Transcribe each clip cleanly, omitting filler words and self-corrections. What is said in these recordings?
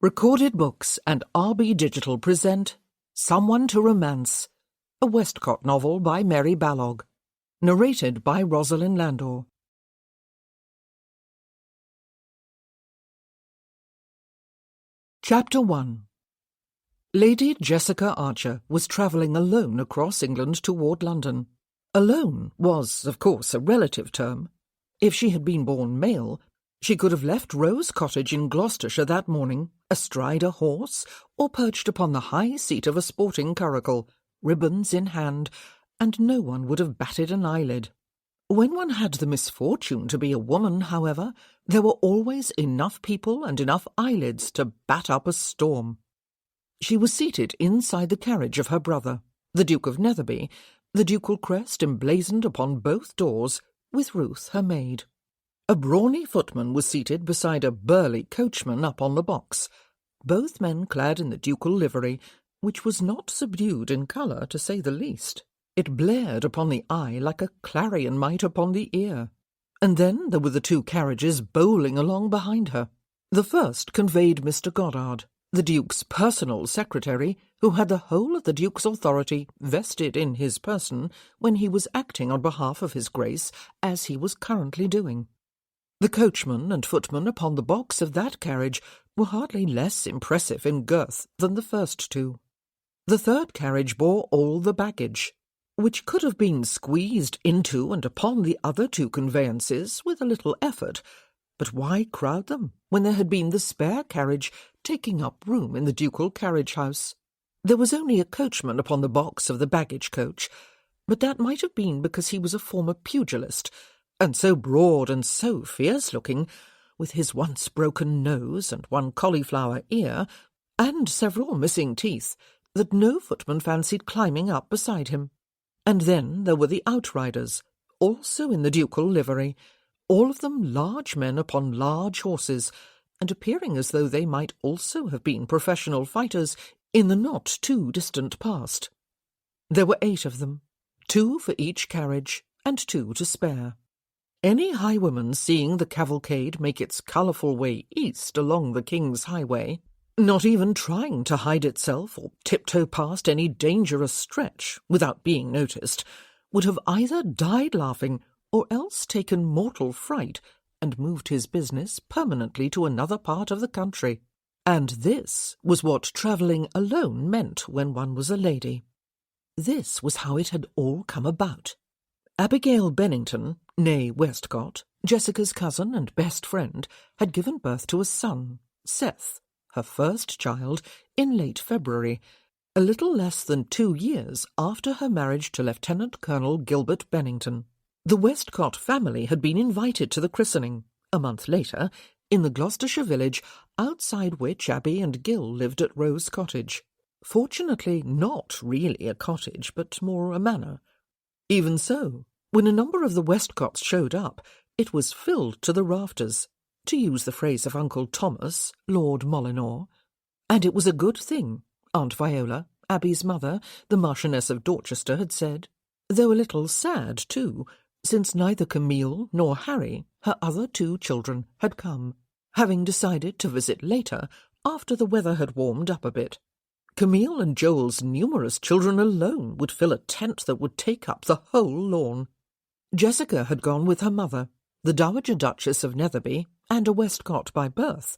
Recorded Books and RB Digital present Someone to Romance, a Westcott novel by Mary Balogh, narrated by Rosalind Landor. Chapter 1. Lady Jessica Archer was travelling alone across England toward London. Alone was, of course, a relative term. If she had been born male, she could have left Rose Cottage in Gloucestershire that morning, astride a horse, or perched upon the high seat of a sporting curricle, ribbons in hand, and no one would have batted an eyelid. When one had the misfortune to be a woman, however, there were always enough people and enough eyelids to bat up a storm. She was seated inside the carriage of her brother, the Duke of Netherby, the ducal crest emblazoned upon both doors, with Ruth, her maid. A brawny footman was seated beside a burly coachman up on the box, both men clad in the ducal livery, which was not subdued in colour, to say the least. It blared upon the eye like a clarion might upon the ear. And then there were the two carriages bowling along behind her. The first conveyed Mr. Goddard, the Duke's personal secretary, who had the whole of the Duke's authority vested in his person when he was acting on behalf of his Grace, as he was currently doing. The coachman and footman upon the box of that carriage were hardly less impressive in girth than the first two. The third carriage bore all the baggage, which could have been squeezed into and upon the other two conveyances with a little effort, but why crowd them when there had been the spare carriage taking up room in the ducal carriage-house? There was only a coachman upon the box of the baggage-coach, but that might have been because he was a former pugilist, and so broad and so fierce-looking, with his once broken nose and one cauliflower ear, and several missing teeth, that no footman fancied climbing up beside him. And then there were the outriders, also in the ducal livery, all of them large men upon large horses, and appearing as though they might also have been professional fighters in the not-too-distant past. There were 8 of them, 2 for each carriage, and 2 to spare. Any highwayman seeing the cavalcade make its colourful way east along the King's Highway, not even trying to hide itself or tiptoe past any dangerous stretch without being noticed, would have either died laughing or else taken mortal fright and moved his business permanently to another part of the country. And this was what travelling alone meant when one was a lady. This was how it had all come about. Abigail Bennington, née Westcott, Jessica's cousin and best friend, had given birth to a son, Seth, her first child, in late February, a little less than 2 years after her marriage to Lieutenant Colonel Gilbert Bennington. The Westcott family had been invited to the christening, a month later, in the Gloucestershire village outside which Abby and Gil lived at Rose Cottage. Fortunately not really a cottage, but more a manor. Even so, when a number of the Westcotts showed up, it was filled to the rafters, to use the phrase of Uncle Thomas, Lord Molyneux. And it was a good thing, Aunt Viola, Abby's mother, the Marchioness of Dorchester, had said, though a little sad, too, since neither Camille nor Harry, her other 2 children, had come, having decided to visit later, after the weather had warmed up a bit. Camille and Joel's numerous children alone would fill a tent that would take up the whole lawn. Jessica had gone with her mother, the Dowager Duchess of Netherby, and a Westcott by birth,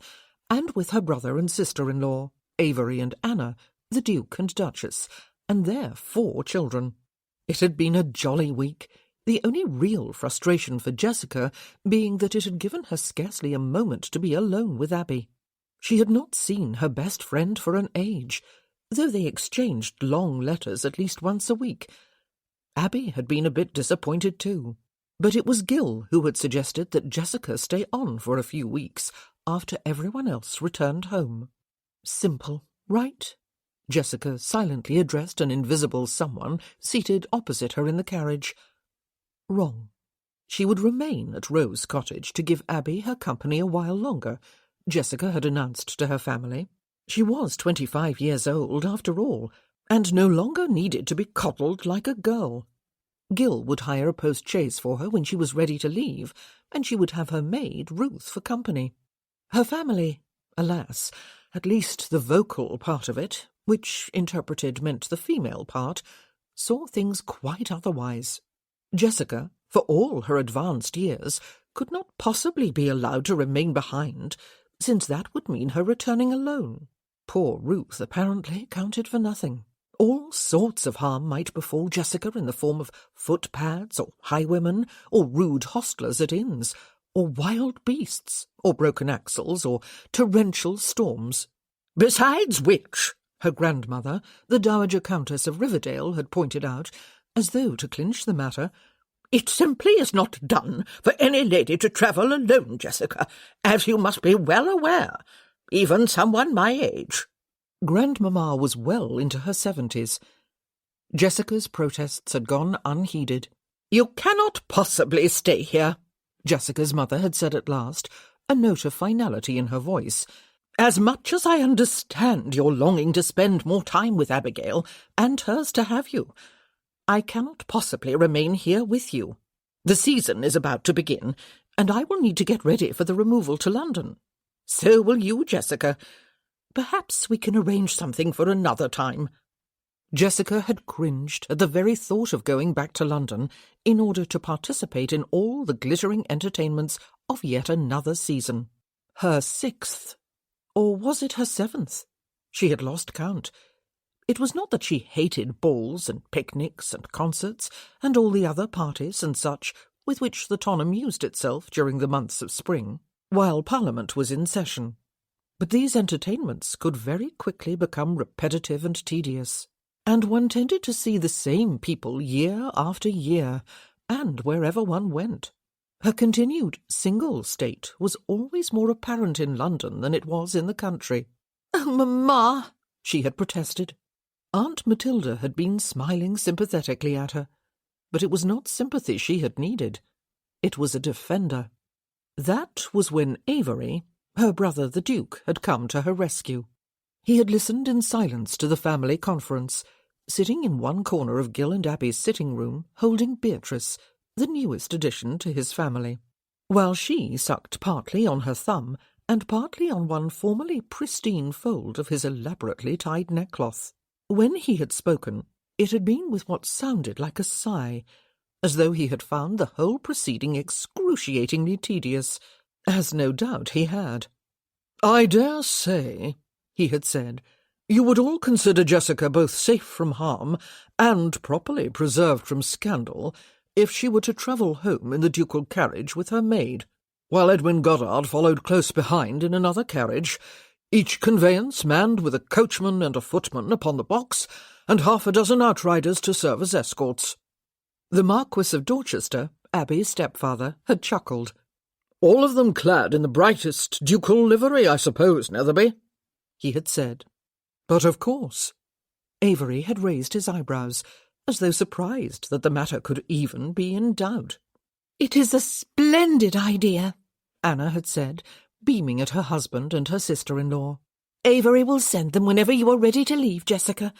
and with her brother and sister-in-law, Avery and Anna, the Duke and Duchess, and their 4 children. It had been a jolly week, the only real frustration for Jessica being that it had given her scarcely a moment to be alone with Abby. She had not seen her best friend for an age, though they exchanged long letters at least once a week. Abby had been a bit disappointed too, but it was Gil who had suggested that Jessica stay on for a few weeks after everyone else returned home. Simple, right? Jessica silently addressed an invisible someone seated opposite her in the carriage. Wrong. She would remain at Rose Cottage to give Abby her company a while longer, Jessica had announced to her family. She was 25 years old, after all, and no longer needed to be coddled like a girl. Gil would hire a post-chaise for her when she was ready to leave, and she would have her maid, Ruth, for company. Her family, alas, at least the vocal part of it, which interpreted meant the female part, saw things quite otherwise. Jessica, for all her advanced years, could not possibly be allowed to remain behind, since that would mean her returning alone. Poor Ruth apparently counted for nothing. All sorts of harm might befall Jessica in the form of footpads, or highwaymen, or rude hostlers at inns, or wild beasts, or broken axles, or torrential storms. Besides which, her grandmother, the Dowager Countess of Riverdale, had pointed out, as though to clinch the matter, it simply is not done for any lady to travel alone, Jessica, as you must be well aware, even someone my age. Grandmamma was well into her 70s. Jessica's protests had gone unheeded. You cannot possibly stay here, Jessica's mother had said at last, a note of finality in her voice. As much as I understand your longing to spend more time with Abigail, and hers to have you, I cannot possibly remain here with you. The season is about to begin, and I will need to get ready for the removal to London. So will you, Jessica. Perhaps we can arrange something for another time. Jessica had cringed at the very thought of going back to London in order to participate in all the glittering entertainments of yet another season. Her 6th, or was it her 7th? She had lost count. It was not that she hated balls and picnics and concerts and all the other parties and such with which the town amused itself during the months of spring, while Parliament was in session. But these entertainments could very quickly become repetitive and tedious, and one tended to see the same people year after year, and wherever one went. Her continued single state was always more apparent in London than it was in the country. "Oh, Mamma!" she had protested. Aunt Matilda had been smiling sympathetically at her, but it was not sympathy she had needed. It was a defender. That was when Avery, her brother the Duke, had come to her rescue. He had listened in silence to the family conference, sitting in one corner of Gill and Abby's sitting room, holding Beatrice, the newest addition to his family, while she sucked partly on her thumb and partly on one formerly pristine fold of his elaborately tied neckcloth. When he had spoken, it had been with what sounded like a sigh, as though he had found the whole proceeding excruciatingly tedious, as no doubt he had. "I dare say," he had said, "you would all consider Jessica both safe from harm and properly preserved from scandal if she were to travel home in the ducal carriage with her maid, while Edwin Goddard followed close behind in another carriage, each conveyance manned with a coachman and a footman upon the box, and half a dozen outriders to serve as escorts." The Marquis of Dorchester, Abby's stepfather, had chuckled. "All of them clad in the brightest ducal livery, I suppose, Netherby?" he had said. "But of course." Avery had raised his eyebrows, as though surprised that the matter could even be in doubt. "It is a splendid idea," Anna had said, beaming at her husband and her sister-in-law. "Avery will send them whenever you are ready to leave, Jessica.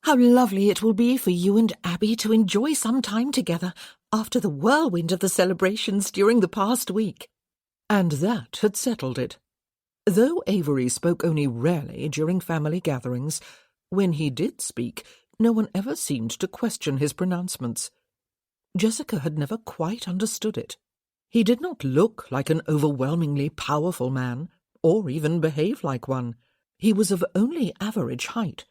How lovely it will be for you and Abby to enjoy some time together after the whirlwind of the celebrations during the past week." And that had settled it. Though Avery spoke only rarely during family gatherings, when he did speak, no one ever seemed to question his pronouncements. Jessica had never quite understood it. He did not look like an overwhelmingly powerful man, or even behave like one. He was of only average height.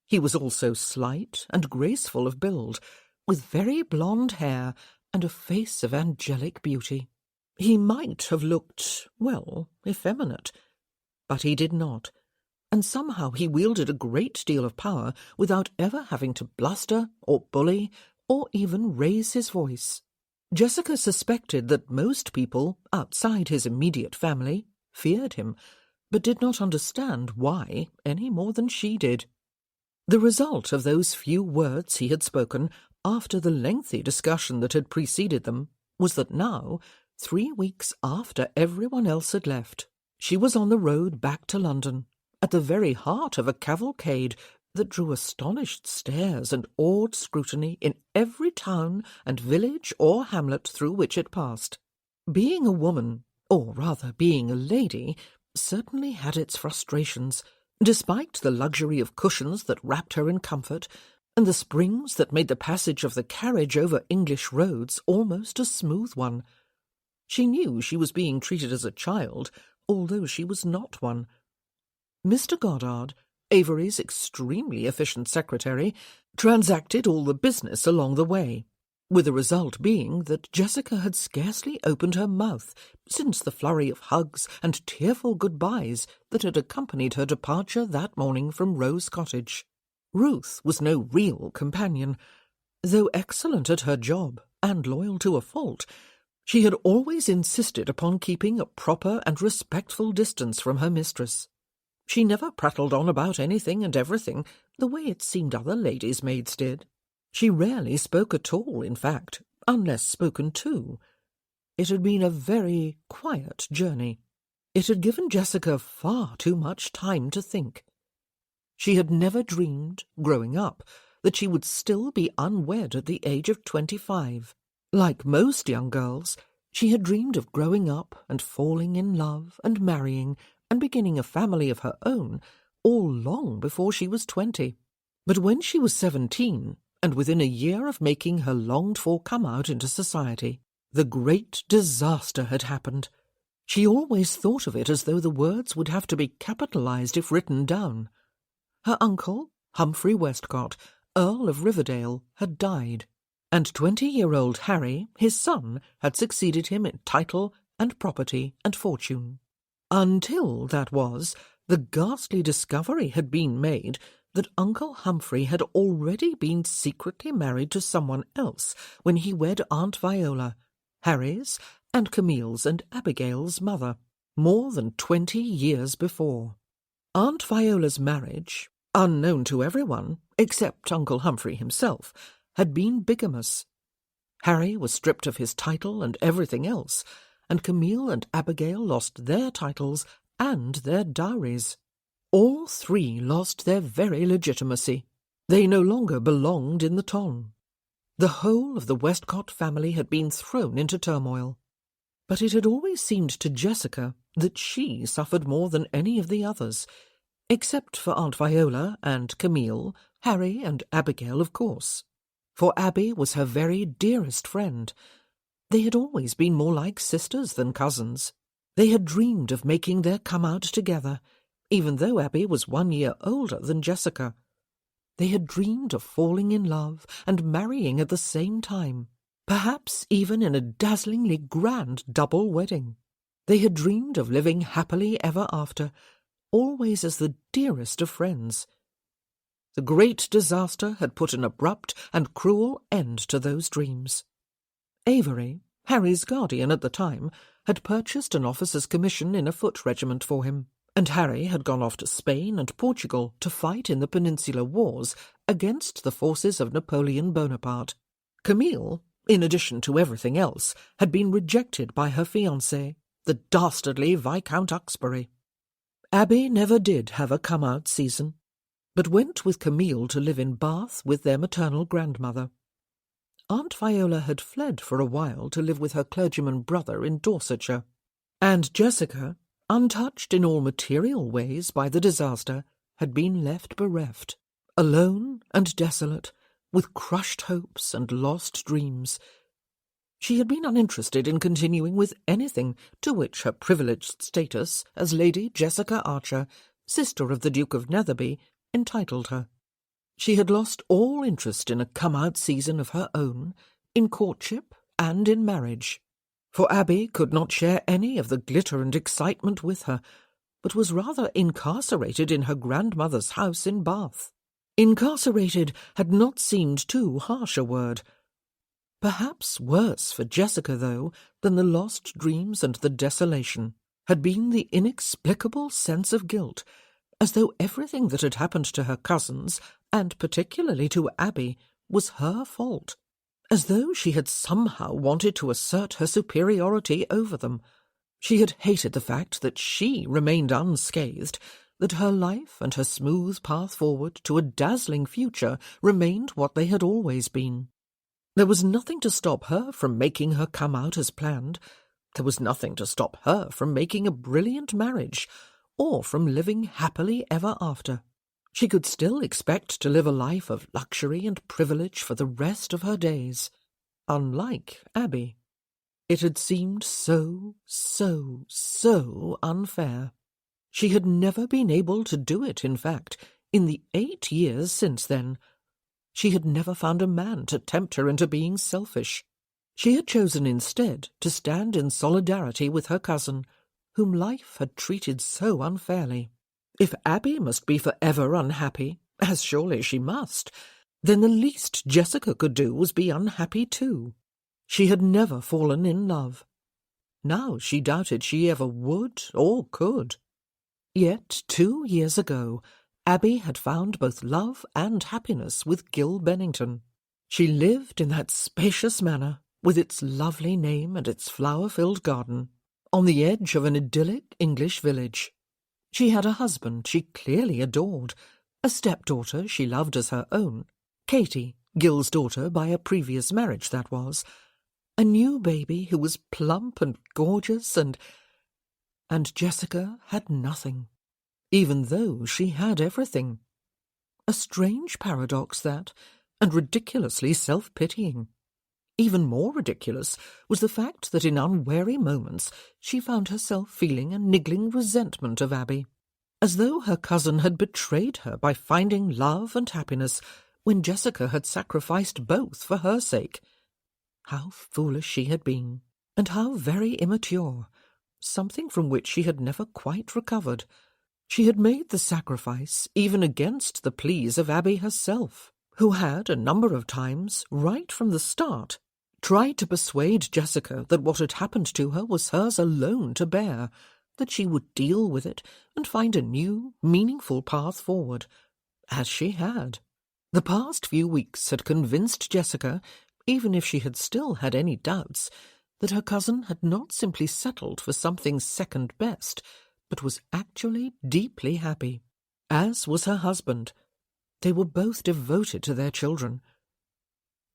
He was also slight and graceful of build, with very blonde hair and a face of angelic beauty. He might have looked, well, effeminate, but he did not, and somehow he wielded a great deal of power without ever having to bluster or bully or even raise his voice. Jessica suspected that most people, outside his immediate family, feared him, but did not understand why any more than she did. The result of those few words he had spoken after the lengthy discussion that had preceded them was that now, 3 weeks after everyone else had left, she was on the road back to London, at the very heart of a cavalcade that drew astonished stares and awed scrutiny in every town and village or hamlet through which it passed. Being a woman, or rather being a lady, certainly had its frustrations, Despite the luxury of cushions that wrapped her in comfort, and the springs that made the passage of the carriage over English roads almost a smooth one, she knew she was being treated as a child, although she was not one. Mr. Goddard, Avery's extremely efficient secretary, transacted all the business along the way, with the result being that Jessica had scarcely opened her mouth since the flurry of hugs and tearful goodbyes that had accompanied her departure that morning from Rose Cottage. Ruth was no real companion. Though excellent at her job and loyal to a fault, she had always insisted upon keeping a proper and respectful distance from her mistress. She never prattled on about anything and everything the way it seemed other ladies' maids did. She rarely spoke at all, in fact, unless spoken to. It had been a very quiet journey. It had given Jessica far too much time to think. She had never dreamed, growing up, that she would still be unwed at the age of 25. Like most young girls, she had dreamed of growing up and falling in love and marrying and beginning a family of her own, all long before she was 20. But when she was 17, and within a year of making her longed-for come-out into society, the great disaster had happened. She always thought of it as though the words would have to be capitalized if written down. Her uncle, Humphrey Westcott, Earl of Riverdale, had died, and 20-year-old Harry, his son, had succeeded him in title and property and fortune. Until, that was, the ghastly discovery had been made that Uncle Humphrey had already been secretly married to someone else when he wed Aunt Viola, Harry's and Camille's and Abigail's mother, more than 20 years before. Aunt Viola's marriage, unknown to everyone, except Uncle Humphrey himself, had been bigamous. Harry was stripped of his title and everything else, and Camille and Abigail lost their titles and their dowries. All three lost their very legitimacy. They no longer belonged in the ton. The whole of the Westcott family had been thrown into turmoil. But it had always seemed to Jessica that she suffered more than any of the others, except for Aunt Viola and Camille, Harry and Abigail, of course. For Abby was her very dearest friend. They had always been more like sisters than cousins. They had dreamed of making their come-out together, even though Abby was 1 year older than Jessica. They had dreamed of falling in love and marrying at the same time, perhaps even in a dazzlingly grand double wedding. They had dreamed of living happily ever after, always as the dearest of friends. The great disaster had put an abrupt and cruel end to those dreams. Avery, Harry's guardian at the time, had purchased an officer's commission in a foot regiment for him, and Harry had gone off to Spain and Portugal to fight in the Peninsular Wars against the forces of Napoleon Bonaparte. Camille, in addition to everything else, had been rejected by her fiancé, the dastardly Viscount Uxbury. Abby never did have a come-out season, but went with Camille to live in Bath with their maternal grandmother. Aunt Viola had fled for a while to live with her clergyman brother in Dorsetshire, and Jessica, untouched in all material ways by the disaster, had been left bereft, alone and desolate, with crushed hopes and lost dreams. She had been uninterested in continuing with anything to which her privileged status as Lady Jessica Archer, sister of the Duke of Netherby, entitled her. She had lost all interest in a come-out season of her own, in courtship and in marriage. For Abby could not share any of the glitter and excitement with her, but was rather incarcerated in her grandmother's house in Bath. Incarcerated had not seemed too harsh a word. Perhaps worse for Jessica, though, than the lost dreams and the desolation, had been the inexplicable sense of guilt, as though everything that had happened to her cousins, and particularly to Abby, was her fault, as though she had somehow wanted to assert her superiority over them. She had hated the fact that she remained unscathed, that her life and her smooth path forward to a dazzling future remained what they had always been. There was nothing to stop her from making her come out as planned. There was nothing to stop her from making a brilliant marriage, or from living happily ever after. She could still expect to live a life of luxury and privilege for the rest of her days, unlike Abby. It had seemed so unfair. She had never been able to do it, in fact, in the 8 years since then. She had never found a man to tempt her into being selfish. She had chosen instead to stand in solidarity with her cousin, whom life had treated so unfairly. If Abby must be forever unhappy, as surely she must, then the least Jessica could do was be unhappy too. She had never fallen in love. Now she doubted she ever would or could. Yet 2 years ago, Abby had found both love and happiness with Gil Bennington. She lived in that spacious manor, with its lovely name and its flower-filled garden, on the edge of an idyllic English village. She had a husband she clearly adored, a stepdaughter she loved as her own, Katie, Gil's daughter by a previous marriage that was, a new baby who was plump and gorgeous, and Jessica had nothing, even though she had everything. A strange paradox that, and ridiculously self-pitying. Even more ridiculous was the fact that in unwary moments she found herself feeling a niggling resentment of Abby, as though her cousin had betrayed her by finding love and happiness when Jessica had sacrificed both for her sake. How foolish she had been, and how very immature, something from which she had never quite recovered. She had made the sacrifice even against the pleas of Abby herself, who had a number of times, right from the start, tried to persuade Jessica that what had happened to her was hers alone to bear, that she would deal with it and find a new, meaningful path forward, as she had. The past few weeks had convinced Jessica, even if she had still had any doubts, that her cousin had not simply settled for something second best, but was actually deeply happy, as was her husband. They were both devoted to their children.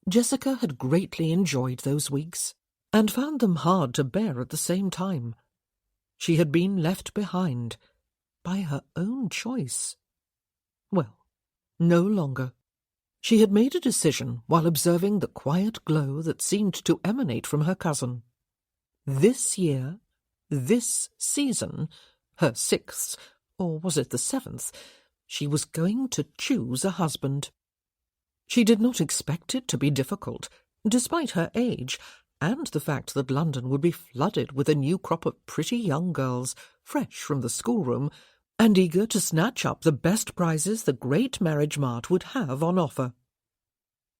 Jessica had greatly enjoyed those weeks, and found them hard to bear at the same time. She had been left behind, by her own choice. Well, no longer. She had made a decision while observing the quiet glow that seemed to emanate from her cousin. This year, this season, her 6th, or was it the 7th, she was going to choose a husband. She did not expect it to be difficult, despite her age, and the fact that London would be flooded with a new crop of pretty young girls, fresh from the schoolroom, and eager to snatch up the best prizes the great marriage mart would have on offer.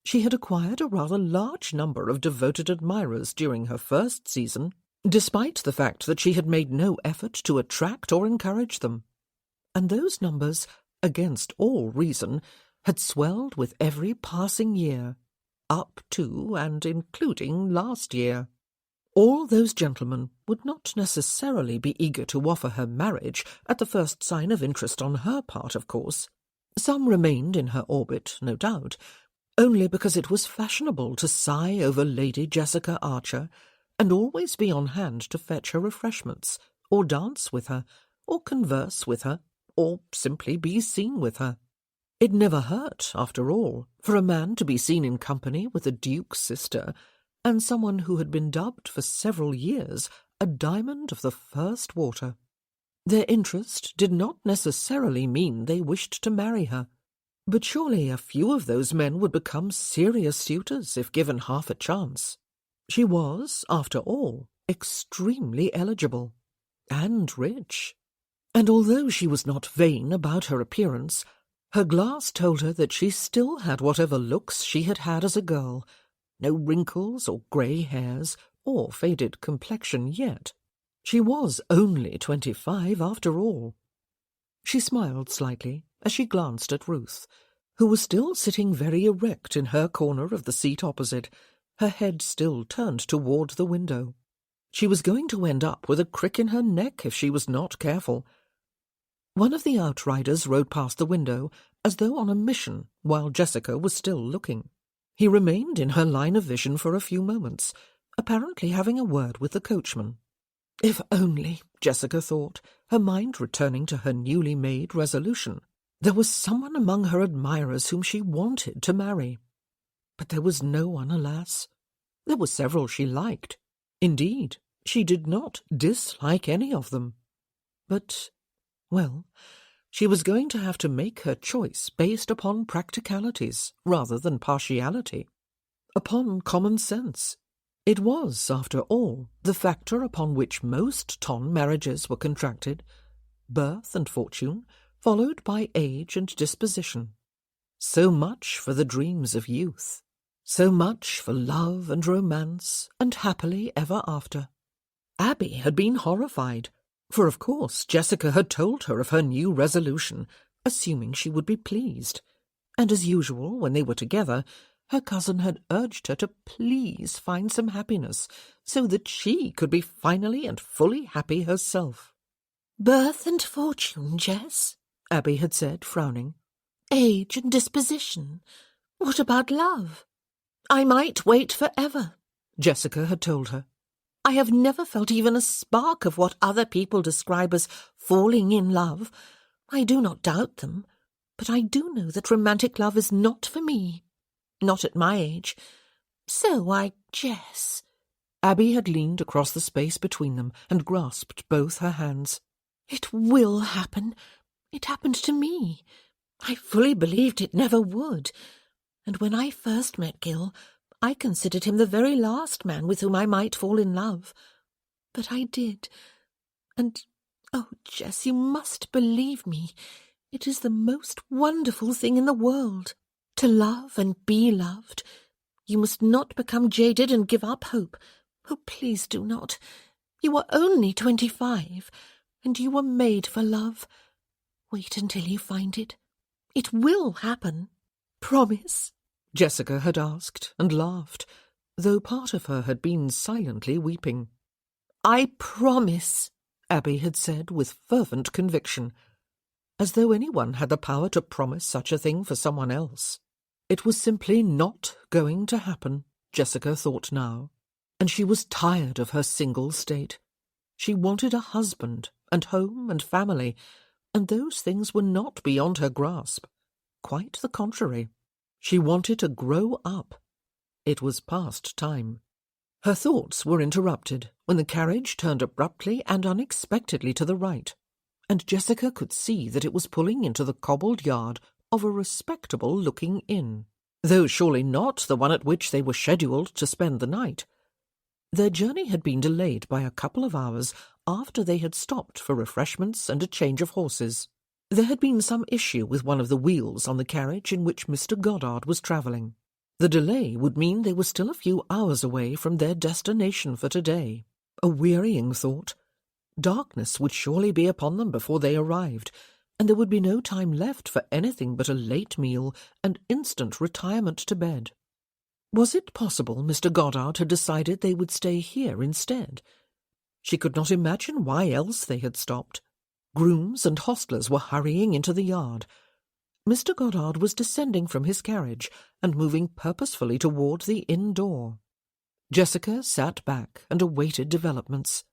She had acquired a rather large number of devoted admirers during her first season, despite the fact that she had made no effort to attract or encourage them. And those numbers, against all reason, had swelled with every passing year, up to and including last year. All those gentlemen would not necessarily be eager to offer her marriage at the first sign of interest on her part, of course. Some remained in her orbit, no doubt, only because it was fashionable to sigh over Lady Jessica Archer, and always be on hand to fetch her refreshments, or dance with her, or converse with her, or simply be seen with her. It never hurt, after all, for a man to be seen in company with a duke's sister, and someone who had been dubbed for several years a diamond of the first water. Their interest did not necessarily mean they wished to marry her, but surely a few of those men would become serious suitors if given half a chance. She was, after all, extremely eligible, and rich. And although she was not vain about her appearance, her glass told her that she still had whatever looks she had had as a girl, no wrinkles or grey hairs or faded complexion yet. She was only 25 after all. She smiled slightly as she glanced at Ruth, who was still sitting very erect in her corner of the seat opposite, her head still turned toward the window. She was going to end up with a crick in her neck if she was not careful. One of the outriders rode past the window as though on a mission while Jessica was still looking. He remained in her line of vision for a few moments, apparently having a word with the coachman. If only, Jessica thought, her mind returning to her newly made resolution, there was someone among her admirers whom she wanted to marry. But there was no one, alas. There were several she liked. Indeed, she did not dislike any of them. But, well, she was going to have to make her choice based upon practicalities rather than partiality, upon common sense. It was, after all, the factor upon which most Ton marriages were contracted, birth and fortune, followed by age and disposition. So much for the dreams of youth, so much for love and romance, and happily ever after. Abby had been horrified, for of course Jessica had told her of her new resolution, assuming she would be pleased, and as usual when they were together, her cousin had urged her to please find some happiness, so that she could be finally and fully happy herself. "Birth and fortune, Jess," Abby had said, frowning. "Age and disposition. What about love?" "I might wait forever," Jessica had told her. "I have never felt even a spark of what other people describe as falling in love. I do not doubt them, but I do know that romantic love is not for me. Not at my age. So Jess—" Abby had leaned across the space between them and grasped both her hands. "It will happen. It happened to me. I fully believed it never would. And when I first met Gil, I considered him the very last man with whom I might fall in love. But I did. And, oh, Jess, you must believe me. It is the most wonderful thing in the world. To love and be loved. You must not become jaded and give up hope. Oh, please do not. You are only 25, and you were made for love. Wait until you find it. It will happen. Promise." Jessica had asked and laughed, though part of her had been silently weeping. "I promise," Abby had said with fervent conviction, as though anyone had the power to promise such a thing for someone else. It was simply not going to happen, Jessica thought now, and she was tired of her single state. She wanted a husband and home and family, and those things were not beyond her grasp. Quite the contrary. She wanted to grow up. It was past time. Her thoughts were interrupted when the carriage turned abruptly and unexpectedly to the right, and Jessica could see that it was pulling into the cobbled yard of a respectable-looking inn, though surely not the one at which they were scheduled to spend the night. Their journey had been delayed by a couple of hours after they had stopped for refreshments and a change of horses. There had been some issue with one of the wheels on the carriage in which Mr. Goddard was travelling. The delay would mean they were still a few hours away from their destination for today. A wearying thought. Darkness would surely be upon them before they arrived, and there would be no time left for anything but a late meal and instant retirement to bed. Was it possible Mr. Goddard had decided they would stay here instead? She could not imagine why else they had stopped. Grooms and hostlers were hurrying into the yard. Mr. Goddard was descending from his carriage and moving purposefully toward the inn door. Jessica sat back and awaited developments.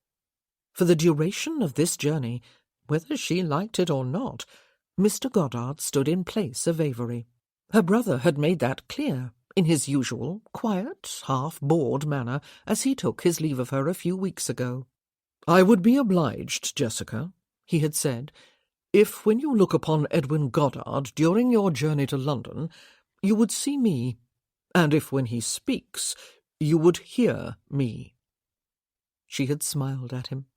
For the duration of this journey, whether she liked it or not, Mr. Goddard stood in place of Avery. Her brother had made that clear in his usual, quiet, half-bored manner as he took his leave of her a few weeks ago. "I would be obliged, Jessica," he had said, "if when you look upon Edwin Goddard during your journey to London, you would see me, and if when he speaks, you would hear me." She had smiled at him.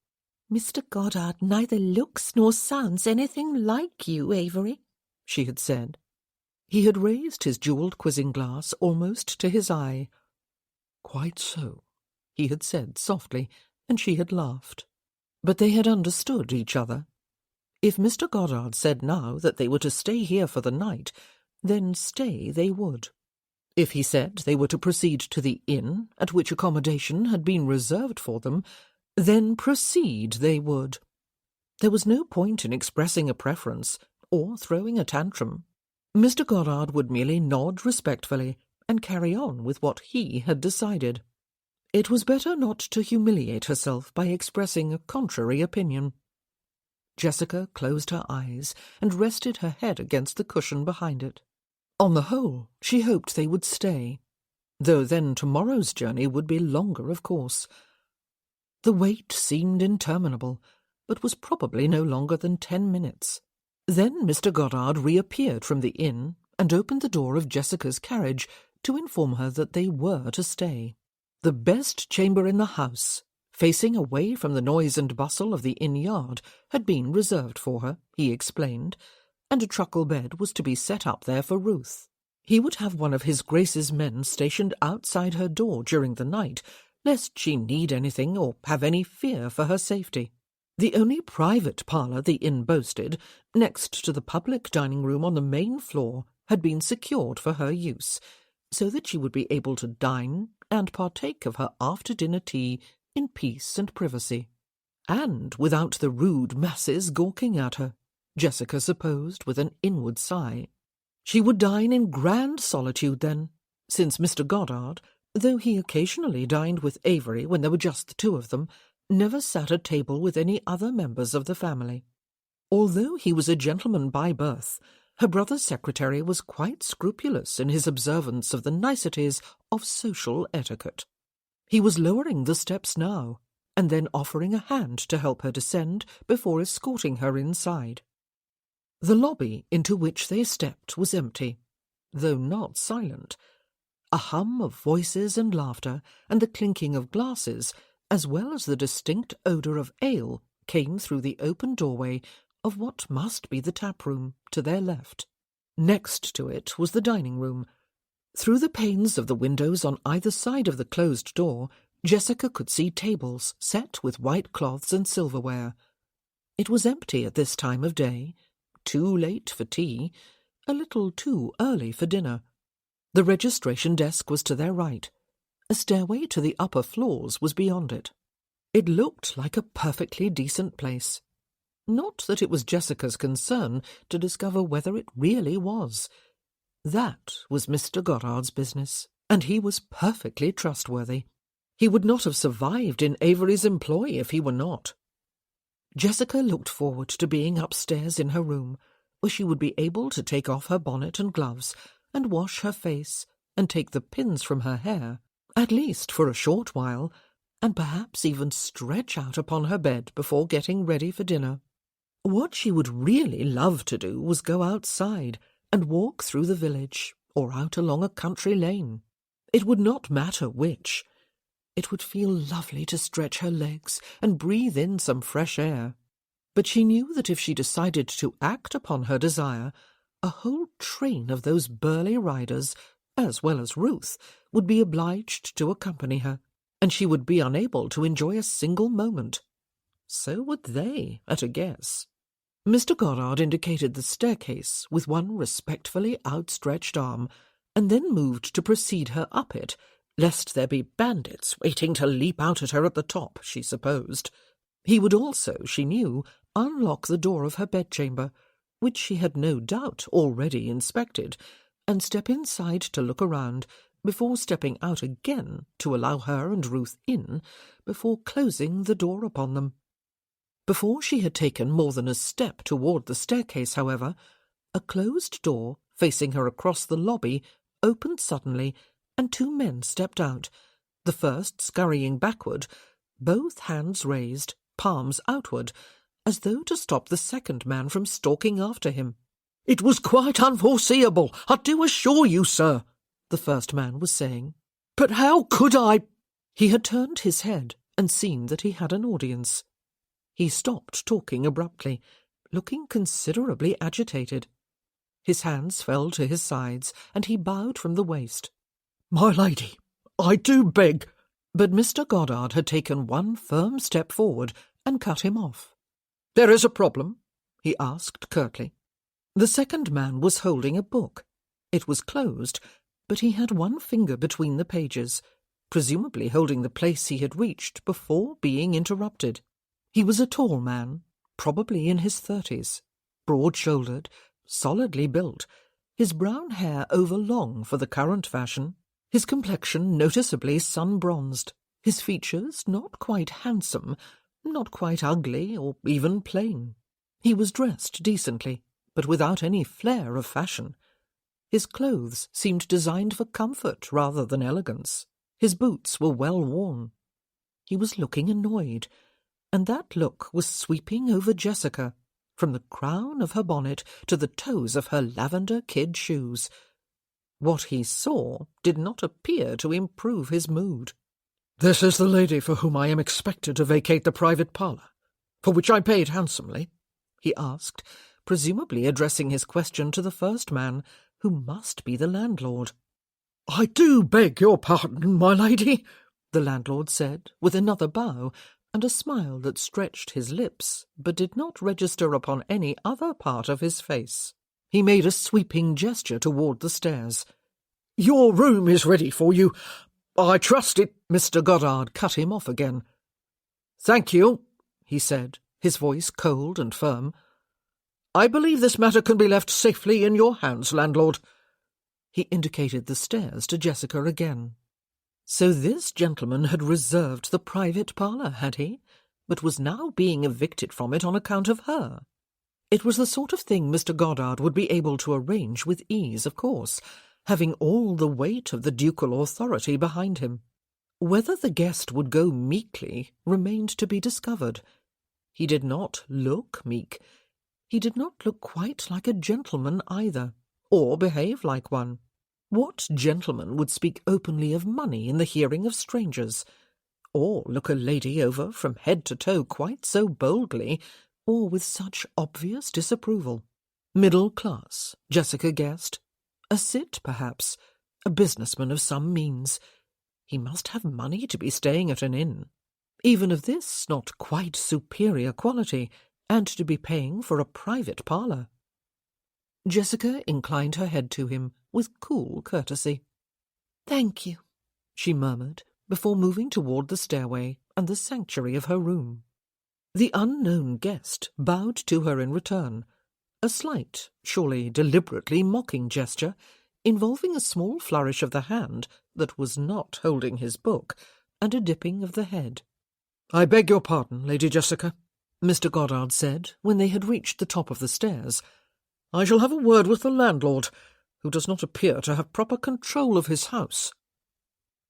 "Mr. Goddard neither looks nor sounds anything like you, Avery," she had said. He had raised his jewelled quizzing glass almost to his eye. "Quite so," he had said softly, and she had laughed. But they had understood each other. If Mr. Goddard said now that they were to stay here for the night, then stay they would. If he said they were to proceed to the inn at which accommodation had been reserved for them, then proceed they would. There was no point in expressing a preference or throwing a tantrum. Mr. Goddard would merely nod respectfully and carry on with what he had decided. It was better not to humiliate herself by expressing a contrary opinion. Jessica closed her eyes and rested her head against the cushion behind it. On the whole, she hoped they would stay, though then tomorrow's journey would be longer, of course. The wait seemed interminable, but was probably no longer than 10 minutes. Then Mr. Goddard reappeared from the inn and opened the door of Jessica's carriage to inform her that they were to stay. The best chamber in the house, facing away from the noise and bustle of the inn yard, had been reserved for her, he explained, and a truckle bed was to be set up there for Ruth. He would have one of his Grace's men stationed outside her door during the night, lest she need anything or have any fear for her safety. The only private parlour the inn boasted, next to the public dining-room on the main floor, had been secured for her use, so that she would be able to dine and partake of her after-dinner tea in peace and privacy, and without the rude masses gawking at her, Jessica supposed with an inward sigh. She would dine in grand solitude then, since Mr. Goddard, though he occasionally dined with Avery when there were just the two of them, never sat at table with any other members of the family. Although he was a gentleman by birth, her brother's secretary was quite scrupulous in his observance of the niceties of social etiquette. He was lowering the steps now, and then offering a hand to help her descend before escorting her inside. The lobby into which they stepped was empty, though not silent. A hum of voices and laughter, and the clinking of glasses, as well as the distinct odour of ale, came through the open doorway of what must be the tap-room to their left. Next to it was the dining-room. Through the panes of the windows on either side of the closed door, Jessica could see tables set with white cloths and silverware. It was empty at this time of day, too late for tea, a little too early for dinner. The registration desk was to their right. A stairway to the upper floors was beyond it. It looked like a perfectly decent place. Not that it was Jessica's concern to discover whether it really was. That was Mr. Goddard's business, and he was perfectly trustworthy. He would not have survived in Avery's employ if he were not. Jessica looked forward to being upstairs in her room, where she would be able to take off her bonnet and gloves, and wash her face, and take the pins from her hair, at least for a short while, and perhaps even stretch out upon her bed before getting ready for dinner. What she would really love to do was go outside and walk through the village, or out along a country lane. It would not matter which. It would feel lovely to stretch her legs and breathe in some fresh air. But she knew that if she decided to act upon her desire, a whole train of those burly riders, as well as Ruth, would be obliged to accompany her, and she would be unable to enjoy a single moment. So would they, at a guess. Mr. Goddard indicated the staircase with one respectfully outstretched arm, and then moved to precede her up it, lest there be bandits waiting to leap out at her at the top, she supposed. He would also, she knew, unlock the door of her bedchamber, which she had no doubt already inspected, and step inside to look around, before stepping out again to allow her and Ruth in, before closing the door upon them. Before she had taken more than a step toward the staircase, however, a closed door, facing her across the lobby, opened suddenly, and two men stepped out, the first scurrying backward, both hands raised, palms outward, as though to stop the second man from stalking after him. "It was quite unforeseeable, I do assure you, sir," the first man was saying. "But how could I—" He had turned his head and seen that he had an audience. He stopped talking abruptly, looking considerably agitated. His hands fell to his sides, and he bowed from the waist. "My lady, I do beg—" But Mr. Goddard had taken one firm step forward and cut him off. "There is a problem?" he asked curtly. The second man was holding a book. It was closed, but he had one finger between the pages, presumably holding the place he had reached before being interrupted. He was a tall man, probably in his 30s, broad-shouldered, solidly built, his brown hair over-long for the current fashion, his complexion noticeably sun-bronzed, his features not quite handsome, not quite ugly or even plain. He was dressed decently, but without any flair of fashion. His clothes seemed designed for comfort rather than elegance. His boots were well worn. He was looking annoyed, and that look was sweeping over Jessica, from the crown of her bonnet to the toes of her lavender kid shoes. What he saw did not appear to improve his mood. "This is the lady for whom I am expected to vacate the private parlour, for which I paid handsomely?" he asked, presumably addressing his question to the first man, who must be the landlord. "I do beg your pardon, my lady," the landlord said, with another bow, and a smile that stretched his lips, but did not register upon any other part of his face. He made a sweeping gesture toward the stairs. "Your room is ready for you. I trust it—" Mr. Goddard cut him off again. "Thank you," he said, his voice cold and firm. "I believe this matter can be left safely in your hands, landlord." He indicated the stairs to Jessica again. So this gentleman had reserved the private parlour, had he? But was now being evicted from it on account of her. It was the sort of thing Mr. Goddard would be able to arrange with ease, of course, having all the weight of the ducal authority behind him. Whether the guest would go meekly remained to be discovered. He did not look meek. He did not look quite like a gentleman either, or behave like one. What gentleman would speak openly of money in the hearing of strangers, or look a lady over from head to toe quite so boldly, or with such obvious disapproval? Middle class, Jessica guessed. A cit, perhaps, a businessman of some means. He must have money to be staying at an inn, even of this not quite superior quality, and to be paying for a private parlour. Jessica inclined her head to him with cool courtesy. "Thank you," she murmured, before moving toward the stairway and the sanctuary of her room. The unknown guest bowed to her in return, a slight, surely deliberately mocking gesture, involving a small flourish of the hand that was not holding his book, and a dipping of the head. "I beg your pardon, Lady Jessica," Mr. Goddard said, when they had reached the top of the stairs. "I shall have a word with the landlord, who does not appear to have proper control of his house."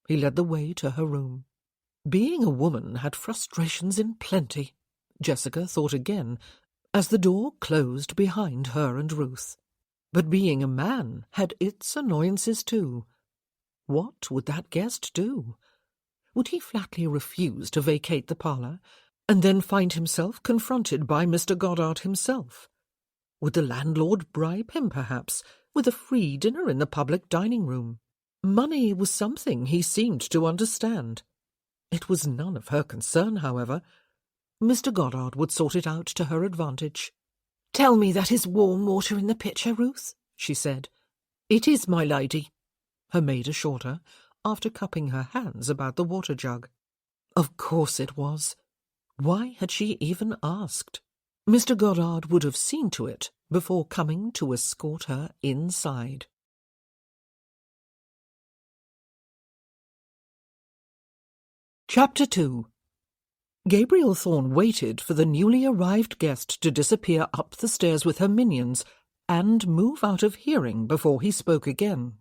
He led the way to her room. Being a woman had frustrations in plenty, Jessica thought again, as the door closed behind her and Ruth. But being a man had its annoyances too. What would that guest do? Would he flatly refuse to vacate the parlour, and then find himself confronted by Mr. Goddard himself? Would the landlord bribe him, perhaps, with a free dinner in the public dining-room? Money was something he seemed to understand. It was none of her concern, however. Mr. Goddard would sort it out to her advantage. "Tell me that is warm water in the pitcher, Ruth," she said. "It is, my lady," her maid assured her, after cupping her hands about the water jug. Of course it was. Why had she even asked? Mr. Goddard would have seen to it before coming to escort her inside. Chapter 2. Gabriel Thorne waited for the newly arrived guest to disappear up the stairs with her minions and move out of hearing before he spoke again.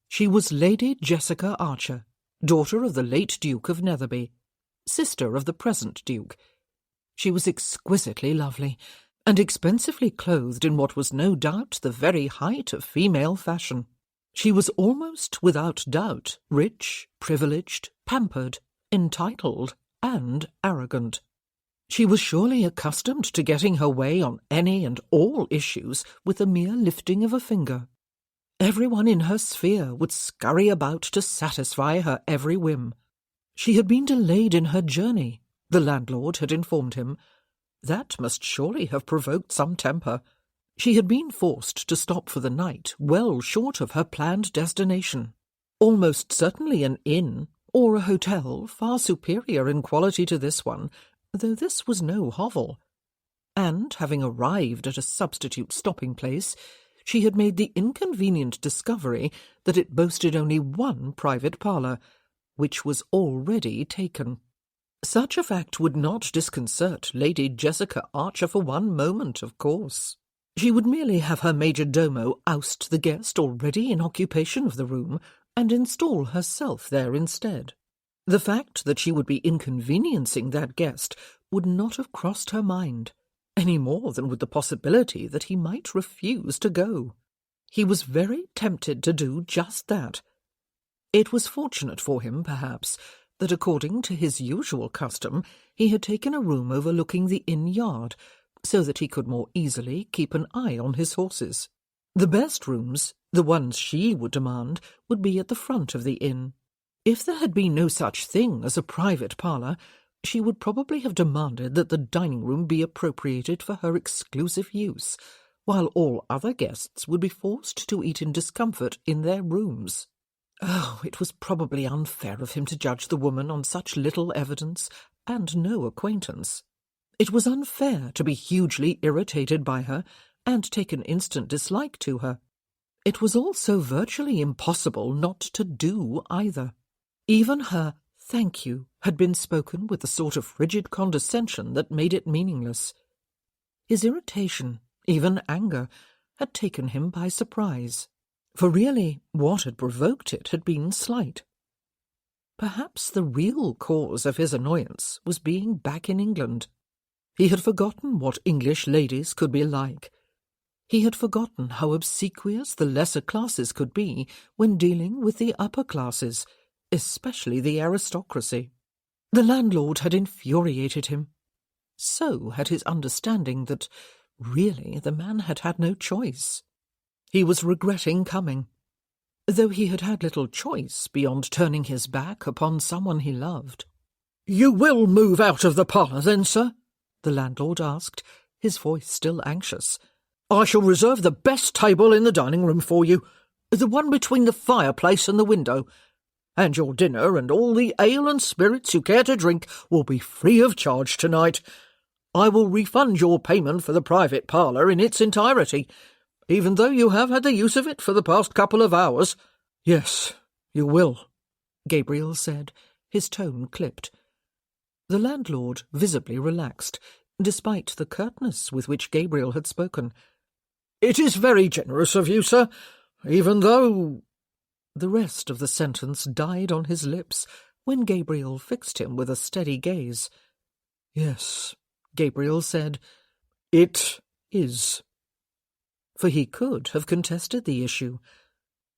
She was Lady Jessica Archer, daughter of the late Duke of Netherby, sister of the present Duke. She was exquisitely lovely, and expensively clothed in what was no doubt the very height of female fashion. She was almost without doubt rich, privileged, pampered, entitled, and arrogant. She was surely accustomed to getting her way on any and all issues with a mere lifting of a finger. Everyone in her sphere would scurry about to satisfy her every whim. She had been delayed in her journey, the landlord had informed him. That must surely have provoked some temper. She had been forced to stop for the night well short of her planned destination. Almost certainly an inn, or a hotel far superior in quality to this one, though this was no hovel. And, having arrived at a substitute stopping-place, she had made the inconvenient discovery that it boasted only one private parlour, which was already taken. Such a fact would not disconcert Lady Jessica Archer for one moment, of course. She would merely have her major domo oust the guest already in occupation of the room and install herself there instead. The fact that she would be inconveniencing that guest would not have crossed her mind, any more than would the possibility that he might refuse to go. He was very tempted to do just that. It was fortunate for him, perhaps, that according to his usual custom he had taken a room overlooking the inn yard, so that he could more easily keep an eye on his horses. The best rooms, the ones she would demand, would be at the front of the inn. If there had been no such thing as a private parlour, she would probably have demanded that the dining-room be appropriated for her exclusive use, while all other guests would be forced to eat in discomfort in their rooms. Oh, it was probably unfair of him to judge the woman on such little evidence and no acquaintance. It was unfair to be hugely irritated by her and take an instant dislike to her. It was also virtually impossible not to do either. Even her "thank you" had been spoken with a sort of frigid condescension that made it meaningless. His irritation, even anger, had taken him by surprise, for really what had provoked it had been slight. Perhaps the real cause of his annoyance was being back in England. He had forgotten what English ladies could be like. He had forgotten how obsequious the lesser classes could be when dealing with the upper classes, especially the aristocracy. The landlord had infuriated him. So had his understanding that, really, the man had had no choice. He was regretting coming, though he had had little choice beyond turning his back upon someone he loved. "You will move out of the parlour, then, sir?" the landlord asked, his voice still anxious. "I shall reserve the best table in the dining-room for you, the one between the fireplace and the window, and your dinner and all the ale and spirits you care to drink will be free of charge tonight. I will refund your payment for the private parlour in its entirety, even though you have had the use of it for the past couple of hours." "Yes, you will," Gabriel said, his tone clipped. The landlord visibly relaxed, despite the curtness with which Gabriel had spoken. "It is very generous of you, sir, even though—" The rest of the sentence died on his lips when Gabriel fixed him with a steady gaze. "Yes," Gabriel said, "it is." For he could have contested the issue.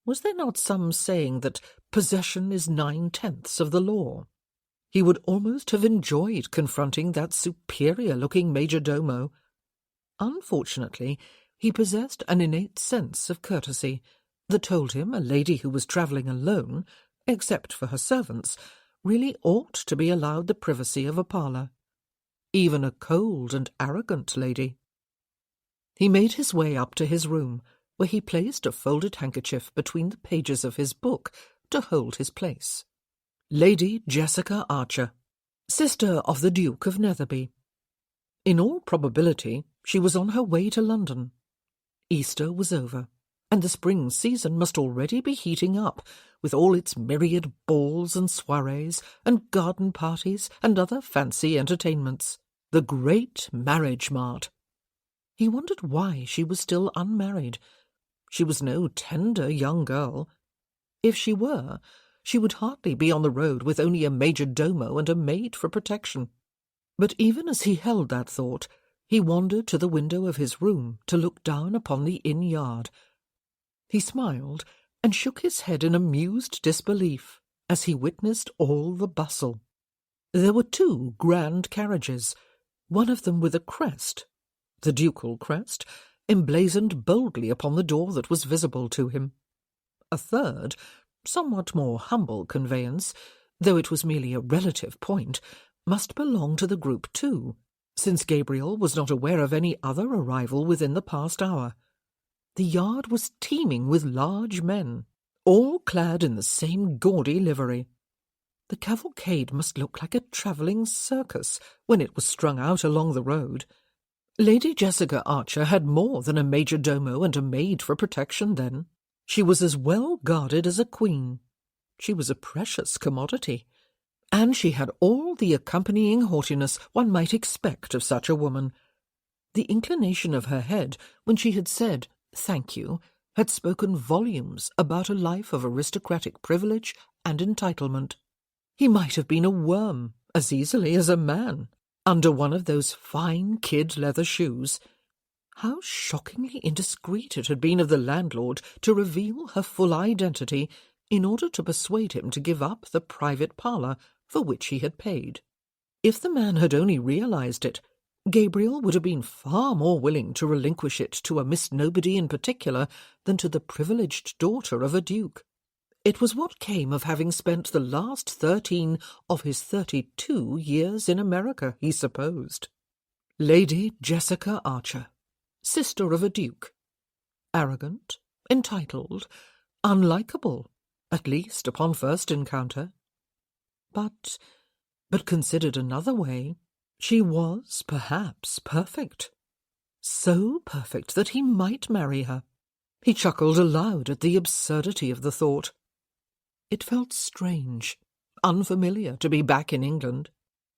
Was there not some saying that possession is 9/10 of the law? He would almost have enjoyed confronting that superior-looking major-domo. Unfortunately, he possessed an innate sense of courtesy that told him a lady who was travelling alone, except for her servants, really ought to be allowed the privacy of a parlour. Even a cold and arrogant lady. He made his way up to his room, where he placed a folded handkerchief between the pages of his book to hold his place. Lady Jessica Archer, sister of the Duke of Netherby. In all probability, she was on her way to London. Easter was over, and the spring season must already be heating up, with all its myriad balls and soirees and garden parties and other fancy entertainments. The great marriage mart. He wondered why she was still unmarried. She was no tender young girl. If she were, she would hardly be on the road with only a major-domo and a maid for protection. But even as he held that thought, he wandered to the window of his room to look down upon the inn yard. He smiled and shook his head in amused disbelief as he witnessed all the bustle. There were 2 grand carriages, one of them with a crest, the ducal crest, emblazoned boldly upon the door that was visible to him. A third, somewhat more humble conveyance, though it was merely a relative point, must belong to the group too, since Gabriel was not aware of any other arrival within the past hour. The yard was teeming with large men, all clad in the same gaudy livery. The cavalcade must look like a travelling circus when it was strung out along the road. Lady Jessica Archer had more than a major-domo and a maid for protection then. She was as well guarded as a queen. She was a precious commodity, and she had all the accompanying haughtiness one might expect of such a woman. The inclination of her head, when she had said "thank you," had spoken volumes about a life of aristocratic privilege and entitlement. He might have been a worm as easily as a man under one of those fine kid leather shoes. How shockingly indiscreet it had been of the landlord to reveal her full identity in order to persuade him to give up the private parlour for which he had paid. If the man had only realized it, Gabriel would have been far more willing to relinquish it to a Miss Nobody in particular than to the privileged daughter of a duke. It was what came of having spent the last 13 of his 32 years in America, he supposed. Lady Jessica Archer, sister of a duke. Arrogant, entitled, unlikable, at least upon first encounter. But considered another way, she was, perhaps, perfect. So perfect that he might marry her. He chuckled aloud at the absurdity of the thought. It felt strange, unfamiliar to be back in England.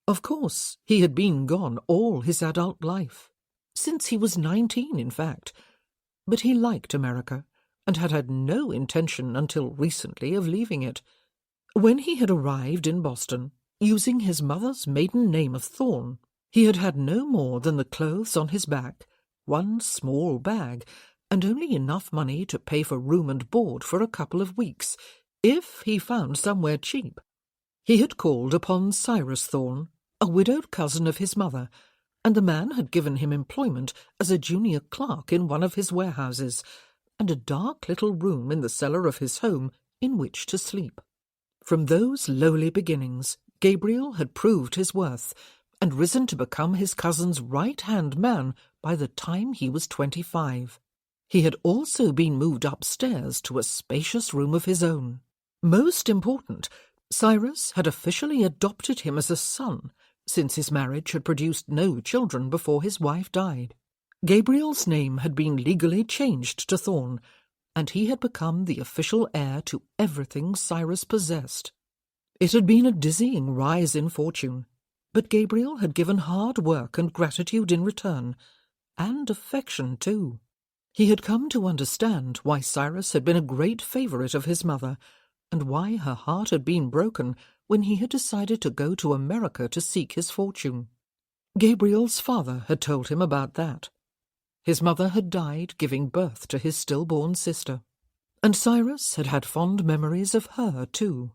Of course, he had been gone all his adult life, since he was 19, in fact. But he liked America, and had had no intention until recently of leaving it. When he had arrived in Boston, using his mother's maiden name of Thorne, he had had no more than the clothes on his back, one small bag, and only enough money to pay for room and board for a couple of weeks, if he found somewhere cheap. He had called upon Cyrus Thorne, a widowed cousin of his mother, and the man had given him employment as a junior clerk in one of his warehouses, and a dark little room in the cellar of his home in which to sleep. From those lowly beginnings, Gabriel had proved his worth, and risen to become his cousin's right-hand man by the time he was 25. He had also been moved upstairs to a spacious room of his own. Most important, Cyrus had officially adopted him as a son, since his marriage had produced no children before his wife died. Gabriel's name had been legally changed to Thorne, and he had become the official heir to everything Cyrus possessed. It had been a dizzying rise in fortune, but Gabriel had given hard work and gratitude in return, and affection too. He had come to understand why Cyrus had been a great favourite of his mother, and why her heart had been broken when he had decided to go to America to seek his fortune. Gabriel's father had told him about that. His mother had died giving birth to his stillborn sister, and Cyrus had had fond memories of her too.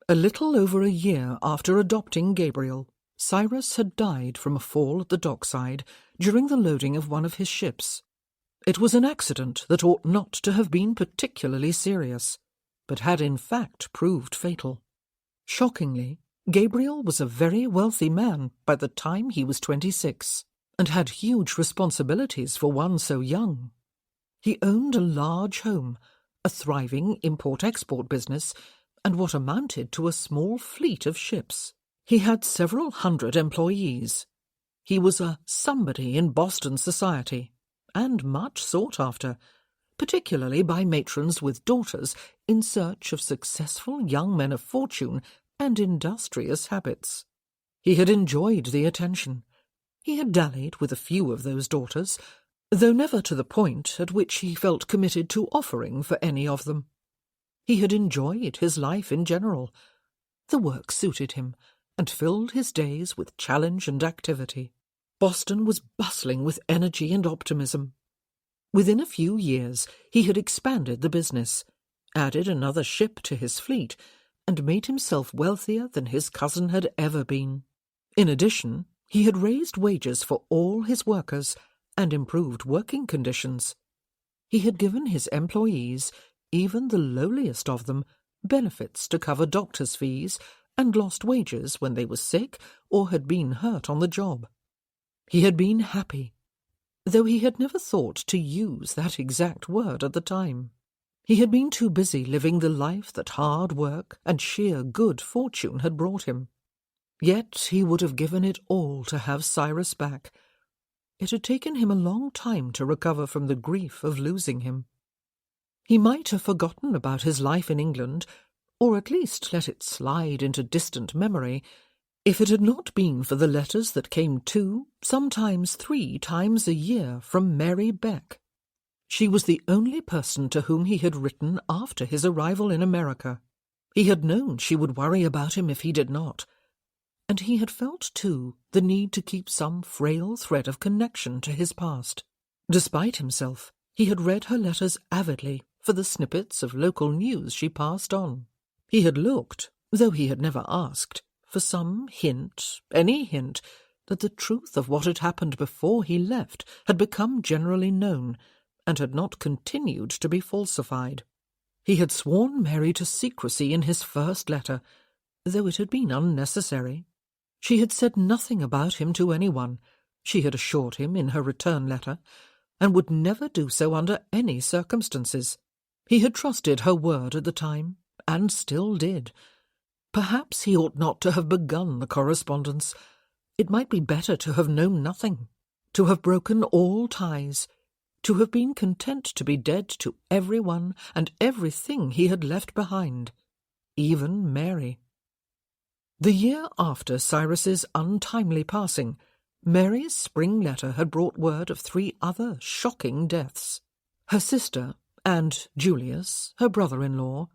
A little over a year after adopting Gabriel, Cyrus had died from a fall at the dockside during the loading of one of his ships. It was an accident that ought not to have been particularly serious, but had in fact proved fatal. Shockingly, Gabriel was a very wealthy man by the time he was 26, and had huge responsibilities for one so young. He owned a large home, a thriving import-export business, and what amounted to a small fleet of ships. He had several hundred employees. He was a somebody in Boston society, and much sought after, particularly by matrons with daughters in search of successful young men of fortune and industrious habits. He had enjoyed the attention. He had dallied with a few of those daughters, though never to the point at which he felt committed to offering for any of them. He had enjoyed his life in general. The work suited him, and filled his days with challenge and activity. Boston was bustling with energy and optimism. Within a few years he had expanded the business, added another ship to his fleet, and made himself wealthier than his cousin had ever been. In addition, he had raised wages for all his workers and improved working conditions. He had given his employees, even the lowliest of them, benefits to cover doctors' fees and lost wages when they were sick or had been hurt on the job. He had been happy, though he had never thought to use that exact word at the time. He had been too busy living the life that hard work and sheer good fortune had brought him. Yet he would have given it all to have Cyrus back. It had taken him a long time to recover from the grief of losing him. He might have forgotten about his life in England, or at least let it slide into distant memory, if it had not been for the letters that came 2, sometimes 3 times a year from Mary Beck. She was the only person to whom he had written after his arrival in America. He had known she would worry about him if he did not, and he had felt, too, the need to keep some frail thread of connection to his past. Despite himself, he had read her letters avidly for the snippets of local news she passed on. He had looked, though he had never asked, for some hint, any hint, that the truth of what had happened before he left had become generally known, and had not continued to be falsified. He had sworn Mary to secrecy in his first letter, though it had been unnecessary. She had said nothing about him to anyone, she had assured him in her return letter, and would never do so under any circumstances. He had trusted her word at the time, and still did. Perhaps he ought not to have begun the correspondence. It might be better to have known nothing, to have broken all ties, to have been content to be dead to everyone and everything he had left behind, even Mary. The year after Cyrus's untimely passing, Mary's spring letter had brought word of 3 other shocking deaths. Her sister and Julius, her brother-in-law,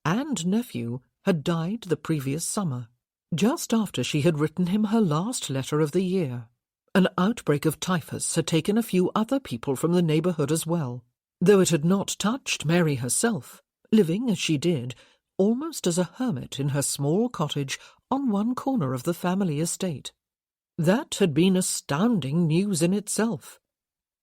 and nephew had died the previous summer, just after she had written him her last letter of the year. An outbreak of typhus had taken a few other people from the neighbourhood as well, though it had not touched Mary herself, living as she did, almost as a hermit in her small cottage on one corner of the family estate. That had been astounding news in itself,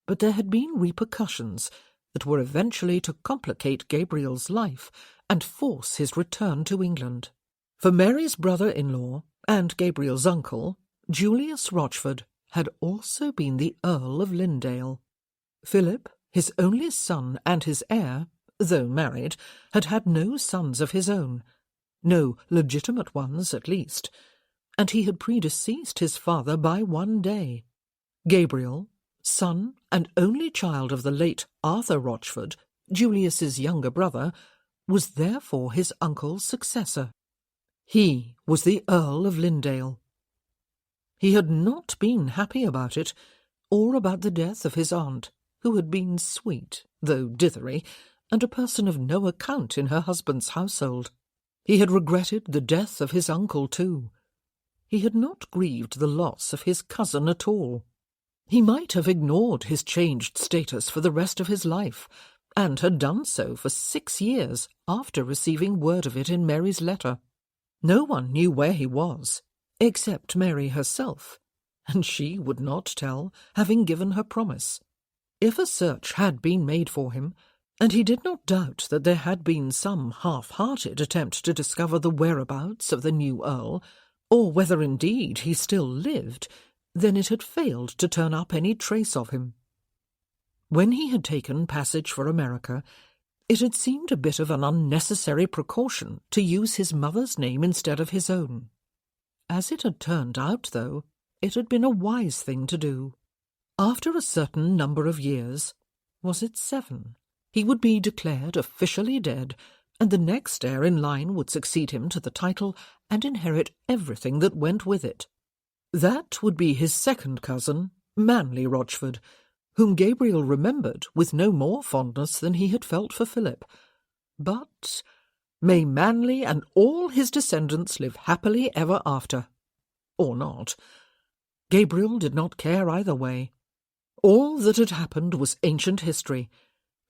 but there had been repercussions that were eventually to complicate Gabriel's life and force his return to England. For Mary's brother-in-law and Gabriel's uncle, Julius Rochford, had also been the Earl of Lindale. Philip, his only son and his heir, though married, had had no sons of his own, no legitimate ones at least, and he had predeceased his father by 1 day. Gabriel, son and only child of the late Arthur Rochford, Julius's younger brother, was therefore his uncle's successor. He was the Earl of Lindale. He had not been happy about it, or about the death of his aunt, who had been sweet, though dithery, and a person of no account in her husband's household. He had regretted the death of his uncle, too. He had not grieved the loss of his cousin at all. He might have ignored his changed status for the rest of his life, and had done so for 6 years after receiving word of it in Mary's letter. No one knew where he was, except Mary herself, and she would not tell, having given her promise. If a search had been made for him, and he did not doubt that there had been some half-hearted attempt to discover the whereabouts of the new Earl, or whether indeed he still lived, then it had failed to turn up any trace of him. When he had taken passage for America, it had seemed a bit of an unnecessary precaution to use his mother's name instead of his own. As it had turned out, though, it had been a wise thing to do. After a certain number of years, was it 7, he would be declared officially dead, and the next heir in line would succeed him to the title and inherit everything that went with it. That would be his second cousin, Manly Rochford, whom Gabriel remembered with no more fondness than he had felt for Philip. But may Manly and all his descendants live happily ever after. Or not. Gabriel did not care either way. All that had happened was ancient history.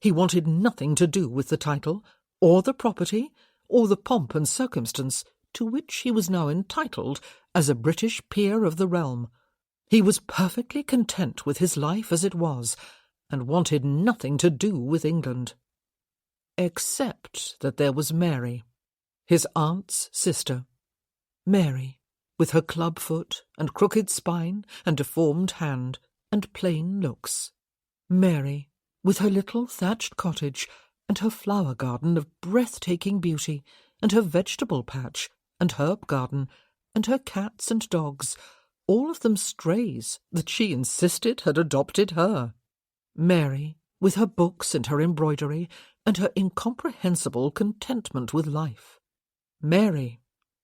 He wanted nothing to do with the title, or the property, or the pomp and circumstance to which he was now entitled as a British peer of the realm. He was perfectly content with his life as it was, and wanted nothing to do with England. Except that there was Mary, his aunt's sister. Mary, with her club foot and crooked spine and deformed hand and plain looks. Mary, with her little thatched cottage and her flower garden of breathtaking beauty, and her vegetable patch and herb garden, and her cats and dogs, all of them strays that she insisted had adopted her. Mary, with her books and her embroidery, and her incomprehensible contentment with life. Mary,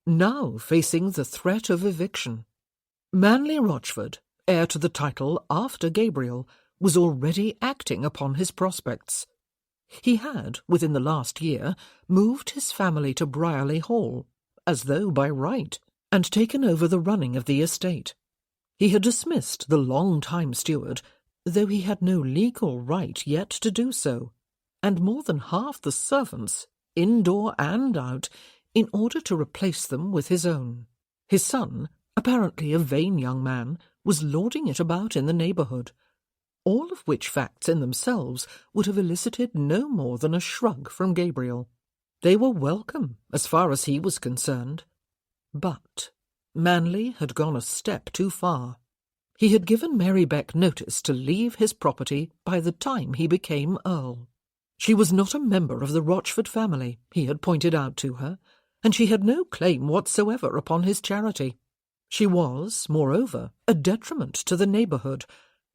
now facing the threat of eviction. Manly Rochford, heir to the title after Gabriel, was already acting upon his prospects. He had, within the last year, moved his family to Brierley Hall, as though by right, and taken over the running of the estate. He had dismissed the long-time steward, though he had no legal right yet to do so, and more than half the servants, indoor and out, in order to replace them with his own. His son, apparently a vain young man, was lording it about in the neighbourhood, all of which facts in themselves would have elicited no more than a shrug from Gabriel. They were welcome, as far as he was concerned. But Manly had gone a step too far. He had given Mary Beck notice to leave his property by the time he became Earl. She was not a member of the Rochford family, he had pointed out to her, and she had no claim whatsoever upon his charity. She was, moreover, a detriment to the neighbourhood,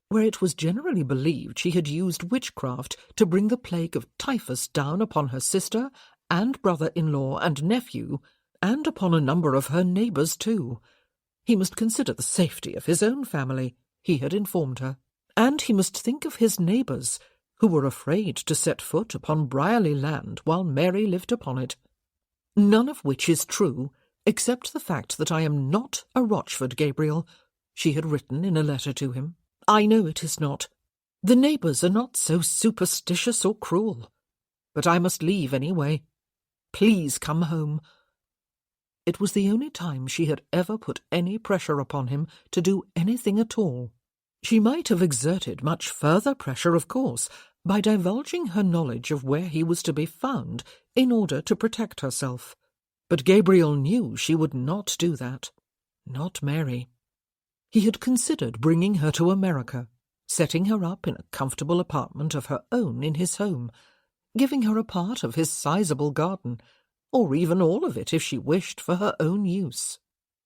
where it was generally believed she had used witchcraft to bring the plague of typhus down upon her sister and brother-in-law and nephew, and upon a number of her neighbours too. He must consider the safety of his own family, he had informed her, and he must think of his neighbours, who were afraid to set foot upon Brierley land while Mary lived upon it. None of which is true, except the fact that I am not a Rochford, Gabriel, she had written in a letter to him. I know it is not. The neighbours are not so superstitious or cruel. But I must leave anyway. Please come home. It was the only time she had ever put any pressure upon him to do anything at all. She might have exerted much further pressure, of course, by divulging her knowledge of where he was to be found in order to protect herself. But Gabriel knew she would not do that. Not Mary. He had considered bringing her to America, setting her up in a comfortable apartment of her own in his home, giving her a part of his sizable garden, or even all of it if she wished for her own use.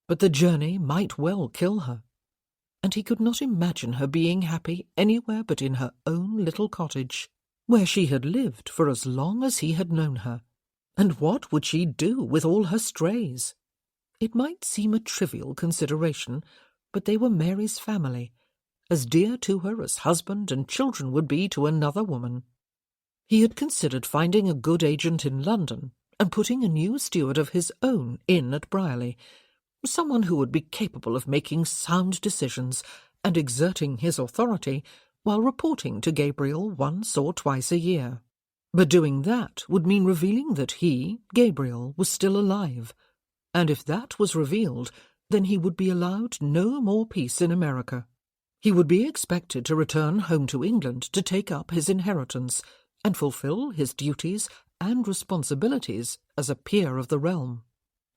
But the journey might well kill her, and he could not imagine her being happy anywhere but in her own little cottage, where she had lived for as long as he had known her. And what would she do with all her strays? It might seem a trivial consideration, but they were Mary's family, as dear to her as husband and children would be to another woman. He had considered finding a good agent in London and putting a new steward of his own in at Brierley, someone who would be capable of making sound decisions and exerting his authority while reporting to Gabriel once or twice a year. But doing that would mean revealing that he, Gabriel, was still alive, and if that was revealed, then he would be allowed no more peace in America. He would be expected to return home to England to take up his inheritance and fulfil his duties and responsibilities as a peer of the realm.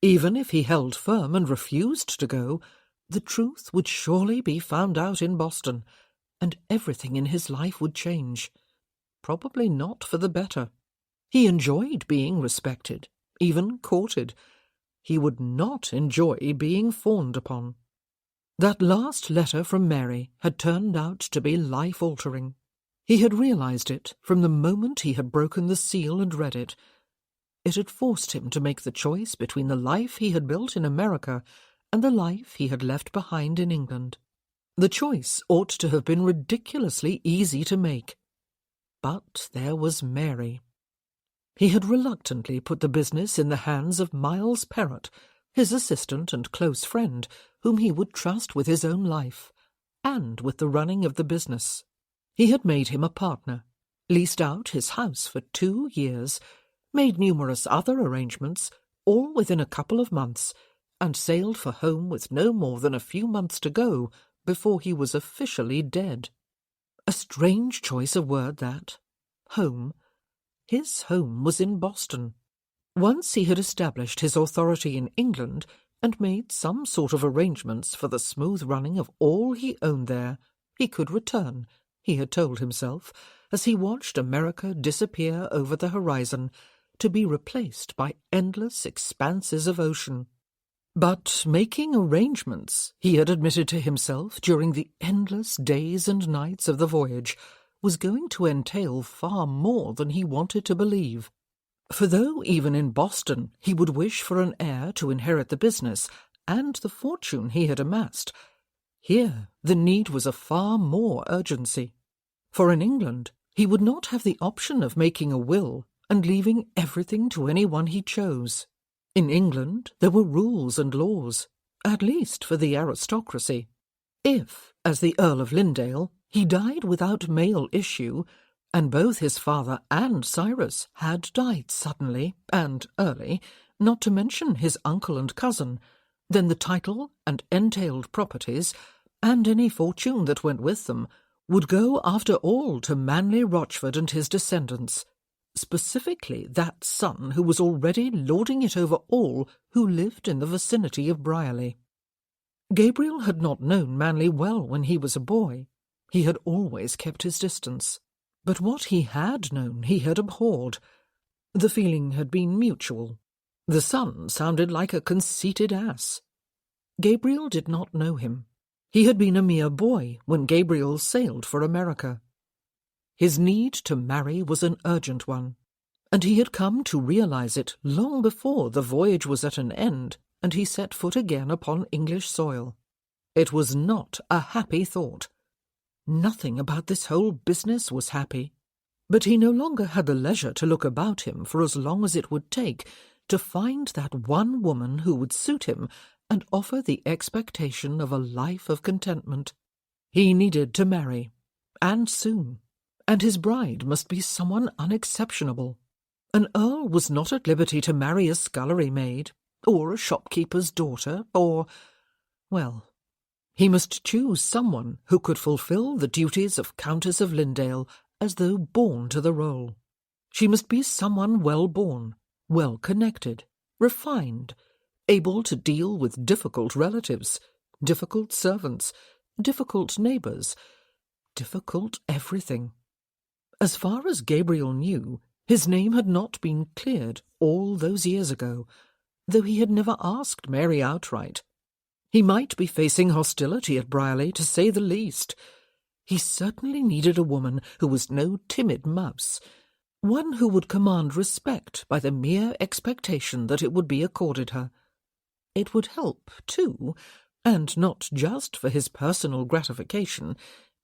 Even if he held firm and refused to go, the truth would surely be found out in Boston, and everything in his life would change. Probably not for the better. He enjoyed being respected, even courted. He would not enjoy being fawned upon. That last letter from Mary had turned out to be life-altering. He had realized it from the moment he had broken the seal and read it. It had forced him to make the choice between the life he had built in America and the life he had left behind in England. The choice ought to have been ridiculously easy to make. But there was Mary. He had reluctantly put the business in the hands of Miles Perrott, his assistant and close friend, whom he would trust with his own life, and with the running of the business. He had made him a partner, leased out his house for 2 years, made numerous other arrangements, all within a couple of months, and sailed for home with no more than a few months to go before he was officially dead. A strange choice of word, that. Home. His home was in Boston. Once he had established his authority in England and made some sort of arrangements for the smooth running of all he owned there, he could return, he had told himself, as he watched America disappear over the horizon, to be replaced by endless expanses of ocean. But making arrangements, he had admitted to himself during the endless days and nights of the voyage, was going to entail far more than he wanted to believe. For though even in Boston he would wish for an heir to inherit the business and the fortune he had amassed, here the need was of far more urgency. For in England he would not have the option of making a will and leaving everything to anyone he chose. In England there were rules and laws, at least for the aristocracy. If, as the Earl of Lindale, he died without male issue, and both his father and Cyrus had died suddenly and early, not to mention his uncle and cousin, then the title and entailed properties, and any fortune that went with them, would go after all to Manly Rochford and his descendants, specifically that son who was already lording it over all who lived in the vicinity of Brierley. Gabriel had not known Manly well when he was a boy. He had always kept his distance. But what he had known he had abhorred. The feeling had been mutual. The son sounded like a conceited ass. Gabriel did not know him. He had been a mere boy when Gabriel sailed for America. His need to marry was an urgent one, and he had come to realize it long before the voyage was at an end and he set foot again upon English soil. It was not a happy thought. Nothing about this whole business was happy, but he no longer had the leisure to look about him for as long as it would take to find that one woman who would suit him and offer the expectation of a life of contentment. He needed to marry, and soon, and his bride must be someone unexceptionable. An earl was not at liberty to marry a scullery maid, or a shopkeeper's daughter, or, well, he must choose someone who could fulfil the duties of Countess of Lindale as though born to the role. She must be someone well-born, well-connected, refined, able to deal with difficult relatives, difficult servants, difficult neighbours, difficult everything. As far as Gabriel knew, his name had not been cleared all those years ago, though he had never asked Mary outright. He might be facing hostility at Brierley, to say the least. He certainly needed a woman who was no timid mouse, one who would command respect by the mere expectation that it would be accorded her. It would help, too, and not just for his personal gratification,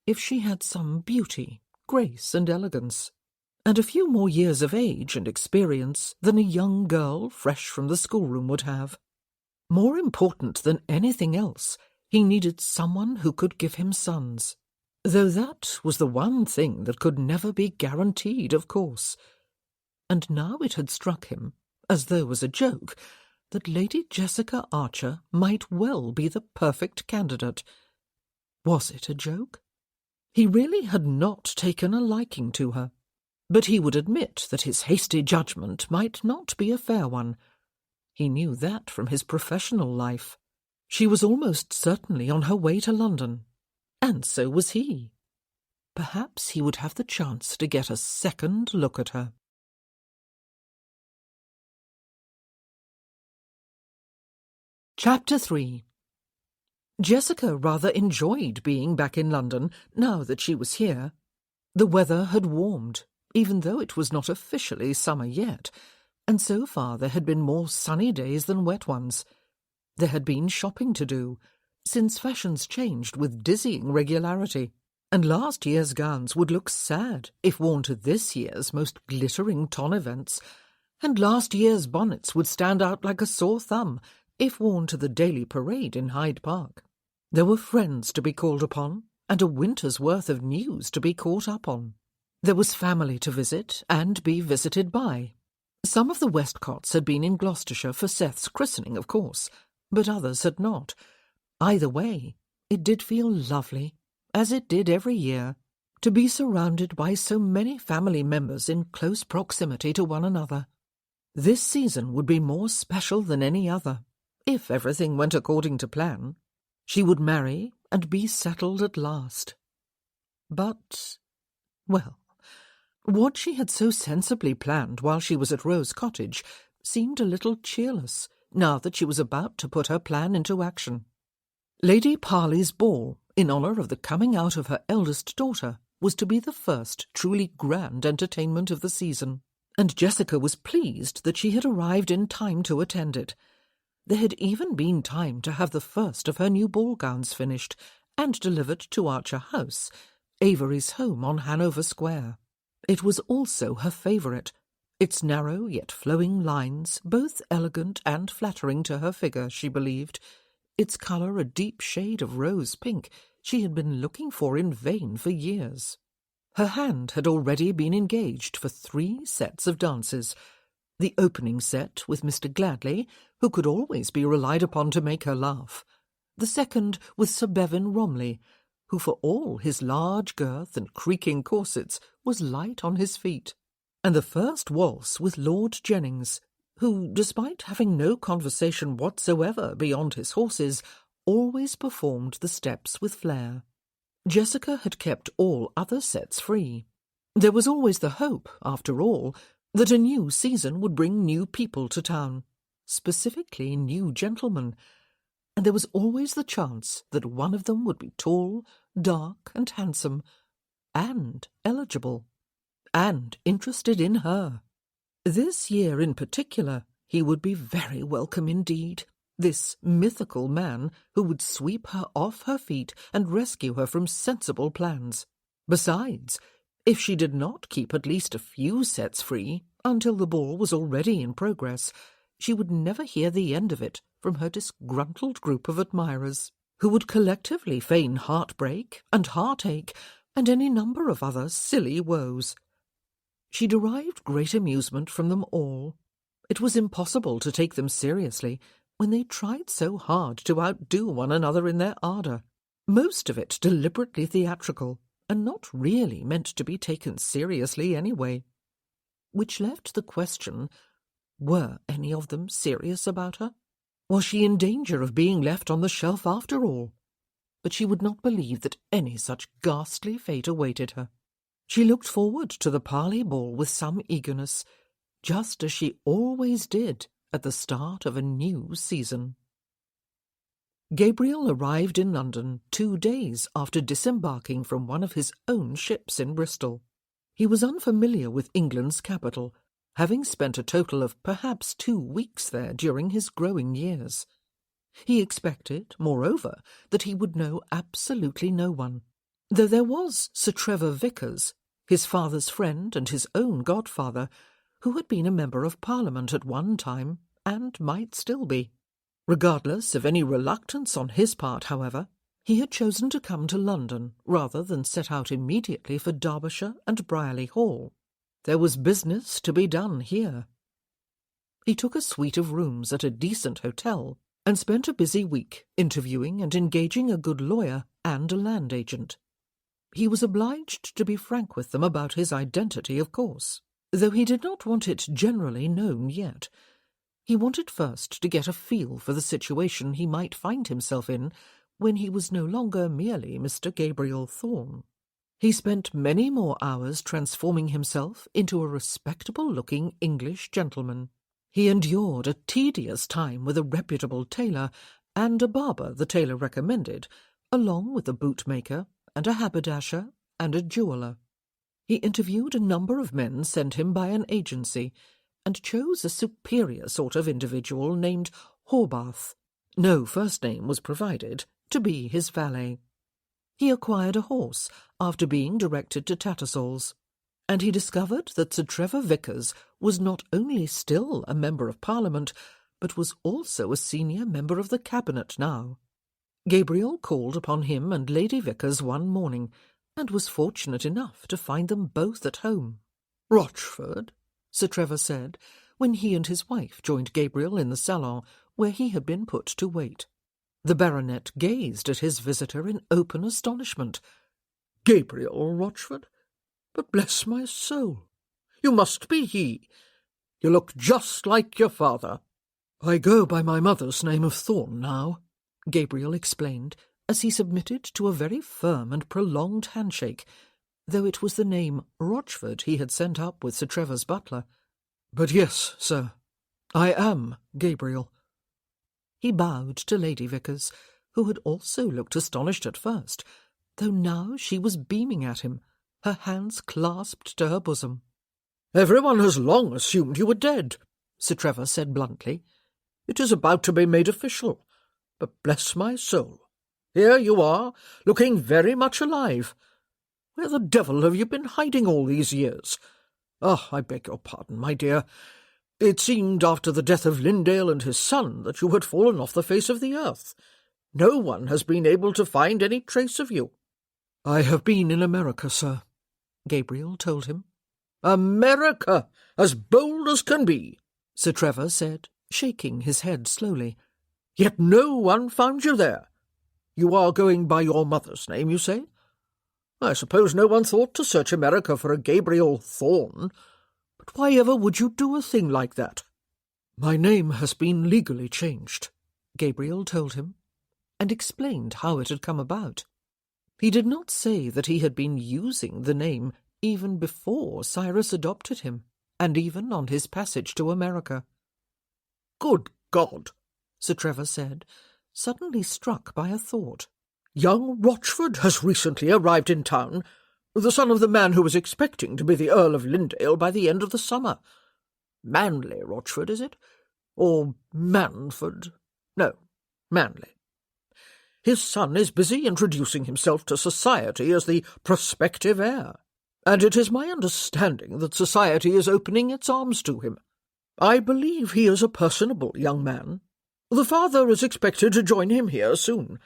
if she had some beauty, grace, and elegance, and a few more years of age and experience than a young girl fresh from the schoolroom would have. More important than anything else, he needed someone who could give him sons, though that was the one thing that could never be guaranteed, of course. And now it had struck him, as though as a joke, that Lady Jessica Archer might well be the perfect candidate. Was it a joke? He really had not taken a liking to her, but he would admit that his hasty judgment might not be a fair one. He knew that from his professional life. She was almost certainly on her way to London, and so was he. Perhaps he would have the chance to get a second look at her. Chapter 3. Jessica rather enjoyed being back in London now that she was here. The weather had warmed, even though it was not officially summer yet, and so far there had been more sunny days than wet ones. There had been shopping to do, since fashions changed with dizzying regularity, and last year's gowns would look sad if worn to this year's most glittering ton events, and last year's bonnets would stand out like a sore thumb if worn to the daily parade in Hyde Park. There were friends to be called upon, and a winter's worth of news to be caught up on. There was family to visit and be visited by. Some of the Westcotts had been in Gloucestershire for Seth's christening, of course, but others had not. Either way, it did feel lovely, as it did every year, to be surrounded by so many family members in close proximity to one another. This season would be more special than any other, if everything went according to plan. She would marry and be settled at last. But, well, what she had so sensibly planned while she was at Rose Cottage seemed a little cheerless now that she was about to put her plan into action. Lady Parley's ball, in honour of the coming out of her eldest daughter, was to be the first truly grand entertainment of the season. and Jessica was pleased that she had arrived in time to attend it. There had even been time to have the first of her new ball gowns finished and delivered to Archer House, Avery's home on Hanover Square. It was also her favourite, its narrow yet flowing lines, both elegant and flattering to her figure, she believed, its colour a deep shade of rose pink she had been looking for in vain for years. Her hand had already been engaged for 3 sets of dances, the opening set with Mr. Gladley, who could always be relied upon to make her laugh, the second with Sir Bevan Romilly, who for all his large girth and creaking corsets was light on his feet, and the first waltz with Lord Jennings, who, despite having no conversation whatsoever beyond his horses, always performed the steps with flair. Jessica had kept all other sets free. There was always the hope, after all, that a new season would bring new people to town, specifically new gentlemen, and there was always the chance that one of them would be tall, dark, and handsome, and eligible, and interested in her. This year in particular he would be very welcome indeed, this mythical man who would sweep her off her feet and rescue her from sensible plans. Besides, if she did not keep at least a few sets free until the ball was already in progress, she would never hear the end of it from her disgruntled group of admirers, who would collectively feign heartbreak and heartache and any number of other silly woes. She derived great amusement from them all. It was impossible to take them seriously when they tried so hard to outdo one another in their ardour, most of it deliberately theatrical, and not really meant to be taken seriously anyway. Which left the question, were any of them serious about her? Was she in danger of being left on the shelf after all? But she would not believe that any such ghastly fate awaited her. She looked forward to the parley ball with some eagerness, just as she always did at the start of a new season. Gabriel arrived in London 2 days after disembarking from one of his own ships in Bristol. He was unfamiliar with England's capital, having spent a total of perhaps 2 weeks there during his growing years. He expected, moreover, that he would know absolutely no one, though there was Sir Trevor Vickers, his father's friend and his own godfather, who had been a member of Parliament at one time and might still be. Regardless of any reluctance on his part, however, he had chosen to come to London rather than set out immediately for Derbyshire and Brierley Hall. There was business to be done here. He took a suite of rooms at a decent hotel and spent a busy week interviewing and engaging a good lawyer and a land agent. He was obliged to be frank with them about his identity, of course, though he did not want it generally known yet. He wanted first to get a feel for the situation he might find himself in when he was no longer merely Mr. Gabriel Thorn. He spent many more hours transforming himself into a respectable-looking English gentleman. He endured a tedious time with a reputable tailor and a barber the tailor recommended, along with a bootmaker and a haberdasher and a jeweller. He interviewed a number of men sent him by an agency, and chose a superior sort of individual named Horbath, no first name was provided, to be his valet. He acquired a horse after being directed to Tattersall's, and he discovered that Sir Trevor Vickers was not only still a member of Parliament, but was also a senior member of the Cabinet now. Gabriel called upon him and Lady Vickers one morning, and was fortunate enough to find them both at home. "Rochford," Sir Trevor said, when he and his wife joined Gabriel in the salon, where he had been put to wait. The baronet gazed at his visitor in open astonishment. "Gabriel Rochford? But bless my soul, you must be he. You look just like your father." "I go by my mother's name of Thorn now," Gabriel explained, as he submitted to a very firm and prolonged handshake, though it was the name Rochford he had sent up with Sir Trevor's butler. "But yes, sir, I am Gabriel." He bowed to Lady Vickers, who had also looked astonished at first, though now she was beaming at him, her hands clasped to her bosom. "Everyone has long assumed you were dead," Sir Trevor said bluntly. "It is about to be made official. But bless my soul, here you are, looking very much alive. Where the devil have you been hiding all these years? Ah, I beg your pardon, my dear. It seemed after the death of Lindale and his son that you had fallen off the face of the earth. No one has been able to find any trace of you." "I have been in America, sir," Gabriel told him. "America, as bold as can be," Sir Trevor said, shaking his head slowly. "Yet no one found you there. You are going by your mother's name, you say? I suppose no one thought to search America for a Gabriel Thorn. But why ever would you do a thing like that?" "My name has been legally changed," Gabriel told him, and explained how it had come about. He did not say that he had been using the name even before Cyrus adopted him, and even on his passage to America. "Good God," Sir Trevor said, suddenly struck by a thought. "Young Rochford has recently arrived in town, the son of the man who was expecting to be the Earl of Lindale by the end of the summer. Manley Rochford, is it? Or Manford? No, Manley. His son is busy introducing himself to society as the prospective heir, and it is my understanding that society is opening its arms to him. I believe he is a personable young man. The father is expected to join him here soon.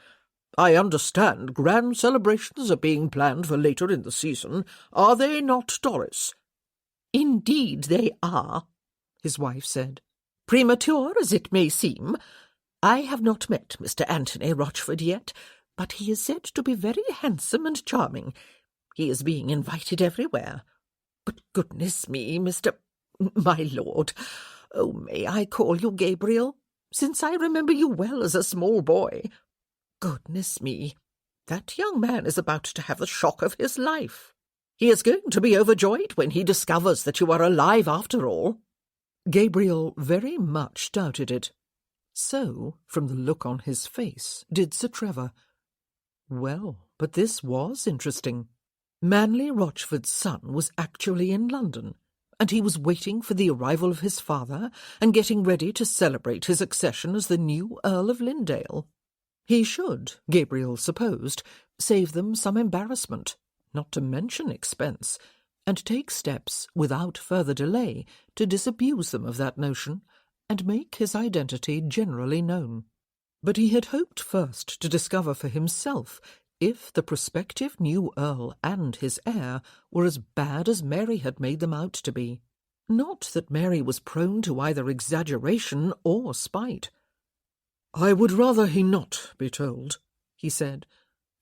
I understand grand celebrations are being planned for later in the season. Are they not, Doris?" "Indeed they are," his wife said. "Premature as it may seem, I have not met Mr. Anthony Rochford yet, but he is said to be very handsome and charming. He is being invited everywhere. But goodness me, my lord, oh, may I call you Gabriel, since I remember you well as a small boy? Goodness me, that young man is about to have the shock of his life. He is going to be overjoyed when he discovers that you are alive after all." Gabriel very much doubted it. So, from the look on his face, did Sir Trevor. Well, but this was interesting. Manley Rochford's son was actually in London, and he was waiting for the arrival of his father and getting ready to celebrate his accession as the new Earl of Lindale. He should, Gabriel supposed, save them some embarrassment, not to mention expense, and take steps without further delay to disabuse them of that notion and make his identity generally known. But he had hoped first to discover for himself if the prospective new Earl and his heir were as bad as Mary had made them out to be. Not that Mary was prone to either exaggeration or spite. "I would rather he not be told," he said,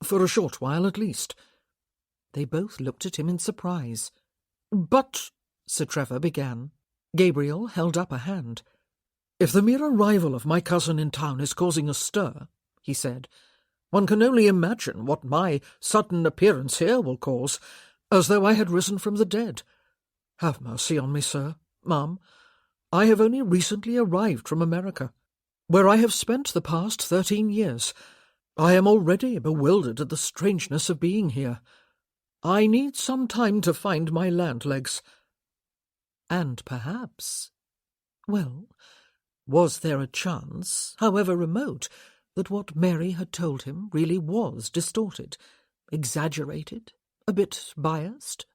"for a short while at least." They both looked at him in surprise. "But," Sir Trevor began. Gabriel held up a hand. "If the mere arrival of my cousin in town is causing a stir," he said, "one can only imagine what my sudden appearance here will cause, as though I had risen from the dead. Have mercy on me, sir, ma'am. I have only recently arrived from America, where I have spent the past 13 years. I am already bewildered at the strangeness of being here. I need some time to find my land legs. And perhaps... Well, was there a chance, however remote, that what Mary had told him really was distorted, exaggerated, a bit biased?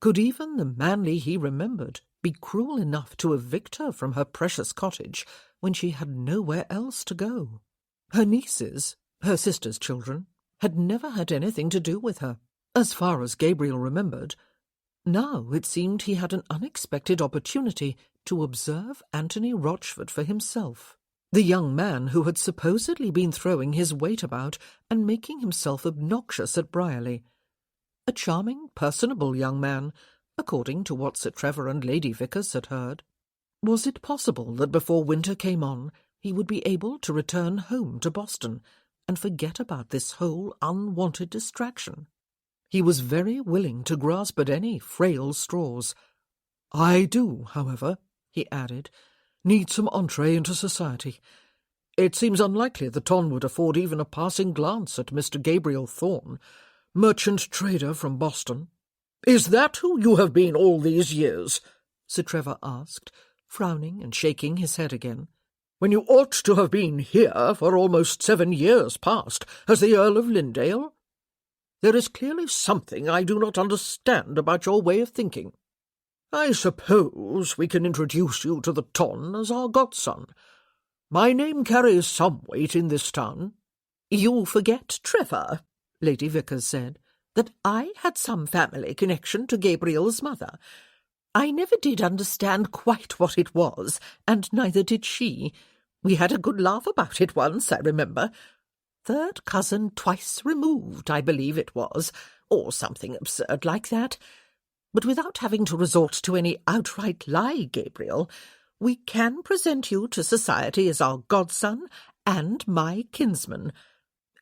Could even the Manley he remembered be cruel enough to evict her from her precious cottage when she had nowhere else to go? Her nieces, her sister's children, had never had anything to do with her, as far as Gabriel remembered. Now it seemed he had an unexpected opportunity to observe Anthony Rochford for himself, the young man who had supposedly been throwing his weight about and making himself obnoxious at Brierley. A charming, personable young man, according to what Sir Trevor and Lady Vickers had heard. Was it possible that before winter came on he would be able to return home to Boston and forget about this whole unwanted distraction? He was very willing to grasp at any frail straws. "I do, however," he added, "need some entree into society. It seems unlikely that Ton would afford even a passing glance at Mr. Gabriel Thorn, merchant trader from Boston." "Is that who you have been all these years?" Sir Trevor asked, frowning and shaking his head again, "when you ought to have been here for almost 7 years past as the Earl of Lindale? There is clearly something I do not understand about your way of thinking. I suppose we can introduce you to the Ton as our godson. My name carries some weight in this town." "You forget, Trevor," Lady Vickers said, "that I had some family connection to Gabriel's mother. I never did understand quite what it was, and neither did she. We had a good laugh about it once, I remember. Third cousin twice removed, I believe it was, or something absurd like that. But without having to resort to any outright lie, Gabriel, we can present you to society as our godson and my kinsman.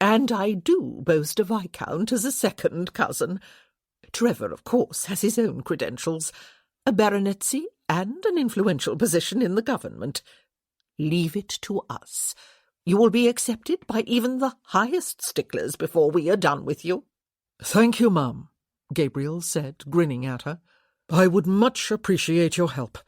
And I do boast a viscount as a second cousin. Trevor, of course, has his own credentials, a baronetcy and an influential position in the government. Leave it to us. You will be accepted by even the highest sticklers before we are done with you." "Thank you, ma'am," Gabriel said, grinning at her. "I would much appreciate your help."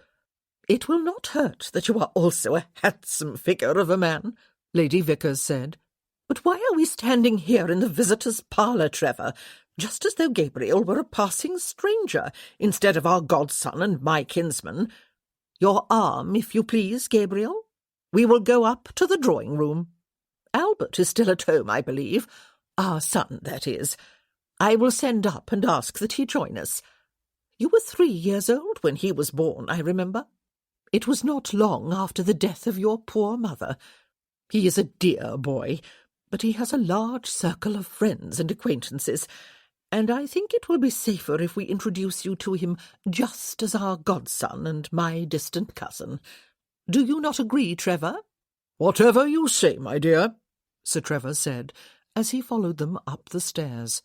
"It will not hurt that you are also a handsome figure of a man," Lady Vickers said. "But why are we standing here in the visitors' parlour, Trevor, just as though Gabriel were a passing stranger, instead of our godson and my kinsman? Your arm, if you please, Gabriel. We will go up to the drawing-room. Albert is still at home, I believe. Our son, that is. I will send up and ask that he join us. You were 3 years old when he was born, I remember. It was not long after the death of your poor mother. He is a dear boy, but he has a large circle of friends and acquaintances, and I think it will be safer if we introduce you to him just as our godson and my distant cousin. Do you not agree, Trevor?" "Whatever you say, my dear," Sir Trevor said, as he followed them up the stairs.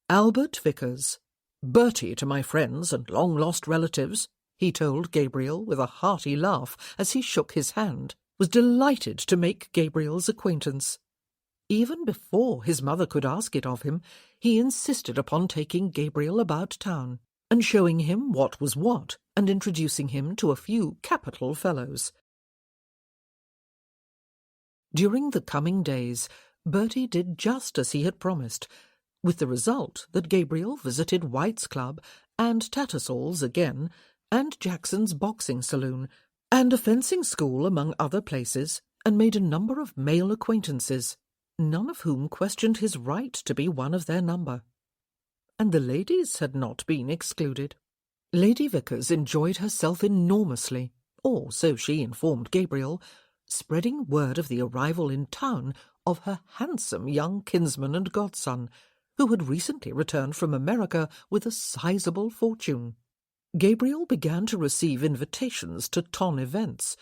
"Albert Vickers, Bertie to my friends and long-lost relatives," he told Gabriel with a hearty laugh as he shook his hand, was delighted to make Gabriel's acquaintance. Even before his mother could ask it of him, he insisted upon taking Gabriel about town, and showing him what was what, and introducing him to a few capital fellows. During the coming days, Bertie did just as he had promised, with the result that Gabriel visited White's Club and Tattersall's again, and Jackson's boxing saloon, and a fencing school among other places, and made a number of male acquaintances, none of whom questioned his right to be one of their number. And the ladies had not been excluded. Lady Vickers enjoyed herself enormously, or so she informed Gabriel, spreading word of the arrival in town of her handsome young kinsman and godson, who had recently returned from America with a sizable fortune. Gabriel began to receive invitations to Ton events,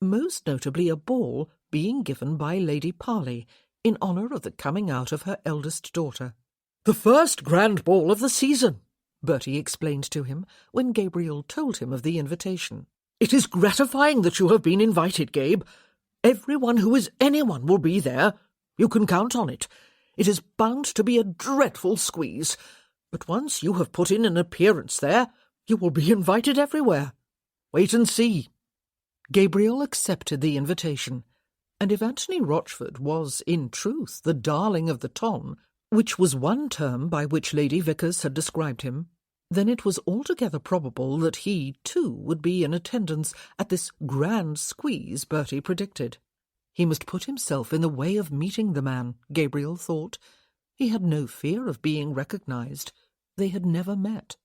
most notably a ball being given by Lady Parley in honour of the coming out of her eldest daughter. "The first grand ball of the season," Bertie explained to him when Gabriel told him of the invitation. "It is gratifying that you have been invited, Gabe. Everyone who is anyone will be there. You can count on it. It is bound to be a dreadful squeeze, but once you have put in an appearance there, you will be invited everywhere. Wait and see." Gabriel accepted the invitation, and if Anthony Rochford was, in truth, the darling of the Ton, which was one term by which Lady Vickers had described him, then it was altogether probable that he, too, would be in attendance at this grand squeeze Bertie predicted. He must put himself in the way of meeting the man, Gabriel thought. He had no fear of being recognised. They had never met.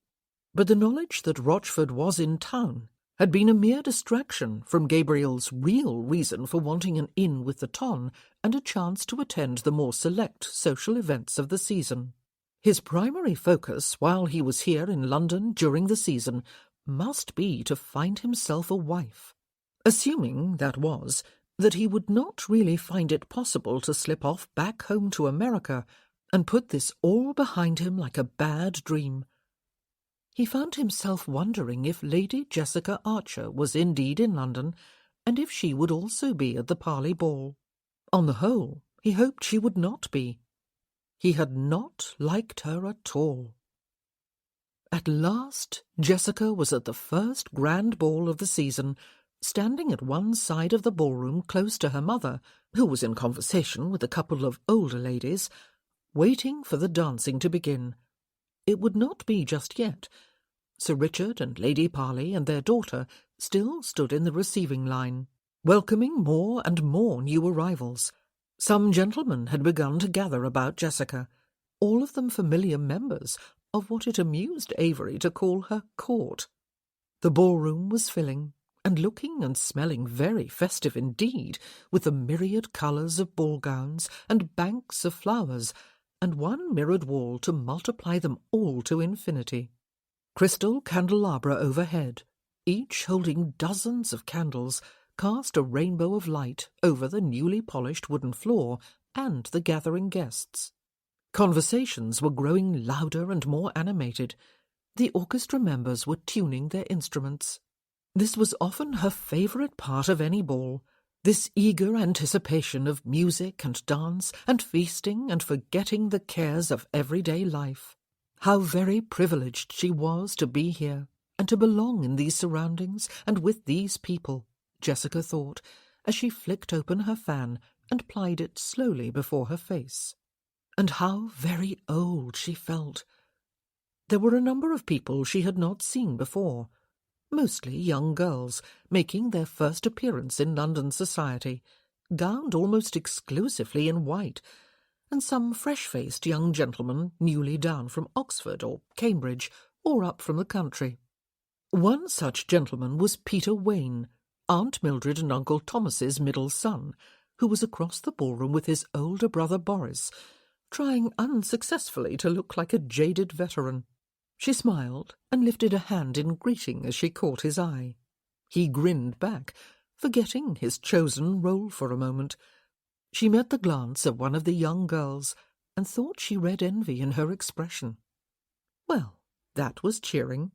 But the knowledge that Rochford was in town had been a mere distraction from Gabriel's real reason for wanting an in with the Ton and a chance to attend the more select social events of the season. His primary focus, while he was here in London during the season, must be to find himself a wife. Assuming, that was, that he would not really find it possible to slip off back home to America and put this all behind him like a bad dream. He found himself wondering if Lady Jessica Archer was indeed in London, and if she would also be at the Parley ball. On the whole, he hoped she would not be. He had not liked her at all. At last, Jessica was at the first grand ball of the season, standing at one side of the ballroom close to her mother, who was in conversation with a couple of older ladies, waiting for the dancing to begin. It would not be just yet. Sir Richard and Lady Parley and their daughter still stood in the receiving line, welcoming more and more new arrivals. Some gentlemen had begun to gather about Jessica, all of them familiar members of what it amused Avery to call her court. The ballroom was filling, and looking and smelling very festive indeed, with the myriad colours of ball gowns and banks of flowers, and one mirrored wall to multiply them all to infinity. Crystal candelabra overhead, each holding dozens of candles, cast a rainbow of light over the newly polished wooden floor and the gathering guests. Conversations were growing louder and more animated. The orchestra members were tuning their instruments. This was often her favourite part of any ball, this eager anticipation of music and dance and feasting and forgetting the cares of everyday life. How very privileged she was to be here and to belong in these surroundings and with these people, Jessica thought, as she flicked open her fan and plied it slowly before her face. And how very old she felt. There were a number of people she had not seen before, mostly young girls making their first appearance in London society, gowned almost exclusively in white, and some fresh-faced young gentlemen newly down from Oxford or Cambridge or up from the country. One such gentleman was Peter Wayne, Aunt Mildred and Uncle Thomas's middle son, who was across the ballroom with his older brother Boris, trying unsuccessfully to look like a jaded veteran. She smiled and lifted a hand in greeting as she caught his eye. He grinned back, forgetting his chosen role for a moment. She met the glance of one of the young girls and thought she read envy in her expression. Well, that was cheering.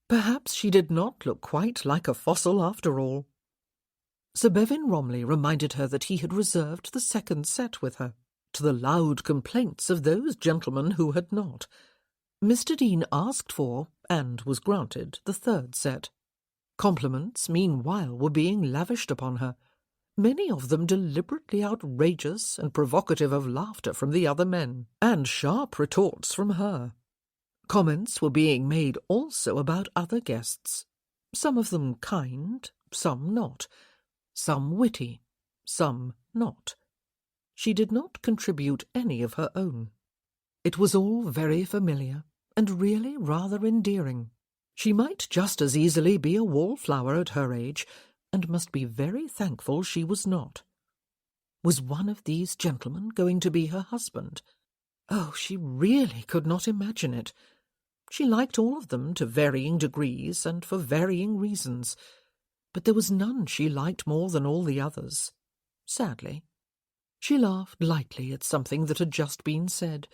Perhaps she did not look quite like a fossil after all. Sir Bevan Romilly reminded her that he had reserved the second set with her, to the loud complaints of those gentlemen who had not. Mr. Dean asked for, and was granted, the third set. Compliments, meanwhile, were being lavished upon her, many of them deliberately outrageous and provocative of laughter from the other men, and sharp retorts from her. Comments were being made also about other guests, some of them kind, some not, some witty, some not. She did not contribute any of her own. It was all very familiar, and really rather endearing. She might just as easily be a wallflower at her age, and must be very thankful she was not. Was one of these gentlemen going to be her husband? Oh, she really could not imagine it. She liked all of them to varying degrees and for varying reasons, but there was none she liked more than all the others, sadly. She laughed lightly at something that had just been said,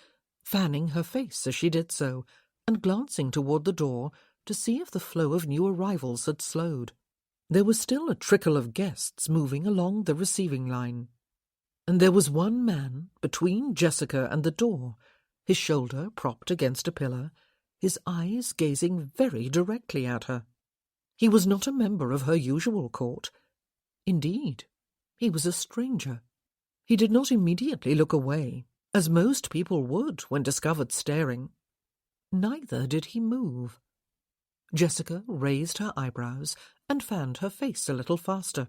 fanning her face as she did so, and glancing toward the door to see if the flow of new arrivals had slowed. There was still a trickle of guests moving along the receiving line, and there was one man between Jessica and the door, his shoulder propped against a pillar, his eyes gazing very directly at her. He was not a member of her usual court. Indeed, he was a stranger. He did not immediately look away, as most people would when discovered staring. Neither did he move. Jessica raised her eyebrows and fanned her face a little faster.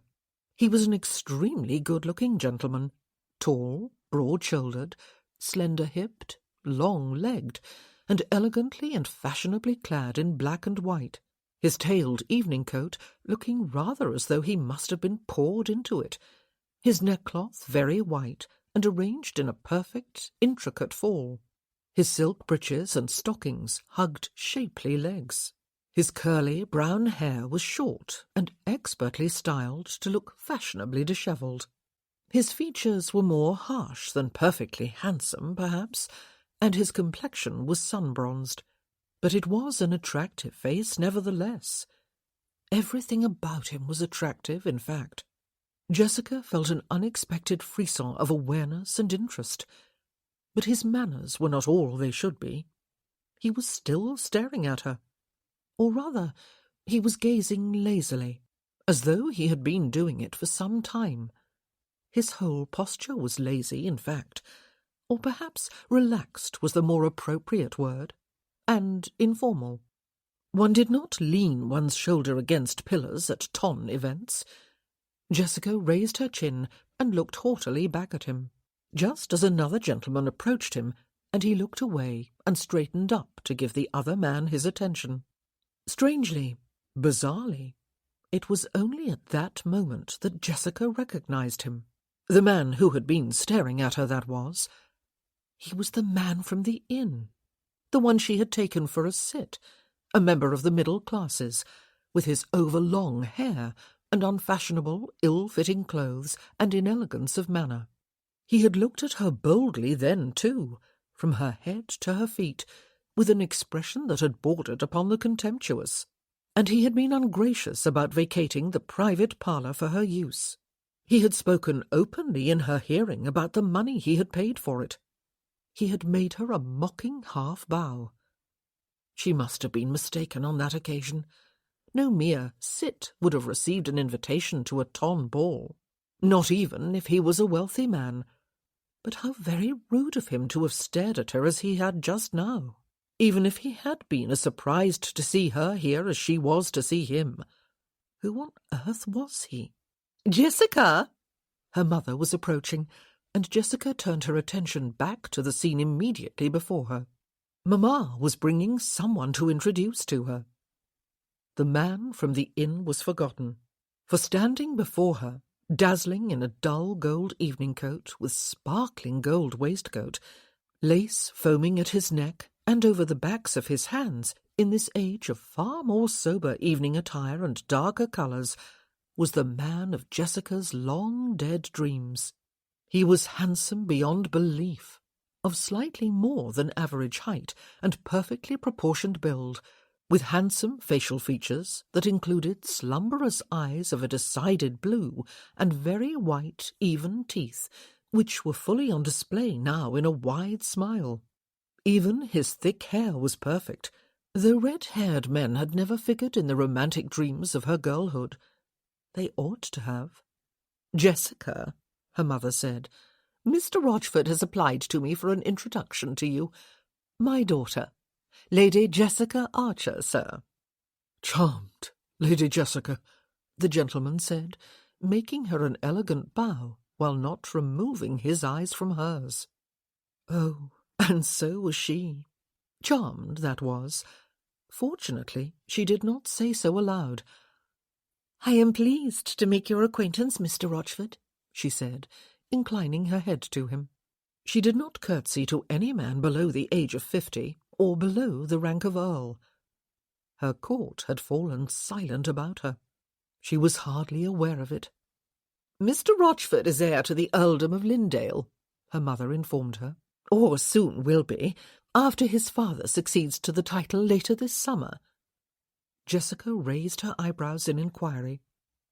He was an extremely good-looking gentleman, tall, broad-shouldered, slender-hipped, long-legged, and elegantly and fashionably clad in black and white, his tailed evening coat looking rather as though he must have been poured into it, his neckcloth very white and arranged in a perfect, intricate fall. His silk breeches and stockings hugged shapely legs. His curly brown hair was short and expertly styled to look fashionably dishevelled. His features were more harsh than perfectly handsome, perhaps, and his complexion was sun-bronzed, but it was an attractive face nevertheless. Everything about him was attractive, in fact. Jessica felt an unexpected frisson of awareness and interest, but his manners were not all they should be. He was still staring at her, Or rather, he was gazing lazily, as though he had been doing it for some time. His whole posture was lazy, in fact, or perhaps relaxed was the more appropriate word, and informal. One did not lean one's shoulder against pillars at ton events. Jessica raised her chin and looked haughtily back at him, just as another gentleman approached him, and he looked away and straightened up to give the other man his attention. Strangely, bizarrely, it was only at that moment that Jessica recognized him. The man who had been staring at her, that was. He was the man from the inn, the one she had taken for a sit, a member of the middle classes, with his over-long hair and unfashionable, ill-fitting clothes and inelegance of manner. He had looked at her boldly then, too, from her head to her feet, with an expression that had bordered upon the contemptuous, and he had been ungracious about vacating the private parlour for her use. He had spoken openly in her hearing about the money he had paid for it. He had made her a mocking half-bow. She must have been mistaken on that occasion. No mere cit would have received an invitation to a ton ball, not even if he was a wealthy man. But how very rude of him to have stared at her as he had just now. Even if he had been as surprised to see her here as she was to see him. Who on earth was he? "Jessica!" Her mother was approaching, and Jessica turned her attention back to the scene immediately before her. Mamma was bringing someone to introduce to her. The man from the inn was forgotten, for standing before her, dazzling in a dull gold evening coat with sparkling gold waistcoat, lace foaming at his neck and over the backs of his hands, in this age of far more sober evening attire and darker colours, was the man of Jessica's long-dead dreams. He was handsome beyond belief, of slightly more than average height and perfectly proportioned build, with handsome facial features that included slumberous eyes of a decided blue and very white, even teeth, which were fully on display now in a wide smile. Even his thick hair was perfect, though red-haired men had never figured in the romantic dreams of her girlhood. They ought to have. "Jessica," her mother said, "Mr. Rochford has applied to me for an introduction to you. My daughter, Lady Jessica Archer, sir." "Charmed, Lady Jessica," the gentleman said, making her an elegant bow while not removing his eyes from hers. Oh, and so was she. Charmed, that was. Fortunately, she did not say so aloud. "I am pleased to make your acquaintance, Mr. Rochford," she said, inclining her head to him. She did not curtsy to any man below the age of 50, or below the rank of earl. Her court had fallen silent about her. She was hardly aware of it. "Mr. Rochford is heir to the earldom of Lindale," her mother informed her, "or soon will be, after his father succeeds to the title later this summer." Jessica raised her eyebrows in inquiry.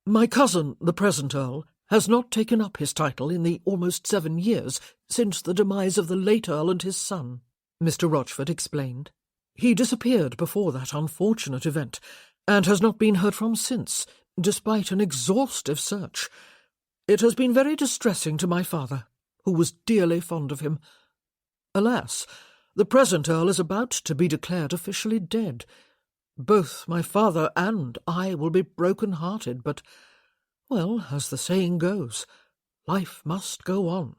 "My cousin, the present earl, has not taken up his title in the almost 7 years since the demise of the late earl and his son," Mr. Rochford explained. "He disappeared before that unfortunate event, and has not been heard from since, despite an exhaustive search. It has been very distressing to my father, who was dearly fond of him. Alas, the present earl is about to be declared officially dead. Both my father and I will be broken-hearted, but, well, as the saying goes, life must go on."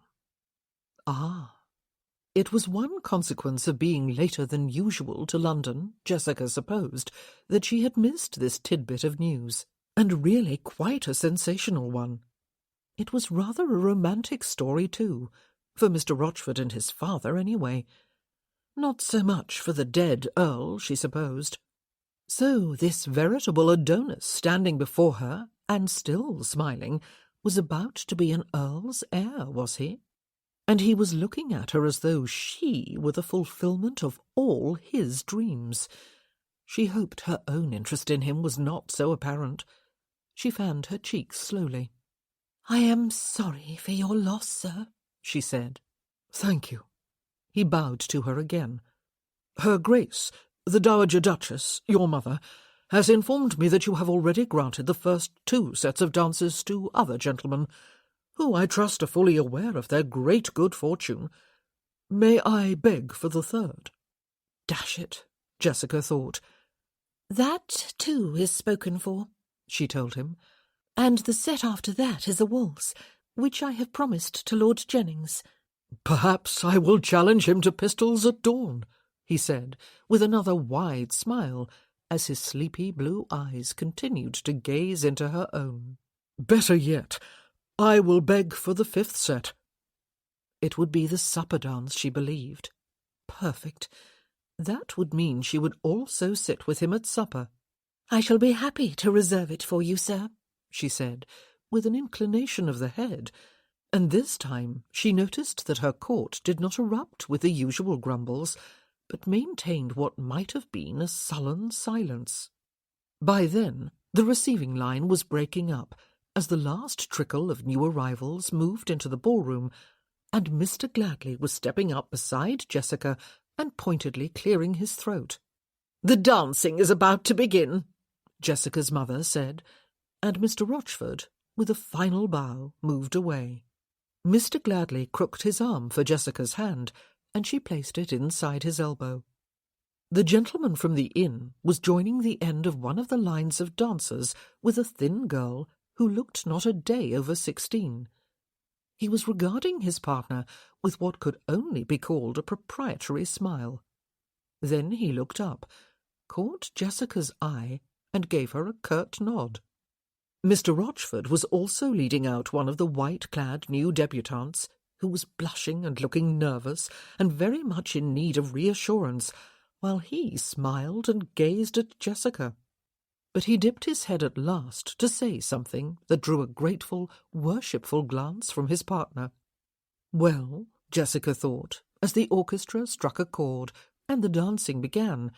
Ah, it was one consequence of being later than usual to London, Jessica supposed, that she had missed this tidbit of news, and really quite a sensational one. It was rather a romantic story, too, for Mr. Rochford and his father, anyway. Not so much for the dead earl, she supposed. So this veritable Adonis standing before her, and still smiling, was about to be an earl's heir, was he? And he was looking at her as though she were the fulfilment of all his dreams. She hoped her own interest in him was not so apparent. She fanned her cheeks slowly. "I am sorry for your loss, sir," she said. "Thank you." He bowed to her again. "Her Grace, The Dowager Duchess, your mother, has informed me that you have already granted the first 2 sets of dances to other gentlemen, who I trust are fully aware of their great good fortune. May I beg for the 3rd? Dash it, Jessica thought. That, too, is spoken for, she told him, and the set after that is a waltz, which I have promised to Lord Jennings. Perhaps I will challenge him to pistols at dawn, he said, with another wide smile, as his sleepy blue eyes continued to gaze into her own. Better yet, I will beg for the 5th set. It would be the supper dance, she believed. Perfect. That would mean she would also sit with him at supper. I shall be happy to reserve it for you, sir, she said, with an inclination of the head, and this time she noticed that her court did not erupt with the usual grumbles, but maintained what might have been a sullen silence. By then the receiving line was breaking up, as the last trickle of new arrivals moved into the ballroom, and Mr. Gladley was stepping up beside Jessica and pointedly clearing his throat. "The dancing is about to begin," Jessica's mother said, and Mr. Rochford, with a final bow, moved away. Mr. Gladley crooked his arm for Jessica's hand, and she placed it inside his elbow. The gentleman from the inn was joining the end of one of the lines of dancers with a thin girl who looked not a day over 16. He was regarding his partner with what could only be called a proprietary smile. Then he looked up, caught Jessica's eye, and gave her a curt nod. Mr. Rochford was also leading out one of the white-clad new debutantes, who was blushing and looking nervous and very much in need of reassurance, while he smiled and gazed at Jessica. But he dipped his head at last to say something that drew a grateful, worshipful glance from his partner. Well, Jessica thought, as the orchestra struck a chord and the dancing began,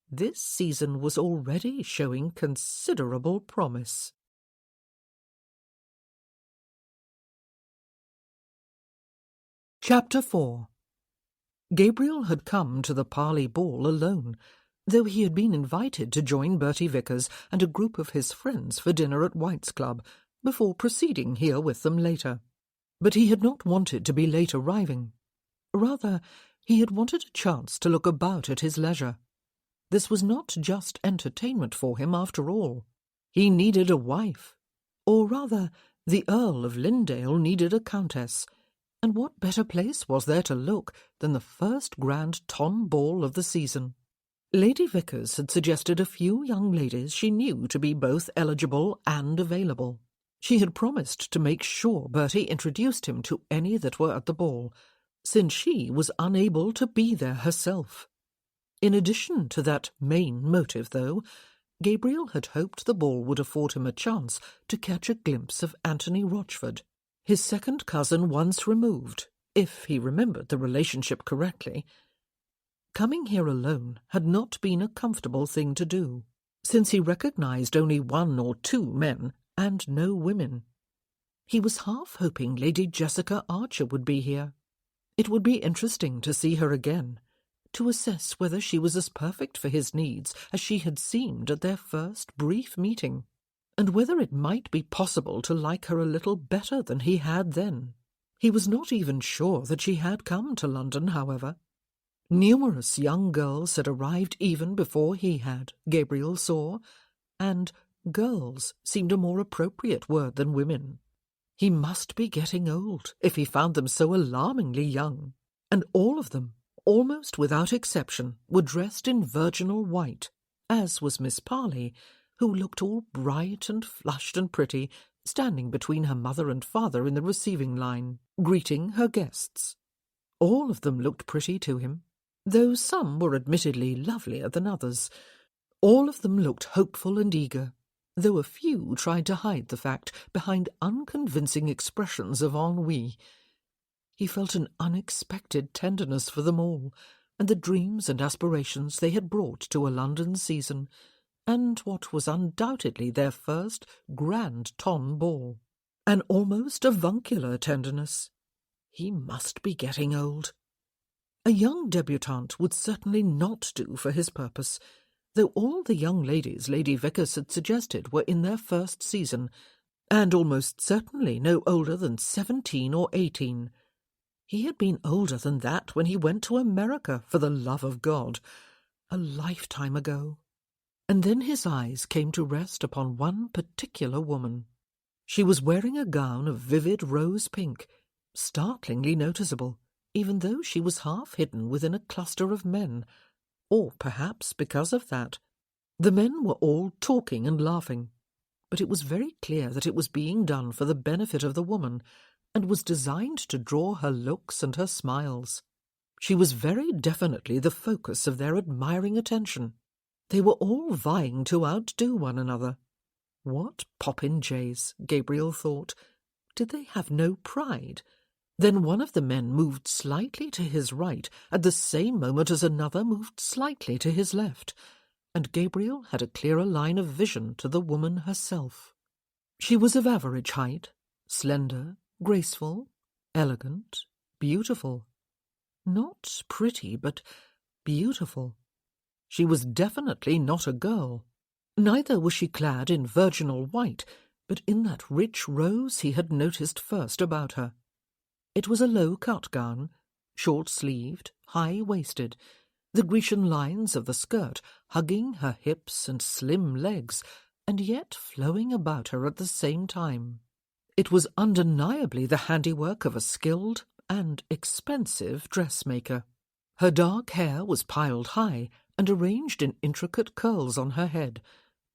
this season was already showing considerable promise. Chapter 4. Gabriel had come to the Parley Ball alone, though he had been invited to join Bertie Vickers and a group of his friends for dinner at White's Club, before proceeding here with them later. But he had not wanted to be late arriving. Rather, he had wanted a chance to look about at his leisure. This was not just entertainment for him, after all. He needed a wife. Or rather, the Earl of Lindale needed a countess. And what better place was there to look than the first grand ton ball of the season? Lady Vickers had suggested a few young ladies she knew to be both eligible and available. She had promised to make sure Bertie introduced him to any that were at the ball, since she was unable to be there herself. In addition to that main motive, though, Gabriel had hoped the ball would afford him a chance to catch a glimpse of Anthony Rochford, his second cousin once removed, if he remembered the relationship correctly. Coming here alone had not been a comfortable thing to do, since he recognized only 1 or 2 men and no women. He was half hoping Lady Jessica Archer would be here. It would be interesting to see her again, to assess whether she was as perfect for his needs as she had seemed at their first brief meeting, and whether it might be possible to like her a little better than he had then. He was not even sure that she had come to London, however. Numerous young girls had arrived even before he had, Gabriel saw, and girls seemed a more appropriate word than women. He must be getting old if he found them so alarmingly young, and all of them, almost without exception, were dressed in virginal white, as was Miss Parley, who looked all bright and flushed and pretty, standing between her mother and father in the receiving line, greeting her guests. All of them looked pretty to him, though some were admittedly lovelier than others. All of them looked hopeful and eager, though a few tried to hide the fact behind unconvincing expressions of ennui. He felt an unexpected tenderness for them all, and the dreams and aspirations they had brought to a London season, and what was undoubtedly their first grand ton ball. An almost avuncular tenderness. He must be getting old. A young debutante would certainly not do for his purpose, though all the young ladies Lady Vickers had suggested were in their first season, and almost certainly no older than 17 or 18. He had been older than that when he went to America, for the love of God, a lifetime ago. And then his eyes came to rest upon one particular woman. She was wearing a gown of vivid rose pink, startlingly noticeable, even though she was half hidden within a cluster of men, or perhaps because of that. The men were all talking and laughing, but it was very clear that it was being done for the benefit of the woman, and was designed to draw her looks and her smiles. She was very definitely the focus of their admiring attention. They were all vying to outdo one another. What popinjays, Gabriel thought. Did they have no pride? Then one of the men moved slightly to his right at the same moment as another moved slightly to his left, and Gabriel had a clearer line of vision to the woman herself. She was of average height, slender, graceful, elegant, beautiful. Not pretty, but beautiful. She was definitely not a girl. Neither was she clad in virginal white, but in that rich rose he had noticed first about her. It was a low-cut gown, short-sleeved, high-waisted, the Grecian lines of the skirt hugging her hips and slim legs, and yet flowing about her at the same time. It was undeniably the handiwork of a skilled and expensive dressmaker. Her dark hair was piled high and arranged in intricate curls on her head,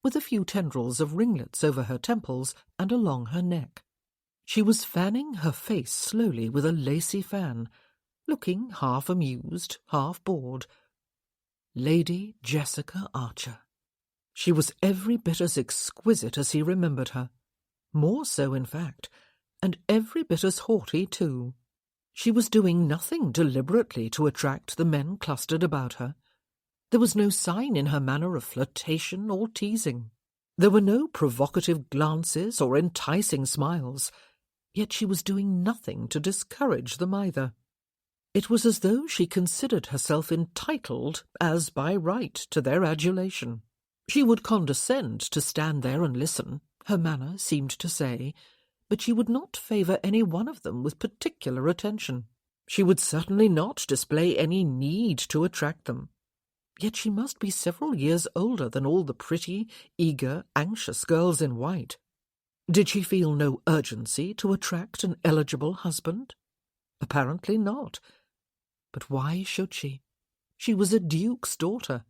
with a few tendrils of ringlets over her temples and along her neck. She was fanning her face slowly with a lacy fan, looking half amused, half bored. Lady Jessica Archer. She was every bit as exquisite as he remembered her, more so, in fact, and every bit as haughty, too. She was doing nothing deliberately to attract the men clustered about her. There was no sign in her manner of flirtation or teasing. There were no provocative glances or enticing smiles, yet she was doing nothing to discourage them either. It was as though she considered herself entitled, as by right, to their adulation. She would condescend to stand there and listen, her manner seemed to say, but she would not favour any one of them with particular attention. She would certainly not display any need to attract them. Yet she must be several years older than all the pretty, eager, anxious girls in white. Did she feel no urgency to attract an eligible husband? Apparently not. But why should she? She was a duke's daughter.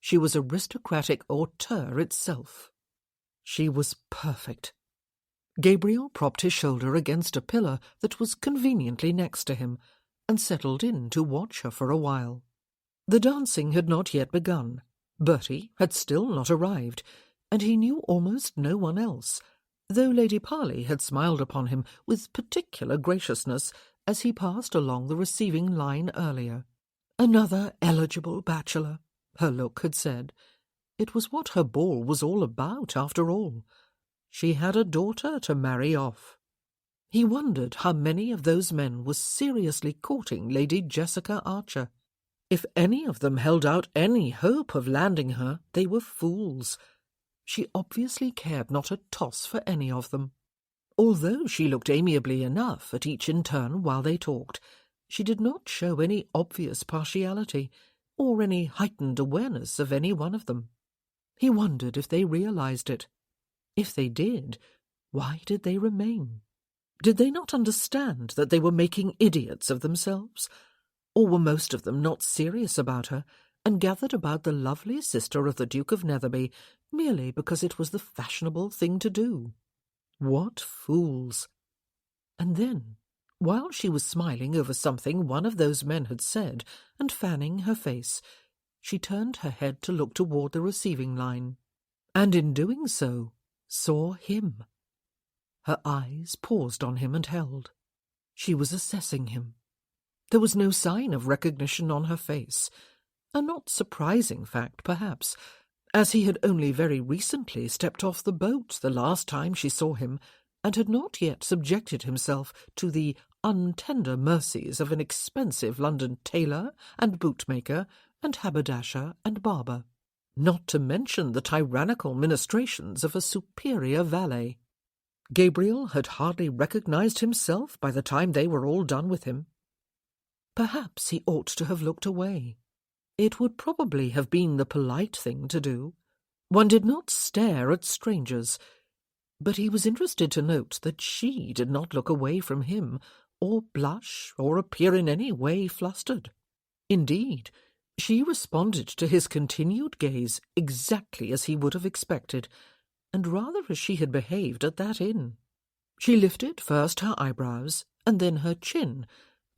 She was aristocratic hauteur itself. She was perfect. Gabriel propped his shoulder against a pillar that was conveniently next to him, and settled in to watch her for a while. The dancing had not yet begun. Bertie had still not arrived, and he knew almost no one else, though Lady Parley had smiled upon him with particular graciousness as he passed along the receiving line earlier. Another eligible bachelor, her look had said. It was what her ball was all about, after all. She had a daughter to marry off. He wondered how many of those men were seriously courting Lady Jessica Archer. If any of them held out any hope of landing her, they were fools. She obviously cared not a toss for any of them. Although she looked amiably enough at each in turn while they talked, she did not show any obvious partiality, or any heightened awareness of any one of them. He wondered if they realized it. If they did, why did they remain? Did they not understand that they were making idiots of themselves? Or were most of them not serious about her, and gathered about the lovely sister of the Duke of Netherby merely because it was the fashionable thing to do? What fools! And then, while she was smiling over something one of those men had said, and fanning her face, she turned her head to look toward the receiving line, and in doing so, saw him. Her eyes paused on him and held. She was assessing him. There was no sign of recognition on her face, a not surprising fact, perhaps, as he had only very recently stepped off the boat the last time she saw him, and had not yet subjected himself to the untender mercies of an expensive London tailor and bootmaker and haberdasher and barber, not to mention the tyrannical ministrations of a superior valet. Gabriel had hardly recognized himself by the time they were all done with him. Perhaps he ought to have looked away. It would probably have been the polite thing to do. One did not stare at strangers, but he was interested to note that she did not look away from him, or blush, or appear in any way flustered. Indeed, she responded to his continued gaze exactly as he would have expected, and rather as she had behaved at that inn. She lifted first her eyebrows and then her chin,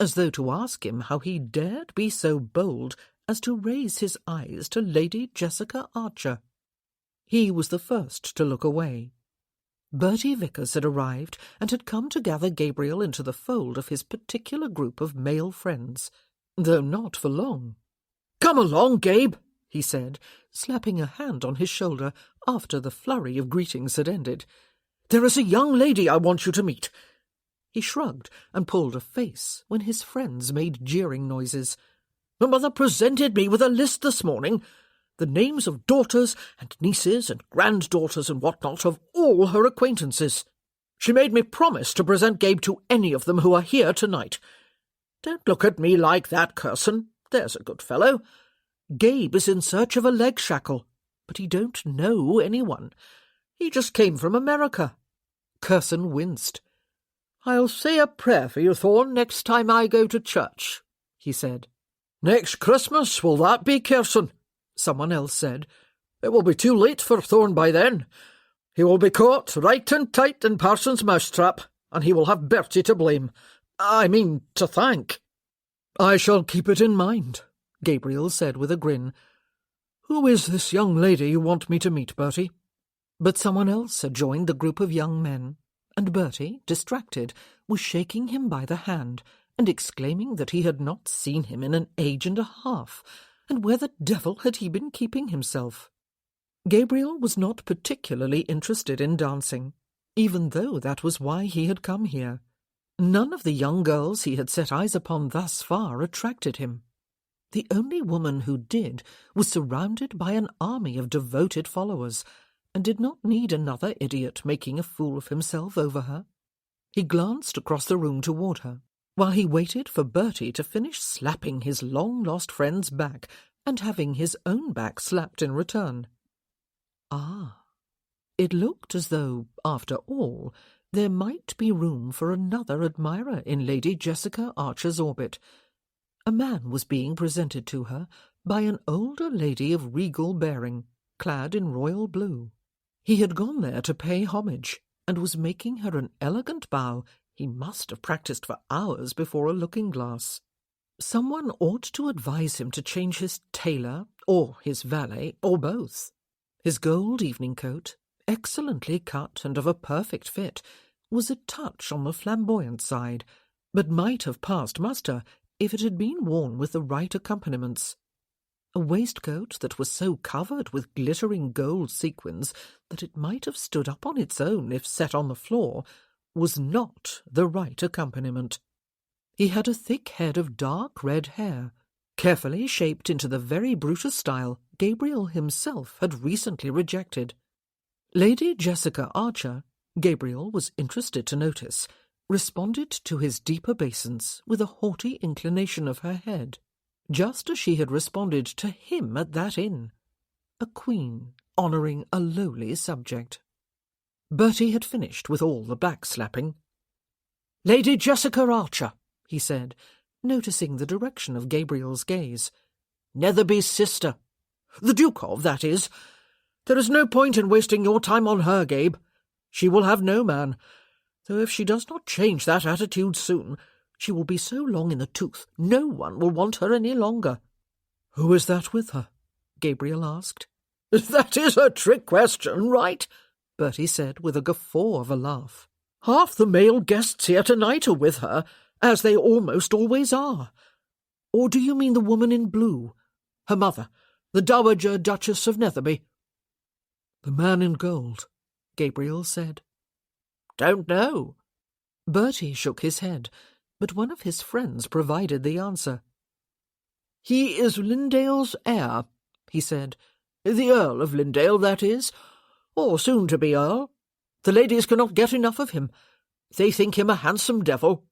as though to ask him how he dared be so bold as to raise his eyes to Lady Jessica Archer. He was the first to look away. Bertie Vickers had arrived and had come to gather Gabriel into the fold of his particular group of male friends, though not for long. "Come along, Gabe," he said, slapping a hand on his shoulder after the flurry of greetings had ended. "There is a young lady I want you to meet." He shrugged and pulled a face when his friends made jeering noises. "My mother presented me with a list this morning, the names of daughters and nieces and granddaughters and what-not of all her acquaintances. She made me promise to present Gabe to any of them who are here tonight. Don't look at me like that, Curson. There's a good fellow. Gabe is in search of a leg shackle, but he don't know anyone. He just came from America." Curson winced. "I'll say a prayer for you, Thorne, next time I go to church," he said. "Next Christmas, will that be, Curson?" someone else said. "It will be too late for Thorne by then. He will be caught right and tight in Parson's mousetrap, and he will have Bertie to blame. I mean, to thank." "I shall keep it in mind," Gabriel said with a grin. "Who is this young lady you want me to meet, Bertie?" But someone else had joined the group of young men, and Bertie, distracted, was shaking him by the hand and exclaiming that he had not seen him in an age and a half, and where the devil had he been keeping himself? Gabriel was not particularly interested in dancing, even though that was why he had come here. None of the young girls he had set eyes upon thus far attracted him. The only woman who did was surrounded by an army of devoted followers, and did not need another idiot making a fool of himself over her. He glanced across the room toward her, while he waited for Bertie to finish slapping his long-lost friend's back and having his own back slapped in return. Ah, it looked as though, after all, there might be room for another admirer in Lady Jessica Archer's orbit. A man was being presented to her by an older lady of regal bearing, clad in royal blue. He had gone there to pay homage, and was making her an elegant bow he must have practised for hours before a looking-glass. Someone ought to advise him to change his tailor, or his valet, or both. His gold evening coat, excellently cut and of a perfect fit, was a touch on the flamboyant side, but might have passed muster if it had been worn with the right accompaniments. A waistcoat that was so covered with glittering gold sequins that it might have stood up on its own if set on the floor was not the right accompaniment. He had a thick head of dark red hair, carefully shaped into the very Brutus style Gabriel himself had recently rejected. Lady Jessica Archer, Gabriel was interested to notice, responded to his deep obeisance with a haughty inclination of her head, just as she had responded to him at that inn, a queen honouring a lowly subject. Bertie had finished with all the back-slapping. "Lady Jessica Archer," he said, noticing the direction of Gabriel's gaze. "Netherby's sister. The Duke of, that is. There is no point in wasting your time on her, Gabe. She will have no man, though if she does not change that attitude soon, she will be so long in the tooth no one will want her any longer." "Who is that with her?" Gabriel asked. "That is a trick question, right?" Bertie said with a guffaw of a laugh. "Half the male guests here tonight are with her, as they almost always are. Or do you mean the woman in blue, her mother, the Dowager Duchess of Netherby?" "The man in gold," Gabriel said. "Don't know." Bertie shook his head, but one of his friends provided the answer. "He is Lindale's heir," he said. "The Earl of Lindale, that is, or soon-to-be Earl. The ladies cannot get enough of him. They think him a handsome devil."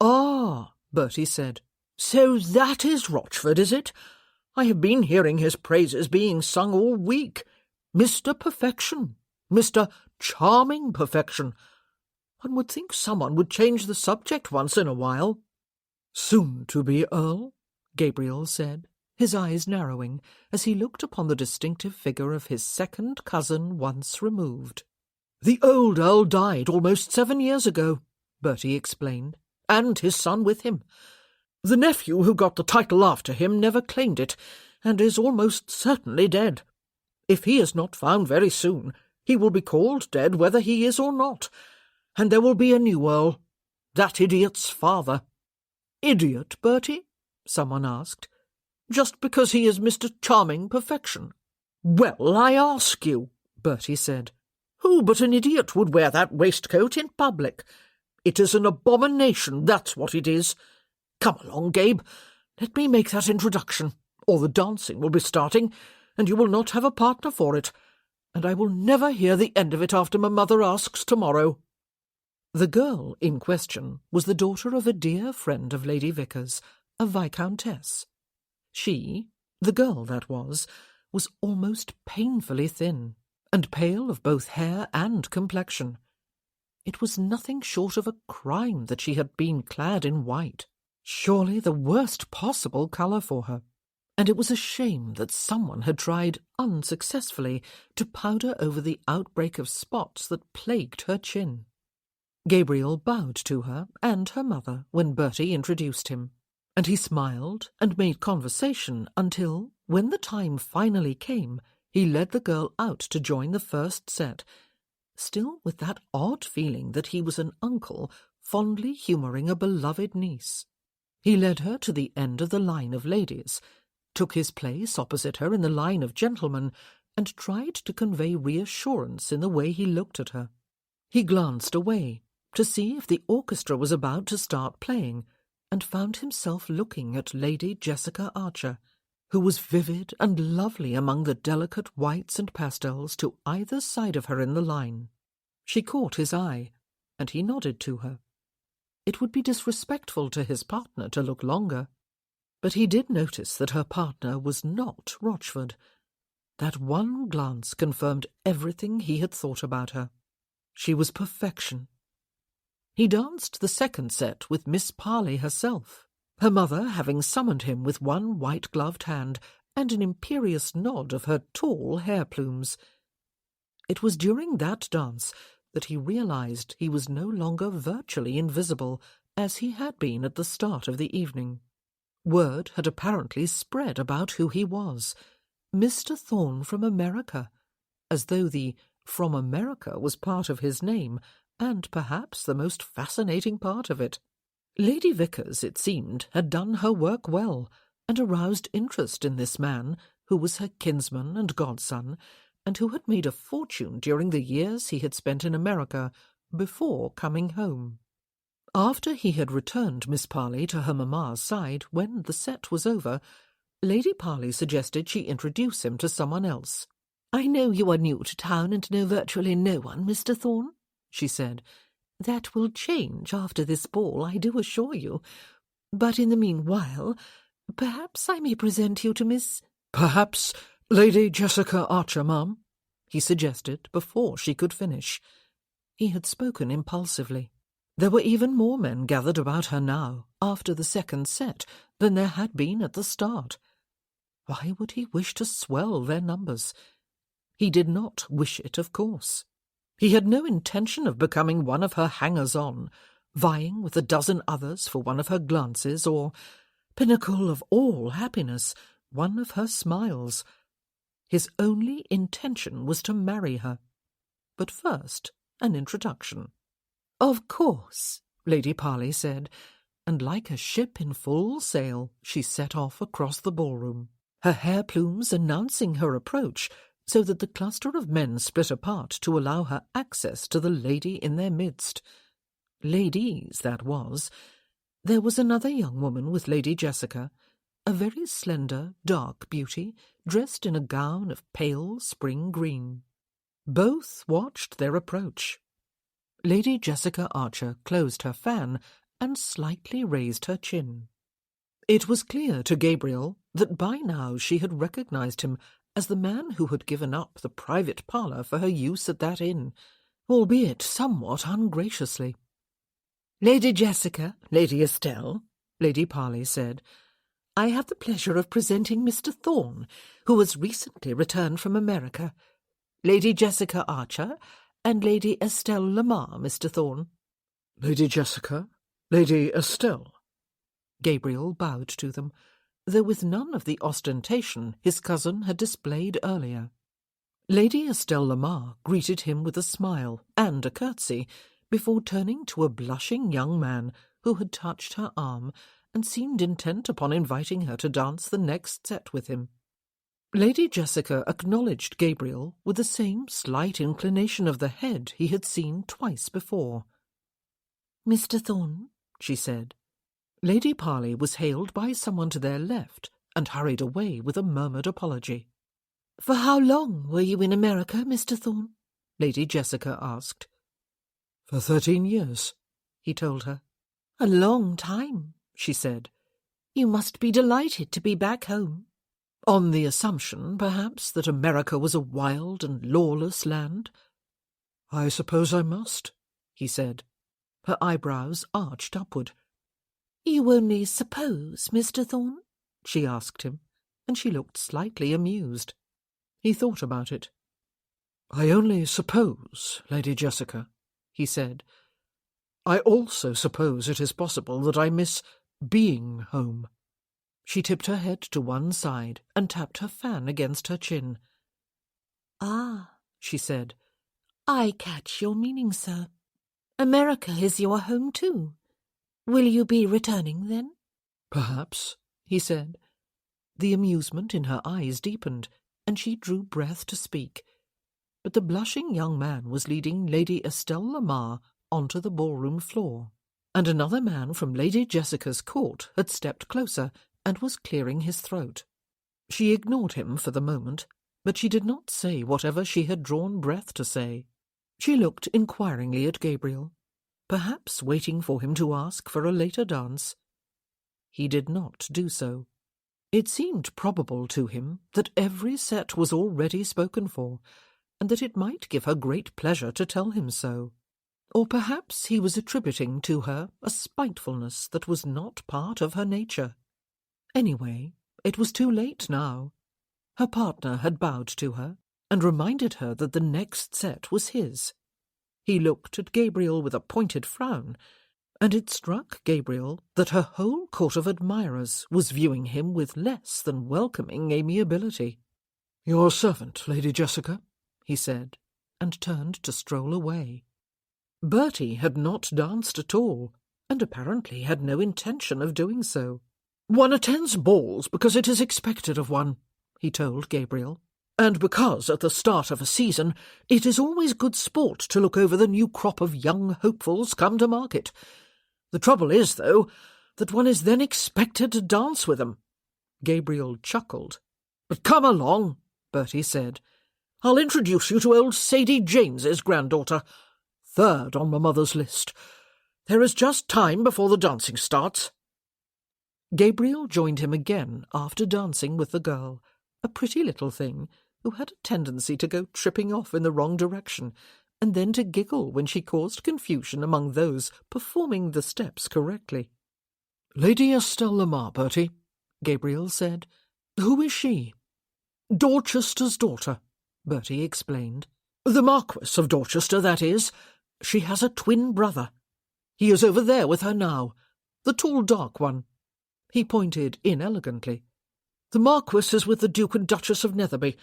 "Ah," Bertie said. "So that is Rochford, is it? I have been hearing his praises being sung all week. Mr. Perfection, Mr. Charming Perfection. One would think someone would change the subject once in a while." "Soon-to-be Earl," Gabriel said, his eyes narrowing as he looked upon the distinctive figure of his second cousin once removed. "The old Earl died almost 7 years ago," Bertie explained, "and his son with him. The nephew who got the title after him never claimed it, and is almost certainly dead. If he is not found very soon, he will be called dead whether he is or not, and there will be a new Earl, that idiot's father." "Idiot, Bertie?" someone asked. "Just because he is Mr. Charming Perfection?" "Well, I ask you," Bertie said. "Who but an idiot would wear that waistcoat in public? It is an abomination, that's what it is. Come along, Gabe. Let me make that introduction, or the dancing will be starting, and you will not have a partner for it, and I will never hear the end of it after my mother asks tomorrow." The girl in question was the daughter of a dear friend of Lady Vickers, a viscountess. She, the girl that was almost painfully thin, and pale of both hair and complexion. It was nothing short of a crime that she had been clad in white, surely the worst possible colour for her, and it was a shame that someone had tried unsuccessfully to powder over the outbreak of spots that plagued her chin. Gabriel bowed to her and her mother when Bertie introduced him, and he smiled and made conversation until, when the time finally came, he led the girl out to join the first set, still with that odd feeling that he was an uncle fondly humouring a beloved niece. He led her to the end of the line of ladies, took his place opposite her in the line of gentlemen, and tried to convey reassurance in the way he looked at her. He glanced away to see if the orchestra was about to start playing, and found himself looking at Lady Jessica Archer, who was vivid and lovely among the delicate whites and pastels to either side of her in the line. She caught his eye, and he nodded to her. It would be disrespectful to his partner to look longer, but he did notice that her partner was not Rochford. That one glance confirmed everything he had thought about her. She was perfection. He danced the second set with Miss Parley herself, her mother having summoned him with one white-gloved hand and an imperious nod of her tall hair plumes. It was during that dance that he realized he was no longer virtually invisible as he had been at the start of the evening. Word had apparently spread about who he was, Mr. Thorne from America, as though the "from America" was part of his name, and perhaps the most fascinating part of it. Lady Vickers, it seemed, had done her work well, and aroused interest in this man, who was her kinsman and godson, and who had made a fortune during the years he had spent in America before coming home. After he had returned Miss Parley to her mamma's side, when the set was over, Lady Parley suggested she introduce him to someone else. "I know you are new to town and know virtually no one, Mr. Thorne," she said. "That will change after this ball, I do assure you. But in the meanwhile, perhaps I may present you to Miss—" "Perhaps Lady Jessica Archer, ma'am," he suggested before she could finish. He had spoken impulsively. There were even more men gathered about her now, after the second set, than there had been at the start. Why would he wish to swell their numbers? He did not wish it, of course. He had no intention of becoming one of her hangers-on, vying with a dozen others for one of her glances or, pinnacle of all happiness, one of her smiles. His only intention was to marry her. But first, an introduction. "Of course," Lady Parley said, and like a ship in full sail, she set off across the ballroom, her hair plumes announcing her approach, so that the cluster of men split apart to allow her access to the lady in their midst. Ladies, that was. There was another young woman with Lady Jessica, a very slender, dark beauty, dressed in a gown of pale spring green. Both watched their approach. Lady Jessica Archer closed her fan and slightly raised her chin. It was clear to Gabriel that by now she had recognized him as the man who had given up the private parlour for her use at that inn, albeit somewhat ungraciously. "Lady Jessica, Lady Estelle," Lady Parley said, "I have the pleasure of presenting Mr. Thorne, who has recently returned from America. Lady Jessica Archer and Lady Estelle Lamar, Mr. Thorne." "Lady Jessica, Lady Estelle." Gabriel bowed to them, though with none of the ostentation his cousin had displayed earlier. Lady Estelle Lamar greeted him with a smile and a curtsy, before turning to a blushing young man who had touched her arm and seemed intent upon inviting her to dance the next set with him. Lady Jessica acknowledged Gabriel with the same slight inclination of the head he had seen twice before. "Mr. Thorne," she said. Lady Parley was hailed by someone to their left and hurried away with a murmured apology. "For how long were you in America, Mr. Thorne?" Lady Jessica asked. "For 13 years, he told her. "A long time," she said. "You must be delighted to be back home." On the assumption, perhaps, that America was a wild and lawless land. "I suppose I must," he said. Her eyebrows arched upward. "You only suppose, Mr. Thorne?" she asked him, and she looked slightly amused. He thought about it. "I only suppose, Lady Jessica," he said. "I also suppose it is possible that I miss being home." She tipped her head to one side and tapped her fan against her chin. "Ah," she said, "I catch your meaning, sir. America is your home too. Will you be returning, then?" "Perhaps," he said. The amusement in her eyes deepened, and she drew breath to speak. But the blushing young man was leading Lady Estelle Lamar onto the ballroom floor, and another man from Lady Jessica's court had stepped closer and was clearing his throat. She ignored him for the moment, but she did not say whatever she had drawn breath to say. She looked inquiringly at Gabriel, perhaps waiting for him to ask for a later dance. He did not do so. It seemed probable to him that every set was already spoken for, and that it might give her great pleasure to tell him so. Or perhaps he was attributing to her a spitefulness that was not part of her nature. Anyway, it was too late now. Her partner had bowed to her and reminded her that the next set was his. He looked at Gabriel with a pointed frown, and it struck Gabriel that her whole court of admirers was viewing him with less than welcoming amiability. "Your servant, Lady Jessica," he said, and turned to stroll away. Bertie had not danced at all, and apparently had no intention of doing so. "One attends balls because it is expected of one," he told Gabriel, "and because at the start of a season it is always good sport to look over the new crop of young hopefuls come to market. The trouble is, though, that one is then expected to dance with them." Gabriel chuckled. "But come along," Bertie said. "I'll introduce you to old Sadie James's granddaughter, third on my mother's list. There is just time before the dancing starts." Gabriel joined him again after dancing with the girl, a pretty little thing who had a tendency to go tripping off in the wrong direction, and then to giggle when she caused confusion among those performing the steps correctly. "Lady Estelle Lamar, Bertie," Gabriel said. "Who is she?" "Dorchester's daughter," Bertie explained. "The Marquis of Dorchester, that is. She has a twin brother. He is over there with her now, the tall dark one." He pointed inelegantly. "The Marquis is with the Duke and Duchess of Netherby.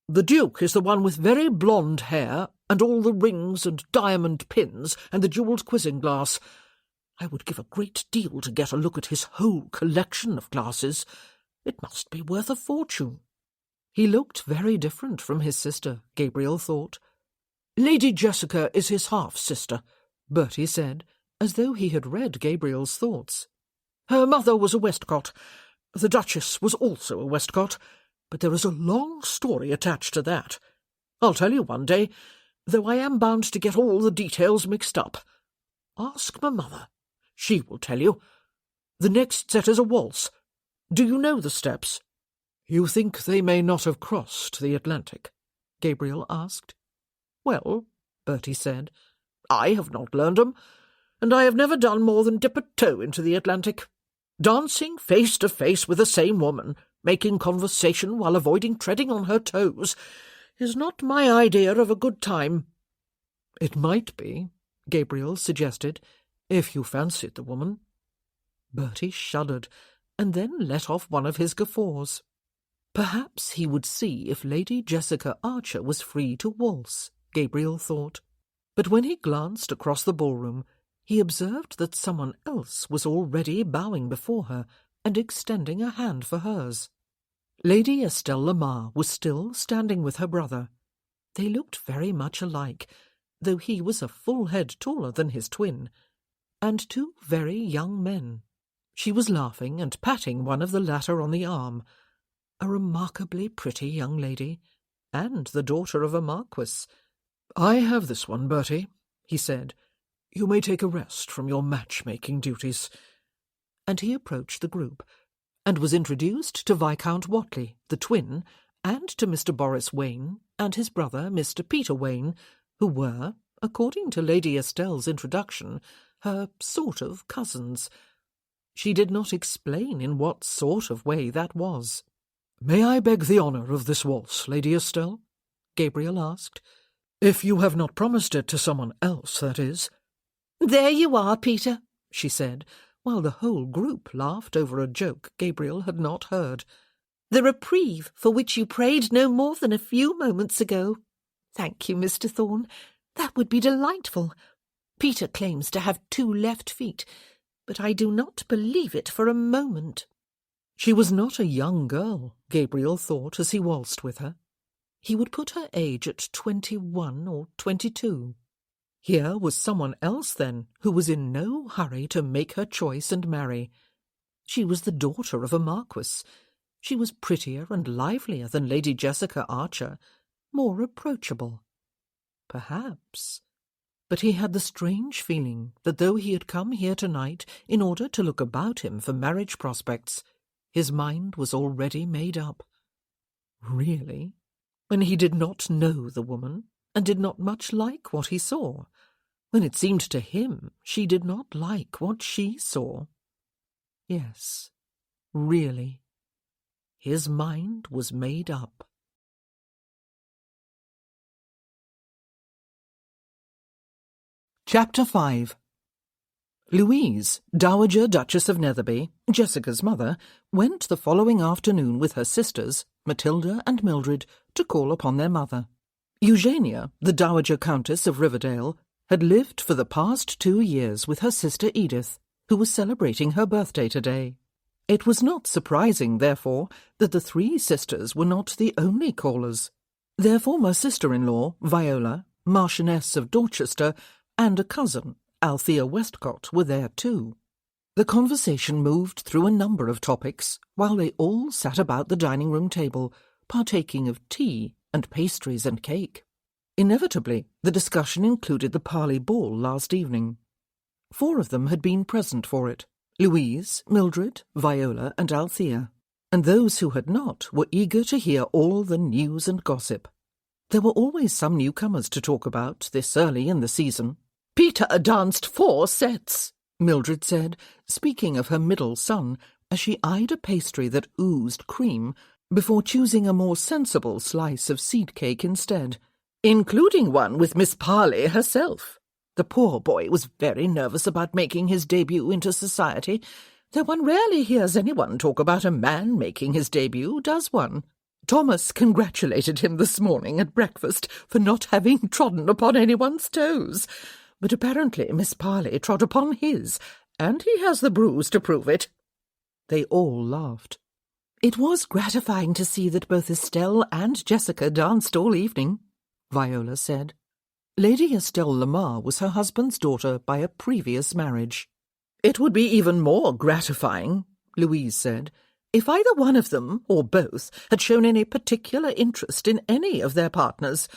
The Duke is the one with very blonde hair, and all the rings and diamond pins, and the jewelled quizzing glass. I would give a great deal to get a look at his whole collection of glasses. It must be worth a fortune." He looked very different from his sister, Gabriel thought. "Lady Jessica is his half-sister," Bertie said, as though he had read Gabriel's thoughts. Her mother was a Westcott. The Duchess was also a Westcott, but there is a long story attached to that. I'll tell you one day, though I am bound to get all the details mixed up. Ask my mother. She will tell you. The next set is a waltz. Do you know the steps?" "You think they may not have crossed the Atlantic?" Gabriel asked. "Well," Bertie said, "I have not learned 'em, and I have never done more than dip a toe into the Atlantic. Dancing face to face with the same woman, making conversation while avoiding treading on her toes, is not my idea of a good time." "It might be," Gabriel suggested, "if you fancied the woman." Bertie shuddered, and then let off one of his guffaws. Perhaps he would see if Lady Jessica Archer was free to waltz, Gabriel thought. But when he glanced across the ballroom, he observed that someone else was already bowing before her and extending a hand for hers. Lady Estelle Lamar was still standing with her brother. They looked very much alike, though he was a full head taller than his twin, and two very young men. She was laughing and patting one of the latter on the arm. A remarkably pretty young lady, and the daughter of a marquis. "I have this one, Bertie," he said. "You may take a rest from your matchmaking duties." And he approached the group, and was introduced to Viscount Whatley, the twin, and to Mr. Boris Wayne and his brother Mr. Peter Wayne, who were, according to Lady Estelle's introduction, her sort of cousins. She did not explain in what sort of way that was. "May I beg the honour of this waltz, Lady Estelle?" Gabriel asked. "If you have not promised it to someone else, that is." "There you are, Peter," she said, while the whole group laughed over a joke Gabriel had not heard. "The reprieve for which you prayed no more than a few moments ago. Thank you, Mr. Thorne. That would be delightful. Peter claims to have 2 left feet, but I do not believe it for a moment." She was not a young girl, Gabriel thought as he waltzed with her. He would put her age at 21 or 22. Here was someone else, then, who was in no hurry to make her choice and marry. She was the daughter of a marquis. She was prettier and livelier than Lady Jessica Archer, more approachable. Perhaps. But he had the strange feeling that though he had come here tonight in order to look about him for marriage prospects, his mind was already made up. Really? When he did not know the woman, and did not much like what he saw, when it seemed to him she did not like what she saw. Yes, really. His mind was made up. Chapter 5. Louise, Dowager Duchess of Netherby, Jessica's mother, went the following afternoon with her sisters, Matilda and Mildred, to call upon their mother. Eugenia, the Dowager Countess of Riverdale, had lived for the past 2 years with her sister Edith, who was celebrating her birthday today. It was not surprising, therefore, that the 3 sisters were not the only callers. Their former sister-in-law, Viola, Marchioness of Dorchester, and a cousin, Althea Westcott, were there too. The conversation moved through a number of topics while they all sat about the dining-room table, partaking of tea and pastries and cake. Inevitably, the discussion included the Parley Ball last evening. 4 of them had been present for it: Louise, Mildred, Viola, and Althea, and those who had not were eager to hear all the news and gossip. There were always some newcomers to talk about this early in the season. "Peter danced 4 sets," Mildred said, speaking of her middle son, as she eyed a pastry that oozed cream, before choosing a more sensible slice of seed cake instead, "including one with Miss Parley herself. The poor boy was very nervous about making his debut into society, though one rarely hears anyone talk about a man making his debut, does one? Thomas congratulated him this morning at breakfast for not having trodden upon anyone's toes, but apparently Miss Parley trod upon his, and he has the bruise to prove it." They all laughed. "It was gratifying to see that both Estelle and Jessica danced all evening," Viola said. Lady Estelle Lamar was her husband's daughter by a previous marriage. "It would be even more gratifying," Louise said, "if either one of them, or both, had shown any particular interest in any of their partners.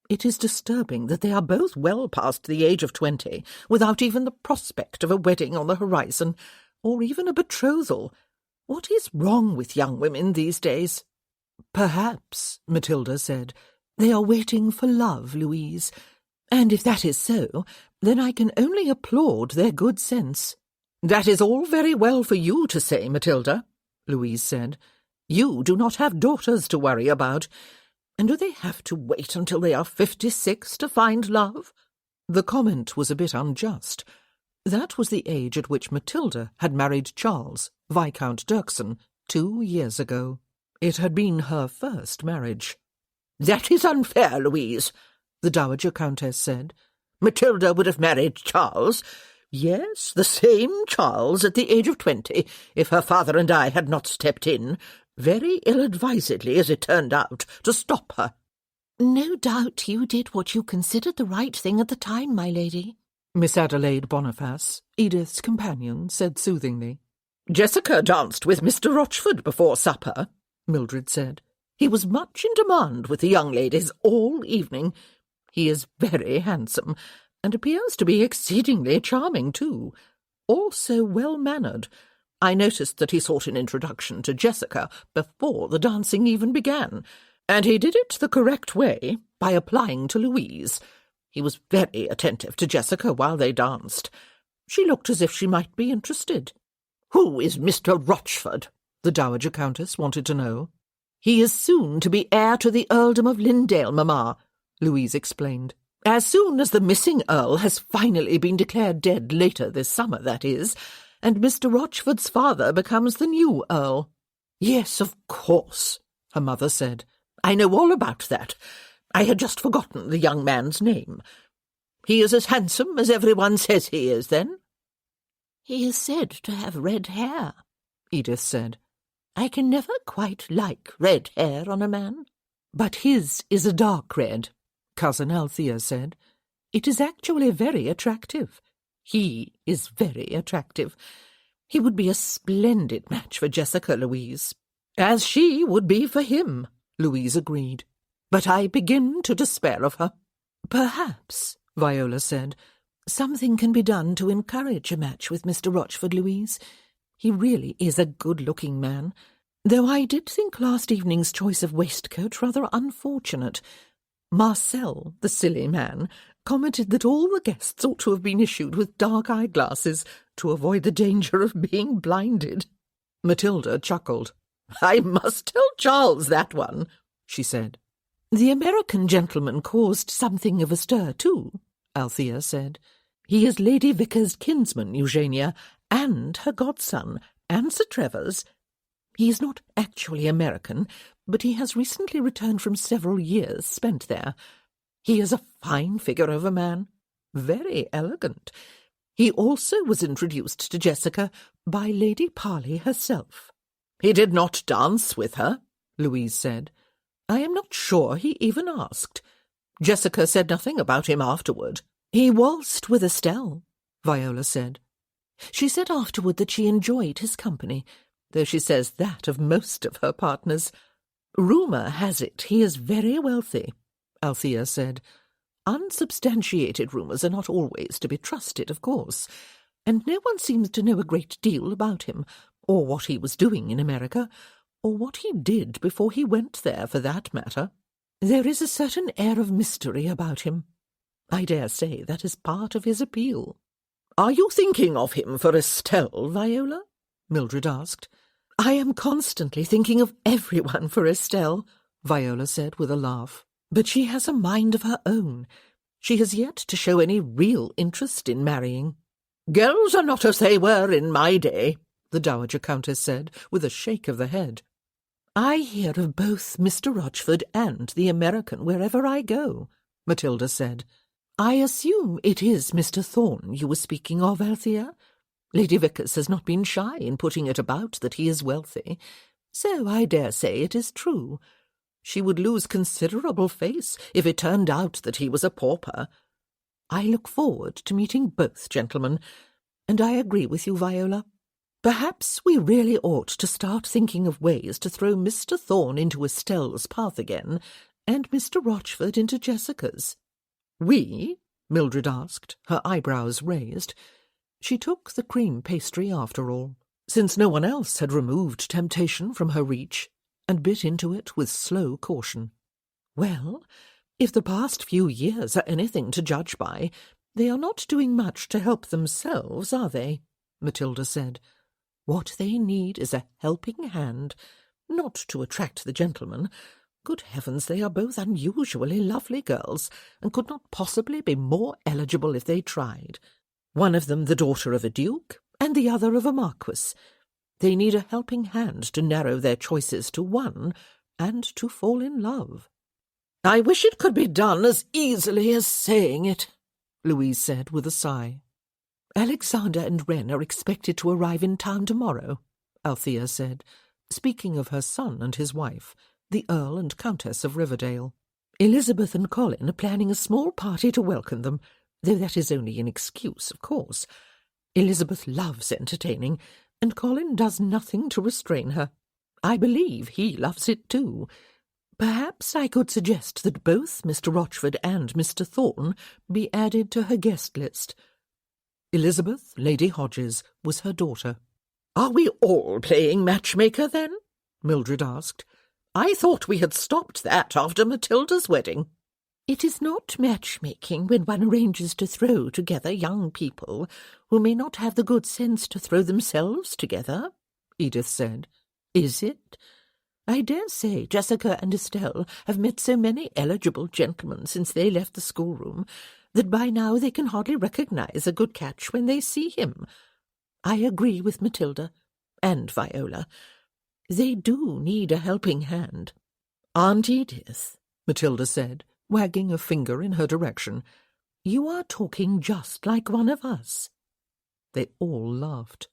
It is disturbing that they are both well past the age of 20, without even the prospect of a wedding on the horizon, or even a betrothal. What is wrong with young women these days?" "Perhaps," Matilda said, "they are waiting for love, Louise. And if that is so, then I can only applaud their good sense." "That is all very well for you to say, Matilda," Louise said. "You do not have daughters to worry about. And do they have to wait until they are 56 to find love?" The comment was a bit unjust. That was the age at which Matilda had married Charles, Viscount Dirksen, 2 years ago. It had been her first marriage. "That is unfair, Louise," the Dowager Countess said. "Matilda would have married Charles, yes, the same Charles, at the age of 20, if her father and I had not stepped in, very ill-advisedly as it turned out, to stop her." "No doubt you did what you considered the right thing at the time, my lady," Miss Adelaide Boniface, Edith's companion, said soothingly. "Jessica danced with Mr. Rochford before supper," Mildred said. "He was much in demand with the young ladies all evening. He is very handsome, and appears to be exceedingly charming too. Also well-mannered. I noticed that he sought an introduction to Jessica before the dancing even began, and he did it the correct way, by applying to Louise. He was very attentive to Jessica while they danced. She looked as if she might be interested." "Who is Mr. Rochford?" the Dowager Countess wanted to know. "He is soon to be heir to the earldom of Lindale, Mamma," Louise explained. "As soon as the missing earl has finally been declared dead, later this summer, that is, and Mr. Rochford's father becomes the new earl." "Yes, of course," her mother said. "I know all about that. I had just forgotten the young man's name. He is as handsome as everyone says he is, then?" "He is said to have red hair," Edith said. "I can never quite like red hair on a man." "But his is a dark red," Cousin Althea said. "It is actually very attractive. He is very attractive. He would be a splendid match for Jessica, Louise." "As she would be for him," Louise agreed. "But I begin to despair of her." "Perhaps," Viola said, "something can be done to encourage a match with Mr. Rochford, Louise. He really is a good-looking man, though I did think last evening's choice of waistcoat rather unfortunate. Marcel, the silly man, commented that all the guests ought to have been issued with dark eyeglasses to avoid the danger of being blinded." Matilda chuckled. "I must tell Charles that one," she said. "The American gentleman caused something of a stir, too," Althea said. "He is Lady Vickers' kinsman, Eugenia, and her godson, and Sir Trevor's. He is not actually American, but he has recently returned from several years spent there. He is a fine figure of a man, very elegant. He also was introduced to Jessica by Lady Parley herself." "He did not dance with her," Louise said. "I am not sure he even asked. Jessica said nothing about him afterward." "He waltzed with Estelle," Viola said. "She said afterward that she enjoyed his company, though she says that of most of her partners. Rumour has it he is very wealthy," Althea said. "Unsubstantiated rumours are not always to be trusted, of course, and no one seems to know a great deal about him, or what he was doing in America, or what he did before he went there, for that matter. There is a certain air of mystery about him. I dare say that is part of his appeal." "Are you thinking of him for Estelle, Viola?" Mildred asked. "I am constantly thinking of everyone for Estelle," Viola said with a laugh. "But she has a mind of her own. She has yet to show any real interest in marrying." "Girls are not as they were in my day," the Dowager Countess said, with a shake of the head. "I hear of both Mr. Rochford and the American wherever I go," Matilda said. "I assume it is Mr. Thorne you were speaking of, Althea? Lady Vickers has not been shy in putting it about that he is wealthy, so I dare say it is true. She would lose considerable face if it turned out that he was a pauper. I look forward to meeting both gentlemen. And I agree with you, Viola. Perhaps we really ought to start thinking of ways to throw Mr. Thorne into Estelle's path again, and Mr. Rochford into Jessica's. We? Mildred asked, her eyebrows raised. She took the cream pastry after all, since no one else had removed temptation from her reach, and bit into it with slow caution. Well, if the past few years are anything to judge by, they are not doing much to help themselves, are they? Matilda said. What they need is a helping hand, not to attract the gentleman. Good heavens, they are both unusually lovely girls, and could not possibly be more eligible if they tried. One of them the daughter of a duke, and the other of a marquis. They need a helping hand to narrow their choices to one, and to fall in love. I wish it could be done as easily as saying it, Louise said with a sigh. Alexander and Wren are expected to arrive in town tomorrow, Althea said, speaking of her son and his wife, the Earl and Countess of Riverdale. Elizabeth and Colin are planning a small party to welcome them, though that is only an excuse, of course. Elizabeth loves entertaining, and Colin does nothing to restrain her. I believe he loves it too. Perhaps I could suggest that both Mr. Rochford and Mr. Thorne be added to her guest list. Elizabeth, Lady Hodges, was her daughter. Are we all playing matchmaker, then? Mildred asked. I thought we had stopped that after Matilda's wedding. It is not matchmaking when one arranges to throw together young people who may not have the good sense to throw themselves together, Edith said. Is it? I dare say Jessica and Estelle have met so many eligible gentlemen since they left the schoolroom that by now they can hardly recognize a good catch when they see him. I agree with Matilda and Viola. They do need a helping hand. Aunt Edith, Matilda said, wagging a finger in her direction, you are talking just like one of us. They all laughed.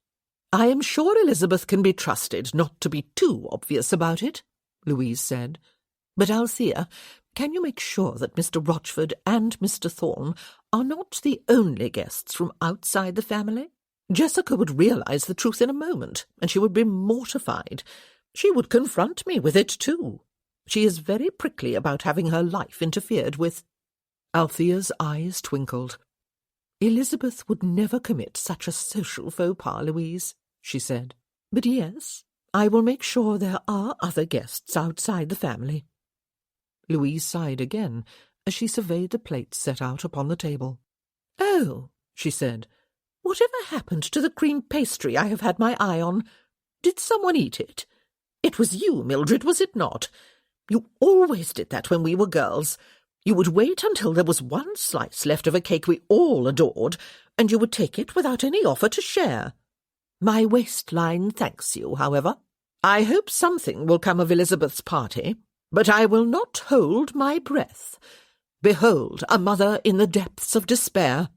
I am sure Elizabeth can be trusted not to be too obvious about it, Louise said. But Althea, can you make sure that Mr. Rochford and Mr. Thorne are not the only guests from outside the family? Jessica would realize the truth in a moment, and she would be mortified. She would confront me with it too. She is very prickly about having her life interfered with. Althea's eyes twinkled. Elizabeth would never commit such a social faux pas, Louise, she said. But yes, I will make sure there are other guests outside the family. Louise sighed again as she surveyed the plates set out upon the table. Oh, she said, whatever happened to the cream pastry I have had my eye on? Did someone eat it? It was you, Mildred, was it not? You always did that when we were girls. You would wait until there was one slice left of a cake we all adored, and you would take it without any offer to share. My waistline thanks you, however. I hope something will come of Elizabeth's party, but I will not hold my breath. Behold, a mother in the depths of despair.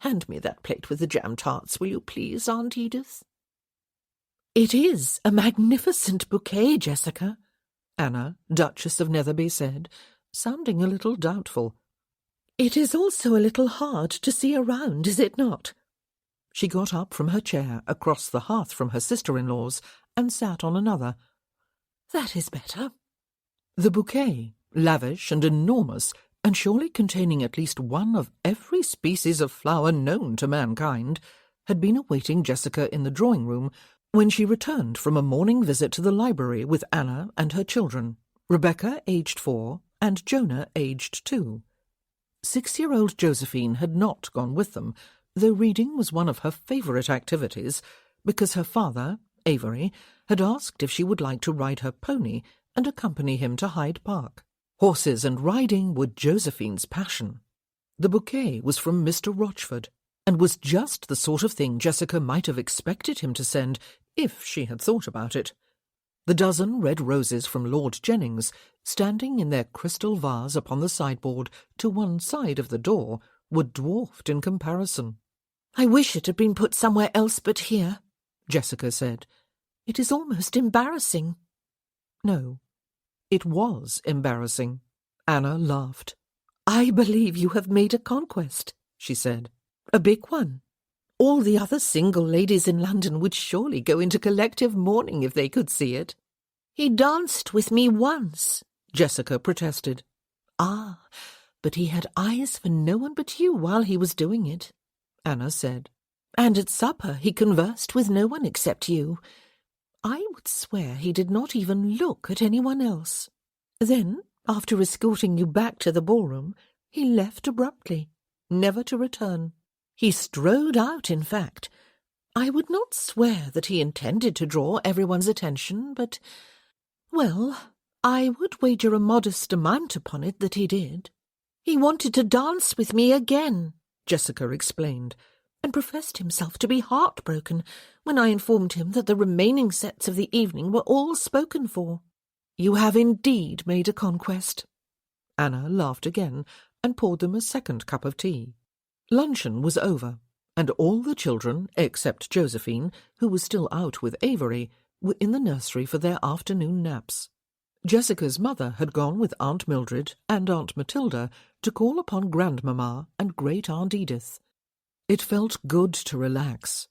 Hand me that plate with the jam tarts, will you please, Aunt Edith? It is a magnificent bouquet, Jessica, Anna, Duchess of Netherby, said, sounding a little doubtful. It is also a little hard to see around, is it not? She got up from her chair across the hearth from her sister-in-law's and sat on another. That is better. The bouquet, lavish and enormous, and surely containing at least one of every species of flower known to mankind, had been awaiting Jessica in the drawing-room when she returned from a morning visit to the library with Anna and her children, Rebecca, aged 4, and Jonah, aged 2. 6-year-old Josephine had not gone with them, though reading was one of her favourite activities, because her father, Avery, had asked if she would like to ride her pony and accompany him to Hyde Park. Horses and riding were Josephine's passion. The bouquet was from Mr. Rochford, and was just the sort of thing Jessica might have expected him to send if she had thought about it. The dozen red roses from Lord Jennings, standing in their crystal vase upon the sideboard to one side of the door, were dwarfed in comparison. I wish it had been put somewhere else but here, Jessica said. It is almost embarrassing. No, it was embarrassing. Anna laughed. I believe you have made a conquest, she said. A big one. All the other single ladies in London would surely go into collective mourning if they could see it. He danced with me once, Jessica protested. Ah, but he had eyes for no one but you while he was doing it, Anna said. And at supper he conversed with no one except you. I would swear he did not even look at anyone else. Then, after escorting you back to the ballroom, he left abruptly, never to return. He strode out, in fact. I would not swear that he intended to draw everyone's attention, but, well, I would wager a modest amount upon it that he did. He wanted to dance with me again, Jessica explained, and professed himself to be heartbroken when I informed him that the remaining sets of the evening were all spoken for. You have indeed made a conquest. Anna laughed again and poured them a second cup of tea. Luncheon was over, and all the children, except Josephine, who was still out with Avery, were in the nursery for their afternoon naps. Jessica's mother had gone with Aunt Mildred and Aunt Matilda to call upon Grandmamma and Great-Aunt Edith. It felt good to relax.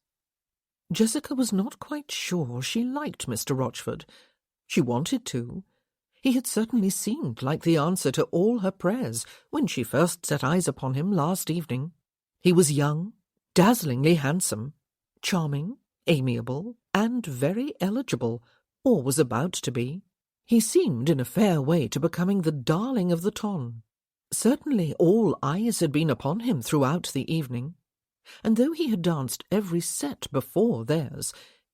Jessica was not quite sure she liked Mr. Rochford. She wanted to. He had certainly seemed like the answer to all her prayers when she first set eyes upon him last evening. He was young, dazzlingly handsome, charming, amiable, and very eligible, or was about to be. He seemed in a fair way to becoming the darling of the ton. Certainly all eyes had been upon him throughout the evening, and though he had danced every set before theirs,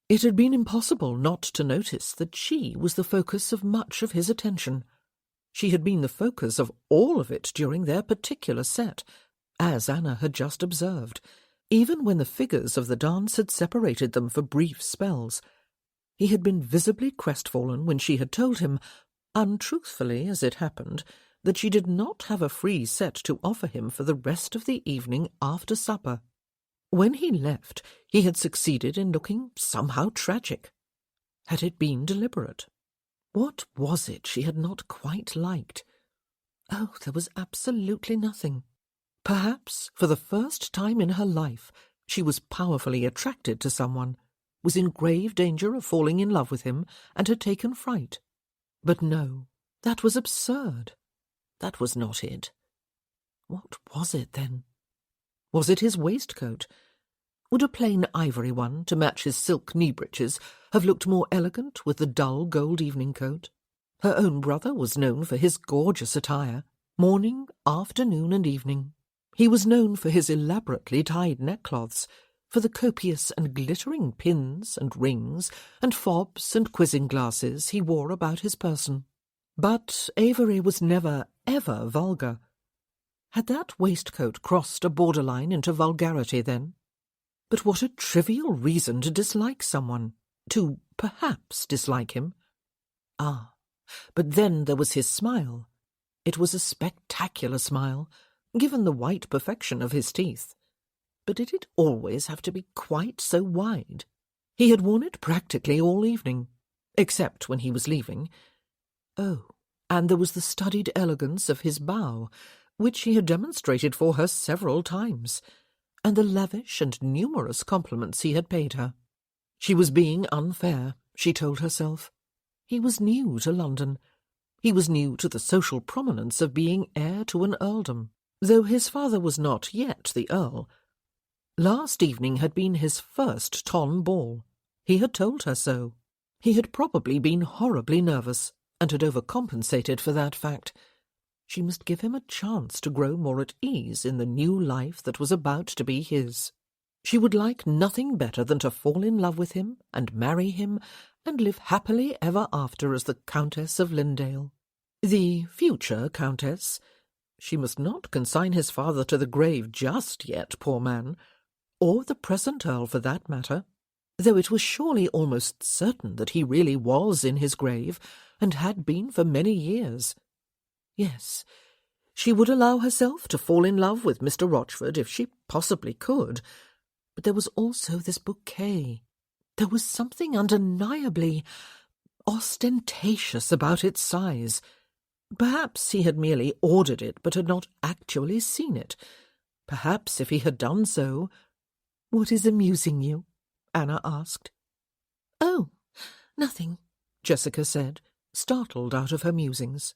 it had been impossible not to notice that she was the focus of much of his attention. She had been the focus of all of it during their particular set, as Anna had just observed, even when the figures of the dance had separated them for brief spells. He had been visibly crestfallen when she had told him, untruthfully as it happened, that she did not have a free set to offer him for the rest of the evening after supper. When he left, he had succeeded in looking somehow tragic. Had it been deliberate? What was it she had not quite liked? Oh, there was absolutely nothing. Perhaps, for the first time in her life, she was powerfully attracted to someone, was in grave danger of falling in love with him, and had taken fright. But no, that was absurd. That was not it. What was it, then? Was it his waistcoat? Would a plain ivory one, to match his silk knee-breeches, have looked more elegant with the dull gold evening coat? Her own brother was known for his gorgeous attire, morning, afternoon, and evening. He was known for his elaborately tied neckcloths, for the copious and glittering pins and rings and fobs and quizzing glasses he wore about his person. But Avery was never, ever vulgar. Had that waistcoat crossed a borderline into vulgarity, then? But what a trivial reason to dislike someone, to perhaps dislike him. Ah, but then there was his smile. It was a spectacular smile, given the white perfection of his teeth. But did it always have to be quite so wide? He had worn it practically all evening, except when he was leaving. Oh, and there was the studied elegance of his bow, which he had demonstrated for her several times, and the lavish and numerous compliments he had paid her. She was being unfair, she told herself. He was new to London. He was new to the social prominence of being heir to an earldom, though his father was not yet the Earl. Last evening had been his first ton ball. He had told her so. He had probably been horribly nervous, and had overcompensated for that fact. She must give him a chance to grow more at ease in the new life that was about to be his. She would like nothing better than to fall in love with him and marry him and live happily ever after as the Countess of Lindale. The future Countess. She must not consign his father to the grave just yet, poor man, or the present Earl for that matter, though it was surely almost certain that he really was in his grave, and had been for many years. Yes, she would allow herself to fall in love with Mr. Rochford if she possibly could, but there was also this bouquet. There was something undeniably ostentatious about its size. Perhaps he had merely ordered it but had not actually seen it. Perhaps if he had done so... "What is amusing you?" Anna asked. "Oh, nothing," Jessica said, startled out of her musings.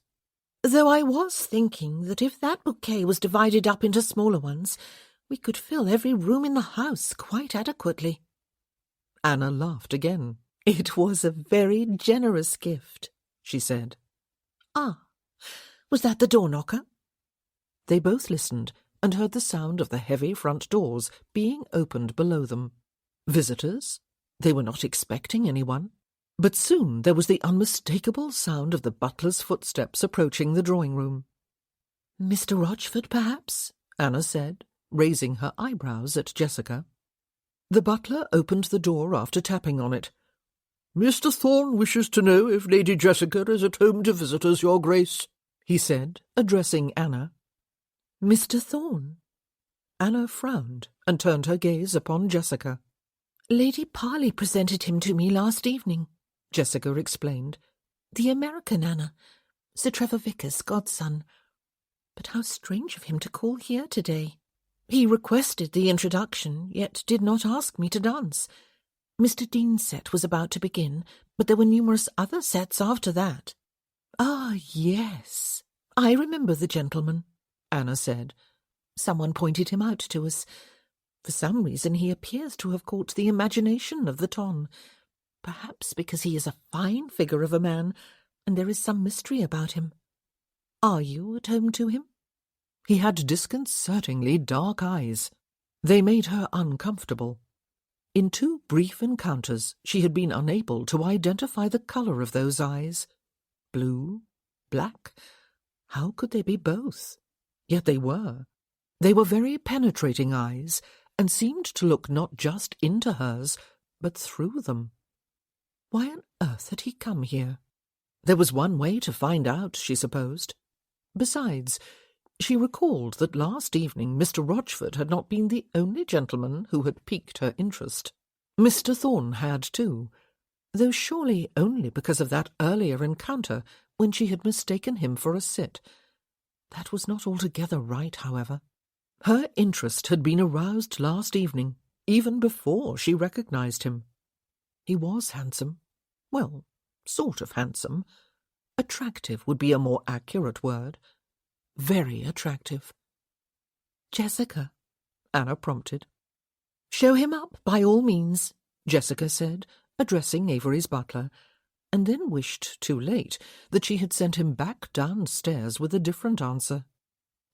"Though I was thinking that if that bouquet was divided up into smaller ones, we could fill every room in the house quite adequately." Anna laughed again. "It was a very generous gift," she said. "Ah, was that the door-knocker?" They both listened and heard the sound of the heavy front doors being opened below them. Visitors? They were not expecting anyone. But soon there was the unmistakable sound of the butler's footsteps approaching the drawing-room. "Mr. Rochford, perhaps?" Anna said, raising her eyebrows at Jessica. The butler opened the door after tapping on it. "Mr. Thorne wishes to know if Lady Jessica is at home to visitors, Your Grace," he said, addressing Anna. "Mr. Thorne?" Anna frowned and turned her gaze upon Jessica. "Lady Parley presented him to me last evening," Jessica explained. "The American, Anna, Sir Trevor Vickers' godson. But how strange of him to call here today. He requested the introduction, yet did not ask me to dance. Mr. Dean's set was about to begin, but there were numerous other sets after that." "Ah, yes, "I remember the gentleman," Anna said. "Someone pointed him out to us. For some reason he appears to have caught the imagination of the ton. Perhaps because he is a fine figure of a man, and there is some mystery about him. Are you at home to him?" He had disconcertingly dark eyes. They made her uncomfortable. In 2 brief encounters she had been unable to identify the colour of those eyes. Blue? Black? How could they be both? Yet they were. They were very penetrating eyes, and seemed to look not just into hers, but through them. Why on earth had he come here? There was one way to find out, she supposed. Besides, she recalled that last evening Mr. Rochford had not been the only gentleman who had piqued her interest. Mr. Thorne had too, though surely only because of that earlier encounter when she had mistaken him for a cit. That was not altogether right, however. Her interest had been aroused last evening, even before she recognized him. He was handsome. Well, sort of handsome. Attractive would be a more accurate word. Very attractive. "Jessica," Anna prompted. "Show him up, by all means," Jessica said, addressing Avery's butler, and then wished, too late, that she had sent him back downstairs with a different answer.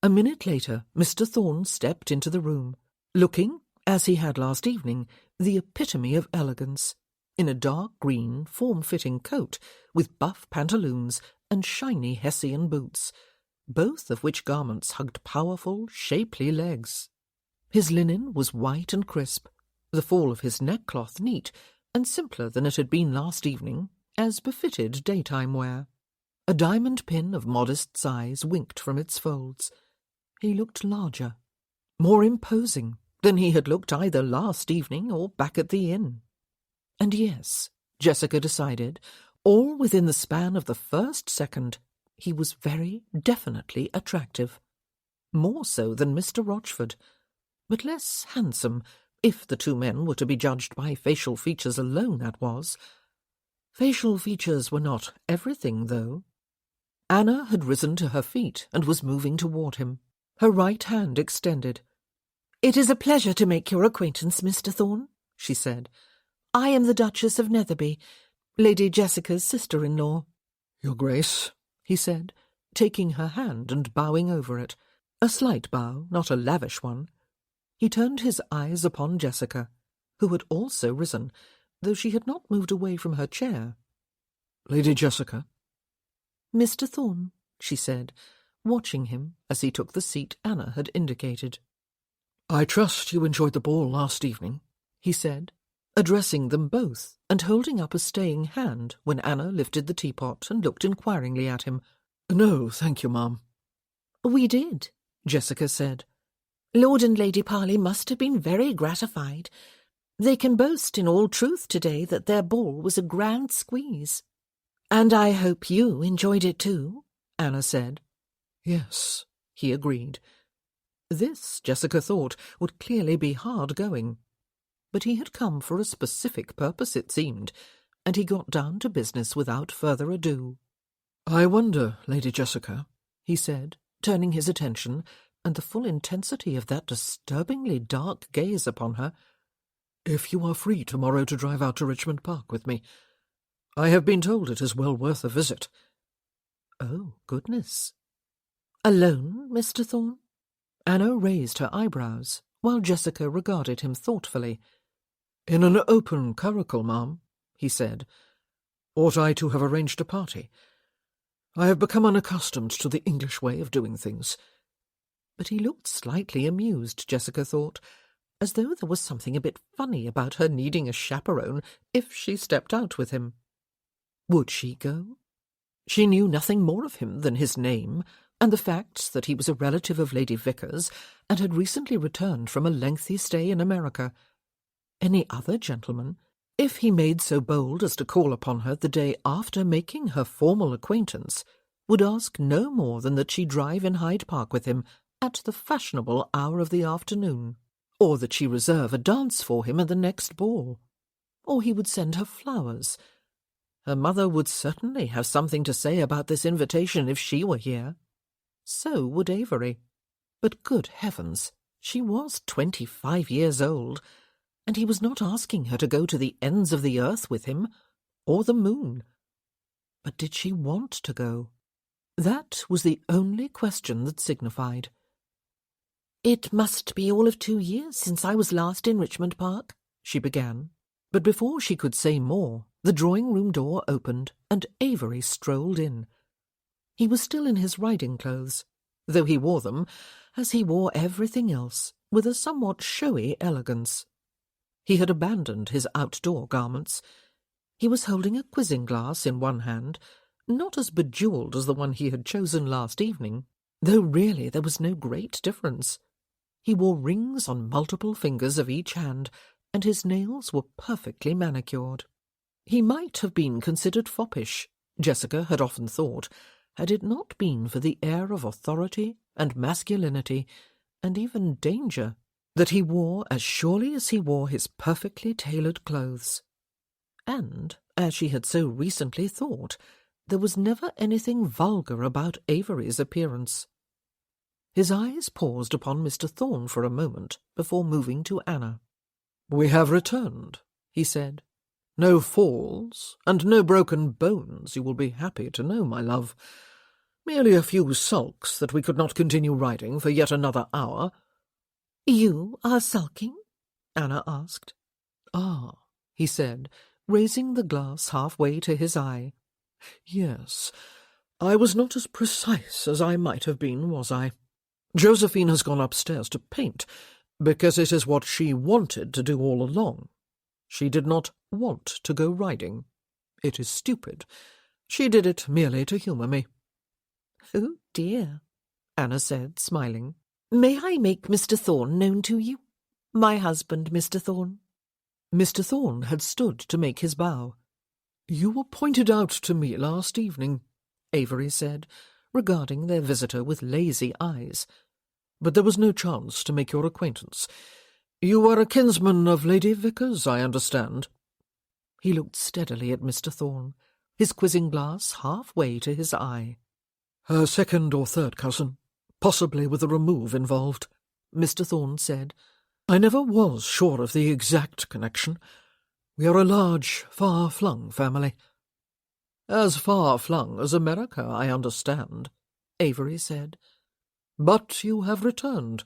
A minute later, Mr. Thorne stepped into the room, looking, as he had last evening, the epitome of elegance, in a dark green, form-fitting coat, with buff pantaloons and shiny Hessian boots, both of which garments hugged powerful, shapely legs. His linen was white and crisp, the fall of his neckcloth neat, and simpler than it had been last evening, as befitted daytime wear. A diamond pin of modest size winked from its folds. He looked larger, more imposing than he had looked either last evening or back at the inn. And yes, Jessica decided, all within the span of the first second, he was very definitely attractive. More so than Mr. Rochford, but less handsome, if the 2 men were to be judged by facial features alone, that was. Facial features were not everything, though. Anna had risen to her feet and was moving toward him, her right hand extended. "It is a pleasure to make your acquaintance, Mr. Thorne," she said. "I am the Duchess of Netherby, Lady Jessica's sister-in-law." "Your Grace," he said, taking her hand and bowing over it, a slight bow, not a lavish one. He turned his eyes upon Jessica, who had also risen, though she had not moved away from her chair. "Lady Jessica." "Mr. Thorne," she said, watching him as he took the seat Anna had indicated. "I trust you enjoyed the ball last evening," he said, addressing them both and holding up a staying hand when Anna lifted the teapot and looked inquiringly at him. "No, thank you, ma'am." "We did," Jessica said. "Lord and Lady Parley must have been very gratified. They can boast in all truth today that their ball was a grand squeeze." "And I hope you enjoyed it too," Anna said. "Yes," he agreed. This, Jessica thought, would clearly be hard going. But he had come for a specific purpose, it seemed, and he got down to business without further ado. "I wonder, Lady Jessica," he said, turning his attention, and the full intensity of that disturbingly dark gaze upon her, "if you are free tomorrow to drive out to Richmond Park with me. I have been told it is well worth a visit." "Oh, goodness. Alone, Mr. Thorn?" Anna raised her eyebrows, while Jessica regarded him thoughtfully. "In an open curricle, ma'am," he said. "Ought I to have arranged a party? I have become unaccustomed to the English way of doing things." But he looked slightly amused, Jessica thought, as though there was something a bit funny about her needing a chaperone if she stepped out with him. Would she go? She knew nothing more of him than his name, and the facts that he was a relative of Lady Vickers and had recently returned from a lengthy stay in America. Any other gentleman, if he made so bold as to call upon her the day after making her formal acquaintance, would ask no more than that she drive in Hyde Park with him at the fashionable hour of the afternoon, or that she reserve a dance for him at the next ball, or he would send her flowers. Her mother would certainly have something to say about this invitation if she were here. So would Avery. But good heavens, she was 25 years old, and he was not asking her to go to the ends of the earth with him, or the moon. But did she want to go? That was the only question that signified. "It must be all of 2 years since I was last in Richmond Park," she began. But before she could say more, the drawing-room door opened, and Avery strolled in. He was still in his riding clothes, though he wore them, as he wore everything else, with a somewhat showy elegance. He had abandoned his outdoor garments. He was holding a quizzing-glass in one hand, not as bejewelled as the one he had chosen last evening, though really there was no great difference. He wore rings on multiple fingers of each hand, and his nails were perfectly manicured. He might have been considered foppish, Jessica had often thought, had it not been for the air of authority and masculinity, and even danger, that he wore as surely as he wore his perfectly tailored clothes. And, as she had so recently thought, there was never anything vulgar about Avery's appearance. His eyes paused upon Mr. Thorn for a moment before moving to Anna. "We have returned," he said. "No falls, and no broken bones, you will be happy to know, my love. Merely a few sulks that we could not continue riding for yet another hour." "You are sulking?" Anna asked. "Ah," he said, raising the glass halfway to his eye. "Yes, I was not as precise as I might have been, was I? Josephine has gone upstairs to paint, because it is what she wanted to do all along. She did not want to go riding. It is stupid. She did it merely to humour me." "Oh, dear," Anna said, smiling. "May I make Mr. Thorn known to you? My husband, Mr. Thorn." Mr. Thorn had stood to make his bow. "You were pointed out to me last evening," Avery said, regarding their visitor with lazy eyes. "But there was no chance to make your acquaintance. You are a kinsman of Lady Vickers, I understand." He looked steadily at Mr. Thorn, his quizzing-glass halfway to his eye. "Her second or third cousin, possibly with a remove involved," Mr. Thorn said. "I never was sure of the exact connection. We are a large, far-flung family." "As far-flung as America, I understand," Avery said. "But you have returned."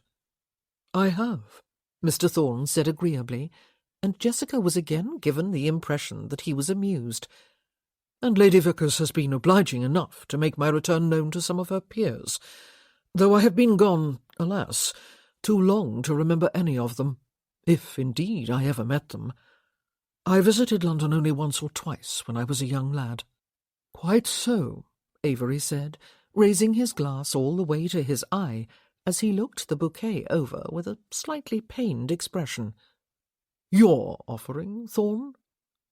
"I have," Mr. Thorn said agreeably, and Jessica was again given the impression that he was amused. "And Lady Vickers has been obliging enough to make my return known to some of her peers, though I have been gone, alas, too long to remember any of them, if indeed I ever met them. I visited London only once or twice when I was a young lad." "Quite so," Avery said, raising his glass all the way to his eye as he looked the bouquet over with a slightly pained expression. "Your offering, Thorn?"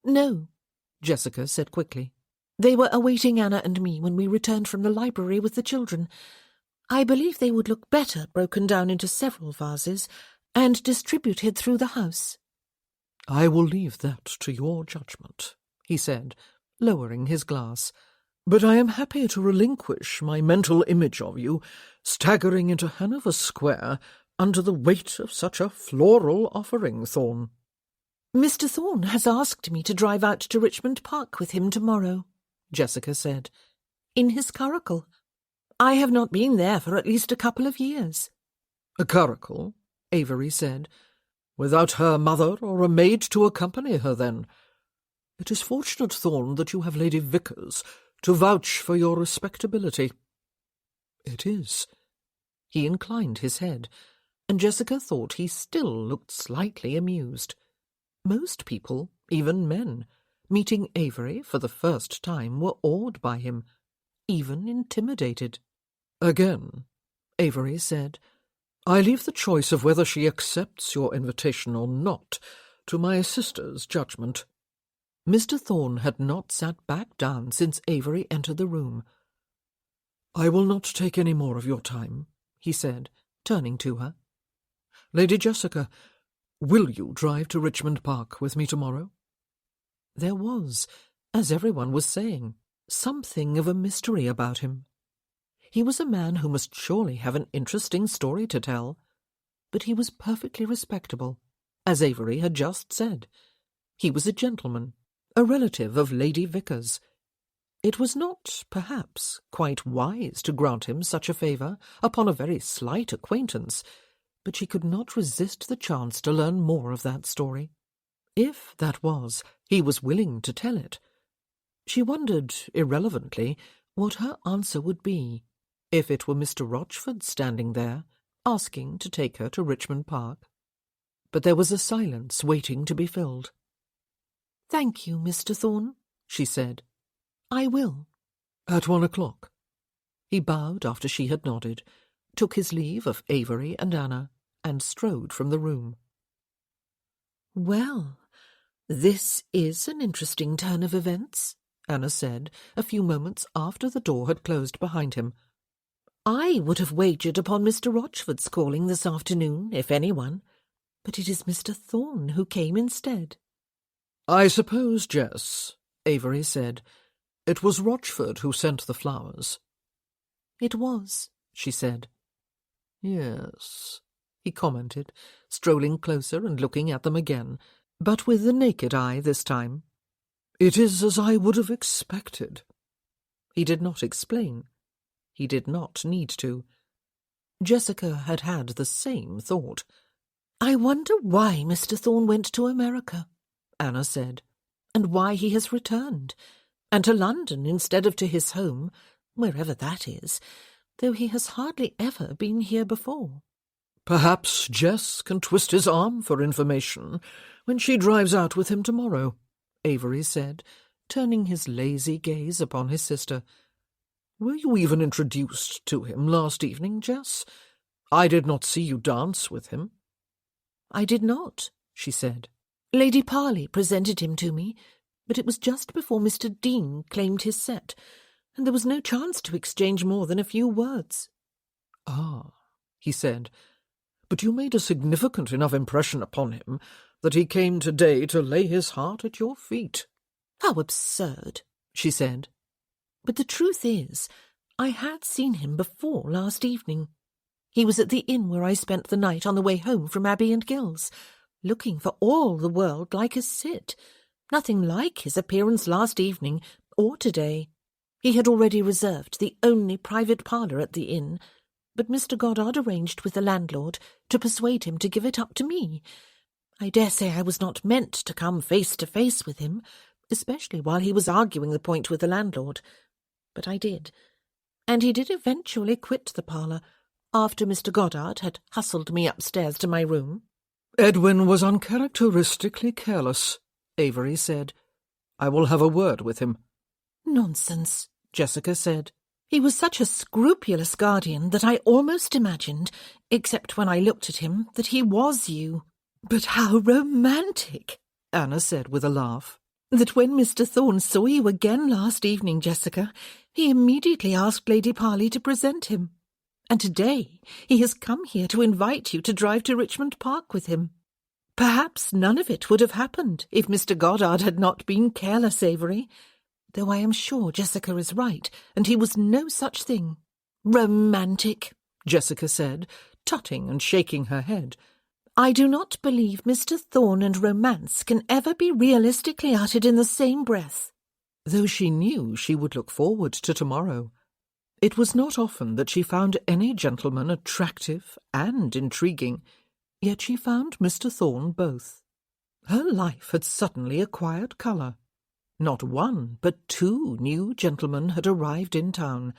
"No," Jessica said quickly. "They were awaiting Anna and me when we returned from the library with the children. I believe they would look better broken down into several vases and distributed through the house." I will leave that to your judgment, he said, lowering his glass. But I am happy to relinquish my mental image of you staggering into Hanover Square under the weight of such a floral offering, Thorn. Mr. Thorn has asked me to drive out to Richmond Park with him tomorrow, Jessica said, in his curricle. I have not been there for at least a couple of years. A curricle, Avery said. Without her mother or a maid to accompany her, then. It is fortunate, Thorn, that you have Lady Vickers to vouch for your respectability. It is. He inclined his head, and Jessica thought he still looked slightly amused. Most people, even men, meeting Avery for the first time were awed by him, even intimidated. Again, Avery said, I leave the choice of whether she accepts your invitation or not to my sister's judgment. Mr. Thorn had not sat back down since Avery entered the room. I will not take any more of your time, he said, turning to her. Lady Jessica, will you drive to Richmond Park with me tomorrow? There was, as everyone was saying, something of a mystery about him. He was a man who must surely have an interesting story to tell, but he was perfectly respectable, as Avery had just said. He was a gentleman, a relative of Lady Vickers. It was not, perhaps, quite wise to grant him such a favour upon a very slight acquaintance, but she could not resist the chance to learn more of that story. If that was, he was willing to tell it. She wondered, irrelevantly, what her answer would be, if it were Mr. Rochford standing there, asking to take her to Richmond Park. But there was a silence waiting to be filled. "Thank you, Mr. Thorn," she said. "I will." At 1 o'clock. He bowed after she had nodded, took his leave of Avery and Anna, and strode from the room. "Well, this is an interesting turn of events," Anna said, a few moments after the door had closed behind him. "I would have wagered upon Mr. Rochford's calling this afternoon, if anyone, but it is Mr. Thorn who came instead." "I suppose, Jess," Avery said, "it was Rochford who sent the flowers." "It was," she said. "Yes," he commented, strolling closer and looking at them again, but with the naked eye this time. "It is as I would have expected." He did not explain. He did not need to. Jessica had had the same thought. "I wonder why Mr. Thorn went to America," Anna said, "and why he has returned, and to London instead of to his home, wherever that is, though he has hardly ever been here before." "Perhaps Jess can twist his arm for information when she drives out with him tomorrow," Avery said, turning his lazy gaze upon his sister. "Were you even introduced to him last evening, Jess? I did not see you dance with him." "I did not," she said. "Lady Parley presented him to me, but it was just before Mr. Dean claimed his set, and there was no chance to exchange more than a few words." "Ah," he said, "but you made a significant enough impression upon him that he came today to lay his heart at your feet." "How absurd," she said. "But the truth is, I had seen him before last evening. He was at the inn where I spent the night on the way home from Abbey and Gill's, looking for all the world like a cit, nothing like his appearance last evening or today. He had already reserved the only private parlour at the inn, but Mr. Goddard arranged with the landlord to persuade him to give it up to me. I dare say I was not meant to come face to face with him, especially while he was arguing the point with the landlord, but I did, and he did eventually quit the parlour after Mr. Goddard had hustled me upstairs to my room." "Edwin was uncharacteristically careless," Avery said. "I will have a word with him." "Nonsense," Jessica said. "He was such a scrupulous guardian that I almost imagined, except when I looked at him, that he was you." "But how romantic," Anna said with a laugh, "that when Mr. Thorn saw you again last evening, Jessica, he immediately asked Lady Parley to present him. And today he has come here to invite you to drive to Richmond Park with him." Perhaps none of it would have happened if Mr. Goddard had not been careless, Avery, though I am sure Jessica is right, and he was no such thing. Romantic, Jessica said, tutting and shaking her head. I do not believe Mr. Thorne and romance can ever be realistically uttered in the same breath. Though she knew she would look forward to tomorrow. It was not often that she found any gentleman attractive and intriguing, yet she found Mr. Thorne both. Her life had suddenly acquired colour. Not one, but two new gentlemen had arrived in town,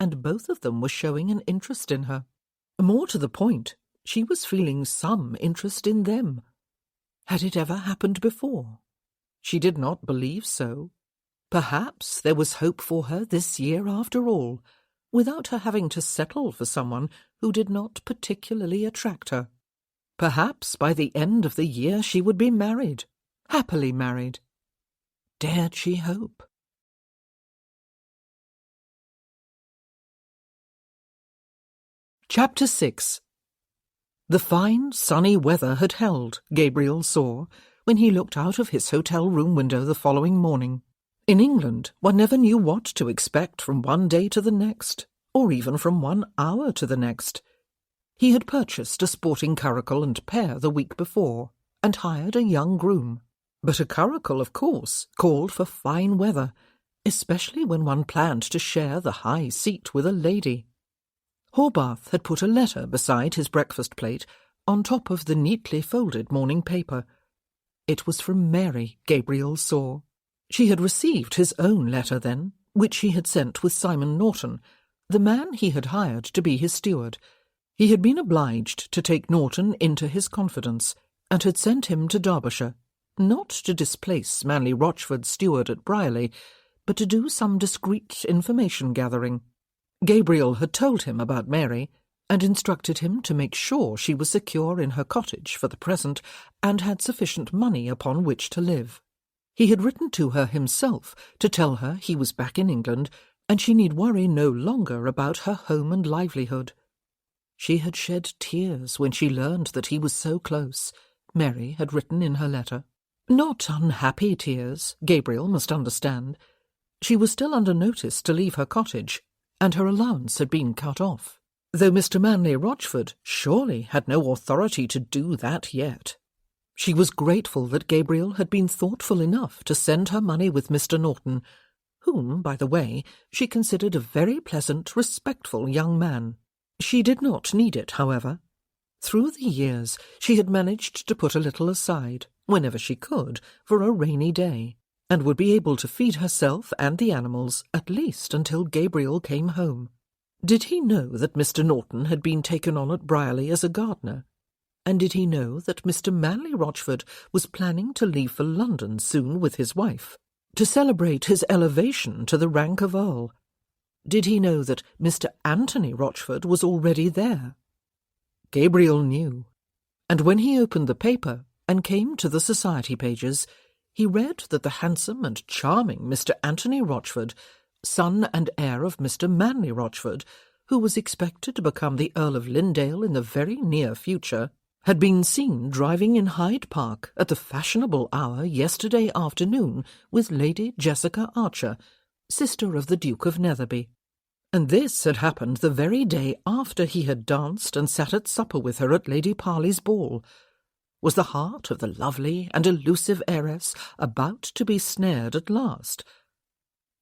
and both of them were showing an interest in her. More to the point, she was feeling some interest in them. Had it ever happened before? She did not believe so. Perhaps there was hope for her this year after all, without her having to settle for someone who did not particularly attract her. Perhaps by the end of the year she would be married, happily married. Dared she hope? Chapter 6. The fine, sunny weather had held, Gabriel saw, when he looked out of his hotel room window the following morning. In England, one never knew what to expect from one day to the next, or even from 1 hour to the next. He had purchased a sporting curricle and pair the week before, and hired a young groom. But a curricle, of course, called for fine weather, especially when one planned to share the high seat with a lady. Horbath had put a letter beside his breakfast plate on top of the neatly folded morning paper. It was from Mary, Gabriel saw. She had received his own letter then, which he had sent with Simon Norton, the man he had hired to be his steward. He had been obliged to take Norton into his confidence, and had sent him to Derbyshire, not to displace Manley Rochford's steward at Brierley, but to do some discreet information-gathering. Gabriel had told him about Mary, and instructed him to make sure she was secure in her cottage for the present, and had sufficient money upon which to live. He had written to her himself to tell her he was back in England, and she need worry no longer about her home and livelihood. She had shed tears when she learned that he was so close, Mary had written in her letter. Not unhappy tears, Gabriel must understand. She was still under notice to leave her cottage, and her allowance had been cut off, though Mr. Manley Rochford surely had no authority to do that yet. She was grateful that Gabriel had been thoughtful enough to send her money with Mr. Norton, whom, by the way, she considered a very pleasant, respectful young man. She did not need it, however. Through the years she had managed to put a little aside, whenever she could, for a rainy day, and would be able to feed herself and the animals at least until Gabriel came home. Did he know that Mr. Norton had been taken on at Brierley as a gardener? And did he know that Mr. Manley Rochford was planning to leave for London soon with his wife, to celebrate his elevation to the rank of Earl? Did he know that Mr. Anthony Rochford was already there? Gabriel knew, and when he opened the paper and came to the society pages, he read that the handsome and charming Mr. Anthony Rochford, son and heir of Mr. Manley Rochford, who was expected to become the Earl of Lindale in the very near future, had been seen driving in Hyde Park at the fashionable hour yesterday afternoon with Lady Jessica Archer, sister of the Duke of Netherby. And this had happened the very day after he had danced and sat at supper with her at Lady Parley's ball. Was the heart of the lovely and elusive heiress about to be snared at last?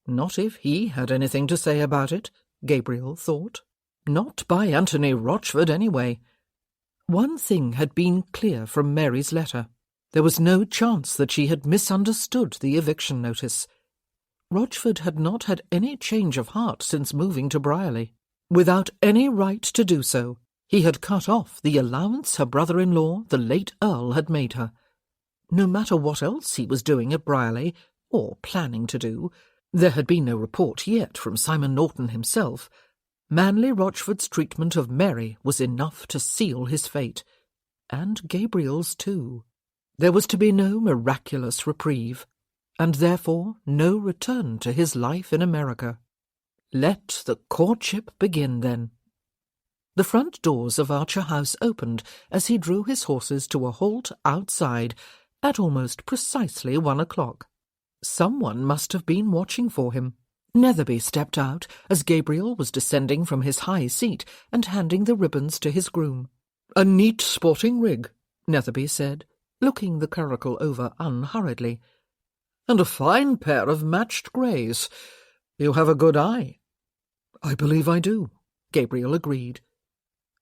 Not if he had anything to say about it, Gabriel thought. Not by Anthony Rochford, anyway. One thing had been clear from Mary's letter. There was no chance that she had misunderstood the eviction notice. Rochford had not had any change of heart since moving to Brierley. Without any right to do so, he had cut off the allowance her brother-in-law, the late Earl, had made her. No matter what else he was doing at Brierley, or planning to do, there had been no report yet from Simon Norton himself. Manley Rochford's treatment of Mary was enough to seal his fate, and Gabriel's too. There was to be no miraculous reprieve, and therefore no return to his life in America. Let the courtship begin, then. The front doors of Archer House opened as he drew his horses to a halt outside at almost precisely 1 o'clock. Someone must have been watching for him. Netherby stepped out as Gabriel was descending from his high seat and handing the ribbons to his groom. "A neat sporting rig," Netherby said, looking the curricle over unhurriedly. "And a fine pair of matched greys. You have a good eye." "I believe I do," Gabriel agreed.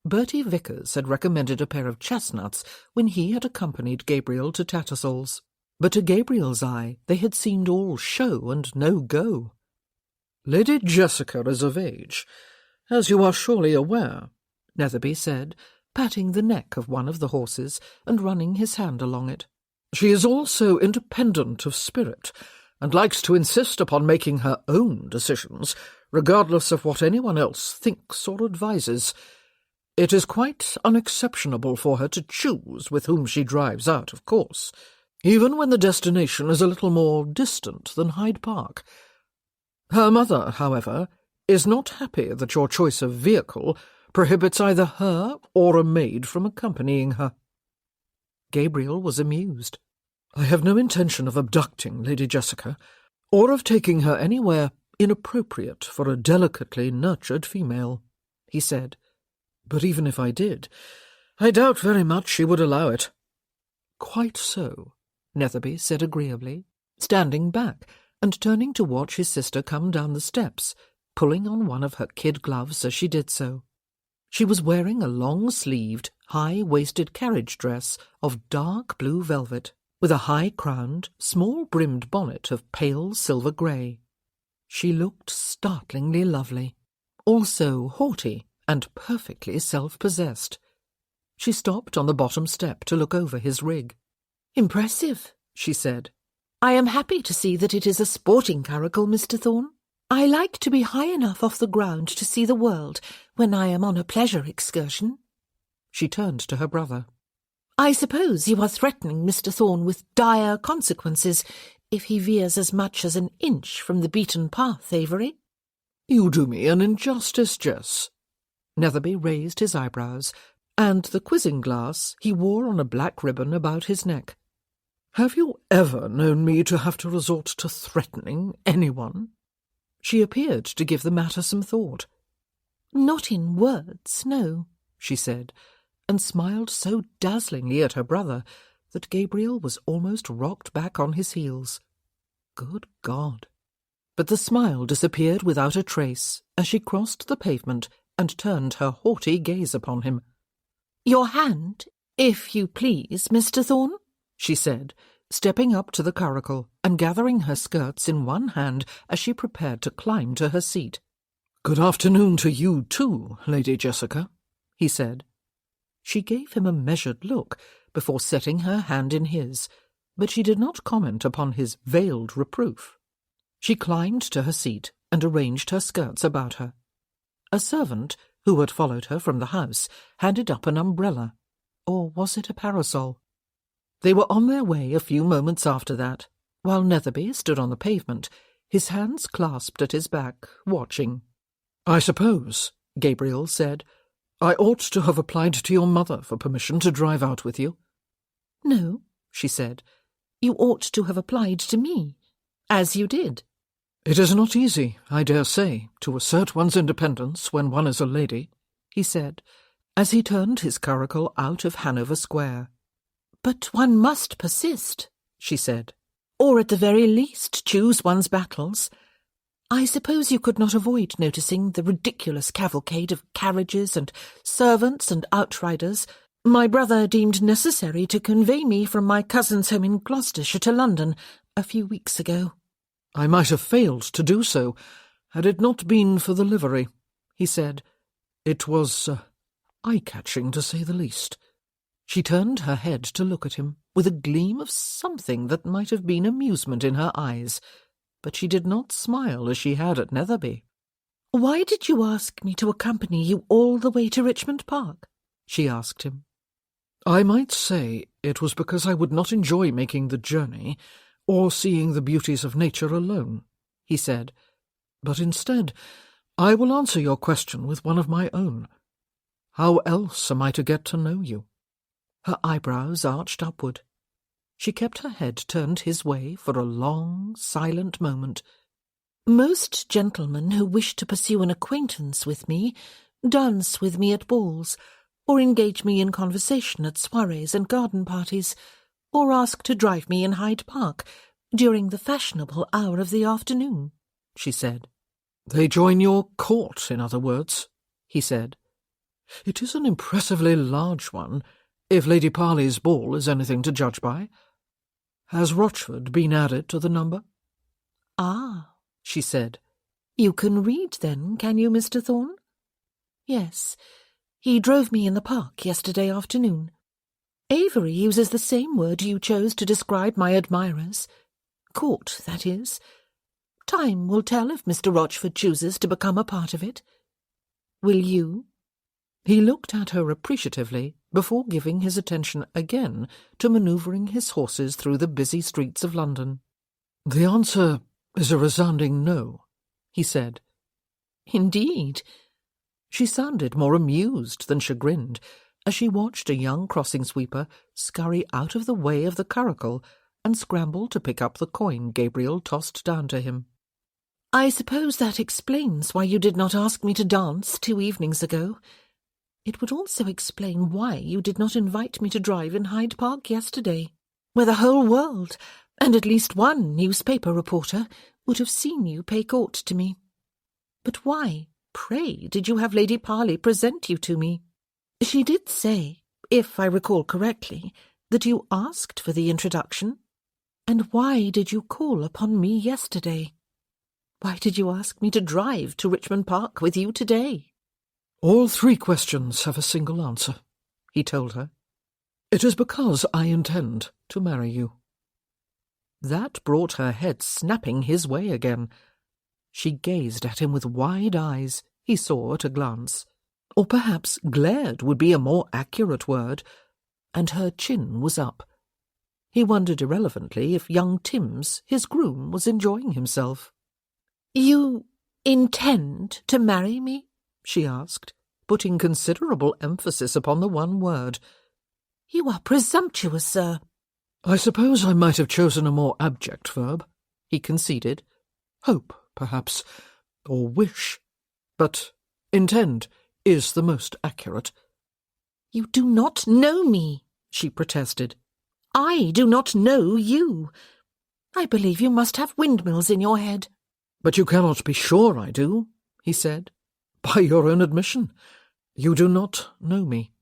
Bertie Vickers had recommended a pair of chestnuts when he had accompanied Gabriel to Tattersall's, but to Gabriel's eye they had seemed all show and no go. "Lady Jessica is of age, as you are surely aware," Netherby said, patting the neck of one of the horses and running his hand along it. "She is also independent of spirit, and likes to insist upon making her own decisions, regardless of what anyone else thinks or advises. It is quite unexceptionable for her to choose with whom she drives out, of course, even when the destination is a little more distant than Hyde Park. Her mother, however, is not happy that your choice of vehicle prohibits either her or a maid from accompanying her." Gabriel was amused. "I have no intention of abducting Lady Jessica, or of taking her anywhere inappropriate for a delicately nurtured female," he said. "But even if I did, I doubt very much she would allow it." "Quite so," Netherby said agreeably, standing back and turning to watch his sister come down the steps, pulling on one of her kid gloves as she did so. She was wearing a long-sleeved, high-waisted carriage dress of dark blue velvet, with a high-crowned, small-brimmed bonnet of pale silver grey. She looked startlingly lovely, also haughty and perfectly self-possessed. She stopped on the bottom step to look over his rig. "Impressive," she said. "I am happy to see that it is a sporting curricle, Mr. Thorne. I like to be high enough off the ground to see the world when I am on a pleasure excursion." She turned to her brother. "I suppose you are threatening Mr. Thorne with dire consequences if he veers as much as an inch from the beaten path, Avery?" "You do me an injustice, Jess." Netherby raised his eyebrows, and the quizzing glass he wore on a black ribbon about his neck. "Have you ever known me to have to resort to threatening anyone?" She appeared to give the matter some thought. "Not in words, no," she said, and smiled so dazzlingly at her brother that Gabriel was almost rocked back on his heels. Good God! But the smile disappeared without a trace as she crossed the pavement and turned her haughty gaze upon him. "Your hand, if you please, Mr. Thorne," she said, stepping up to the curricle and gathering her skirts in one hand as she prepared to climb to her seat. "Good afternoon to you too, Lady Jessica," he said. She gave him a measured look before setting her hand in his, but she did not comment upon his veiled reproof. She climbed to her seat and arranged her skirts about her. A servant, who had followed her from the house, handed up an umbrella. Or was it a parasol? They were on their way a few moments after that, while Netherby stood on the pavement, his hands clasped at his back, watching. "I suppose," Gabriel said, "I ought to have applied to your mother for permission to drive out with you." "No," she said, "you ought to have applied to me, as you did." "It is not easy, I dare say, to assert one's independence when one is a lady," he said, as he turned his curricle out of Hanover Square. "But one must persist," she said, "or at the very least choose one's battles. I suppose you could not avoid noticing the ridiculous cavalcade of carriages and servants and outriders my brother deemed necessary to convey me from my cousin's home in Gloucestershire to London a few weeks ago." "I might have failed to do so, had it not been for the livery," he said. "It was eye-catching, to say the least." She turned her head to look at him, with a gleam of something that might have been amusement in her eyes, but she did not smile as she had at Netherby. "Why did you ask me to accompany you all the way to Richmond Park?" she asked him. "I might say it was because I would not enjoy making the journey or seeing the beauties of nature alone," he said. "But instead, I will answer your question with one of my own. How else am I to get to know you?" Her eyebrows arched upward. She kept her head turned his way for a long, silent moment. "Most gentlemen who wish to pursue an acquaintance with me dance with me at balls, or engage me in conversation at soirees and garden parties, or ask to drive me in Hyde Park during the fashionable hour of the afternoon," she said. "They join your court, in other words," he said. "It is an impressively large one, if Lady Parley's ball is anything to judge by. Has Rochford been added to the number?" "Ah," she said. "You can read, then, can you, Mr. Thorn?" "Yes. He drove me in the park yesterday afternoon. Avery uses the same word you chose to describe my admirers. Court, that is. Time will tell if Mr. Rochford chooses to become a part of it. Will you?" He looked at her appreciatively before giving his attention again to manoeuvring his horses through the busy streets of London. "The answer is a resounding no," he said. "Indeed?" She sounded more amused than chagrined as she watched a young crossing-sweeper scurry out of the way of the curricle and scramble to pick up the coin Gabriel tossed down to him. "I suppose that explains why you did not ask me to dance 2 evenings ago. It would also explain why you did not invite me to drive in Hyde Park yesterday, where the whole world, and at least one newspaper reporter, would have seen you pay court to me. But why, pray, did you have Lady Parley present you to me? She did say, if I recall correctly, that you asked for the introduction. And why did you call upon me yesterday? Why did you ask me to drive to Richmond Park with you today?" "All 3 questions have a single answer," he told her. "It is because I intend to marry you." That brought her head snapping his way again. She gazed at him with wide eyes, he saw at a glance. Or perhaps glared would be a more accurate word, and her chin was up. He wondered irrelevantly if young Timms, his groom, was enjoying himself. "You intend to marry me?" she asked, putting considerable emphasis upon the one word. "You are presumptuous, sir." "I suppose I might have chosen a more abject verb," he conceded. "Hope, perhaps, or wish. But intend is the most accurate." "You do not know me," she protested. "I do not know you. I believe you must have windmills in your head." "But you cannot be sure I do," he said. "By your own admission, you do not know me."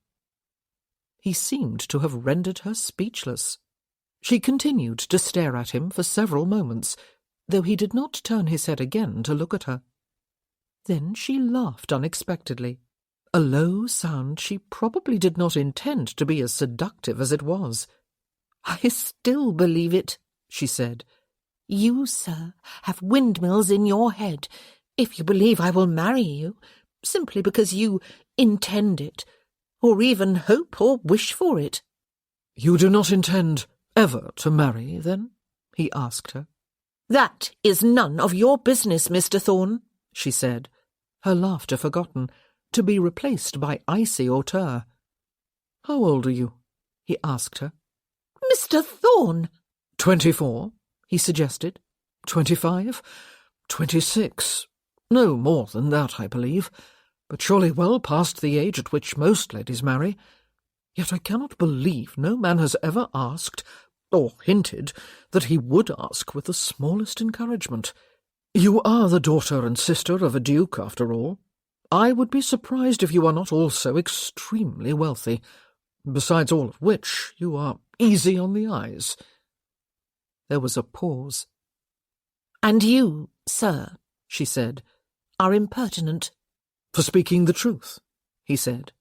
He seemed to have rendered her speechless. She continued to stare at him for several moments, though he did not turn his head again to look at her. Then she laughed unexpectedly, a low sound she probably did not intend to be as seductive as it was. "I still believe it," she said. "You, sir, have windmills in your head, if you believe I will marry you, simply because you intend it, or even hope or wish for it." "You do not intend ever to marry, then?" he asked her. "That is none of your business, Mr. Thorn," she said, her laughter forgotten, to be replaced by icy hauteur. "How old are you?" he asked her. "Mr. Thorn!" 24, he suggested. 25? 26? No more than that, I believe, but surely well past the age at which most ladies marry. Yet I cannot believe no man has ever asked, or hinted, that he would ask with the smallest encouragement. You are the daughter and sister of a duke, after all. I would be surprised if you are not also extremely wealthy, besides all of which you are easy on the eyes." There was a pause. "And you, sir," she said, "are impertinent." "For speaking the truth," he said.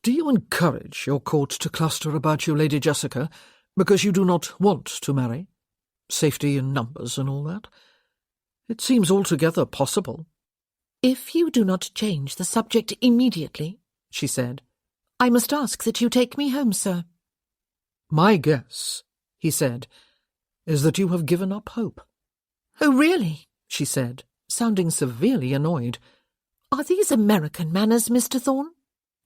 "Do you encourage your court to cluster about you, Lady Jessica, because you do not want to marry? Safety in numbers and all that? It seems altogether possible." "If you do not change the subject immediately," she said, "I must ask that you take me home, sir." "My guess," he said, "is that you have given up hope." "Oh, really?" she said, sounding severely annoyed. "Are these American manners, Mr. Thorn?"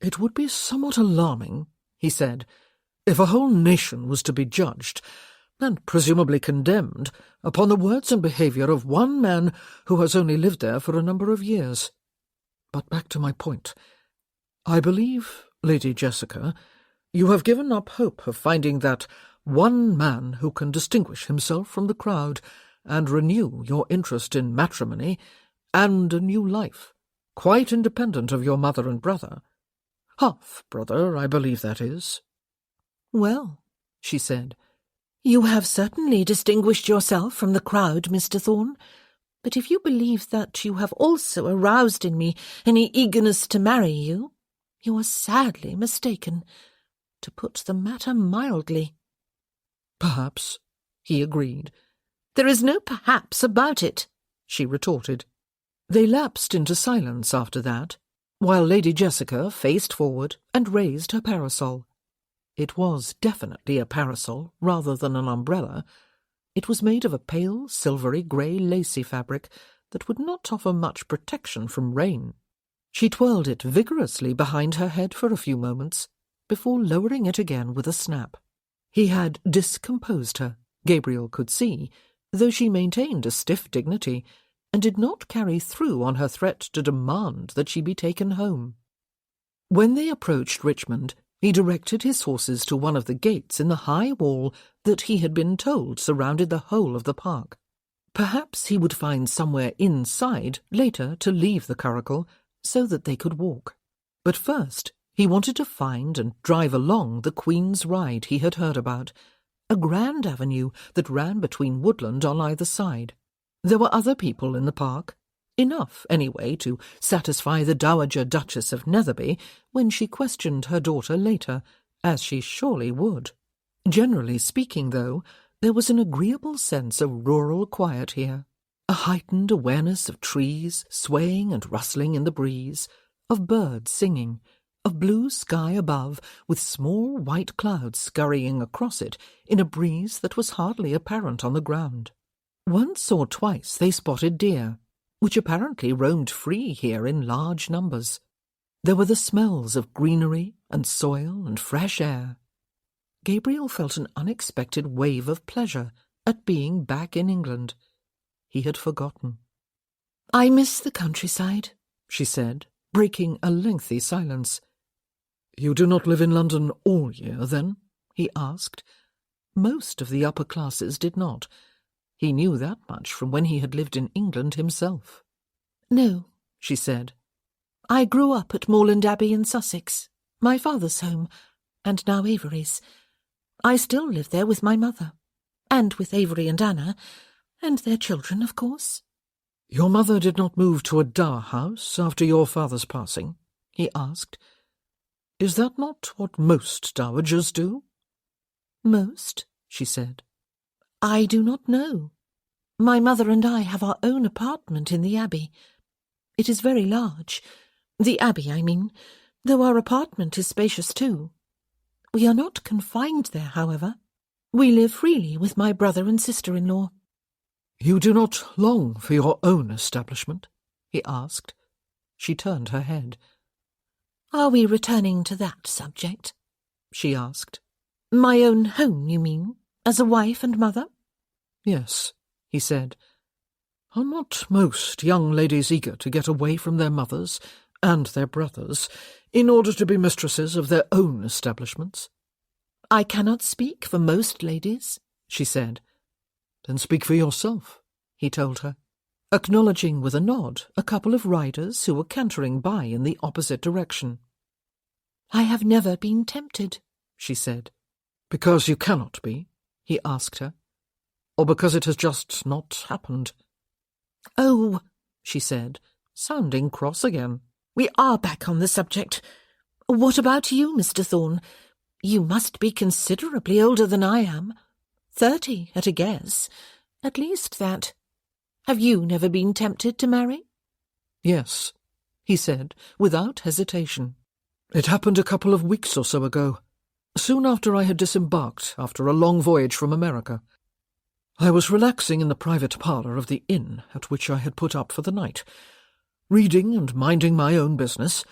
"It would be somewhat alarming," he said, "if a whole nation was to be judged, and presumably condemned, upon the words and behaviour of one man who has only lived there for a number of years. But back to my point. I believe, Lady Jessica, you have given up hope of finding that one man who can distinguish himself from the crowd and renew your interest in matrimony and a new life, quite independent of your mother and brother. Half-brother, I believe that is." "Well," she said, "you have certainly distinguished yourself from the crowd, Mr. Thorn, but if you believe that you have also aroused in me any eagerness to marry you, you are sadly mistaken, to put the matter mildly." "Perhaps," he agreed. "There is no perhaps about it," she retorted. They lapsed into silence after that, while Lady Jessica faced forward and raised her parasol. It was definitely a parasol rather than an umbrella. It was made of a pale, silvery grey lacy fabric that would not offer much protection from rain. She twirled it vigorously behind her head for a few moments, before lowering it again with a snap. He had discomposed her, Gabriel could see, though she maintained a stiff dignity, and did not carry through on her threat to demand that she be taken home. When they approached Richmond, he directed his horses to one of the gates in the high wall that he had been told surrounded the whole of the park. Perhaps he would find somewhere inside later to leave the curricle, so that they could walk. But first he wanted to find and drive along the Queen's Ride he had heard about, a grand avenue that ran between woodland on either side. There were other people in the park, enough, anyway, to satisfy the Dowager Duchess of Netherby when she questioned her daughter later, as she surely would. Generally speaking, though, there was an agreeable sense of rural quiet here, a heightened awareness of trees swaying and rustling in the breeze, of birds singing, of blue sky above with small white clouds scurrying across it in a breeze that was hardly apparent on the ground. Once or twice they spotted deer, which apparently roamed free here in large numbers. There were the smells of greenery and soil and fresh air. Gabriel felt an unexpected wave of pleasure at being back in England. He had forgotten. "I miss the countryside," she said, breaking a lengthy silence. "You do not live in London all year, then?" he asked. Most of the upper classes did not. He knew that much from when he had lived in England himself. "No," she said. "I grew up at Moorland Abbey in Sussex, my father's home, and now Avery's. I still live there with my mother, and with Avery and Anna, and their children, of course." "Your mother did not move to a dower house after your father's passing?" he asked. "Is that not what most dowagers do?" "Most," she said. "I do not know. My mother and I have our own apartment in the Abbey. It is very large. The Abbey, I mean, though our apartment is spacious too. We are not confined there, however. We live freely with my brother and sister-in-law." "You do not long for your own establishment?" he asked. She turned her head. "Are we returning to that subject?" she asked. "My own home, you mean, as a wife and mother?" "Yes," he said. "Are not most young ladies eager to get away from their mothers and their brothers in order to be mistresses of their own establishments?" "I cannot speak for most ladies," she said. "Then speak for yourself," he told her, acknowledging with a nod a couple of riders who were cantering by in the opposite direction. "I have never been tempted," she said. "Because you cannot be?" he asked her. "Or because it has just not happened?" "Oh," she said, sounding cross again. "We are back on the subject. What about you, Mr. Thorn? You must be considerably older than I am. 30 at a guess. At least that. Have you never been tempted to marry?" "Yes," he said, without hesitation. "It happened a couple of weeks or so ago, soon after I had disembarked after a long voyage from America. I was relaxing in the private parlour of the inn at which I had put up for the night, reading and minding my own business,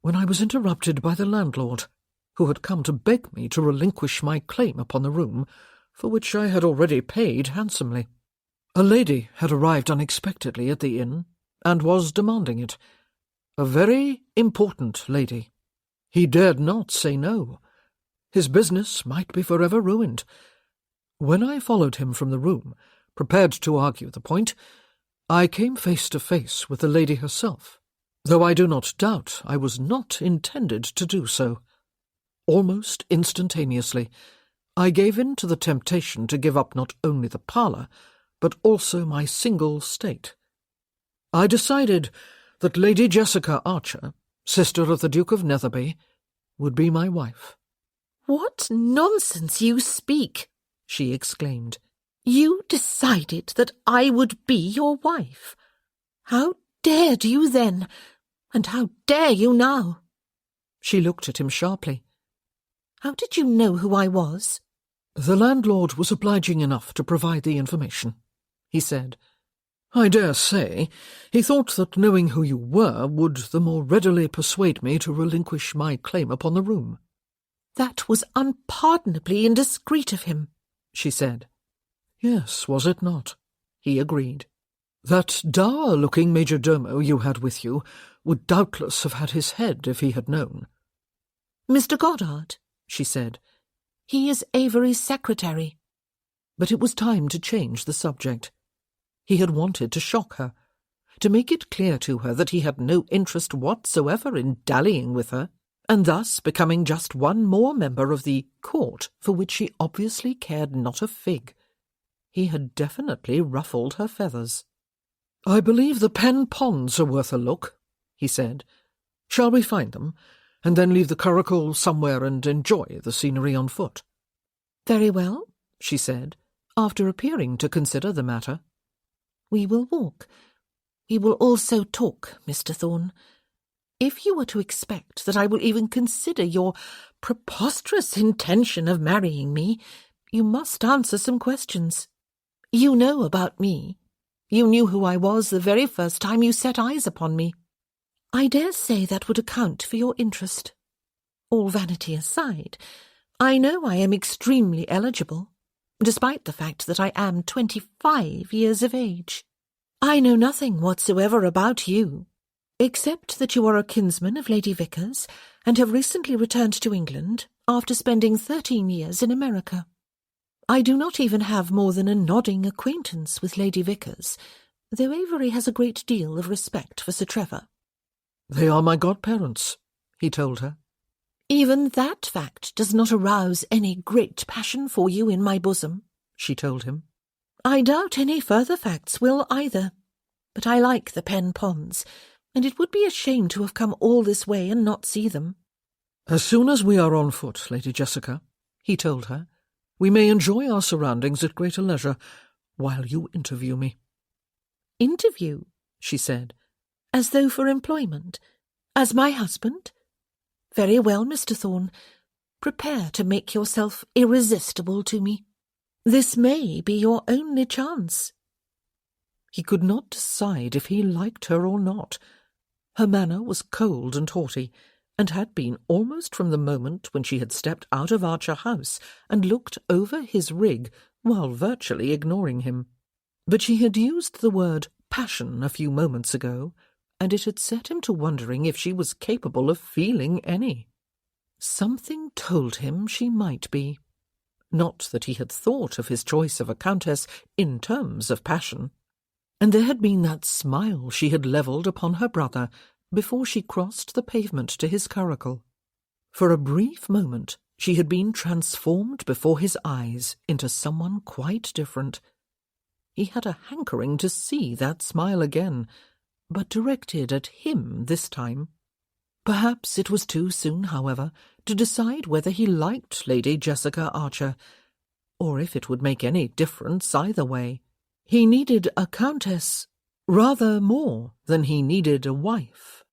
when I was interrupted by the landlord, who had come to beg me to relinquish my claim upon the room, for which I had already paid handsomely. A lady had arrived unexpectedly at the inn, and was demanding it. A very important lady. He dared not say no. His business might be forever ruined. When I followed him from the room, prepared to argue the point, I came face to face with the lady herself, though I do not doubt I was not intended to do so. Almost instantaneously, I gave in to the temptation to give up not only the parlour, but also my single state. I decided that Lady Jessica Archer, sister of the Duke of Netherby, would be my wife. "What nonsense you speak!" she exclaimed. "You decided that I would be your wife. How dared you then, and how dare you now?" She looked at him sharply. "How did you know who I was?" "The landlord was obliging enough to provide the information," he said. "I dare say he thought that knowing who you were would the more readily persuade me to relinquish my claim upon the room." "That was unpardonably indiscreet of him," she said. "Yes, was it not?" he agreed. "That dour-looking major-domo you had with you would doubtless have had his head if he had known." "Mr. Goddard," she said. "He is Avery's secretary." But it was time to change the subject. He had wanted to shock her, to make it clear to her that he had no interest whatsoever in dallying with her, and thus becoming just one more member of the court for which she obviously cared not a fig. He had definitely ruffled her feathers. "I believe the Pen Ponds are worth a look," he said. "Shall we find them, and then leave the curricle somewhere and enjoy the scenery on foot?" "Very well," she said, after appearing to consider the matter. "We will walk. We will also talk, Mr. Thorne. If you were to expect that I will even consider your preposterous intention of marrying me, you must answer some questions. You know about me. You knew who I was the very first time you set eyes upon me. I dare say that would account for your interest. All vanity aside, I know I am extremely eligible, despite the fact that I am 25 years of age. I know nothing whatsoever about you, except that you are a kinsman of Lady Vickers and have recently returned to England after spending 13 years in America. I do not even have more than a nodding acquaintance with Lady Vickers, though Avery has a great deal of respect for Sir Trevor." "They are my godparents," he told her. "Even that fact does not arouse any great passion for you in my bosom," she told him. "I doubt any further facts will either, but I like the Pen Ponds, and it would be a shame to have come all this way and not see them." "As soon as we are on foot, Lady Jessica," he told her, "we may enjoy our surroundings at greater leisure, while you interview me." "Interview?" she said. "As though for employment? As my husband? Very well, Mr. Thorne. Prepare to make yourself irresistible to me. This may be your only chance." He could not decide if he liked her or not. Her manner was cold and haughty, and had been almost from the moment when she had stepped out of Archer House and looked over his rig while virtually ignoring him. But she had used the word passion a few moments ago, and it had set him to wondering if she was capable of feeling any. Something told him she might be. Not that he had thought of his choice of a countess in terms of passion. And there had been that smile she had levelled upon her brother before she crossed the pavement to his curricle. For a brief moment she had been transformed before his eyes into someone quite different. He had a hankering to see that smile again, but directed at him this time. Perhaps it was too soon, however, to decide whether he liked Lady Jessica Archer, or if it would make any difference either way. He needed a countess rather more than he needed a wife.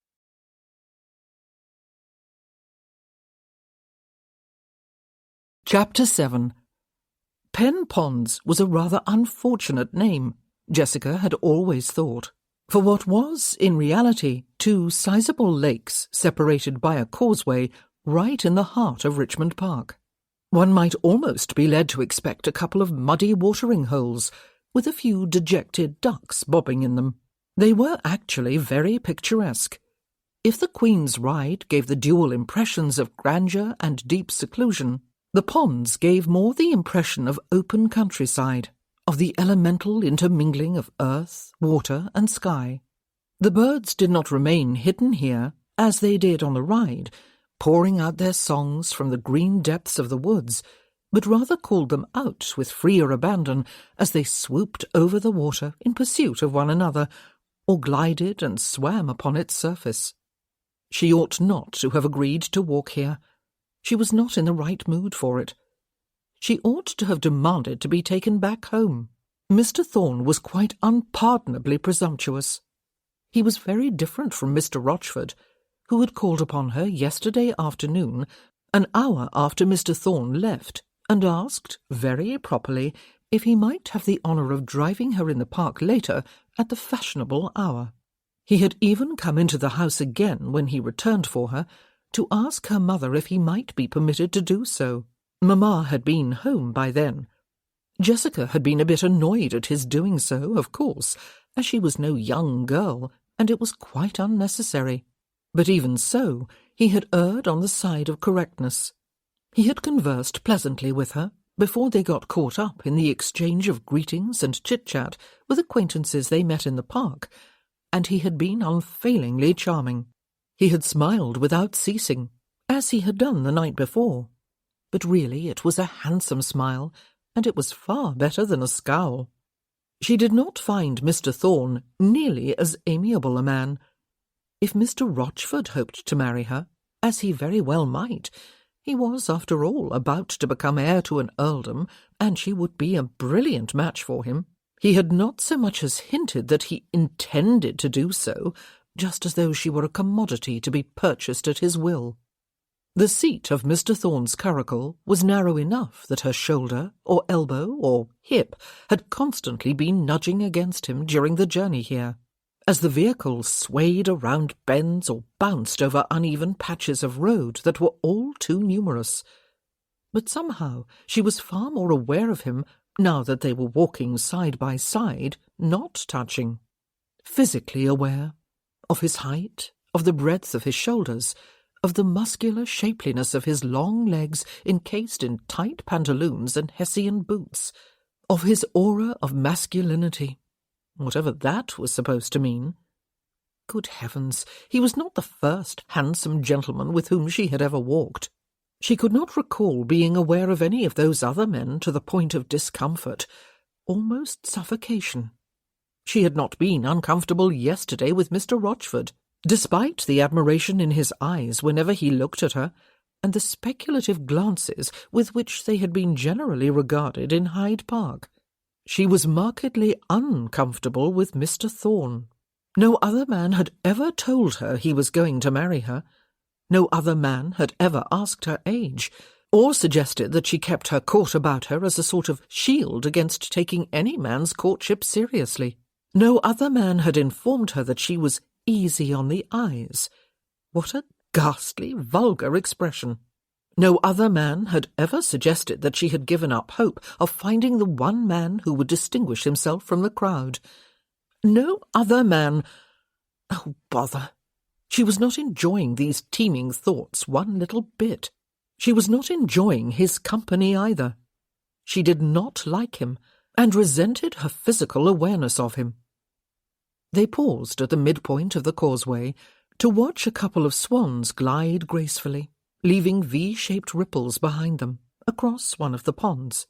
Chapter 7. Pen Ponds was a rather unfortunate name, Jessica had always thought. For what was, in reality, two sizable lakes separated by a causeway right in the heart of Richmond Park. One might almost be led to expect a couple of muddy watering holes, with a few dejected ducks bobbing in them. They were actually very picturesque. If the Queen's Ride gave the dual impressions of grandeur and deep seclusion, the ponds gave more the impression of open countryside, of the elemental intermingling of earth, water, and sky. The birds did not remain hidden here, as they did on the ride, pouring out their songs from the green depths of the woods, but rather called them out with freer abandon as they swooped over the water in pursuit of one another, or glided and swam upon its surface. She ought not to have agreed to walk here. She was not in the right mood for it. She ought to have demanded to be taken back home. Mr. Thorne was quite unpardonably presumptuous. He was very different from Mr. Rochford, who had called upon her yesterday afternoon, an hour after Mr. Thorne left, and asked, very properly, if he might have the honour of driving her in the park later at the fashionable hour. He had even come into the house again when he returned for her, to ask her mother if he might be permitted to do so. Mamma had been home by then. Jessica had been a bit annoyed at his doing so, of course, as she was no young girl, and it was quite unnecessary. But even so, he had erred on the side of correctness. He had conversed pleasantly with her before they got caught up in the exchange of greetings and chit-chat with acquaintances they met in the park, and he had been unfailingly charming. He had smiled without ceasing, as he had done the night before. But really it was a handsome smile, and it was far better than a scowl. She did not find Mr. Thorne nearly as amiable a man. If Mr. Rochford hoped to marry her, as he very well might, he was, after all, about to become heir to an earldom, and she would be a brilliant match for him. He had not so much as hinted that he intended to do so, just as though she were a commodity to be purchased at his will. The seat of Mr. Thorne's curricle was narrow enough that her shoulder, or elbow, or hip had constantly been nudging against him during the journey here, as the vehicle swayed around bends or bounced over uneven patches of road that were all too numerous. But somehow she was far more aware of him now that they were walking side by side, not touching. Physically aware, of his height, of the breadth of his shoulders, of the muscular shapeliness of his long legs encased in tight pantaloons and Hessian boots, of his aura of masculinity, whatever that was supposed to mean. Good heavens, he was not the first handsome gentleman with whom she had ever walked. She could not recall being aware of any of those other men to the point of discomfort, almost suffocation. She had not been uncomfortable yesterday with Mr. Rochford, despite the admiration in his eyes whenever he looked at her, and the speculative glances with which they had been generally regarded in Hyde Park. She was markedly uncomfortable with Mr. Thorne. No other man had ever told her he was going to marry her. No other man had ever asked her age, or suggested that she kept her court about her as a sort of shield against taking any man's courtship seriously. No other man had informed her that she was easy on the eyes. What a ghastly, vulgar expression! No other man had ever suggested that she had given up hope of finding the one man who would distinguish himself from the crowd. No other man— Oh, bother! She was not enjoying these teeming thoughts one little bit. She was not enjoying his company either. She did not like him, and resented her physical awareness of him. They paused at the midpoint of the causeway to watch a couple of swans glide gracefully, leaving V-shaped ripples behind them, across one of the ponds.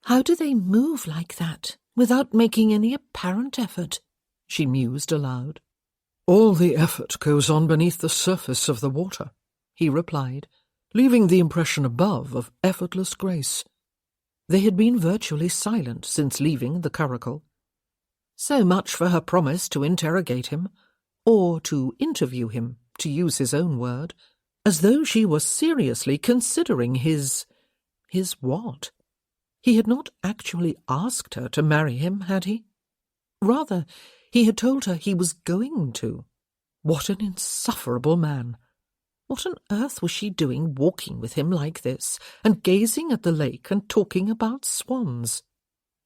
"How do they move like that, without making any apparent effort?" she mused aloud. "All the effort goes on beneath the surface of the water," he replied, leaving the impression above of effortless grace. They had been virtually silent since leaving the curricle. So much for her promise to interrogate him, or to interview him, to use his own word, as though she were seriously considering his what? He had not actually asked her to marry him, had he? Rather, he had told her he was going to. What an insufferable man! What on earth was she doing walking with him like this, and gazing at the lake and talking about swans?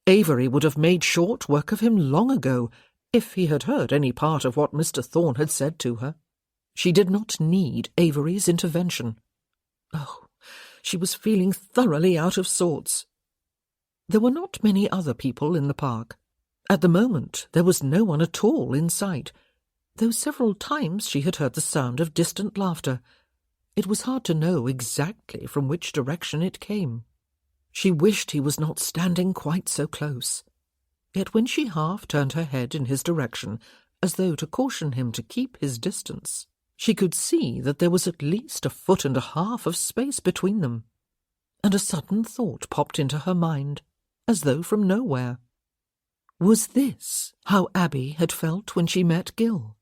Avery would have made short work of him long ago, if he had heard any part of what Mr. Thorne had said to her. She did not need Avery's intervention. Oh, she was feeling thoroughly out of sorts. There were not many other people in the park. At the moment there was no one at all in sight, though several times she had heard the sound of distant laughter. It was hard to know exactly from which direction it came. She wished he was not standing quite so close. Yet when she half turned her head in his direction, as though to caution him to keep his distance, she could see that there was at least 1.5 feet of space between them. And a sudden thought popped into her mind, as though from nowhere. Was this how Abby had felt when she met Gil?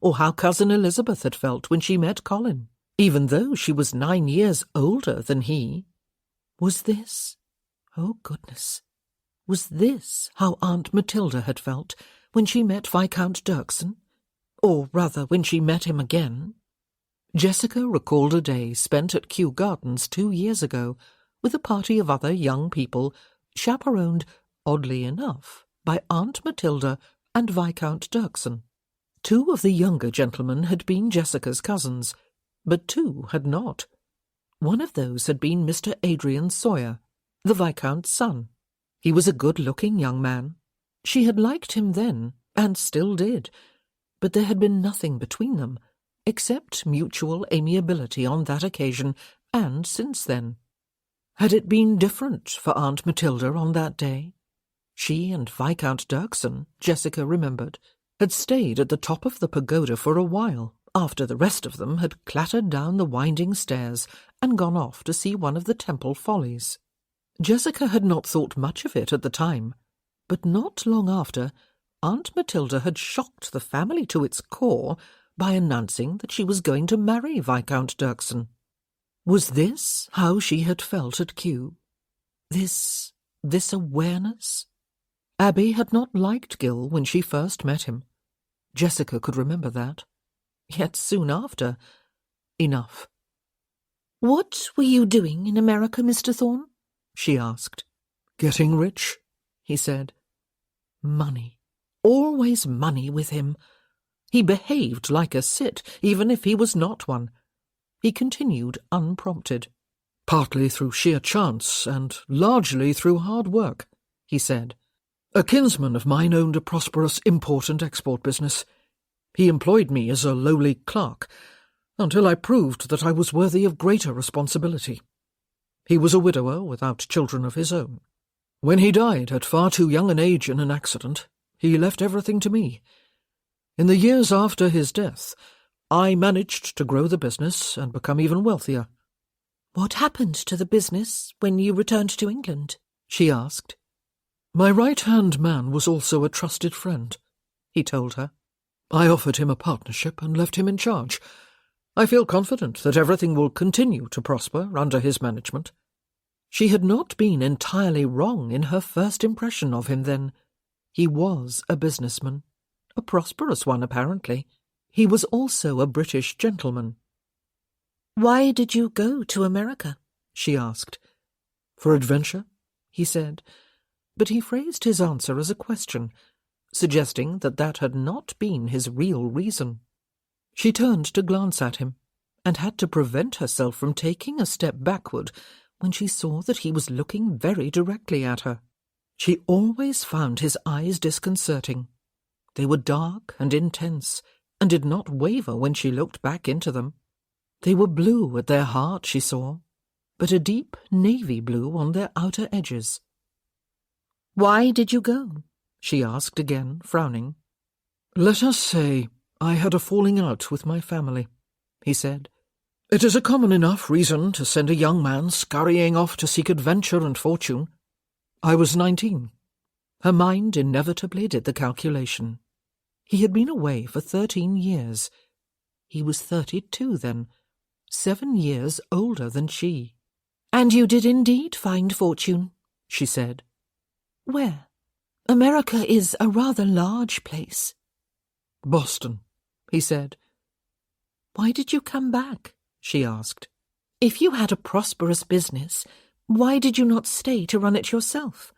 Or how Cousin Elizabeth had felt when she met Colin, even though she was 9 years older than he? Was this, oh goodness, was this how Aunt Matilda had felt when she met Viscount Dirksen? Or rather, when she met him again? Jessica recalled a day spent at Kew Gardens 2 years ago with a party of other young people, chaperoned, oddly enough, by Aunt Matilda and Viscount Dirksen. 2 of the younger gentlemen had been Jessica's cousins, but 2 had not. One of those had been Mr. Adrian Sawyer, the Viscount's son. He was a good-looking young man. She had liked him then, and still did, but there had been nothing between them, except mutual amiability on that occasion and since then. Had it been different for Aunt Matilda on that day? She and Viscount Dirksen, Jessica remembered, had stayed at the top of the pagoda for a while, after the rest of them had clattered down the winding stairs and gone off to see one of the Temple Follies. Jessica had not thought much of it at the time, but not long after, Aunt Matilda had shocked the family to its core by announcing that she was going to marry Viscount Dirksen. Was this how she had felt at Kew? This awareness? Abby had not liked Gil when she first met him. Jessica could remember that. Yet soon after, enough. "What were you doing in America, Mr. Thorne?" she asked. "Getting rich," he said. Money. Always money with him. He behaved like a cit, even if he was not one. He continued unprompted. "Partly through sheer chance, and largely through hard work," he said. "A kinsman of mine owned a prosperous import and export business. He employed me as a lowly clerk, until I proved that I was worthy of greater responsibility. He was a widower without children of his own. When he died at far too young an age in an accident, he left everything to me. In the years after his death, I managed to grow the business and become even wealthier." "What happened to the business when you returned to England?" she asked. "My right-hand man was also a trusted friend," he told her. "I offered him a partnership and left him in charge. I feel confident that everything will continue to prosper under his management." She had not been entirely wrong in her first impression of him then. He was a businessman, a prosperous one apparently. He was also a British gentleman. "Why did you go to America?" she asked. "For adventure," he said, but he phrased his answer as a question, suggesting that that had not been his real reason. She turned to glance at him, and had to prevent herself from taking a step backward when she saw that he was looking very directly at her. She always found his eyes disconcerting. They were dark and intense, and did not waver when she looked back into them. They were blue at their heart, she saw, but a deep navy blue on their outer edges. "Why did you go?" she asked again, frowning. "Let us say I had a falling out with my family," he said. "It is a common enough reason to send a young man scurrying off to seek adventure and fortune. I was 19. Her mind inevitably did the calculation. He had been away for 13 years. He was 32 then, 7 years older than she. "And you did indeed find fortune," she said. "Where?" America is a rather large place. Boston, he said. Why did you come back? She asked. If you had a prosperous business, why did you not stay to run it yourself?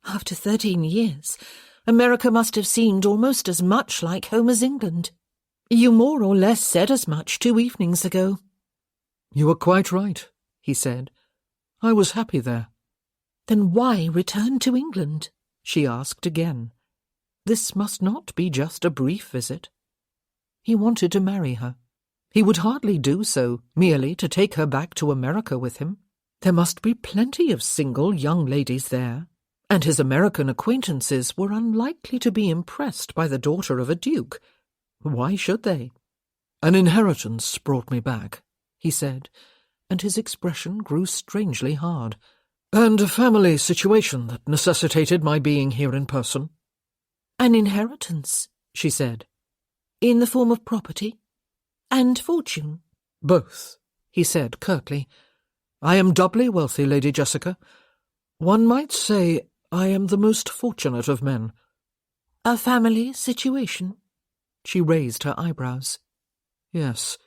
After 13 years, America must have seemed almost as much like home as England. You more or less said as much 2 evenings ago. You are quite right, he said. I was happy there. Then why return to England? She asked again. This must not be just a brief visit. He wanted to marry her. He would hardly do so merely to take her back to America with him. There must be plenty of single young ladies there, and his American acquaintances were unlikely to be impressed by the daughter of a duke. Why should they? An inheritance brought me back, he said, and his expression grew strangely hard. And a family situation that necessitated my being here in person. An inheritance, she said. In the form of property? And fortune? Both, he said curtly. I am doubly wealthy, Lady Jessica. One might say I am the most fortunate of men. A family situation? She raised her eyebrows. Yes.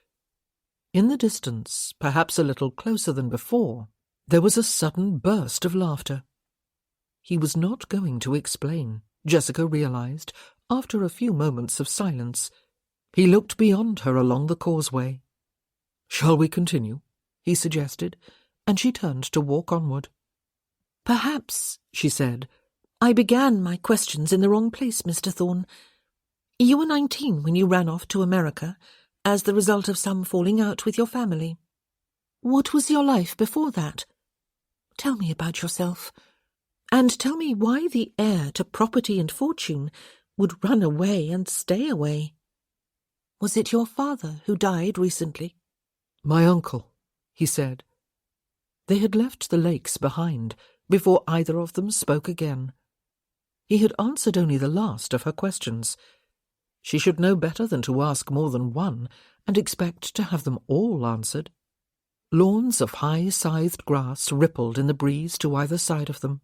In the distance, perhaps a little closer than before, there was a sudden burst of laughter. He was not going to explain, Jessica realized, after a few moments of silence. He looked beyond her along the causeway. Shall we continue? He suggested, and she turned to walk onward. Perhaps, she said, I began my questions in the wrong place, Mr. Thorne. You were 19 when you ran off to America, as the result of some falling out with your family. What was your life before that? Tell me about yourself, and tell me why the heir to property and fortune would run away and stay away. Was it your father who died recently? My uncle, he said. They had left the lakes behind before either of them spoke again. He had answered only the last of her questions. She should know better than to ask more than one and expect to have them all answered. Lawns of high-scythed grass rippled in the breeze to either side of them.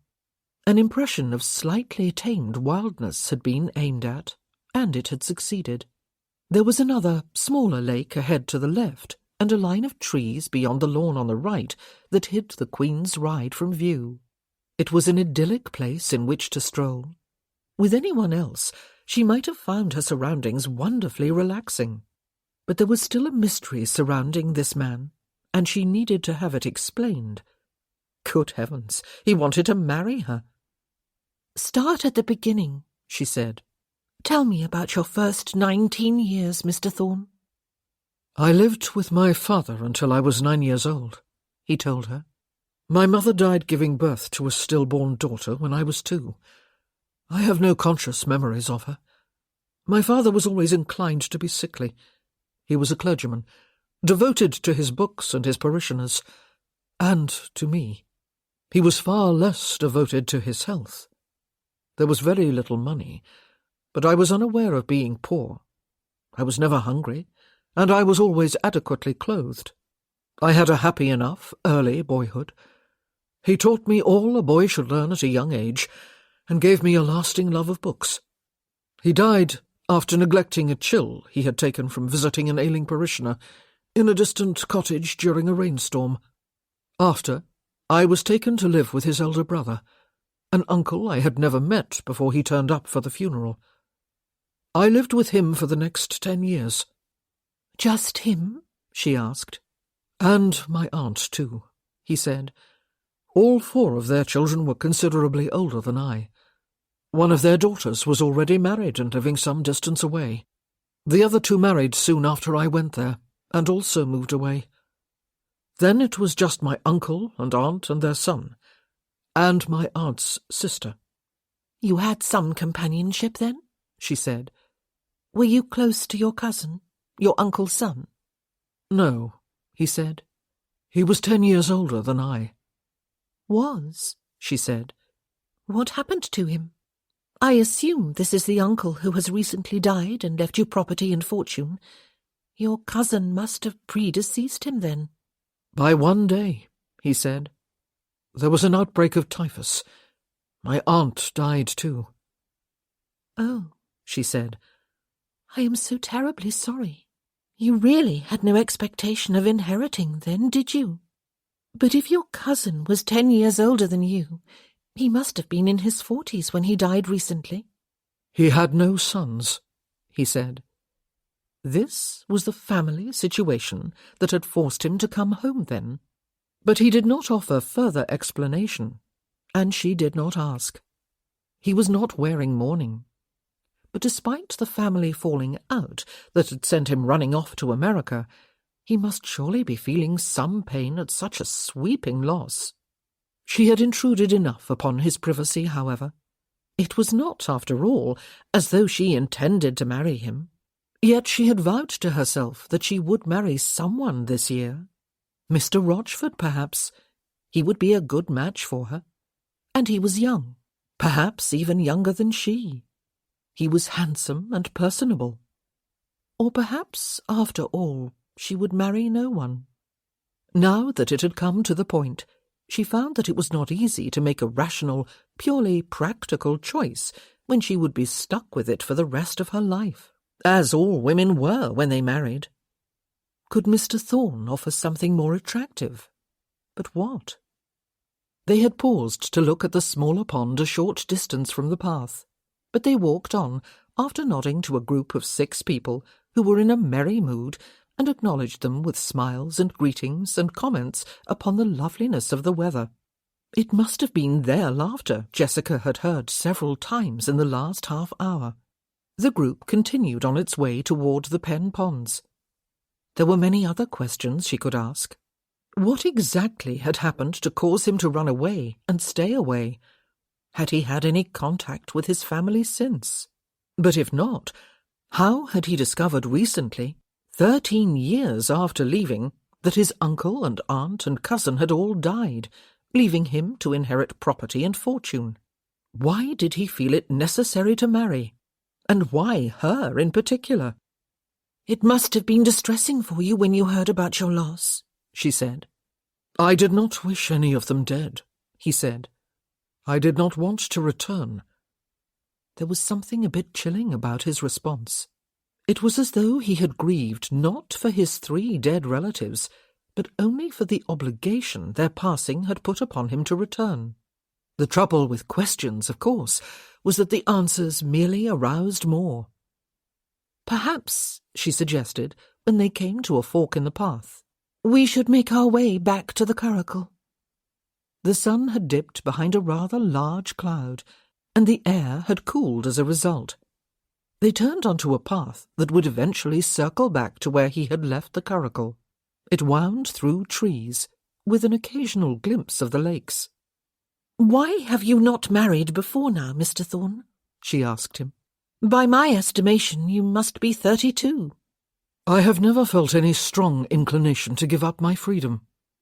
An impression of slightly tamed wildness had been aimed at, and it had succeeded. There was another, smaller lake ahead to the left, and a line of trees beyond the lawn on the right that hid the Queen's Ride from view. It was an idyllic place in which to stroll. With anyone else, she might have found her surroundings wonderfully relaxing. But there was still a mystery surrounding this man, and she needed to have it explained. Good heavens, he wanted to marry her. Start at the beginning, she said. Tell me about your first 19 years, Mr. Thorne. I lived with my father until I was 9 years old, he told her. My mother died giving birth to a stillborn daughter when I was 2. I have no conscious memories of her. My father was always inclined to be sickly. He was a clergyman, devoted to his books and his parishioners, and to me. He was far less devoted to his health. There was very little money, but I was unaware of being poor. I was never hungry, and I was always adequately clothed. I had a happy enough early boyhood. He taught me all a boy should learn at a young age, and gave me a lasting love of books. He died after neglecting a chill he had taken from visiting an ailing parishioner in a distant cottage during a rainstorm. After, I was taken to live with his elder brother, an uncle I had never met before he turned up for the funeral. I lived with him for the next 10 years. Just him? She asked. And my aunt, too, he said. All 4 of their children were considerably older than I. One of their daughters was already married and living some distance away. The other 2 married soon after I went there, and also moved away. Then it was just my uncle and aunt and their son, and my aunt's sister. You had some companionship then? She said. Were you close to your cousin, your uncle's son? No, he said. He was 10 years older than I. Was, she said. What happened to him? I assume this is the uncle who has recently died and left you property and fortune. Your cousin must have predeceased him then. By 1 day, he said. There was an outbreak of typhus. My aunt died too. "Oh," she said. "I am so terribly sorry. You really had no expectation of inheriting, then, did you? But if your cousin was 10 years older than you, he must have been in his 40s when he died recently." "He had no sons," he said. This was the family situation that had forced him to come home then. But he did not offer further explanation, and she did not ask. He was not wearing mourning. But despite the family falling out that had sent him running off to America, he must surely be feeling some pain at such a sweeping loss. She had intruded enough upon his privacy, however. It was not, after all, as though she intended to marry him. Yet she had vowed to herself that she would marry someone this year. Mr. Rochford, perhaps. He would be a good match for her. And he was young, perhaps even younger than she. He was handsome and personable. Or perhaps, after all, she would marry no one. Now that it had come to the point, she found that it was not easy to make a rational, purely practical choice when she would be stuck with it for the rest of her life, as all women were when they married. Could Mr. Thorne offer something more attractive? But what? They had paused to look at the smaller pond a short distance from the path, but they walked on after nodding to a group of 6 people who were in a merry mood and acknowledged them with smiles and greetings and comments upon the loveliness of the weather. It must have been their laughter Jessica had heard several times in the last half-hour. The group continued on its way toward the Pen Ponds. There were many other questions she could ask. What exactly had happened to cause him to run away and stay away? Had he had any contact with his family since? But if not, how had he discovered recently, 13 years after leaving, that his uncle and aunt and cousin had all died, leaving him to inherit property and fortune? Why did he feel it necessary to marry? And why her in particular? "It must have been distressing for you when you heard about your loss," she said. "I did not wish any of them dead," he said. "I did not want to return." There was something a bit chilling about his response. It was as though he had grieved not for his 3 dead relatives, but only for the obligation their passing had put upon him to return. The trouble with questions, of course, was that the answers merely aroused more. "Perhaps," she suggested, when they came to a fork in the path, "we should make our way back to the curricle." The sun had dipped behind a rather large cloud, and the air had cooled as a result. They turned onto a path that would eventually circle back to where he had left the curricle. It wound through trees, with an occasional glimpse of the lakes. "Why have you not married before now, Mr. Thorne?" she asked him. "By my estimation, you must be 32. "I have never felt any strong inclination to give up my freedom,"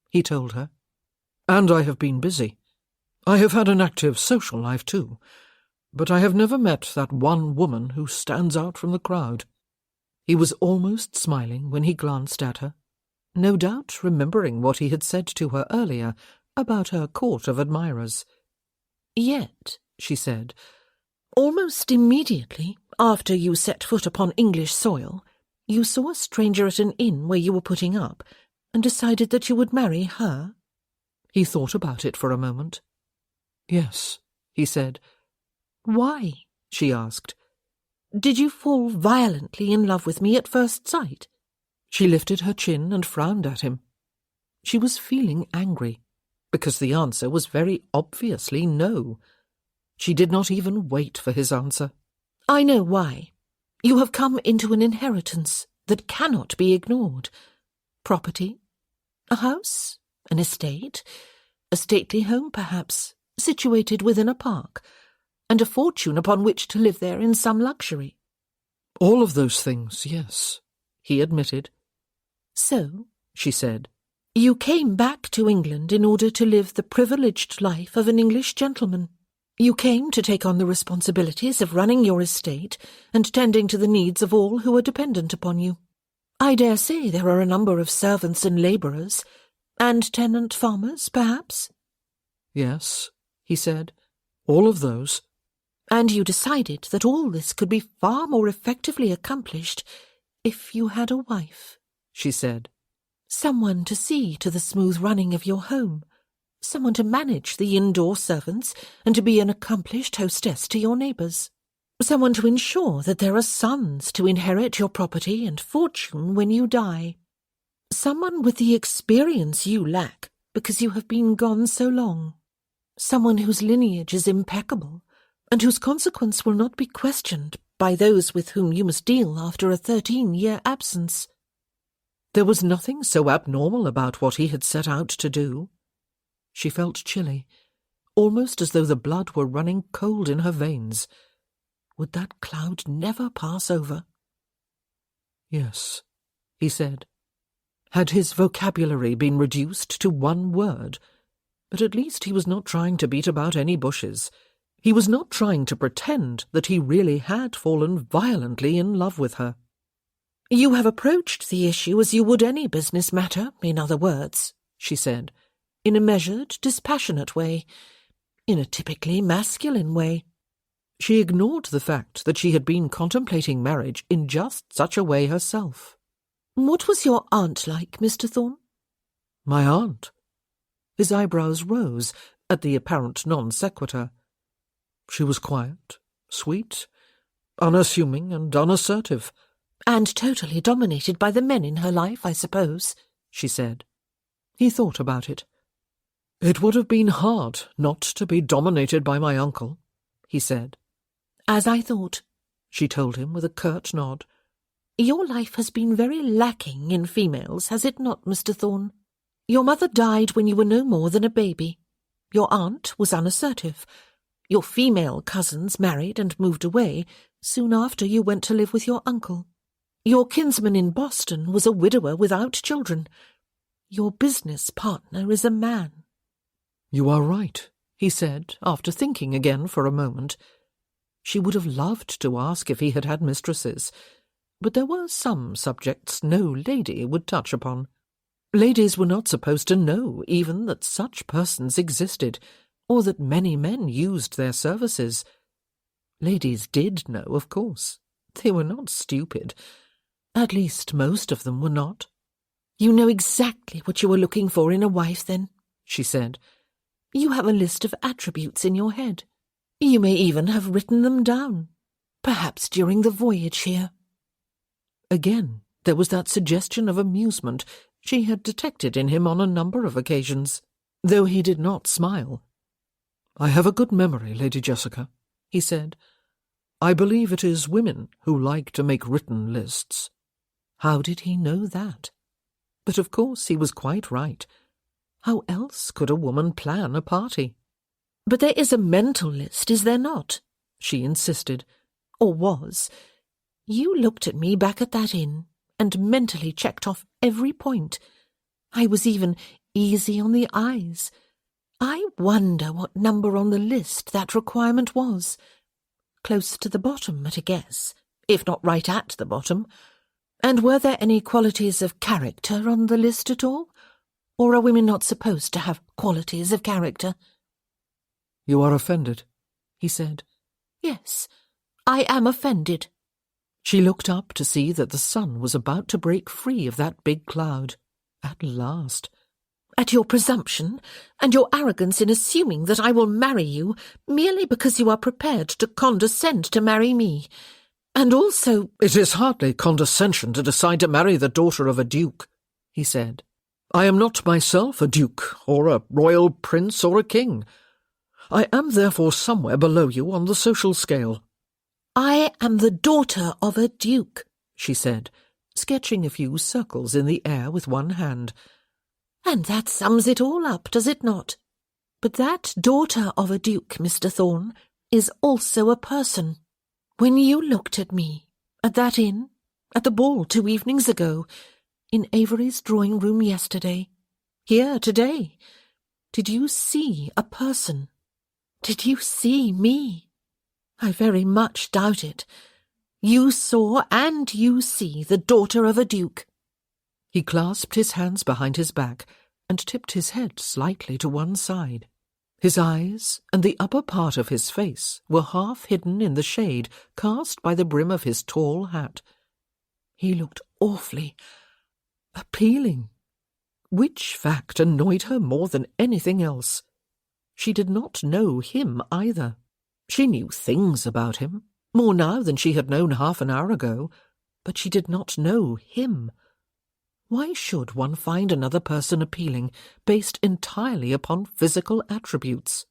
he told her. "And I have been busy. I have had an active social life too, but I have never met that one woman who stands out from the crowd." He was almost smiling when he glanced at her, no doubt remembering what he had said to her earlier about her court of admirers. "Yet," she said, "almost immediately after you set foot upon English soil, you saw a stranger at an inn where you were putting up, and decided that you would marry her?" He thought about it for a moment. "Yes," he said. "Why?" she asked. "Did you fall violently in love with me at first sight?" She lifted her chin and frowned at him. She was feeling angry, because the answer was very obviously no. She did not even wait for his answer. "I know why. You have come into an inheritance that cannot be ignored. Property, a house, an estate, a stately home perhaps, situated within a park, and a fortune upon which to live there in some luxury." "All of those things, yes," he admitted. "So," she said, "you came back to England in order to live the privileged life of an English gentleman. You came to take on the responsibilities of running your estate and tending to the needs of all who are dependent upon you. I dare say there are a number of servants and labourers, and tenant farmers, perhaps?" "Yes," he said, "all of those." And you decided that all this could be far more effectively accomplished if you had a wife, she said. Someone to see to the smooth running of your home, someone to manage the indoor servants and to be an accomplished hostess to your neighbours, someone to ensure that there are sons to inherit your property and fortune when you die, someone with the experience you lack because you have been gone so long, someone whose lineage is impeccable and whose consequence will not be questioned by those with whom you must deal after a 13-year absence. There was nothing so abnormal about what he had set out to do. She felt chilly, almost as though the blood were running cold in her veins. Would that cloud never pass over? Yes, he said. Had his vocabulary been reduced to one word? But at least he was not trying to beat about any bushes. He was not trying to pretend that he really had fallen violently in love with her. You have approached the issue as you would any business matter, in other words, she said, in a measured, dispassionate way, in a typically masculine way. She ignored the fact that she had been contemplating marriage in just such a way herself. What was your aunt like, Mr. Thorne? My aunt? His eyebrows rose at the apparent non sequitur. She was quiet, sweet, unassuming and unassertive. And totally dominated by the men in her life, I suppose, she said. He thought about it. It would have been hard not to be dominated by my uncle, he said. As I thought, she told him with a curt nod. Your life has been very lacking in females, has it not, Mr. Thorne? Your mother died when you were no more than a baby. Your aunt was unassertive. Your female cousins married and moved away soon after you went to live with your uncle. Your kinsman in Boston was a widower without children. Your business partner is a man. You are right, he said, after thinking again for a moment. She would have loved to ask if he had had mistresses, but there were some subjects no lady would touch upon. Ladies were not supposed to know even that such persons existed, or that many men used their services. Ladies did know, of course. They were not stupid. At least most of them were not. You know exactly what you were looking for in a wife, then, she said. You have a list of attributes in your head. You may even have written them down, perhaps during the voyage here. Again, there was that suggestion of amusement she had detected in him on a number of occasions, though he did not smile. I have a good memory, Lady Jessica, he said. I believe it is women who like to make written lists. How did he know that? But of course he was quite right. How else could a woman plan a party? But there is a mental list, is there not? She insisted. Or was. You looked at me back at that inn and mentally checked off every point. I was even easy on the eyes. I wonder what number on the list that requirement was. Close to the bottom, at a guess, if not right at the bottom. And were there any qualities of character on the list at all? Or are women not supposed to have qualities of character? You are offended, he said. Yes, I am offended. She looked up to see that the sun was about to break free of that big cloud. At last. At your presumption, and your arrogance in assuming that I will marry you merely because you are prepared to condescend to marry me. And also— It is hardly condescension to decide to marry the daughter of a duke, he said. I am not myself a duke, or a royal prince, or a king. I am therefore somewhere below you on the social scale. I am the daughter of a duke, she said, sketching a few circles in the air with one hand. And that sums it all up, does it not? But that daughter of a duke, Mr. Thorne, is also a person. When you looked at me, at that inn, at the ball 2 evenings ago, in Avery's drawing-room yesterday, here today, did you see a person? Did you see me? I very much doubt it. You saw and you see the daughter of a duke. He clasped his hands behind his back and tipped his head slightly to one side. His eyes and the upper part of his face were half hidden in the shade cast by the brim of his tall hat. He looked awfully appealing, which fact annoyed her more than anything else. She did not know him either. She knew things about him, more now than she had known half an hour ago, but she did not know him. Why should one find another person appealing based entirely upon physical attributes?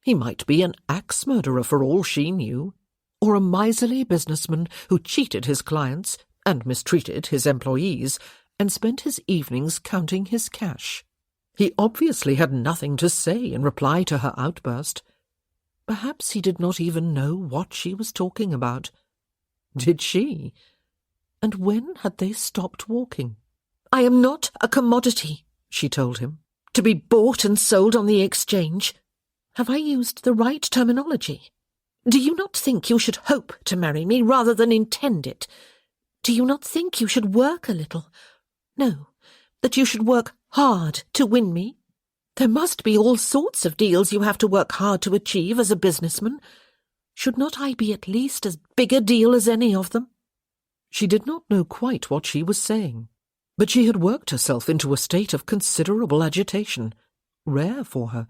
He might be an axe murderer for all she knew, or a miserly businessman who cheated his clients and mistreated his employees and spent his evenings counting his cash. He obviously had nothing to say in reply to her outburst. Perhaps he did not even know what she was talking about. Did she? And when had they stopped walking? "I am not a commodity," she told him, "to be bought and sold on the exchange. Have I used the right terminology? Do you not think you should hope to marry me rather than intend it? Do you not think you should work a little? No, that you should work hard to win me? There must be all sorts of deals you have to work hard to achieve as a businessman. Should not I be at least as big a deal as any of them?" She did not know quite what she was saying, but she had worked herself into a state of considerable agitation, rare for her.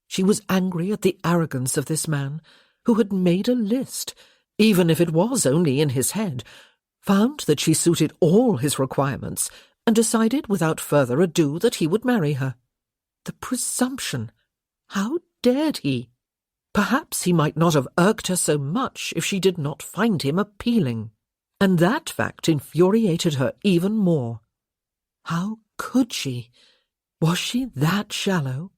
She was angry at the arrogance of this man, who had made a list, even if it was only in his head, found that she suited all his requirements, and decided without further ado that he would marry her. The presumption! How dared he? Perhaps he might not have irked her so much if she did not find him appealing, and that fact infuriated her even more. How could she? Was she that shallow?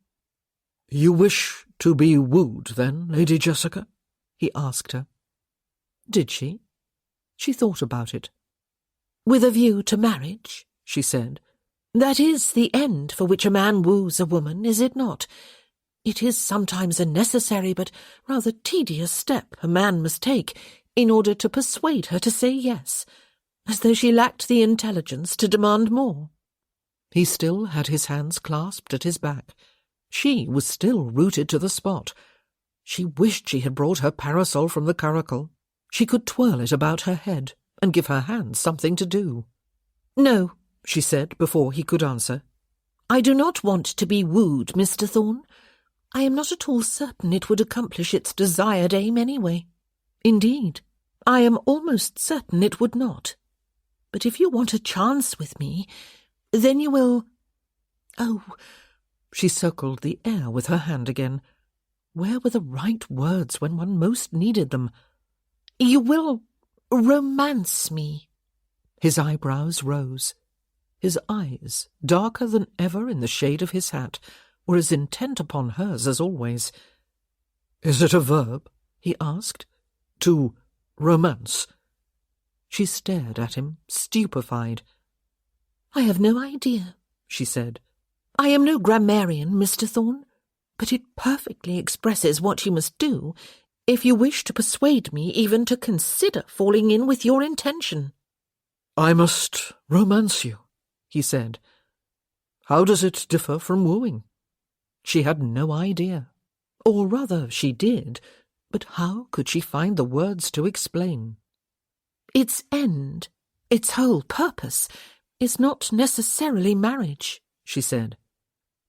"You wish to be wooed, then, Lady Jessica?" he asked her. Did she? She thought about it. "With a view to marriage," she said. "That is the end for which a man woos a woman, is it not? It is sometimes a necessary but rather tedious step a man must take in order to persuade her to say yes, as though she lacked the intelligence to demand more." He still had his hands clasped at his back. She was still rooted to the spot. She wished she had brought her parasol from the curricle. She could twirl it about her head and give her hands something to do. "No," she said before he could answer. "I do not want to be wooed, Mr. Thorne. I am not at all certain it would accomplish its desired aim anyway. Indeed, I am almost certain it would not. But if you want a chance with me, then you will— Oh," she circled the air with her hand again. Where were the right words when one most needed them? "You will romance me." His eyebrows rose. His eyes, darker than ever in the shade of his hat, were as intent upon hers as always. "Is it a verb?" he asked. "To romance?" She stared at him, stupefied. "I have no idea," she said. "I am no grammarian, Mr. Thorne, but it perfectly expresses what you must do if you wish to persuade me even to consider falling in with your intention." "I must romance you," he said. "How does it differ from wooing?" She had no idea. Or rather, she did, but how could she find the words to explain? "Its end, its whole purpose, is not necessarily marriage," she said.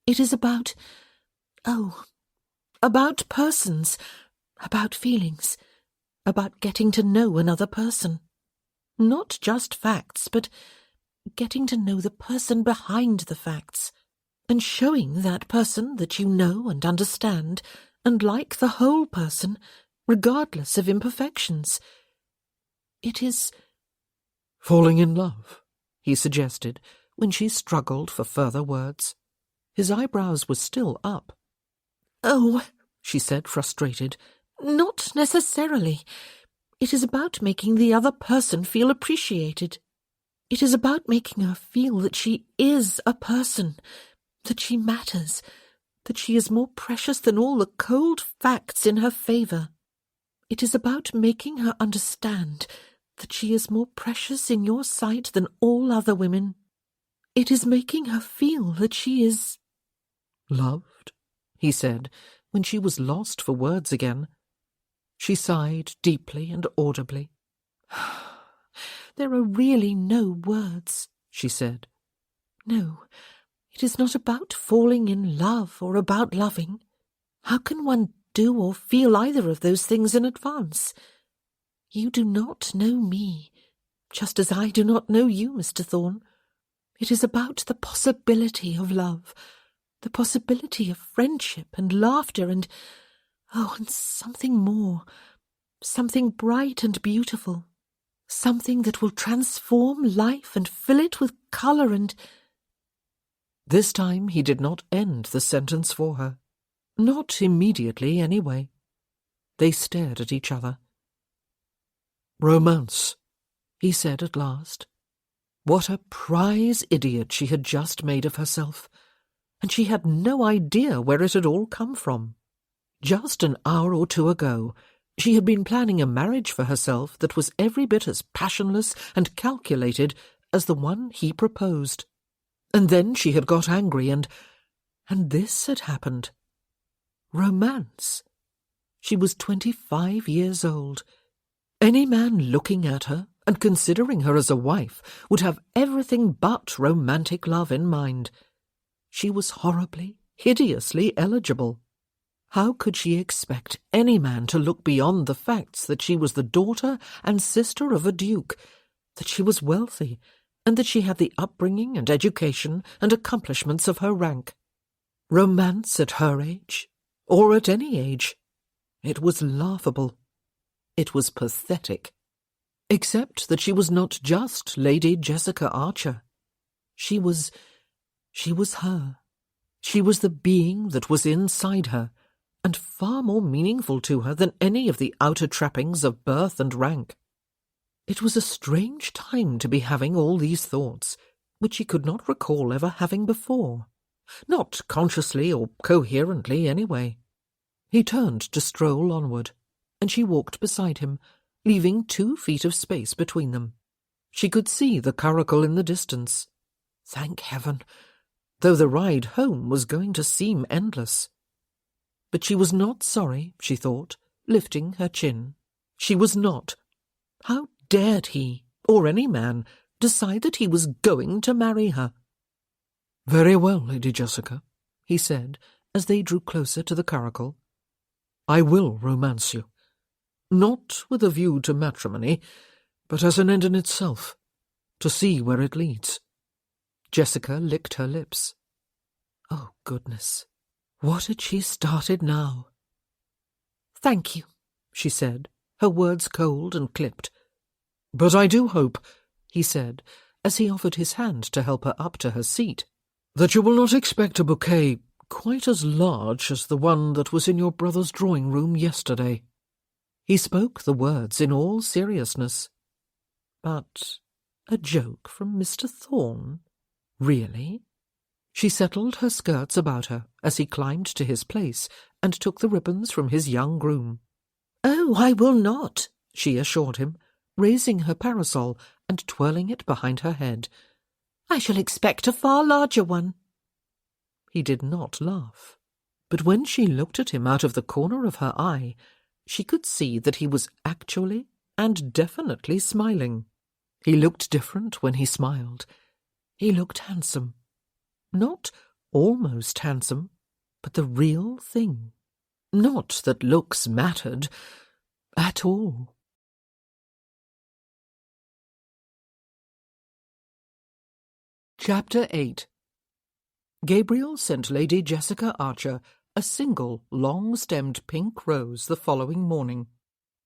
"It is about persons, about feelings, about getting to know another person. Not just facts, but getting to know the person behind the facts, and showing that person that you know and understand, and like the whole person, regardless of imperfections. It is—" "Falling in love," he suggested, when she struggled for further words. His eyebrows were still up. "Oh," she said, frustrated, "not necessarily. It is about making the other person feel appreciated. It is about making her feel that she is a person, that she matters, that she is more precious than all the cold facts in her favour. It is about making her understand that she is more precious in your sight than all other women. It is making her feel that she is—" "Loved?" he said, when she was lost for words again. She sighed deeply and audibly. "There are really no words," she said. "No, it is not about falling in love or about loving. How can one do or feel either of those things in advance? You do not know me, just as I do not know you, Mr. Thorn. It is about the possibility of love, the possibility of friendship and laughter and something more, something bright and beautiful, something that will transform life and fill it with colour and—" This time he did not end the sentence for her. Not immediately, anyway. They stared at each other. "Romance," he said at last. What a prize idiot she had just made of herself, and she had no idea where it had all come from. Just an hour or two ago, she had been planning a marriage for herself that was every bit as passionless and calculated as the one he proposed. And then she had got angry, and this had happened. Romance. She was 25 years old. Any man looking at her and considering her as a wife would have everything but romantic love in mind. She was horribly, hideously eligible. How could she expect any man to look beyond the facts that she was the daughter and sister of a duke, that she was wealthy, and that she had the upbringing and education and accomplishments of her rank? Romance at her age, or at any age. It was laughable. It was pathetic. Except that she was not just Lady Jessica Archer. She was her. She was the being that was inside her, and far more meaningful to her than any of the outer trappings of birth and rank. It was a strange time to be having all these thoughts, which he could not recall ever having before. Not consciously or coherently, anyway. He turned to stroll onward, and she walked beside him, leaving 2 feet of space between them. She could see the curricle in the distance. Thank heaven! Though the ride home was going to seem endless. But she was not sorry, she thought, lifting her chin. She was not. How dared he, or any man, decide that he was going to marry her? "Very well, Lady Jessica," he said, as they drew closer to the curricle. "I will romance you. Not with a view to matrimony, but as an end in itself, to see where it leads." Jessica licked her lips. Oh, goodness. What had she started now? "Thank you," she said, her words cold and clipped. "But I do hope," he said, as he offered his hand to help her up to her seat, "that you will not expect a bouquet quite as large as the one that was in your brother's drawing-room yesterday." He spoke the words in all seriousness. But a joke from Mr. Thorn? Really? She settled her skirts about her as he climbed to his place and took the ribbons from his young groom. "Oh, I will not," she assured him, raising her parasol and twirling it behind her head. "I shall expect a far larger one." He did not laugh, but when she looked at him out of the corner of her eye, she could see that he was actually and definitely smiling. He looked different when he smiled. He looked handsome. Not almost handsome, but the real thing. Not that looks mattered at all. Chapter 8. Gabriel sent Lady Jessica Archer a single long-stemmed pink rose the following morning.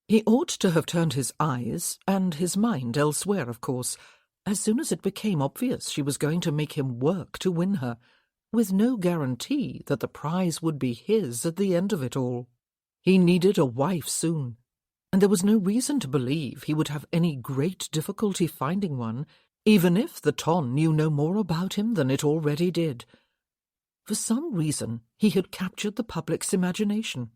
He ought to have turned his eyes, and his mind elsewhere, of course, as soon as it became obvious she was going to make him work to win her, with no guarantee that the prize would be his at the end of it all. He needed a wife soon, and there was no reason to believe he would have any great difficulty finding one, even if the ton knew no more about him than it already did. For some reason he had captured the public's imagination.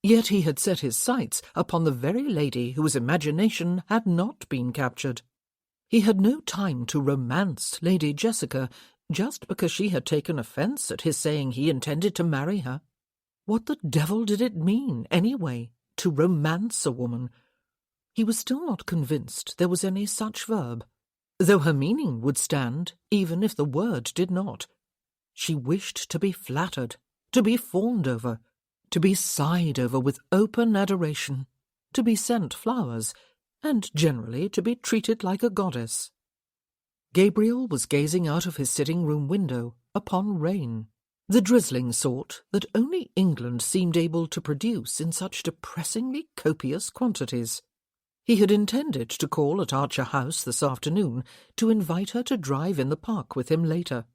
Yet he had set his sights upon the very lady whose imagination had not been captured. He had no time to romance Lady Jessica just because she had taken offence at his saying he intended to marry her. What the devil did it mean, anyway, to romance a woman? He was still not convinced there was any such verb, though her meaning would stand even if the word did not. She wished to be flattered, to be fawned over, to be sighed over with open adoration, to be sent flowers, and generally to be treated like a goddess. Gabriel was gazing out of his sitting-room window upon rain, the drizzling sort that only England seemed able to produce in such depressingly copious quantities. He had intended to call at Archer House this afternoon to invite her to drive in the park with him later.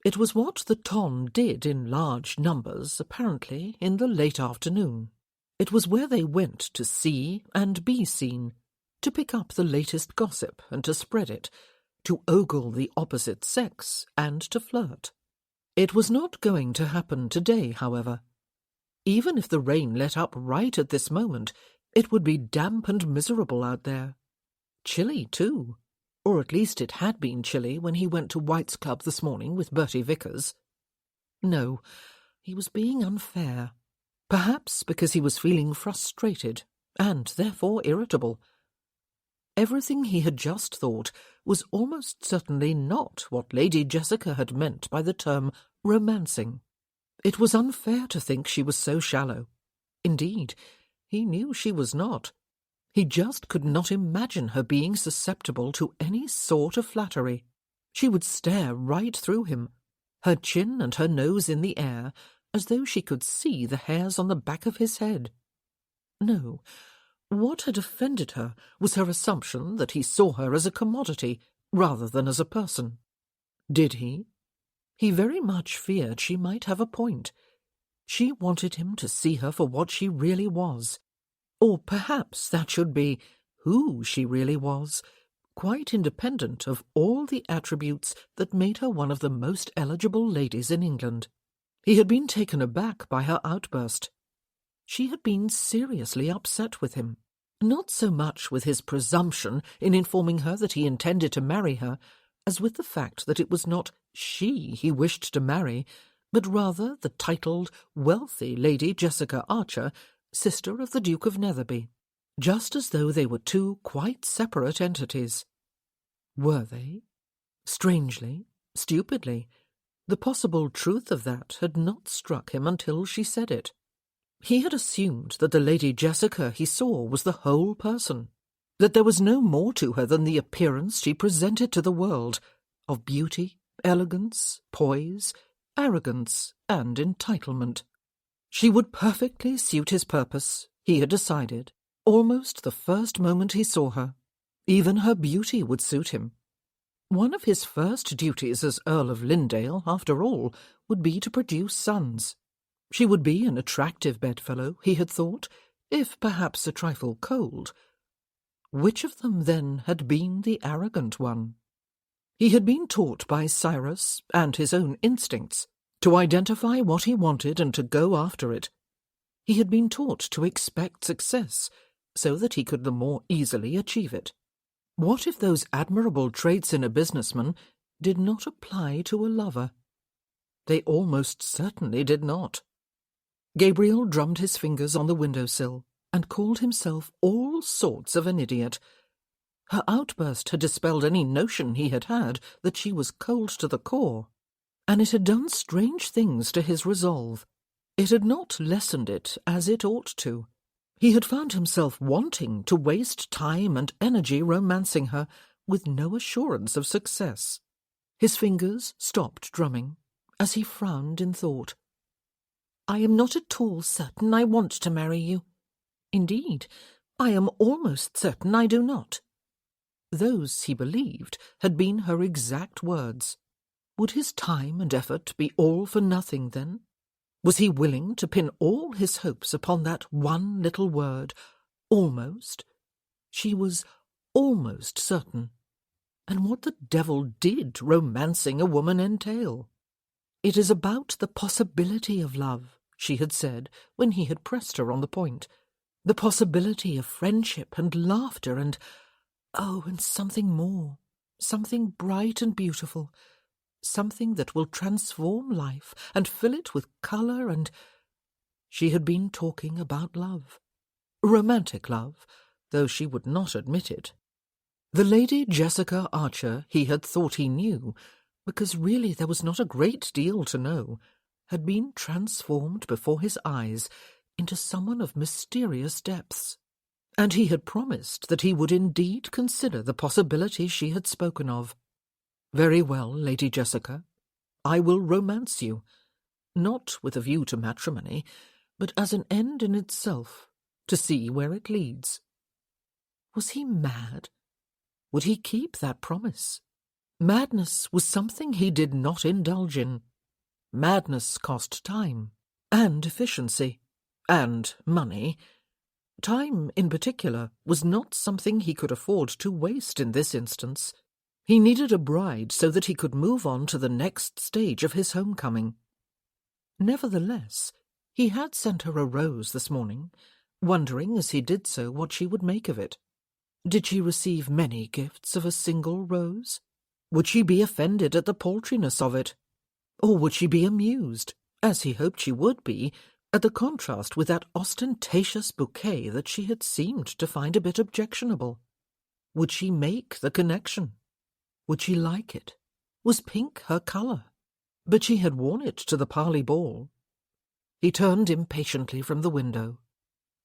It was what the ton did in large numbers, apparently, in the late afternoon. It was where they went to see and be seen, to pick up the latest gossip and to spread it, to ogle the opposite sex and to flirt. It was not going to happen today, however. Even if the rain let up right at this moment, it would be damp and miserable out there. Chilly, too. Or at least it had been chilly when he went to White's Club this morning with Bertie Vickers. No, he was being unfair. Perhaps because he was feeling frustrated, and therefore irritable. Everything he had just thought was almost certainly not what Lady Jessica had meant by the term romancing. It was unfair to think she was so shallow. Indeed, he knew she was not. He just could not imagine her being susceptible to any sort of flattery. She would stare right through him, her chin and her nose in the air, as though she could see the hairs on the back of his head. No, what had offended her was her assumption that he saw her as a commodity rather than as a person. Did he? He very much feared she might have a point. She wanted him to see her for what she really was. Or perhaps that should be who she really was, quite independent of all the attributes that made her one of the most eligible ladies in England. He had been taken aback by her outburst. She had been seriously upset with him, not so much with his presumption in informing her that he intended to marry her, as with the fact that it was not she he wished to marry, but rather the titled, wealthy Lady Jessica Archer, sister of the Duke of Netherby, just as though they were two quite separate entities. Were they? Strangely, stupidly, the possible truth of that had not struck him until she said it. He had assumed that the Lady Jessica he saw was the whole person, that there was no more to her than the appearance she presented to the world, of beauty, elegance, poise, arrogance, and entitlement. She would perfectly suit his purpose, he had decided, almost the first moment he saw her. Even her beauty would suit him. One of his first duties as Earl of Lindale, after all, would be to produce sons. She would be an attractive bedfellow, he had thought, if perhaps a trifle cold. Which of them, then, had been the arrogant one? He had been taught by Cyrus, and his own instincts, to identify what he wanted and to go after it. He had been taught to expect success, so that he could the more easily achieve it. What if those admirable traits in a businessman did not apply to a lover? They almost certainly did not. Gabriel drummed his fingers on the window-sill and called himself all sorts of an idiot. Her outburst had dispelled any notion he had had that she was cold to the core, and it had done strange things to his resolve. It had not lessened it as it ought to. He had found himself wanting to waste time and energy romancing her, with no assurance of success. His fingers stopped drumming, as he frowned in thought. "I am not at all certain I want to marry you. Indeed, I am almost certain I do not." Those, he believed, had been her exact words. Would his time and effort be all for nothing, then? Was he willing to pin all his hopes upon that one little word, almost? She was almost certain. And what the devil did romancing a woman entail? "It is about the possibility of love," she had said when he had pressed her on the point. "The possibility of friendship and laughter and, oh, and something more, something bright and beautiful, something that will transform life and fill it with colour and—" She had been talking about love. Romantic love, though she would not admit it. The Lady Jessica Archer he had thought he knew, because really there was not a great deal to know, had been transformed before his eyes into someone of mysterious depths, and he had promised that he would indeed consider the possibility she had spoken of. Very well, Lady Jessica, I will romance you, not with a view to matrimony, but as an end in itself, to see where it leads. Was he mad? Would he keep that promise? Madness was something he did not indulge in. Madness cost time, and efficiency, and money. Time, in particular, was not something he could afford to waste in this instance. He needed a bride so that he could move on to the next stage of his homecoming. Nevertheless, he had sent her a rose this morning, wondering as he did so what she would make of it. Did she receive many gifts of a single rose? Would she be offended at the paltriness of it? Or would she be amused, as he hoped she would be, at the contrast with that ostentatious bouquet that she had seemed to find a bit objectionable? Would she make the connection? Would she like it? Was pink her colour? But she had worn it to the Parley Ball. He turned impatiently from the window.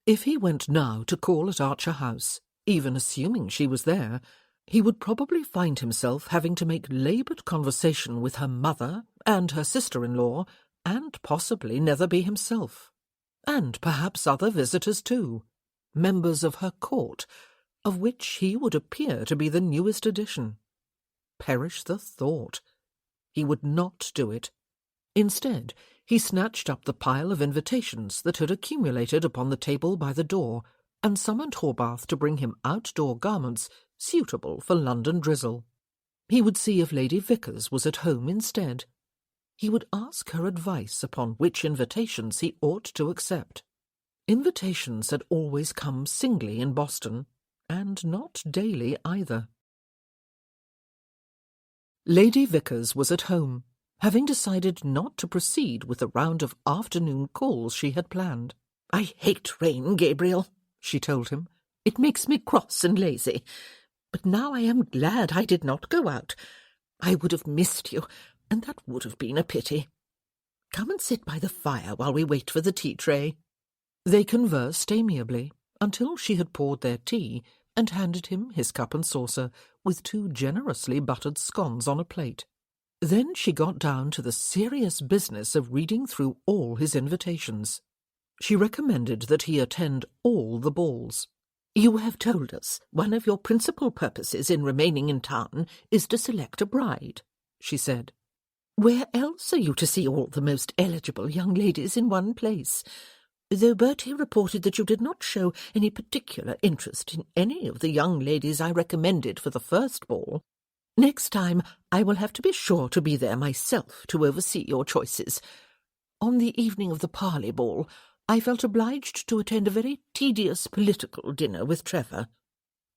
If he went now to call at Archer House, even assuming she was there, he would probably find himself having to make laboured conversation with her mother and her sister-in-law, and possibly Netherby himself, and perhaps other visitors too, members of her court, of which he would appear to be the newest addition. Perish the thought! He would not do it. Instead, he snatched up the pile of invitations that had accumulated upon the table by the door, and summoned Horbath to bring him outdoor garments suitable for London drizzle. He would see if Lady Vickers was at home instead. He would ask her advice upon which invitations he ought to accept. Invitations had always come singly in Boston, and not daily either. Lady Vickers was at home, having decided not to proceed with the round of afternoon calls she had planned. "I hate rain, Gabriel," she told him. "It makes me cross and lazy. But now I am glad I did not go out. I would have missed you, and that would have been a pity. Come and sit by the fire while we wait for the tea-tray." They conversed amiably until she had poured their tea and handed him his cup and saucer with 2 generously buttered scones on a plate. Then she got down to the serious business of reading through all his invitations. She recommended that he attend all the balls. "You have told us one of your principal purposes in remaining in town is to select a bride," she said. "Where else are you to see all the most eligible young ladies in one place? Though Bertie reported that you did not show any particular interest in any of the young ladies I recommended for the first ball. Next time I will have to be sure to be there myself to oversee your choices. On the evening of the Parley Ball, I felt obliged to attend a very tedious political dinner with Trevor."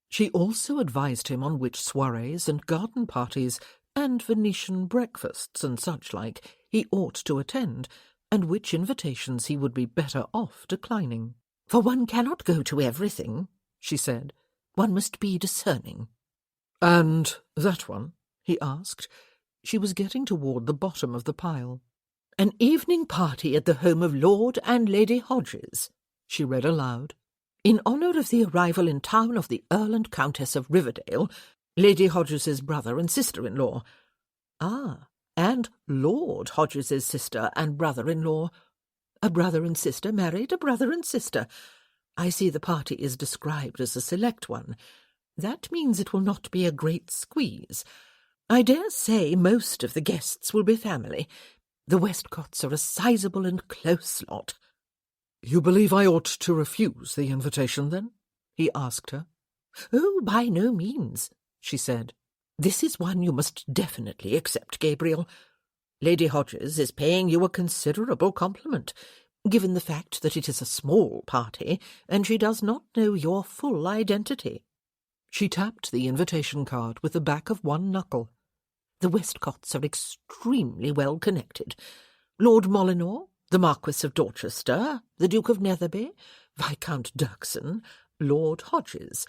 She also advised him on which soirees and garden parties and Venetian breakfasts and such like he ought to attend, and which invitations he would be better off declining. "For one cannot go to everything," she said. "One must be discerning." "And that one?" he asked. She was getting toward the bottom of the pile. "An evening party at the home of Lord and Lady Hodges," she read aloud, "in honour of the arrival in town of the Earl and Countess of Riverdale, Lady Hodges's brother and sister-in-law. Ah, and Lord Hodges's sister and brother-in-law. A brother and sister married a brother and sister. I see the party is described as a select one. That means it will not be a great squeeze. I dare say most of the guests will be family. The Westcotts are a sizable and close lot." "You believe I ought to refuse the invitation, then?" he asked her. "Oh, by no means," she said. "This is one you must definitely accept, Gabriel. Lady Hodges is paying you a considerable compliment, given the fact that it is a small party, and she does not know your full identity." She tapped the invitation card with the back of one knuckle. "The Westcotts are extremely well connected. Lord Molyneux, the Marquis of Dorchester, the Duke of Netherby, Viscount Dirksen, Lord Hodges,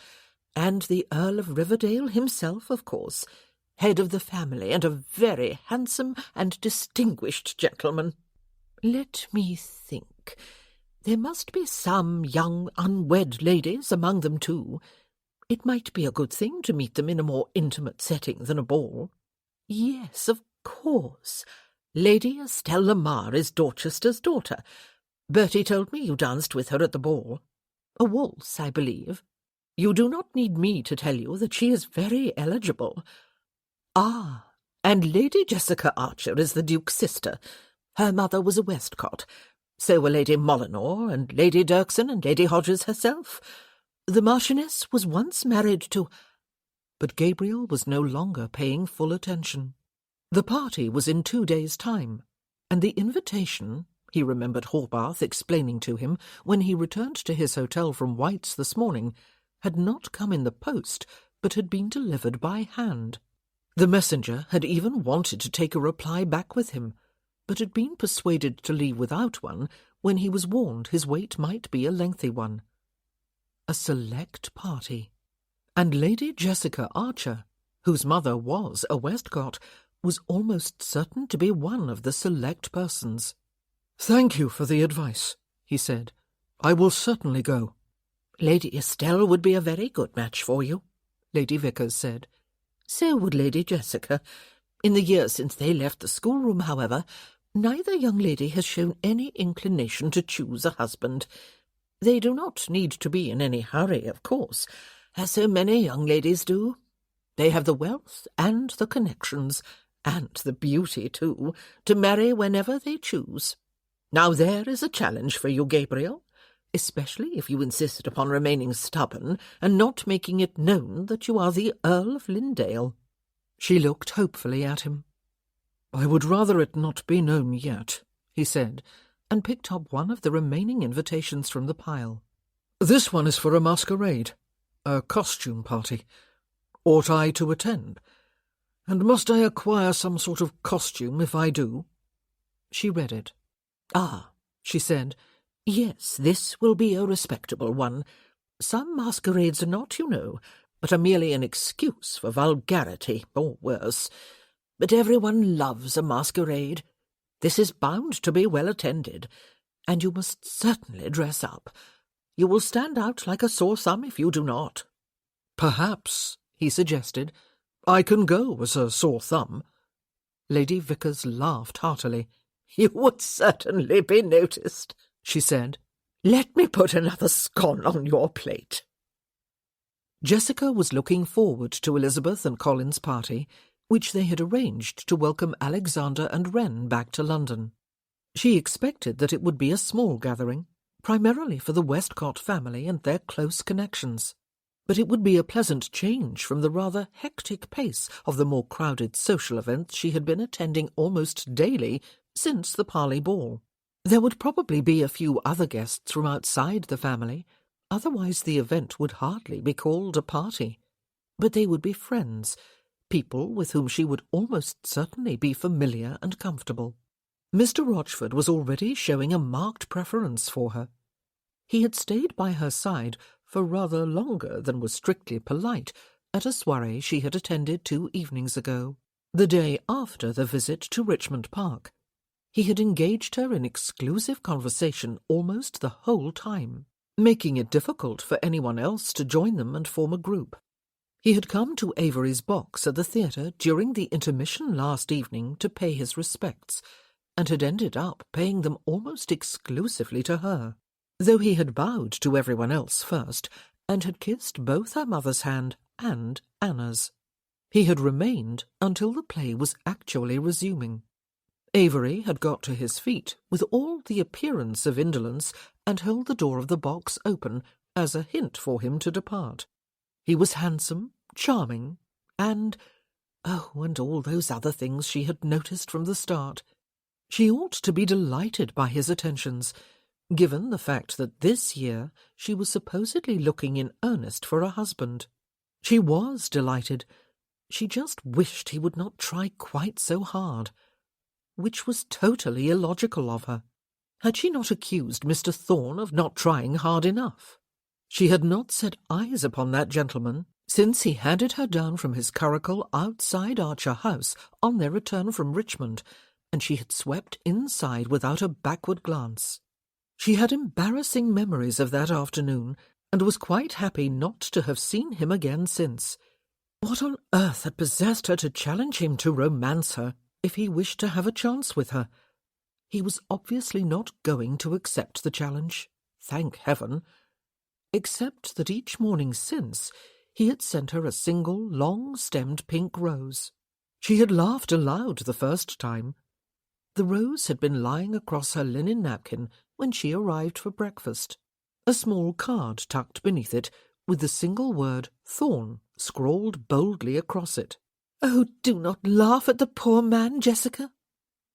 and the Earl of Riverdale himself, of course, head of the family and a very handsome and distinguished gentleman. Let me think. There must be some young unwed ladies among them too. It might be a good thing to meet them in a more intimate setting than a ball. Yes, of course. Lady Estelle Lamar is Dorchester's daughter. Bertie told me you danced with her at the ball. A waltz, I believe. You do not need me to tell you that she is very eligible. Ah, and Lady Jessica Archer is the Duke's sister. Her mother was a Westcott. So were Lady Molyneux and Lady Dirksen and Lady Hodges herself. The Marchioness was once married to— But Gabriel was no longer paying full attention. The party was in 2 days' time, and the invitation, he remembered Horbath explaining to him when he returned to his hotel from White's this morning, had not come in the post, but had been delivered by hand. The messenger had even wanted to take a reply back with him, but had been persuaded to leave without one when he was warned his wait might be a lengthy one. A select party. And Lady Jessica Archer, whose mother was a Westcott, was almost certain to be one of the select persons. "Thank you for the advice," he said. "I will certainly go." "Lady Estelle would be a very good match for you," Lady Vickers said. "So would Lady Jessica. In the years since they left the schoolroom, however, neither young lady has shown any inclination to choose a husband. They do not need to be in any hurry, of course, as so many young ladies do. They have the wealth and the connections, and the beauty, too, to marry whenever they choose. Now there is a challenge for you, Gabriel, especially if you insist upon remaining stubborn and not making it known that you are the Earl of Lindale." She looked hopefully at him. "I would rather it not be known yet," he said, and picked up one of the remaining invitations from the pile. "This one is for a masquerade, a costume party. Ought I to attend? And must I acquire some sort of costume if I do?" She read it. "Ah," she said, "yes, this will be a respectable one. Some masquerades are not, you know, but are merely an excuse for vulgarity, or worse. But everyone loves a masquerade. This is bound to be well attended, and you must certainly dress up. You will stand out like a sore thumb if you do not." "Perhaps," he suggested, "I can go as a sore thumb." Lady Vickers laughed heartily. "You would certainly be noticed," she said. "Let me put another scone on your plate." Jessica was looking forward to Elizabeth and Colin's party, which they had arranged to welcome Alexander and Wren back to London. She expected that it would be a small gathering, primarily for the Westcott family and their close connections. But it would be a pleasant change from the rather hectic pace of the more crowded social events she had been attending almost daily since the Parley Ball. There would probably be a few other guests from outside the family, otherwise the event would hardly be called a party. But they would be friends, people with whom she would almost certainly be familiar and comfortable. Mr. Rochford was already showing a marked preference for her. He had stayed by her side for rather longer than was strictly polite at a soirée she had attended 2 evenings ago, the day after the visit to Richmond Park. He had engaged her in exclusive conversation almost the whole time, making it difficult for anyone else to join them and form a group. He had come to Avery's box at the theatre during the intermission last evening to pay his respects, and had ended up paying them almost exclusively to her, though he had bowed to everyone else first, and had kissed both her mother's hand and Anna's. He had remained until the play was actually resuming. Avery had got to his feet with all the appearance of indolence and held the door of the box open as a hint for him to depart. He was handsome, charming, and all those other things she had noticed from the start. She ought to be delighted by his attentions, given the fact that this year she was supposedly looking in earnest for a husband. She was delighted. She just wished he would not try quite so hard, which was totally illogical of her. Had she not accused Mr. Thorne of not trying hard enough? She had not set eyes upon that gentleman since he handed her down from his curricle outside Archer House on their return from Richmond, and she had swept inside without a backward glance. She had embarrassing memories of that afternoon, and was quite happy not to have seen him again since. What on earth had possessed her to challenge him to romance her if he wished to have a chance with her? He was obviously not going to accept the challenge, thank heaven, except that each morning since he had sent her a single long-stemmed pink rose. She had laughed aloud the first time. The rose had been lying across her linen napkin when she arrived for breakfast, a small card tucked beneath it with the single word Thorn scrawled boldly across it. "Oh, do not laugh at the poor man, Jessica,"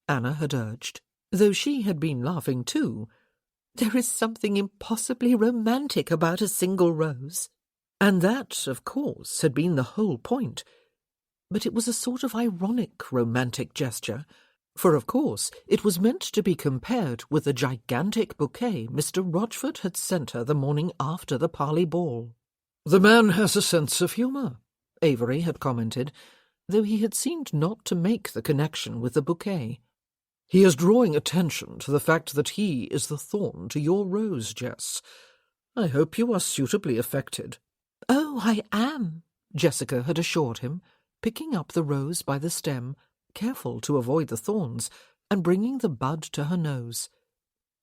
Anna had urged, though she had been laughing too. "There is something impossibly romantic about a single rose." And that, of course, had been the whole point. But it was a sort of ironic romantic gesture, for of course it was meant to be compared with the gigantic bouquet Mr. Rochford had sent her the morning after the Parley Ball. "The man has a sense of humour," Avery had commented, though he had seemed not to make the connection with the bouquet. "He is drawing attention to the fact that he is the thorn to your rose, Jess. I hope you are suitably affected." "Oh, I am," Jessica had assured him, picking up the rose by the stem, careful to avoid the thorns, and bringing the bud to her nose.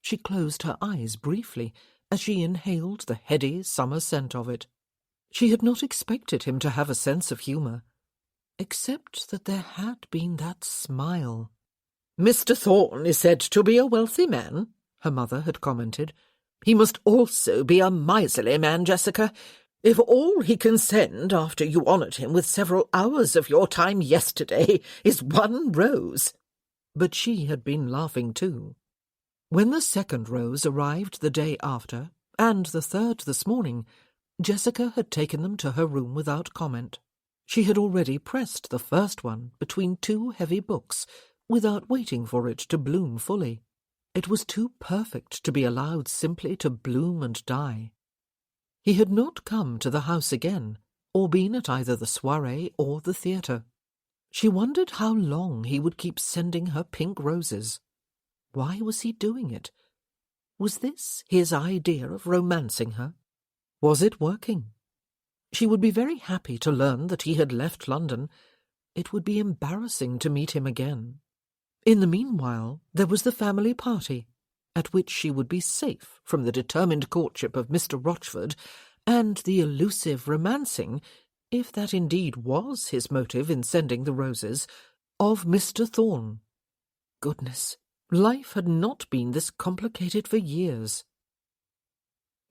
She closed her eyes briefly as she inhaled the heady summer scent of it. She had not expected him to have a sense of humour, except that there had been that smile. "Mr. Thorne is said to be a wealthy man," her mother had commented. "He must also be a miserly man, Jessica. If all he can send after you honoured him with several hours of your time yesterday is one rose." But she had been laughing too. When the second rose arrived the day after, and the third this morning, Jessica had taken them to her room without comment. She had already pressed the first one between two heavy books, without waiting for it to bloom fully. It was too perfect to be allowed simply to bloom and die. He had not come to the house again, or been at either the soirée or the theatre. She wondered how long he would keep sending her pink roses. Why was he doing it? Was this his idea of romancing her? Was it working? She would be very happy to learn that he had left London. It would be embarrassing to meet him again. In the meanwhile, there was the family party, at which she would be safe from the determined courtship of Mr. Rochford, and the elusive romancing, if that indeed was his motive in sending the roses, of Mr. Thorne. Goodness, life had not been this complicated for years.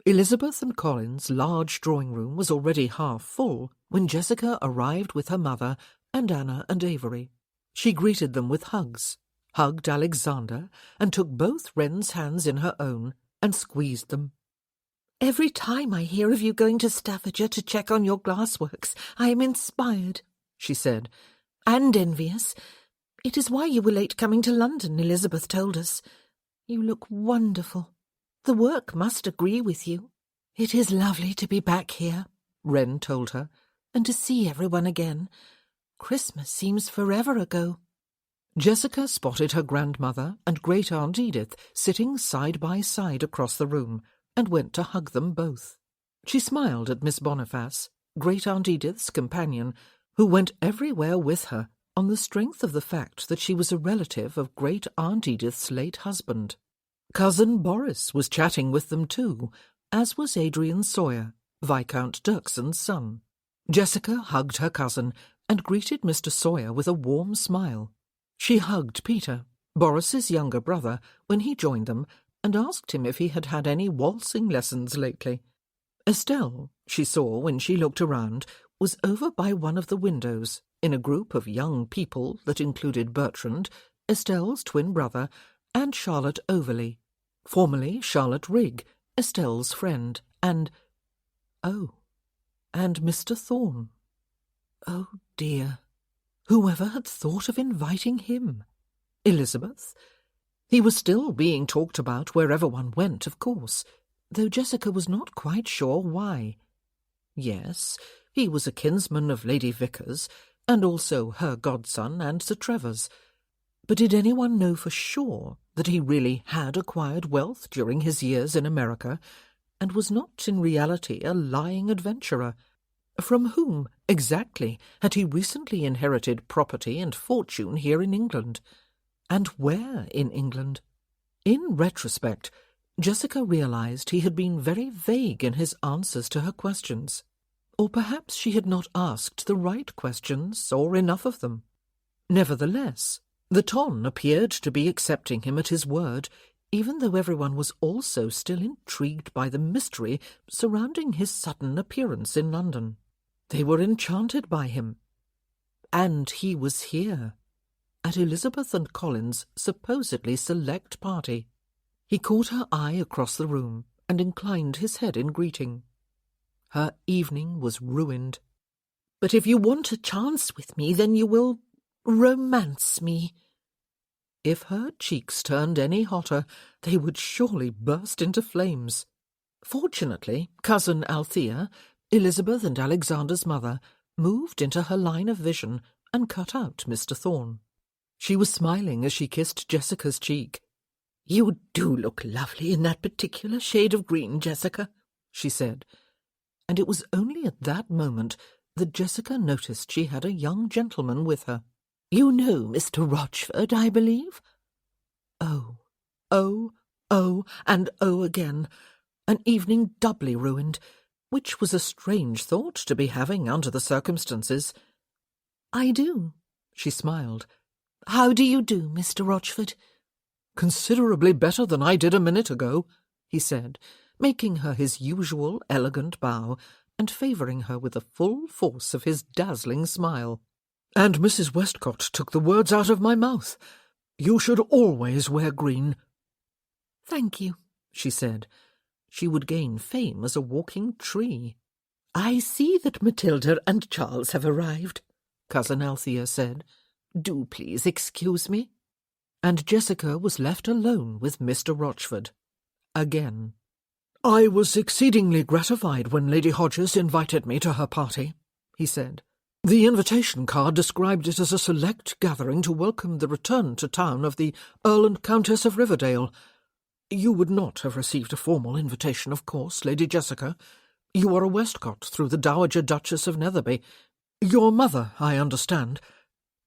Elizabeth and Colin's large drawing-room was already half full when Jessica arrived with her mother and Anna and Avery. She greeted them with hugs, hugged Alexander, and took both Wren's hands in her own and squeezed them. "Every time I hear of you going to Staffordshire to check on your glassworks, I am inspired," she said, "and envious. It is why you were late coming to London, Elizabeth told us. You look wonderful. The work must agree with you." "It is lovely to be back here," Wren told her, "and to see everyone again. Christmas seems forever ago." Jessica spotted her grandmother and great-aunt Edith sitting side by side across the room, and went to hug them both. She smiled at Miss Boniface, great-aunt Edith's companion, who went everywhere with her on the strength of the fact that she was a relative of great-aunt Edith's late husband. Cousin Boris was chatting with them too, as was Adrian Sawyer, Viscount Dirkson's son. Jessica hugged her cousin and greeted Mr. Sawyer with a warm smile. She hugged Peter, Boris's younger brother, when he joined them, and asked him if he had had any waltzing lessons lately. Estelle, she saw when she looked around, was over by one of the windows, in a group of young people that included Bertrand, Estelle's twin brother, and Charlotte Overley, formerly Charlotte Rigg, Estelle's friend, and Mr. Thorne. Oh dear, whoever had thought of inviting him? Elizabeth? He was still being talked about wherever one went, of course, though Jessica was not quite sure why. Yes, he was a kinsman of Lady Vickers, and also her godson and Sir Trevor's. But did anyone know for sure that he really had acquired wealth during his years in America, and was not in reality a lying adventurer? From whom, exactly, had he recently inherited property and fortune here in England? And where in England? In retrospect, Jessica realized he had been very vague in his answers to her questions. Or perhaps she had not asked the right questions, or enough of them. Nevertheless, the ton appeared to be accepting him at his word, even though everyone was also still intrigued by the mystery surrounding his sudden appearance in London. They were enchanted by him. And he was here, at Elizabeth and Colin's supposedly select party. He caught her eye across the room and inclined his head in greeting. Her evening was ruined. "But if you want a chance with me, then you will romance me." If her cheeks turned any hotter, they would surely burst into flames. Fortunately, cousin Althea, Elizabeth and Alexander's mother, moved into her line of vision and cut out Mr. Thorne. She was smiling as she kissed Jessica's cheek. "You do look lovely in that particular shade of green, Jessica," she said, and it was only at that moment that Jessica noticed she had a young gentleman with her. "You know Mr. Rochford, I believe?" Oh, and oh again. An evening doubly ruined, which was a strange thought to be having under the circumstances. "I do," she smiled. "How do you do, Mr. Rochford?" "Considerably better than I did a minute ago," he said, making her his usual elegant bow and favouring her with the full force of his dazzling smile. "And Mrs. Westcott took the words out of my mouth. You should always wear green." "Thank you," she said. She would gain fame as a walking tree. "I see that Matilda and Charles have arrived," cousin Althea said. "Do please excuse me." And Jessica was left alone with Mr. Rochford. Again. "I was exceedingly gratified when Lady Hodges invited me to her party," he said. "The invitation card described it as a select gathering to welcome the return to town of the Earl and Countess of Riverdale. You would not have received a formal invitation, of course, Lady Jessica. You are a Westcott through the Dowager Duchess of Netherby. Your mother, I understand.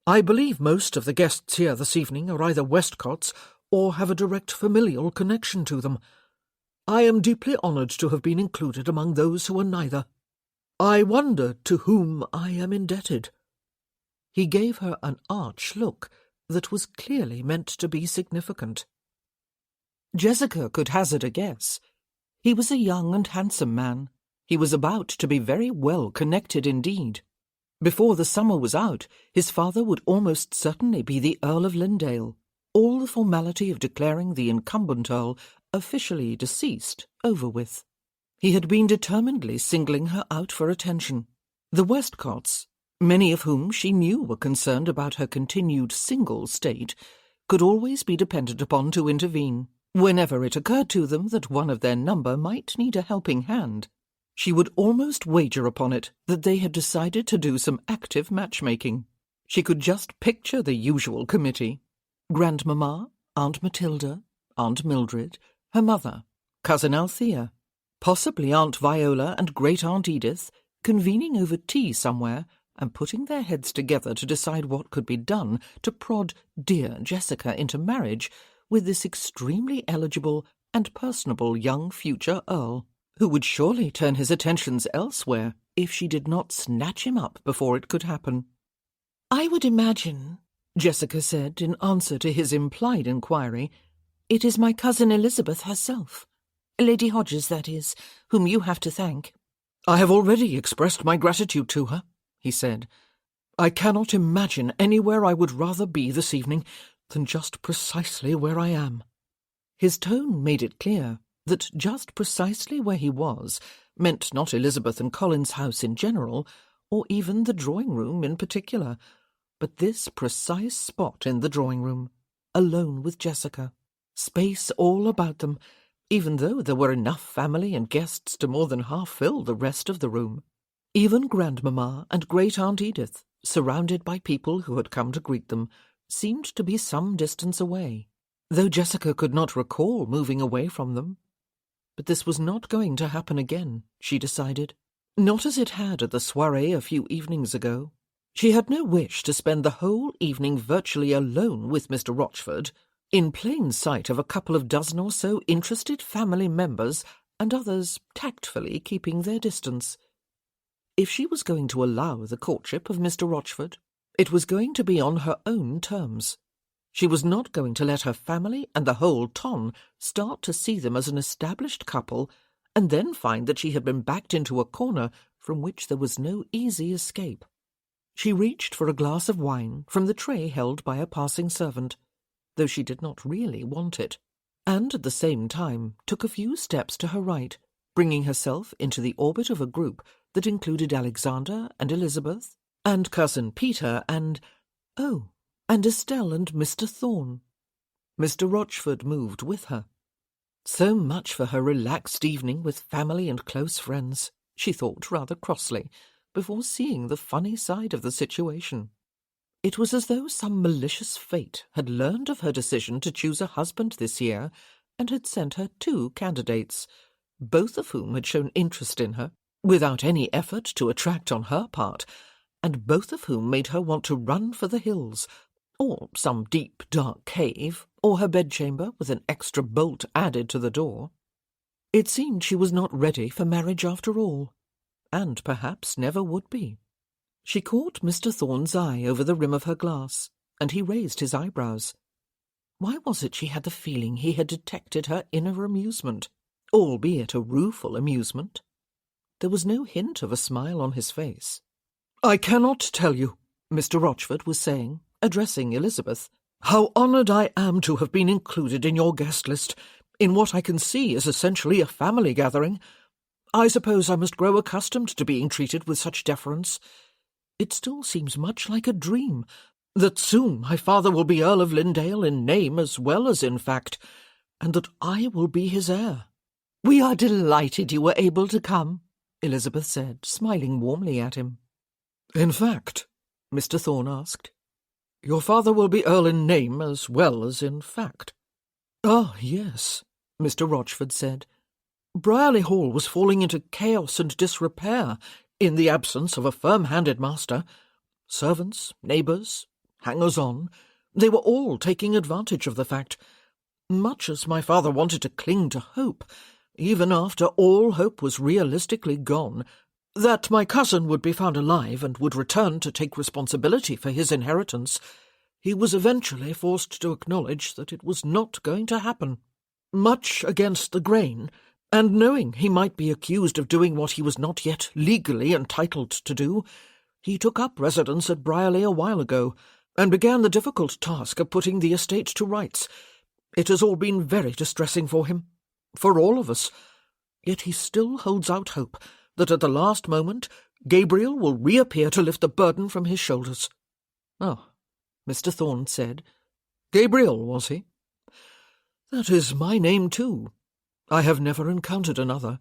I believe most of the guests here this evening are either Westcotts or have a direct familial connection to them. I am deeply honoured to have been included among those who are neither. I wonder to whom I am indebted." He gave her an arch look that was clearly meant to be significant. Jessica could hazard a guess. He was a young and handsome man. He was about to be very well connected indeed. Before the summer was out, his father would almost certainly be the Earl of Lindale, all the formality of declaring the incumbent Earl officially deceased over with. He had been determinedly singling her out for attention. The Westcotts, many of whom she knew were concerned about her continued single state, could always be depended upon to intervene, whenever it occurred to them that one of their number might need a helping hand. She would almost wager upon it that they had decided to do some active matchmaking. She could just picture the usual committee: Grandmamma, Aunt Matilda, Aunt Mildred, her mother, cousin Althea, possibly Aunt Viola and Great-Aunt Edith, convening over tea somewhere and putting their heads together to decide what could be done to prod dear Jessica into marriage with this extremely eligible and personable young future Earl, who would surely turn his attentions elsewhere if she did not snatch him up before it could happen. "I would imagine," Jessica said in answer to his implied inquiry, "it is my cousin Elizabeth herself. Lady Hodges, that is, whom you have to thank." "I have already expressed my gratitude to her," he said. "I cannot imagine anywhere I would rather be this evening than just precisely where I am." His tone made it clear that just precisely where he was meant not Elizabeth and Colin's house in general, or even the drawing-room in particular, but this precise spot in the drawing-room, alone with Jessica. Space all about them, even though there were enough family and guests to more than half fill the rest of the room. Even Grandmamma and Great-Aunt Edith, surrounded by people who had come to greet them, seemed to be some distance away, though Jessica could not recall moving away from them. But this was not going to happen again, she decided. Not as it had at the soiree a few evenings ago. She had no wish to spend the whole evening virtually alone with Mr. Rochford, in plain sight of a couple of dozen or so interested family members and others tactfully keeping their distance. If she was going to allow the courtship of Mr. Rochford, it was going to be on her own terms. She was not going to let her family and the whole ton start to see them as an established couple and then find that she had been backed into a corner from which there was no easy escape. She reached for a glass of wine from the tray held by a passing servant, though she did not really want it, and at the same time took a few steps to her right, bringing herself into the orbit of a group that included Alexander and Elizabeth, and Cousin Peter and Estelle and Mr. Thorne. Mr. Rochford moved with her. So much for her relaxed evening with family and close friends, she thought rather crossly, before seeing the funny side of the situation. It was as though some malicious fate had learned of her decision to choose a husband this year and had sent her 2 candidates, both of whom had shown interest in her, without any effort to attract on her part, and both of whom made her want to run for the hills, or some deep, dark cave, or her bedchamber with an extra bolt added to the door. It seemed she was not ready for marriage after all, and perhaps never would be. She caught Mr. Thorne's eye over the rim of her glass, and he raised his eyebrows. Why was it she had the feeling he had detected her inner amusement, albeit a rueful amusement? There was no hint of a smile on his face. "I cannot tell you," Mr. Rochford was saying, addressing Elizabeth, "how honoured I am to have been included in your guest list, in what I can see is essentially a family gathering. I suppose I must grow accustomed to being treated with such deference. It still seems much like a dream, that soon my father will be Earl of Lindale in name as well as in fact, and that I will be his heir." "We are delighted you were able to come," Elizabeth said, smiling warmly at him. "In fact?" Mr. Thorne asked. "Your father will be Earl in name as well as in fact." "Ah, yes," Mr. Rochford said. "Brierley Hall was falling into chaos and disrepair in the absence of a firm-handed master. Servants, neighbours, hangers-on, they were all taking advantage of the fact. Much as my father wanted to cling to hope, even after all hope was realistically gone, that my cousin would be found alive and would return to take responsibility for his inheritance, he was eventually forced to acknowledge that it was not going to happen. Much against the grain, and knowing he might be accused of doing what he was not yet legally entitled to do, he took up residence at Brierley a while ago, and began the difficult task of putting the estate to rights. It has all been very distressing for him, for all of us, yet he still holds out hope that at the last moment Gabriel will reappear to lift the burden from his shoulders." "Oh," Mr. Thorne said. "Gabriel, was he? That is my name too. I have never encountered another,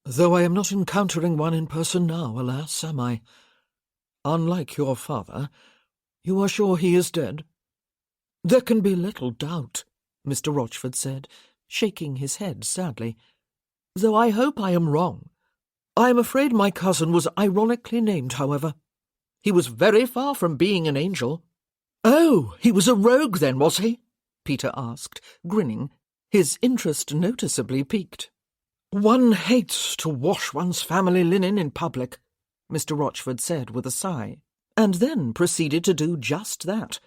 though I am not encountering one in person now, alas, am I? Unlike your father, you are sure he is dead?" "There can be little doubt," Mr. Rochford said, shaking his head sadly, "though I hope I am wrong. I am afraid my cousin was ironically named, however. He was very far from being an angel." "Oh, he was a rogue then, was he?" Peter asked, grinning, his interest noticeably piqued. "One hates to wash one's family linen in public," Mr. Rochford said with a sigh, and then proceeded to do just that.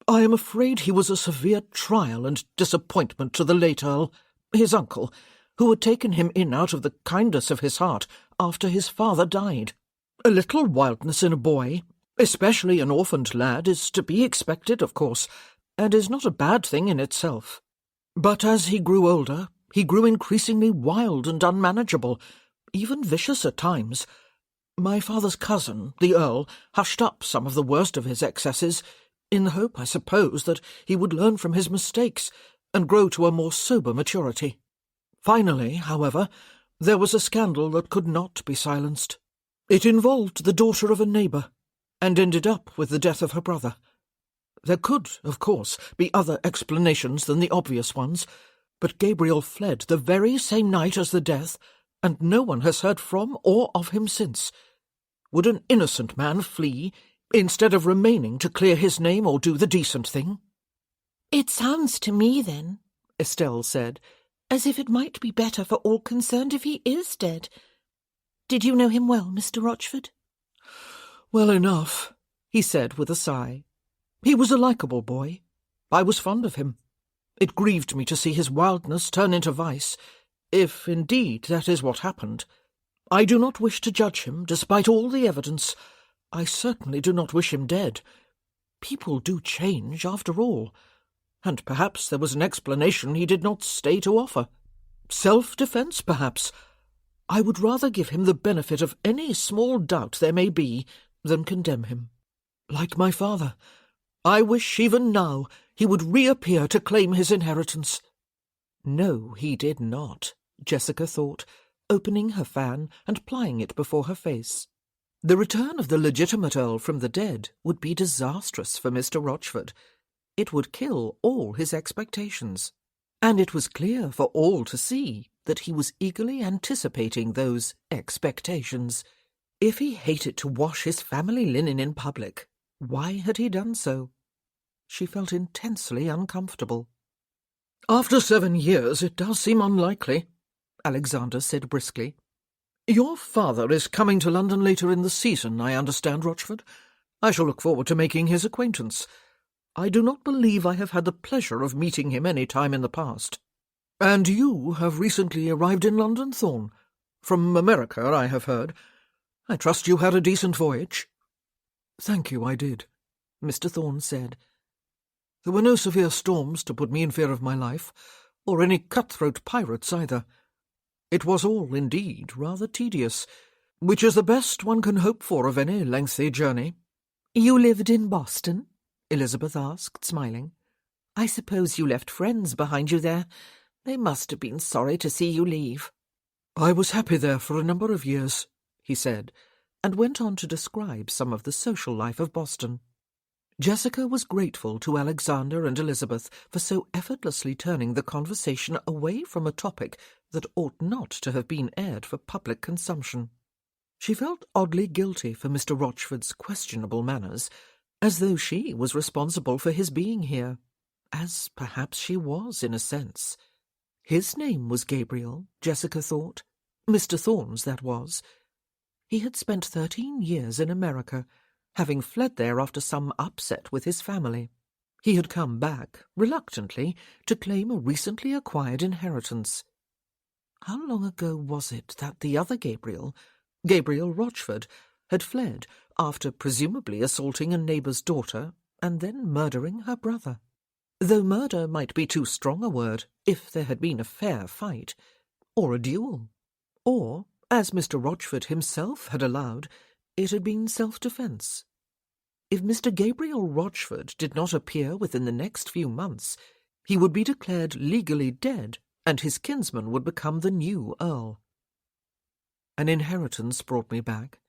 "I am afraid he was a severe trial and disappointment to the late Earl, his uncle, who had taken him in out of the kindness of his heart after his father died. A little wildness in a boy, especially an orphaned lad, is to be expected, of course, and is not a bad thing in itself. But as he grew older, he grew increasingly wild and unmanageable, even vicious at times. My father's cousin, the Earl, hushed up some of the worst of his excesses, in the hope, I suppose, that he would learn from his mistakes, and grow to a more sober maturity. Finally, however, there was a scandal that could not be silenced. It involved the daughter of a neighbour, and ended up with the death of her brother. There could, of course, be other explanations than the obvious ones, but Gabriel fled the very same night as the death, and no one has heard from or of him since. Would an innocent man flee, instead of remaining to clear his name or do the decent thing? "It sounds to me, then," Estelle said, "as if it might be better for all concerned if he is dead. Did you know him well, Mr. Rochford?" "Well enough," he said with a sigh. "He was a likeable boy. I was fond of him. It grieved me to see his wildness turn into vice, if indeed that is what happened. I do not wish to judge him, despite all the evidence. I certainly do not wish him dead. People do change, after all, and perhaps there was an explanation he did not stay to offer. Self-defence, perhaps. I would rather give him the benefit of any small doubt there may be than condemn him. Like my father, I wish even now he would reappear to claim his inheritance." No, he did not, Jessica thought, opening her fan and plying it before her face. The return of the legitimate Earl from the dead would be disastrous for Mr. Rochford. It would kill all his expectations. And it was clear for all to see that he was eagerly anticipating those expectations. If he hated to wash his family linen in public, why had he done so? She felt intensely uncomfortable. "After 7 years, it does seem unlikely," Alexander said briskly. "Your father is coming to London later in the season, I understand, Rochford. I shall look forward to making his acquaintance. I do not believe I have had the pleasure of meeting him any time in the past. And you have recently arrived in London, Thorn? From America, I have heard. I trust you had a decent voyage." "Thank you, I did," Mr. Thorn said. "There were no severe storms to put me in fear of my life, or any cutthroat pirates either. It was all, indeed, rather tedious, which is the best one can hope for of any lengthy journey." "You lived in Boston?" Elizabeth asked, smiling. "I suppose you left friends behind you there. They must have been sorry to see you leave." "I was happy there for a number of years," he said, and went on to describe some of the social life of Boston. Jessica was grateful to Alexander and Elizabeth for so effortlessly turning the conversation away from a topic that ought not to have been aired for public consumption. She felt oddly guilty for Mr. Rochford's questionable manners, as though she was responsible for his being here, as perhaps she was in a sense. His name was Gabriel, Jessica thought. Mr. Thorn's, that was. He had spent 13 years in America, having fled there after some upset with his family. He had come back, reluctantly, to claim a recently acquired inheritance. How long ago was it that the other Gabriel Rochford, had fled after presumably assaulting a neighbour's daughter and then murdering her brother? Though murder might be too strong a word if there had been a fair fight, or a duel, or, as Mr. Rochford himself had allowed, it had been self-defence. If Mr. Gabriel Rochford did not appear within the next few months, he would be declared legally dead, and his kinsman would become the new Earl. An inheritance brought me back,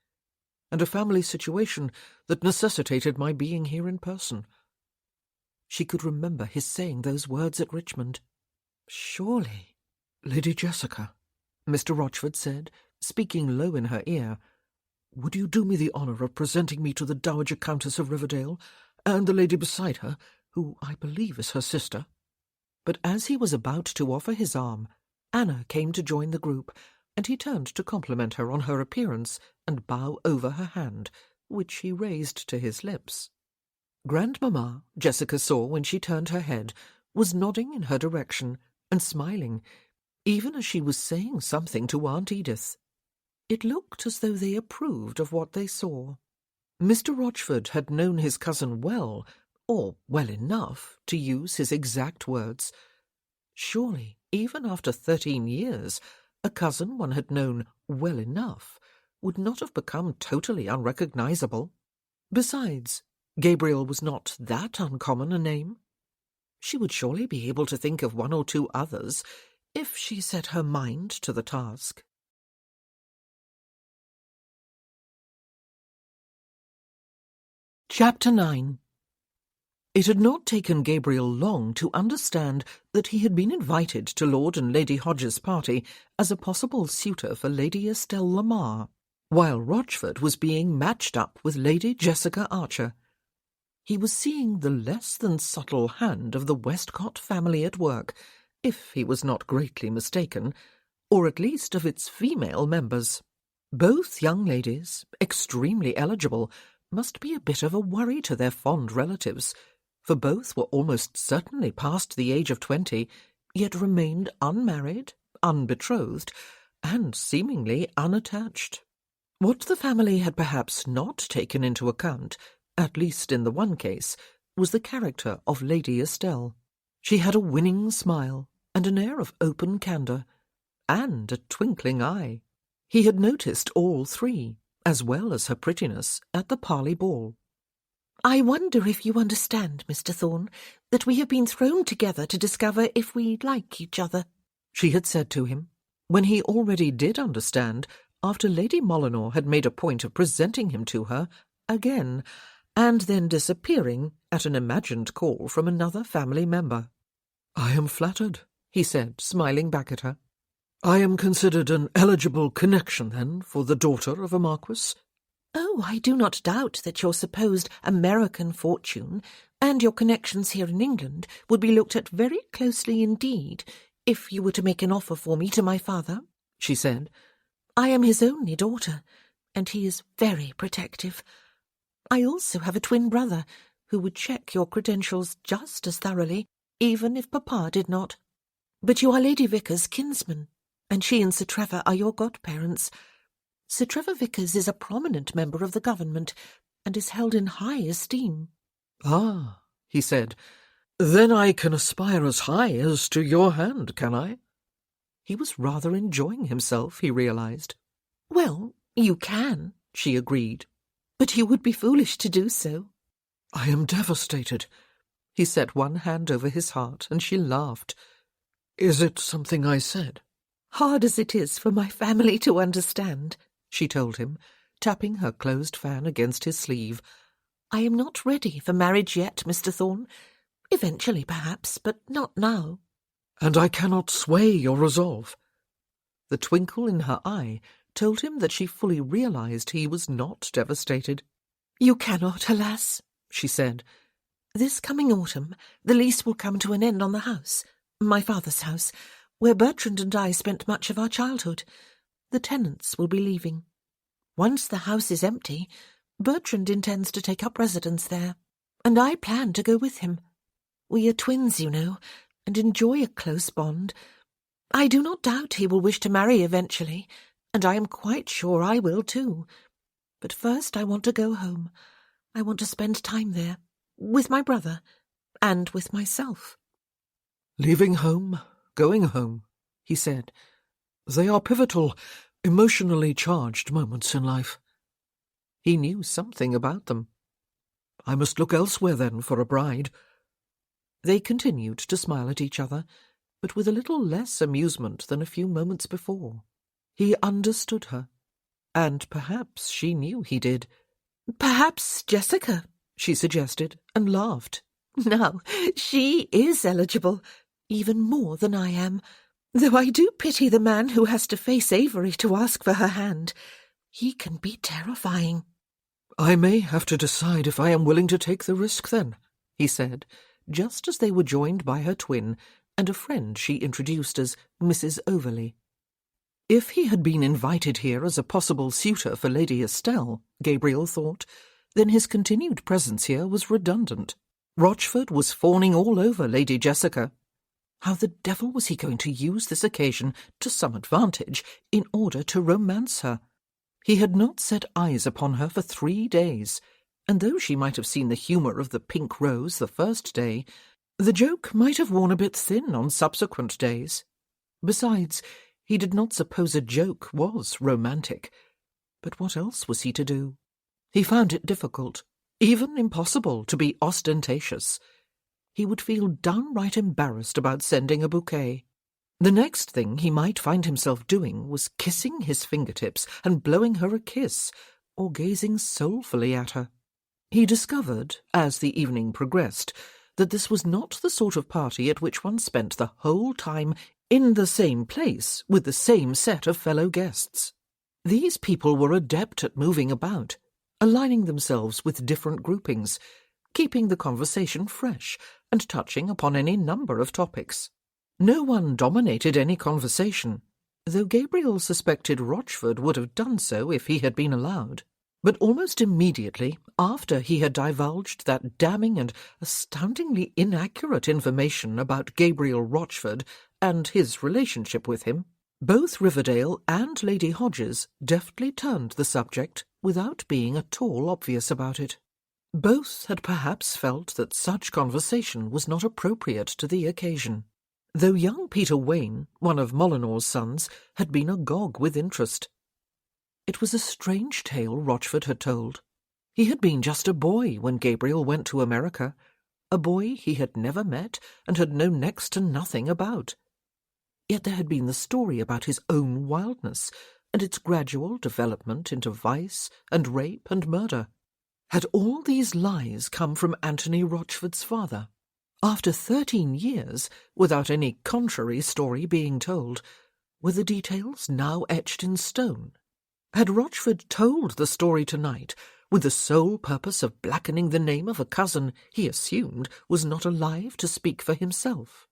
and a family situation that necessitated my being here in person. She could remember his saying those words at Richmond. "Surely—" "Lady Jessica," Mr. Rochford said, speaking low in her ear, "would you do me the honour of presenting me to the Dowager Countess of Riverdale, and the lady beside her, who I believe is her sister?" But as he was about to offer his arm, Anna came to join the group, and he turned to compliment her on her appearance and bow over her hand, which he raised to his lips. Grandmamma, Jessica saw when she turned her head, was nodding in her direction and smiling, even as she was saying something to Aunt Edith. It looked as though they approved of what they saw. Mr. Rochford had known his cousin well, or well enough to use his exact words. Surely, even after 13 years, a cousin one had known well enough would not have become totally unrecognizable. Besides, Gabriel was not that uncommon a name. She would surely be able to think of one or two others if she set her mind to the task. Chapter 9. It had not taken Gabriel long to understand that he had been invited to Lord and Lady Hodges' party as a possible suitor for Lady Estelle Lamar, while Rochford was being matched up with Lady Jessica Archer. He was seeing the less than subtle hand of the Westcott family at work, if he was not greatly mistaken, or at least of its female members. Both young ladies, extremely eligible, must be a bit of a worry to their fond relatives, for both were almost certainly past the age of 20, yet remained unmarried, unbetrothed, and seemingly unattached. What the family had perhaps not taken into account, at least in the one case, was the character of Lady Estelle. She had a winning smile and an air of open candour, and a twinkling eye. He had noticed all three, as well as her prettiness, at the Parley Ball. "I wonder if you understand, Mr. Thorne, that we have been thrown together to discover if we like each other," she had said to him, when he already did understand, after Lady Molyneux had made a point of presenting him to her again, and then disappearing at an imagined call from another family member. "I am flattered," he said, smiling back at her. "I am considered an eligible connection, then, for the daughter of a marquis?" "Oh, I do not doubt that your supposed American fortune and your connections here in England would be looked at very closely indeed if you were to make an offer for me to my father," she said. "I am his only daughter, and he is very protective. I also have a twin brother who would check your credentials just as thoroughly, even if Papa did not. But you are Lady Vickers' kinsman, and she and Sir Trevor are your godparents. Sir Trevor Vickers is a prominent member of the government, and is held in high esteem." "Ah," he said, "then I can aspire as high as to your hand, can I?" He was rather enjoying himself, he realized. "Well, you can," she agreed, "but you would be foolish to do so." "I am devastated." He set one hand over his heart, and she laughed. "Is it something I said?" "Hard as it is for my family to understand," she told him, tapping her closed fan against his sleeve. "I am not ready for marriage yet, Mr. Thorne. Eventually, perhaps, but not now." "And I cannot sway your resolve." The twinkle in her eye told him that she fully realized he was not devastated. "You cannot, alas," she said. "This coming autumn the lease will come to an end on the house, my father's house, where Bertrand and I spent much of our childhood. The tenants will be leaving. Once the house is empty, Bertrand intends to take up residence there, and I plan to go with him. We are twins, you know, and enjoy a close bond. I do not doubt he will wish to marry eventually, and I am quite sure I will too. But first I want to go home. I want to spend time there, with my brother, and with myself." "Leaving home, going home," he said. "They are pivotal, emotionally charged moments in life." He knew something about them. "I must look elsewhere, then, for a bride." They continued to smile at each other, but with a little less amusement than a few moments before. He understood her, and perhaps she knew he did. "Perhaps Jessica," she suggested, and laughed. "Now, she is eligible, even more than I am, though I do pity the man who has to face Avery to ask for her hand. He can be terrifying." "I may have to decide if I am willing to take the risk, then," he said, just as they were joined by her twin and a friend she introduced as Mrs. Overley. If he had been invited here as a possible suitor for Lady Estelle, Gabriel thought, then his continued presence here was redundant. Rochford was fawning all over Lady Jessica. How the devil was he going to use this occasion to some advantage in order to romance her? He had not set eyes upon her for 3 days, and though she might have seen the humour of the pink rose the first day, the joke might have worn a bit thin on subsequent days. Besides, he did not suppose a joke was romantic. But what else was he to do? He found it difficult, even impossible, to be ostentatious. he would feel downright embarrassed about sending a bouquet. The next thing he might find himself doing was kissing his fingertips and blowing her a kiss, or gazing soulfully at her. He discovered, as the evening progressed, that this was not the sort of party at which one spent the whole time in the same place with the same set of fellow guests. These people were adept at moving about, aligning themselves with different groupings, keeping the conversation fresh and touching upon any number of topics. No one dominated any conversation, though Gabriel suspected Rochford would have done so if he had been allowed. But almost immediately after he had divulged that damning and astoundingly inaccurate information about Gabriel Rochford and his relationship with him, both Riverdale and Lady Hodges deftly turned the subject without being at all obvious about it. Both had perhaps felt that such conversation was not appropriate to the occasion, though young Peter Wayne, one of Molyneux's sons, had been agog with interest. It was a strange tale Rochford had told. He had been just a boy when Gabriel went to America, a boy he had never met and had known next to nothing about. Yet there had been the story about his own wildness and its gradual development into vice and rape and murder. Had all these lies come from Anthony Rochford's father? After 13 years, without any contrary story being told, were the details now etched in stone? Had Rochford told the story tonight with the sole purpose of blackening the name of a cousin he assumed was not alive to speak for himself,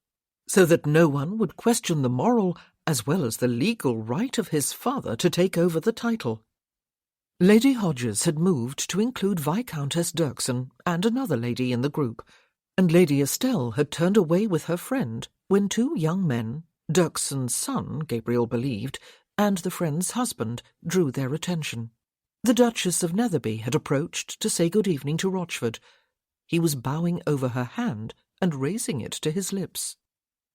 so that no one would question the moral as well as the legal right of his father to take over the title? Lady Hodges had moved to include Viscountess Dirksen and another lady in the group, and Lady Estelle had turned away with her friend when two young men, Dirksen's son, Gabriel believed, and the friend's husband, drew their attention. The Duchess of Netherby had approached to say good evening to Rochford. He was bowing over her hand and raising it to his lips.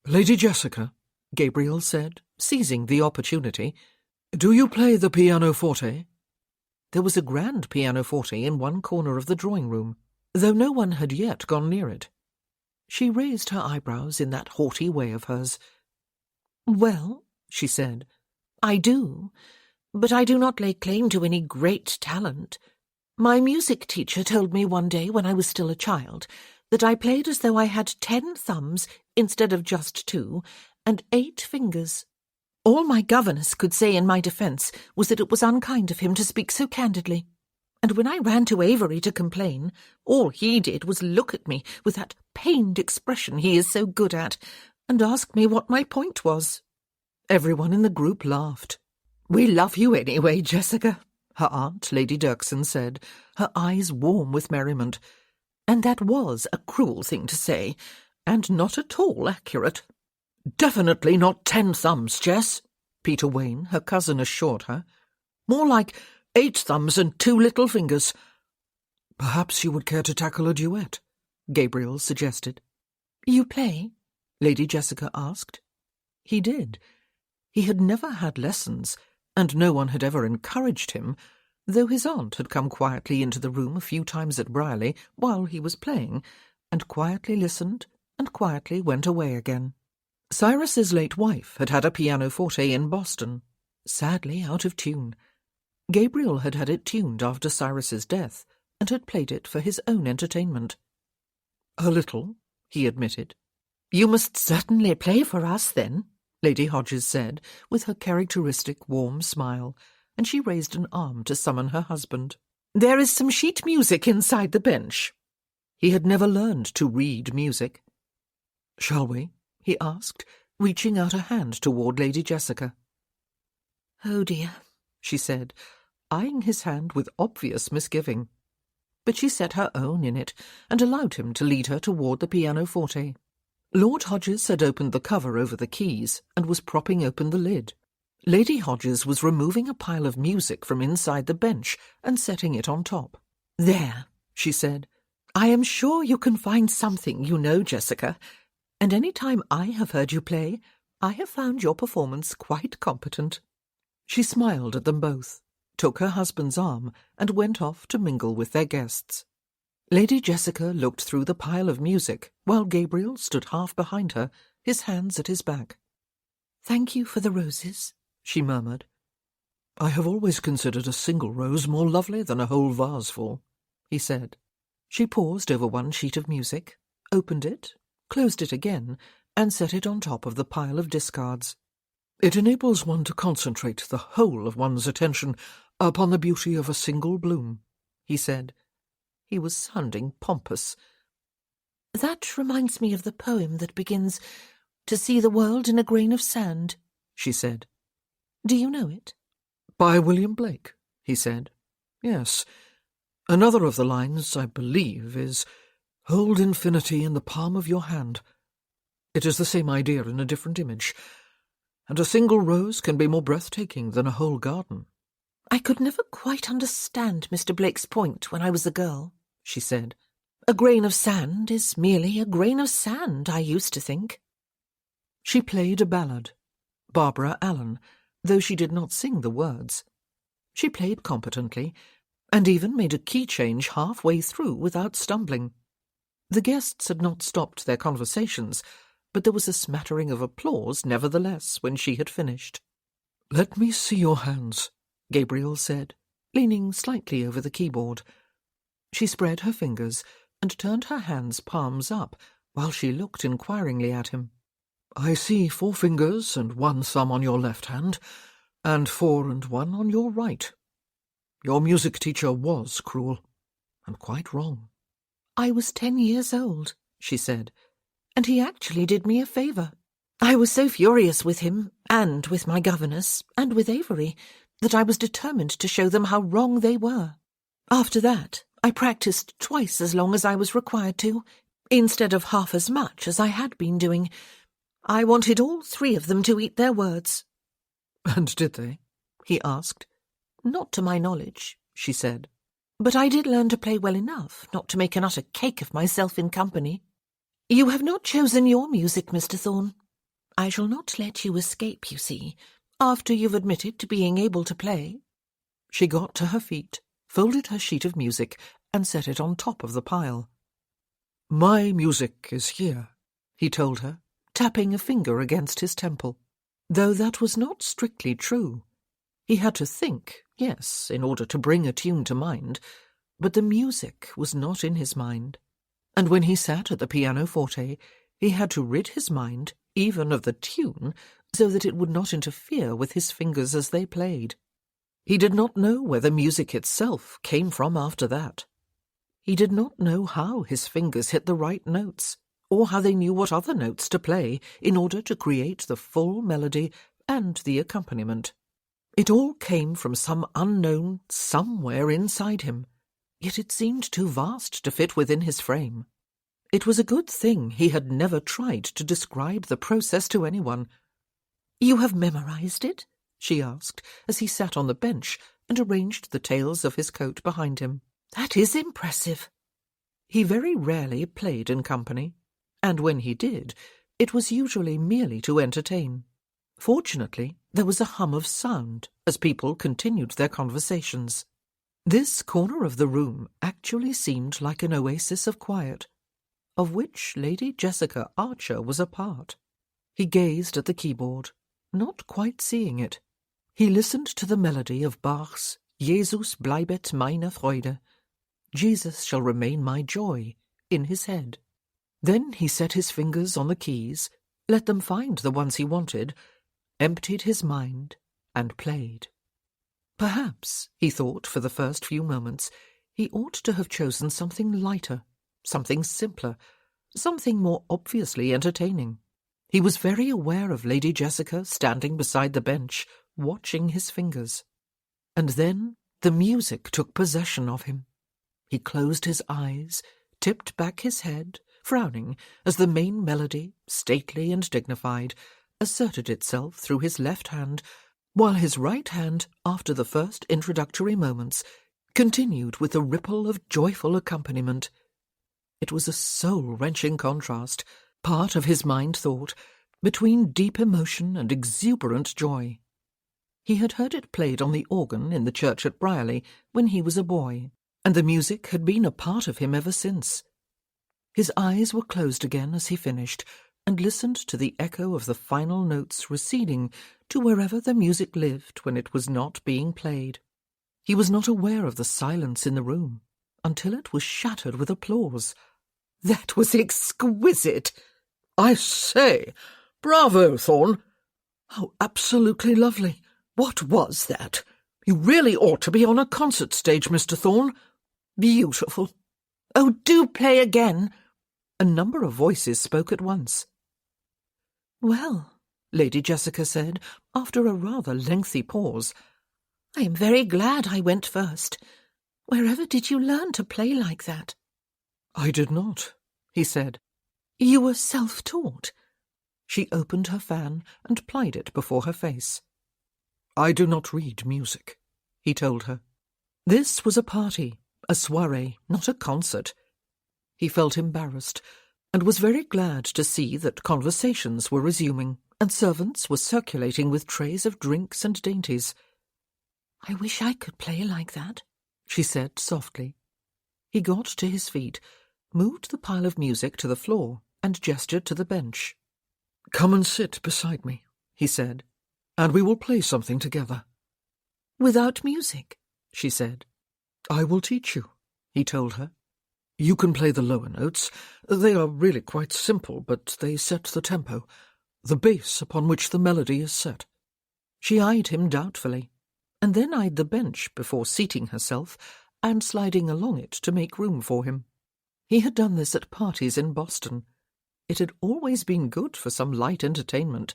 "Lady Jessica," Gabriel said, seizing the opportunity, "do you play the pianoforte?" There was a grand pianoforte in one corner of the drawing-room, though no one had yet gone near it. She raised her eyebrows in that haughty way of hers. "Well," she said, "I do, but I do not lay claim to any great talent. My music teacher told me one day when I was still a child that I played as though I had 10 thumbs instead of just 2, and 8 fingers. All my governess could say in my defence was that it was unkind of him to speak so candidly. And when I ran to Avery to complain, all he did was look at me with that pained expression he is so good at, and ask me what my point was." Everyone in the group laughed. "We love you anyway, Jessica," her aunt, Lady Dirksen, said, her eyes warm with merriment. "And that was a cruel thing to say, and not at all accurate." "Definitely not 10 thumbs, Jess," Peter Wayne, her cousin, assured her. "More like 8 thumbs and 2 little fingers." "Perhaps you would care to tackle a duet," Gabriel suggested. "You play?" Lady Jessica asked. He did. He had never had lessons, and no one had ever encouraged him, though his aunt had come quietly into the room a few times at Brierley while he was playing, and quietly listened and quietly went away again. Cyrus's late wife had had a pianoforte in Boston, sadly out of tune. Gabriel had had it tuned after Cyrus's death, and had played it for his own entertainment. "A little," he admitted. "You must certainly play for us, then," Lady Hodges said, with her characteristic warm smile, and she raised an arm to summon her husband. "There is some sheet music inside the bench." He had never learned to read music. "Shall we?" he asked, reaching out a hand toward Lady Jessica. "Oh dear," she said, eyeing his hand with obvious misgiving. But she set her own in it, and allowed him to lead her toward the pianoforte. Lord Hodges had opened the cover over the keys, and was propping open the lid. Lady Hodges was removing a pile of music from inside the bench and setting it on top. "There," she said. "I am sure you can find something you know, Jessica, and any time I have heard you play, I have found your performance quite competent." She smiled at them both, took her husband's arm, and went off to mingle with their guests. Lady Jessica looked through the pile of music while Gabriel stood half behind her, his hands at his back. "Thank you for the roses," she murmured. "I have always considered a single rose more lovely than a whole vaseful," he said. She paused over one sheet of music, opened it, closed it again, and set it on top of the pile of discards. "It enables one to concentrate the whole of one's attention upon the beauty of a single bloom," he said. He was sounding pompous. "That reminds me of the poem that begins, 'To see the world in a grain of sand,'" she said. "Do you know it?" "By William Blake," he said. "Yes. Another of the lines, I believe, is, 'Hold infinity in the palm of your hand.' It is the same idea in a different image, and a single rose can be more breathtaking than a whole garden." "I could never quite understand Mr. Blake's point when I was a girl," she said. "A grain of sand is merely a grain of sand, I used to think." She played a ballad, Barbara Allen, though she did not sing the words. She played competently, and even made a key change halfway through without stumbling. The guests had not stopped their conversations, but there was a smattering of applause nevertheless when she had finished. "Let me see your hands," Gabriel said, leaning slightly over the keyboard. She spread her fingers and turned her hands palms up while she looked inquiringly at him. "I see 4 fingers and 1 thumb on your left hand, and 4 and 1 on your right. Your music teacher was cruel, and quite wrong." "I was 10 years old," she said, "and he actually did me a favour. I was so furious with him, and with my governess, and with Avery, that I was determined to show them how wrong they were. After that, I practised twice as long as I was required to, instead of half as much as I had been doing. I wanted all 3 of them to eat their words." "And did they?" he asked. "Not to my knowledge," she said. "But I did learn to play well enough not to make an utter cake of myself in company. You have not chosen your music, Mr. Thorne. I shall not let you escape, you see, after you've admitted to being able to play." She got to her feet, folded her sheet of music, and set it on top of the pile. "My music is here," he told her, tapping a finger against his temple. Though that was not strictly true. He had to think, yes, in order to bring a tune to mind, but the music was not in his mind. And when he sat at the pianoforte, he had to rid his mind even of the tune so that it would not interfere with his fingers as they played. He did not know where the music itself came from after that. He did not know how his fingers hit the right notes, or how they knew what other notes to play in order to create the full melody and the accompaniment. It all came from some unknown somewhere inside him, yet it seemed too vast to fit within his frame. It was a good thing he had never tried to describe the process to anyone. "You have memorized it?" she asked, as he sat on the bench and arranged the tails of his coat behind him. "That is impressive." He very rarely played in company, and when he did, it was usually merely to entertain. Fortunately, there was a hum of sound as people continued their conversations. This corner of the room actually seemed like an oasis of quiet, of which Lady Jessica Archer was a part. He gazed at the keyboard, not quite seeing it. He listened to the melody of Bach's Jesus bleibet meine Freude, Jesus shall remain my joy, in his head. Then he set his fingers on the keys, let them find the ones he wanted, emptied his mind, and played. Perhaps, he thought for the first few moments, he ought to have chosen something lighter, something simpler, something more obviously entertaining. He was very aware of Lady Jessica standing beside the bench, watching his fingers. And then the music took possession of him. He closed his eyes, tipped back his head, frowning, as the main melody, stately and dignified, asserted itself through his left hand, while his right hand, after the first introductory moments, continued with a ripple of joyful accompaniment. It was a soul-wrenching contrast, part of his mind thought, between deep emotion and exuberant joy. He had heard it played on the organ in the church at Brierley when he was a boy, and the music had been a part of him ever since. His eyes were closed again as he finished, and listened to the echo of the final notes receding to wherever the music lived when it was not being played. He was not aware of the silence in the room until it was shattered with applause. "That was exquisite!" "I say! Bravo, Thorn! How absolutely lovely! What was that? You really ought to be on a concert stage, Mr. Thorn." "Beautiful! Oh, do play again!" A number of voices spoke at once. "Well," Lady Jessica said, after a rather lengthy pause, "I am very glad I went first. Wherever did you learn to play like that?" "I did not," he said. "You were self-taught?" She opened her fan and plied it before her face. "I do not read music," he told her. This was a party, a soirée, not a concert. He felt embarrassed, and was very glad to see that conversations were resuming, and servants were circulating with trays of drinks and dainties. "I wish I could play like that," she said softly. He got to his feet, moved the pile of music to the floor, and gestured to the bench. "Come and sit beside me," he said, "and we will play something together." "Without music?" she said. "I will teach you," he told her. "You can play the lower notes. They are really quite simple, but they set the tempo, the base upon which the melody is set." She eyed him doubtfully, and then eyed the bench before seating herself and sliding along it to make room for him. He had done this at parties in Boston. It had always been good for some light entertainment.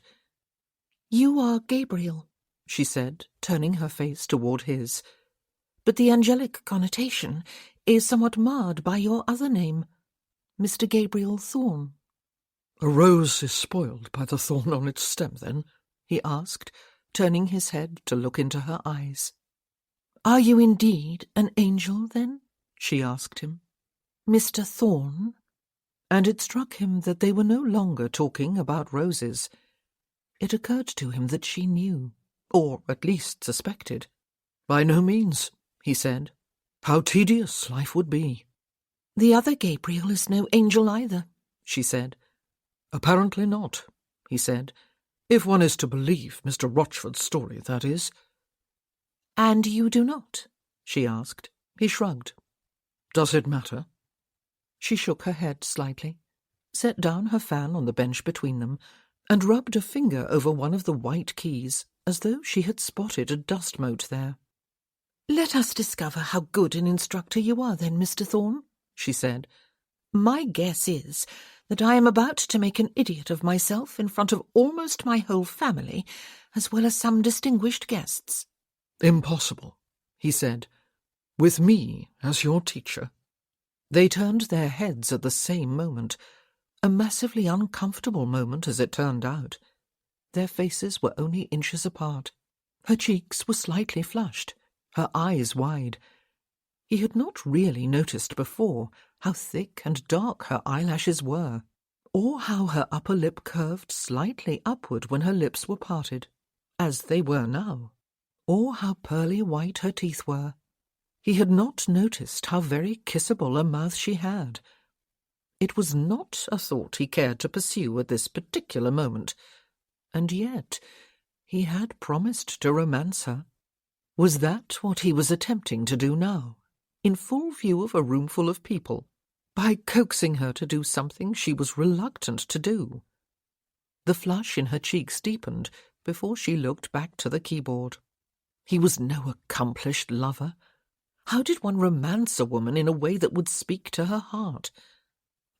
"You are Gabriel," she said, turning her face toward his. "But the angelic connotation is somewhat marred by your other name, Mr. Gabriel Thorn." "A rose is spoiled by the thorn on its stem, then?" he asked, turning his head to look into her eyes. "Are you indeed an angel, then?" she asked him. "Mr. Thorn?" And it struck him that they were no longer talking about roses. It occurred to him that she knew, or at least suspected. "By no means," he said. "How tedious life would be." "The other Gabriel is no angel either," she said. "Apparently not," he said. "If one is to believe Mr. Rochford's story, that is." "And you do not?" she asked. He shrugged. "Does it matter?" She shook her head slightly, set down her fan on the bench between them, and rubbed a finger over one of the white keys, as though she had spotted a dust mote there. "Let us discover how good an instructor you are, then, Mr. Thorn," she said. "My guess is that I am about to make an idiot of myself in front of almost my whole family, as well as some distinguished guests." "Impossible," he said. "With me as your teacher." They turned their heads at the same moment, a massively uncomfortable moment as it turned out. Their faces were only inches apart. Her cheeks were slightly flushed, her eyes wide. He had not really noticed before how thick and dark her eyelashes were, or how her upper lip curved slightly upward when her lips were parted, as they were now, or how pearly white her teeth were. He had not noticed how very kissable a mouth she had. It was not a thought he cared to pursue at this particular moment, and yet he had promised to romance her. Was that what he was attempting to do now, in full view of a roomful of people, by coaxing her to do something she was reluctant to do? The flush in her cheeks deepened before she looked back to the keyboard. He was no accomplished lover. How did one romance a woman in a way that would speak to her heart?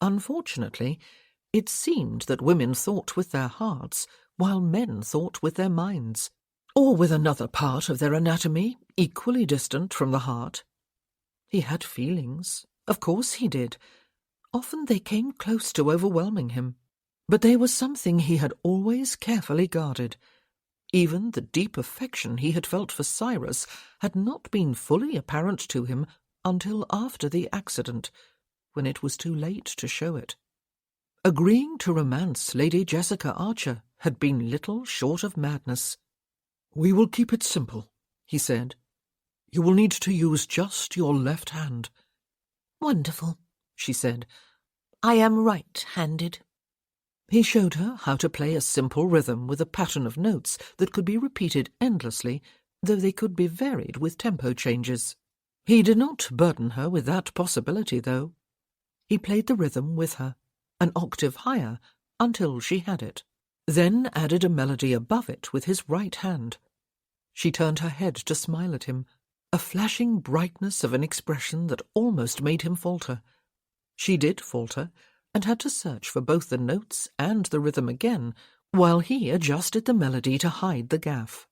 Unfortunately, it seemed that women thought with their hearts, while men thought with their minds, or with another part of their anatomy equally distant from the heart. He had feelings, of course he did. Often they came close to overwhelming him, but they were something he had always carefully guarded. Even the deep affection he had felt for Cyrus had not been fully apparent to him until after the accident, when it was too late to show it. Agreeing to romance Lady Jessica Archer had been little short of madness. "We will keep it simple," he said. You will need to use just your left hand." "Wonderful," she said. "I am right-handed." He showed her how to play a simple rhythm with a pattern of notes that could be repeated endlessly, though they could be varied with tempo changes. He did not burden her with that possibility, though. He played the rhythm with her, an octave higher, until she had it, then added a melody above it with his right hand. She turned her head to smile at him, a flashing brightness of an expression that almost made him falter. She did falter, and had to search for both the notes and the rhythm again, while he adjusted the melody to hide the gaffe.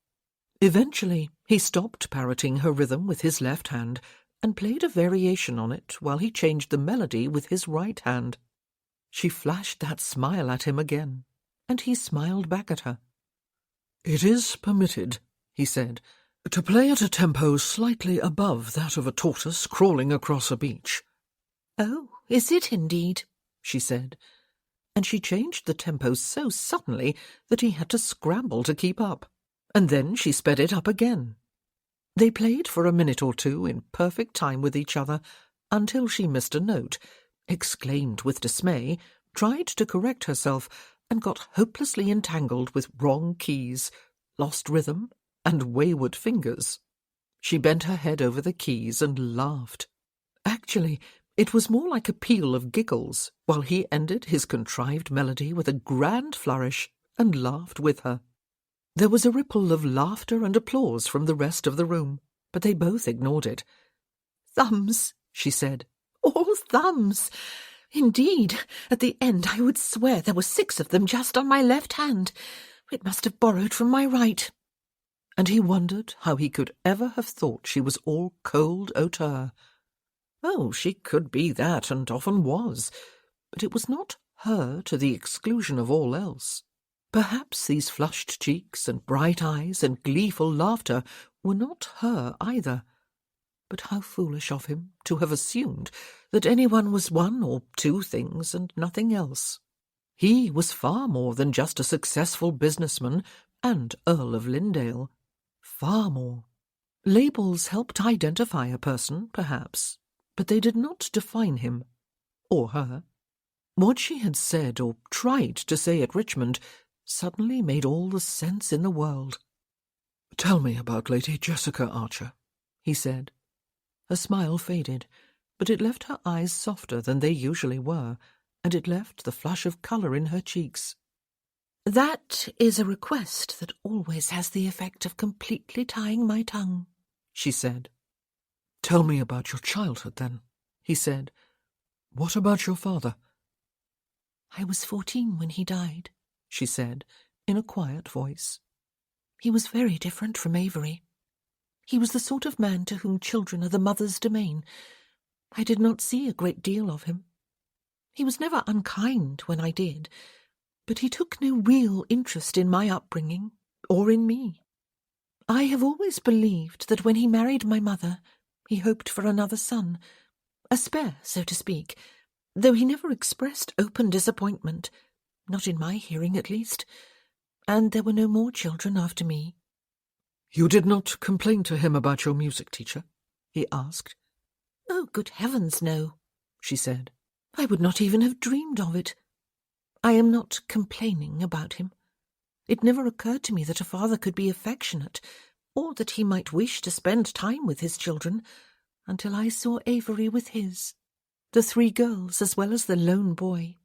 Eventually, he stopped parroting her rhythm with his left hand and played a variation on it while he changed the melody with his right hand. She flashed that smile at him again, and he smiled back at her. "It is permitted," he said, "to play at a tempo slightly above that of a tortoise crawling across a beach." "Oh, is it indeed?" she said, and she changed the tempo so suddenly that he had to scramble to keep up, and then she sped it up again. They played for a minute or two in perfect time with each other, until she missed a note, exclaimed with dismay, tried to correct herself, and got hopelessly entangled with wrong keys, lost rhythm, and wayward fingers. She bent her head over the keys and laughed. Actually, it was more like a peal of giggles, while he ended his contrived melody with a grand flourish and laughed with her. There was a ripple of laughter and applause from the rest of the room, but they both ignored it. "Thumbs," she said. "All thumbs. Indeed, at the end I would swear there were 6 of them just on my left hand. It must have borrowed from my right." And he wondered how he could ever have thought she was all cold hauteur. Oh, she could be that, and often was, but it was not her to the exclusion of all else. Perhaps these flushed cheeks and bright eyes and gleeful laughter were not her either. But how foolish of him to have assumed that anyone was one or two things and nothing else. He was far more than just a successful businessman and Earl of Lindale. Far more. Labels helped identify a person, perhaps, but they did not define him, or her. What she had said or tried to say at Richmond suddenly made all the sense in the world. "Tell me about Lady Jessica Archer," he said. Her smile faded, but it left her eyes softer than they usually were, and it left the flush of colour in her cheeks. "That is a request that always has the effect of completely tying my tongue," she said. "Tell me about your childhood, then," he said. "What about your father?" "I was 14 when he died," she said, in a quiet voice. "He was very different from Avery. He was the sort of man to whom children are the mother's domain. I did not see a great deal of him. He was never unkind when I did, but he took no real interest in my upbringing, or in me. I have always believed that when he married my mother, he hoped for another son, a spare, so to speak, though he never expressed open disappointment, not in my hearing at least, and there were no more children after me." "You did not complain to him about your music teacher?" he asked. "Oh, good heavens, no," she said. "I would not even have dreamed of it. I am not complaining about him. It never occurred to me that a father could be affectionate, or that he might wish to spend time with his children, until I saw Avery with his, the 3 girls as well as the lone boy.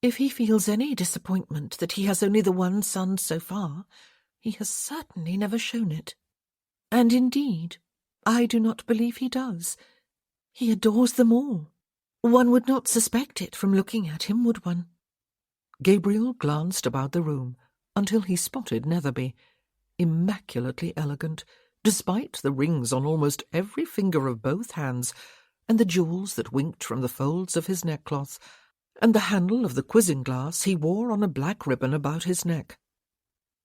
If he feels any disappointment that he has only the one son so far, he has certainly never shown it. And indeed, I do not believe he does. He adores them all. One would not suspect it from looking at him, would one?" Gabriel glanced about the room until he spotted Netherby, immaculately elegant, despite the rings on almost every finger of both hands, and the jewels that winked from the folds of his neckcloth, and the handle of the quizzing glass he wore on a black ribbon about his neck.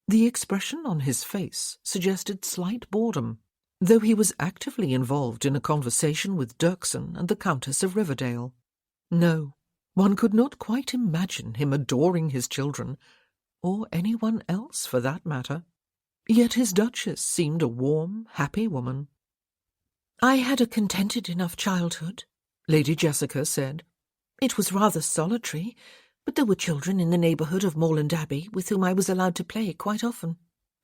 The expression on his face suggested slight boredom, though he was actively involved in a conversation with Dirksen and the Countess of Riverdale. No, one could not quite imagine him adoring his children, or anyone else for that matter. Yet his Duchess seemed a warm, happy woman. I had a contented enough childhood, Lady Jessica said. It was rather solitary, but there were children in the neighbourhood of Morland Abbey with whom I was allowed to play quite often,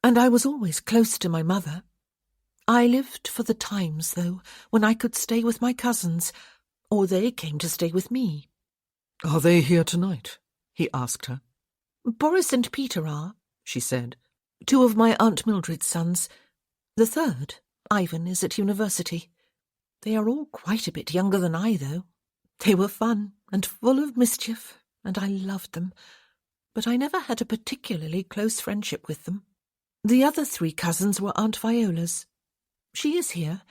and I was always close to my mother. I lived for the times, though, when I could stay with my cousins, or they came to stay with me. Are they here tonight? He asked her. Boris and Peter are, she said, 2 of my Aunt Mildred's sons. The third, Ivan, is at university. They are all quite a bit younger than I, though. They were fun and full of mischief, and I loved them, but I never had a particularly close friendship with them. The other 3 cousins were Aunt Viola's. She is here.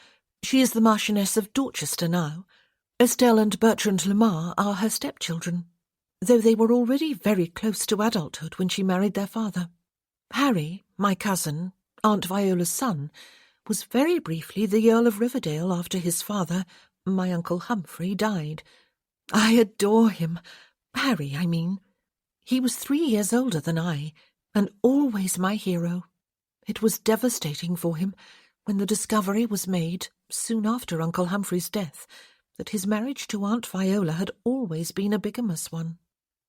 She is the Marchioness of Dorchester now. Estelle and Bertrand Lamar are her stepchildren, though they were already very close to adulthood when she married their father. Harry, my cousin, Aunt Viola's son, was very briefly the Earl of Riverdale after his father, my Uncle Humphrey, died. I adore him. Harry, I mean. He was 3 years older than I, and always my hero. It was devastating for him when the discovery was made, soon after Uncle Humphrey's death, that his marriage to Aunt Viola had always been a bigamous one.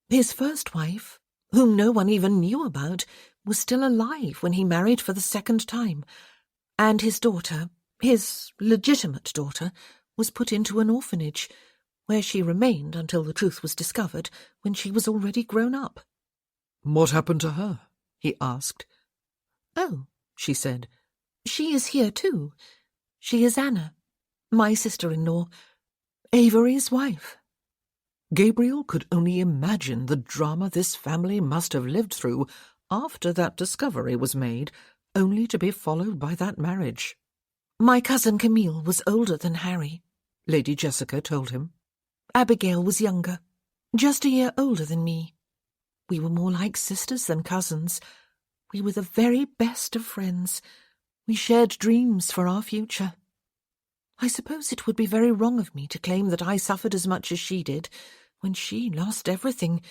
His first wife, whom no one even knew about, was still alive when he married for the 2nd time, and his daughter, his legitimate daughter, was put into an orphanage, where she remained until the truth was discovered, when she was already grown up. What happened to her? He asked. Oh, she said, she is here too. She is Anna, my sister-in-law, Avery's wife. Gabriel could only imagine the drama this family must have lived through after that discovery was made, only to be followed by that marriage. My cousin Camille was older than Harry, Lady Jessica told him. Abigail was younger, just a year older than me. We were more like sisters than cousins. We were the very best of friends. We shared dreams for our future. I suppose it would be very wrong of me to claim that I suffered as much as she did when she lost everything,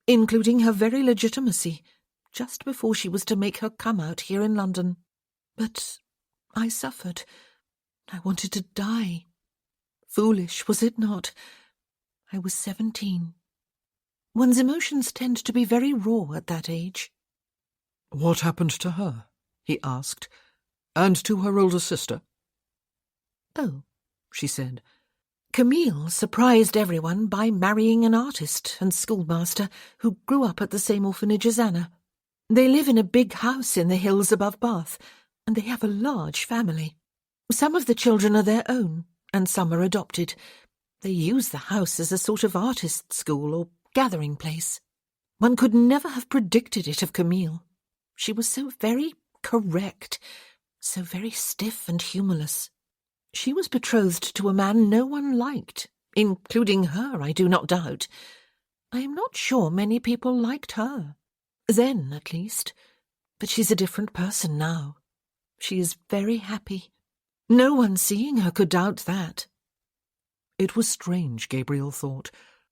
including her very legitimacy, just before she was to make her come out here in London. But I suffered. I wanted to die. Foolish, was it not? I was 17. One's emotions tend to be very raw at that age. What happened to her? He asked. And to her older sister? Oh, she said. Camille surprised everyone by marrying an artist and schoolmaster who grew up at the same orphanage as Anna. They live in a big house in the hills above Bath, and they have a large family. Some of the children are their own, and some are adopted. They use the house as a sort of artist school or gathering place. One could never have predicted it of Camille. She was so very correct, so very stiff and humourless. She was betrothed to a man no one liked, including her, I do not doubt. I am not sure many people liked her. Then, at least. But she's a different person now. She is very happy. No one seeing her could doubt that. It was strange, Gabriel thought,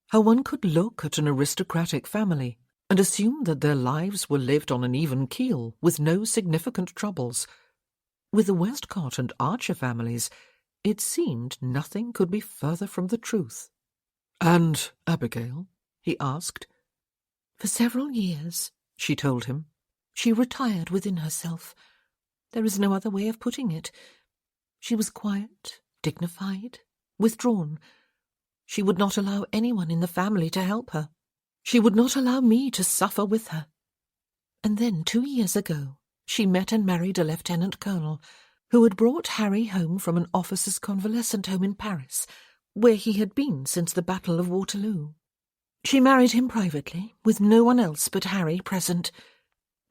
how one could look at an aristocratic family and assume that their lives were lived on an even keel, with no significant troubles. With the Westcott and Archer families, it seemed nothing could be further from the truth. And Abigail? He asked. For several years, she told him. She retired within herself. There is no other way of putting it. She was quiet, dignified, withdrawn. She would not allow anyone in the family to help her. She would not allow me to suffer with her. And then 2 years ago, she met and married a lieutenant colonel who had brought Harry home from an officer's convalescent home in Paris, where he had been since the Battle of Waterloo. She married him privately, with no one else but Harry present.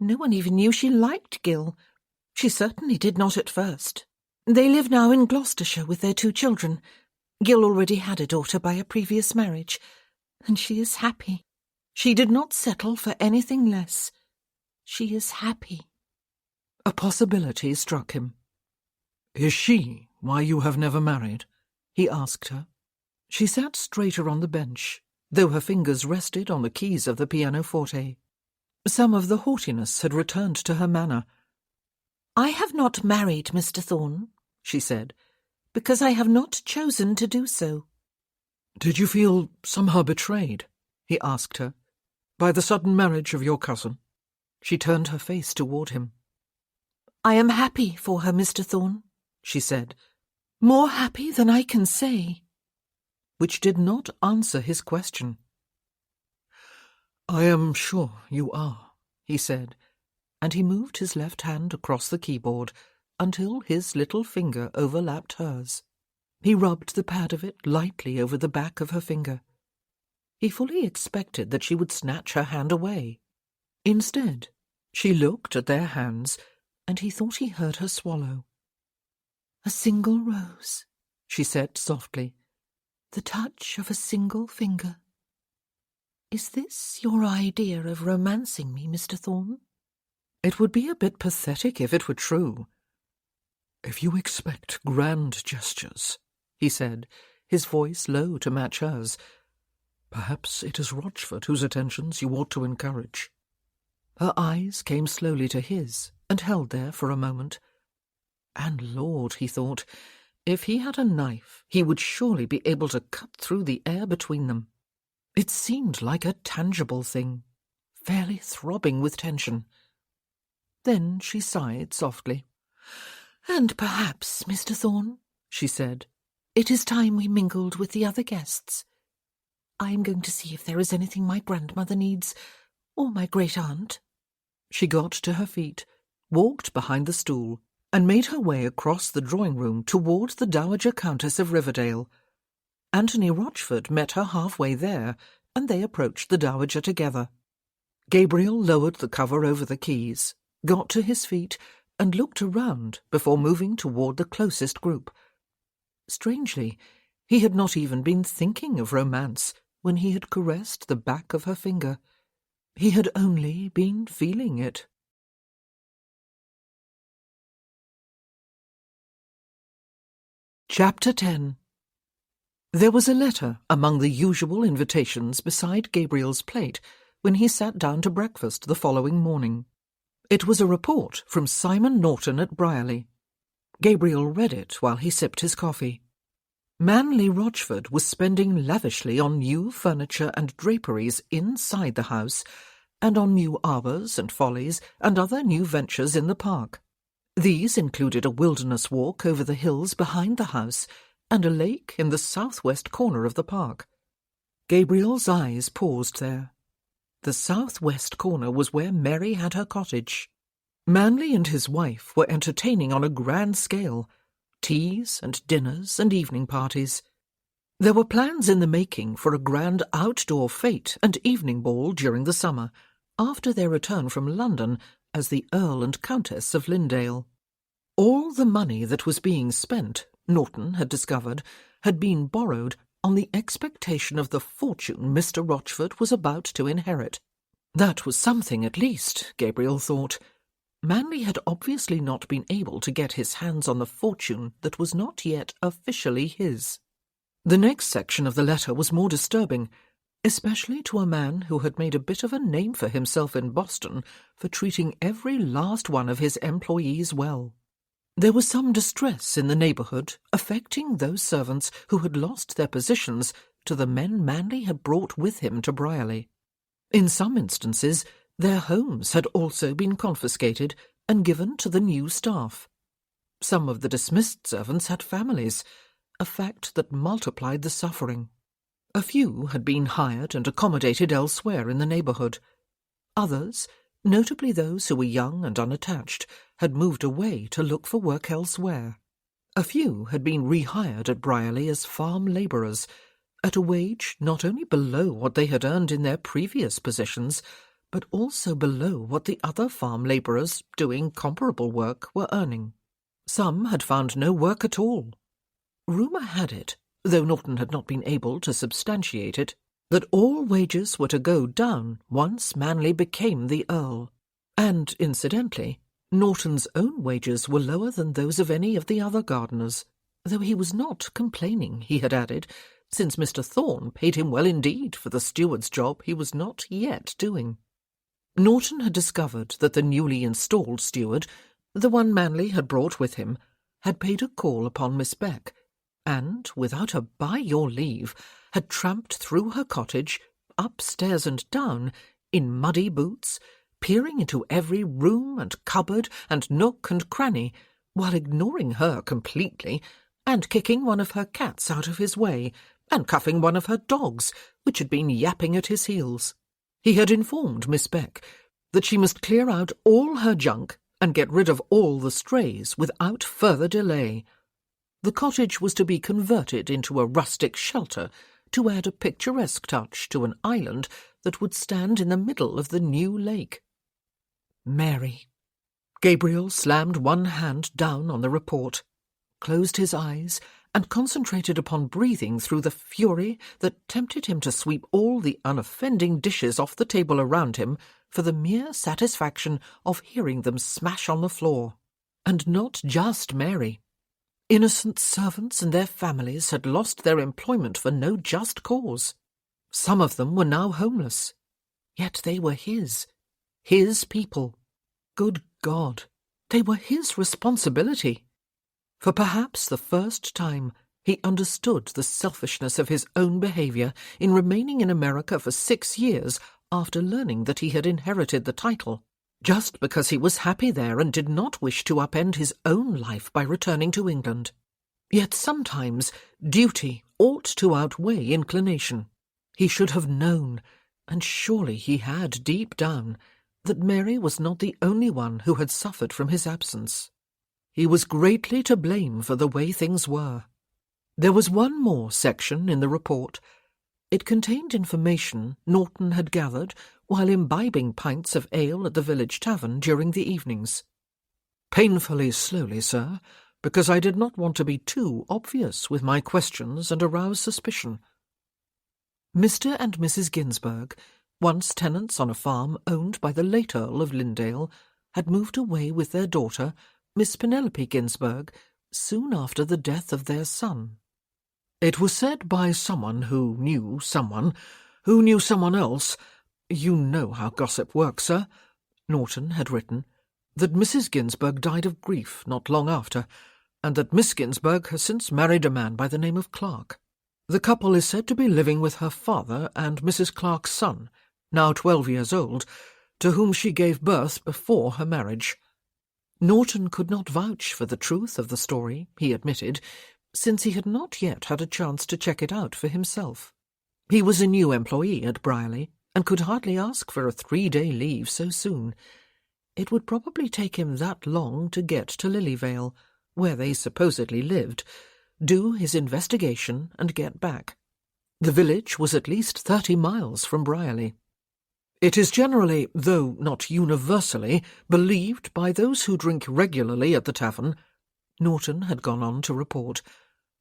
No one even knew she liked Gil. She certainly did not at first. They live now in Gloucestershire with their 2 children. Gil already had a daughter by a previous marriage, and she is happy. She did not settle for anything less. She is happy. A possibility struck him. Is she why you have never married? He asked her. She sat straighter on the bench, though her fingers rested on the keys of the pianoforte. Some of the haughtiness had returned to her manner. I have not married Mr. Thorne, she said, because I have not chosen to do so. Did you feel somehow betrayed, he asked her, by the sudden marriage of your cousin? She turned her face toward him. I am happy for her, Mr. Thorne, she said, more happy than I can say. Which did not answer his question. I am sure you are, he said, and he moved his left hand across the keyboard until his little finger overlapped hers. He rubbed the pad of it lightly over the back of her finger. He fully expected that she would snatch her hand away. Instead, she looked at their hands, and he thought he heard her swallow. A single rose, she said softly. The touch of a single finger. Is this your idea of romancing me, Mr. Thorne? It would be a bit pathetic if it were true. If you expect grand gestures, he said, his voice low to match hers, perhaps it is Rochford whose attentions you ought to encourage. Her eyes came slowly to his and held there for a moment. And Lord, he thought, if he had a knife, he would surely be able to cut through the air between them. It seemed like a tangible thing, fairly throbbing with tension. Then she sighed softly. And perhaps, Mr. Thorne, she said, it is time we mingled with the other guests. I am going to see if there is anything my grandmother needs, or my great-aunt. She got to her feet, walked behind the stool, and made her way across the drawing-room toward the Dowager Countess of Riverdale. Anthony Rochford met her halfway there, and they approached the Dowager together. Gabriel lowered the cover over the keys, got to his feet, and looked around before moving toward the closest group. Strangely, he had not even been thinking of romance when he had caressed the back of her finger. He had only been feeling it. Chapter 10. There was a letter among the usual invitations beside Gabriel's plate when he sat down to breakfast the following morning. It was a report from Simon Norton at Brierley. Gabriel read it while he sipped his coffee. Manly Rochford was spending lavishly on new furniture and draperies inside the house, and on new arbours and follies and other new ventures in the park. These included a wilderness walk over the hills behind the house and a lake in the southwest corner of the park. Gabriel's eyes paused there. The southwest corner was where Mary had her cottage. Manly and his wife were entertaining on a grand scale, teas and dinners and evening parties. There were plans in the making for a grand outdoor fete and evening ball during the summer, after their return from London as the Earl and Countess of Lindale. All the money that was being spent, Norton had discovered, had been borrowed on the expectation of the fortune Mr. Rochford was about to inherit. That was something, at least, Gabriel thought. Manly had obviously not been able to get his hands on the fortune that was not yet officially his. The next section of the letter was more disturbing, especially to a man who had made a bit of a name for himself in Boston for treating every last one of his employees well. There was some distress in the neighbourhood affecting those servants who had lost their positions to the men Manly had brought with him to Brierley. In some instances, their homes had also been confiscated and given to the new staff. Some of the dismissed servants had families, a fact that multiplied the suffering. A few had been hired and accommodated elsewhere in the neighbourhood. Others, notably those who were young and unattached, had moved away to look for work elsewhere. A few had been rehired at Brierley as farm labourers, at a wage not only below what they had earned in their previous positions, but also below what the other farm labourers doing comparable work were earning. Some had found no work at all. Rumour had it, though Norton had not been able to substantiate it, that all wages were to go down once Manly became the Earl. And, incidentally, Norton's own wages were lower than those of any of the other gardeners, though he was not complaining, he had added, since Mr. Thorne paid him well indeed for the steward's job he was not yet doing. Norton had discovered that the newly installed steward, the one Manly had brought with him, had paid a call upon Miss Beck and, without a by your leave, had tramped through her cottage, upstairs and down, in muddy boots, peering into every room and cupboard and nook and cranny, while ignoring her completely, and kicking one of her cats out of his way, and cuffing one of her dogs, which had been yapping at his heels. He had informed Miss Beck that she must clear out all her junk and get rid of all the strays without further delay. The cottage was to be converted into a rustic shelter to add a picturesque touch to an island that would stand in the middle of the new lake. Mary. Gabriel slammed one hand down on the report, closed his eyes, and concentrated upon breathing through the fury that tempted him to sweep all the unoffending dishes off the table around him for the mere satisfaction of hearing them smash on the floor. And not just Mary. Innocent servants and their families had lost their employment for no just cause. Some of them were now homeless. Yet they were his people. Good God, they were his responsibility. For perhaps the first time he understood the selfishness of his own behaviour in remaining in America for 6 years after learning that he had inherited the title, just because he was happy there and did not wish to upend his own life by returning to England. Yet sometimes duty ought to outweigh inclination. He should have known, and surely he had deep down, that Mary was not the only one who had suffered from his absence. He was greatly to blame for the way things were. There was one more section in the report. It contained information Norton had gathered while imbibing pints of ale at the village tavern during the evenings. Painfully slowly, sir, because I did not want to be too obvious with my questions and arouse suspicion. Mr. and Mrs. Ginsberg, once tenants on a farm owned by the late Earl of Lindale, had moved away with their daughter, Miss Penelope Ginsberg, soon after the death of their son. It was said by someone who knew someone else, you know how gossip works, sir, Norton had written, that Mrs. Ginsberg died of grief not long after, and that Miss Ginsberg has since married a man by the name of Clark. The couple is said to be living with her father and Mrs. Clark's son, now 12 years old, to whom she gave birth before her marriage. Norton could not vouch for the truth of the story, he admitted, since he had not yet had a chance to check it out for himself. He was a new employee at Brierley, and could hardly ask for a 3-day leave so soon. It would probably take him that long to get to Lilyvale, where they supposedly lived, do his investigation and get back. The village was at least 30 miles from Brierley. It is generally, though not universally, believed by those who drink regularly at the tavern, Norton had gone on to report,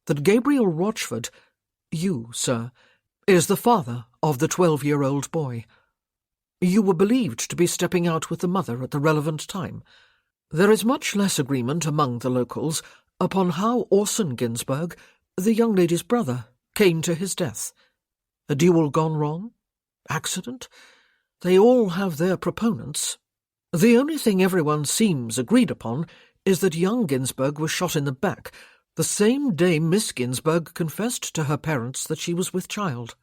that Gabriel Rochford, you, sir, is the father of the 12-year-old boy. You were believed to be stepping out with the mother at the relevant time. There is much less agreement among the locals upon how Orson Ginsberg, the young lady's brother, came to his death. A duel gone wrong? Accident? They all have their proponents. The only thing everyone seems agreed upon is that young Ginsberg was shot in the back the same day Miss Ginsberg confessed to her parents that she was with child.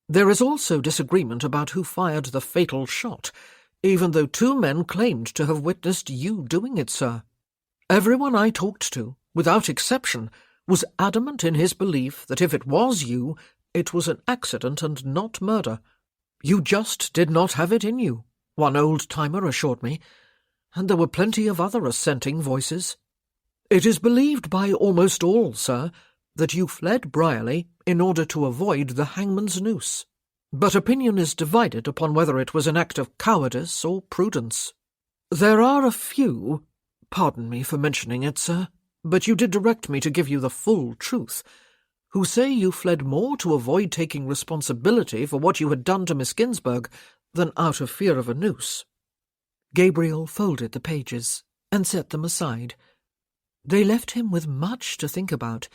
There is also disagreement about who fired the fatal shot, even though 2 men claimed to have witnessed you doing it, sir. Everyone I talked to, without exception, was adamant in his belief that if it was you, it was an accident and not murder. You just did not have it in you, one old-timer assured me, and there were plenty of other assenting voices. It is believed by almost all, sir, that you fled Brierley in order to avoid the hangman's noose, but opinion is divided upon whether it was an act of cowardice or prudence. There are a few, pardon me for mentioning it, sir, but you did direct me to give you the full truth, who say you fled more to avoid taking responsibility for what you had done to Miss Ginsberg than out of fear of a noose. Gabriel folded the pages and set them aside. They left him with much to think about,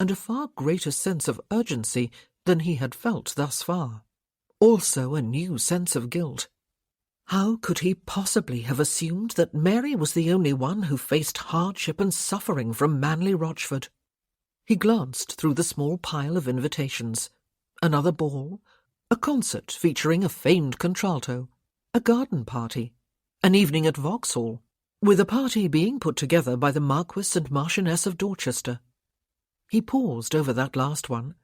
and a far greater sense of urgency than he had felt thus far. Also a new sense of guilt. How could he possibly have assumed that Mary was the only one who faced hardship and suffering from Manly Rochford? He glanced through the small pile of invitations. Another ball, a concert featuring a famed contralto, a garden party, an evening at Vauxhall, with a party being put together by the Marquis and Marchioness of Dorchester. He paused over that last one.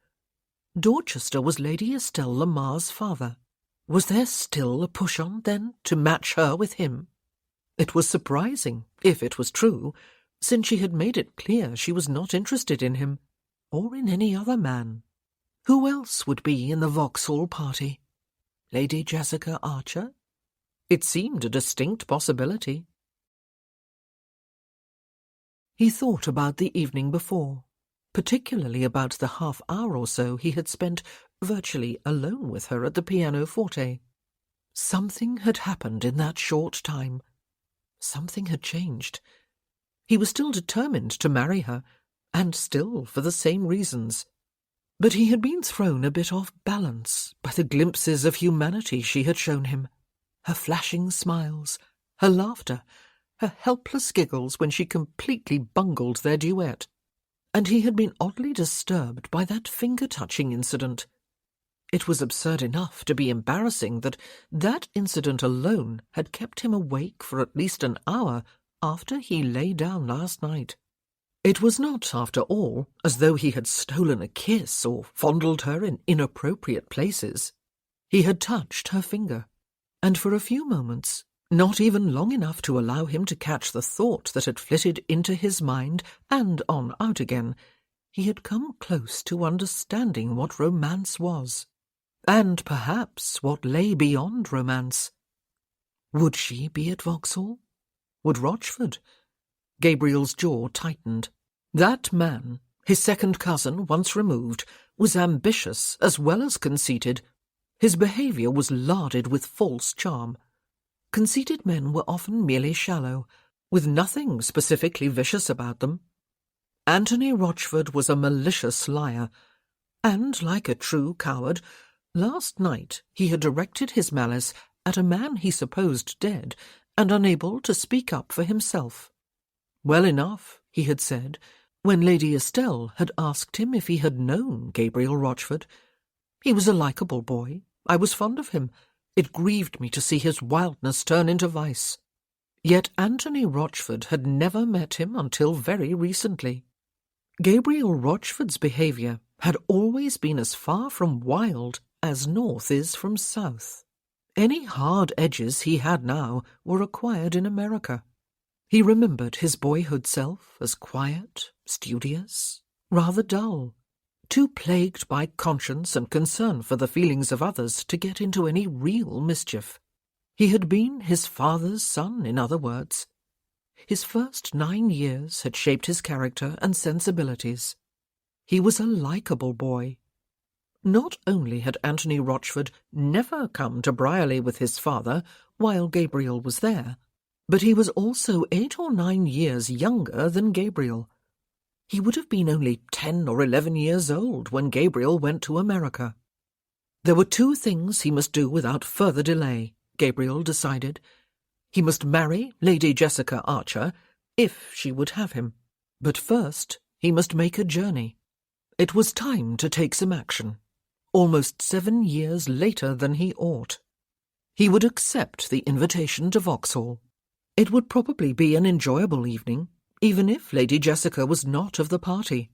Dorchester was Lady Estelle Lamar's father. Was there still a push-on, then, to match her with him? It was surprising, if it was true, since she had made it clear she was not interested in him, or in any other man. Who else would be in the Vauxhall party? Lady Jessica Archer? It seemed a distinct possibility. He thought about the evening before, particularly about the half-hour or so he had spent virtually alone with her at the pianoforte. Something had happened in that short time. Something had changed. He was still determined to marry her, and still for the same reasons. But he had been thrown a bit off balance by the glimpses of humanity she had shown him, her flashing smiles, her laughter, her helpless giggles when she completely bungled their duet. And he had been oddly disturbed by that finger-touching incident. It was absurd enough to be embarrassing that incident alone had kept him awake for at least an hour after he lay down last night. It was not, after all, as though he had stolen a kiss or fondled her in inappropriate places. He had touched her finger, and for a few moments, not even long enough to allow him to catch the thought that had flitted into his mind and on out again, he had come close to understanding what romance was, and perhaps what lay beyond romance. Would she be at Vauxhall? Would Rochford? Gabriel's jaw tightened. That man, his second cousin once removed, was ambitious as well as conceited. His behaviour was larded with false charm. Conceited men were often merely shallow, with nothing specifically vicious about them. Anthony Rochford was a malicious liar, and, like a true coward, last night he had directed his malice at a man he supposed dead and unable to speak up for himself. Well enough, he had said, when Lady Estelle had asked him if he had known Gabriel Rochford. He was a likeable boy. I was fond of him. It grieved me to see his wildness turn into vice. Yet Anthony Rochford had never met him until very recently. Gabriel Rochford's behaviour had always been as far from wild as north is from south. Any hard edges he had now were acquired in America. He remembered his boyhood self as quiet, studious, rather dull, too plagued by conscience and concern for the feelings of others to get into any real mischief. He had been his father's son, in other words. His first 9 years had shaped his character and sensibilities. He was a likeable boy. Not only had Anthony Rochford never come to Brierley with his father while Gabriel was there, but he was also 8 or 9 years younger than Gabriel. He would have been only 10 or 11 years old when Gabriel went to America. There were 2 things he must do without further delay, Gabriel decided. He must marry Lady Jessica Archer, if she would have him. But first he must make a journey. It was time to take some action, almost 7 years later than he ought. He would accept the invitation to Vauxhall. It would probably be an enjoyable evening, even if Lady Jessica was not of the party.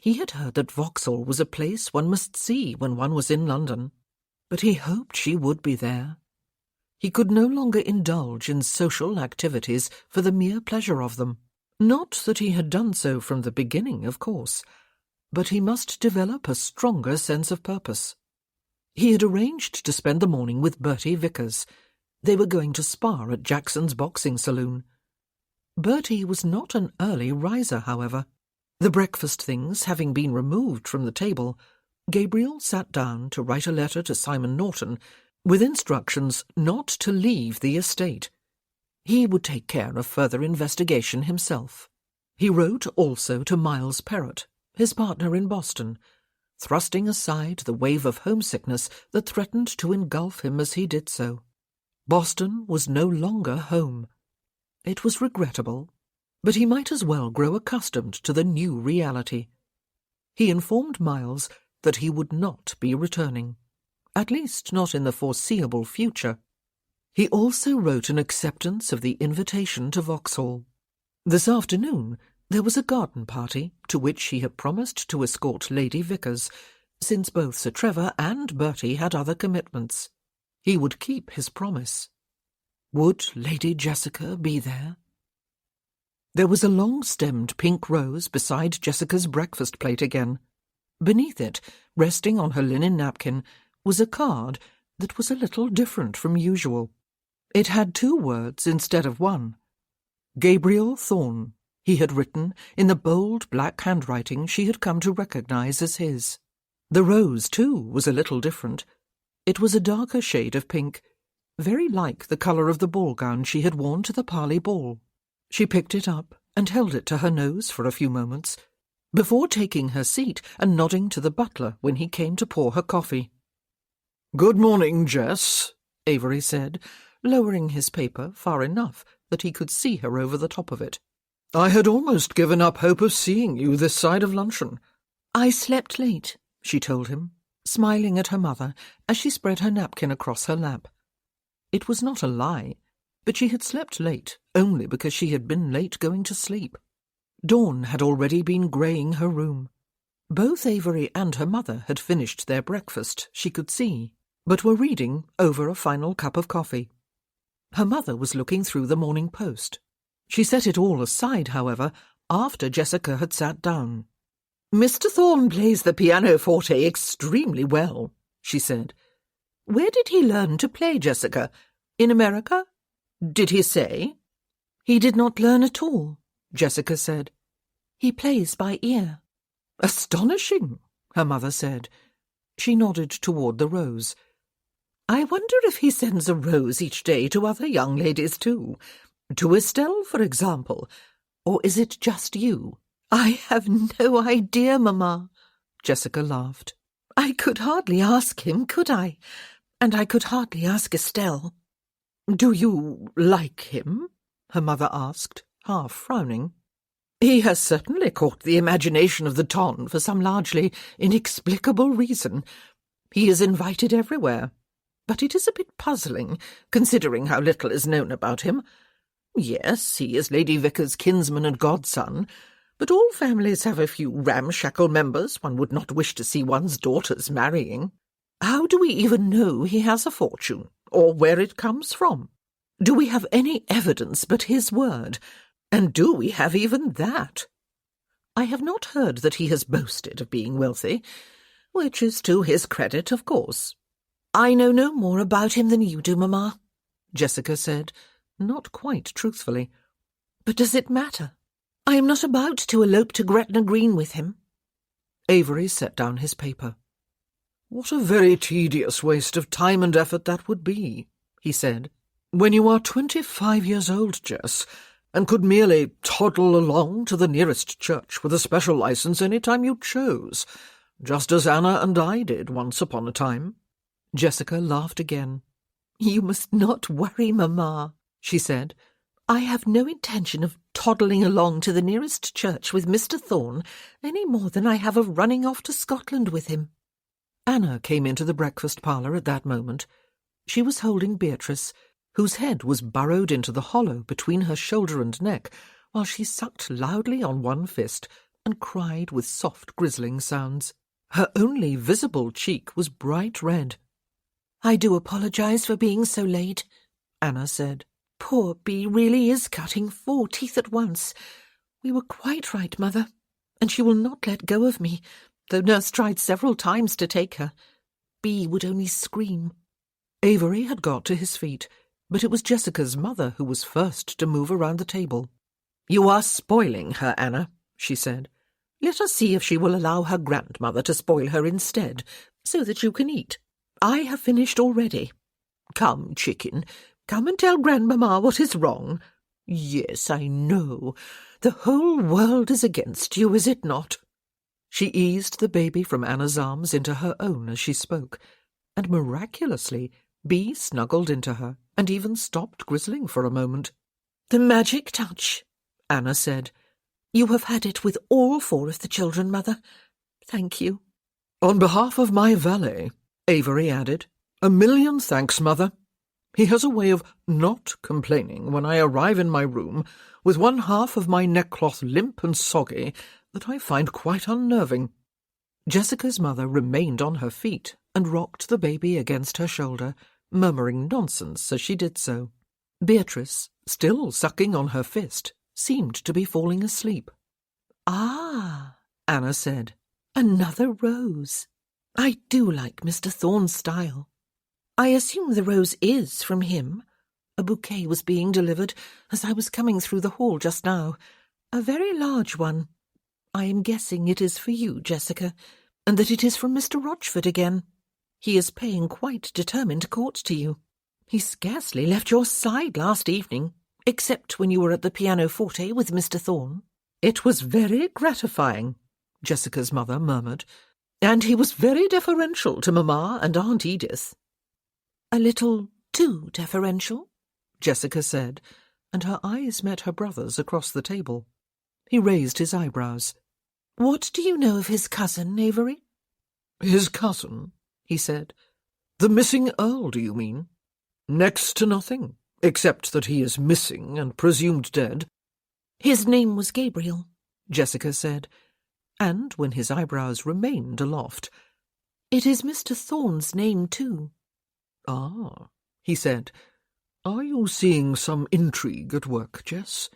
He had heard that Vauxhall was a place one must see when one was in London, but he hoped she would be there. He could no longer indulge in social activities for the mere pleasure of them. Not that he had done so from the beginning, of course, but he must develop a stronger sense of purpose. He had arranged to spend the morning with Bertie Vickers. They were going to spar at Jackson's boxing saloon. Bertie was not an early riser, however. The breakfast things having been removed from the table, Gabriel sat down to write a letter to Simon Norton with instructions not to leave the estate. He would take care of further investigation himself. He wrote also to Miles Perrott, his partner in Boston, thrusting aside the wave of homesickness that threatened to engulf him as he did so. Boston was no longer home. It was regrettable, but he might as well grow accustomed to the new reality. He informed Miles that he would not be returning, at least not in the foreseeable future. He also wrote an acceptance of the invitation to Vauxhall. This afternoon there was a garden party to which he had promised to escort Lady Vickers, since both Sir Trevor and Bertie had other commitments. He would keep his promise. Would Lady Jessica be there? There was a long-stemmed pink rose beside Jessica's breakfast plate again. Beneath it, resting on her linen napkin, was a card that was a little different from usual. It had 2 words instead of 1. Gabriel Thorne, he had written in the bold black handwriting she had come to recognize as his. The rose, too, was a little different. It was a darker shade of pink, very like the colour of the ball gown she had worn to the Parley Ball. She picked it up and held it to her nose for a few moments, before taking her seat and nodding to the butler when he came to pour her coffee. "Good morning, Jess," Avery said, lowering his paper far enough that he could see her over the top of it. "I had almost given up hope of seeing you this side of luncheon." "I slept late," she told him, smiling at her mother as she spread her napkin across her lap. It was not a lie, but she had slept late only because she had been late going to sleep. Dawn had already been greying her room. Both Avery and her mother had finished their breakfast, she could see, but were reading over a final cup of coffee. Her mother was looking through the Morning Post. She set it all aside, however, after Jessica had sat down. "Mr. Thorne plays the pianoforte extremely well," she said. "Where did he learn to play, Jessica? In America? Did he say?" "He did not learn at all," Jessica said. "He plays by ear." "Astonishing," her mother said. She nodded toward the rose. "I wonder if he sends a rose each day to other young ladies too. To Estelle, for example. Or is it just you?" "I have no idea, Mamma," Jessica laughed. "I could hardly ask him, could I? And I could hardly ask Estelle." "Do you like him?" her mother asked, half frowning. "He has certainly caught the imagination of the ton for some largely inexplicable reason. He is invited everywhere. But it is a bit puzzling, considering how little is known about him. Yes, he is Lady Vickers' kinsman and godson, but all families have a few ramshackle members one would not wish to see one's daughters marrying. How do we even know he has a fortune, or where it comes from? Do we have any evidence but his word? And do we have even that? I have not heard that he has boasted of being wealthy, which is to his credit, of course." "I know no more about him than you do, Mamma," Jessica said, not quite truthfully. "But does it matter? I am not about to elope to Gretna Green with him." Avery set down his paper. "What a very tedious waste of time and effort that would be," he said, "when you are 25 years old, Jess, and could merely toddle along to the nearest church with a special license any time you chose, just as Anna and I did once upon a time." Jessica laughed again. "You must not worry, Mamma," she said. "I have no intention of toddling along to the nearest church with Mr. Thorne any more than I have of running off to Scotland with him." Anna came into the breakfast parlour at that moment. She was holding Beatrice, whose head was burrowed into the hollow between her shoulder and neck, while she sucked loudly on one fist and cried with soft grizzling sounds. Her only visible cheek was bright red. "I do apologize for being so late," Anna said. "Poor Bee really is cutting 4 teeth at once. We were quite right, Mother, and she will not let go of me, though Nurse tried several times to take her. Bee would only scream." Avery had got to his feet, but it was Jessica's mother who was first to move around the table. "You are spoiling her, Anna," she said. "Let us see if she will allow her grandmother to spoil her instead, so that you can eat. I have finished already. Come, chicken, come and tell Grandmamma what is wrong. Yes, I know. The whole world is against you, is it not?" She eased the baby from Anna's arms into her own as she spoke, and miraculously Bee snuggled into her and even stopped grizzling for a moment. "The magic touch," Anna said. "You have had it with all 4 of the children, Mother. Thank you." "On behalf of my valet," Avery added, "a million thanks, Mother. He has a way of not complaining when I arrive in my room with one half of my neckcloth limp and soggy that I find quite unnerving." Jessica's mother remained on her feet and rocked the baby against her shoulder, murmuring nonsense as she did so. Beatrice, still sucking on her fist, seemed to be falling asleep. "Ah," Anna said. "Another rose. I do like Mr. Thorne's style. I assume the rose is from him. A bouquet was being delivered as I was coming through the hall just now. A very large one. I am guessing it is for you, Jessica, and that it is from Mr. Rochford again. He is paying quite determined court to you. He scarcely left your side last evening, except when you were at the pianoforte with Mr. Thorne." "It was very gratifying," Jessica's mother murmured, "and he was very deferential to Mamma and Aunt Edith." "A little too deferential," Jessica said, and her eyes met her brother's across the table. He raised his eyebrows. "What do you know of his cousin, Avery?" "His cousin?" he said. "The missing Earl, do you mean?" "Next to nothing, except that he is missing and presumed dead." "His name was Gabriel," Jessica said, and when his eyebrows remained aloft, "It is Mr. Thorne's name, too." "Ah," he said. "Are you seeing some intrigue at work, Jess?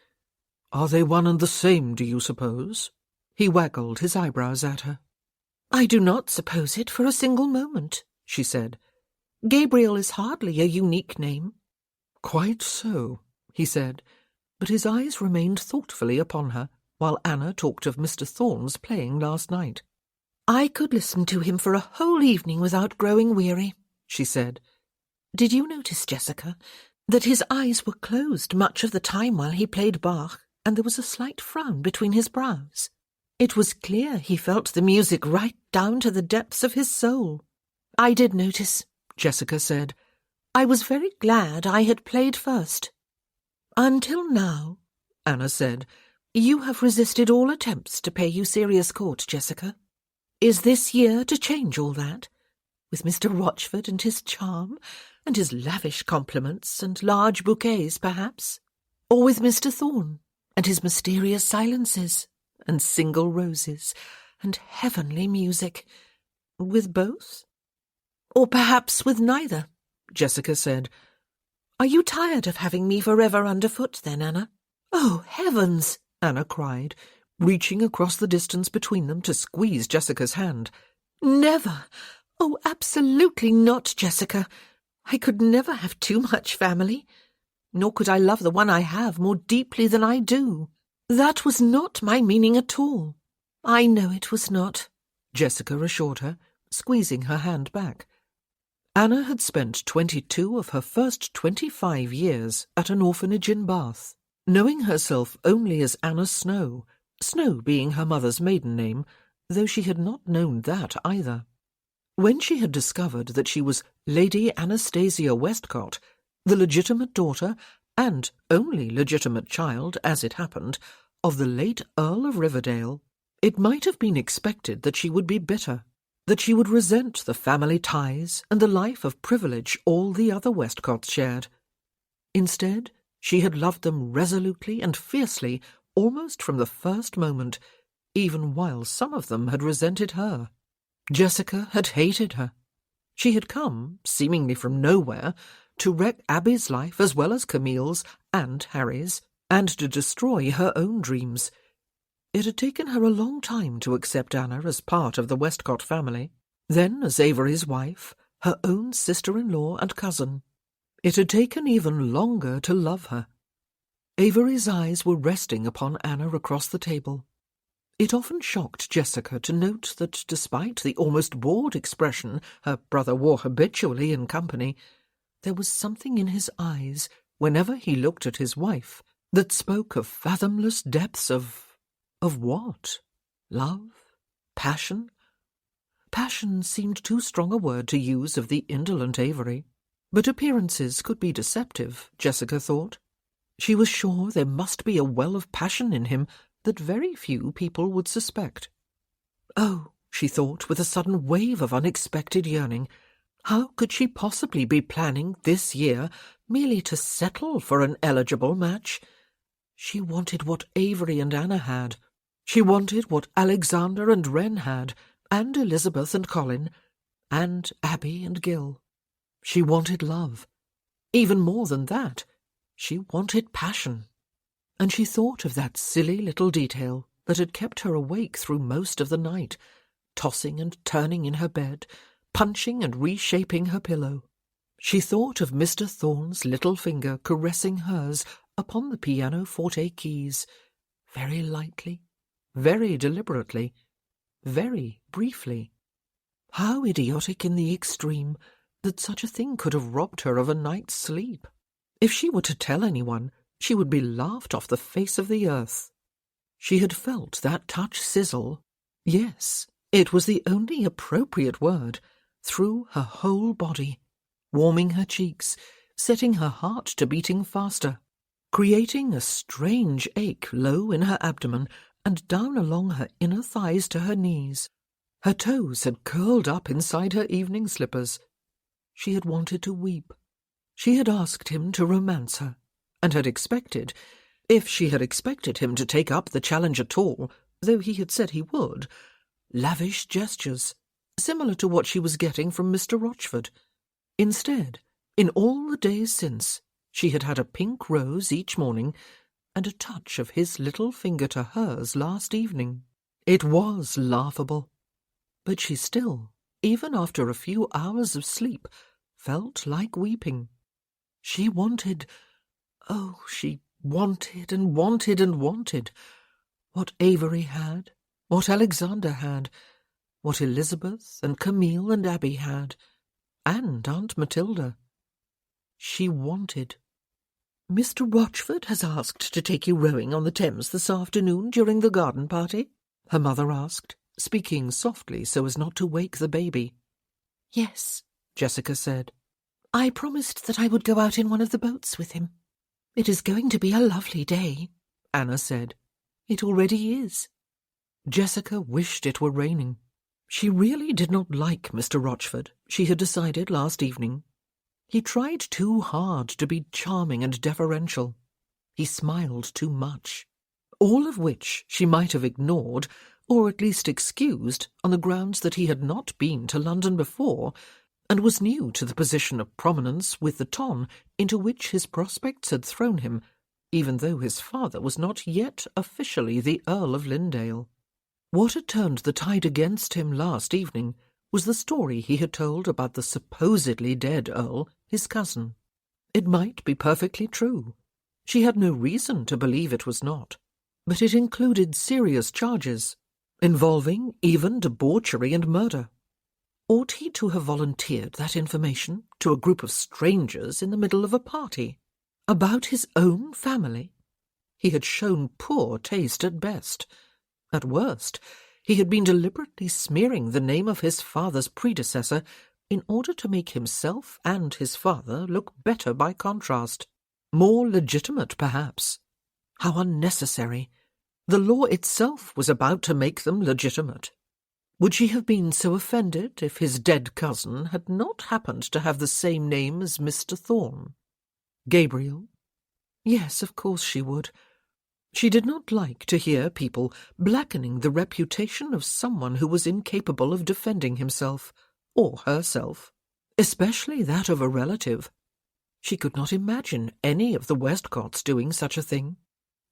Are they one and the same, do you suppose?" He waggled his eyebrows at her. "I do not suppose it for a single moment," she said. "Gabriel is hardly a unique name." "Quite so," he said, but his eyes remained thoughtfully upon her while Anna talked of Mr. Thorne's playing last night. "I could listen to him for a whole evening without growing weary," she said. "Did you notice, Jessica, that his eyes were closed much of the time while he played Bach, and there was a slight frown between his brows? It was clear he felt the music right down to the depths of his soul." "I did notice," Jessica said. "I was very glad I had played first." "Until now," Anna said, "you have resisted all attempts to pay you serious court, Jessica. Is this year to change all that? With Mr. Rochford and his charm, and his lavish compliments and large bouquets, perhaps? Or with Mr. Thorne, and his mysterious silences, and single roses, and heavenly music? With both? Or perhaps with neither?" Jessica said. "Are you tired of having me forever underfoot, then, Anna?" "Oh, heavens!" Anna cried, reaching across the distance between them to squeeze Jessica's hand. "Never! Oh, absolutely not, Jessica. I could never have too much family. Nor could I love the one I have more deeply than I do. That was not my meaning at all." "I know it was not," Jessica assured her, squeezing her hand back. Anna had spent 22 of her first 25 years at an orphanage in Bath, knowing herself only as Anna Snow, Snow being her mother's maiden name, though she had not known that either. When she had discovered that she was Lady Anastasia Westcott, the legitimate daughter and only legitimate child, as it happened, of the late Earl of Riverdale, it might have been expected that she would be bitter, that she would resent the family ties and the life of privilege all the other Westcotts shared. Instead, she had loved them resolutely and fiercely almost from the first moment, even while some of them had resented her. Jessica had hated her. She had come, seemingly from nowhere, to wreck Abby's life as well as Camille's and Harry's, and to destroy her own dreams. It had taken her a long time to accept Anna as part of the Westcott family, then as Avery's wife, her own sister-in-law and cousin. It had taken even longer to love her. Avery's eyes were resting upon Anna across the table. It often shocked Jessica to note that despite the almost bored expression her brother wore habitually in company, there was something in his eyes, whenever he looked at his wife, that spoke of fathomless depths of what? Love? Passion? Passion seemed too strong a word to use of the indolent Avery, but appearances could be deceptive, Jessica thought. She was sure there must be a well of passion in him that very few people would suspect. "Oh," she thought with a sudden wave of unexpected yearning. How could she possibly be planning this year merely to settle for an eligible match? She wanted what Avery and Anna had. She wanted what Alexander and Wren had, and Elizabeth and Colin, and Abby and Gil. She wanted love. Even more than that, she wanted passion. And she thought of that silly little detail that had kept her awake through most of the night, tossing and turning in her bed, punching and reshaping her pillow. She thought of Mr. Thorne's little finger caressing hers upon the pianoforte keys, very lightly, very deliberately, very briefly. How idiotic in the extreme that such a thing could have robbed her of a night's sleep. If she were to tell anyone, she would be laughed off the face of the earth. She had felt that touch sizzle. Yes, it was the only appropriate word, through her whole body, warming her cheeks, setting her heart to beating faster, creating a strange ache low in her abdomen and down along her inner thighs to her knees. Her toes had curled up inside her evening slippers. She had wanted to weep. She had asked him to romance her, and had expected, if she had expected him to take up the challenge at all, though he had said he would, lavish gestures, similar to what she was getting from Mr. Rochford. Instead, in all the days since, she had had a pink rose each morning and a touch of his little finger to hers last evening. It was laughable. But she still, even after a few hours of sleep, felt like weeping. She wanted, oh, she wanted and wanted and wanted what Avery had, what Alexander had, what Elizabeth and Camille and Abby had, and Aunt Matilda. She wanted. "Mr. Rochford has asked to take you rowing on the Thames this afternoon during the garden party?" her mother asked, speaking softly so as not to wake the baby. "Yes," Jessica said. "I promised that I would go out in one of the boats with him. It is going to be a lovely day," Anna said. "It already is." Jessica wished it were raining. She really did not like Mr. Rochford, she had decided last evening. He tried too hard to be charming and deferential. He smiled too much. All of which she might have ignored, or at least excused, on the grounds that he had not been to London before, and was new to the position of prominence with the ton into which his prospects had thrown him, even though his father was not yet officially the Earl of Lynndale. What had turned the tide against him last evening was the story he had told about the supposedly dead Earl, his cousin. It might be perfectly true. She had no reason to believe it was not. But it included serious charges, involving even debauchery and murder. Ought he to have volunteered that information to a group of strangers in the middle of a party? About his own family? He had shown poor taste at best. At worst, he had been deliberately smearing the name of his father's predecessor in order to make himself and his father look better by contrast. More legitimate, perhaps. How unnecessary. The law itself was about to make them legitimate. Would she have been so offended if his dead cousin had not happened to have the same name as Mr. Thorne? Gabriel? Yes, of course she would. She did not like to hear people blackening the reputation of someone who was incapable of defending himself, or herself, especially that of a relative. She could not imagine any of the Westcotts doing such a thing.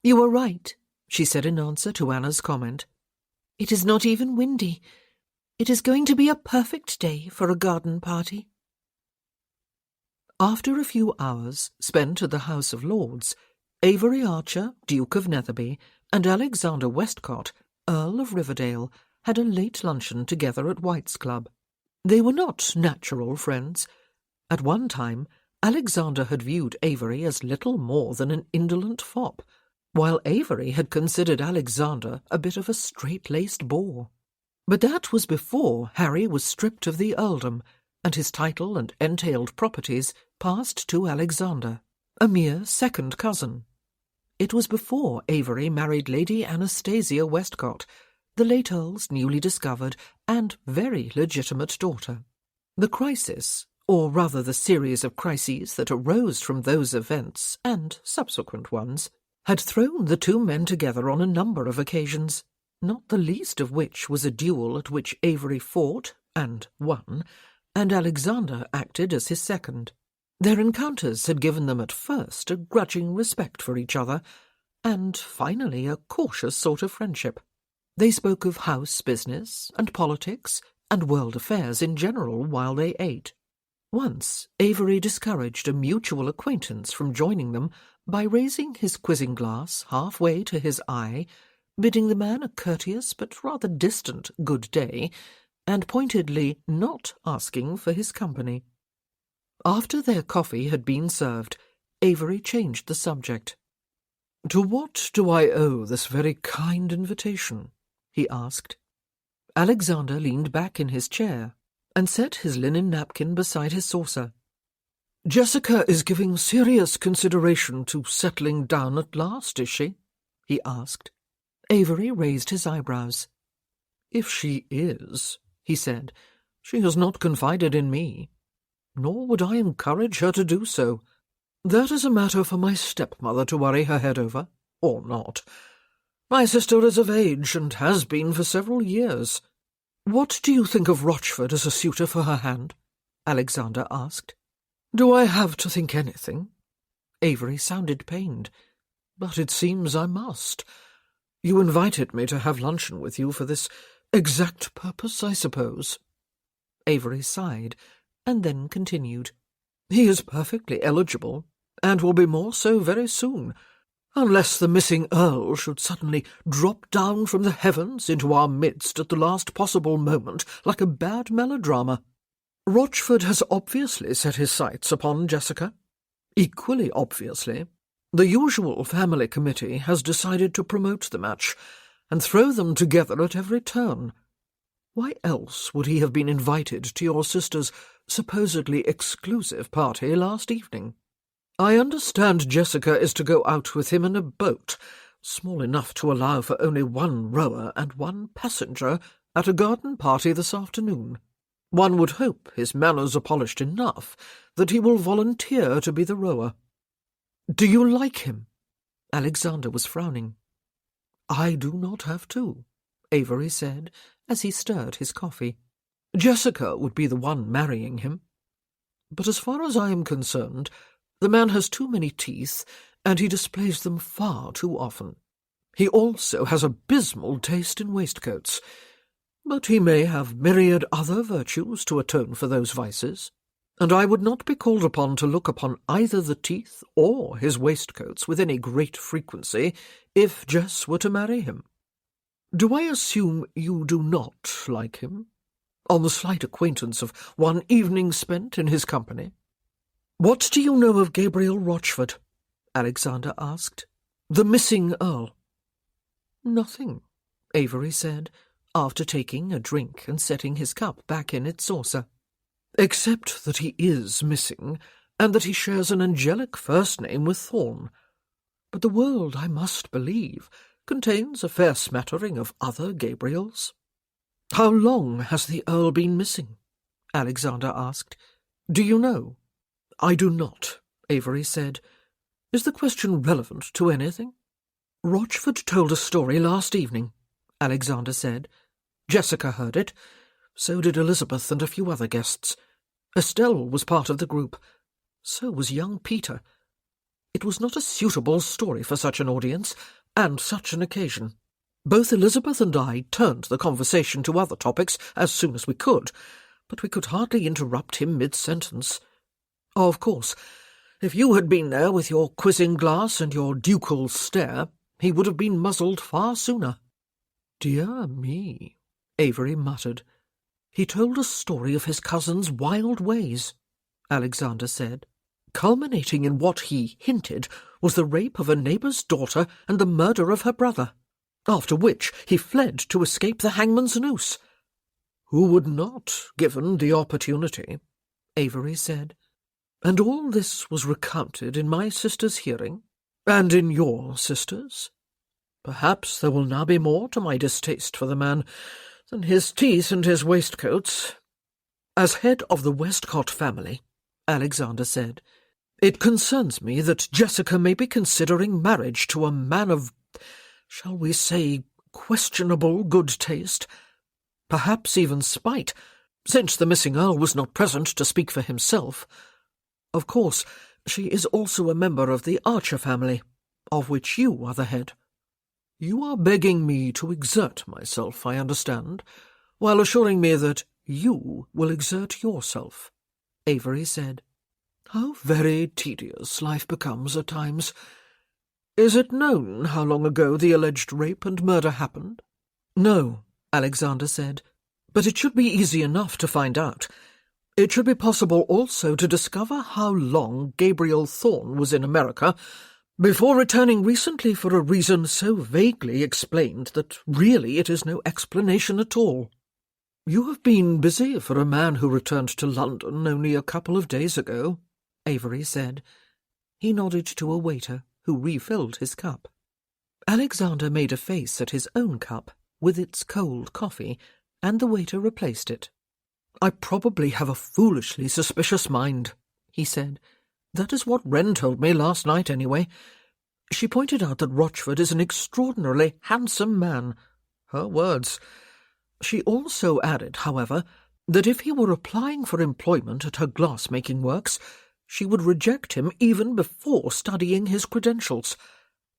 "You are right," she said in answer to Anna's comment. "It is not even windy. It is going to be a perfect day for a garden party." After a few hours spent at the House of Lords, Avery Archer, Duke of Netherby, and Alexander Westcott, Earl of Riverdale, had a late luncheon together at White's Club. They were not natural friends. At one time, Alexander had viewed Avery as little more than an indolent fop, while Avery had considered Alexander a bit of a straight-laced bore. But that was before Harry was stripped of the earldom, and his title and entailed properties passed to Alexander, a mere second cousin. It was before Avery married Lady Anastasia Westcott, the late Earl's newly discovered and very legitimate daughter. The crisis, or rather the series of crises that arose from those events and subsequent ones, had thrown the two men together on a number of occasions, not the least of which was a duel at which Avery fought and won, and Alexander acted as his second. Their encounters had given them at first a grudging respect for each other, and finally a cautious sort of friendship. They spoke of house business and politics and world affairs in general while they ate. Once Avery discouraged a mutual acquaintance from joining them by raising his quizzing glass halfway to his eye, bidding the man a courteous but rather distant good day, and pointedly not asking for his company. After their coffee had been served, Avery changed the subject. "To what do I owe this very kind invitation?" he asked. Alexander leaned back in his chair and set his linen napkin beside his saucer. "Jessica is giving serious consideration to settling down at last, is she?" he asked. Avery raised his eyebrows. "If she is," he said, "she has not confided in me, nor would I encourage her to do so. That is a matter for my stepmother to worry her head over, or not. My sister is of age, and has been for several years. What do you think of Rochford as a suitor for her hand?" Alexander asked. "Do I have to think anything?" Avery sounded pained. "But it seems I must. You invited me to have luncheon with you for this exact purpose, I suppose." Avery sighed, and then continued. "He is perfectly eligible, and will be more so very soon, unless the missing Earl should suddenly drop down from the heavens into our midst at the last possible moment like a bad melodrama. Rochford has obviously set his sights upon Jessica. Equally obviously, the usual family committee has decided to promote the match and throw them together at every turn. Why else would he have been invited to your sister's supposedly exclusive party last evening? I understand Jessica is to go out with him in a boat, small enough to allow for only one rower and one passenger, at a garden party this afternoon. One would hope his manners are polished enough that he will volunteer to be the rower. Do you like him?" Alexander was frowning. "I do not have to," Avery said, as he stirred his coffee. "Jessica would be the one marrying him. But as far as I am concerned, the man has too many teeth, and he displays them far too often. He also has abysmal taste in waistcoats, but he may have myriad other virtues to atone for those vices, and I would not be called upon to look upon either the teeth or his waistcoats with any great frequency if Jess were to marry him. Do I assume you do not like him, on the slight acquaintance of one evening spent in his company?" "What do you know of Gabriel Rochford?" Alexander asked. "The missing Earl." "Nothing," Avery said, after taking a drink and setting his cup back in its saucer. "Except that he is missing, and that he shares an angelic first name with Thorn. But the world, I must believe, contains a fair smattering of other Gabriels." "How long has the Earl been missing?" Alexander asked. "Do you know?" "I do not," Avery said. "Is the question relevant to anything?" "Rochford told a story last evening," Alexander said. "Jessica heard it. So did Elizabeth and a few other guests. Estelle was part of the group. So was young Peter. It was not a suitable story for such an audience, and such an occasion. Both Elizabeth and I turned the conversation to other topics as soon as we could, but we could hardly interrupt him mid-sentence. Of course, if you had been there with your quizzing glass and your ducal stare, he would have been muzzled far sooner." "Dear me," Avery muttered. "He told a story of his cousin's wild ways," Alexander said, "culminating in what he hinted was the rape of a neighbour's daughter and the murder of her brother, after which he fled to escape the hangman's noose." "Who would not, given the opportunity?" Avery said. "And all this was recounted in my sister's hearing, and in your sister's?" Perhaps there will now be more to my distaste for the man than his teeth and his waistcoats. As head of the Westcott family, Alexander said, it concerns me that Jessica may be considering marriage to a man of, shall we say, questionable good taste, perhaps even spite, since the missing Earl was not present to speak for himself. Of course, she is also a member of the Archer family, of which you are the head. You are begging me to exert myself, I understand, while assuring me that you will exert yourself, Avery said. How very tedious life becomes at times. Is it known how long ago the alleged rape and murder happened? No, Alexander said, but it should be easy enough to find out. It should be possible also to discover how long Gabriel Thorne was in America before returning recently for a reason so vaguely explained that really it is no explanation at all. You have been busy for a man who returned to London only a couple of days ago, Avery said. He nodded to a waiter who refilled his cup. Alexander made a face at his own cup with its cold coffee, and the waiter replaced it. I probably have a foolishly suspicious mind, he said. That is what Wren told me last night, anyway. She pointed out that Rochford is an extraordinarily handsome man. Her words. She also added, however, that if he were applying for employment at her glass-making works, she would reject him even before studying his credentials.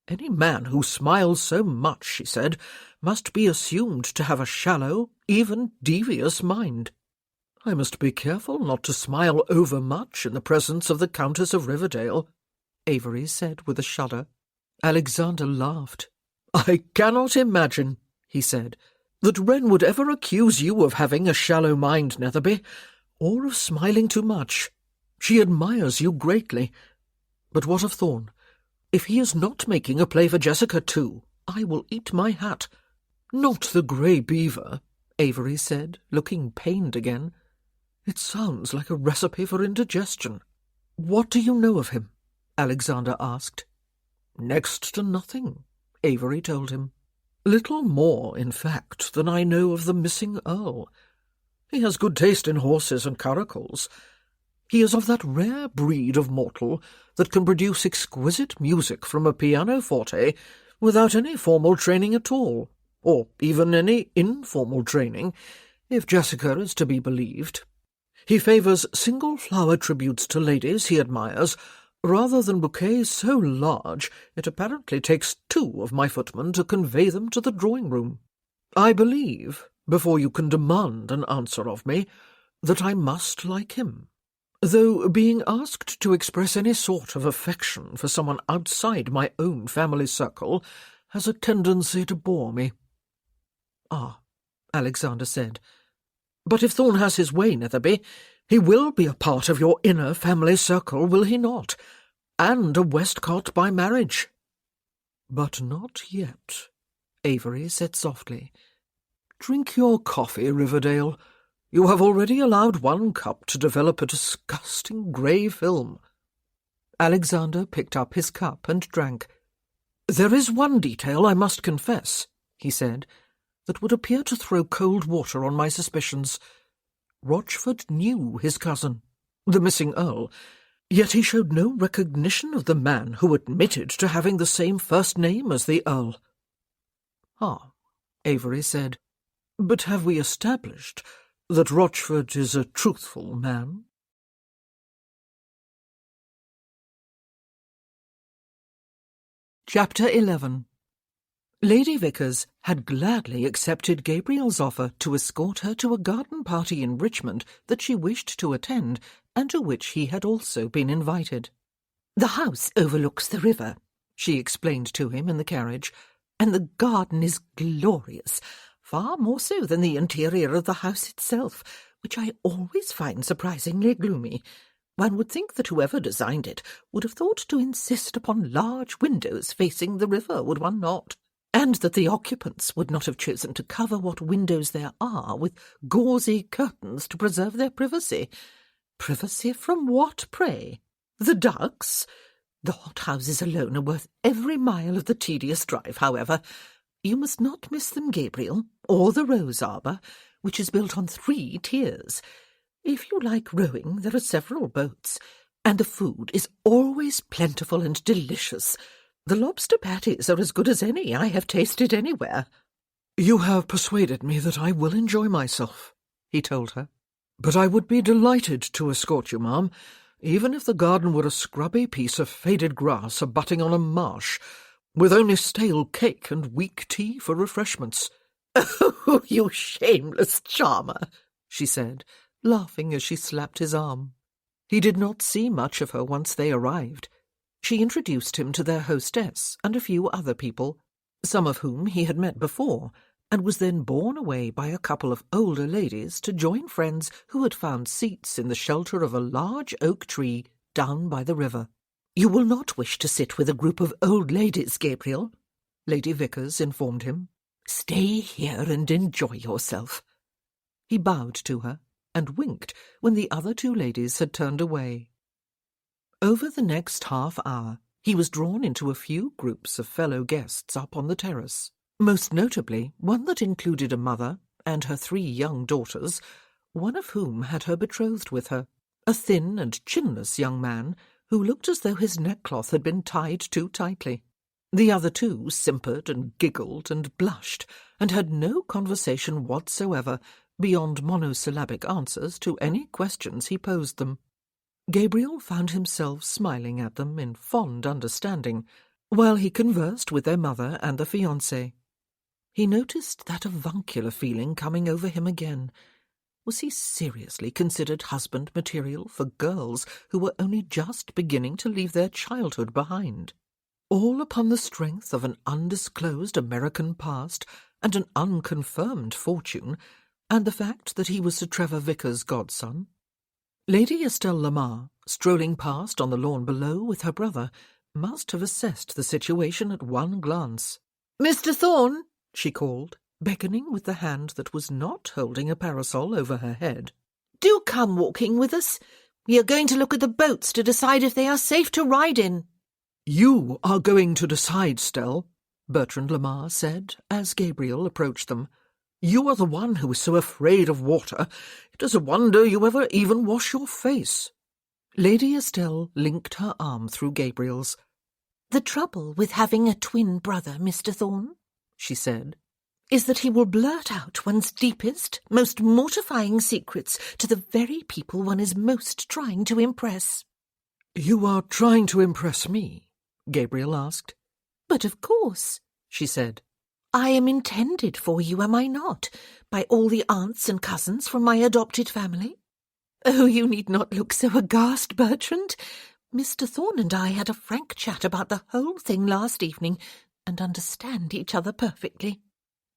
Any man who smiles so much, she said, must be assumed to have a shallow, even devious mind. I must be careful not to smile overmuch in the presence of the Countess of Riverdale, Avery said with a shudder. Alexander laughed. I cannot imagine, he said, that Wren would ever accuse you of having a shallow mind, Netherby, or of smiling too much. She admires you greatly. But what of Thorne? If he is not making a play for Jessica too, I will eat my hat. Not the grey beaver, Avery said, looking pained again. It sounds like a recipe for indigestion. What do you know of him? Alexander asked. Next to nothing, Avery told him. Little more, in fact, than I know of the missing Earl. He has good taste in horses and curricles. He is of that rare breed of mortal that can produce exquisite music from a pianoforte without any formal training at all, or even any informal training, if Jessica is to be believed. He favours single-flower tributes to ladies he admires, rather than bouquets so large it apparently takes 2 of my footmen to convey them to the drawing-room. I believe, before you can demand an answer of me, that I must like him, though being asked to express any sort of affection for someone outside my own family circle has a tendency to bore me. Ah, Alexander said. But if Thorne has his way, Netherby, he will be a part of your inner family circle, will he not? And a Westcott by marriage. But not yet, Avery said softly. Drink your coffee, Riverdale. You have already allowed 1 cup to develop a disgusting grey film. Alexander picked up his cup and drank. There is one detail I must confess, he said, that would appear to throw cold water on my suspicions. Rochford knew his cousin, the missing Earl, yet he showed no recognition of the man who admitted to having the same first name as the Earl. Ah, Avery said, but have we established that Rochford is a truthful man? Chapter 11. Lady Vickers had gladly accepted Gabriel's offer to escort her to a garden party in Richmond that she wished to attend, and to which he had also been invited. The house overlooks the river, she explained to him in the carriage, and the garden is glorious, far more so than the interior of the house itself, which I always find surprisingly gloomy. One would think that whoever designed it would have thought to insist upon large windows facing the river, would one not? And that the occupants would not have chosen to cover what windows there are with gauzy curtains to preserve their privacy. Privacy from what, pray? The ducks? The hothouses alone are worth every mile of the tedious drive, however. You must not miss them, Gabriel, or the rose arbour, which is built on 3 tiers. If you like rowing, there are several boats, and the food is always plentiful and delicious. The lobster patties are as good as any I have tasted anywhere. You have persuaded me that I will enjoy myself, he told her. But I would be delighted to escort you, ma'am, even if the garden were a scrubby piece of faded grass abutting on a marsh, with only stale cake and weak tea for refreshments. Oh, you shameless charmer, she said, laughing as she slapped his arm. He did not see much of her once they arrived. She introduced him to their hostess and a few other people, some of whom he had met before, and was then borne away by a couple of older ladies to join friends who had found seats in the shelter of a large oak tree down by the river. "You will not wish to sit with a group of old ladies, Gabriel," Lady Vickers informed him. "Stay here and enjoy yourself." He bowed to her and winked when the other 2 ladies had turned away. Over the next half hour, he was drawn into a few groups of fellow guests up on the terrace, most notably one that included a mother and her 3 young daughters, one of whom had her betrothed with her, a thin and chinless young man who looked as though his neckcloth had been tied too tightly. The other 2 simpered and giggled and blushed, and had no conversation whatsoever beyond monosyllabic answers to any questions he posed them. Gabriel found himself smiling at them in fond understanding, while he conversed with their mother and the fiancé. He noticed that avuncular feeling coming over him again. Was he seriously considered husband material for girls who were only just beginning to leave their childhood behind? All upon the strength of an undisclosed American past and an unconfirmed fortune, and the fact that he was Sir Trevor Vickers' godson? Lady Estelle Lamar, strolling past on the lawn below with her brother, must have assessed the situation at one glance. "Mr. Thorne," she called, beckoning with the hand that was not holding a parasol over her head. "Do come walking with us. We are going to look at the boats to decide if they are safe to ride in." "You are going to decide, Stell," Bertrand Lamar said as Gabriel approached them. "You are the one who is so afraid of water. It is a wonder you ever even wash your face." Lady Estelle linked her arm through Gabriel's. "The trouble with having a twin brother, Mr. Thorne," she said, "is that he will blurt out one's deepest, most mortifying secrets to the very people one is most trying to impress." "You are trying to impress me?" Gabriel asked. "But of course," she said. "I am intended for you, am I not, by all the aunts and cousins from my adopted family? Oh, you need not look so aghast, Bertrand. Mr. Thorne and I had a frank chat about the whole thing last evening, and understand each other perfectly."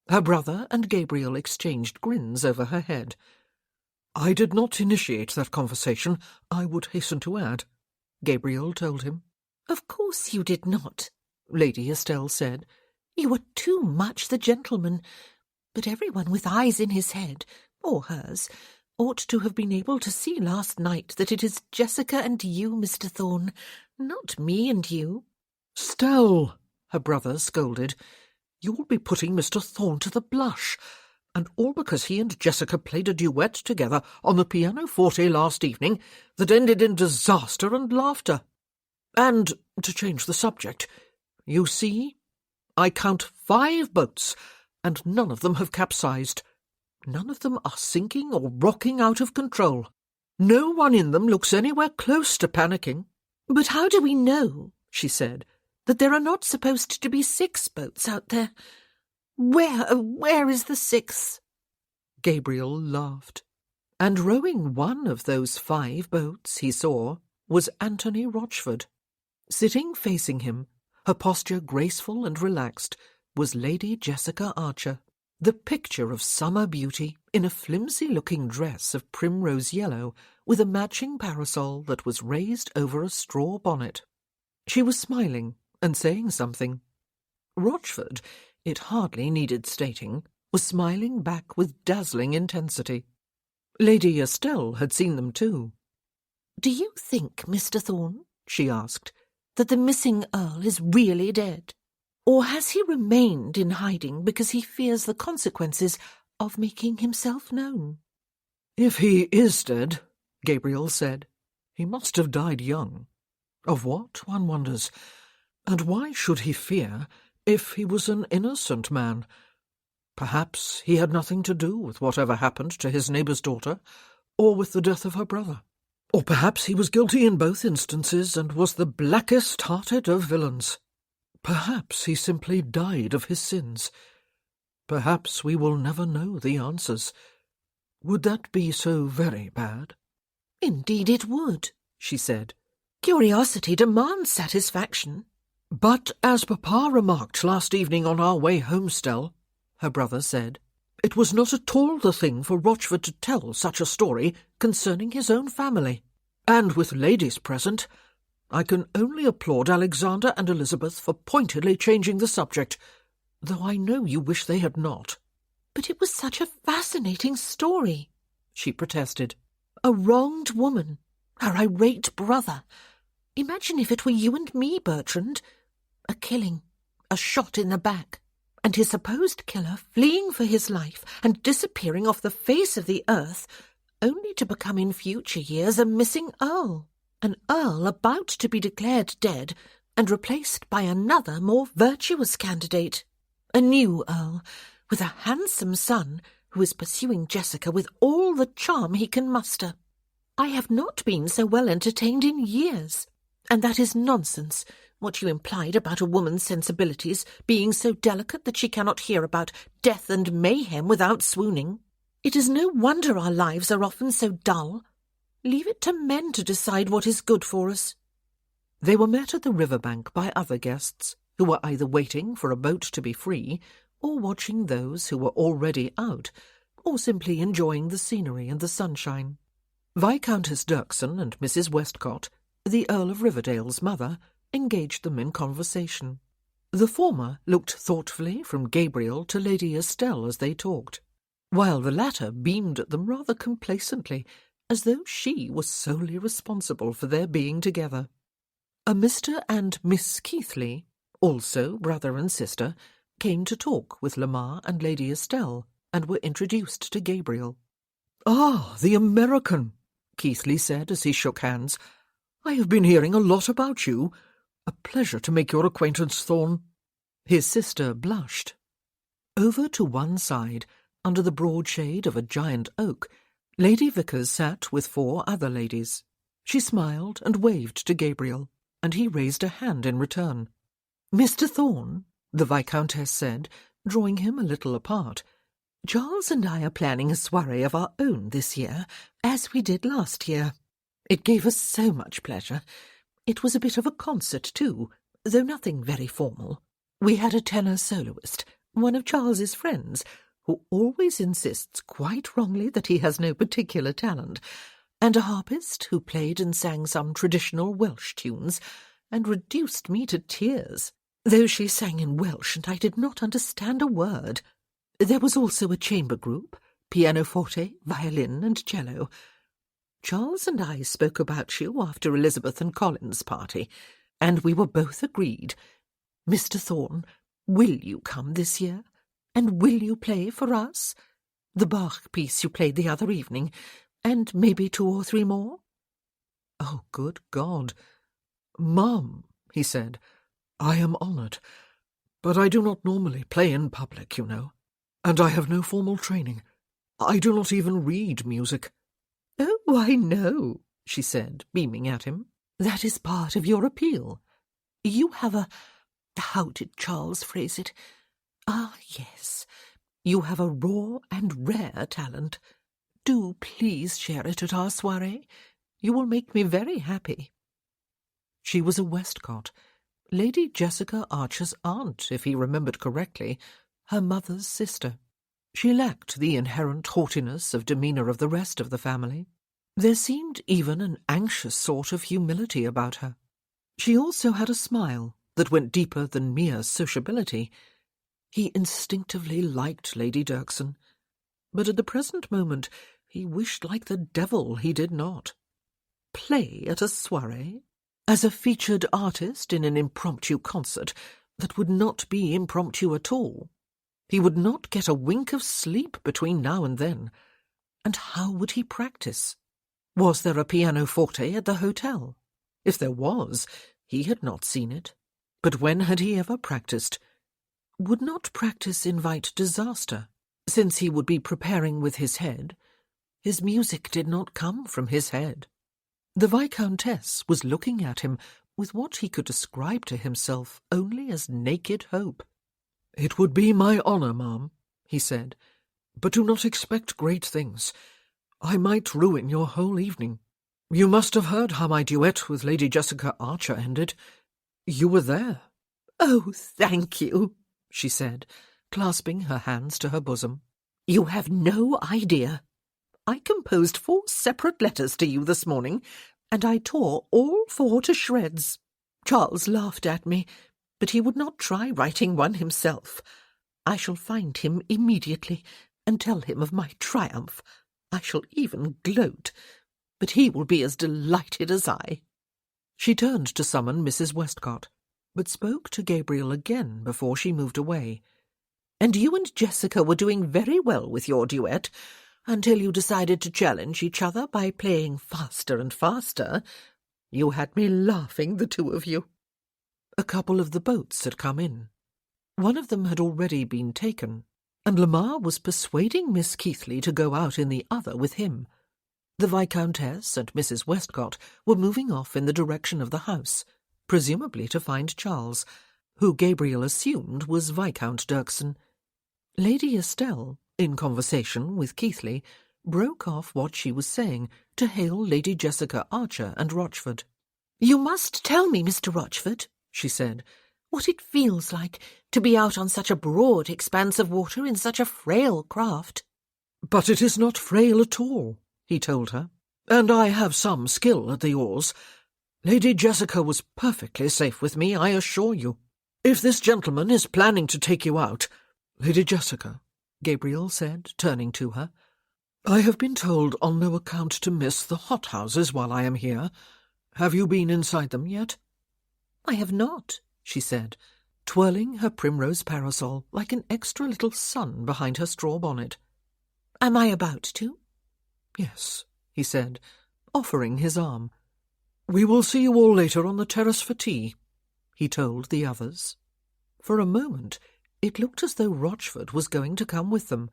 Her brother and Gabriel exchanged grins over her head. "I did not initiate that conversation, I would hasten to add," Gabriel told him. "Of course you did not," Lady Estelle said. "You are too much the gentleman. But everyone with eyes in his head, or hers, ought to have been able to see last night that it is Jessica and you, Mr. Thorne, not me and you." "Stell," her brother scolded, "you will be putting Mr. Thorne to the blush, and all because he and Jessica played a duet together on the pianoforte last evening that ended in disaster and laughter. And, to change the subject, you see, I count 5 boats, and none of them have capsized. None of them are sinking or rocking out of control. No one in them looks anywhere close to panicking." "But how do we know," she said, "that there are not supposed to be 6 boats out there? Where is the 6th? Gabriel laughed. And rowing one of those 5 boats he saw was Anthony Rochford. Sitting facing him, her posture graceful and relaxed, was Lady Jessica Archer, the picture of summer beauty in a flimsy-looking dress of primrose yellow with a matching parasol that was raised over a straw bonnet. She was smiling and saying something. Rochford, it hardly needed stating, was smiling back with dazzling intensity. Lady Estelle had seen them too. "Do you think, Mr. Thorne," she asked, that the missing Earl is really dead? Or has he remained in hiding because he fears the consequences of making himself known? "If he is dead," Gabriel said, "he must have died young. Of what, one wonders? And why should he fear if he was an innocent man? Perhaps he had nothing to do with whatever happened to his neighbour's daughter, or with the death of her brother. Or perhaps he was guilty in both instances and was the blackest-hearted of villains. Perhaps he simply died of his sins. Perhaps we will never know the answers. Would that be so very bad?" "Indeed it would," she said. "Curiosity demands satisfaction." "But as Papa remarked last evening on our way home, Stell," her brother said, "it was not at all the thing for Rochford to tell such a story concerning his own family. And with ladies present, I can only applaud Alexander and Elizabeth for pointedly changing the subject, though I know you wish they had not." "But it was such a fascinating story," she protested. "A wronged woman, her irate brother. Imagine if it were you and me, Bertrand. A killing, a shot in the back, and his supposed killer fleeing for his life and disappearing off the face of the earth, only to become in future years a missing Earl. An Earl about to be declared dead and replaced by another more virtuous candidate. A new Earl, with a handsome son who is pursuing Jessica with all the charm he can muster. I have not been so well entertained in years, and that is nonsense, what you implied about a woman's sensibilities being so delicate that she cannot hear about death and mayhem without swooning. It is no wonder our lives are often so dull. Leave it to men to decide what is good for us." They were met at the river-bank by other guests, who were either waiting for a boat to be free, or watching those who were already out, or simply enjoying the scenery and the sunshine. Viscountess Dirksen and Mrs. Westcott, the Earl of Riverdale's mother, engaged them in conversation. The former looked thoughtfully from Gabriel to Lady Estelle as they talked, while the latter beamed at them rather complacently, as though she was solely responsible for their being together. A Mr. and Miss Keighley, also brother and sister, came to talk with Lamar and Lady Estelle, and were introduced to Gabriel. "Ah, the American," Keighley said as he shook hands. "I have been hearing a lot about you. A pleasure to make your acquaintance, Thorne." His sister blushed. Over to one side, under the broad shade of a giant oak, Lady Vickers sat with 4 other ladies. She smiled and waved to Gabriel, and he raised a hand in return. "Mr. Thorne," the Viscountess said, drawing him a little apart, "Charles and I are planning a soirée of our own this year, as we did last year. It gave us so much pleasure. It was a bit of a concert, too, though nothing very formal. We had a tenor soloist, one of Charles's friends, who always insists quite wrongly that he has no particular talent, and a harpist who played and sang some traditional Welsh tunes, and reduced me to tears, though she sang in Welsh and I did not understand a word. There was also a chamber group, pianoforte, violin and cello. Charles and I spoke about you after Elizabeth and Colin's party, and we were both agreed. Mr. Thorne, will you come this year? And will you play for us? The Bach piece you played the other evening, and maybe 2 or 3 more?" "Oh, good God! Ma'am," he said, "I am honoured, but I do not normally play in public, you know, and I have no formal training. I do not even read music." "Oh, I know," she said, beaming at him. "That is part of your appeal. You have how did Charles phrase it? Ah, yes, you have a raw and rare talent. Do please share it at our soirée. You will make me very happy." She was a Westcott, Lady Jessica Archer's aunt, if he remembered correctly, her mother's sister. She lacked the inherent haughtiness of demeanour of the rest of the family. There seemed even an anxious sort of humility about her. She also had a smile that went deeper than mere sociability. He instinctively liked Lady Dirksen, but at the present moment he wished like the devil he did not. Play at a soirée? as a featured artist in an impromptu concert that would not be impromptu at all. He would not get a wink of sleep between now and then. And how would he practice? Was there a pianoforte at the hotel? If there was, he had not seen it. But when had he ever practised? Would not practice invite disaster, since he would be preparing with his head? His music did not come from his head. The Viscountess was looking at him with what he could describe to himself only as naked hope. "It would be my honour, ma'am," he said, "but do not expect great things. I might ruin your whole evening. You must have heard how my duet with Lady Jessica Archer ended. You were there." "Oh, thank you," she said, clasping her hands to her bosom. "You have no idea. I composed 4 separate letters to you this morning, and I tore all 4 to shreds. Charles laughed at me, but he would not try writing one himself. I shall find him immediately and tell him of my triumph. I shall even gloat, but he will be as delighted as I." She turned to summon Mrs. Westcott, but spoke to Gabriel again before she moved away. "And you and Jessica were doing very well with your duet, until you decided to challenge each other by playing faster and faster. You had me laughing, the two of you." A couple of the boats had come in. One of them had already been taken, and Lamar was persuading Miss Keithley to go out in the other with him. The Viscountess and Mrs. Westcott were moving off in the direction of the house, presumably to find Charles, who Gabriel assumed was Viscount Dirksen. Lady Estelle, in conversation with Keithley, broke off what she was saying to hail Lady Jessica Archer and Rochford. "You must tell me, Mr. Rochford," she said, "what it feels like to be out on such a broad expanse of water in such a frail craft." "But it is not frail at all," he told her, "and I have some skill at the oars. Lady Jessica was perfectly safe with me, I assure you. If this gentleman is planning to take you out— Lady Jessica," Gabriel said, turning to her, "I have been told on no account to miss the hothouses while I am here. Have you been inside them yet?" "I have not," she said, twirling her primrose parasol like an extra little sun behind her straw bonnet. "Am I about to?" "Yes," he said, offering his arm. "We will see you all later on the terrace for tea," he told the others. For a moment it looked as though Rochford was going to come with them,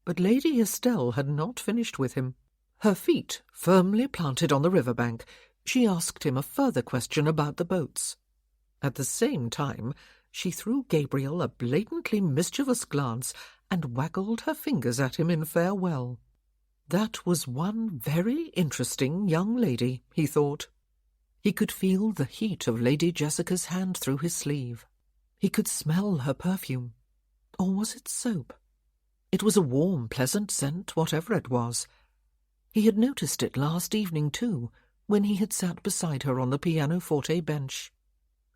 but Lady Estelle had not finished with him. Her feet firmly planted on the river-bank, she asked him a further question about the boats. At the same time, she threw Gabriel a blatantly mischievous glance and waggled her fingers at him in farewell. That was one very interesting young lady, he thought. He could feel the heat of Lady Jessica's hand through his sleeve. He could smell her perfume. Or was it soap? It was a warm, pleasant scent, whatever it was. He had noticed it last evening, too, when he had sat beside her on the pianoforte bench.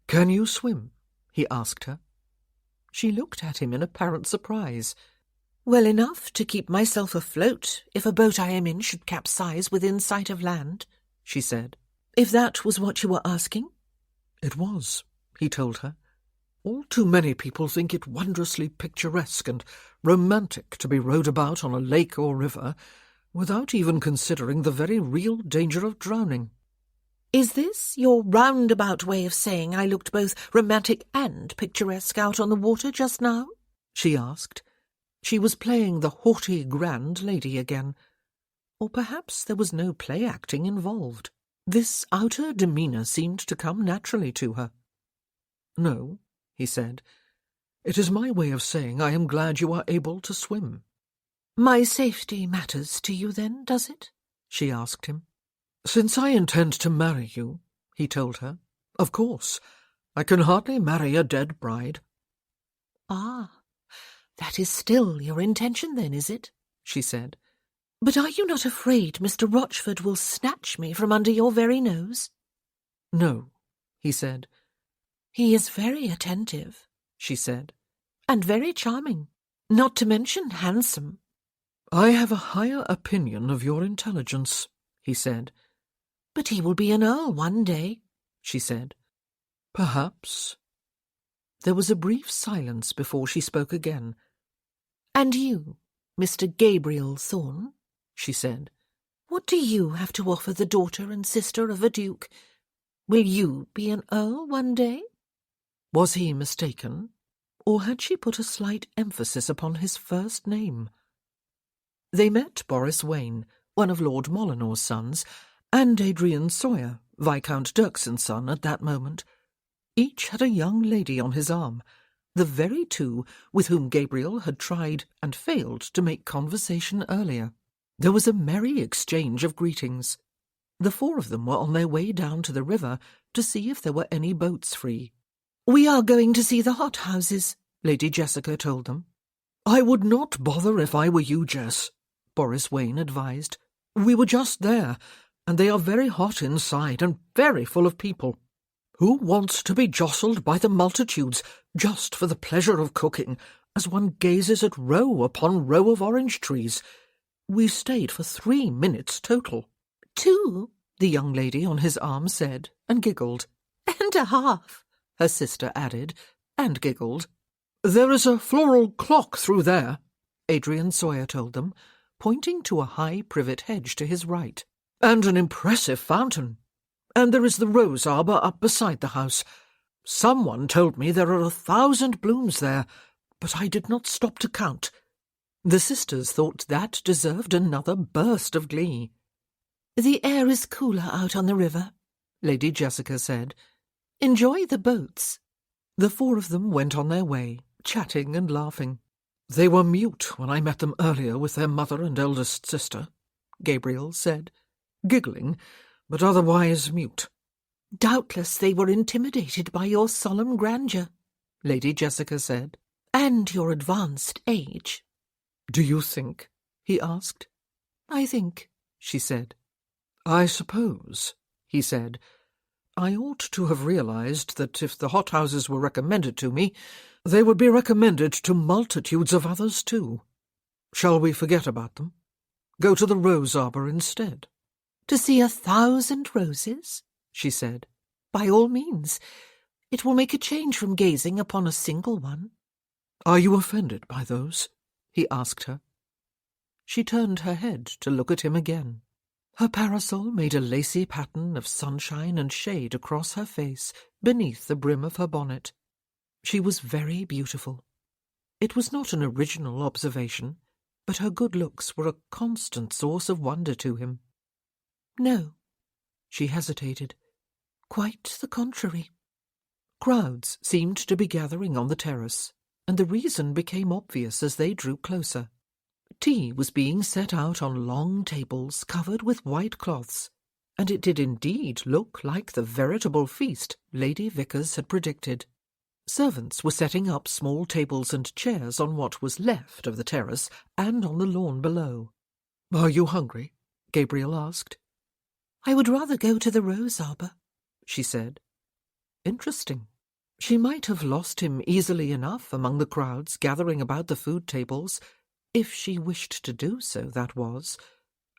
"Can you swim?" he asked her. She looked at him in apparent surprise. "Well enough to keep myself afloat if a boat I am in should capsize within sight of land," she said. "If that was what you were asking?" "It was," he told her. "All too many people think it wondrously picturesque and romantic to be rowed about on a lake or river, without even considering the very real danger of drowning." "Is this your roundabout way of saying I looked both romantic and picturesque out on the water just now?" she asked. She was playing the haughty grand lady again. Or perhaps there was no play-acting involved. This outer demeanour seemed to come naturally to her. "No," he said. "It is my way of saying I am glad you are able to swim." "My safety matters to you, then, does it?" she asked him. "Since I intend to marry you," he told her, "of course, I can hardly marry a dead bride." "Ah, that is still your intention, then, is it?" she said. "But are you not afraid Mr. Rochford will snatch me from under your very nose?" "No," he said. "He is very attentive," she said, "and very charming, not to mention handsome." "I have a higher opinion of your intelligence," he said. "But he will be an earl one day," she said. "Perhaps." There was a brief silence before she spoke again. "And you, Mr. Gabriel Thorn," she said, "what do you have to offer the daughter and sister of a duke? Will you be an earl one day?" Was he mistaken, or had she put a slight emphasis upon his first name? They met Boris Wayne, one of Lord Molyneux's sons, and Adrian Sawyer, Viscount Dirkson's son, at that moment. Each had a young lady on his arm, the very two with whom Gabriel had tried and failed to make conversation earlier. There was a merry exchange of greetings. The four of them were on their way down to the river to see if there were any boats free. "We are going to see the hothouses," Lady Jessica told them. "I would not bother if I were you, Jess," Boris Wayne advised. "We were just there, and they are very hot inside and very full of people. Who wants to be jostled by the multitudes just for the pleasure of cooking, as one gazes at row upon row of orange trees? We stayed for 3 minutes total." "2," the young lady on his arm said, and giggled. "And a half," her sister added, and giggled. "There is a floral clock through there," Adrian Sawyer told them, pointing to a high privet hedge to his right. "and an impressive fountain. And there is the rose arbour up beside the house. Someone told me there are 1,000 blooms there, but I did not stop to count." The sisters thought that deserved another burst of glee. "The air is cooler out on the river," Lady Jessica said. "Enjoy the boats." The four of them went on their way, chatting and laughing. "They were mute when I met them earlier with their mother and eldest sister," Gabriel said, giggling, but otherwise mute. "Doubtless they were intimidated by your solemn grandeur," Lady Jessica said. "and your advanced age." "Do you think?" he asked. "I think," she said. "I suppose," he said, "I ought to have realized that if the hothouses were recommended to me, they would be recommended to multitudes of others too. Shall we forget about them? Go to the rose arbour instead?" "To see 1,000 roses?" she said. "By all means. It will make a change from gazing upon a single one." "Are you offended by those?" he asked her. She turned her head to look at him again. Her parasol made a lacy pattern of sunshine and shade across her face beneath the brim of her bonnet. She was very beautiful. It was not an original observation, but her good looks were a constant source of wonder to him. "No." She hesitated. "Quite the contrary." Crowds seemed to be gathering on the terrace, and the reason became obvious as they drew closer. Tea was being set out on long tables covered with white cloths, and it did indeed look like the veritable feast Lady Vickers had predicted. Servants were setting up small tables and chairs on what was left of the terrace and on the lawn below. "Are you hungry?" Gabriel asked. "I would rather go to the rose arbour," she said. Interesting. She might have lost him easily enough among the crowds gathering about the food tables, if she wished to do so, that was.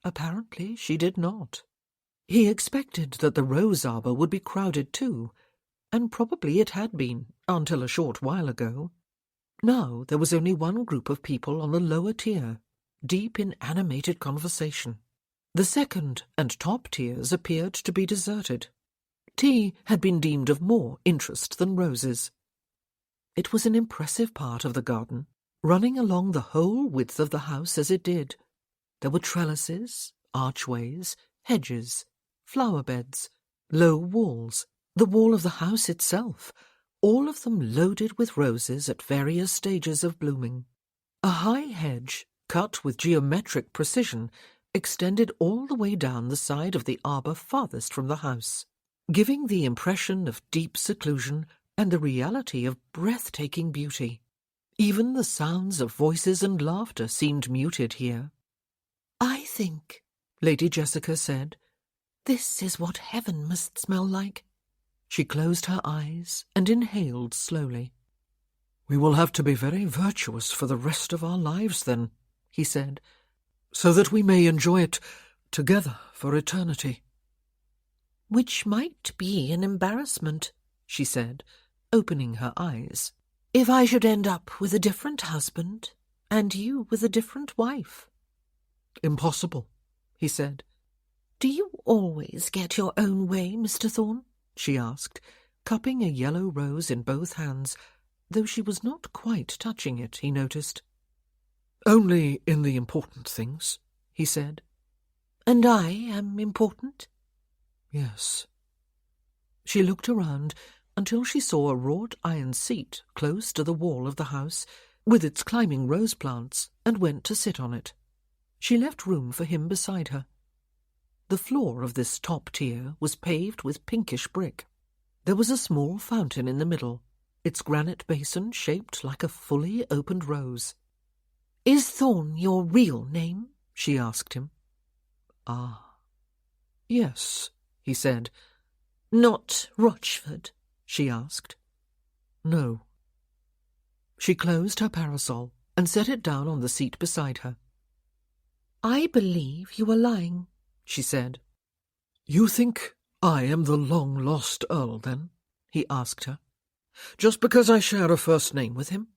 Apparently she did not. He expected that the rose arbour would be crowded too, and probably it had been, until a short while ago. Now there was only one group of people on the lower tier, deep in animated conversation. The second and top tiers appeared to be deserted. Tea had been deemed of more interest than roses. It was an impressive part of the garden, running along the whole width of the house as it did. There were trellises, archways, hedges, flower beds, low walls, the wall of the house itself, all of them loaded with roses at various stages of blooming. A high hedge, cut with geometric precision, extended all the way down the side of the arbour farthest from the house, giving the impression of deep seclusion and the reality of breathtaking beauty. Even the sounds of voices and laughter seemed muted here. "I think," Lady Jessica said, "this is what heaven must smell like." She closed her eyes and inhaled slowly. "We will have to be very virtuous for the rest of our lives, then," he said, "so that we may enjoy it together for eternity." "Which might be an embarrassment," she said, opening her eyes, "if I should end up with a different husband, and you with a different wife." "Impossible," he said. "Do you always get your own way, Mr. Thorne?" she asked, cupping a yellow rose in both hands, though she was not quite touching it, he noticed. "Only in the important things," he said. "And I am important?" "Yes." She looked around until she saw a wrought iron seat close to the wall of the house, with its climbing rose plants, and went to sit on it. She left room for him beside her. The floor of this top tier was paved with pinkish brick. There was a small fountain in the middle, its granite basin shaped like a fully opened rose. "Is Thorne your real name?" she asked him. "Ah, yes," he said. "Not Rochford?" she asked. "No." She closed her parasol and set it down on the seat beside her. "I believe you are lying," she said. "You think I am the long-lost Earl, then?" he asked her. "Just because I share a first name with him?"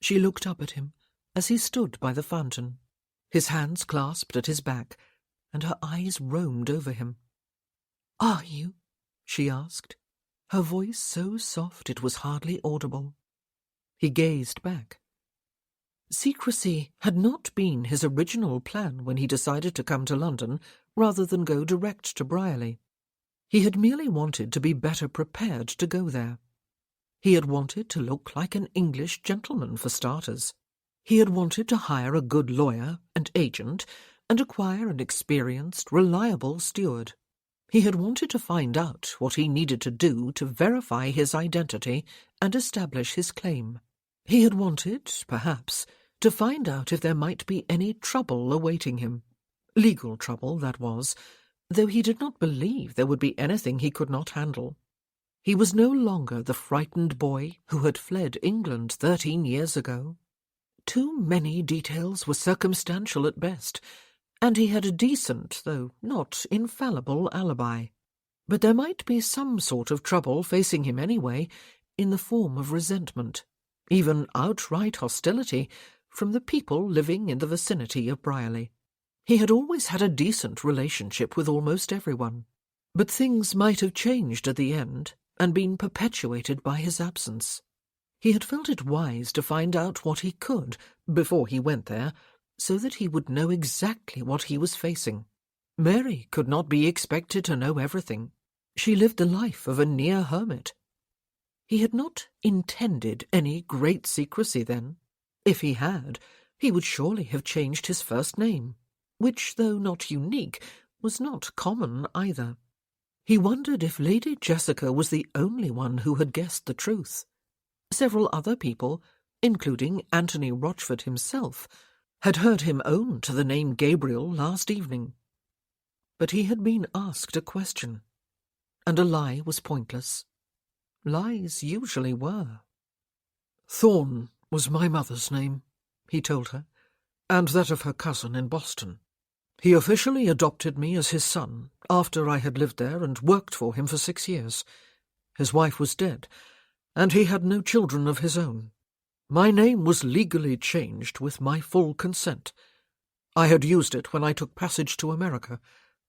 She looked up at him as he stood by the fountain, his hands clasped at his back, and her eyes roamed over him. "Are you?" she asked, her voice so soft it was hardly audible. He gazed back. Secrecy had not been his original plan when he decided to come to London rather than go direct to Brierley. He had merely wanted to be better prepared to go there. He had wanted to look like an English gentleman, for starters. He had wanted to hire a good lawyer and agent and acquire an experienced, reliable steward. He had wanted to find out what he needed to do to verify his identity and establish his claim. He had wanted, perhaps, to find out if there might be any trouble awaiting him. Legal trouble, that was, though he did not believe there would be anything he could not handle. He was no longer the frightened boy who had fled England 13 years ago. Too many details were circumstantial at best, and he had a decent, though not infallible, alibi. But there might be some sort of trouble facing him anyway, in the form of resentment, even outright hostility, from the people living in the vicinity of Brierley. He had always had a decent relationship with almost everyone, but things might have changed at the end and been perpetuated by his absence. He had felt it wise to find out what he could before he went there, so that he would know exactly what he was facing. Mary could not be expected to know everything. She lived the life of a near hermit. He had not intended any great secrecy then. If he had, he would surely have changed his first name, which, though not unique, was not common either. He wondered if Lady Jessica was the only one who had guessed the truth. Several other people, including Anthony Rochford himself, had heard him own to the name Gabriel last evening. But he had been asked a question, and a lie was pointless. Lies usually were. "Thorne was my mother's name," he told her, "and that of her cousin in Boston. He officially adopted me as his son after I had lived there and worked for him for 6 years. His wife was dead, and he had no children of his own. My name was legally changed with my full consent. I had used it when I took passage to America,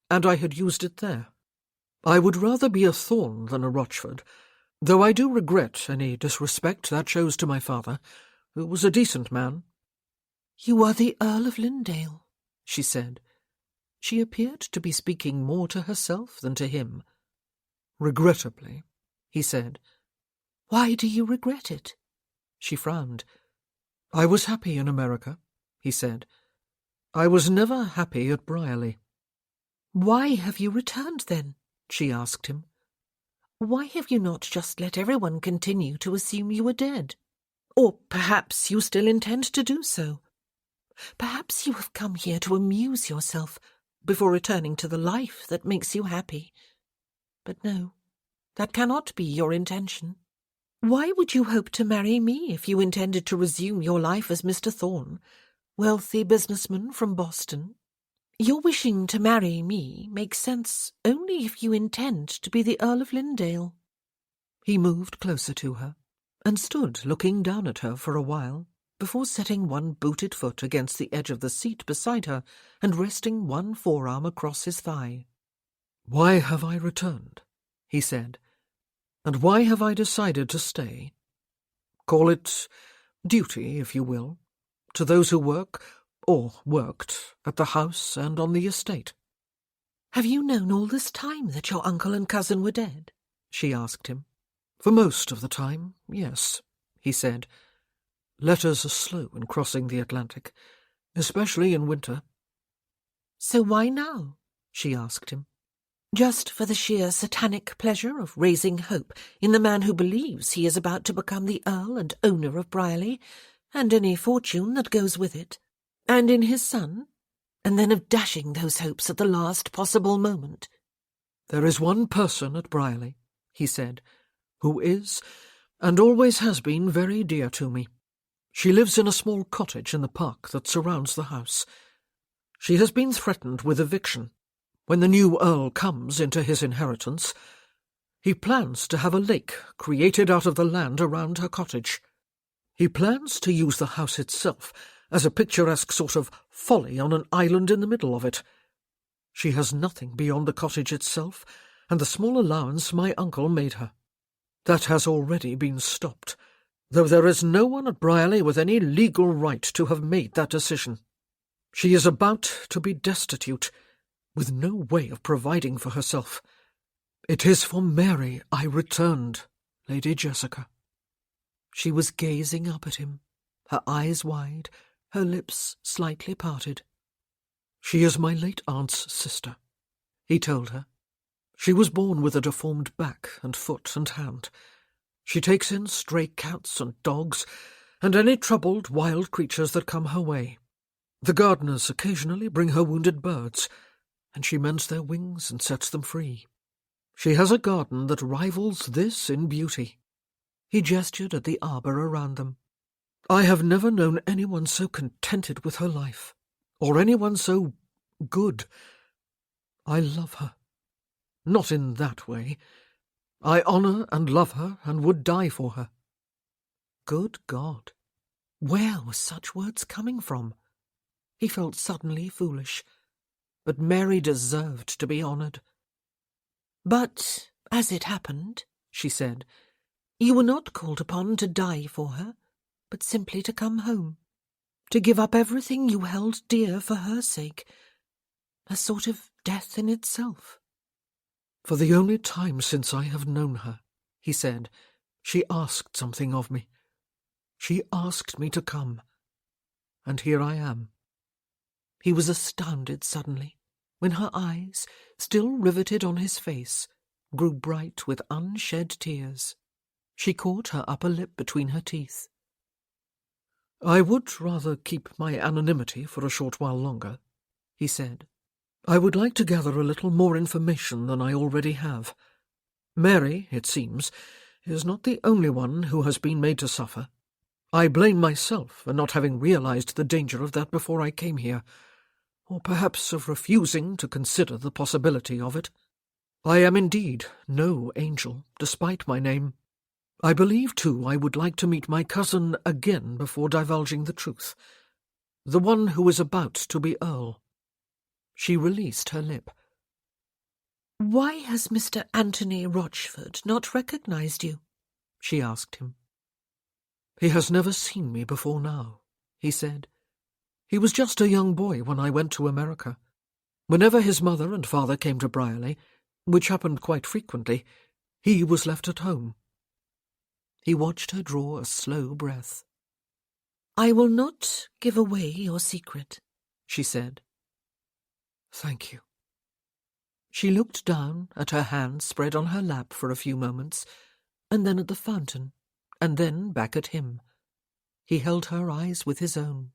and I had used it there. I would rather be a Thorne than a Rochford, though I do regret any disrespect that shows to my father, who was a decent man." "You are the Earl of Lynndale," she said. She appeared to be speaking more to herself than to him. "Regrettably," he said. "Why do you regret it?" She frowned. "I was happy in America," he said. "I was never happy at Brierley." "Why have you returned, then?" she asked him. "Why have you not just let everyone continue to assume you were dead? Or perhaps you still intend to do so. Perhaps you have come here to amuse yourself before returning to the life that makes you happy. But no, that cannot be your intention. Why would you hope to marry me if you intended to resume your life as Mr. Thorne, wealthy businessman from Boston? Your wishing to marry me makes sense only if you intend to be the Earl of Lindale. He moved closer to her and stood looking down at her for a while before setting one booted foot against the edge of the seat beside her and resting one forearm across his thigh. "Why have I returned?" he said. "And why have I decided to stay? Call it duty, if you will, to those who work, or worked, at the house and on the estate." Have you known all this time that your uncle and cousin were dead? She asked him. "For most of the time, yes," he said. "Letters are slow in crossing the Atlantic, especially in winter." So why now? She asked him. Just for the sheer satanic pleasure of raising hope in the man who believes he is about to become the Earl and owner of Brierley, and any fortune that goes with it, and in his son, and then of dashing those hopes at the last possible moment. "There is one person at Brierley," he said, "who is, and always has been, very dear to me. She lives in a small cottage in the park that surrounds the house. She has been threatened with eviction when the new Earl comes into his inheritance. He plans to have a lake created out of the land around her cottage. He plans to use the house itself as a picturesque sort of folly on an island in the middle of it. She has nothing beyond the cottage itself and the small allowance my uncle made her. That has already been stopped, though there is no one at Brierley with any legal right to have made that decision. She is about to be destitute, with no way of providing for herself. It is for Mary I returned, Lady Jessica." She was gazing up at him, her eyes wide, her lips slightly parted. "She is my late aunt's sister," he told her. "She was born with a deformed back and foot and hand. She takes in stray cats and dogs, and any troubled wild creatures that come her way. The gardeners occasionally bring her wounded birds, and she mends their wings and sets them free. She has a garden that rivals this in beauty." He gestured at the arbour around them. "I have never known anyone so contented with her life, or anyone so good. I love her. Not in that way. I honour and love her and would die for her." Good God! Where were such words coming from? He felt suddenly foolish. But Mary deserved to be honoured. "But, as it happened," she said, "you were not called upon to die for her, but simply to come home, to give up everything you held dear for her sake. A sort of death in itself." "For the only time since I have known her," he said, "she asked something of me. She asked me to come. And here I am." He was astounded suddenly, when her eyes, still riveted on his face, grew bright with unshed tears. She caught her upper lip between her teeth. "I would rather keep my anonymity for a short while longer," he said. "I would like to gather a little more information than I already have. Mary, it seems, is not the only one who has been made to suffer. I blame myself for not having realized the danger of that before I came here, or perhaps of refusing to consider the possibility of it. I am indeed no angel, despite my name. I believe, too, I would like to meet my cousin again before divulging the truth. The one who is about to be Earl." She released her lip. "Why has Mr. Anthony Rochford not recognized you?" she asked him. "He has never seen me before now," he said. "He was just a young boy when I went to America. Whenever his mother and father came to Brierley, which happened quite frequently, he was left at home." He watched her draw a slow breath. "I will not give away your secret," she said. "Thank you." She looked down at her hands spread on her lap for a few moments, and then at the fountain, and then back at him. He held her eyes with his own.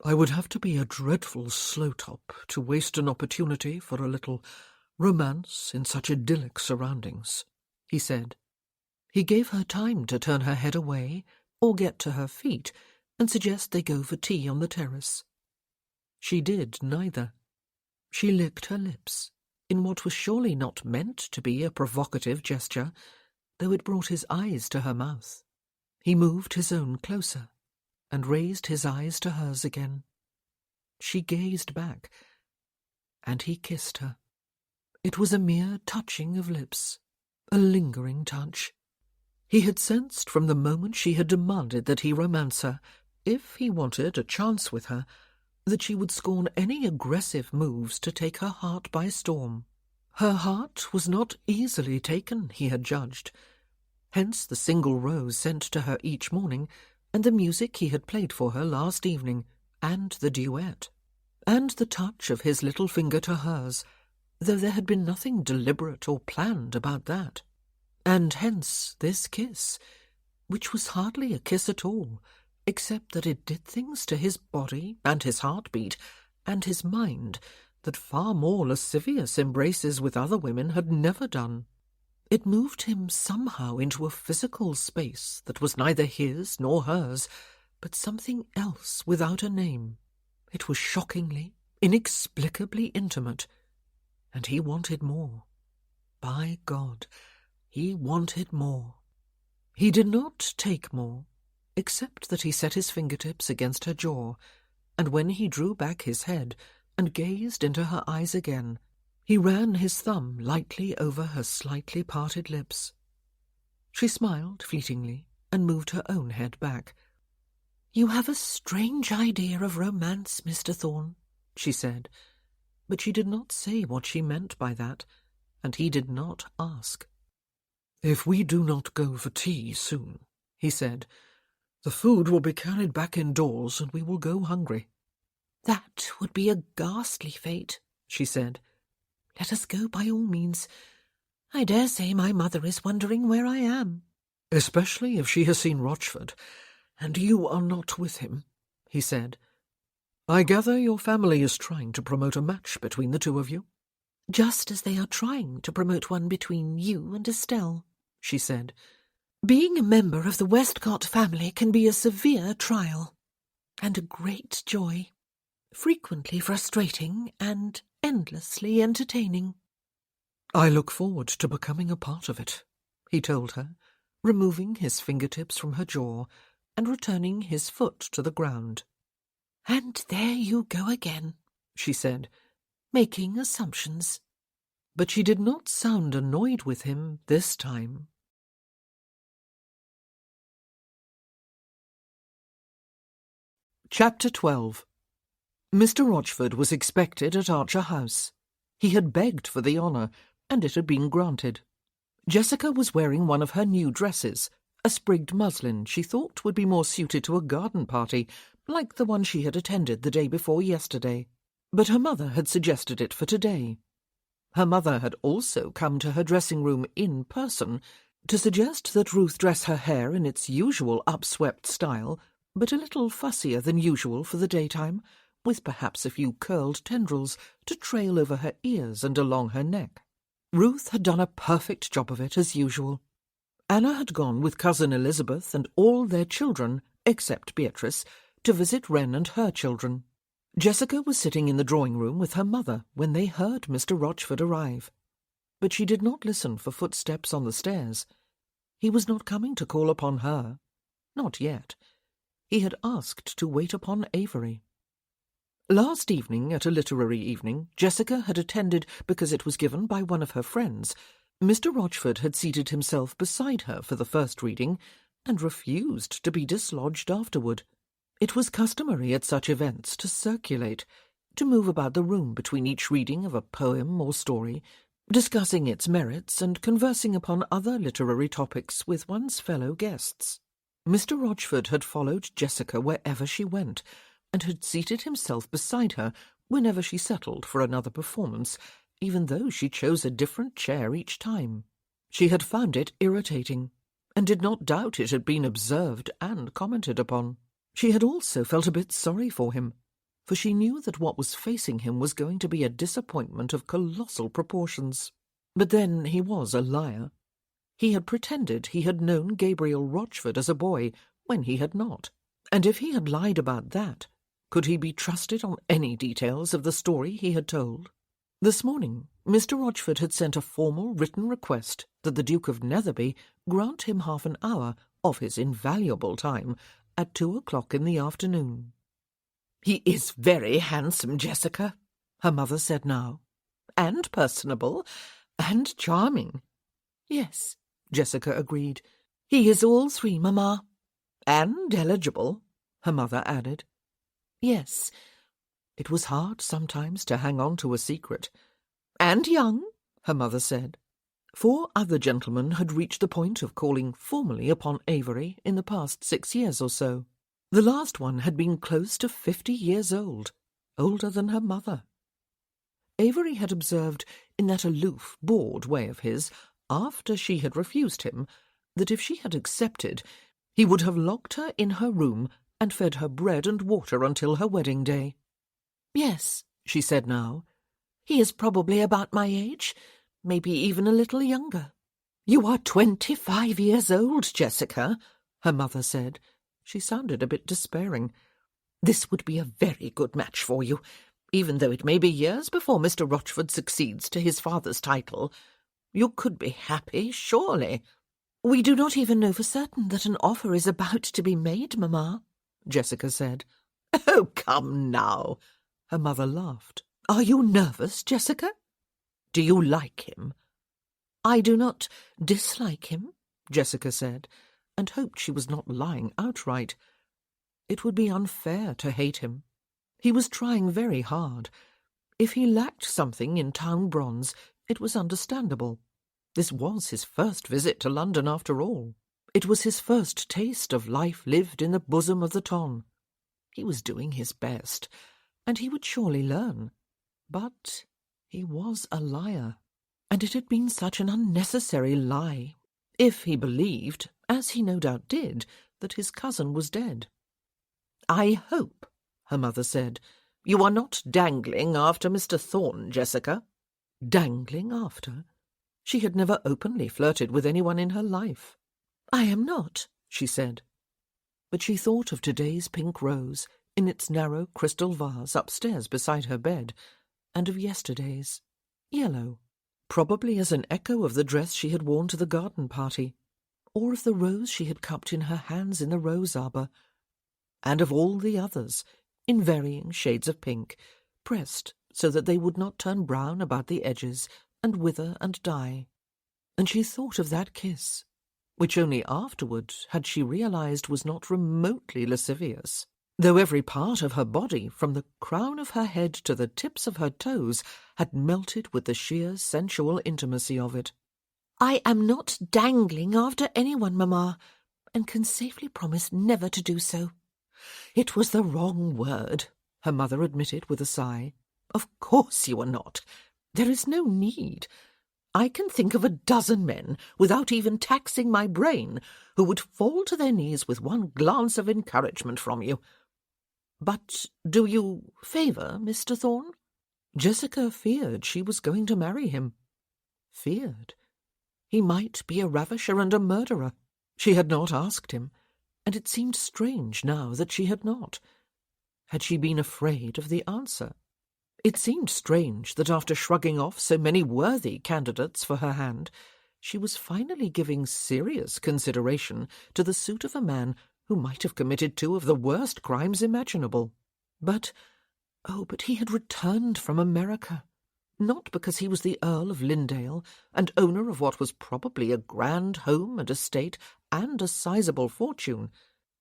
"I would have to be a dreadful slow-top to waste an opportunity for a little romance in such idyllic surroundings," he said. He gave her time to turn her head away, or get to her feet, and suggest they go for tea on the terrace. She did neither. She licked her lips, in what was surely not meant to be a provocative gesture, though it brought his eyes to her mouth. He moved his own closer, and raised his eyes to hers again. She gazed back, and he kissed her. It was a mere touching of lips, a lingering touch. He had sensed from the moment she had demanded that he romance her, if he wanted a chance with her, that she would scorn any aggressive moves to take her heart by storm. Her heart was not easily taken, he had judged. Hence the single rose sent to her each morning, and the music he had played for her last evening, and the duet, and the touch of his little finger to hers, though there had been nothing deliberate or planned about that. And hence this kiss, which was hardly a kiss at all, except that it did things to his body and his heartbeat and his mind that far more lascivious embraces with other women had never done. It moved him somehow into a physical space that was neither his nor hers, but something else without a name. It was shockingly, inexplicably intimate, and he wanted more. By God, he wanted more. He did not take more, except that he set his fingertips against her jaw, and when he drew back his head and gazed into her eyes again, he ran his thumb lightly over her slightly parted lips. She smiled fleetingly and moved her own head back. "You have a strange idea of romance, Mr. Thorne," she said, but she did not say what she meant by that, and he did not ask. "If we do not go for tea soon," he said, "the food will be carried back indoors and we will go hungry." "That would be a ghastly fate," she said. "Let us go by all means. I dare say my mother is wondering where I am." "Especially if she has seen Rochford, and you are not with him," he said. "I gather your family is trying to promote a match between the two of you?" "Just as they are trying to promote one between you and Estelle," she said. "Being a member of the Westcott family can be a severe trial, and a great joy, frequently frustrating and endlessly entertaining." "I look forward to becoming a part of it," he told her, removing his fingertips from her jaw and returning his foot to the ground. "And there you go again," she said, "making assumptions." But she did not sound annoyed with him this time. Chapter 12. Mr. Rochford was expected at Archer House. He had begged for the honour, and it had been granted. Jessica was wearing one of her new dresses, a sprigged muslin she thought would be more suited to a garden party, like the one she had attended the day before yesterday. But her mother had suggested it for today. Her mother had also come to her dressing-room in person to suggest that Ruth dress her hair in its usual upswept style, but a little fussier than usual for the daytime, with perhaps a few curled tendrils to trail over her ears and along her neck. Ruth had done a perfect job of it as usual. Anna had gone with Cousin Elizabeth and all their children, except Beatrice, to visit Wren and her children. Jessica was sitting in the drawing-room with her mother when they heard Mr. Rochford arrive. But she did not listen for footsteps on the stairs. He was not coming to call upon her. Not yet. He had asked to wait upon Avery. Last evening, at a literary evening, Jessica had attended because it was given by one of her friends. Mr. Rochford had seated himself beside her for the first reading, and refused to be dislodged afterward. It was customary at such events to circulate, to move about the room between each reading of a poem or story, discussing its merits and conversing upon other literary topics with one's fellow guests. Mr. Rochford had followed Jessica wherever she went, and had seated himself beside her whenever she settled for another performance, even though she chose a different chair each time. She had found it irritating, and did not doubt it had been observed and commented upon. She had also felt a bit sorry for him, for she knew that what was facing him was going to be a disappointment of colossal proportions. But then he was a liar. He had pretended he had known Gabriel Rochford as a boy when he had not, and if he had lied about that, could he be trusted on any details of the story he had told? This morning, Mr. Rochford had sent a formal written request that the Duke of Netherby grant him half an hour of his invaluable time at 2 o'clock in the afternoon. "He is very handsome, Jessica," her mother said now, "and personable, and charming." "Yes," Jessica agreed. "he is all three, mamma." "And eligible," her mother added. "Yes." It was hard sometimes to hang on to a secret. "And young," her mother said. 4 other gentlemen had reached the point of calling formally upon Avery in the past 6 years or so. The last one had been close to 50 years old, older than her mother. Avery had observed, in that aloof, bored way of his, after she had refused him, that if she had accepted, he would have locked her in her room and fed her bread and water until her wedding day. "Yes," she said now. "he is probably about my age, maybe even a little younger." "You are 25 years old, Jessica," her mother said. She sounded a bit despairing. "This would be a very good match for you, even though it may be years before Mr. Rochford succeeds to his father's title. You could be happy, surely." "We do not even know for certain that an offer is about to be made, mamma," Jessica said. "Oh, come now," her mother laughed. "Are you nervous, Jessica? Do you like him?" "I do not dislike him," Jessica said, and hoped she was not lying outright. It would be unfair to hate him. He was trying very hard. If he lacked something in town bronze, it was understandable. This was his first visit to London, after all. It was his first taste of life lived in the bosom of the Ton. He was doing his best, and he would surely learn. But he was a liar, and it had been such an unnecessary lie, if he believed, as he no doubt did, that his cousin was dead. "I hope," her mother said, "you are not dangling after Mr. Thorne, Jessica." Dangling after? She had never openly flirted with anyone in her life. "I am not," she said. But she thought of today's pink rose in its narrow crystal vase upstairs beside her bed, and of yesterday's, yellow, probably as an echo of the dress she had worn to the garden party, or of the rose she had cupped in her hands in the rose arbour, and of all the others, in varying shades of pink, pressed so that they would not turn brown about the edges and wither and die. And she thought of that kiss, which only afterward had she realized was not remotely lascivious, though every part of her body, from the crown of her head to the tips of her toes, had melted with the sheer sensual intimacy of it. "I am not dangling after anyone, mamma, and can safely promise never to do so." "It was the wrong word," her mother admitted with a sigh. "Of course you are not. There is no need. I can think of a dozen men, without even taxing my brain, who would fall to their knees with one glance of encouragement from you. But do you favour Mr. Thorne?" Jessica feared she was going to marry him. Feared. He might be a ravisher and a murderer. She had not asked him, and it seemed strange now that she had not. Had she been afraid of the answer? It seemed strange that after shrugging off so many worthy candidates for her hand, she was finally giving serious consideration to the suit of a man who might have committed 2 of the worst crimes imaginable. But he had returned from America, not because he was the Earl of Lindale and owner of what was probably a grand home and estate and a sizable fortune.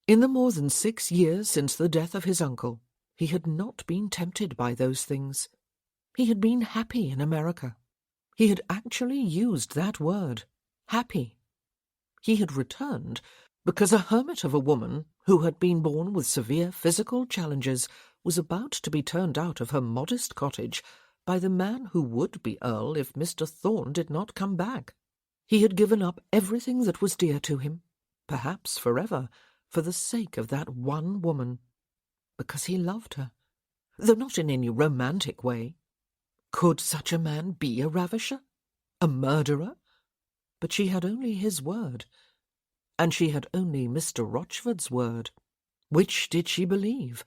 In the more than 6 years since the death of his uncle, he had not been tempted by those things. He had been happy in America. He had actually used that word, happy. He had returned because a hermit of a woman who had been born with severe physical challenges was about to be turned out of her modest cottage by the man who would be Earl if Mr. Thorne did not come back. He had given up everything that was dear to him, perhaps forever, for the sake of that one woman, because he loved her, though not in any romantic way. Could such a man be a ravisher? A murderer? But she had only his word, and she had only Mr. Rochford's word. Which did she believe?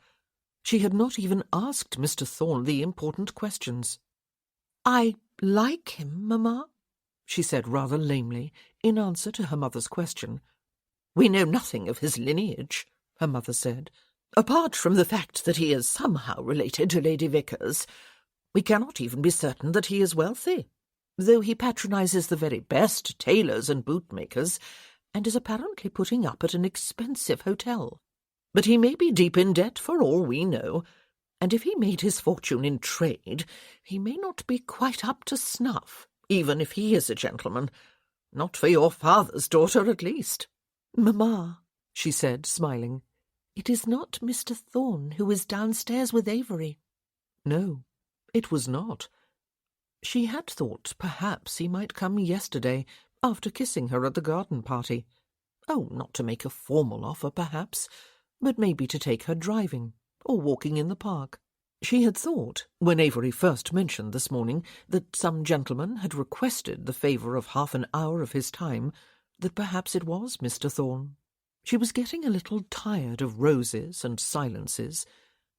She had not even asked Mr. Thorne the important questions. "I like him, mamma," she said rather lamely, in answer to her mother's question. "We know nothing of his lineage," her mother said, "apart from the fact that he is somehow related to Lady Vickers. We cannot even be certain that he is wealthy, though he patronizes the very best tailors and bootmakers, and is apparently putting up at an expensive hotel. But he may be deep in debt for all we know, and if he made his fortune in trade, he may not be quite up to snuff, even if he is a gentleman. Not for your father's daughter, at least." "Mamma," she said, smiling, "it is not Mr. Thorne who is downstairs with Avery." No, it was not. She had thought perhaps he might come yesterday, after kissing her at the garden party. Oh, not to make a formal offer, perhaps, but maybe to take her driving, or walking in the park. She had thought, when Avery first mentioned this morning that some gentleman had requested the favour of half an hour of his time, that perhaps it was Mr. Thorne. She was getting a little tired of roses and silences,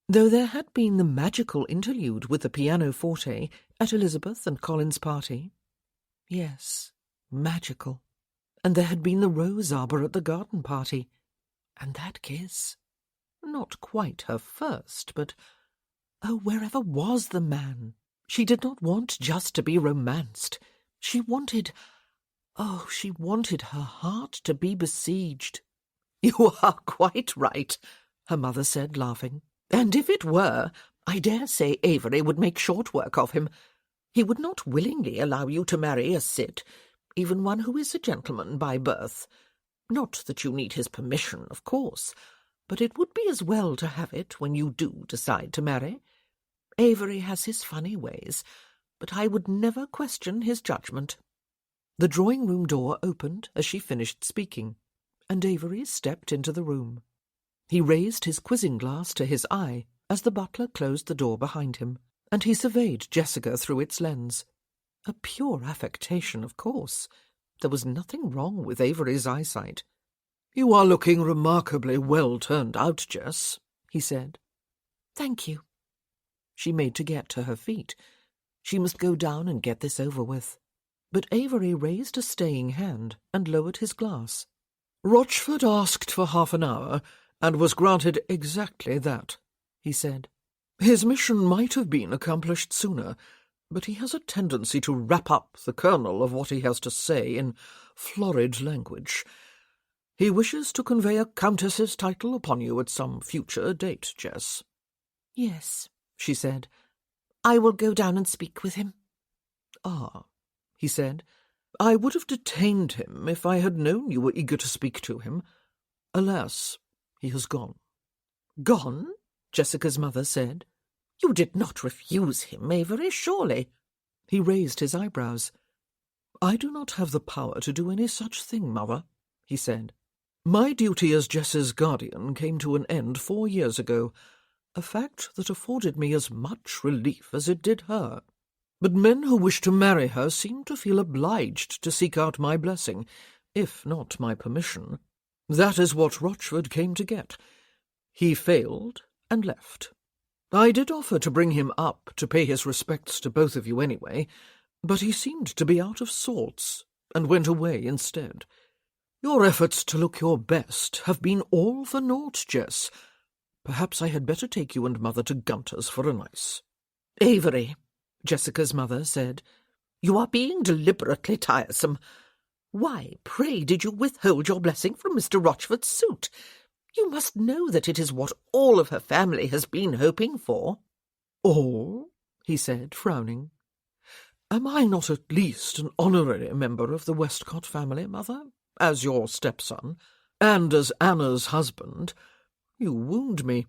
though there had been the magical interlude with the pianoforte at Elizabeth and Colin's party. Yes, magical. And there had been the rose arbour at the garden party. And that kiss. Not quite her first, but, oh, wherever was the man? She did not want just to be romanced. She wanted her heart to be besieged. "You are quite right," her mother said, laughing. "And if it were, I dare say Avery would make short work of him. He would not willingly allow you to marry a cit, even one who is a gentleman by birth. Not that you need his permission, of course, but it would be as well to have it when you do decide to marry. Avery has his funny ways, but I would never question his judgment." The drawing-room door opened as she finished speaking, and Avery stepped into the room. He raised his quizzing glass to his eye as the butler closed the door behind him, and he surveyed Jessica through its lens. A pure affectation, of course. There was nothing wrong with Avery's eyesight. "You are looking remarkably well turned out, Jess," he said. "Thank you." She made to get to her feet. She must go down and get this over with. But Avery raised a staying hand and lowered his glass. "Rochford asked for half an hour, and was granted exactly that," he said. "His mission might have been accomplished sooner, but he has a tendency to wrap up the kernel of what he has to say in florid language. He wishes to convey a countess's title upon you at some future date, Jess." "Yes," she said. "I will go down and speak with him." "Ah," he said, "I would have detained him if I had known you were eager to speak to him. Alas, he has gone." "Gone?" Jessica's mother said. "You did not refuse him, Avery, surely?" He raised his eyebrows. "I do not have the power to do any such thing, Mother," he said. "My duty as Jess's guardian came to an end 4 years ago, a fact that afforded me as much relief as it did her. But men who wish to marry her seem to feel obliged to seek out my blessing, if not my permission. That is what Rochford came to get. He failed and left. I did offer to bring him up to pay his respects to both of you anyway, but he seemed to be out of sorts, and went away instead. Your efforts to look your best have been all for naught, Jess. Perhaps I had better take you and Mother to Gunter's for an ice." "Avery," Jessica's mother said, "you are being deliberately tiresome. Why, pray, did you withhold your blessing from Mr. Rochford's suit? You must know that it is what all of her family has been hoping for." "All?" he said, frowning. "Am I not at least an honorary member of the Westcott family, Mother, as your stepson, and as Anna's husband? You wound me."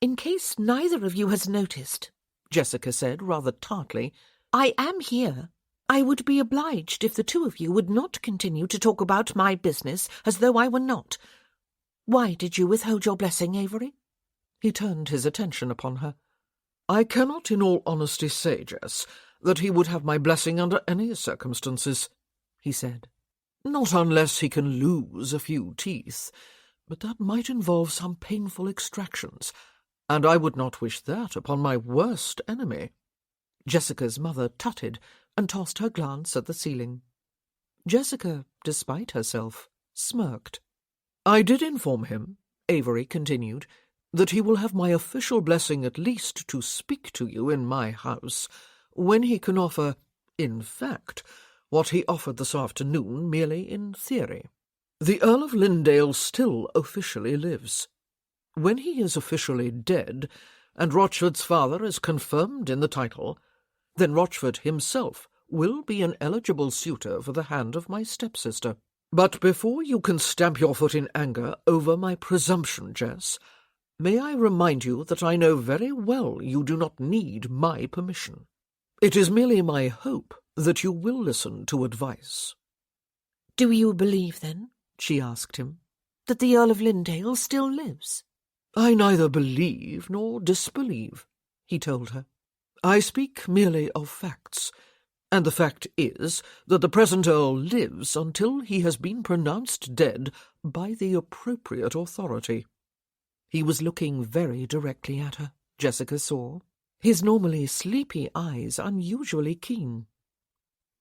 "In case neither of you has noticed," Jessica said rather tartly, "I am here. I would be obliged if the two of you would not continue to talk about my business as though I were not. Why did you withhold your blessing, Avery?" He turned his attention upon her. "I cannot in all honesty say, Jess, that he would have my blessing under any circumstances," he said. "Not unless he can lose a few teeth, but that might involve some painful extractions, and I would not wish that upon my worst enemy." Jessica's mother tutted and tossed her glance at the ceiling. Jessica, despite herself, smirked. "I did inform him," Avery continued, "that he will have my official blessing at least to speak to you in my house, when he can offer, in fact, what he offered this afternoon merely in theory. The Earl of Lindale still officially lives. When he is officially dead, and Rochford's father is confirmed in the title, then Rochford himself will be an eligible suitor for the hand of my stepsister. But before you can stamp your foot in anger over my presumption, Jess, may I remind you that I know very well you do not need my permission. It is merely my hope that you will listen to advice." "Do you believe, then," she asked him, "that the Earl of Lindale still lives?" "I neither believe nor disbelieve," he told her. "I speak merely of facts, and the fact is that the present Earl lives until he has been pronounced dead by the appropriate authority." He was looking very directly at her, Jessica saw, his normally sleepy eyes unusually keen.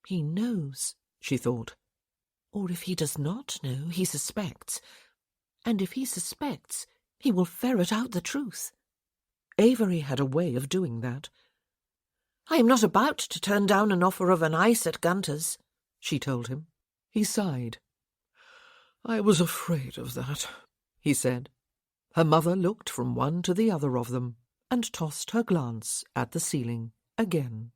"He knows," she thought. "Or if he does not know, he suspects. And if he suspects, he will ferret out the truth." Avery had a way of doing that. "I am not about to turn down an offer of an ice at Gunter's," she told him. He sighed. "I was afraid of that," he said. Her mother looked from one to the other of them, and tossed her glance at the ceiling again.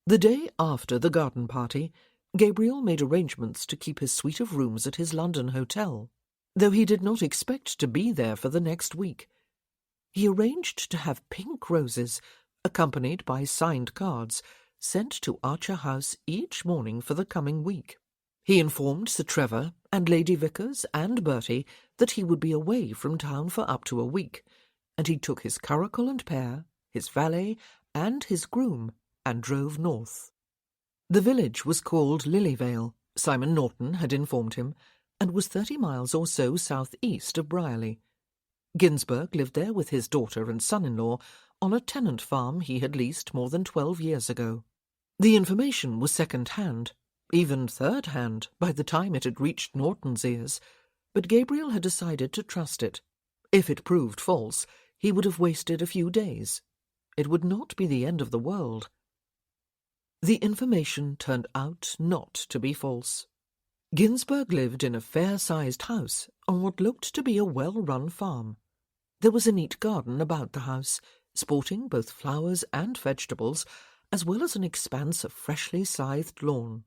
The day after the garden party, Gabriel made arrangements to keep his suite of rooms at his London hotel, though he did not expect to be there for the next week. He arranged to have pink roses, accompanied by signed cards, sent to Archer House each morning for the coming week. He informed Sir Trevor and Lady Vickers and Bertie that he would be away from town for up to a week, and he took his curricle and pair, his valet, and his groom, and drove north. The village was called Lilyvale, Simon Norton had informed him, and was 30 miles or so south-east of Brierley. Ginsberg lived there with his daughter and son-in-law on a tenant farm he had leased more than 12 years ago. The information was second-hand, even third-hand by the time it had reached Norton's ears, but Gabriel had decided to trust it. If it proved false, he would have wasted a few days. It would not be the end of the world. The information turned out not to be false. Ginsberg lived in a fair-sized house on what looked to be a well-run farm. There was a neat garden about the house, sporting both flowers and vegetables, as well as an expanse of freshly scythed lawn.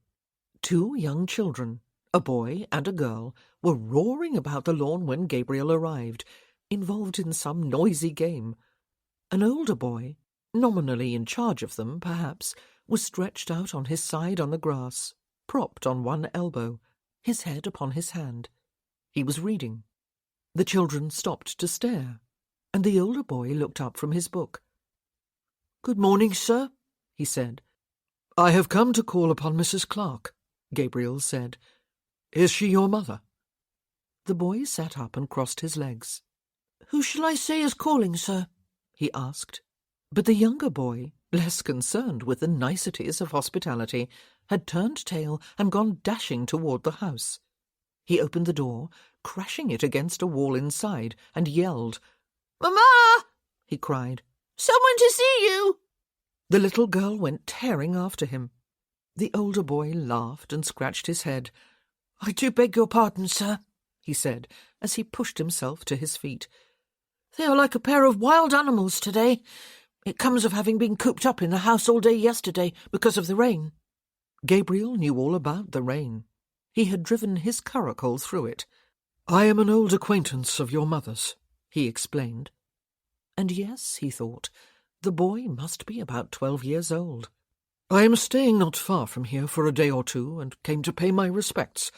2 young children, a boy and a girl, were roaring about the lawn when Gabriel arrived, involved in some noisy game. An older boy, nominally in charge of them, perhaps, was stretched out on his side on the grass, propped on one elbow, his head upon his hand. He was reading. The children stopped to stare, and the older boy looked up from his book. "Good morning, sir," he said. "I have come to call upon Mrs. Clark," Gabriel said. "Is she your mother?" The boy sat up and crossed his legs. "Who shall I say is calling, sir?" he asked. But the younger boy, less concerned with the niceties of hospitality, had turned tail and gone dashing toward the house. He opened the door, crashing it against a wall inside, and yelled. "Mamma!" he cried. "Someone to see you!" The little girl went tearing after him. The older boy laughed and scratched his head. "I do beg your pardon, sir," he said, as he pushed himself to his feet. "They are like a pair of wild animals today. It comes of having been cooped up in the house all day yesterday because of the rain." Gabriel knew all about the rain. He had driven his curricle through it. "I am an old acquaintance of your mother's," he explained. And yes, he thought, the boy must be about 12 years old. "I am staying not far from here for a day or two, and came to pay my respects.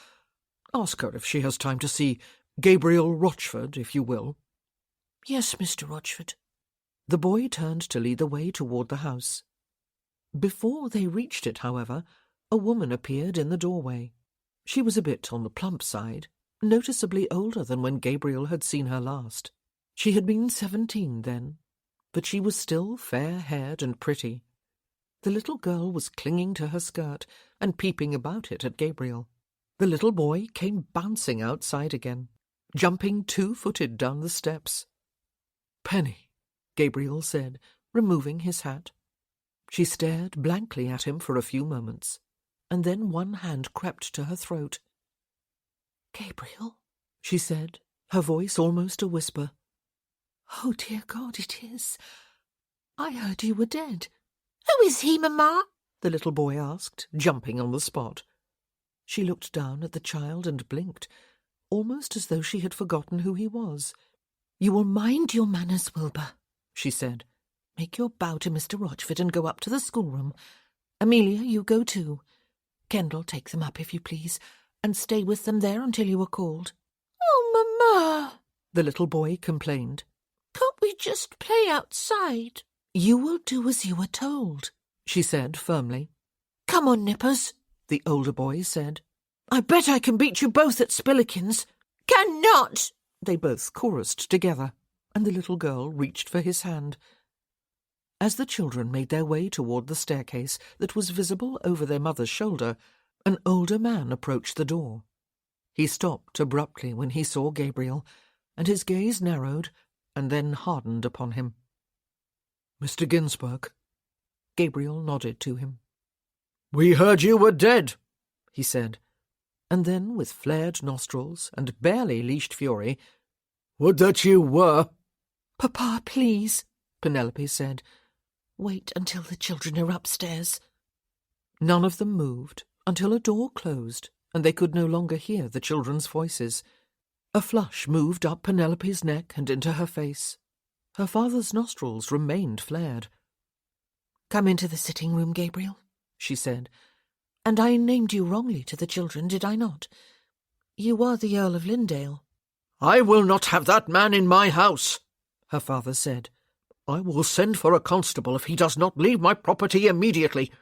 Ask her if she has time to see Gabriel Rochford, if you will." "Yes, Mr. Rochford." The boy turned to lead the way toward the house. Before they reached it, however, a woman appeared in the doorway. She was a bit on the plump side, noticeably older than when Gabriel had seen her last. She had been 17 then, but she was still fair-haired and pretty, The little girl was clinging to her skirt and peeping about it at Gabriel. The little boy came bouncing outside again, jumping 2-footed down the steps. "Penny," Gabriel said, removing his hat. She stared blankly at him for a few moments, and then one hand crept to her throat. "Gabriel," she said, her voice almost a whisper. "Oh, dear God, it is. I heard you were dead." "Who is he, Mamma?" the little boy asked, jumping on the spot. She looked down at the child and blinked, almost as though she had forgotten who he was. "You will mind your manners, Wilbur," she said. "Make your bow to Mr. Rochford and go up to the schoolroom. Amelia, you go too. Kendall, take them up, if you please, and stay with them there until you are called." "Oh, Mamma," the little boy complained. "can't we just play outside?" "You will do as you are told," she said firmly. "Come on, Nippers," the older boy said. "I bet I can beat you both at Spillikins." "Cannot," they both chorused together, and the little girl reached for his hand. As the children made their way toward the staircase that was visible over their mother's shoulder, an older man approached the door. He stopped abruptly when he saw Gabriel, and his gaze narrowed and then hardened upon him. "Mr. Ginsberg." Gabriel nodded to him. "We heard you were dead," he said, and then, with flared nostrils and barely leashed fury, "Would that you were." "Papa, please," Penelope said. "Wait until the children are upstairs." None of them moved until a door closed and they could no longer hear the children's voices. A flush moved up Penelope's neck and into her face. Her father's nostrils remained flared. "Come into the sitting-room, Gabriel," she said. "And I named you wrongly to the children, did I not? You are the Earl of Lynndale." "I will not have that man in my house," her father said. "I will send for a constable if he does not leave my property immediately.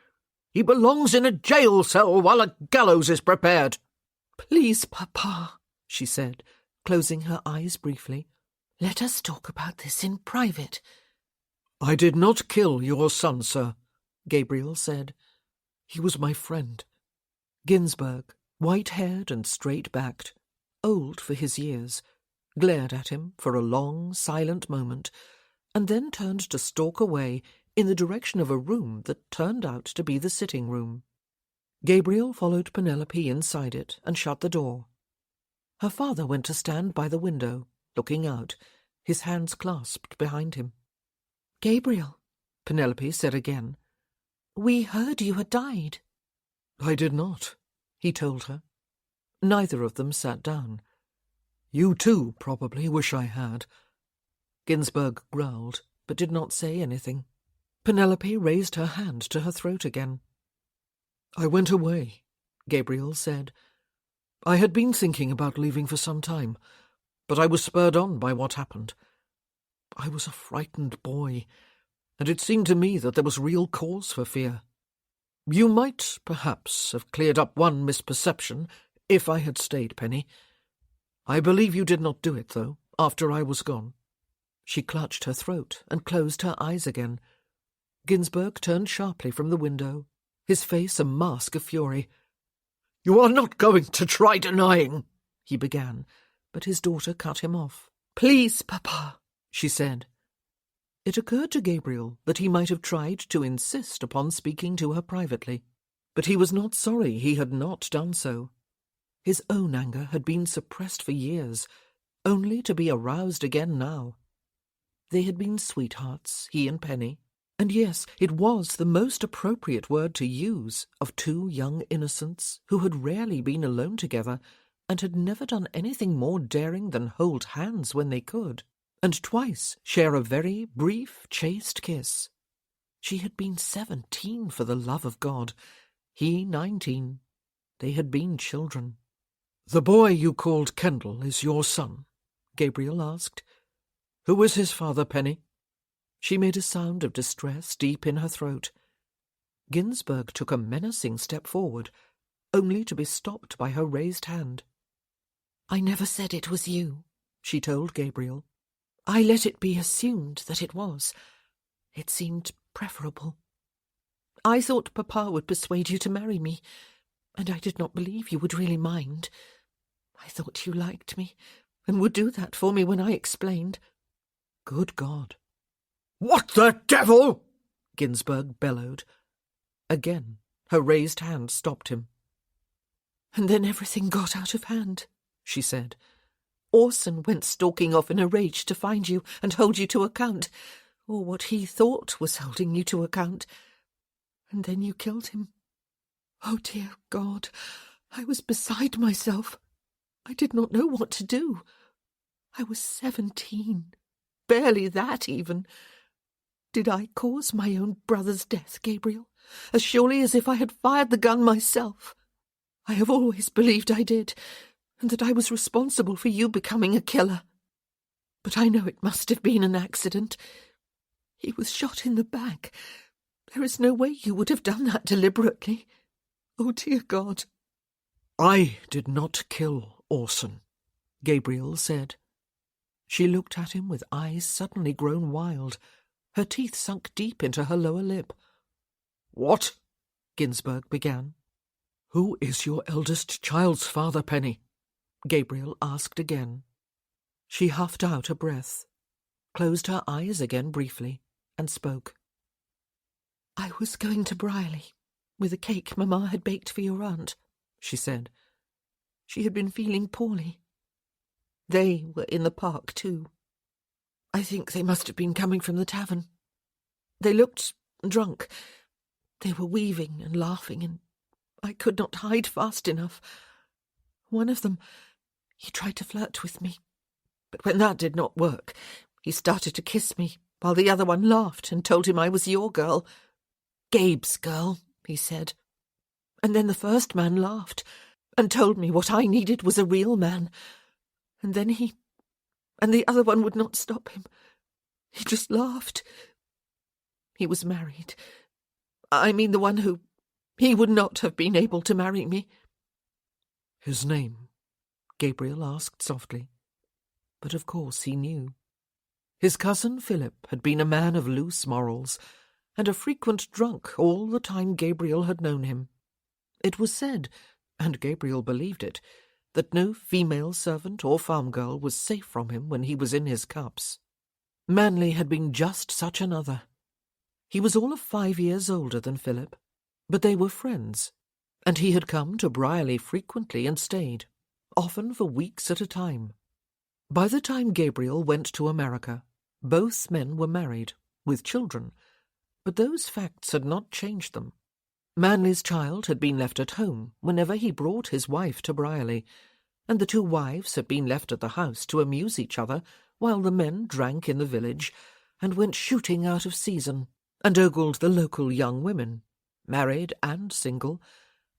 He belongs in a jail cell while a gallows is prepared." "Please, Papa," she said, closing her eyes briefly. "Let us talk about this in private." "I did not kill your son, sir," Gabriel said. "He was my friend." Ginsberg, white-haired and straight-backed, old for his years, glared at him for a long, silent moment, and then turned to stalk away in the direction of a room that turned out to be the sitting-room. Gabriel followed Penelope inside it and shut the door. Her father went to stand by the window, looking out, his hands clasped behind him. "Gabriel," Penelope said again, "we heard you had died." "I did not," he told her. Neither of them sat down. "You too probably wish I had." Ginsberg growled, but did not say anything. Penelope raised her hand to her throat again. "I went away," Gabriel said. "I had been thinking about leaving for some time, but I was spurred on by what happened. I was a frightened boy, and it seemed to me that there was real cause for fear. You might, perhaps, have cleared up one misperception if I had stayed, Penny. I believe you did not do it, though, after I was gone." She clutched her throat and closed her eyes again. Ginsberg turned sharply from the window, his face a mask of fury. "You are not going to try denying," he began, but his daughter cut him off. "Please, Papa," she said. It occurred to Gabriel that he might have tried to insist upon speaking to her privately, but he was not sorry he had not done so. His own anger had been suppressed for years, only to be aroused again now. They had been sweethearts, he and Penny, and yes, it was the most appropriate word to use of two young innocents who had rarely been alone together and had never done anything more daring than hold hands when they could, and twice share a very brief, chaste kiss. She had been 17, for the love of God, he 19. They had been children. "The boy you called Kendall is your son?" Gabriel asked. "Who is his father, Penny?" She made a sound of distress deep in her throat. Ginsberg took a menacing step forward, only to be stopped by her raised hand. "I never said it was you," she told Gabriel. "I let it be assumed that it was. It seemed preferable." I thought Papa would persuade you to marry me, and I did not believe you would really mind. I thought you liked me, and would do that for me when I explained." "Good God! What the devil?" Ginsberg bellowed. Again, her raised hand stopped him. "And then everything got out of hand," she said. "Orson went stalking off in a rage to find you and hold you to account, or what he thought was holding you to account. And then you killed him. Oh, dear God, I was beside myself. I did not know what to do. I was 17, barely that even. Did I cause my own brother's death, Gabriel, as surely as if I had fired the gun myself? I have always believed I did, and that I was responsible for you becoming a killer. But I know it must have been an accident. He was shot in the back. There is no way you would have done that deliberately. Oh, dear God." "I did not kill Orson," Gabriel said. She looked at him with eyes suddenly grown wild. Her teeth sunk deep into her lower lip. "What?" Ginsberg began. "Who is your eldest child's father, Penny?" Gabriel asked again. She huffed out a breath, closed her eyes again briefly, and spoke. "I was going to Brierley with a cake Mamma had baked for your aunt," she said. "She had been feeling poorly. They were in the park, too. I think they must have been coming from the tavern. They looked drunk. They were weaving and laughing, and I could not hide fast enough. One of them, he tried to flirt with me, but when that did not work, he started to kiss me, while the other one laughed and told him I was your girl. 'Gabe's girl,' he said. And then the first man laughed and told me what I needed was a real man. And then and the other one would not stop him. He just laughed. He was married. I mean the one who... He would not have been able to marry me." "His name?" Gabriel asked softly. But of course he knew. His cousin Philip had been a man of loose morals, and a frequent drunk all the time Gabriel had known him. It was said, and Gabriel believed it, that no female servant or farm girl was safe from him when he was in his cups. Manley had been just such another. He was all of 5 years older than Philip, but they were friends, and he had come to Brierley frequently and stayed, often for weeks at a time. By the time Gabriel went to America, both men were married, with children, but those facts had not changed them. Manley's child had been left at home whenever he brought his wife to Brierley, and the two wives had been left at the house to amuse each other while the men drank in the village and went shooting out of season, and ogled the local young women, married and single,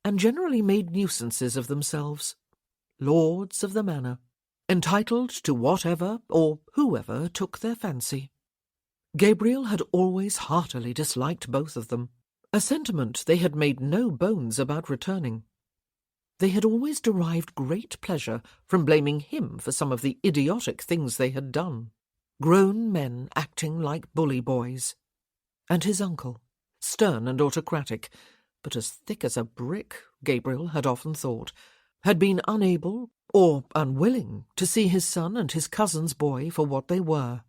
and generally made nuisances of themselves, lords of the manor, entitled to whatever or whoever took their fancy. Gabriel had always heartily disliked both of them, a sentiment they had made no bones about returning. They had always derived great pleasure from blaming him for some of the idiotic things they had done, grown men acting like bully boys. And his uncle, stern and autocratic, but as thick as a brick, Gabriel had often thought, had been unable or unwilling to see his son and his cousin's boy for what they were.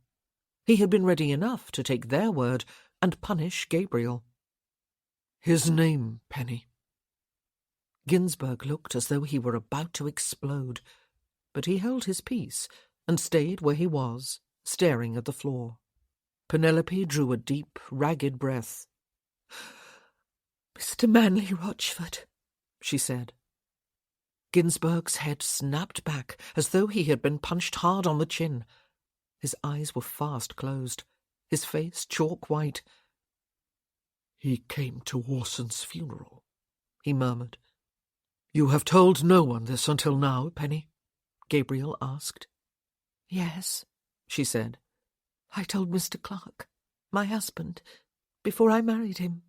He had been ready enough to take their word and punish Gabriel. "His name, Penny." Ginsberg looked as though he were about to explode, but he held his peace and stayed where he was, staring at the floor. Penelope drew a deep, ragged breath. "Mr. Manley Rochford," she said. Ginsberg's head snapped back as though he had been punched hard on the chin. His eyes were fast closed, his face chalk white. "He came to Orson's funeral," he murmured. "You have told no one this until now, Penny?" Gabriel asked. "Yes," she said. I told Mr. Clark, my husband, before I married him.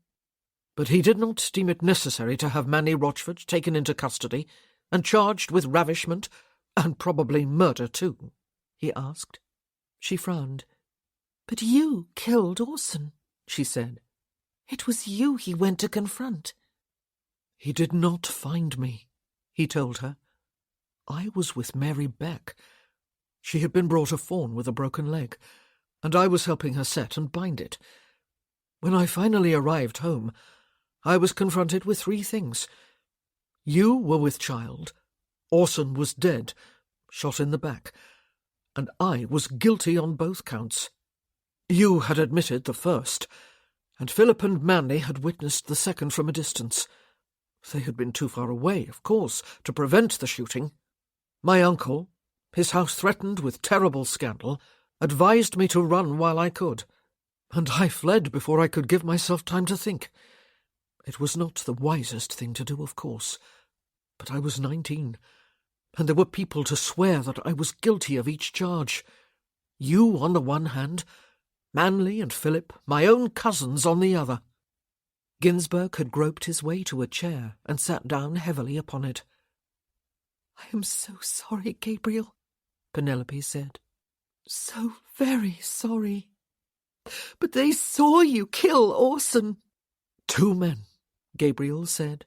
But he did not deem it necessary to have Manley Rochford taken into custody and charged with ravishment, and probably murder too, he asked. She frowned. But you killed Orson, she said. It was you he went to confront. He did not find me, he told her. I was with Mary Beck. She had been brought a fawn with a broken leg, and I was helping her set and bind it. When I finally arrived home, I was confronted with 3 things. You were with child, Orson was dead, shot in the back, and I was guilty on both counts. You had admitted the first, and Philip and Manley had witnessed the second from a distance. They had been too far away, of course, to prevent the shooting. My uncle, his house threatened with terrible scandal, advised me to run while I could, and I fled before I could give myself time to think. It was not the wisest thing to do, of course, but I was 19, and there were people to swear that I was guilty of each charge. You on the one hand, Manley and Philip, my own cousins, on the other. Ginsberg had groped his way to a chair and sat down heavily upon it. "I am so sorry, Gabriel," Penelope said. "So very sorry. But they saw you kill Orson." 2 men, Gabriel said,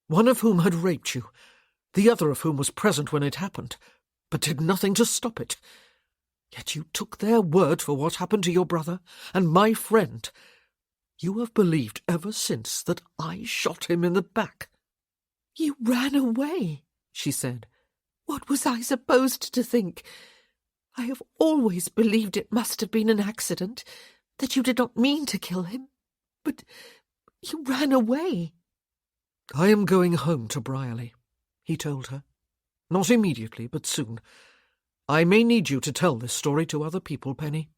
one of whom had raped you, the other of whom was present when it happened, but did nothing to stop it. Yet you took their word for what happened to your brother and my friend. You have believed ever since that I shot him in the back." "You ran away," she said. "What was I supposed to think? I have always believed it must have been an accident, that you did not mean to kill him. But you ran away." "I am going home to Brierley," he told her. "Not immediately, but soon. I may need you to tell this story to other people, Penny.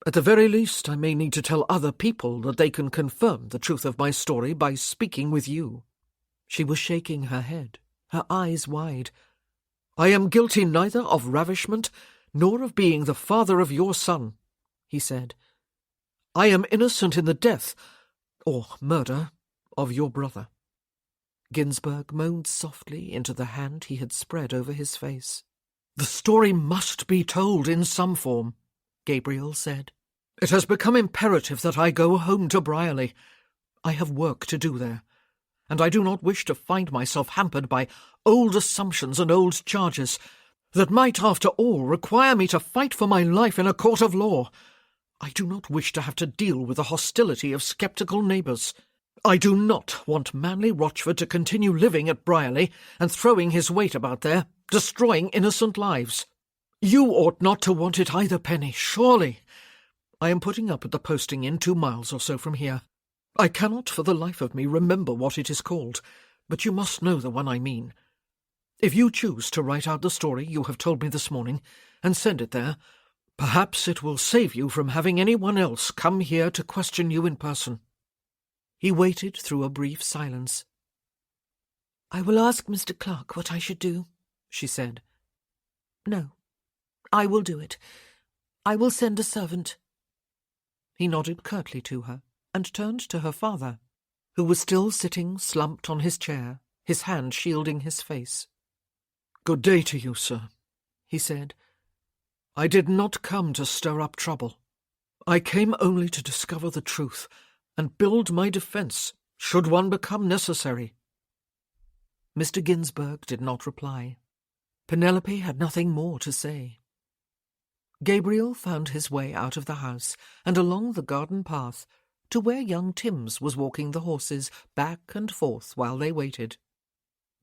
At the very least, I may need to tell other people that they can confirm the truth of my story by speaking with you." She was shaking her head, her eyes wide. "I am guilty neither of ravishment nor of being the father of your son," he said. "I am innocent in the death, or murder, of your brother." Ginsberg moaned softly into the hand he had spread over his face. "The story must be told in some form," Gabriel said. "It has become imperative that I go home to Brierley. I have work to do there, and I do not wish to find myself hampered by old assumptions and old charges that might, after all, require me to fight for my life in a court of law. I do not wish to have to deal with the hostility of sceptical neighbours. I do not want Manley Rochford to continue living at Brierley and throwing his weight about there, destroying innocent lives. You ought not to want it either, Penny, surely. I am putting up at the posting inn 2 miles or so from here. I cannot for the life of me remember what it is called, but you must know the one I mean. If you choose to write out the story you have told me this morning and send it there, perhaps it will save you from having anyone else come here to question you in person." He waited through a brief silence. "I will ask Mr. Clark what I should do," she said. "No, I will do it. I will send a servant." He nodded curtly to her and turned to her father, who was still sitting slumped on his chair, his hand shielding his face. "Good day to you, sir," he said. "I did not come to stir up trouble. I came only to discover the truth and build my defence, should one become necessary." Mr. Ginsberg did not reply. Penelope had nothing more to say. Gabriel found his way out of the house and along the garden path to where young Timms was walking the horses back and forth while they waited.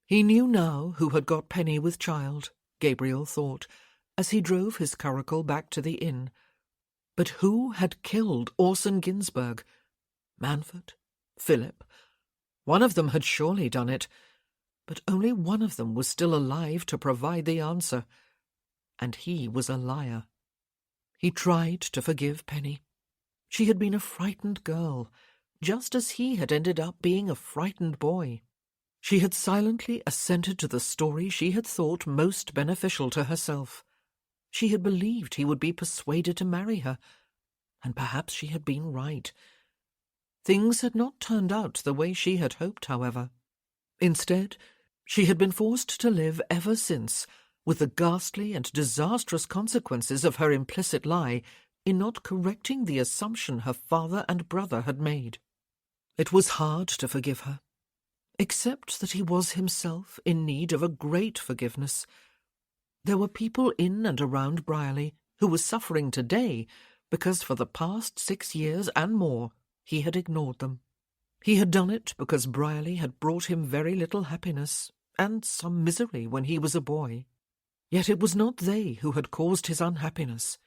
He knew now who had got Penny with child, Gabriel thought, as he drove his curricle back to the inn. But who had killed Orson Ginsberg? Manford? Philip? One of them had surely done it, but only one of them was still alive to provide the answer, and he was a liar. He tried to forgive Penny. She had been a frightened girl, just as he had ended up being a frightened boy. She had silently assented to the story she had thought most beneficial to herself. She had believed he would be persuaded to marry her, and perhaps she had been right. Things had not turned out the way she had hoped, however. Instead, she had been forced to live ever since with the ghastly and disastrous consequences of her implicit lie in not correcting the assumption her father and brother had made. It was hard to forgive her, except that he was himself in need of a great forgiveness. There were people in and around Brierley who were suffering today because for the past 6 years and more he had ignored them. He had done it because Brierley had brought him very little happiness and some misery when he was a boy. Yet it was not they who had caused his unhappiness.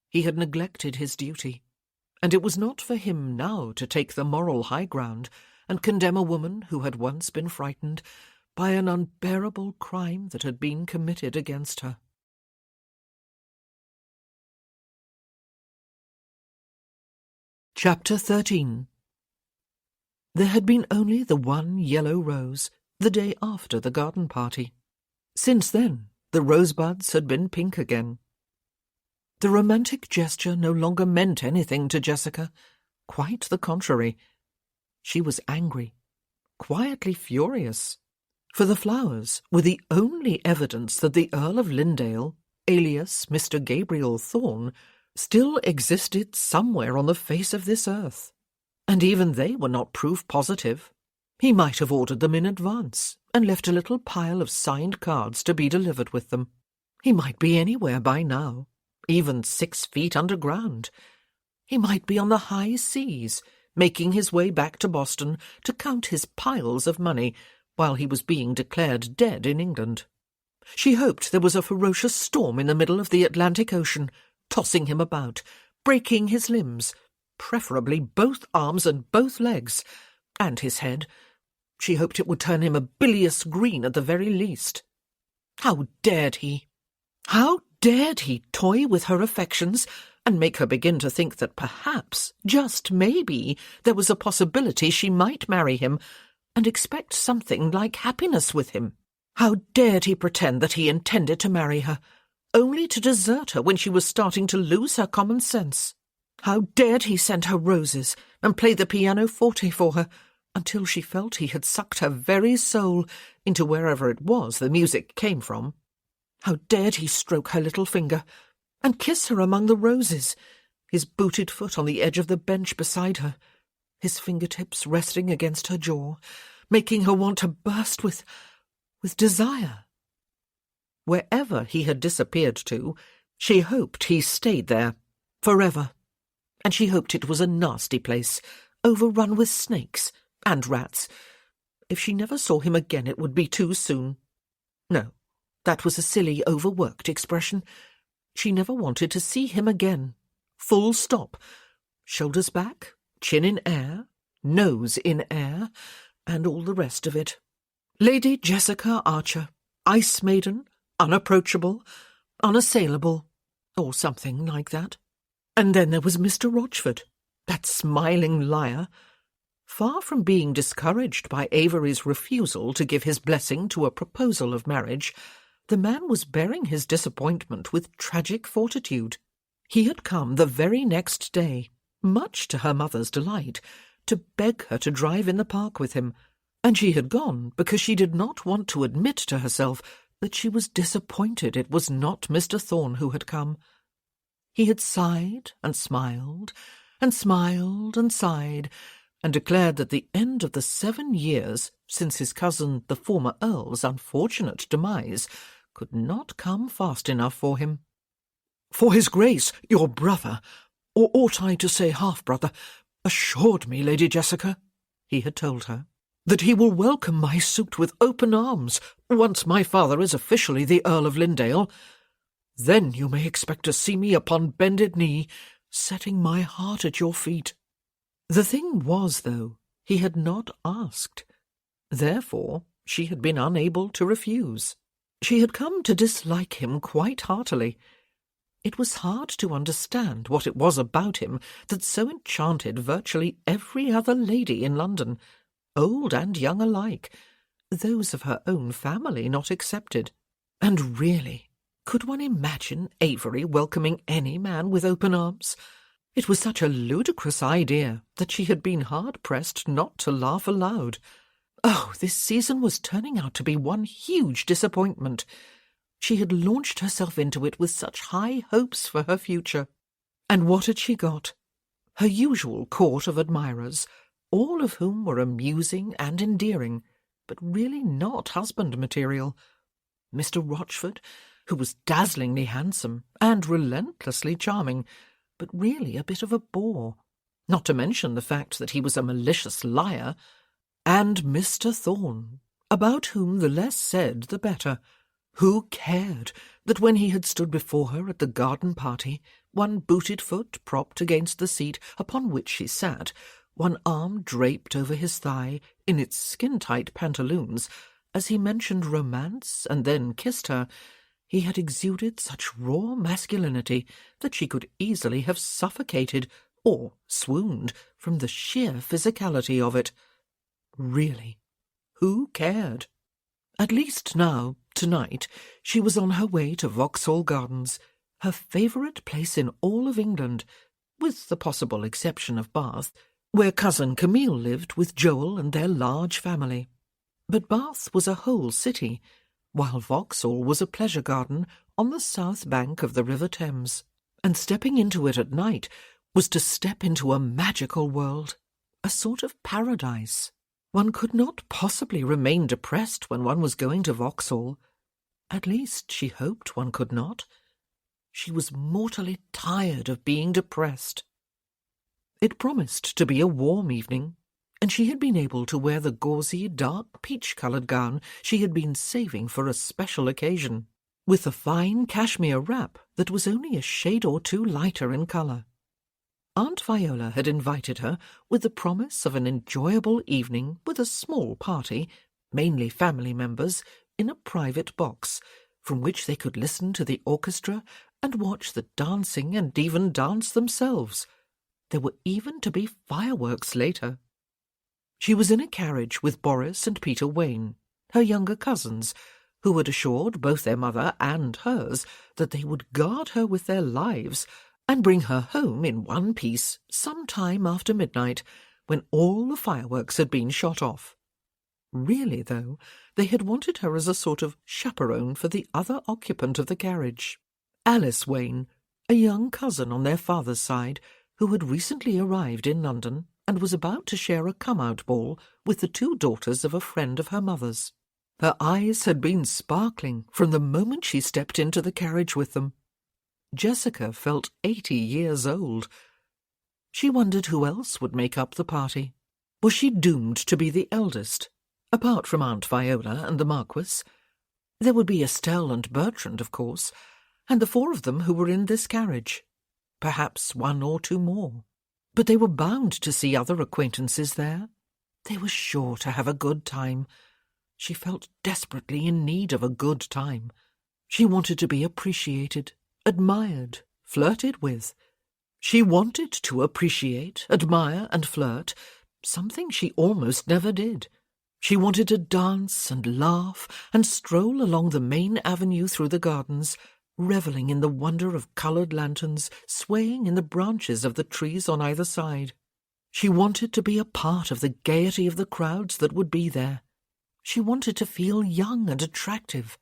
He had neglected his duty, and it was not for him now to take the moral high ground and condemn a woman who had once been frightened by an unbearable crime that had been committed against her. Chapter 13. There had been only the one yellow rose the day after the garden party. Since then, the rosebuds had been pink again. The romantic gesture no longer meant anything to Jessica. Quite the contrary. She was angry, quietly furious, for the flowers were the only evidence that the Earl of Lindale, alias Mr. Gabriel Thorne, still existed somewhere on the face of this earth. And even they were not proof positive. He might have ordered them in advance and left a little pile of signed cards to be delivered with them. He might be anywhere by now, even 6 feet underground. He might be on the high seas, making his way back to Boston to count his piles of money while he was being declared dead in England. She hoped there was a ferocious storm in the middle of the Atlantic Ocean, tossing him about, breaking his limbs, preferably both arms and both legs, and his head. She hoped it would turn him a bilious green at the very least. How dared he? How dared he toy with her affections and make her begin to think that perhaps, just maybe, there was a possibility she might marry him and expect something like happiness with him? How dared he pretend that he intended to marry her, only to desert her when she was starting to lose her common sense? How dared he send her roses and play the pianoforte for her until she felt he had sucked her very soul into wherever it was the music came from? How dared he stroke her little finger and kiss her among the roses, his booted foot on the edge of the bench beside her, his fingertips resting against her jaw, making her want to burst with desire? Wherever he had disappeared to, she hoped he stayed there, forever. And she hoped it was a nasty place, overrun with snakes and rats. If she never saw him again, it would be too soon. No, that was a silly, overworked expression. She never wanted to see him again. Full stop. Shoulders back, chin in air, nose in air, and all the rest of it. Lady Jessica Archer, ice maiden, unapproachable, unassailable, or something like that. And then there was Mr. Rochford, that smiling liar. Far from being discouraged by Avery's refusal to give his blessing to a proposal of marriage, the man was bearing his disappointment with tragic fortitude. He had come the very next day, much to her mother's delight, to beg her to drive in the park with him, and she had gone because she did not want to admit to herself that she was disappointed it was not Mr. Thorne who had come. He had sighed and smiled, and smiled and sighed, and declared that the end of the 7 years since his cousin the former Earl's unfortunate demise could not come fast enough for him. "For his Grace, your brother, or ought I to say half-brother, assured me, Lady Jessica," he had told her, "that he will welcome my suit with open arms once my father is officially the Earl of Lindale. Then you may expect to see me upon bended knee, setting my heart at your feet." The thing was, though, he had not asked. Therefore, she had been unable to refuse. She had come to dislike him quite heartily. It was hard to understand what it was about him that so enchanted virtually every other lady in London, old and young alike, those of her own family not excepted. And really, could one imagine Avery welcoming any man with open arms? It was such a ludicrous idea that she had been hard-pressed not to laugh aloud. Oh, this season was turning out to be one huge disappointment. She had launched herself into it with such high hopes for her future. And what had she got? Her usual court of admirers, all of whom were amusing and endearing, but really not husband material. Mr. Rochford, who was dazzlingly handsome and relentlessly charming, but really a bit of a bore, not to mention the fact that he was a malicious liar, and Mr. Thorne, about whom the less said the better. Who cared that when he had stood before her at the garden party, one booted foot propped against the seat upon which she sat, one arm draped over his thigh in its skin-tight pantaloons, as he mentioned romance and then kissed her, he had exuded such raw masculinity that she could easily have suffocated or swooned from the sheer physicality of it. Really, who cared? At least now, tonight, she was on her way to Vauxhall Gardens, her favourite place in all of England, with the possible exception of Bath, where cousin Camille lived with Joel and their large family. But Bath was a whole city, while Vauxhall was a pleasure garden on the south bank of the River Thames, and stepping into it at night was to step into a magical world, a sort of paradise. One could not possibly remain depressed when one was going to Vauxhall. At least she hoped one could not. She was mortally tired of being depressed. It promised to be a warm evening, and she had been able to wear the gauzy, dark peach-coloured gown she had been saving for a special occasion, with a fine cashmere wrap that was only a shade or two lighter in colour. Aunt Viola had invited her with the promise of an enjoyable evening with a small party, mainly family members, in a private box, from which they could listen to the orchestra and watch the dancing and even dance themselves. There were even to be fireworks later. She was in a carriage with Boris and Peter Wayne, her younger cousins, who had assured both their mother and hers that they would guard her with their lives and bring her home in one piece some time after midnight, when all the fireworks had been shot off. Really, though, they had wanted her as a sort of chaperone for the other occupant of the carriage, Alice Wayne, a young cousin on their father's side, who had recently arrived in London and was about to share a come-out ball with the two daughters of a friend of her mother's. Her eyes had been sparkling from the moment she stepped into the carriage with them. Jessica felt 80 years old. She wondered who else would make up the party. Was she doomed to be the eldest, apart from Aunt Viola and the Marquis? There would be Estelle and Bertrand, of course, and the four of them who were in this carriage. Perhaps one or two more. But they were bound to see other acquaintances there. They were sure to have a good time. She felt desperately in need of a good time. She wanted to be appreciated, admired, flirted with. She wanted to appreciate, admire, and flirt, something she almost never did. She wanted to dance and laugh and stroll along the main avenue through the gardens, revelling in the wonder of coloured lanterns swaying in the branches of the trees on either side. She wanted to be a part of the gaiety of the crowds that would be there. She wanted to feel young and attractive.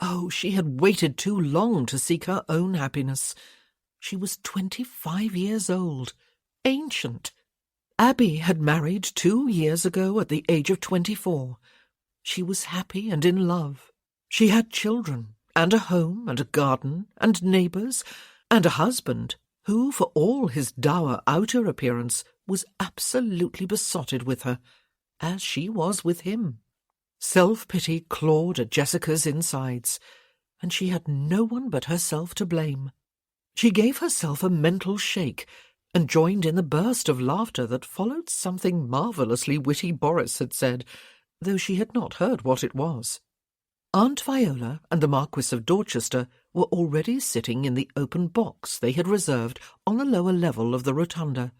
Oh, she had waited too long to seek her own happiness. She was 25 years old, ancient. Abby had married 2 years ago at the age of 24. She was happy and in love. She had children, and a home, and a garden, and neighbours, and a husband who, for all his dour outer appearance, was absolutely besotted with her, as she was with him. Self-pity clawed at Jessica's insides, and she had no one but herself to blame. She gave herself a mental shake and joined in the burst of laughter that followed something marvellously witty Boris had said, though she had not heard what it was. Aunt Viola and the Marquis of Dorchester were already sitting in the open box they had reserved on the lower level of the rotunda,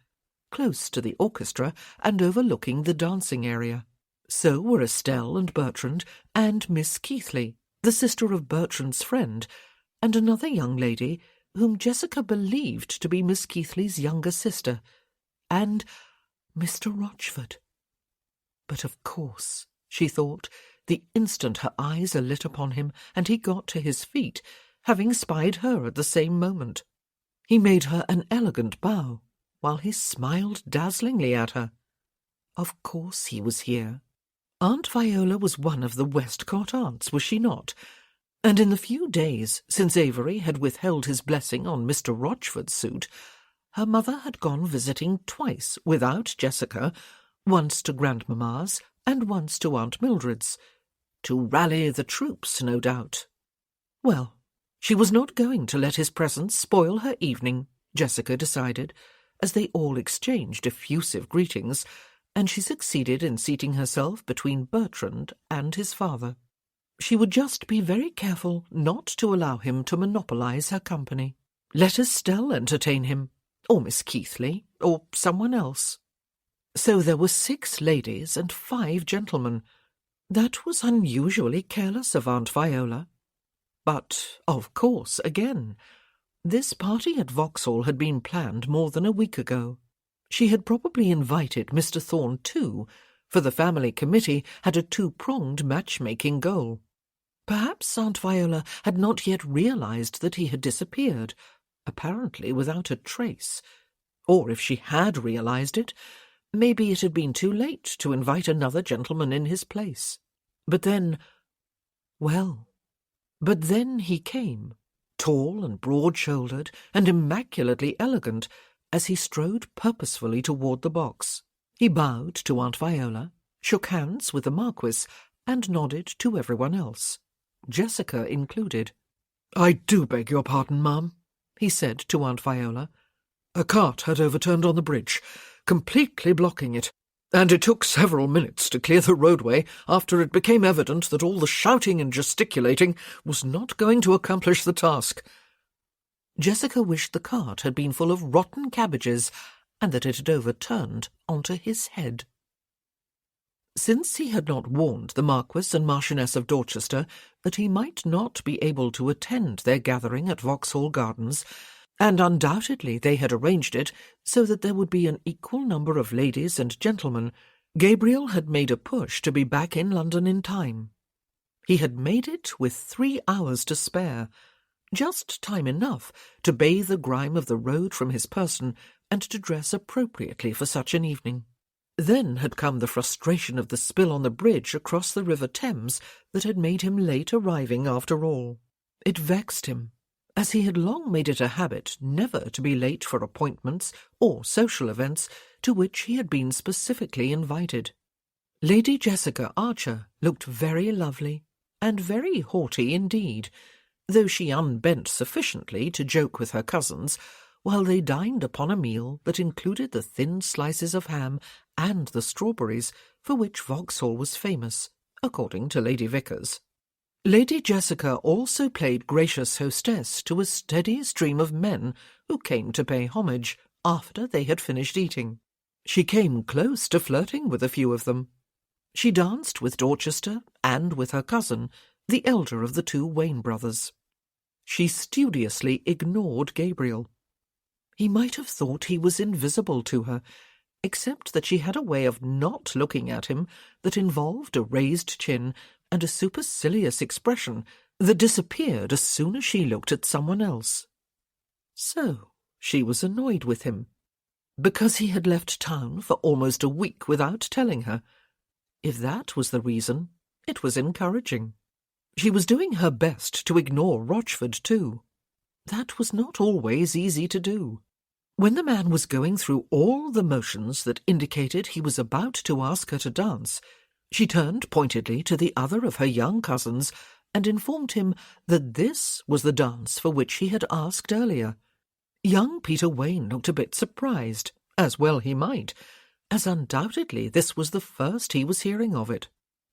close to the orchestra and overlooking the dancing area. So were Estelle and Bertrand and Miss Keithley, the sister of Bertrand's friend, and another young lady whom Jessica believed to be Miss Keithley's younger sister, and Mr. Rochford. But of course, she thought, the instant her eyes lit upon him and he got to his feet, having spied her at the same moment. He made her an elegant bow, while he smiled dazzlingly at her. Of course he was here. Aunt Viola was one of the Westcott aunts, was she not? And in the few days since Avery had withheld his blessing on Mr. Rochford's suit, her mother had gone visiting twice without Jessica, once to Grandmamma's and once to Aunt Mildred's. To rally the troops, no doubt. Well, she was not going to let his presence spoil her evening, Jessica decided, as they all exchanged effusive greetings, and she succeeded in seating herself between Bertrand and his father. She would just be very careful not to allow him to monopolize her company. Let Estelle entertain him, or Miss Keithley, or someone else. So there were 6 ladies and 5 gentlemen. That was unusually careless of Aunt Viola. But, of course, again, this party at Vauxhall had been planned more than a week ago. She had probably invited Mr. Thorne too, for the family committee had a 2-pronged matchmaking goal. Perhaps Aunt Viola had not yet realized that he had disappeared, apparently without a trace. Or if she had realized it, maybe it had been too late to invite another gentleman in his place. But then he came, tall and broad-shouldered and immaculately elegant, as he strode purposefully toward the box. He bowed to Aunt Viola, shook hands with the Marquis, and nodded to everyone else, Jessica included. "I do beg your pardon, ma'am," he said to Aunt Viola. "A cart had overturned on the bridge, completely blocking it, and it took several minutes to clear the roadway after it became evident that all the shouting and gesticulating was not going to accomplish the task." Jessica wished the cart had been full of rotten cabbages and that it had overturned onto his head. Since he had not warned the Marquis and Marchioness of Dorchester that he might not be able to attend their gathering at Vauxhall Gardens, and undoubtedly they had arranged it so that there would be an equal number of ladies and gentlemen, Gabriel had made a push to be back in London in time. He had made it with 3 hours to spare, just time enough to bathe the grime of the road from his person and to dress appropriately for such an evening. Then had come the frustration of the spill on the bridge across the River Thames that had made him late arriving after all. It vexed him, as he had long made it a habit never to be late for appointments or social events to which he had been specifically invited. Lady Jessica Archer looked very lovely, and very haughty indeed, though she unbent sufficiently to joke with her cousins, while they dined upon a meal that included the thin slices of ham and the strawberries for which Vauxhall was famous, according to Lady Vickers. Lady Jessica also played gracious hostess to a steady stream of men who came to pay homage after they had finished eating. She came close to flirting with a few of them. She danced with Dorchester and with her cousin, the elder of the 2 Wayne brothers. She studiously ignored Gabriel. He might have thought he was invisible to her, except that she had a way of not looking at him that involved a raised chin and a supercilious expression that disappeared as soon as she looked at someone else. So she was annoyed with him, because he had left town for almost a week without telling her. If that was the reason, it was encouraging. She was doing her best to ignore Rochford too. That was not always easy to do. When the man was going through all the motions that indicated he was about to ask her to dance, she turned pointedly to the other of her young cousins and informed him that this was the dance for which he had asked earlier. Young Peter Wayne looked a bit surprised, as well he might, as undoubtedly this was the first he was hearing of it.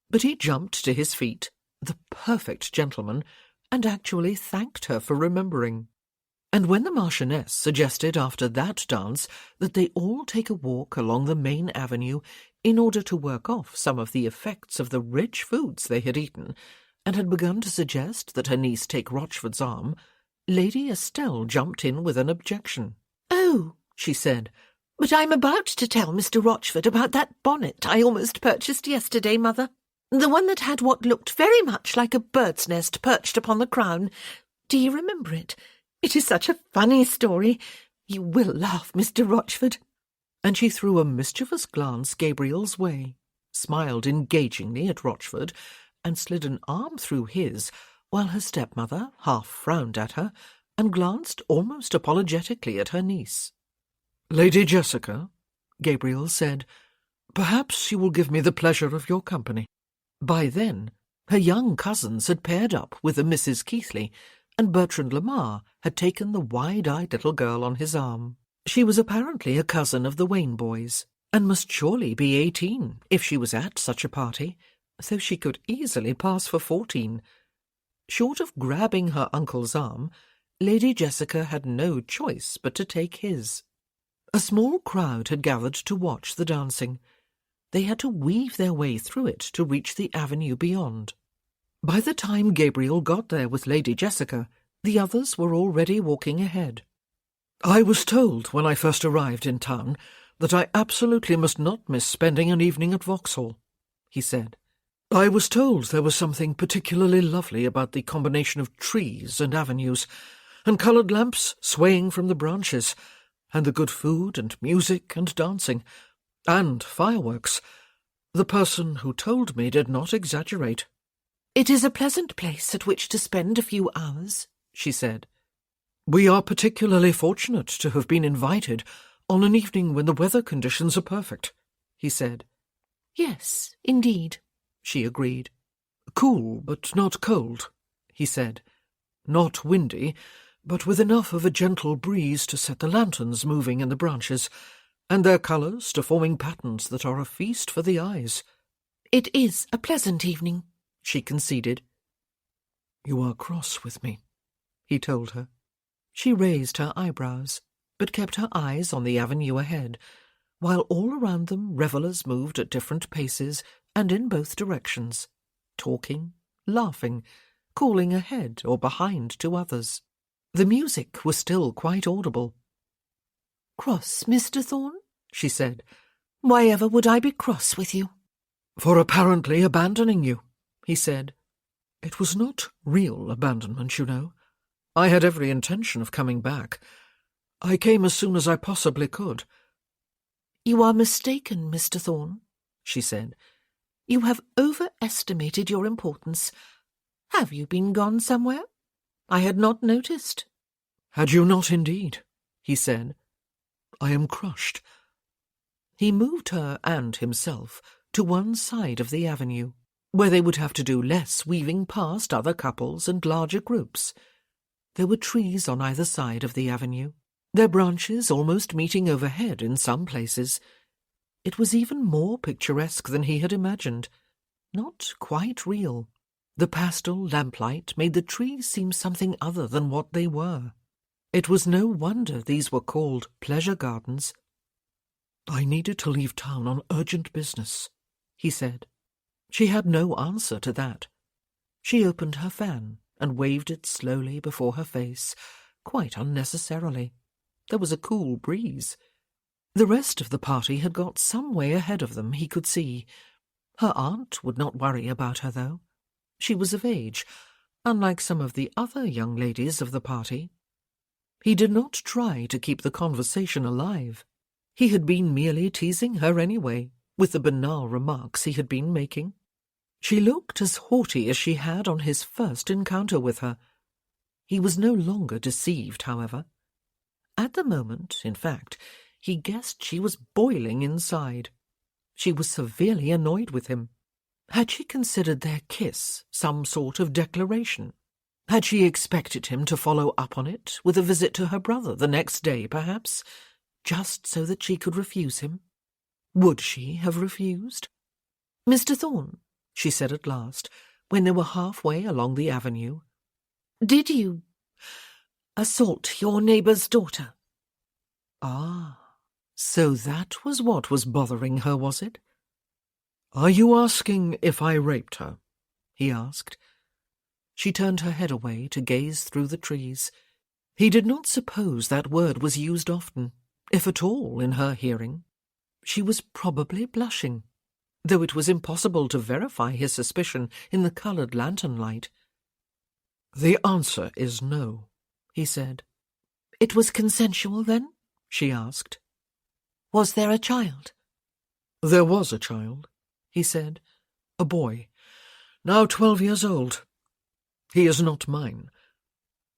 But he jumped to his feet, the perfect gentleman, and actually thanked her for remembering. And when the Marchioness suggested after that dance that they all take a walk along the main avenue in order to work off some of the effects of the rich foods they had eaten, and had begun to suggest that her niece take Rochford's arm, Lady Estelle jumped in with an objection. "Oh," she said, "but I'm about to tell Mr. Rochford about that bonnet I almost purchased yesterday, Mother. The one that had what looked very much like a bird's nest perched upon the crown. Do you remember it? It is such a funny story. You will laugh, Mr. Rochford." and she threw a mischievous glance Gabriel's way, smiled engagingly at Rochford, and slid an arm through his, while her stepmother half frowned at her and glanced almost apologetically at her niece. "Lady Jessica," Gabriel said, "perhaps you will give me the pleasure of your company." By then, her young cousins had paired up with a Mrs. Keighley, and Bertrand Lamar had taken the wide-eyed little girl on his arm. She was apparently a cousin of the Wayne boys, and must surely be 18 if she was at such a party, though she could easily pass for 14. Short of grabbing her uncle's arm, Lady Jessica had no choice but to take his. A small crowd had gathered to watch the dancing. They had to weave their way through it to reach the avenue beyond. By the time Gabriel got there with Lady Jessica, the others were already walking ahead. "I was told when I first arrived in town that I absolutely must not miss spending an evening at Vauxhall," he said. "I was told there was something particularly lovely about the combination of trees and avenues, and coloured lamps swaying from the branches, and the good food and music and dancing, and fireworks. The person who told me did not exaggerate." "It is a pleasant place at which to spend a few hours," she said. "We are particularly fortunate to have been invited on an evening when the weather conditions are perfect," he said. "Yes, indeed," she agreed. "Cool, but not cold," he said. "Not windy, but with enough of a gentle breeze to set the lanterns moving in the branches, and their colours to forming patterns that are a feast for the eyes." "It is a pleasant evening," she conceded. "You are cross with me," he told her. She raised her eyebrows, but kept her eyes on the avenue ahead, while all around them revellers moved at different paces and in both directions, talking, laughing, calling ahead or behind to others. The music was still quite audible. "Cross, Mr. Thorne?" she said. "Why ever would I be cross with you?" "For apparently abandoning you," he said. "It was not real abandonment, you know. I had every intention of coming back. I came as soon as I possibly could." "You are mistaken, Mr. Thorne," she said. "You have overestimated your importance. Have you been gone somewhere? I had not noticed." "Had you not indeed?" he said. "I am crushed." He moved her and himself to one side of the avenue, where they would have to do less weaving past other couples and larger groups. There were trees on either side of the avenue, their branches almost meeting overhead in some places. It was even more picturesque than he had imagined, not quite real. The pastel lamplight made the trees seem something other than what they were. It was no wonder these were called pleasure gardens. "I needed to leave town on urgent business," he said. She had no answer to that. She opened her fan and waved it slowly before her face, quite unnecessarily. There was a cool breeze. The rest of the party had got some way ahead of them, he could see. Her aunt would not worry about her, though. She was of age, unlike some of the other young ladies of the party. He did not try to keep the conversation alive. He had been merely teasing her anyway, with the banal remarks he had been making. She looked as haughty as she had on his first encounter with her. He was no longer deceived, however. At the moment, in fact, he guessed she was boiling inside. She was severely annoyed with him. Had she considered their kiss some sort of declaration? Had she expected him to follow up on it with a visit to her brother the next day, perhaps, just so that she could refuse him? Would she have refused? "Mr. Thorne," she said at last, when they were halfway along the avenue, "did you assault your neighbour's daughter?" Ah, so that was what was bothering her, was it? "Are you asking if I raped her?" he asked. She turned her head away to gaze through the trees. He did not suppose that word was used often, if at all, in her hearing. She was probably blushing, though it was impossible to verify his suspicion in the coloured lantern light. "The answer is no," he said. "It was consensual, then?" she asked. Was there a child? There was a child, he said, a boy, now 12 years old. He is not mine.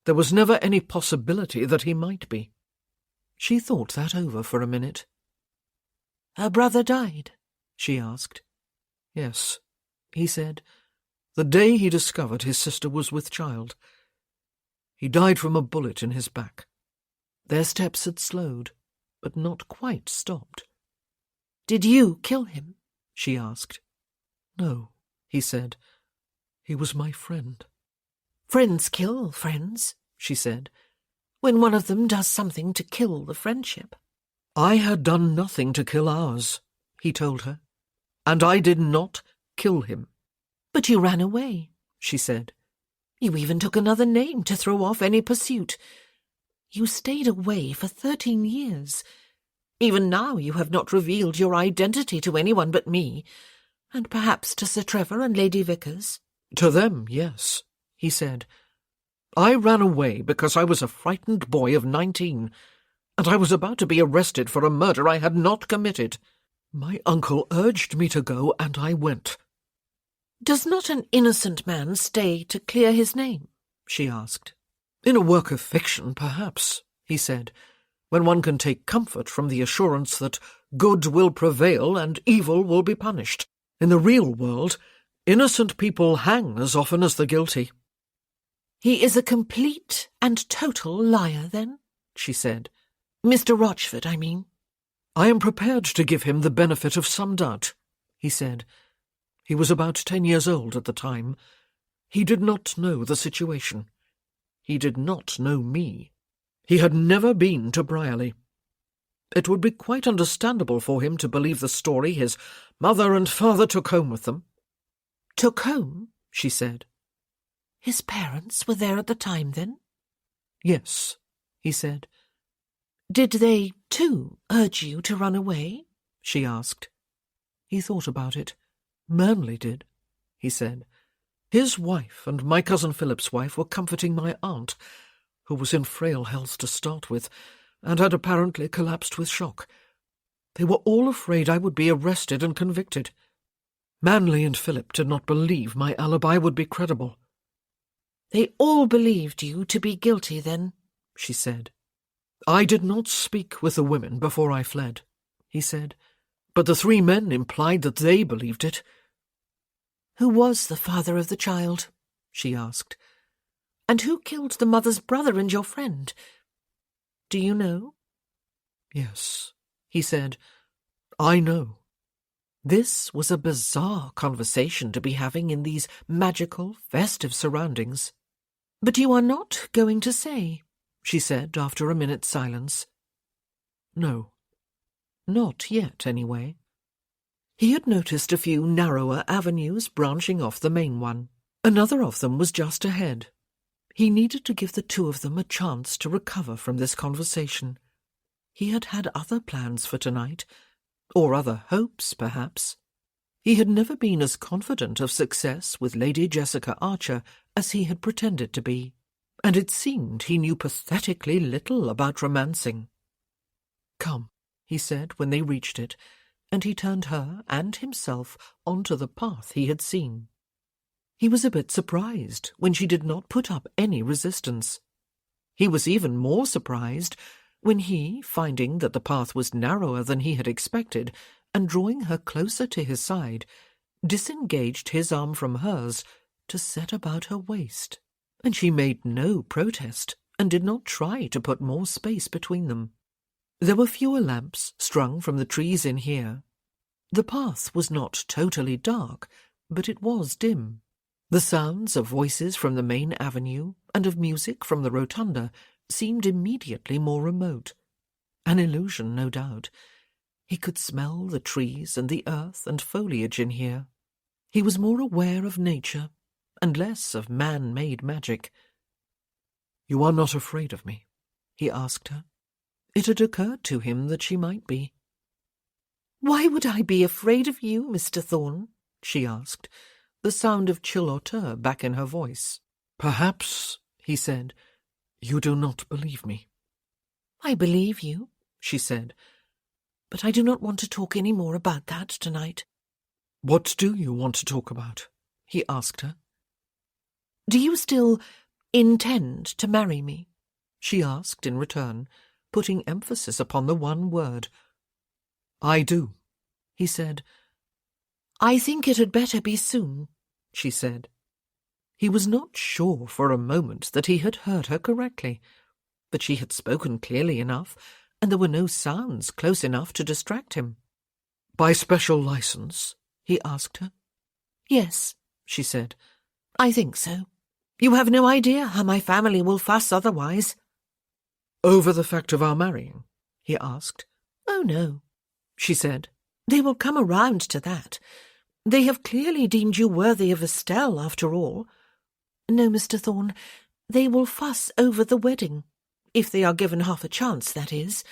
There was never any possibility that he might be. She thought that over for a minute. Her brother died? She asked. Yes, he said, the day he discovered his sister was with child. He died from a bullet in his back. Their steps had slowed, but not quite stopped. Did you kill him? She asked. No, he said. He was my friend. Friends kill friends, she said, when one of them does something to kill the friendship. I had done nothing to kill ours, he told her, and I did not kill him. But you ran away, she said. You even took another name to throw off any pursuit. You stayed away for 13 years. Even now you have not revealed your identity to anyone but me, and perhaps to Sir Trevor and Lady Vickers. To them, yes, he said. I ran away because I was a frightened boy of 19, and I was about to be arrested for a murder I had not committed. My uncle urged me to go, and I went. Does not an innocent man stay to clear his name? She asked. In a work of fiction, perhaps, he said, when one can take comfort from the assurance that good will prevail and evil will be punished. In the real world, innocent people hang as often as the guilty. He is a complete and total liar, then, she said. Mr. Rochford, I mean. I am prepared to give him the benefit of some doubt, he said. He was about 10 years old at the time. He did not know the situation. He did not know me. He had never been to Brierley. It would be quite understandable for him to believe the story his mother and father took home with them. Took home? She said. His parents were there at the time, then? Yes, he said. Did they, too, urge you to run away? She asked. He thought about it. Manley did, he said. His wife and my cousin Philip's wife were comforting my aunt, who was in frail health to start with, and had apparently collapsed with shock. They were all afraid I would be arrested and convicted. Manley and Philip did not believe my alibi would be credible. They all believed you to be guilty, then, she said. I did not speak with the women before I fled, he said, but the 3 men implied that they believed it. Who was the father of the child? She asked. And who killed the mother's brother and your friend? Do you know? Yes, he said. I know. This was a bizarre conversation to be having in these magical, festive surroundings. But you are not going to say, she said after a minute's silence. No. Not yet, anyway. He had noticed a few narrower avenues branching off the main one. Another of them was just ahead. He needed to give the 2 of them a chance to recover from this conversation. He had had other plans for tonight, or other hopes, perhaps. He had never been as confident of success with Lady Jessica Archer as he had pretended to be, and it seemed he knew pathetically little about romancing. "Come," he said when they reached it, and he turned her and himself onto the path he had seen. He was a bit surprised when she did not put up any resistance. He was even more surprised when he, finding that the path was narrower than he had expected, and drawing her closer to his side, disengaged his arm from hers to set about her waist, and she made no protest and did not try to put more space between them. There were fewer lamps strung from the trees in here. The path was not totally dark, but it was dim. The sounds of voices from the main avenue and of music from the rotunda seemed immediately more remote. An illusion, no doubt. He could smell the trees and the earth and foliage in here. He was more aware of nature and less of man-made magic. "You are not afraid of me?" he asked her. It had occurred to him that she might be. "Why would I be afraid of you, Mr. Thorne?" she asked, the sound of chill hauteur back in her voice. "Perhaps," he said, "you do not believe me." "I believe you," she said. But I do not want to talk any more about that tonight. What do you want to talk about? He asked her. Do you still intend to marry me? She asked in return, putting emphasis upon the one word. I do, he said. I think it had better be soon, she said. He was not sure for a moment that he had heard her correctly, but she had spoken clearly enough, and there were no sounds close enough to distract him. By special license? He asked her. Yes, she said. I think so. You have no idea how my family will fuss otherwise. Over the fact of our marrying? He asked. Oh, no, she said. They will come around to that. They have clearly deemed you worthy of Estelle, after all. No, Mr. Thorne, they will fuss over the wedding, if they are given half a chance, that is.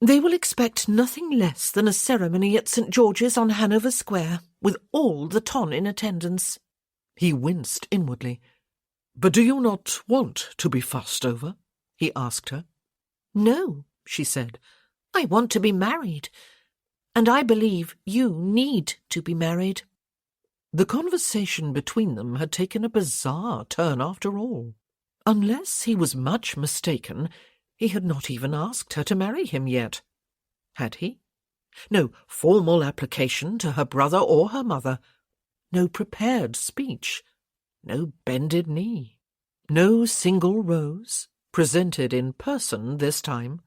They will expect nothing less than a ceremony at St. George's on Hanover Square, with all the ton in attendance. He winced inwardly. But do you not want to be fussed over? He asked her. No, she said. I want to be married, and I believe you need to be married. The conversation between them had taken a bizarre turn after all. Unless he was much mistaken, he had not even asked her to marry him yet. Had he? No formal application to her brother or her mother. No prepared speech. No bended knee. No single rose, presented in person this time.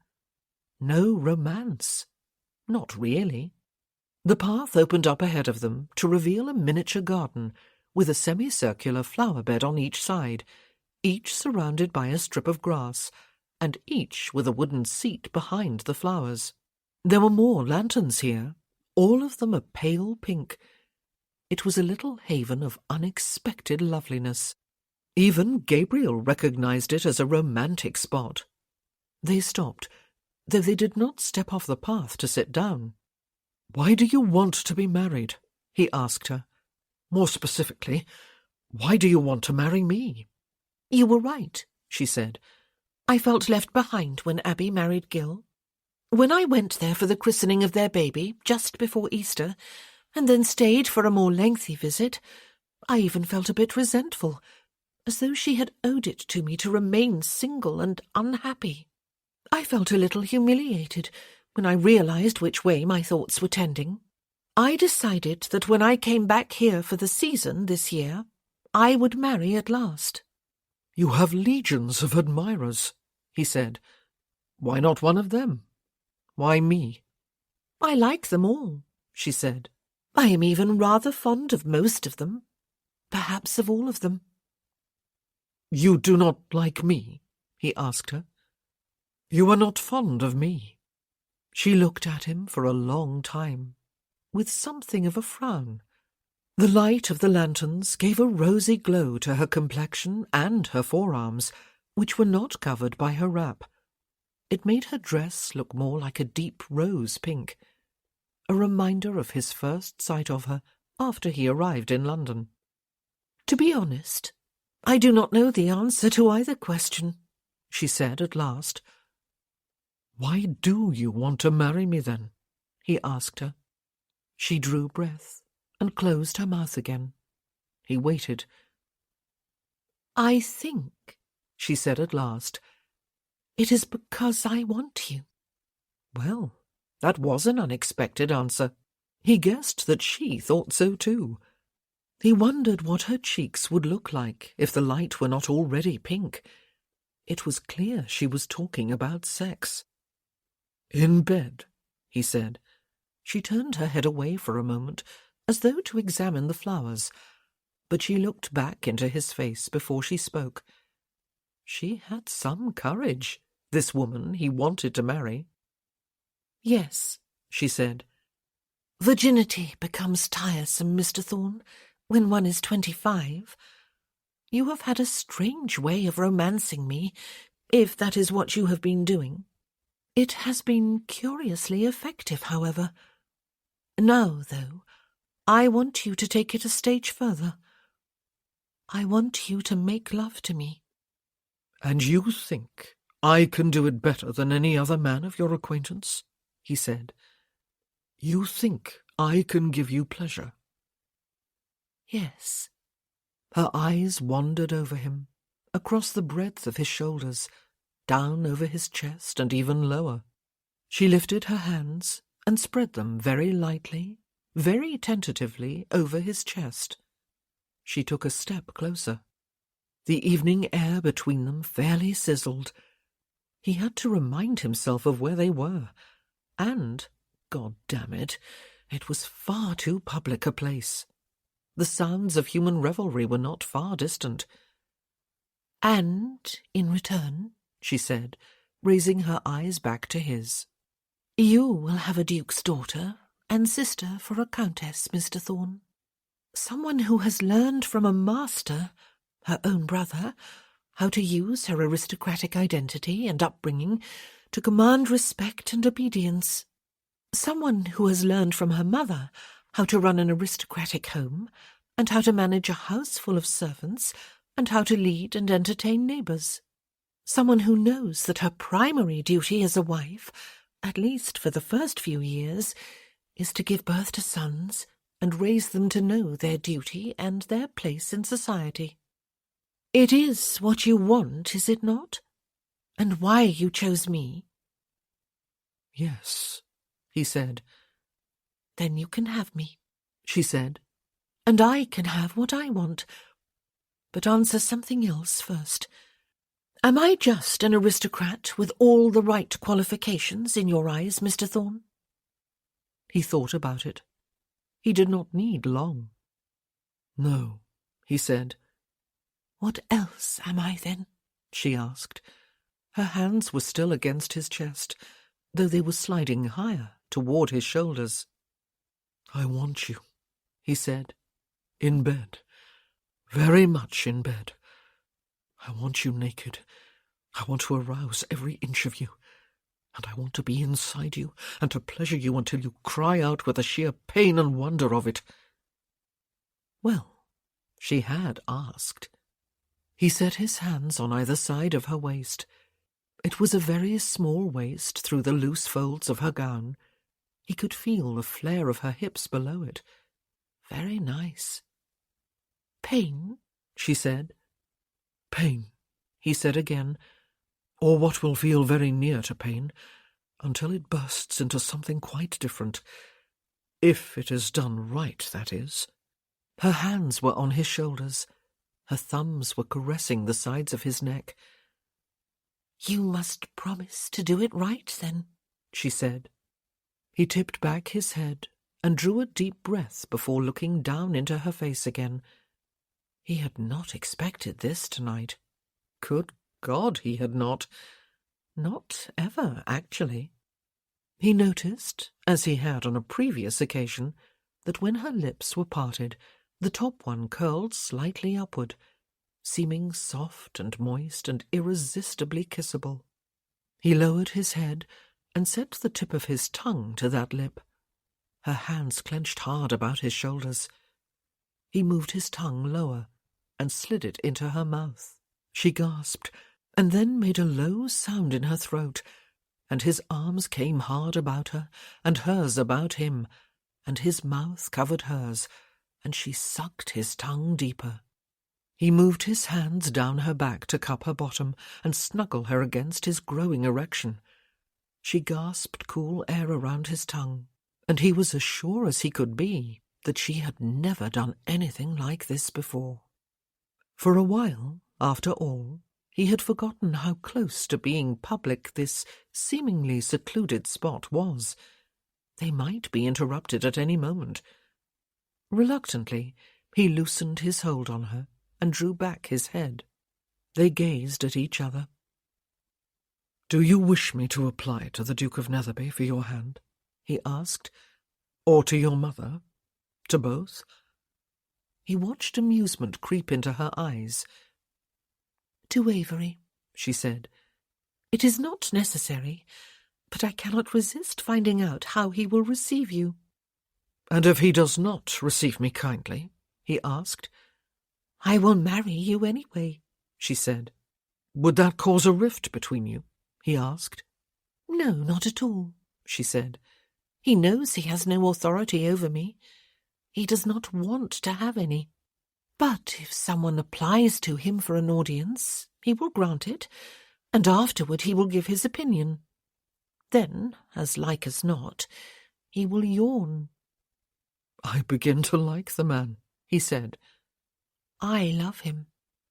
No romance. Not really. The path opened up ahead of them to reveal a miniature garden with a semicircular flower bed on each side, each surrounded by a strip of grass, and each with a wooden seat behind the flowers. There were more lanterns here, all of them a pale pink. It was a little haven of unexpected loveliness. Even Gabriel recognized it as a romantic spot. They stopped, though they did not step off the path to sit down. Why do you want to be married? He asked her. More specifically, why do you want to marry me? You were right, she said. I felt left behind when Abby married Gil. When I went there for the christening of their baby, just before Easter, and then stayed for a more lengthy visit, I even felt a bit resentful, as though she had owed it to me to remain single and unhappy. I felt a little humiliated when I realized which way my thoughts were tending. I decided that when I came back here for the season this year, I would marry at last. You have legions of admirers, he said. Why not one of them? Why me? I like them all, she said. I am even rather fond of most of them, perhaps of all of them. You do not like me? He asked her. You are not fond of me? She looked at him for a long time, with something of a frown. The light of the lanterns gave a rosy glow to her complexion and her forearms, which were not covered by her wrap. It made her dress look more like a deep rose pink, a reminder of his first sight of her after he arrived in London. To be honest, I do not know the answer to either question, she said at last. Why do you want to marry me, then? He asked her. She drew breath and closed her mouth again. He waited. I think, she said at last, it is because I want you. Well, that was an unexpected answer. He guessed that she thought so too. He wondered what her cheeks would look like if the light were not already pink. It was clear she was talking about sex. In bed, he said. She turned her head away for a moment, as though to examine the flowers, but she looked back into his face before she spoke. She had some courage, this woman he wanted to marry. Yes, she said. Virginity becomes tiresome, Mr. Thorne, when one is 25. You have had a strange way of romancing me, if that is what you have been doing. It has been curiously effective, however. Now, though, I want you to take it a stage further. I want you to make love to me. And you think I can do it better than any other man of your acquaintance? He said. You think I can give you pleasure? Yes. Her eyes wandered over him, across the breadth of his shoulders, down over his chest and even lower. She lifted her hands and spread them very lightly, very tentatively over his chest. She took a step closer. The evening air between them fairly sizzled. He had to remind himself of where they were, and, God damn it, it was far too public a place. The sounds of human revelry were not far distant. And, in return, she said, raising her eyes back to his, you will have a duke's daughter and sister for a countess, Mr. Thorne. Someone who has learned from a master, her own brother, how to use her aristocratic identity and upbringing to command respect and obedience. Someone who has learned from her mother how to run an aristocratic home, and how to manage a house full of servants, and how to lead and entertain neighbours. Someone who knows that her primary duty as a wife, at least for the first few years, is to give birth to sons and raise them to know their duty and their place in society. It is what you want, is it not? And why you chose me? Yes, he said. Then you can have me, she said. And I can have what I want. But answer something else first. Am I just an aristocrat with all the right qualifications in your eyes, Mr. Thorne? He thought about it. He did not need long. No, he said. What else am I, then? She asked. Her hands were still against his chest, though they were sliding higher toward his shoulders. I want you, he said, in bed, very much in bed. I want you naked. I want to arouse every inch of you, and I want to be inside you and to pleasure you until you cry out with the sheer pain and wonder of it. Well, she had asked. He set his hands on either side of her waist. It was a very small waist through the loose folds of her gown. He could feel the flare of her hips below it. Very nice. Pain, she said. Pain, he said again, or what will feel very near to pain, until it bursts into something quite different. If it is done right, that is. Her hands were on his shoulders. Her thumbs were caressing the sides of his neck. You must promise to do it right, then, she said. He tipped back his head and drew a deep breath before looking down into her face again. He had not expected this tonight. Good God, he had not. Not ever, actually. He noticed, as he had on a previous occasion, that when her lips were parted, the top one curled slightly upward, seeming soft and moist and irresistibly kissable. He lowered his head and set the tip of his tongue to that lip. Her hands clenched hard about his shoulders. He moved his tongue lower and slid it into her mouth. She gasped, and then made a low sound in her throat, and his arms came hard about her, and hers about him, and his mouth covered hers, and she sucked his tongue deeper. He moved his hands down her back to cup her bottom and snuggle her against his growing erection. She gasped cool air around his tongue, and he was as sure as he could be that she had never done anything like this before. For a while, after all, he had forgotten how close to being public this seemingly secluded spot was. They might be interrupted at any moment. Reluctantly, he loosened his hold on her and drew back his head. They gazed at each other. "Do you wish me to apply to the Duke of Netherby for your hand?" he asked. "Or to your mother? To both?" He watched amusement creep into her eyes. "To Avery," she said. "It is not necessary, but I cannot resist finding out how he will receive you." "And if he does not receive me kindly?" he asked. "I will marry you anyway," she said. "Would that cause a rift between you?" he asked. "No, not at all," she said. He knows he has no authority over me. He does not want to have any. But if someone applies to him for an audience, he will grant it, and afterward he will give his opinion. Then, as like as not, he will yawn. "I begin to like the man," he said. "I love him,"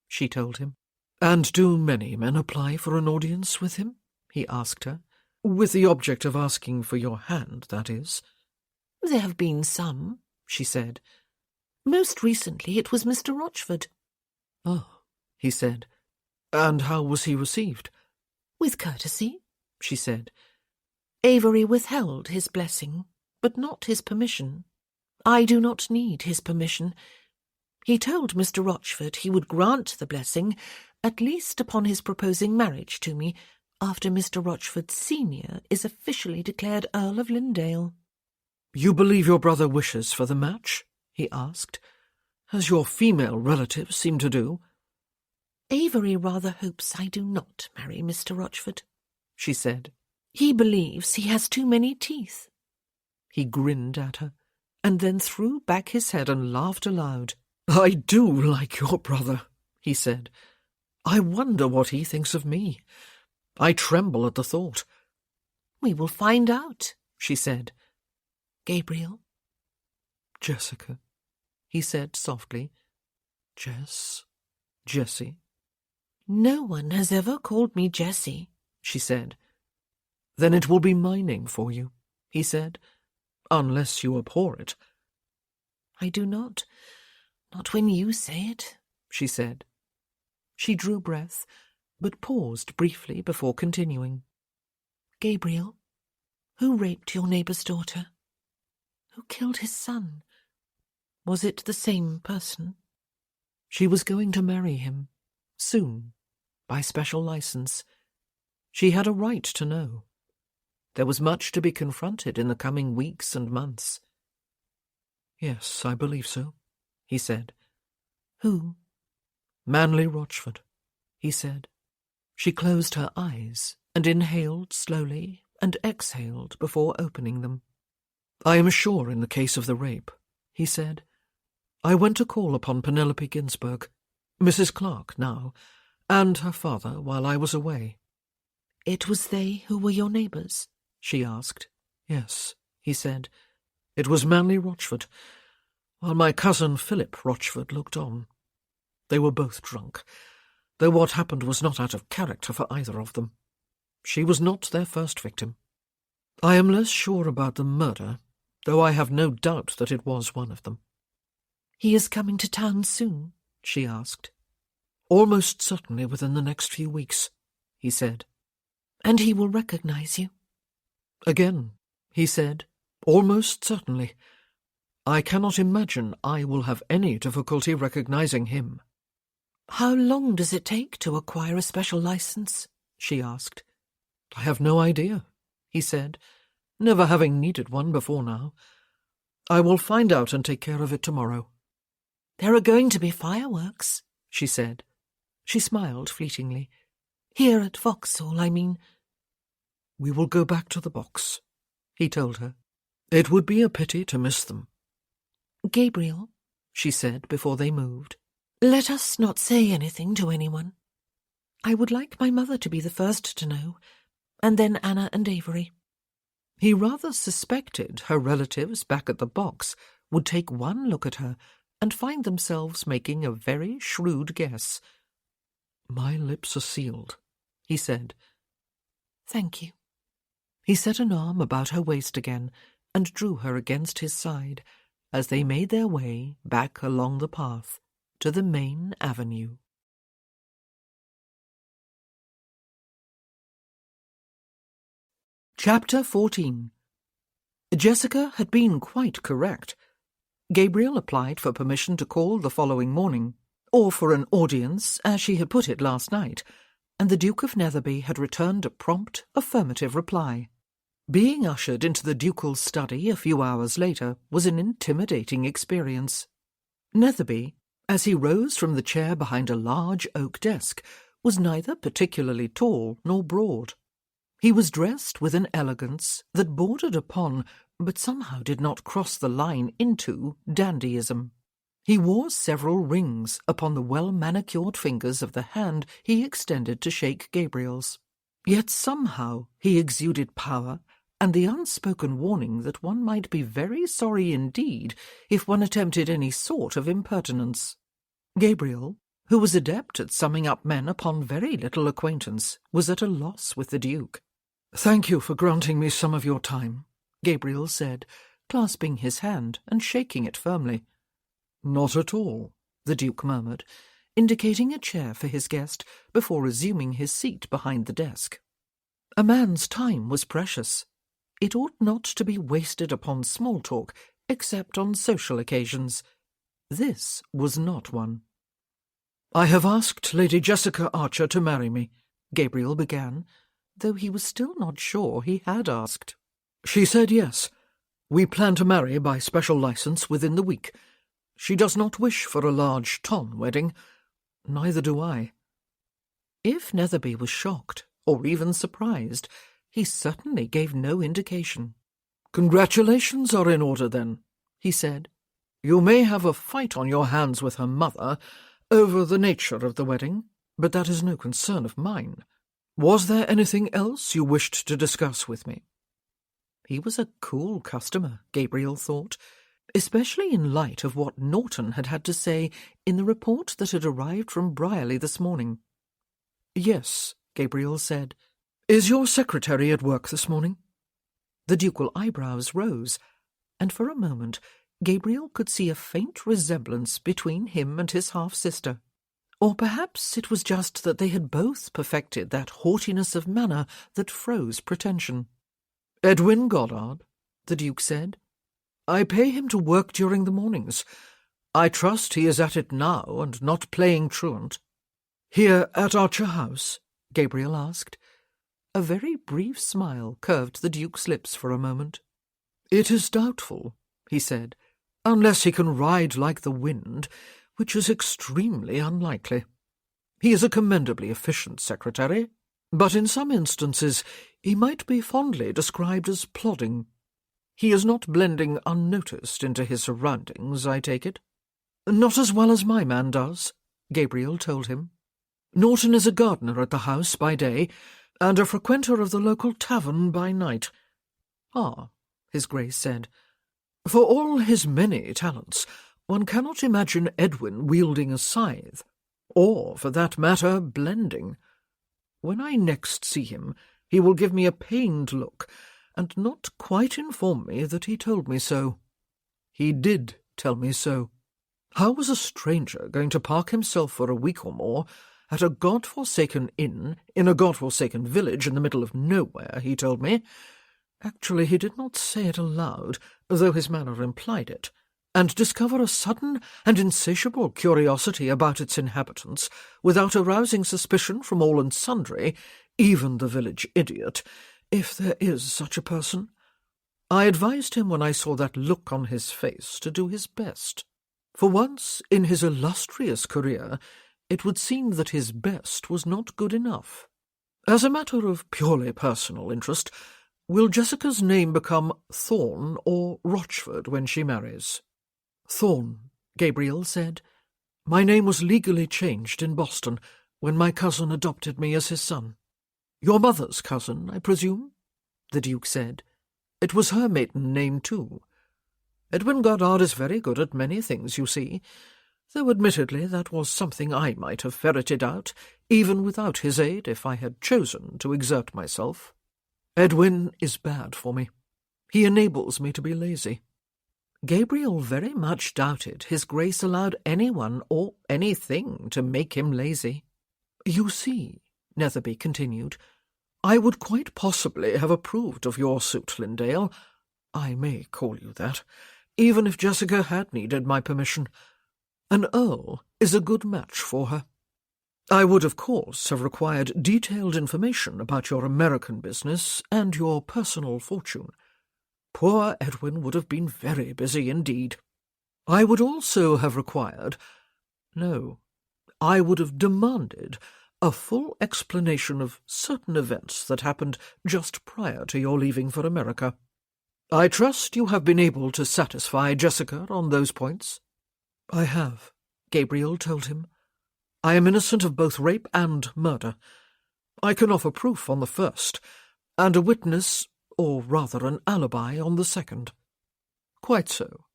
she told him. "And do many men apply for an audience with him?" he asked her. "With the object of asking for your hand, that is." "There have been some," she said. "Most recently it was Mr. Rochford." "Oh," he said. "And how was he received?" "With courtesy," she said. "Avery withheld his blessing, but not his permission. I do not need his permission. He told Mr. Rochford he would grant the blessing, at least upon his proposing marriage to me, after Mr. Rochford Senior is officially declared Earl of Lynndale." "You believe your brother wishes for the match?" he asked, "as your female relatives seem to do." "Avery rather hopes I do not marry Mr. Rochford," she said. "He believes he has too many teeth." He grinned at her, and then threw back his head and laughed aloud. "I do like your brother," he said. "I wonder what he thinks of me. I tremble at the thought." "We will find out," she said. "Gabriel." "Jessica," he said softly. Jessie. "No one has ever called me Jessie," she said. "Then it will be my name for you," he said, "unless you abhor it." "I do not. Not when you say it," she said. She drew breath, but paused briefly before continuing. "Gabriel, who raped your neighbour's daughter? Who killed his son? Was it the same person?" She was going to marry him, soon, by special license. She had a right to know. There was much to be confronted in the coming weeks and months. "Yes, I believe so," he said. "Who?" "Manley Rochford," he said. She closed her eyes and inhaled slowly and exhaled before opening them. "I am sure in the case of the rape," he said. "I went to call upon Penelope Ginsberg, Mrs. Clark now, and her father while I was away." "It was they who were your neighbours?" she asked. "Yes," he said. "It was Manley Rochford, while my cousin Philip Rochford looked on. They were both drunk, though what happened was not out of character for either of them. She was not their first victim. I am less sure about the murder, though I have no doubt that it was one of them." "He is coming to town soon?" she asked. "Almost certainly within the next few weeks," he said. "And he will recognize you?" "Again," he said, "almost certainly. I cannot imagine I will have any difficulty recognizing him." "How long does it take to acquire a special license?" she asked. "I have no idea," he said, "never having needed one before now. I will find out and take care of it tomorrow." "There are going to be fireworks," she said. She smiled fleetingly. "Here at Vauxhall, I mean." "We will go back to the box," he told her. "It would be a pity to miss them." "Gabriel," she said before they moved, "let us not say anything to anyone. I would like my mother to be the first to know, and then Anna and Avery." He rather suspected her relatives back at the box would take one look at her and find themselves making a very shrewd guess. "My lips are sealed," he said. "Thank you." He set an arm about her waist again and drew her against his side as they made their way back along the path to the main avenue. Chapter 14. Jessica had been quite correct. Gabriel applied for permission to call the following morning, or for an audience, as she had put it last night, and the Duke of Netherby had returned a prompt, affirmative reply. Being ushered into the ducal study a few hours later was an intimidating experience. Netherby, as he rose from the chair behind a large oak desk, was neither particularly tall nor broad. He was dressed with an elegance that bordered upon, but somehow did not cross the line into, dandyism. He wore several rings upon the well-manicured fingers of the hand he extended to shake Gabriel's. Yet somehow he exuded power and the unspoken warning that one might be very sorry indeed if one attempted any sort of impertinence. Gabriel, who was adept at summing up men upon very little acquaintance, was at a loss with the Duke. "Thank you for granting me some of your time," Gabriel said, clasping his hand and shaking it firmly. "Not at all," the Duke murmured, indicating a chair for his guest before resuming his seat behind the desk. A man's time was precious. It ought not to be wasted upon small talk, except on social occasions. This was not one. "I have asked Lady Jessica Archer to marry me," Gabriel began, though he was still not sure he had asked. "She said yes. We plan to marry by special license within the week. She does not wish for a large ton wedding. Neither do I." If Netherby was shocked, or even surprised, he certainly gave no indication. "Congratulations are in order, then," he said. "You may have a fight on your hands with her mother over the nature of the wedding, but that is no concern of mine. Was there anything else you wished to discuss with me?" He was a cool customer, Gabriel thought, especially in light of what Norton had to say in the report that had arrived from Brierley this morning. "Yes," Gabriel said. "Is your secretary at work this morning?" The ducal eyebrows rose, and for a moment Gabriel could see a faint resemblance between him and his half-sister. Or perhaps it was just that they had both perfected that haughtiness of manner that froze pretension. "Edwin Goddard," the Duke said. "I pay him to work during the mornings. I trust he is at it now and not playing truant." "Here at Archer House?" Gabriel asked. A very brief smile curved the Duke's lips for a moment. "It is doubtful," he said, "unless he can ride like the wind, which is extremely unlikely. He is a commendably efficient secretary, but in some instances he might be fondly described as plodding. He is not blending unnoticed into his surroundings, I take it?" "Not as well as my man does," Gabriel told him. "Norton is a gardener at the house by day, and a frequenter of the local tavern by night." "Ah," His Grace said. "For all his many talents, one cannot imagine Edwin wielding a scythe, or, for that matter, blending. When I next see him, he will give me a pained look, and not quite inform me that he told me so. He did tell me so. How was a stranger going to park himself for a week or more at a god-forsaken inn in a god-forsaken village in the middle of nowhere, he told me? Actually, he did not say it aloud, though his manner implied it, and discover a sudden and insatiable curiosity about its inhabitants, without arousing suspicion from all and sundry, even the village idiot, if there is such a person? I advised him when I saw that look on his face to do his best. For once in his illustrious career, it would seem that his best was not good enough. As a matter of purely personal interest, will Jessica's name become Thorne or Rochford when she marries?" "Thorne," Gabriel said. "My name was legally changed in Boston when my cousin adopted me as his son." "Your mother's cousin, I presume?" the Duke said. "It was her maiden name, too. Edwin Goddard is very good at many things, you see, though admittedly that was something I might have ferreted out, even without his aid, if I had chosen to exert myself. Edwin is bad for me. He enables me to be lazy." Gabriel very much doubted His Grace allowed anyone or anything to make him lazy. "You see," Netherby continued, "I would quite possibly have approved of your suit, Lindale. I may call you that, even if Jessica had needed my permission. An earl is a good match for her. I would, of course, have required detailed information about your American business and your personal fortune. Poor Edwin would have been very busy indeed. I would also have required— no, I would have demanded A full explanation of certain events that happened just prior to your leaving for America. I trust you have been able to satisfy Jessica on those points?" "I have," Gabriel told him. "I am innocent of both rape and murder. I can offer proof on the first, and a witness, or rather an alibi, on the second." "Quite so,"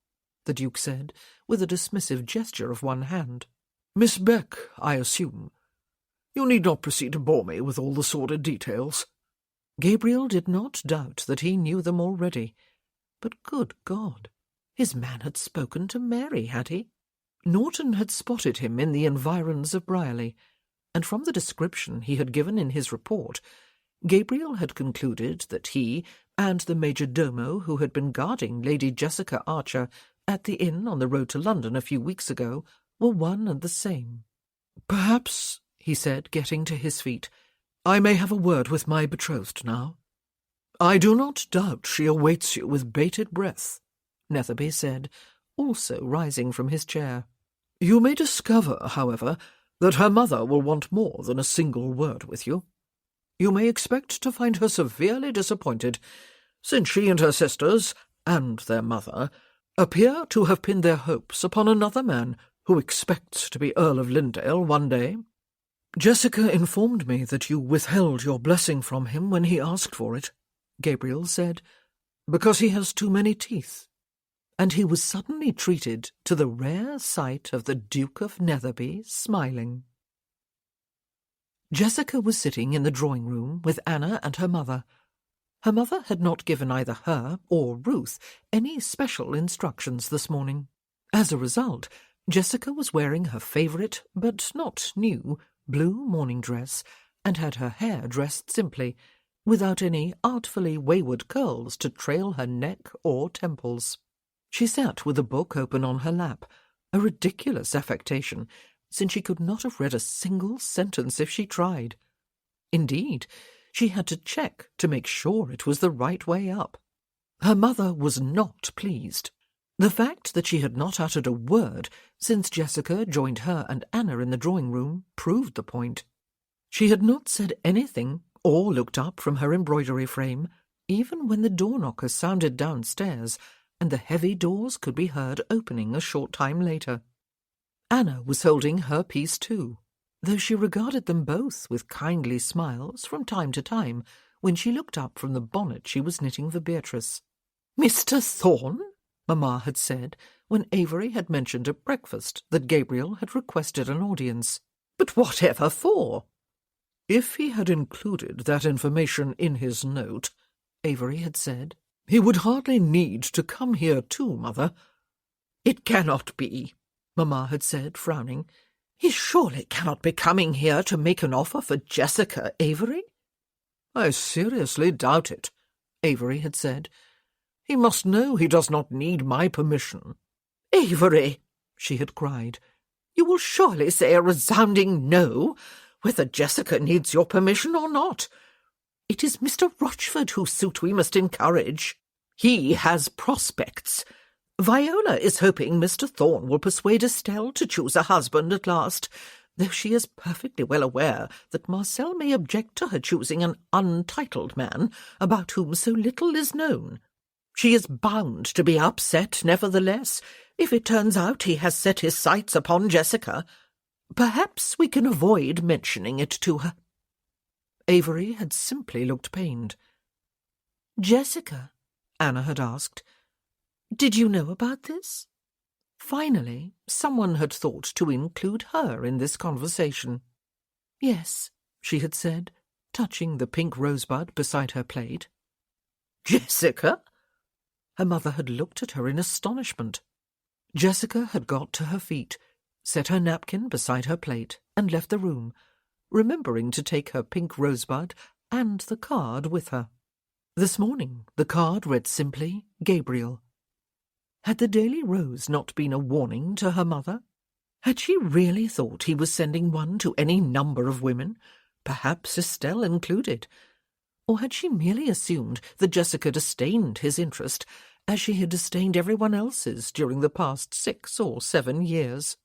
the Duke said, with a dismissive gesture of one hand. "Miss Beck, I assume. You need not proceed to bore me with all the sordid details." Gabriel did not doubt that he knew them already. But good God, his man had spoken to Mary, had he? Norton had spotted him in the environs of Brierley, and from the description he had given in his report, Gabriel had concluded that he and the major domo who had been guarding Lady Jessica Archer at the inn on the road to London a few weeks ago were one and the same. "Perhaps," he said, getting to his feet, "I may have a word with my betrothed now." "I do not doubt she awaits you with bated breath," Netherby said, also rising from his chair. "You may discover, however, that her mother will want more than a single word with you. You may expect to find her severely disappointed, since she and her sisters, and their mother, appear to have pinned their hopes upon another man who expects to be Earl of Lindale one day. Jessica informed me that you withheld your blessing from him when he asked for it," Gabriel said, "because he has too many teeth." And he was suddenly treated to the rare sight of the Duke of Netherby smiling. Jessica was sitting in the drawing-room with Anna and her mother. Her mother had not given either her or Ruth any special instructions this morning. As a result, Jessica was wearing her favourite, but not new, blue morning dress, and had her hair dressed simply, without any artfully wayward curls to trail her neck or temples. She sat with a book open on her lap, a ridiculous affectation, since she could not have read a single sentence if she tried. Indeed, she had to check to make sure it was the right way up. Her mother was not pleased. The fact that she had not uttered a word since Jessica joined her and Anna in the drawing-room proved the point. She had not said anything or looked up from her embroidery frame, even when the door-knocker sounded downstairs, and the heavy doors could be heard opening a short time later. Anna was holding her peace too, though she regarded them both with kindly smiles from time to time when she looked up from the bonnet she was knitting for Beatrice. "Mr. Thorne?" Mamma had said when Avery had mentioned at breakfast that Gabriel had requested an audience. "But whatever for?" "If he had included that information in his note," Avery had said, "he would hardly need to come here too, Mother." "It cannot be," Mamma had said, frowning. "He surely cannot be coming here to make an offer for Jessica, Avery?" "I seriously doubt it," Avery had said. "He must know he does not need my permission." "Avery," she had cried, "you will surely say a resounding no, whether Jessica needs your permission or not. It is Mr. Rochford whose suit we must encourage. He has prospects. Viola is hoping Mr. Thorne will persuade Estelle to choose a husband at last, though she is perfectly well aware that Marcel may object to her choosing an untitled man about whom so little is known. She is bound to be upset, nevertheless, if it turns out he has set his sights upon Jessica. Perhaps we can avoid mentioning it to her." Avery had simply looked pained. "Jessica," Anna had asked, "did you know about this?" Finally, someone had thought to include her in this conversation. "Yes," she had said, touching the pink rosebud beside her plate. "Jessica?" Her mother had looked at her in astonishment. Jessica had got to her feet, set her napkin beside her plate, and left the room, remembering to take her pink rosebud and the card with her. This morning the card read simply, Gabriel. Had the Daily Rose not been a warning to her mother? Had she really thought he was sending one to any number of women, perhaps Estelle included? Or had she merely assumed that Jessica disdained his interest, as she had disdained everyone else's during the past 6 or 7 years?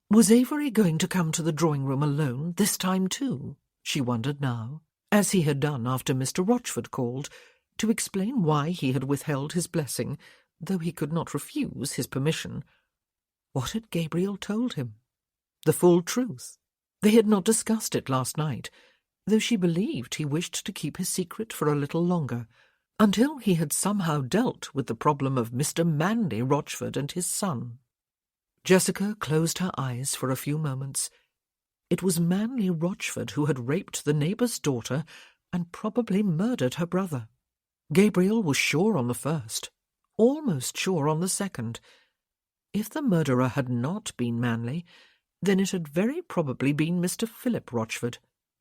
Was Avery going to come to the drawing-room alone this time too, she wondered now, as he had done after Mr. Rochford called, to explain why he had withheld his blessing, though he could not refuse his permission. What had Gabriel told him? The full truth. They had not discussed it last night, though she believed he wished to keep his secret for a little longer, until he had somehow dealt with the problem of Mr. Manley Rochford and his son. Jessica closed her eyes for a few moments. It was Manley Rochford who had raped the neighbour's daughter and probably murdered her brother. Gabriel was sure on the first, almost sure on the second. If the murderer had not been Manley, then it had very probably been Mr. Philip Rochford,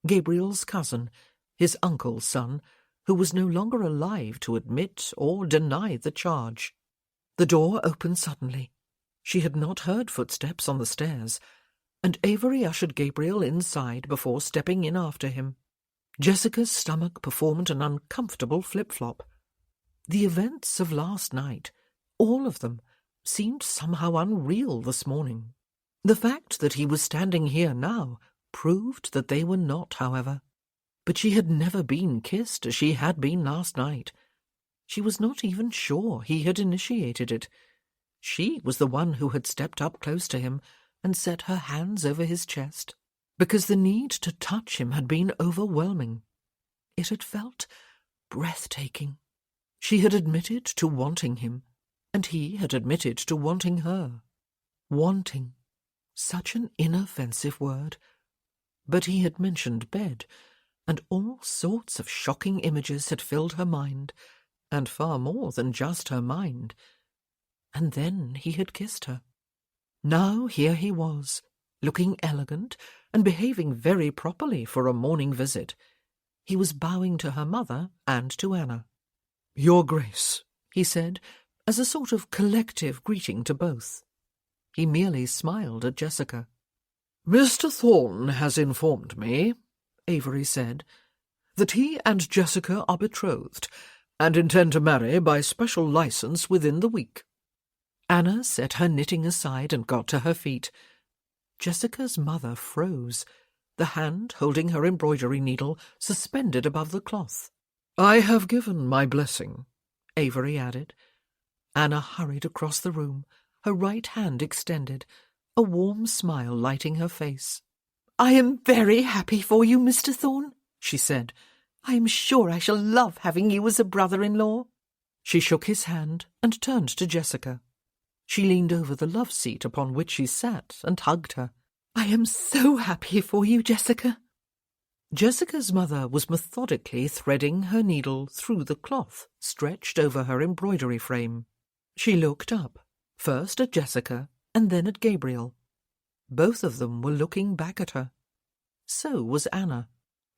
Gabriel's cousin, his uncle's son, who was no longer alive to admit or deny the charge. The door opened suddenly. She had not heard footsteps on the stairs, and Avery ushered Gabriel inside before stepping in after him. Jessica's stomach performed an uncomfortable flip-flop. The events of last night, all of them, seemed somehow unreal this morning. The fact that he was standing here now proved that they were not, however. But she had never been kissed as she had been last night. She was not even sure he had initiated it. She was the one who had stepped up close to him and set her hands over his chest, because the need to touch him had been overwhelming. It had felt breathtaking. She had admitted to wanting him, and he had admitted to wanting her. Wanting. Such an inoffensive word. But he had mentioned bed, and all sorts of shocking images had filled her mind, and far more than just her mind. And then he had kissed her. Now here he was, looking elegant and behaving very properly for a morning visit. He was bowing to her mother and to Anna. "Your Grace," he said, as a sort of collective greeting to both. He merely smiled at Jessica. "Mr. Thorne has informed me," Avery said, "that he and Jessica are betrothed, and intend to marry by special license within the week." Anna set her knitting aside and got to her feet. Jessica's mother froze, the hand holding her embroidery needle suspended above the cloth. "I have given my blessing," Avery added. Anna hurried across the room, her right hand extended, a warm smile lighting her face. "I am very happy for you, Mr. Thorne," she said. "I am sure I shall love having you as a brother-in-law." She shook his hand and turned to Jessica. She leaned over the love seat upon which she sat and hugged her. "I am so happy for you, Jessica." Jessica's mother was methodically threading her needle through the cloth stretched over her embroidery frame. She looked up, first at Jessica and then at Gabriel. Both of them were looking back at her. So was Anna.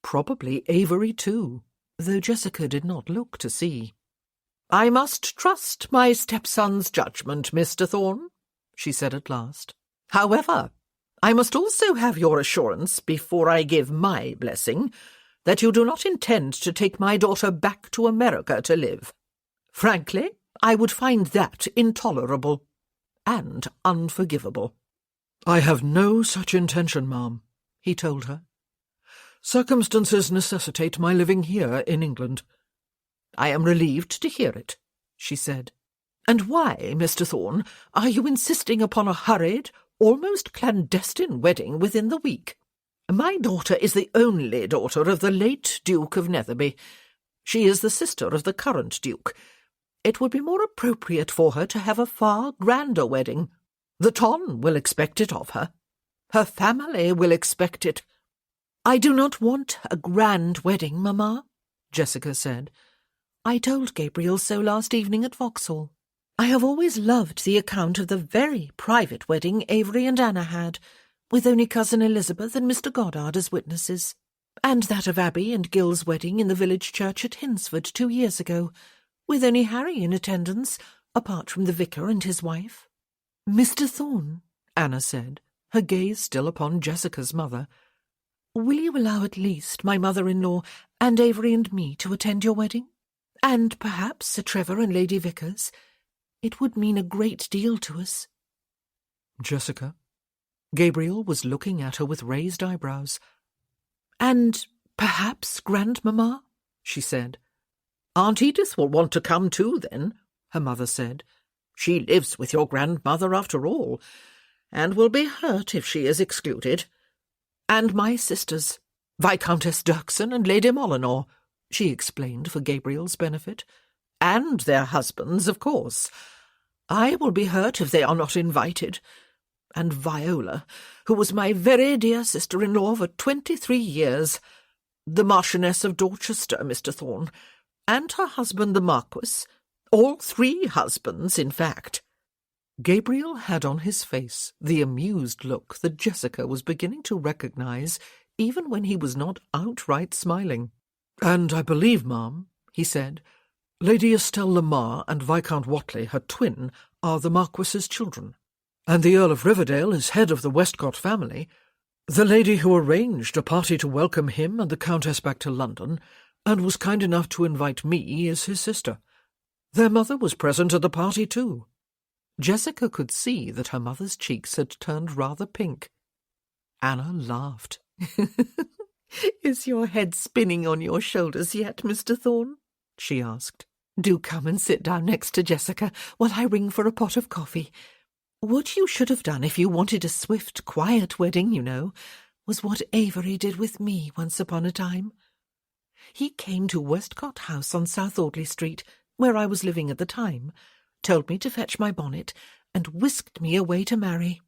Probably Avery too, though Jessica did not look to see. "I must trust my stepson's judgment, Mr. Thorne," she said at last. "However, I must also have your assurance, before I give my blessing, that you do not intend to take my daughter back to America to live. Frankly, I would find that intolerable and unforgivable." "I have no such intention, ma'am," he told her. "Circumstances necessitate my living here in England." "I am relieved to hear it," she said. "And why, Mr. Thorne, are you insisting upon a hurried, almost clandestine wedding within the week? My daughter is the only daughter of the late Duke of Netherby. She is the sister of the current Duke. It would be more appropriate for her to have a far grander wedding. The Ton will expect it of her. Her family will expect it." "I do not want a grand wedding, Mamma," Jessica said. "I told Gabriel so last evening at Vauxhall. I have always loved the account of the very private wedding Avery and Anna had, with only Cousin Elizabeth and Mr. Goddard as witnesses, and that of Abby and Gil's wedding in the village church at Hinsford 2 years ago, with only Harry in attendance, apart from the vicar and his wife." "Mr. Thorne," Anna said, her gaze still upon Jessica's mother, "will you allow at least my mother-in-law and Avery and me to attend your wedding? And perhaps Sir Trevor and Lady Vickers? It would mean a great deal to us." "Jessica, Gabriel was looking at her with raised eyebrows. "And perhaps grandmamma?" she said. "Aunt Edith will want to come too, then," her mother said. "She lives with your grandmother after all, and will be hurt if she is excluded." "And my sisters, Viscountess Dirksen and Lady Molyneux," she explained for Gabriel's benefit. "And their husbands, of course. I will be hurt if they are not invited. And Viola, who was my very dear sister-in-law for 23 years, the Marchioness of Dorchester, Mr. Thorne, and her husband the Marquis, all 3 husbands, in fact." Gabriel had on his face the amused look that Jessica was beginning to recognise even when he was not outright smiling. "And I believe, ma'am," he said, "Lady Estelle Lamar and Viscount Whatley, her twin, are the Marquis's children. And the Earl of Riverdale is head of the Westcott family. The lady who arranged a party to welcome him and the Countess back to London, and was kind enough to invite me, is his sister. Their mother was present at the party too." Jessica could see that her mother's cheeks had turned rather pink. Anna laughed. "Is your head spinning on your shoulders yet, Mr. Thorne?" she asked. "Do come and sit down next to Jessica while I ring for a pot of coffee. What you should have done if you wanted a swift, quiet wedding, you know, was what Avery did with me once upon a time. He came to Westcott House on South Audley Street, where I was living at the time, told me to fetch my bonnet, and whisked me away to marry.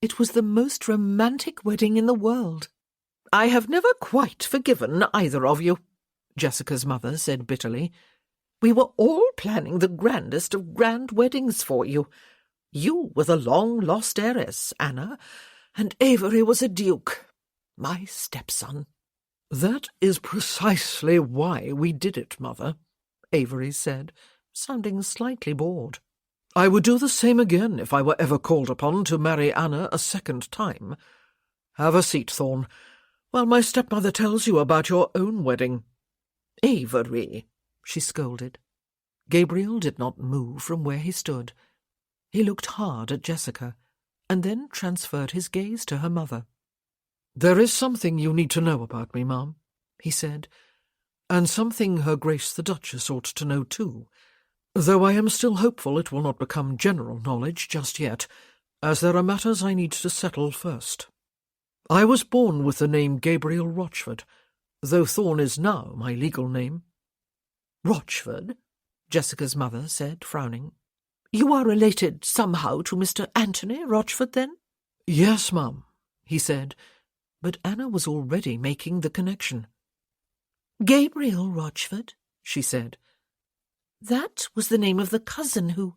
It was the most romantic wedding in the world." "I have never quite forgiven either of you," Jessica's mother said bitterly. "We were all planning the grandest of grand weddings for you. You were the long-lost heiress, Anna, and Avery was a duke, my stepson." "That is precisely why we did it, Mother," Avery said, sounding slightly bored. "I would do the same again if I were ever called upon to marry Anna a second time. Have a seat, Thorne, while my stepmother tells you about your own wedding." "Avery," she scolded. Gabriel did not move from where he stood. He looked hard at Jessica, and then transferred his gaze to her mother. "There is something you need to know about me, ma'am," he said, "and something Her Grace the Duchess ought to know too, though I am still hopeful it will not become general knowledge just yet, as there are matters I need to settle first. I was born with the name Gabriel Rochford, though Thorne is now my legal name." "Rochford?" Jessica's mother said, frowning. "You are related somehow to Mr. Anthony Rochford, then?" "Yes, ma'am," he said, but Anna was already making the connection. "Gabriel Rochford," she said. "That was the name of the cousin who—"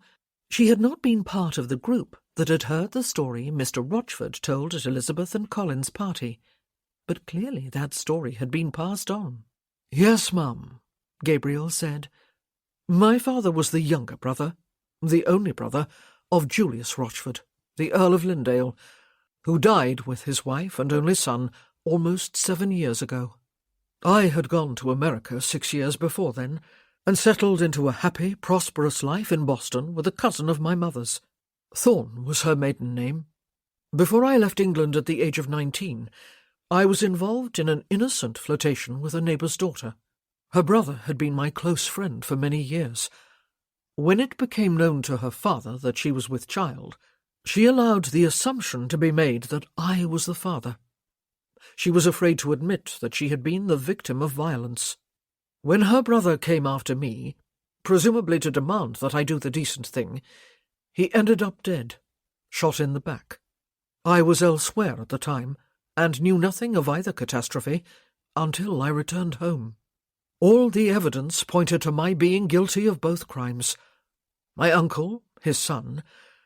She had not been part of the group that had heard the story Mr. Rochford told at Elizabeth and Colin's party, but clearly that story had been passed on. "Yes, ma'am," Gabriel said. "My father was the younger brother, the only brother, of Julius Rochford, the Earl of Lindale, who died with his wife and only son almost 7 years ago. I had gone to America 6 years before then, and settled into a happy, prosperous life in Boston with a cousin of my mother's. Thorne was her maiden name. Before I left England at the age of 19, I was involved in an innocent flirtation with a neighbour's daughter. Her brother had been my close friend for many years. When it became known to her father that she was with child, she allowed the assumption to be made that I was the father. She was afraid to admit that she had been the victim of violence. When her brother came after me, presumably to demand that I do the decent thing, he ended up dead, shot in the back. I was elsewhere at the time, and knew nothing of either catastrophe until I returned home. All the evidence pointed to my being guilty of both crimes. My uncle, his son,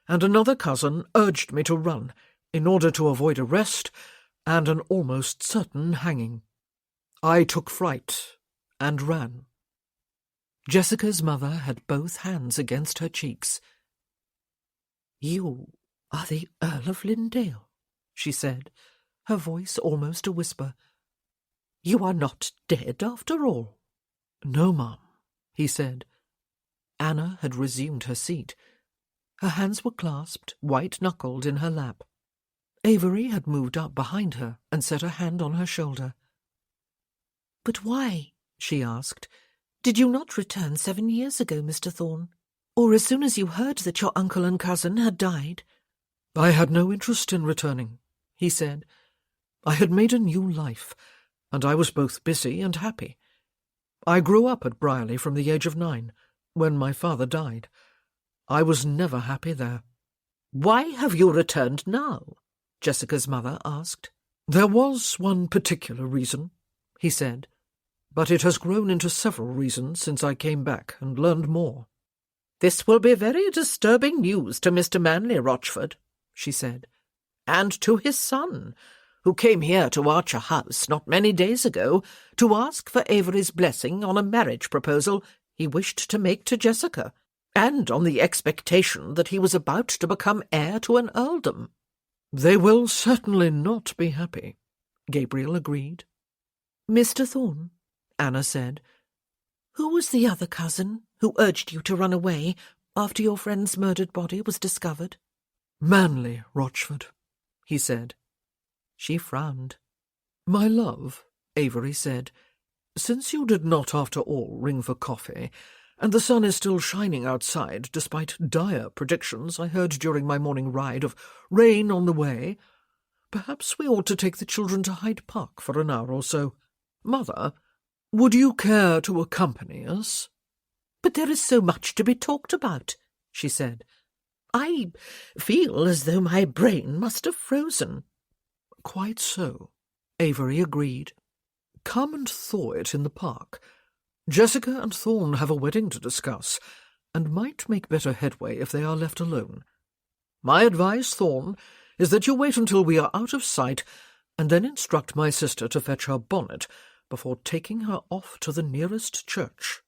and another cousin urged me to run in order to avoid arrest and an almost certain hanging. I took fright and ran." Jessica's mother had both hands against her cheeks. "You are the Earl of Lindale," she said, her voice almost a whisper. "You are not dead after all." "No, ma'am," he said. Anna had resumed her seat. Her hands were clasped, white-knuckled, in her lap. Avery had moved up behind her and set a hand on her shoulder. "But why," she asked, "did you not return 7 years ago, Mr. Thorne? Or as soon as you heard that your uncle and cousin had died?" "I had no interest in returning," he said. "I had made a new life, and I was both busy and happy. I grew up at Brierley from the age of 9, when my father died. I was never happy there." "Why have you returned now?" Jessica's mother asked. "There was one particular reason," he said, "but it has grown into several reasons since I came back and learned more." "This will be very disturbing news to Mr. Manley Rochford," she said, "and to his son, who came here to Archer House not many days ago to ask for Avery's blessing on a marriage proposal he wished to make to Jessica, and on the expectation that he was about to become heir to an earldom." "They will certainly not be happy," Gabriel agreed. "Mr. Thorne," Anna said, "who was the other cousin who urged you to run away after your friend's murdered body was discovered?" "Manley Rochford," he said. She frowned. "My love," Avery said, "since you did not after all ring for coffee, and the sun is still shining outside despite dire predictions I heard during my morning ride of rain on the way, perhaps we ought to take the children to Hyde Park for an hour or so. Mother, would you care to accompany us?" "But there is so much to be talked about," she said. "I feel as though my brain must have frozen." "Quite so," Avery agreed. "Come and thaw it in the park. Jessica and Thorne have a wedding to discuss, and might make better headway if they are left alone. My advice, Thorne, is that you wait until we are out of sight, and then instruct my sister to fetch her bonnet before taking her off to the nearest church.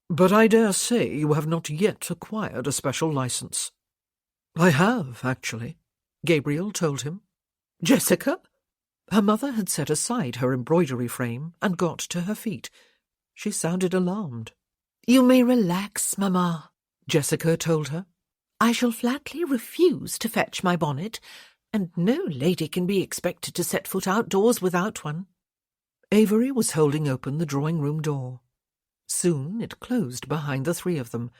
But I dare say you have not yet acquired a special license." "I have, actually," Gabriel told him. "Jessica?" Her mother had set aside her embroidery frame and got to her feet. She sounded alarmed. "You may relax, Mamma," Jessica told her. "I shall flatly refuse to fetch my bonnet, and no lady can be expected to set foot outdoors without one." Avery was holding open the drawing-room door. Soon it closed behind the three of them,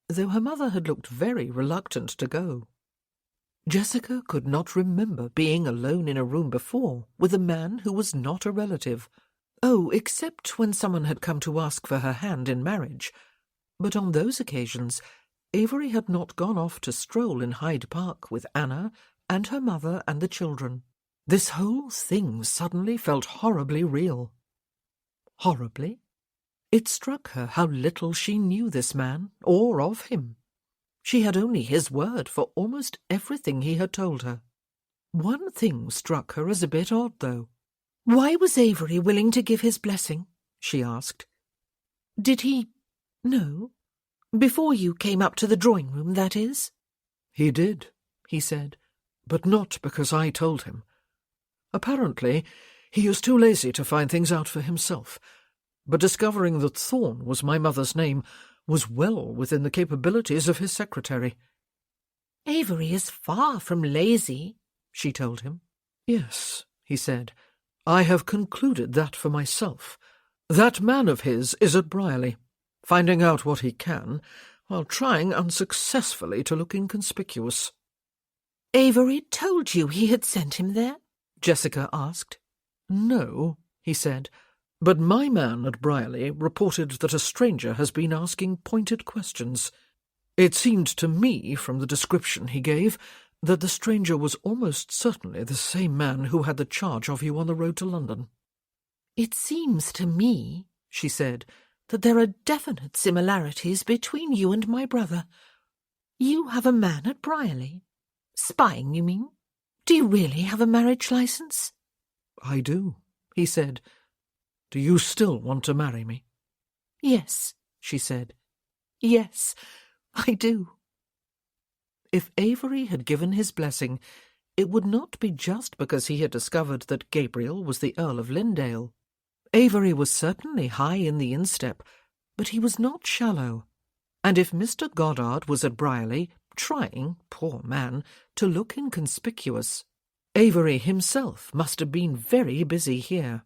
though her mother had looked very reluctant to go. Jessica could not remember being alone in a room before with a man who was not a relative. Oh, except when someone had come to ask for her hand in marriage. But on those occasions, Avery had not gone off to stroll in Hyde Park with Anna and her mother and the children. This whole thing suddenly felt horribly real. Horribly? It struck her how little she knew this man, or of him. She had only his word for almost everything he had told her. One thing struck her as a bit odd, though. "Why was Avery willing to give his blessing?" she asked. "Did he know? Before you came up to the drawing-room, that is?" "He did," he said, "but not because I told him. Apparently, he is too lazy to find things out for himself, but discovering that Thorne was my mother's name was well within the capabilities of his secretary." "Avery is far from lazy," she told him. "Yes," he said, "I have concluded that for myself. That man of his is at Brierley, finding out what he can, while trying unsuccessfully to look inconspicuous." "Avery told you he had sent him there?" Jessica asked. "No," he said, "but my man at Brierley reported that a stranger has been asking pointed questions. It seemed to me, from the description he gave, that the stranger was almost certainly the same man who had the charge of you on the road to London." "It seems to me," she said, "that there are definite similarities between you and my brother. You have a man at Brierley. Spying, you mean? Do you really have a marriage license?" "I do," he said. "Do you still want to marry me?" "Yes," she said. "Yes, I do." If Avery had given his blessing, it would not be just because he had discovered that Gabriel was the Earl of Lynndale. Avery was certainly high in the instep, but he was not shallow. And if Mr. Goddard was at Brierley, trying, poor man, to look inconspicuous, Avery himself must have been very busy here.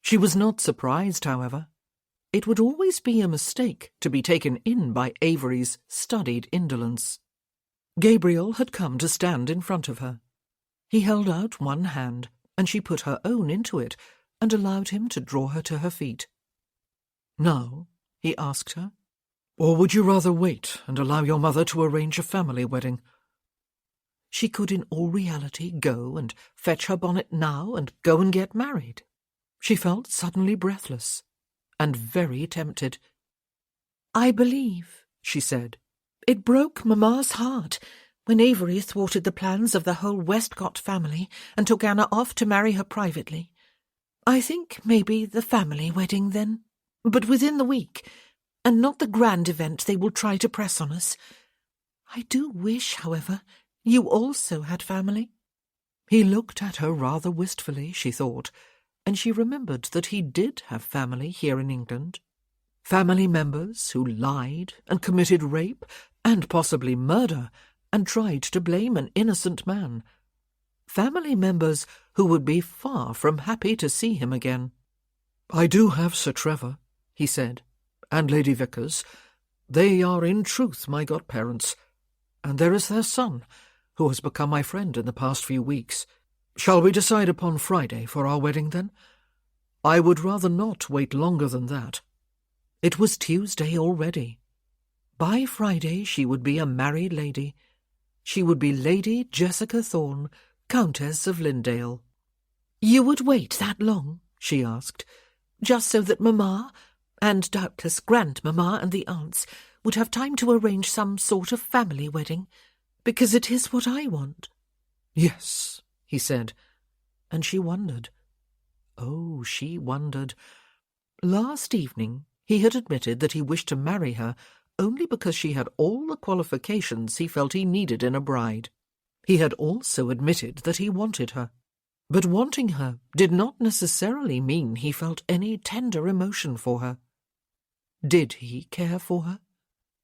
She was not surprised, however. It would always be a mistake to be taken in by Avery's studied indolence. Gabriel had come to stand in front of her. He held out one hand, and she put her own into it and allowed him to draw her to her feet. "Now?" he asked her. "Or would you rather wait and allow your mother to arrange a family wedding?" She could in all reality go and fetch her bonnet now and go and get married. She felt suddenly breathless and very tempted. "I believe," she said, "it broke Mamma's heart when Avery thwarted the plans of the whole Westcott family and took Anna off to marry her privately. I think maybe the family wedding then, but within the week, and not the grand event they will try to press on us. I do wish, however, you also had family." He looked at her rather wistfully, she thought, and she remembered that he did have family here in England. Family members who lied and committed rape and possibly murder and tried to blame an innocent man. Family members who would be far from happy to see him again. "I do have Sir Trevor," he said, "and Lady Vickers. They are in truth my godparents, and there is their son, who has become my friend in the past few weeks. Shall we decide upon Friday for our wedding, then? I would rather not wait longer than that." It was Tuesday already. By Friday she would be a married lady. She would be Lady Jessica Thorne, Countess of Lindale. "You would wait that long?" she asked, "just so that Mamma, and doubtless Grandmamma and the aunts, would have time to arrange some sort of family wedding, because it is what I want." "Yes," he said, and she wondered. Oh, she wondered. Last evening he had admitted that he wished to marry her only because she had all the qualifications he felt he needed in a bride. He had also admitted that he wanted her. But wanting her did not necessarily mean he felt any tender emotion for her. Did he care for her?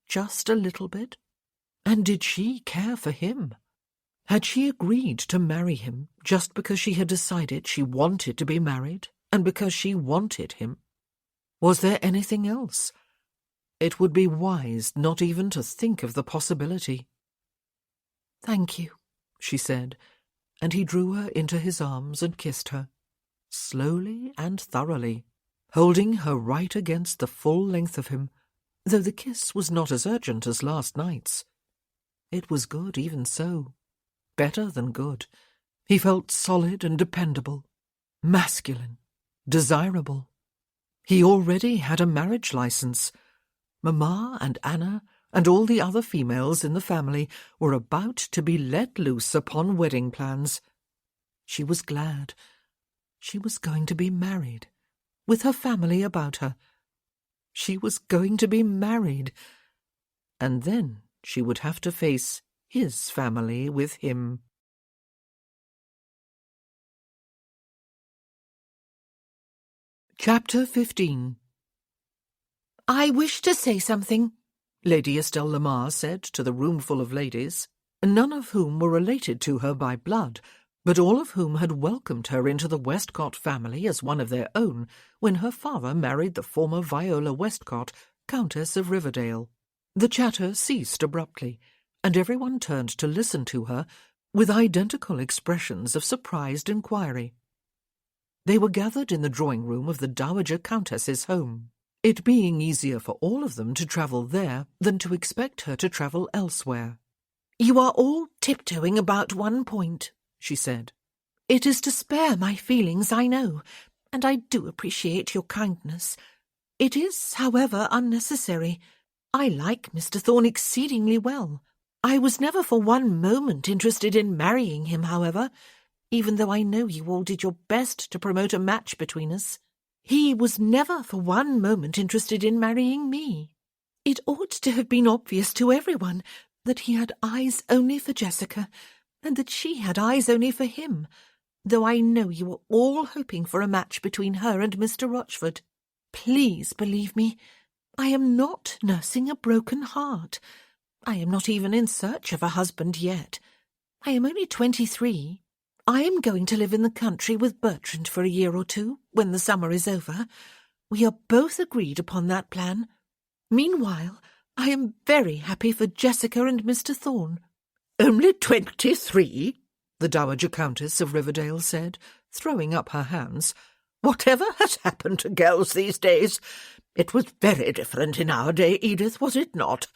Just a little bit? And did she care for him? Had she agreed to marry him just because she had decided she wanted to be married and because she wanted him? Was there anything else? It would be wise not even to think of the possibility. "Thank you," she said, and he drew her into his arms and kissed her, slowly and thoroughly, holding her right against the full length of him, though the kiss was not as urgent as last night's. It was good even so, better than good. He felt solid and dependable, masculine, desirable. He already had a marriage license. Mamma and Anna and all the other females in the family were about to be let loose upon wedding plans. She was glad. She was going to be married, with her family about her. She was going to be married, and then she would have to face his family with him. Chapter 15. "I wish to say something," Lady Estelle Lamar said to the roomful of ladies, none of whom were related to her by blood, but all of whom had welcomed her into the Westcott family as one of their own when her father married the former Viola Westcott, Countess of Riverdale. The chatter ceased abruptly, and everyone turned to listen to her with identical expressions of surprised inquiry. They were gathered in the drawing-room of the Dowager Countess's home, it being easier for all of them to travel there than to expect her to travel elsewhere. "You are all tiptoeing about one point," she said. "It is to spare my feelings, I know, and I do appreciate your kindness. It is, however, unnecessary. I like Mr. Thorne exceedingly well. I was never for one moment interested in marrying him, however, even though I know you all did your best to promote a match between us. He was never for one moment interested in marrying me. It ought to have been obvious to everyone that he had eyes only for Jessica, and that she had eyes only for him, though I know you were all hoping for a match between her and Mr. Rochford. Please believe me, I am not nursing a broken heart. I am not even in search of a husband yet. I am only 23, I am going to live in the country with Bertrand for a year or two, when the summer is over. We are both agreed upon that plan. Meanwhile, I am very happy for Jessica and Mr. Thorne." "Only 23?" the Dowager Countess of Riverdale said, throwing up her hands. "Whatever has happened to girls these days? It was very different in our day, Edith, was it not?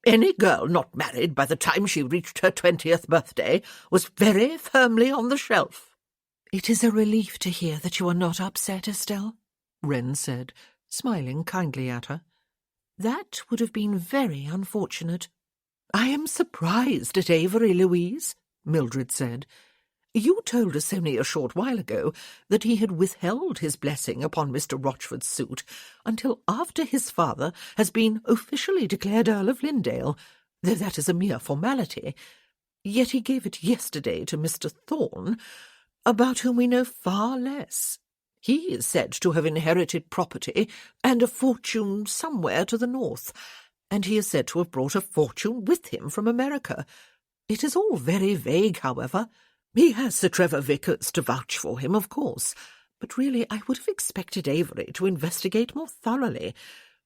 Any girl not married by the time she reached her 20th birthday was very firmly on the shelf." "It is a relief to hear that you are not upset, Estelle," Wren said, smiling kindly at her. "That would have been very unfortunate." "I am surprised at Avery, Louise," Mildred said. "You told us only a short while ago that he had withheld his blessing upon Mr. Rochford's suit until after his father has been officially declared Earl of Lynndale, though that is a mere formality. Yet he gave it yesterday to Mr. Thorne, about whom we know far less. He is said to have inherited property and a fortune somewhere to the north, and he is said to have brought a fortune with him from America. It is all very vague, however. He has Sir Trevor Vickers to vouch for him, of course, but really I would have expected Avery to investigate more thoroughly,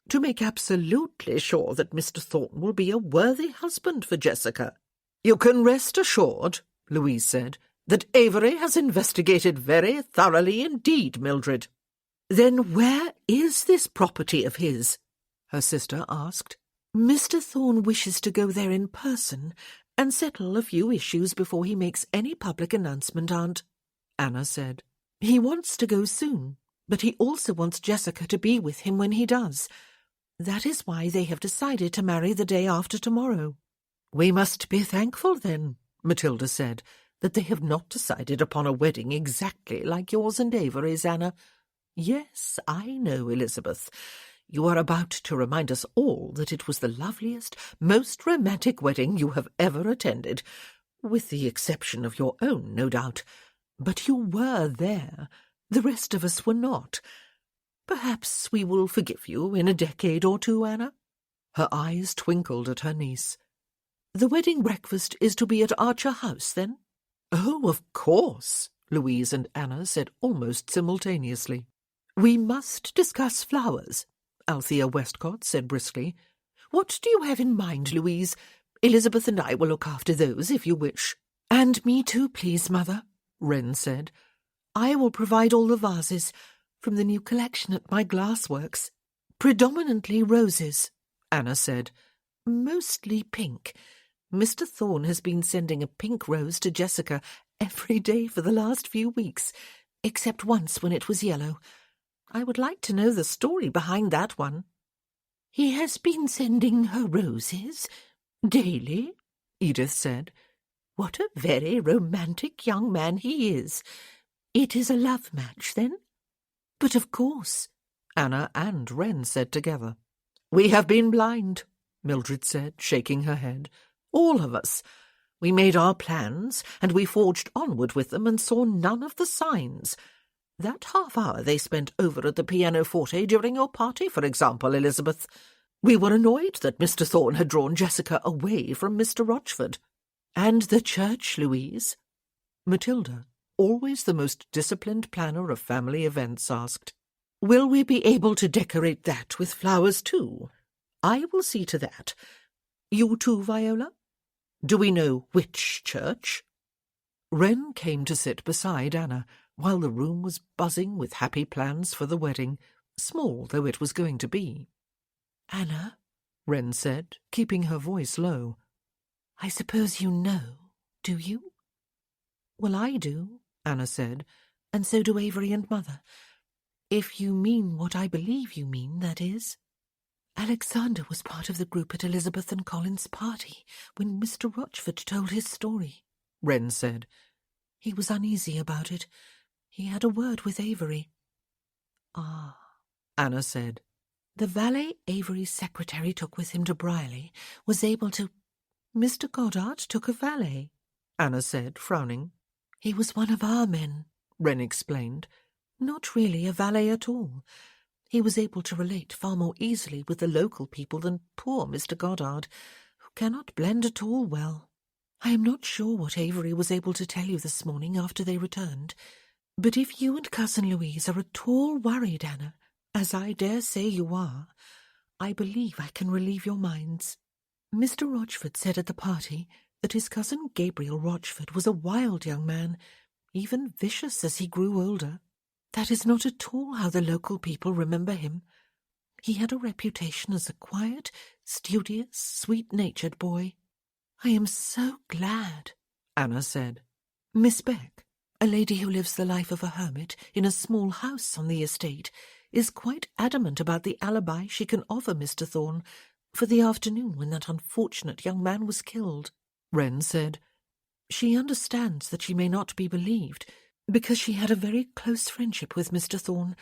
to make absolutely sure that Mr. Thorne will be a worthy husband for Jessica." "You can rest assured," Louise said, "that Avery has investigated very thoroughly indeed, Mildred." "Then where is this property of his?" her sister asked. "Mr. Thorne wishes to go there in person and settle a few issues before he makes any public announcement, Aunt," Anna said. "He wants to go soon, but he also wants Jessica to be with him when he does. That is why they have decided to marry the day after tomorrow." "We must be thankful, then," Matilda said, "that they have not decided upon a wedding exactly like yours and Avery's, Anna. Yes, I know, Elizabeth. You are about to remind us all that it was the loveliest, most romantic wedding you have ever attended, with the exception of your own, no doubt. But you were there. The rest of us were not. Perhaps we will forgive you in a decade or two, Anna." Her eyes twinkled at her niece. "The wedding breakfast is to be at Archer House, then?" "Oh, of course," Louise and Anna said almost simultaneously. "We must discuss flowers," Althea Westcott said briskly. "What do you have in mind, Louise? Elizabeth and I will look after those, if you wish." "And me too, please, Mother," Wren said. "I will provide all the vases from the new collection at my glassworks. Predominantly roses," Anna said. "Mostly pink. Mr. Thorne has been sending a pink rose to Jessica every day for the last few weeks, except once when it was yellow. I would like to know the story behind that one." "He has been sending her roses daily?" Edith said. "What a very romantic young man he is. It is a love match, then?" "But of course," Anna and Wren said together. "We have been blind," Mildred said, shaking her head. "All of us. We made our plans, and we forged onward with them and saw none of the signs. That half-hour they spent over at the pianoforte during your party, for example, Elizabeth. We were annoyed that Mr. Thorne had drawn Jessica away from Mr. Rochford." "And the church, Louise?" Matilda, always the most disciplined planner of family events, asked. "Will we be able to decorate that with flowers too? I will see to that. You too, Viola? Do we know which church?" Wren came to sit beside Anna, while the room was buzzing with happy plans for the wedding, small though it was going to be. "Anna," Wren said, keeping her voice low, "I suppose you know, do you?" "Well, I do," Anna said, "and so do Avery and Mother. If you mean what I believe you mean, that is. Alexander was part of the group at Elizabeth and Colin's party when Mr. Rochford told his story," Wren said. "He was uneasy about it. He had a word with Avery." "Ah," Anna said. "The valet Avery's secretary took with him to Brierley was able to—" "Mr. Goddard took a valet," Anna said, frowning. "He was one of our men," Wren explained. "Not really a valet at all. He was able to relate far more easily with the local people than poor Mr. Goddard, who cannot blend at all well." I am not sure what Avery was able to tell you this morning after they returned, but if you and Cousin Louise are at all worried, Anna, as I dare say you are, I believe I can relieve your minds. Mr. Rochford said at the party that his cousin Gabriel Rochford was a wild young man, even vicious as he grew older. That is not at all how the local people remember him. He had a reputation as a quiet, studious, sweet-natured boy. I am so glad, Anna said. Miss Beck, a lady who lives the life of a hermit in a small house on the estate, is quite adamant about the alibi she can offer Mr. Thorne for the afternoon when that unfortunate young man was killed, Wren said. She understands that she may not be believed, because she had a very close friendship with Mr. Thorne,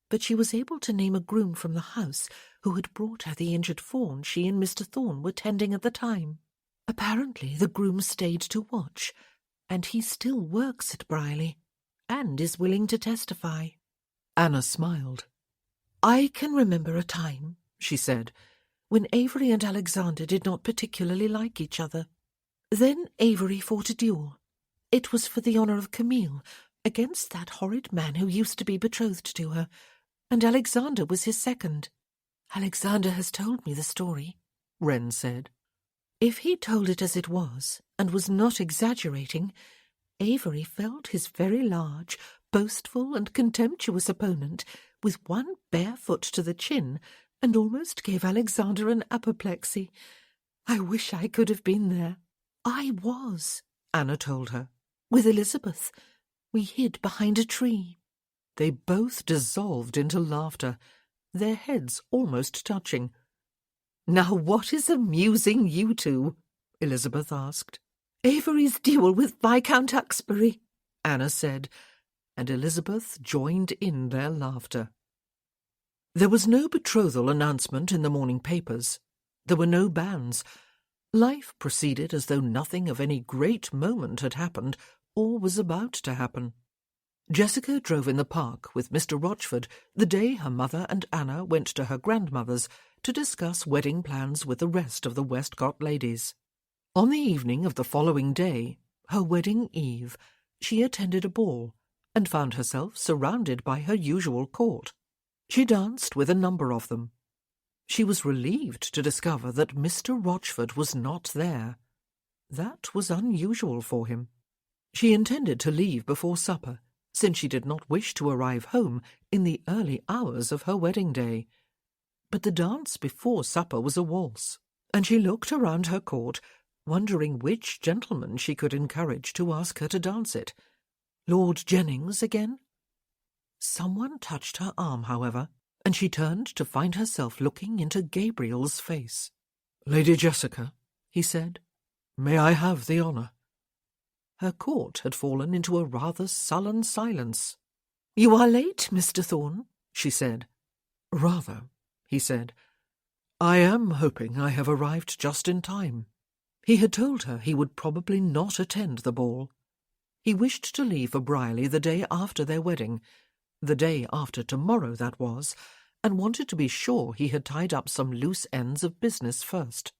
but she was able to name a groom from the house who had brought her the injured fawn she and Mr. Thorne were tending at the time. Apparently the groom stayed to watch, and he still works at Brierley, and is willing to testify. Anna smiled. I can remember a time, she said, when Avery and Alexander did not particularly like each other. Then Avery fought a duel. It was for the honour of Camille, against that horrid man who used to be betrothed to her, and Alexander was his second. Alexander has told me the story, Wren said. If he told it as it was, and was not exaggerating, Avery felled his very large, boastful and contemptuous opponent with one bare foot to the chin, and almost gave Alexander an apoplexy. I wish I could have been there. I was, Anna told her. With Elizabeth. We hid behind a tree. They both dissolved into laughter, their heads almost touching. Now what is amusing you two? Elizabeth asked. Avery's duel with Viscount Uxbury, Anna said, and Elizabeth joined in their laughter. There was no betrothal announcement in the morning papers. There were no banns. Life proceeded as though nothing of any great moment had happened or was about to happen. Jessica drove in the park with Mr. Rochford the day her mother and Anna went to her grandmother's to discuss wedding plans with the rest of the Westcott ladies. On the evening of the following day, her wedding eve, she attended a ball and found herself surrounded by her usual court. She danced with a number of them. She was relieved to discover that Mr. Rochford was not there. That was unusual for him. She intended to leave before supper, since she did not wish to arrive home in the early hours of her wedding day. But the dance before supper was a waltz, and she looked around her court, wondering which gentleman she could encourage to ask her to dance it. Lord Jennings again? Someone touched her arm, however, and she turned to find herself looking into Gabriel's face. "Lady Jessica," he said, "may I have the honour?" Her court had fallen into a rather sullen silence. "You are late, Mr. Thorne," she said. "Rather," he said. "I am hoping I have arrived just in time." He had told her he would probably not attend the ball. He wished to leave for Brierley the day after their wedding, the day after tomorrow, that was, and wanted to be sure he had tied up some loose ends of business first.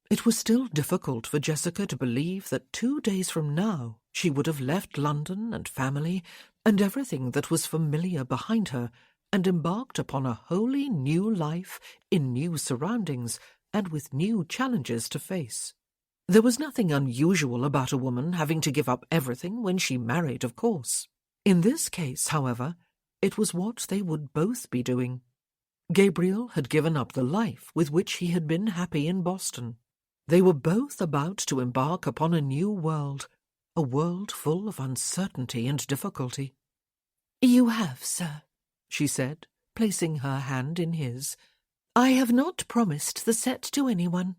It was still difficult for Jessica to believe that 2 days from now she would have left London and family and everything that was familiar behind her and embarked upon a wholly new life in new surroundings and with new challenges to face. There was nothing unusual about a woman having to give up everything when she married, of course. In this case, however, it was what they would both be doing. Gabriel had given up the life with which he had been happy in Boston. They were both about to embark upon a new world, a world full of uncertainty and difficulty. "You have, sir," she said, placing her hand in his. "I have not promised the set to anyone."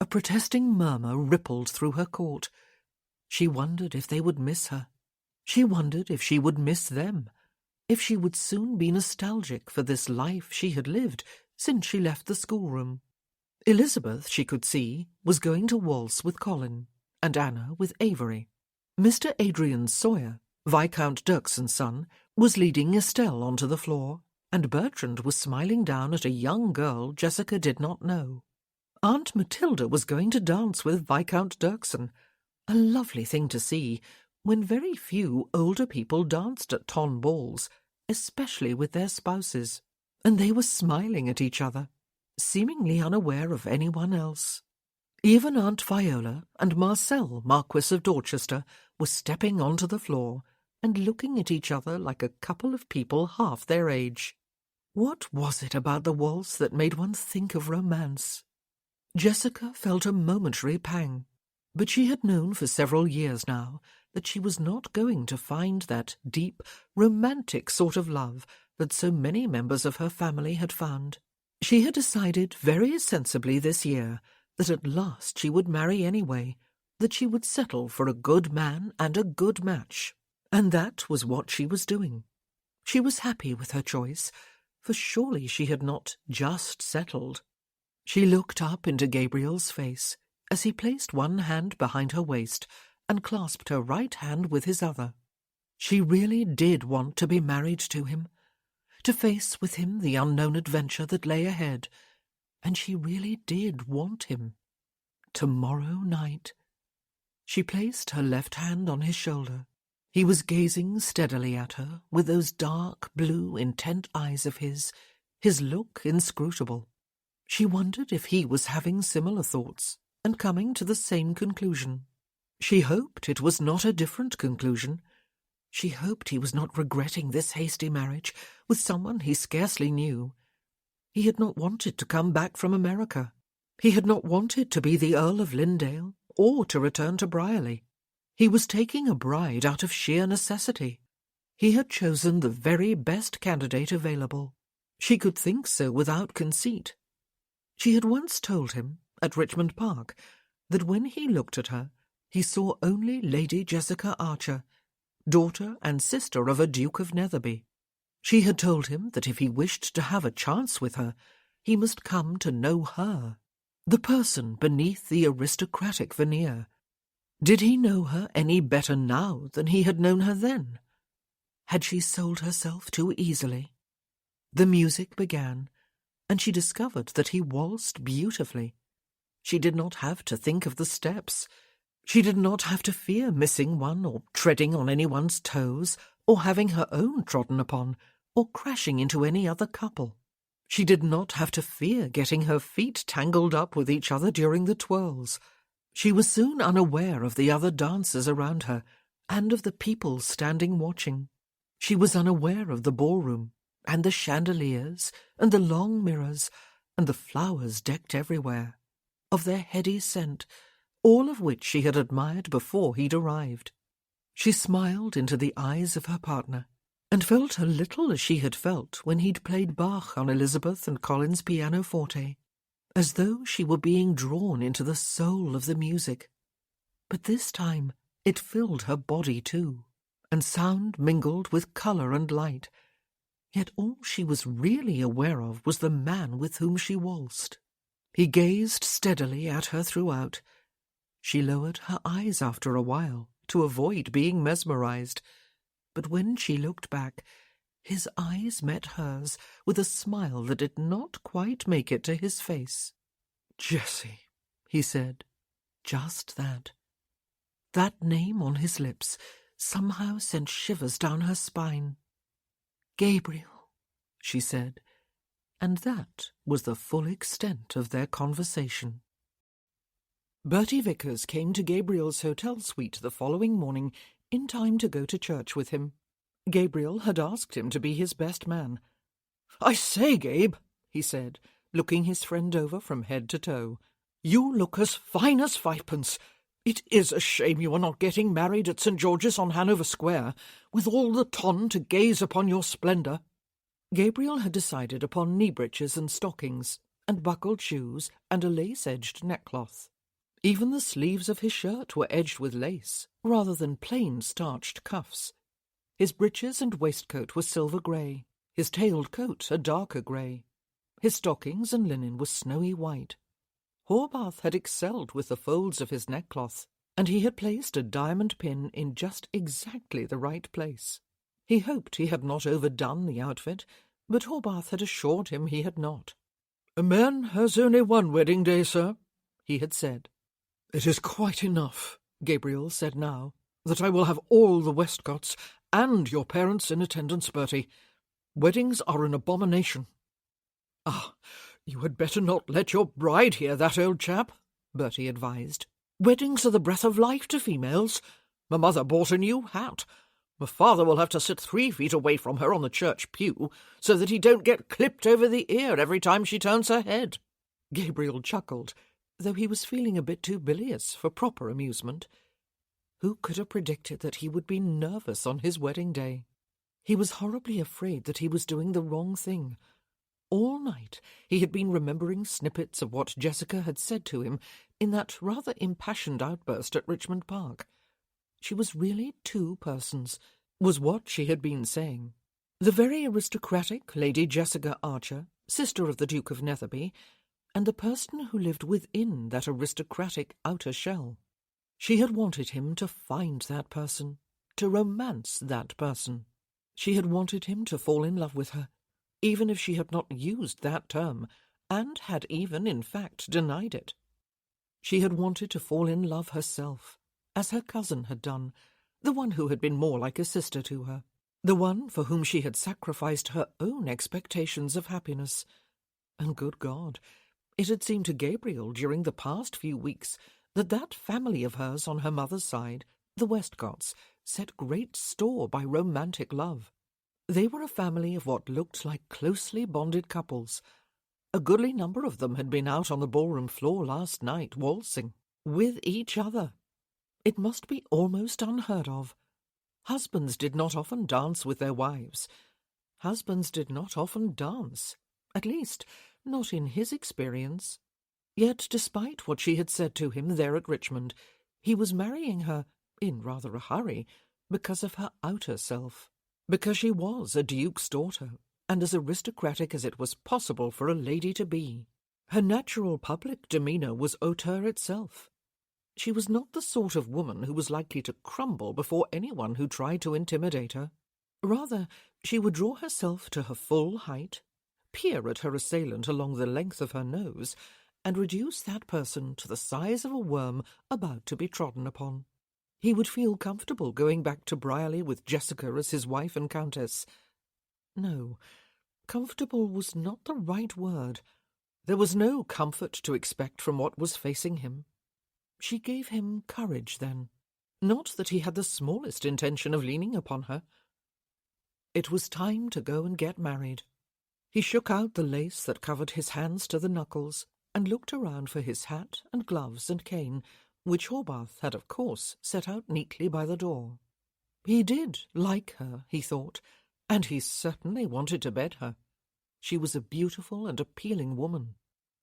A protesting murmur rippled through her court. She wondered if they would miss her. She wondered if she would miss them, if she would soon be nostalgic for this life she had lived since she left the schoolroom. Elizabeth, she could see, was going to waltz with Colin, and Anna with Avery. Mr. Adrian Sawyer, Viscount Dirkson's son, was leading Estelle onto the floor, and Bertrand was smiling down at a young girl Jessica did not know. Aunt Matilda was going to dance with Viscount Dirkson. a lovely thing to see when very few older people danced at ton balls, especially with their spouses, and they were smiling at each other, seemingly unaware of anyone else. Even Aunt Viola and Marcel, Marquis of Dorchester, were stepping onto the floor and looking at each other like a couple of people half their age. What was it about the waltz that made one think of romance? Jessica felt a momentary pang, but she had known for several years now that she was not going to find that deep, romantic sort of love that so many members of her family had found. She had decided very sensibly this year that at last she would marry anyway, that she would settle for a good man and a good match, and that was what she was doing. She was happy with her choice, for surely she had not just settled. She looked up into Gabriel's face as he placed one hand behind her waist and clasped her right hand with his other. She really did want to be married to him, to face with him the unknown adventure that lay ahead, and she really did want him. Tomorrow night. She placed her left hand on his shoulder. He was gazing steadily at her with those dark blue, intent eyes of his look inscrutable. She wondered if he was having similar thoughts and coming to the same conclusion. She hoped it was not a different conclusion. She hoped he was not regretting this hasty marriage with someone he scarcely knew. He had not wanted to come back from America. He had not wanted to be the Earl of Lindale or to return to Brierley. He was taking a bride out of sheer necessity. He had chosen the very best candidate available. She could think so without conceit. She had once told him, at Richmond Park, that when he looked at her, he saw only Lady Jessica Archer, daughter and sister of a Duke of Netherby. She had told him that if he wished to have a chance with her, he must come to know her, the person beneath the aristocratic veneer. Did he know her any better now than he had known her then? Had she sold herself too easily? The music began, and she discovered that he waltzed beautifully. She did not have to think of the steps. She did not have to fear missing one or treading on anyone's toes or having her own trodden upon or crashing into any other couple. She did not have to fear getting her feet tangled up with each other during the twirls. She was soon unaware of the other dancers around her and of the people standing watching. She was unaware of the ballroom and the chandeliers and the long mirrors and the flowers decked everywhere, of their heady scent, all of which she had admired before he'd arrived. She smiled into the eyes of her partner and felt a little as she had felt when he'd played Bach on Elizabeth and Collins' pianoforte, as though she were being drawn into the soul of the music. But this time it filled her body too, and sound mingled with colour and light. Yet all she was really aware of was the man with whom she waltzed. He gazed steadily at her throughout. She lowered her eyes after a while to avoid being mesmerized, but when she looked back, his eyes met hers with a smile that did not quite make it to his face. "Jessie," he said, just that. That name on his lips somehow sent shivers down her spine. "Gabriel," she said, and that was the full extent of their conversation. Bertie Vickers came to Gabriel's hotel suite the following morning in time to go to church with him. Gabriel had asked him to be his best man. "I say, Gabe," he said, looking his friend over from head to toe, "you look as fine as fivepence. It is a shame you are not getting married at St. George's on Hanover Square, with all the ton to gaze upon your splendour." Gabriel had decided upon knee breeches and stockings, and buckled shoes, and a lace-edged neckcloth. Even the sleeves of his shirt were edged with lace, rather than plain starched cuffs. His breeches and waistcoat were silver grey, his tailed coat a darker grey. His stockings and linen were snowy white. Horbath had excelled with the folds of his neckcloth, and he had placed a diamond pin in just exactly the right place. He hoped he had not overdone the outfit, but Horbath had assured him he had not. "A man has only one wedding day, sir," he had said. "It is quite enough," Gabriel said now, that I will have all the Westcotts and your parents in attendance, Bertie. Weddings are an abomination. Ah, you had better not let your bride hear that, old chap, Bertie advised. Weddings are the breath of life to females. My mother bought a new hat. My father will have to sit 3 feet away from her on the church pew so that he don't get clipped over the ear every time she turns her head. Gabriel chuckled, though he was feeling a bit too bilious for proper amusement. Who could have predicted that he would be nervous on his wedding day? He was horribly afraid that he was doing the wrong thing. All night he had been remembering snippets of what Jessica had said to him in that rather impassioned outburst at Richmond Park. She was really 2 persons, was what she had been saying. The very aristocratic Lady Jessica Archer, sister of the Duke of Netherby, and the person who lived within that aristocratic outer shell. She had wanted him to find that person, to romance that person. She had wanted him to fall in love with her, even if she had not used that term, and had even, in fact, denied it. She had wanted to fall in love herself, as her cousin had done, the one who had been more like a sister to her, the one for whom she had sacrificed her own expectations of happiness. And good God, it had seemed to Gabriel during the past few weeks that family of hers on her mother's side, the Westcotts, set great store by romantic love. They were a family of what looked like closely bonded couples. A goodly number of them had been out on the ballroom floor last night, waltzing, with each other. It must be almost unheard of. Husbands did not often dance with their wives. Husbands did not often dance, at least not in his experience. Yet, despite what she had said to him there at Richmond, he was marrying her, in rather a hurry, because of her outer self, because she was a duke's daughter, and as aristocratic as it was possible for a lady to be. Her natural public demeanour was hauteur itself. She was not the sort of woman who was likely to crumble before anyone who tried to intimidate her. Rather, she would draw herself to her full height, peer at her assailant along the length of her nose, and reduce that person to the size of a worm about to be trodden upon. He would feel comfortable going back to Brierley with Jessica as his wife and countess. No, comfortable was not the right word. There was no comfort to expect from what was facing him. She gave him courage, then. Not that he had the smallest intention of leaning upon her. It was time to go and get married. He shook out the lace that covered his hands to the knuckles, and looked around for his hat and gloves and cane, which Horbath had, of course, set out neatly by the door. He did like her, he thought, and he certainly wanted to bed her. She was a beautiful and appealing woman.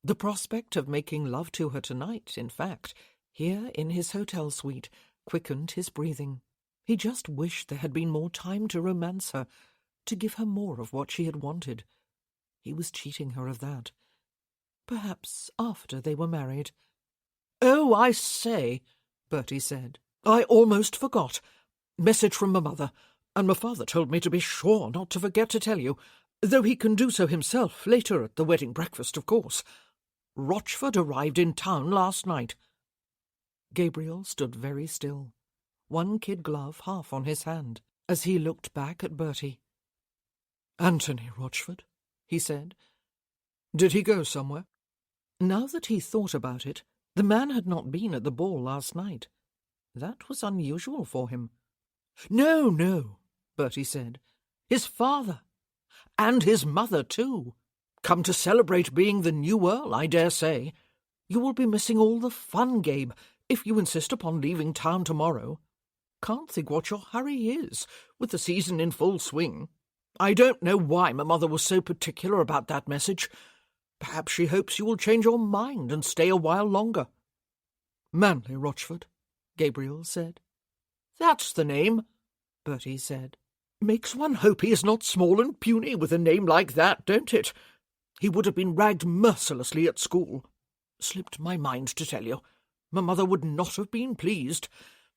The prospect of making love to her tonight, in fact, here in his hotel suite, quickened his breathing. He just wished there had been more time to romance her, to give her more of what she had wanted. He was cheating her of that. Perhaps after they were married. "Oh, I say," Bertie said. "I almost forgot. Message from my mother, and my father told me to be sure not to forget to tell you, though he can do so himself later at the wedding breakfast, of course. Rochford arrived in town last night." Gabriel stood very still, one kid glove half on his hand, as he looked back at Bertie. "Anthony Rochford," he said. "Did he go somewhere?" Now that he thought about it, the man had not been at the ball last night. That was unusual for him. "No, no," Bertie said. "His father. And his mother, too. Come to celebrate being the new Earl, I dare say. You will be missing all the fun, Gabe, if you insist upon leaving town tomorrow. Can't think what your hurry is, with the season in full swing. I don't know why my mother was so particular about that message. Perhaps she hopes you will change your mind and stay a while longer." "Manley Rochford," Gabriel said. "That's the name," Bertie said. "Makes one hope he is not small and puny with a name like that, don't it? He would have been ragged mercilessly at school. Slipped my mind to tell you. My mother would not have been pleased.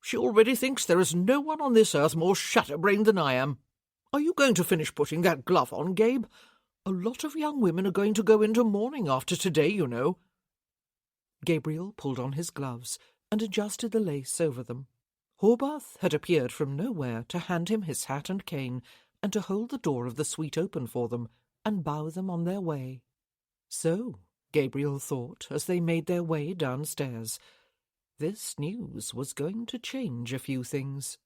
She already thinks there is no one on this earth more shatterbrained than I am. Are you going to finish putting that glove on, Gabe? A lot of young women are going to go into mourning after today, you know." Gabriel pulled on his gloves, and adjusted the lace over them. Horbath had appeared from nowhere to hand him his hat and cane, and to hold the door of the suite open for them, and bow them on their way. So, Gabriel thought, as they made their way downstairs, this news was going to change a few things.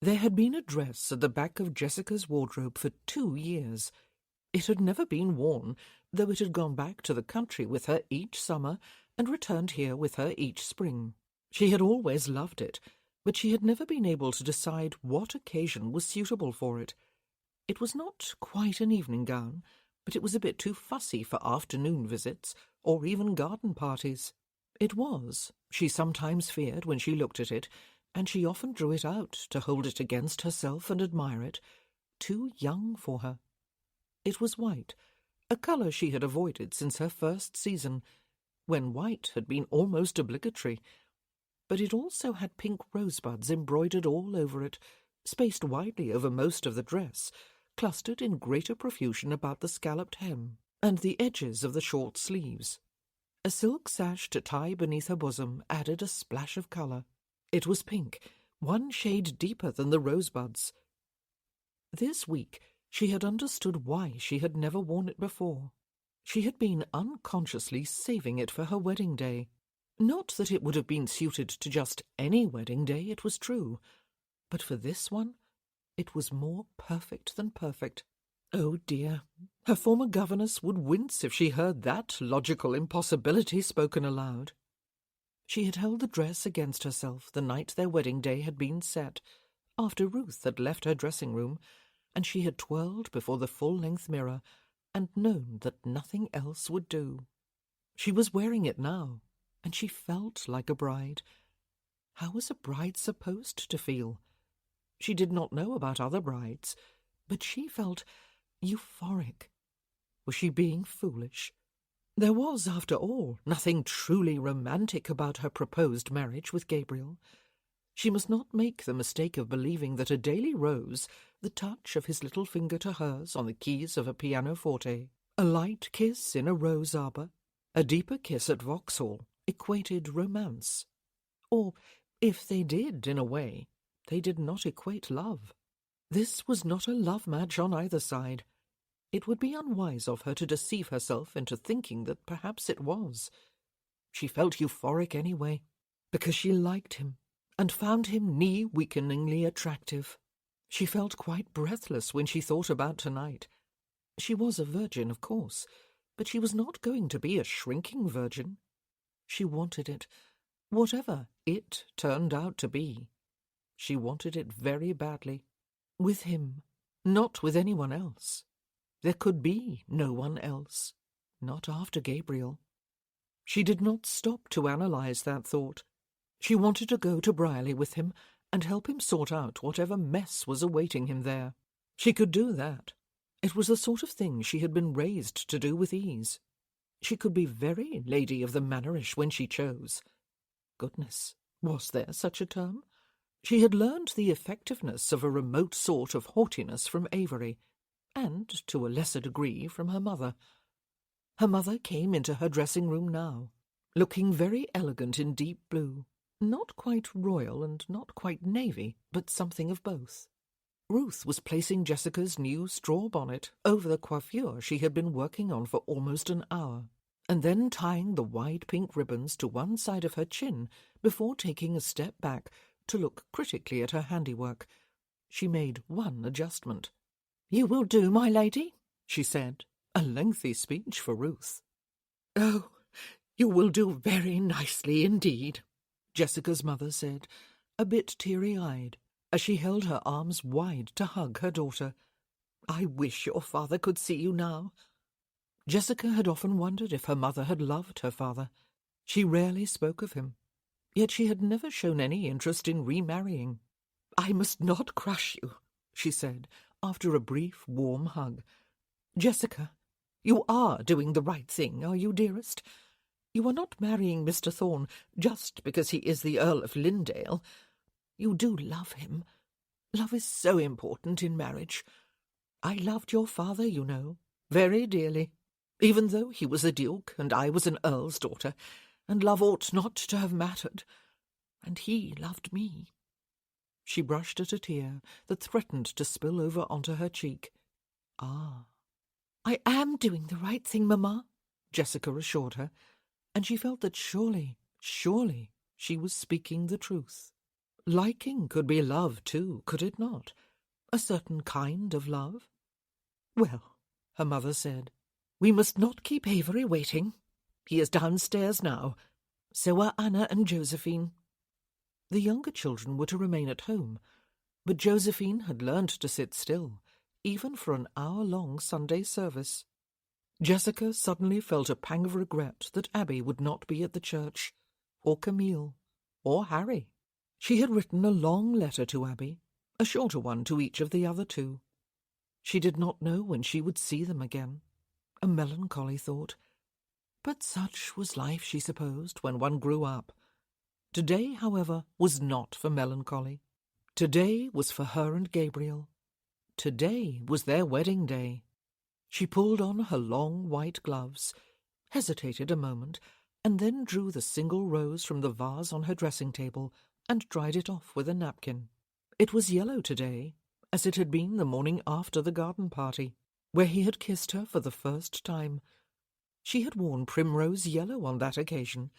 There had been a dress at the back of Jessica's wardrobe for 2 years. It had never been worn, though it had gone back to the country with her each summer and returned here with her each spring. She had always loved it, but she had never been able to decide what occasion was suitable for it. It was not quite an evening gown, but it was a bit too fussy for afternoon visits or even garden parties. It was, she sometimes feared when she looked at it, and she often drew it out to hold it against herself and admire it, too young for her. It was white, a colour she had avoided since her first season, when white had been almost obligatory, but it also had pink rosebuds embroidered all over it, spaced widely over most of the dress, clustered in greater profusion about the scalloped hem and the edges of the short sleeves. A silk sash to tie beneath her bosom added a splash of colour. It was pink, one shade deeper than the rosebuds. This week she had understood why she had never worn it before. She had been unconsciously saving it for her wedding day. Not that it would have been suited to just any wedding day, it was true, but for this one it was more perfect than perfect. Oh dear, her former governess would wince if she heard that logical impossibility spoken aloud. She had held the dress against herself the night their wedding day had been set, after Ruth had left her dressing-room, and she had twirled before the full-length mirror and known that nothing else would do. She was wearing it now, and she felt like a bride. How was a bride supposed to feel? She did not know about other brides, but she felt euphoric. Was she being foolish? There was, after all, nothing truly romantic about her proposed marriage with Gabriel. She must not make the mistake of believing that a daily rose, the touch of his little finger to hers on the keys of a pianoforte, a light kiss in a rose arbour, a deeper kiss at Vauxhall, equated romance. Or, if they did, in a way, they did not equate love. This was not a love match on either side. It would be unwise of her to deceive herself into thinking that perhaps it was. She felt euphoric anyway, because she liked him, and found him knee-weakeningly attractive. She felt quite breathless when she thought about tonight. She was a virgin, of course, but she was not going to be a shrinking virgin. She wanted it, whatever it turned out to be. She wanted it very badly. With him, not with anyone else. There could be no one else, not after Gabriel. She did not stop to analyse that thought. She wanted to go to Brierley with him and help him sort out whatever mess was awaiting him there. She could do that. It was the sort of thing she had been raised to do with ease. She could be very lady of the manorish when she chose. Goodness, was there such a term? She had learned the effectiveness of a remote sort of haughtiness from Avery, and, to a lesser degree, from her mother. Her mother came into her dressing-room now, looking very elegant in deep blue, not quite royal and not quite navy, but something of both. Ruth was placing Jessica's new straw bonnet over the coiffure she had been working on for almost an hour, and then tying the wide pink ribbons to one side of her chin before taking a step back to look critically at her handiwork. She made one adjustment. "You will do, my lady," she said, a lengthy speech for Ruth. "Oh, you will do very nicely indeed," Jessica's mother said, a bit teary-eyed, as she held her arms wide to hug her daughter. "I wish your father could see you now." Jessica had often wondered if her mother had loved her father. She rarely spoke of him, yet she had never shown any interest in remarrying. "I must not crush you," she said, after a brief, warm hug. "Jessica, you are doing the right thing, are you, dearest? You are not marrying Mr. Thorne just because he is the Earl of Lindale. You do love him. Love is so important in marriage. I loved your father, you know, very dearly. Even though he was a duke and I was an earl's daughter, and love ought not to have mattered, and he loved me." She brushed at a tear that threatened to spill over onto her cheek. "Ah." "I am doing the right thing, Mamma," Jessica assured her, and she felt that surely she was speaking the truth. Liking could be love too, could it not? A certain kind of love? "Well," her mother said, "we must not keep Avery waiting. He is downstairs now. So are Anna and Josephine." The younger children were to remain at home, but Josephine had learned to sit still, even for an hour-long Sunday service. Jessica suddenly felt a pang of regret that Abby would not be at the church, or Camille, or Harry. She had written a long letter to Abby, a shorter one to each of the other two. She did not know when she would see them again. A melancholy thought. But such was life, she supposed, when one grew up. Today, however, was not for melancholy. Today was for her and Gabriel. Today was their wedding day. She pulled on her long white gloves, hesitated a moment, and then drew the single rose from the vase on her dressing-table and dried it off with a napkin. It was yellow today, as it had been the morning after the garden party, where he had kissed her for the first time. She had worn primrose yellow on that occasion,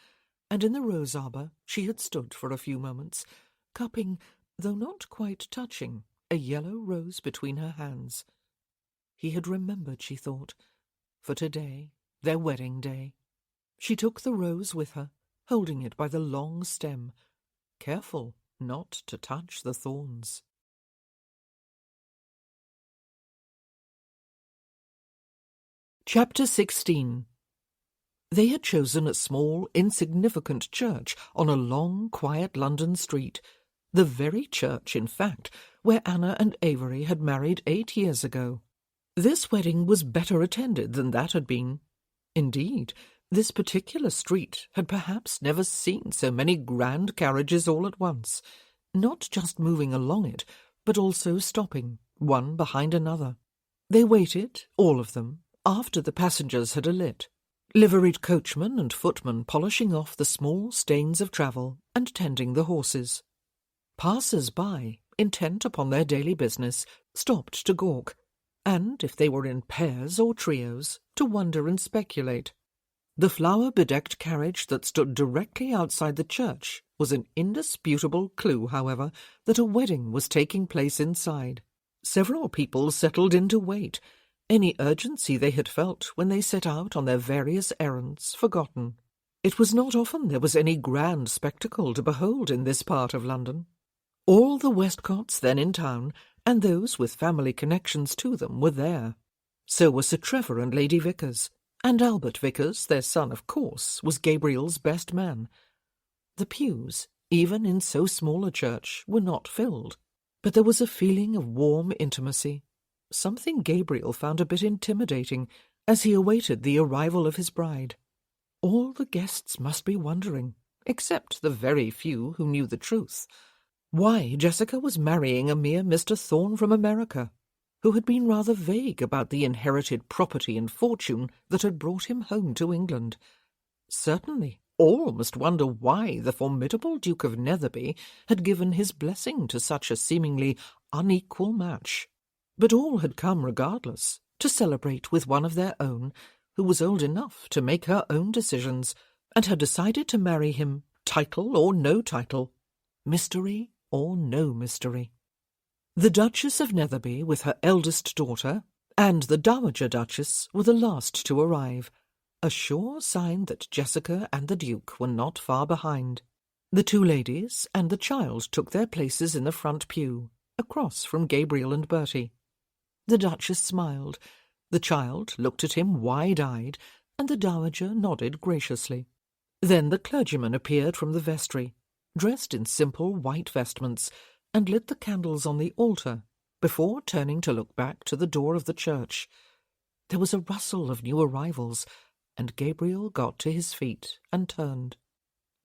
and in the rose arbour she had stood for a few moments, cupping, though not quite touching, a yellow rose between her hands. He had remembered, she thought, for today, their wedding day. She took the rose with her, holding it by the long stem, careful not to touch the thorns. Chapter 16. They had chosen a small, insignificant church on a long, quiet London street, the very church, in fact, where Anna and Avery had married 8 years ago. This wedding was better attended than that had been. Indeed, this particular street had perhaps never seen so many grand carriages all at once, not just moving along it, but also stopping, one behind another. They waited, all of them, after the passengers had alit, liveried coachman and footman polishing off the small stains of travel and tending the horses. Passers-by, intent upon their daily business, stopped to gawk, and, if they were in pairs or trios, to wonder and speculate. The flower-bedecked carriage that stood directly outside the church was an indisputable clue, however, that a wedding was taking place inside. Several people settled in to wait, any urgency they had felt when they set out on their various errands forgotten. It was not often there was any grand spectacle to behold in this part of London. All the Westcotts then in town, and those with family connections to them, were there. So were Sir Trevor and Lady Vickers, and Albert Vickers, their son, of course, was Gabriel's best man. The pews, even in so small a church, were not filled, but there was a feeling of warm intimacy, something Gabriel found a bit intimidating as he awaited the arrival of his bride. All the guests must be wondering, except the very few who knew the truth, why Jessica was marrying a mere Mr. Thorne from America, who had been rather vague about the inherited property and fortune that had brought him home to England. Certainly, all must wonder why the formidable Duke of Netherby had given his blessing to such a seemingly unequal match. But all had come regardless, to celebrate with one of their own, who was old enough to make her own decisions, and had decided to marry him, title or no title, mystery or no mystery. The Duchess of Netherby, with her eldest daughter, and the Dowager Duchess were the last to arrive, a sure sign that Jessica and the Duke were not far behind. The two ladies and the child took their places in the front pew, across from Gabriel and Bertie. The Duchess smiled, the child looked at him wide-eyed, and the Dowager nodded graciously. Then the clergyman appeared from the vestry, dressed in simple white vestments, and lit the candles on the altar, before turning to look back to the door of the church. There was a rustle of new arrivals, and Gabriel got to his feet and turned.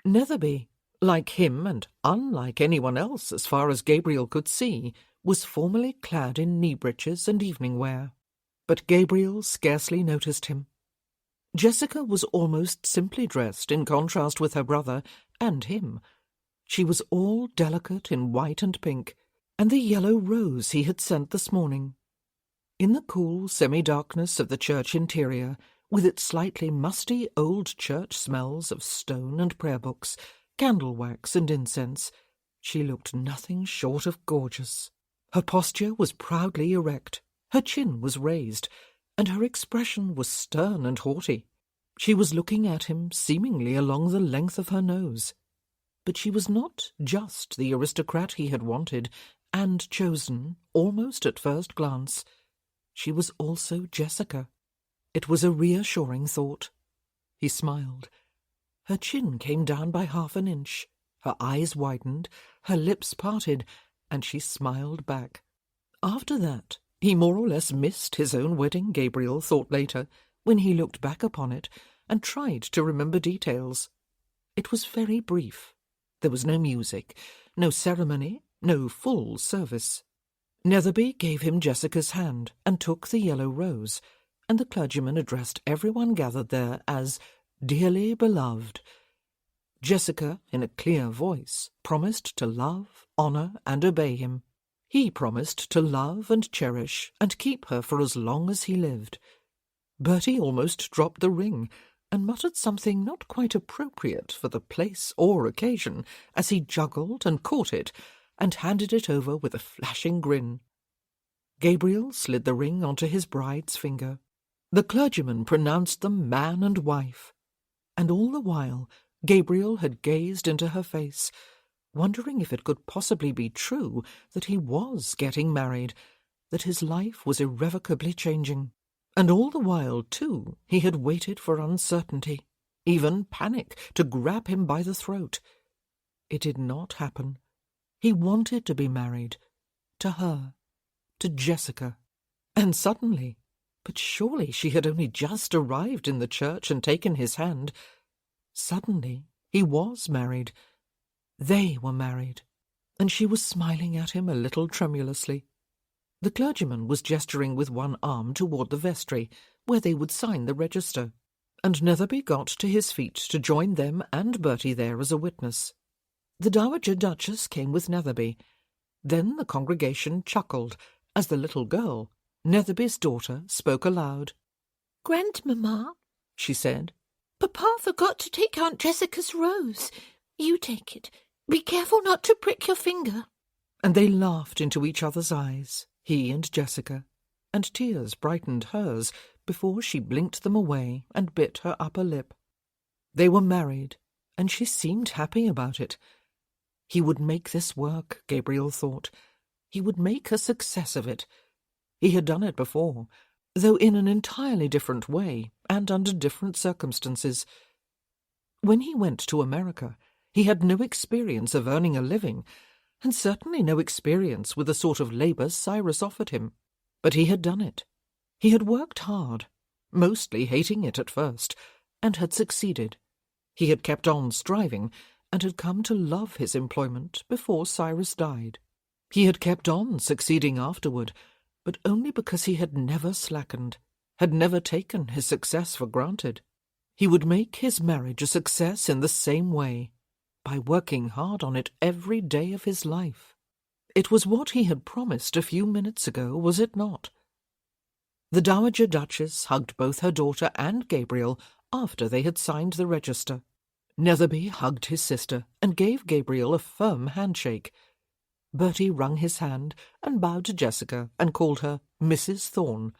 Netherby, like him and unlike anyone else as far as Gabriel could see, was formally clad in knee-breeches and evening wear. But Gabriel scarcely noticed him. Jessica was almost simply dressed in contrast with her brother and him. She was all delicate in white and pink, and the yellow rose he had sent this morning. In the cool semi-darkness of the church interior, with its slightly musty old church smells of stone and prayer books, candle wax and incense, she looked nothing short of gorgeous. Her posture was proudly erect, her chin was raised, and her expression was stern and haughty. She was looking at him seemingly along the length of her nose. But she was not just the aristocrat he had wanted and chosen almost at first glance. She was also Jessica. It was a reassuring thought. He smiled. Her chin came down by half an inch, her eyes widened, her lips parted, and she smiled back. After that, he more or less missed his own wedding, Gabriel thought later, when he looked back upon it and tried to remember details. It was very brief. There was no music, no ceremony, no full service. Netherby gave him Jessica's hand and took the yellow rose, and the clergyman addressed everyone gathered there as dearly beloved. Jessica, in a clear voice, promised to love, honour, and obey him. He promised to love and cherish and keep her for as long as he lived. Bertie almost dropped the ring and muttered something not quite appropriate for the place or occasion as he juggled and caught it and handed it over with a flashing grin. Gabriel slid the ring onto his bride's finger. The clergyman pronounced them man and wife, and all the while Gabriel had gazed into her face, wondering if it could possibly be true that he was getting married, that his life was irrevocably changing. And all the while, too, he had waited for uncertainty, even panic, to grab him by the throat. It did not happen. He wanted to be married. To her. To Jessica. And suddenly, but surely she had only just arrived in the church and taken his hand, suddenly he was married. They were married, and she was smiling at him a little tremulously. The clergyman was gesturing with one arm toward the vestry, where they would sign the register, and Netherby got to his feet to join them and Bertie there as a witness. The Dowager Duchess came with Netherby. Then the congregation chuckled as the little girl, Netherby's daughter, spoke aloud. "Grandmamma," she said, "Papa forgot to take Aunt Jessica's rose. You take it. Be careful not to prick your finger." And they laughed into each other's eyes, he and Jessica, and tears brightened hers before she blinked them away and bit her upper lip. They were married, and she seemed happy about it. He would make this work, Gabriel thought. He would make a success of it. He had done it before, though in an entirely different way and under different circumstances. When he went to America, he had no experience of earning a living, and certainly no experience with the sort of labour Cyrus offered him. But he had done it. He had worked hard, mostly hating it at first, and had succeeded. He had kept on striving, and had come to love his employment before Cyrus died. He had kept on succeeding afterward, but only because he had never slackened, had never taken his success for granted. He would make his marriage a success in the same way, by working hard on it every day of his life. It was what he had promised a few minutes ago, was it not? The Dowager Duchess hugged both her daughter and Gabriel after they had signed the register. Netherby hugged his sister and gave Gabriel a firm handshake. Bertie wrung his hand and bowed to Jessica and called her Mrs. Thorne.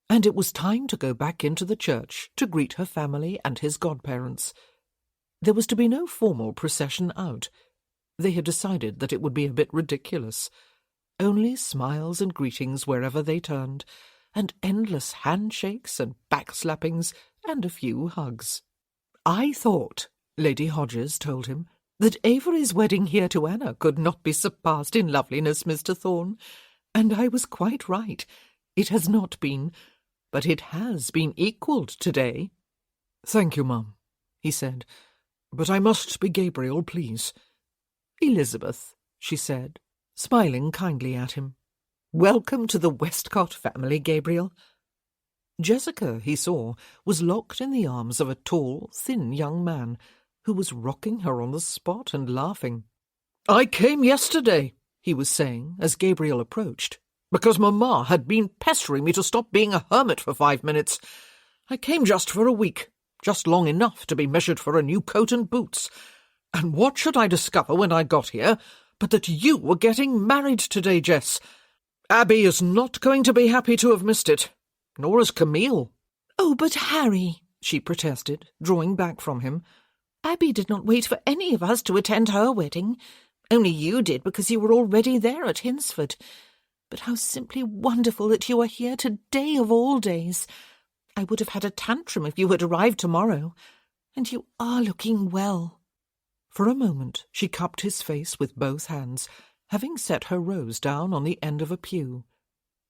And it was time to go back into the church to greet her family and his godparents. There was to be no formal procession out. They had decided that it would be a bit ridiculous. Only smiles and greetings wherever they turned, and endless handshakes and backslappings and a few hugs. "I thought," Lady Hodges told him, "that Avery's wedding here to Anna could not be surpassed in loveliness, Mr. Thorne. And I was quite right. It has not been, but it has been equalled today." "Thank you, Mum," he said, "but I must be Gabriel, please." "Elizabeth," she said, smiling kindly at him. "Welcome to the Westcott family, Gabriel." Jessica, he saw, was locked in the arms of a tall, thin young man who was rocking her on the spot and laughing. "I came yesterday," he was saying as Gabriel approached, "because Mamma had been pestering me to stop being a hermit for 5 minutes. I came just for a week, just long enough to be measured for a new coat and boots. And what should I discover when I got here but that you were getting married today, Jess? Abby is not going to be happy to have missed it, nor is Camille." "Oh, but Harry," she protested, drawing back from him. "Abby did not wait for any of us to attend her wedding. Only you did because you were already there at Hinsford. But how simply wonderful that you are here today of all days. I would have had a tantrum if you had arrived tomorrow. And you are looking well." For a moment she cupped his face with both hands, having set her rose down on the end of a pew.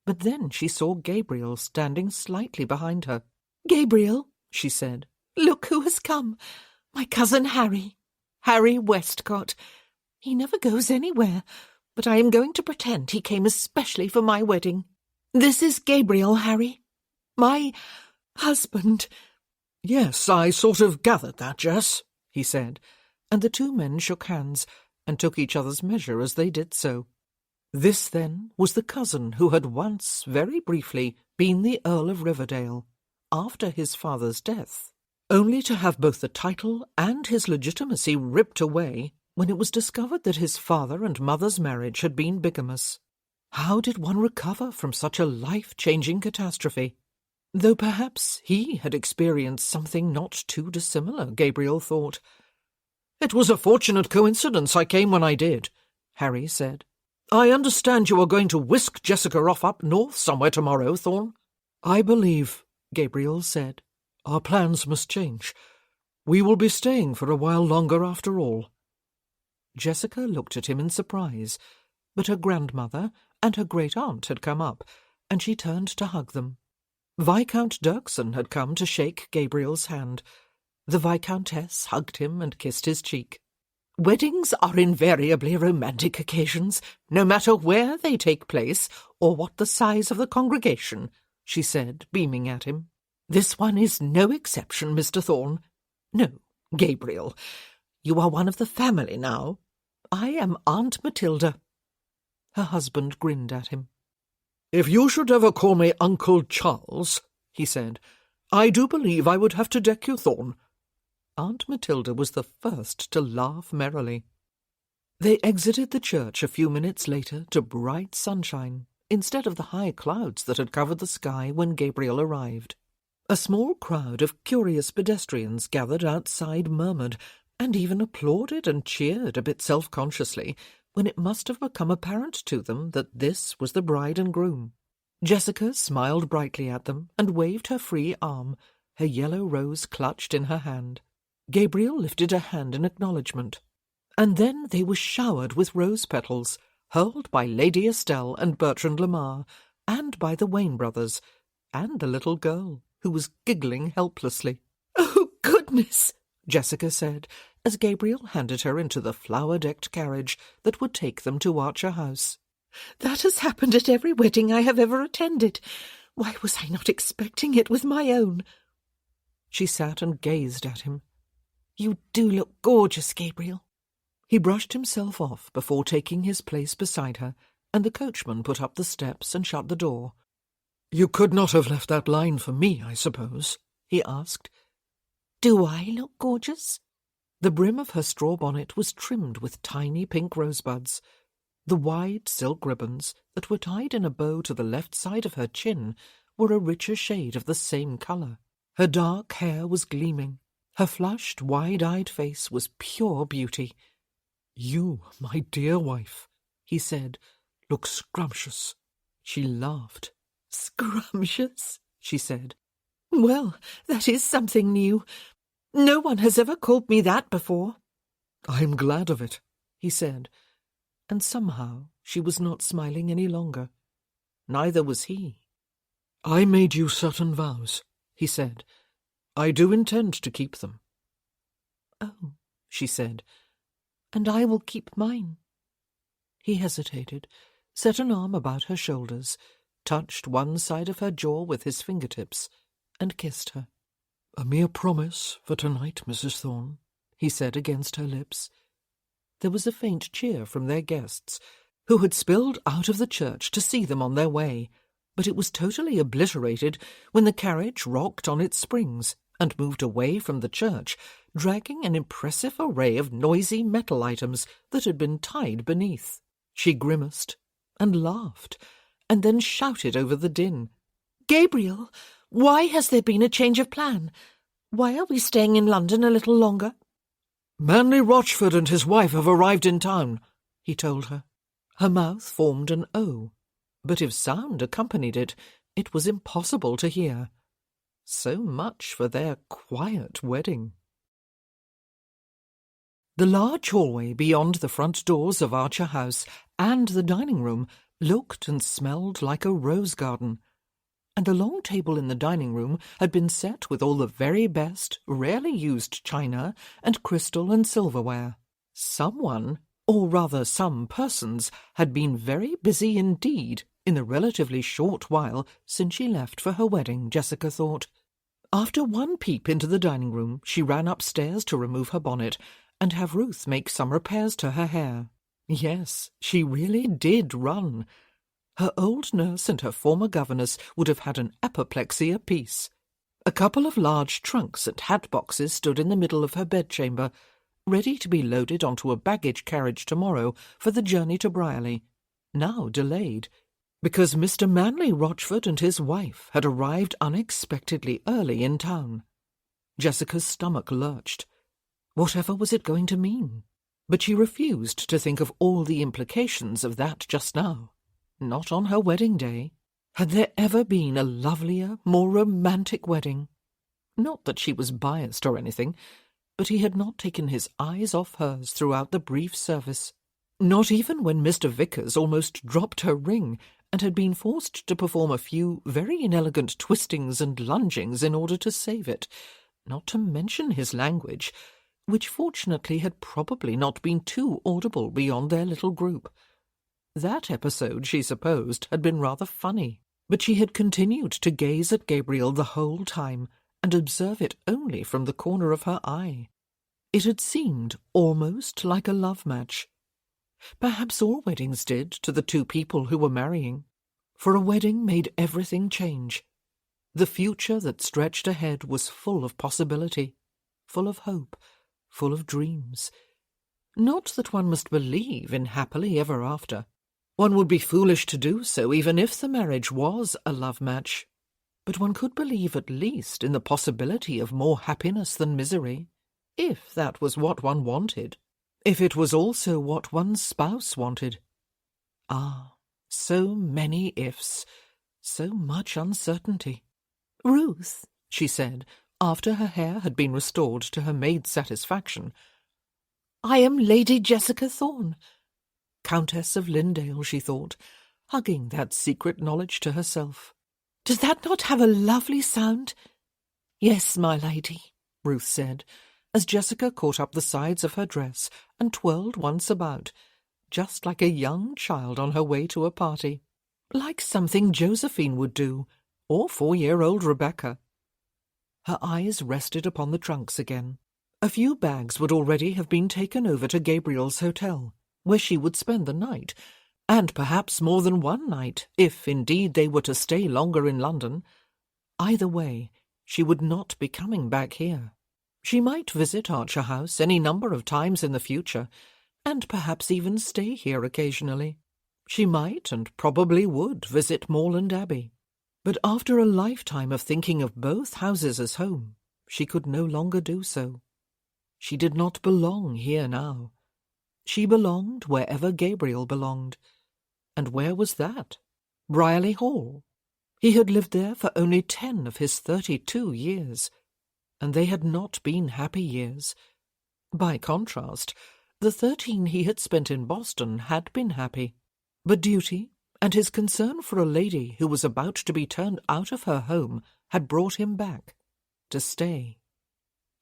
But then she saw Gabriel standing slightly behind her. "Gabriel," she said, "look who has come. My cousin Harry Westcott. He never goes anywhere, but I am going to pretend he came especially for my wedding. This is Gabriel, Harry. My husband." "Yes, I sort of gathered that, Jess," he said, and the two men shook hands and took each other's measure as they did so. This, then, was the cousin who had once, very briefly, been the Earl of Riverdale, after his father's death, only to have both the title and his legitimacy ripped away when it was discovered that his father and mother's marriage had been bigamous. How did one recover from such a life-changing catastrophe? Though perhaps he had experienced something not too dissimilar, Gabriel thought. "It was a fortunate coincidence I came when I did," Harry said. "I understand you are going to whisk Jessica off up north somewhere tomorrow, Thorn." "I believe," Gabriel said, "our plans must change. We will be staying for a while longer after all." Jessica looked at him in surprise, but her grandmother and her great-aunt had come up, and she turned to hug them. Viscount Dirksen had come to shake Gabriel's hand. The Viscountess hugged him and kissed his cheek. "Weddings are invariably romantic occasions, no matter where they take place or what the size of the congregation," she said, beaming at him. "This one is no exception, Mr. Thorn. No, Gabriel, you are one of the family now. I am Aunt Matilda." Her husband grinned at him. "If you should ever call me Uncle Charles," he said, "I do believe I would have to deck you, Thorn." Aunt Matilda was the first to laugh merrily. They exited the church a few minutes later to bright sunshine, instead of the high clouds that had covered the sky when Gabriel arrived. A small crowd of curious pedestrians gathered outside murmured, and even applauded and cheered a bit self-consciously, when it must have become apparent to them that this was the bride and groom. Jessica smiled brightly at them and waved her free arm, her yellow rose clutched in her hand. Gabriel lifted a hand in acknowledgement, and then they were showered with rose petals, hurled by Lady Estelle and Bertrand Lamar, and by the Wayne brothers, and the little girl, who was giggling helplessly. "Oh, goodness!" Jessica said, as Gabriel handed her into the flower-decked carriage that would take them to Archer House. "That has happened at every wedding I have ever attended. Why was I not expecting it with my own?" She sat and gazed at him. "You do look gorgeous, Gabriel." He brushed himself off before taking his place beside her, and the coachman put up the steps and shut the door. "You could not have left that line for me, I suppose?" he asked. "Do I look gorgeous?" The brim of her straw bonnet was trimmed with tiny pink rosebuds. The wide silk ribbons that were tied in a bow to the left side of her chin were a richer shade of the same colour. Her dark hair was gleaming. Her flushed, wide-eyed face was pure beauty. "You, my dear wife," he said, "look scrumptious." She laughed. "Scrumptious?" she said. "Well, that is something new. No one has ever called me that before." "I'm glad of it," he said, and somehow she was not smiling any longer. Neither was he. "I made you certain vows," he said. "I do intend to keep them." "Oh," she said, "and I will keep mine." He hesitated, set an arm about her shoulders, touched one side of her jaw with his fingertips, and kissed her. "A mere promise for tonight, Mrs. Thorne," he said against her lips. There was a faint cheer from their guests, who had spilled out of the church to see them on their way, but it was totally obliterated when the carriage rocked on its springs and moved away from the church, dragging an impressive array of noisy metal items that had been tied beneath. She grimaced and laughed, and then shouted over the din. "Gabriel, why has there been a change of plan? Why are we staying in London a little longer?" "Manley Rochford and his wife have arrived in town," he told her. Her mouth formed an O, but if sound accompanied it, it was impossible to hear. So much for their quiet wedding. The large hallway beyond the front doors of Archer House and the dining room looked and smelled like a rose garden, and the long table in the dining room had been set with all the very best, rarely used china and crystal and silverware. Someone, or rather some persons, had been very busy indeed in the relatively short while since she left for her wedding, Jessica thought. After one peep into the dining room, she ran upstairs to remove her bonnet and have Ruth make some repairs to her hair. Yes, she really did run. Her old nurse and her former governess would have had an apoplexy apiece. A couple of large trunks and hat boxes stood in the middle of her bedchamber, ready to be loaded onto a baggage carriage tomorrow for the journey to Brierley, now delayed, because Mr. Manley Rochford and his wife had arrived unexpectedly early in town. Jessica's stomach lurched. Whatever was it going to mean? But she refused to think of all the implications of that just now. Not on her wedding day. Had there ever been a lovelier, more romantic wedding? Not that she was biased or anything, but he had not taken his eyes off hers throughout the brief service. Not even when Mr. Vickers almost dropped her ring and had been forced to perform a few very inelegant twistings and lungings in order to save it, not to mention his language, which fortunately had probably not been too audible beyond their little group. That episode, she supposed, had been rather funny, but she had continued to gaze at Gabriel the whole time and observe it only from the corner of her eye. It had seemed almost like a love match. Perhaps all weddings did to the two people who were marrying, for a wedding made everything change. The future that stretched ahead was full of possibility, full of hope, full of dreams. Not that one must believe in happily ever after. One would be foolish to do so even if the marriage was a love match. But one could believe at least in the possibility of more happiness than misery, if that was what one wanted, if it was also what one's spouse wanted. Ah, so many ifs, so much uncertainty. "Ruth," she said, after her hair had been restored to her maid's satisfaction, "I am Lady Jessica Thorne." Countess of Lindale, she thought, hugging that secret knowledge to herself. "Does that not have a lovely sound?" "Yes, my lady," Ruth said, as Jessica caught up the sides of her dress and twirled once about, just like a young child on her way to a party, like something Josephine would do, or 4-year-old Rebecca. Her eyes rested upon the trunks again. A few bags would already have been taken over to Gabriel's hotel, where she would spend the night, and perhaps more than one night, if indeed they were to stay longer in London. Either way, she would not be coming back here. She might visit Archer House any number of times in the future, and perhaps even stay here occasionally. She might and probably would visit Moorland Abbey. But after a lifetime of thinking of both houses as home, she could no longer do so. She did not belong here now. She belonged wherever Gabriel belonged. And where was that? Brierley Hall. He had lived there for only 10 of his 32 years, and they had not been happy years. By contrast, the 13 he had spent in Boston had been happy. But duty, and his concern for a lady who was about to be turned out of her home, had brought him back, to stay.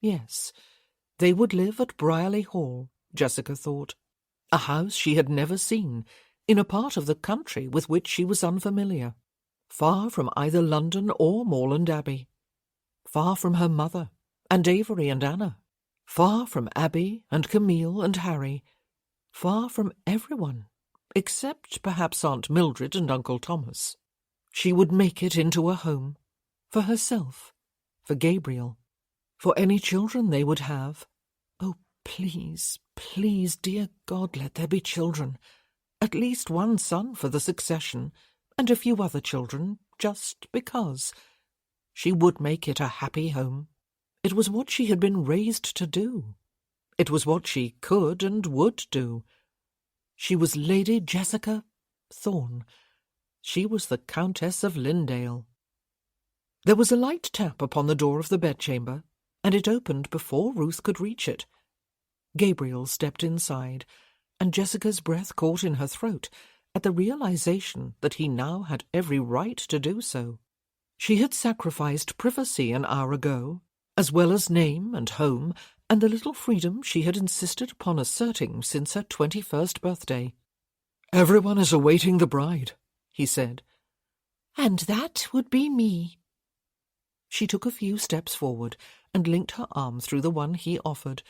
Yes, they would live at Brierley Hall, Jessica thought. A house she had never seen, in a part of the country with which she was unfamiliar. far from either London or Moorland Abbey, far from her mother, and Avery and Anna, far from Abby and Camille and Harry, far from everyone, except perhaps Aunt Mildred and Uncle Thomas. She would make it into a home, for herself, for Gabriel, for any children they would have. Oh, please, please, dear God, let there be children. At least one son for the succession, and a few other children, just because. She would make it a happy home. It was what she had been raised to do. It was what she could and would do. She was Lady Jessica Thorne. She was the Countess of Lindale. There was a light tap upon the door of the bedchamber, and it opened before Ruth could reach it. Gabriel stepped inside, and Jessica's breath caught in her throat at the realization that he now had every right to do so. She had sacrificed privacy an hour ago, as well as name and home, and the little freedom she had insisted upon asserting since her 21st birthday. "Everyone is awaiting the bride," he said. "And that would be me." She took a few steps forward and linked her arm through the one he offered,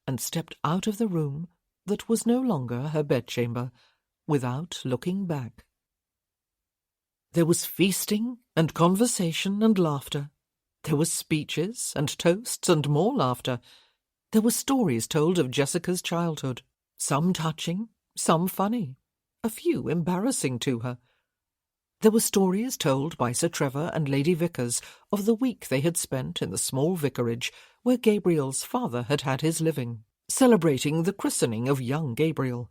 and stepped out of the room that was no longer her bedchamber, without looking back. There was feasting and conversation and laughter. There were speeches and toasts and more laughter. There were stories told of Jessica's childhood, some touching, some funny, a few embarrassing to her. There were stories told by Sir Trevor and Lady Vickers of the week they had spent in the small vicarage where Gabriel's father had had his living, celebrating the christening of young Gabriel.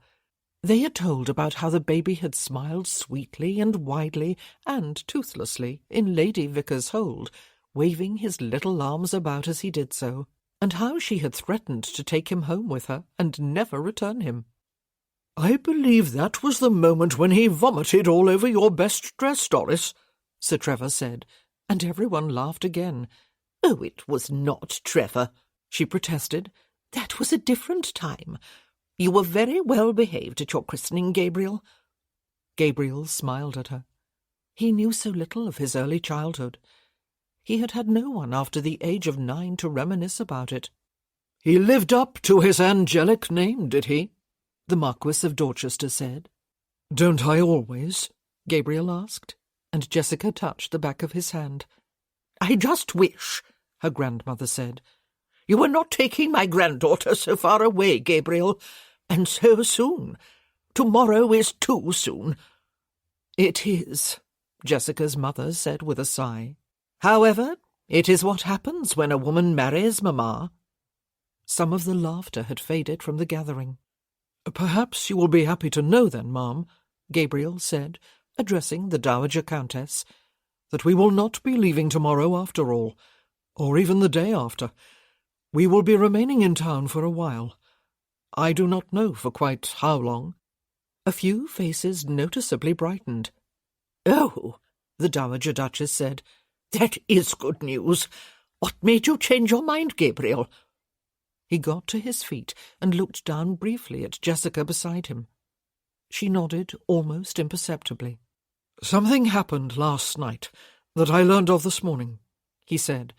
They had told about how the baby had smiled sweetly and widely and toothlessly in Lady Vickers' hold, waving his little arms about as he did so, and how she had threatened to take him home with her and never return him. "I believe that was the moment when he vomited all over your best dress, Doris," Sir Trevor said, and everyone laughed again. "Oh, it was not Trevor," she protested. "That was a different time. You were very well behaved at your christening, Gabriel." Gabriel smiled at her. He knew so little of his early childhood. He had had no one after the age of 9 to reminisce about it. "He lived up to his angelic name, did he?" the Marquis of Dorchester said. "Don't I always?" Gabriel asked, and Jessica touched the back of his hand. "I just wish," her grandmother said, "you were not taking my granddaughter so far away, Gabriel, and so soon. Tomorrow is too soon." "It is," Jessica's mother said with a sigh. "However, it is what happens when a woman marries, Mamma." Some of the laughter had faded from the gathering. "Perhaps you will be happy to know then, ma'am," Gabriel said, addressing the Dowager Countess, "that we will not be leaving tomorrow after all, or even the day after. We will be remaining in town for a while. I do not know for quite how long." A few faces noticeably brightened. "Oh," the Dowager Duchess said, "that is good news. What made you change your mind, Gabriel?" He got to his feet and looked down briefly at Jessica beside him. She nodded almost imperceptibly. "Something happened last night that I learned of this morning," he said,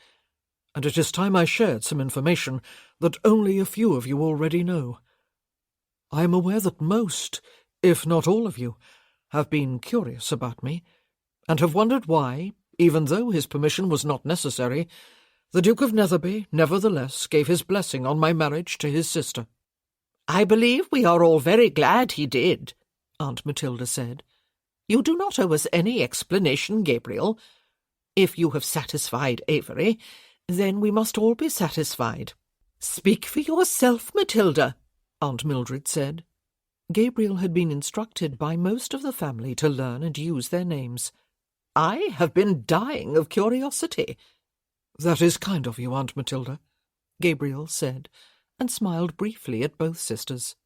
"and it is time I shared some information that only a few of you already know. I am aware that most, if not all of you, have been curious about me, and have wondered why, even though his permission was not necessary, the Duke of Netherby nevertheless gave his blessing on my marriage to his sister." "I believe we are all very glad he did," Aunt Matilda said. "You do not owe us any explanation, Gabriel. If you have satisfied Avery, then we must all be satisfied." "Speak for yourself, Matilda," Aunt Mildred said. Gabriel had been instructed by most of the family to learn and use their names. "I have been dying of curiosity." "That is kind of you, Aunt Matilda," Gabriel said, and smiled briefly at both sisters.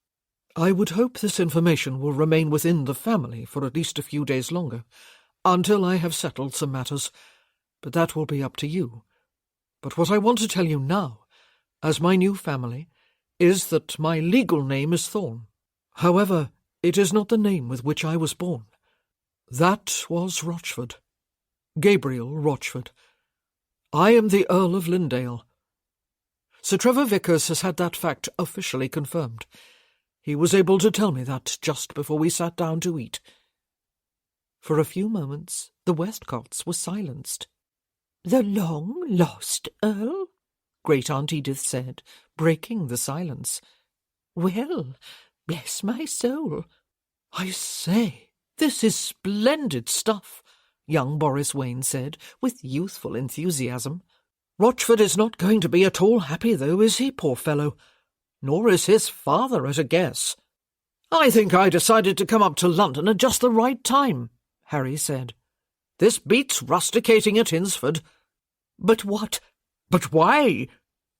"I would hope this information will remain within the family for at least a few days longer, until I have settled some matters, but that will be up to you. But what I want to tell you now, as my new family, is that my legal name is Thorne. However, it is not the name with which I was born. That was Rochford. Gabriel Rochford. I am the Earl of Lindale. Sir Trevor Vickers has had that fact officially confirmed. He was able to tell me that just before we sat down to eat." For a few moments the Westcotts were silenced. "The long-lost Earl?" Great Aunt Edith said, breaking the silence. "Well, bless my soul." "I say, this is splendid stuff," young Boris Wayne said, with youthful enthusiasm. "Rochford is not going to be at all happy, though, is he, poor fellow? Nor is his father, at a guess." "I think I decided to come up to London at just the right time," Harry said. "This beats rusticating at Hinsford." "But what—" "But why?"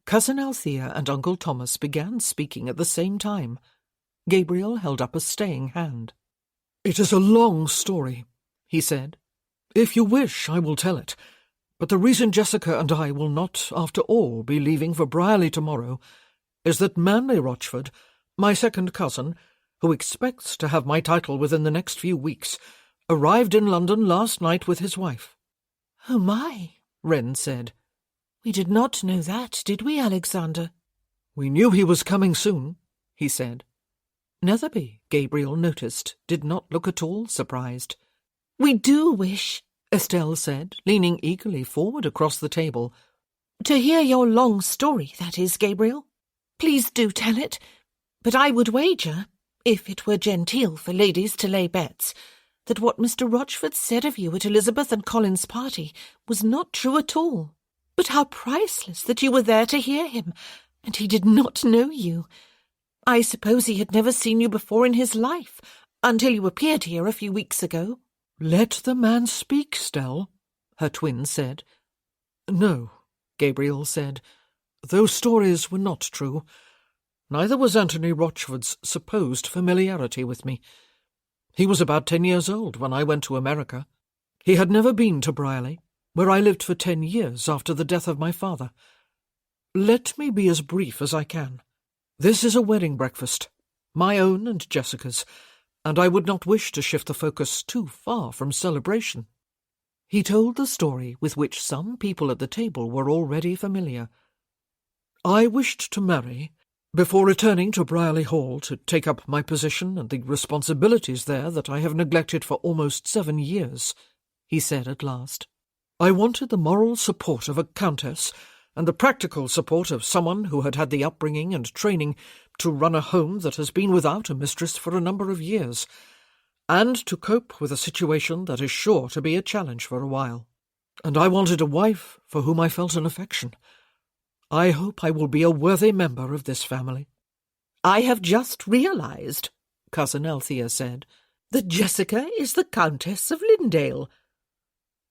Cousin Althea and Uncle Thomas began speaking at the same time. Gabriel held up a staying hand. "It is a long story," he said. "If you wish, I will tell it. But the reason Jessica and I will not, after all, be leaving for Brierley tomorrow is that Manley Rochford, my second cousin, who expects to have my title within the next few weeks, arrived in London last night with his wife." "Oh, my," Wren said. "We did not know that, did we, Alexander?" "We knew he was coming soon," he said. Netherby, Gabriel noticed, did not look at all surprised. "We do wish," Estelle said, leaning eagerly forward across the table. "to hear your long story, that is, Gabriel. Please do tell it. But I would wager, if it were genteel for ladies to lay bets, that what Mr. Rochford said of you at Elizabeth and Colin's party was not true at all. But how priceless that you were there to hear him, and he did not know you. I suppose he had never seen you before in his life, until you appeared here a few weeks ago." "Let the man speak, Stell," her twin said. "No," Gabriel said. "Those stories were not true. Neither was Anthony Rochford's supposed familiarity with me. He was about 10 years old when I went to America. He had never been to Brierley, where I lived for 10 years after the death of my father. Let me be as brief as I can. This is a wedding breakfast, my own and Jessica's, and I would not wish to shift the focus too far from celebration." He told the story with which some people at the table were already familiar. "I wished to marry, before returning to Brierley Hall to take up my position and the responsibilities there that I have neglected for almost 7 years," he said at last. "I wanted the moral support of a countess and the practical support of someone who had had the upbringing and training to run a home that has been without a mistress for a number of years, and to cope with a situation that is sure to be a challenge for a while. And I wanted a wife for whom I felt an affection. I hope I will be a worthy member of this family." "I have just realized," Cousin Althea said, "that Jessica is the Countess of Lindale."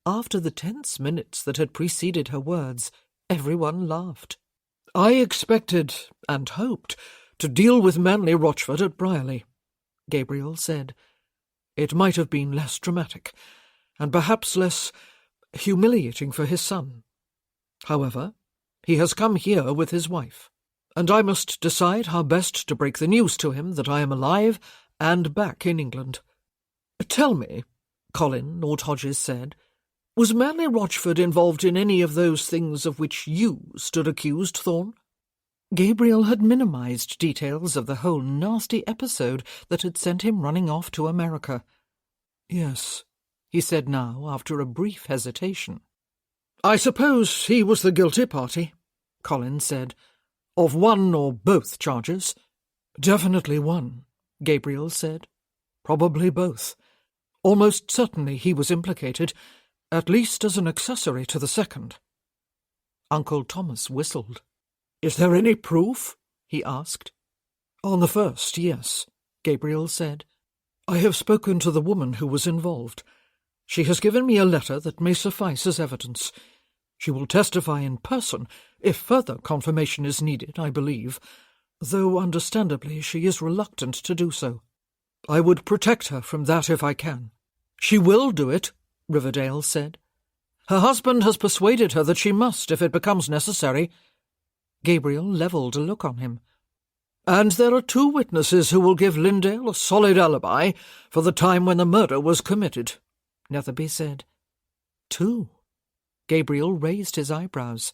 After the tense minutes that had preceded her words, everyone laughed. "I expected, and hoped, to deal with Manley Rochford at Brierley," Gabriel said. "It might have been less dramatic, and perhaps less humiliating for his son. However, he has come here with his wife, and I must decide how best to break the news to him that I am alive and back in England." "Tell me," Colin, Lord Hodges said, "was Manley Rochford involved in any of those things of which you stood accused, Thorn?" Gabriel had minimised details of the whole nasty episode that had sent him running off to America. "Yes," he said now, after a brief hesitation. "I suppose he was the guilty party," Colin said. "Of one or both charges." "Definitely one," Gabriel said. "Probably both. Almost certainly he was implicated, at least as an accessory to the second." Uncle Thomas whistled. "Is there any proof?" he asked. "On the first, yes," Gabriel said. "I have spoken to the woman who was involved. She has given me a letter that may suffice as evidence. She will testify in person, if further confirmation is needed, I believe, though understandably she is reluctant to do so. I would protect her from that if I can." "She will do it," Riverdale said. "Her husband has persuaded her that she must if it becomes necessary." Gabriel levelled a look on him. "And there are 2 witnesses who will give Lindale a solid alibi for the time when the murder was committed," Netherby said. 2? Gabriel raised his eyebrows.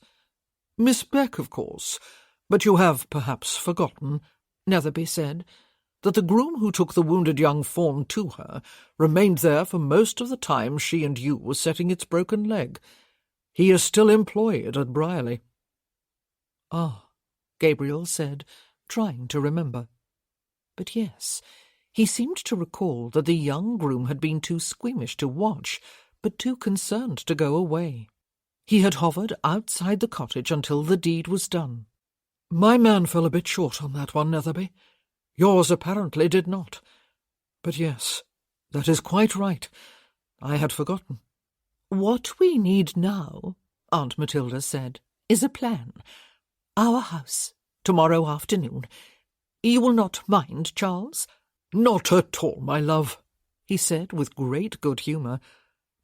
Miss Beck, of course, but you have perhaps forgotten, Netherby said, that the groom who took the wounded young fawn to her remained there for most of the time she and you were setting its broken leg. He is still employed at Brierley. Ah, Gabriel said, trying to remember. But yes, he seemed to recall that the young groom had been too squeamish to watch, but too concerned to go away. He had hovered outside the cottage until the deed was done. My man fell a bit short on that one, Netherby. Yours apparently did not. But yes, that is quite right. I had forgotten. What we need now, Aunt Matilda said, is a plan. Our house, tomorrow afternoon. You will not mind, Charles? Not at all, my love, he said with great good humour,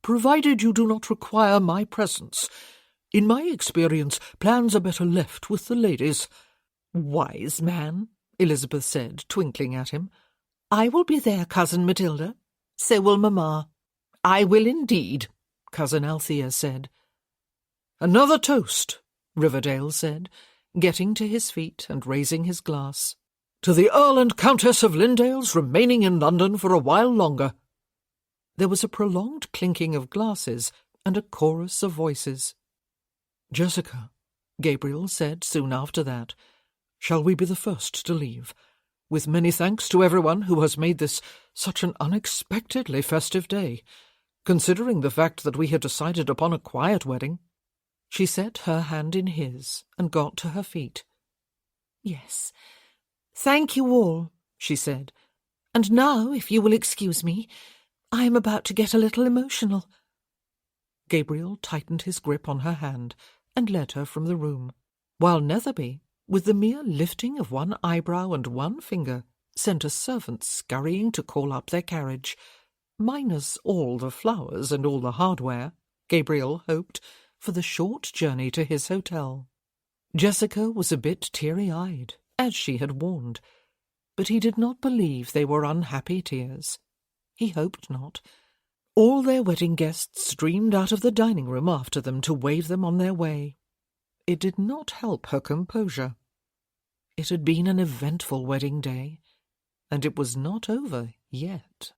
provided you do not require my presence. In my experience, plans are better left with the ladies. Wise man, Elizabeth said, twinkling at him. I will be there, Cousin Matilda. So will Mamma. I will indeed, Cousin Althea said. Another toast, Riverdale said, getting to his feet and raising his glass. To the Earl and Countess of Lindales remaining in London for a while longer. There was a prolonged clinking of glasses and a chorus of voices. Jessica, Gabriel said soon after that, shall we be the first to leave? With many thanks to everyone who has made this such an unexpectedly festive day, considering the fact that we had decided upon a quiet wedding. She set her hand in his and got to her feet. Yes, thank you all, she said. And now, if you will excuse me, I am about to get a little emotional. Gabriel tightened his grip on her hand and led her from the room, while Netherby, with the mere lifting of one eyebrow and one finger, sent a servant scurrying to call up their carriage, minus all the flowers and all the hardware, Gabriel hoped, for the short journey to his hotel. Jessica was a bit teary-eyed, as she had warned, but he did not believe they were unhappy tears. He hoped not. All their wedding guests streamed out of the dining-room after them to wave them on their way. It did not help her composure. It had been an eventful wedding day, and it was not over yet.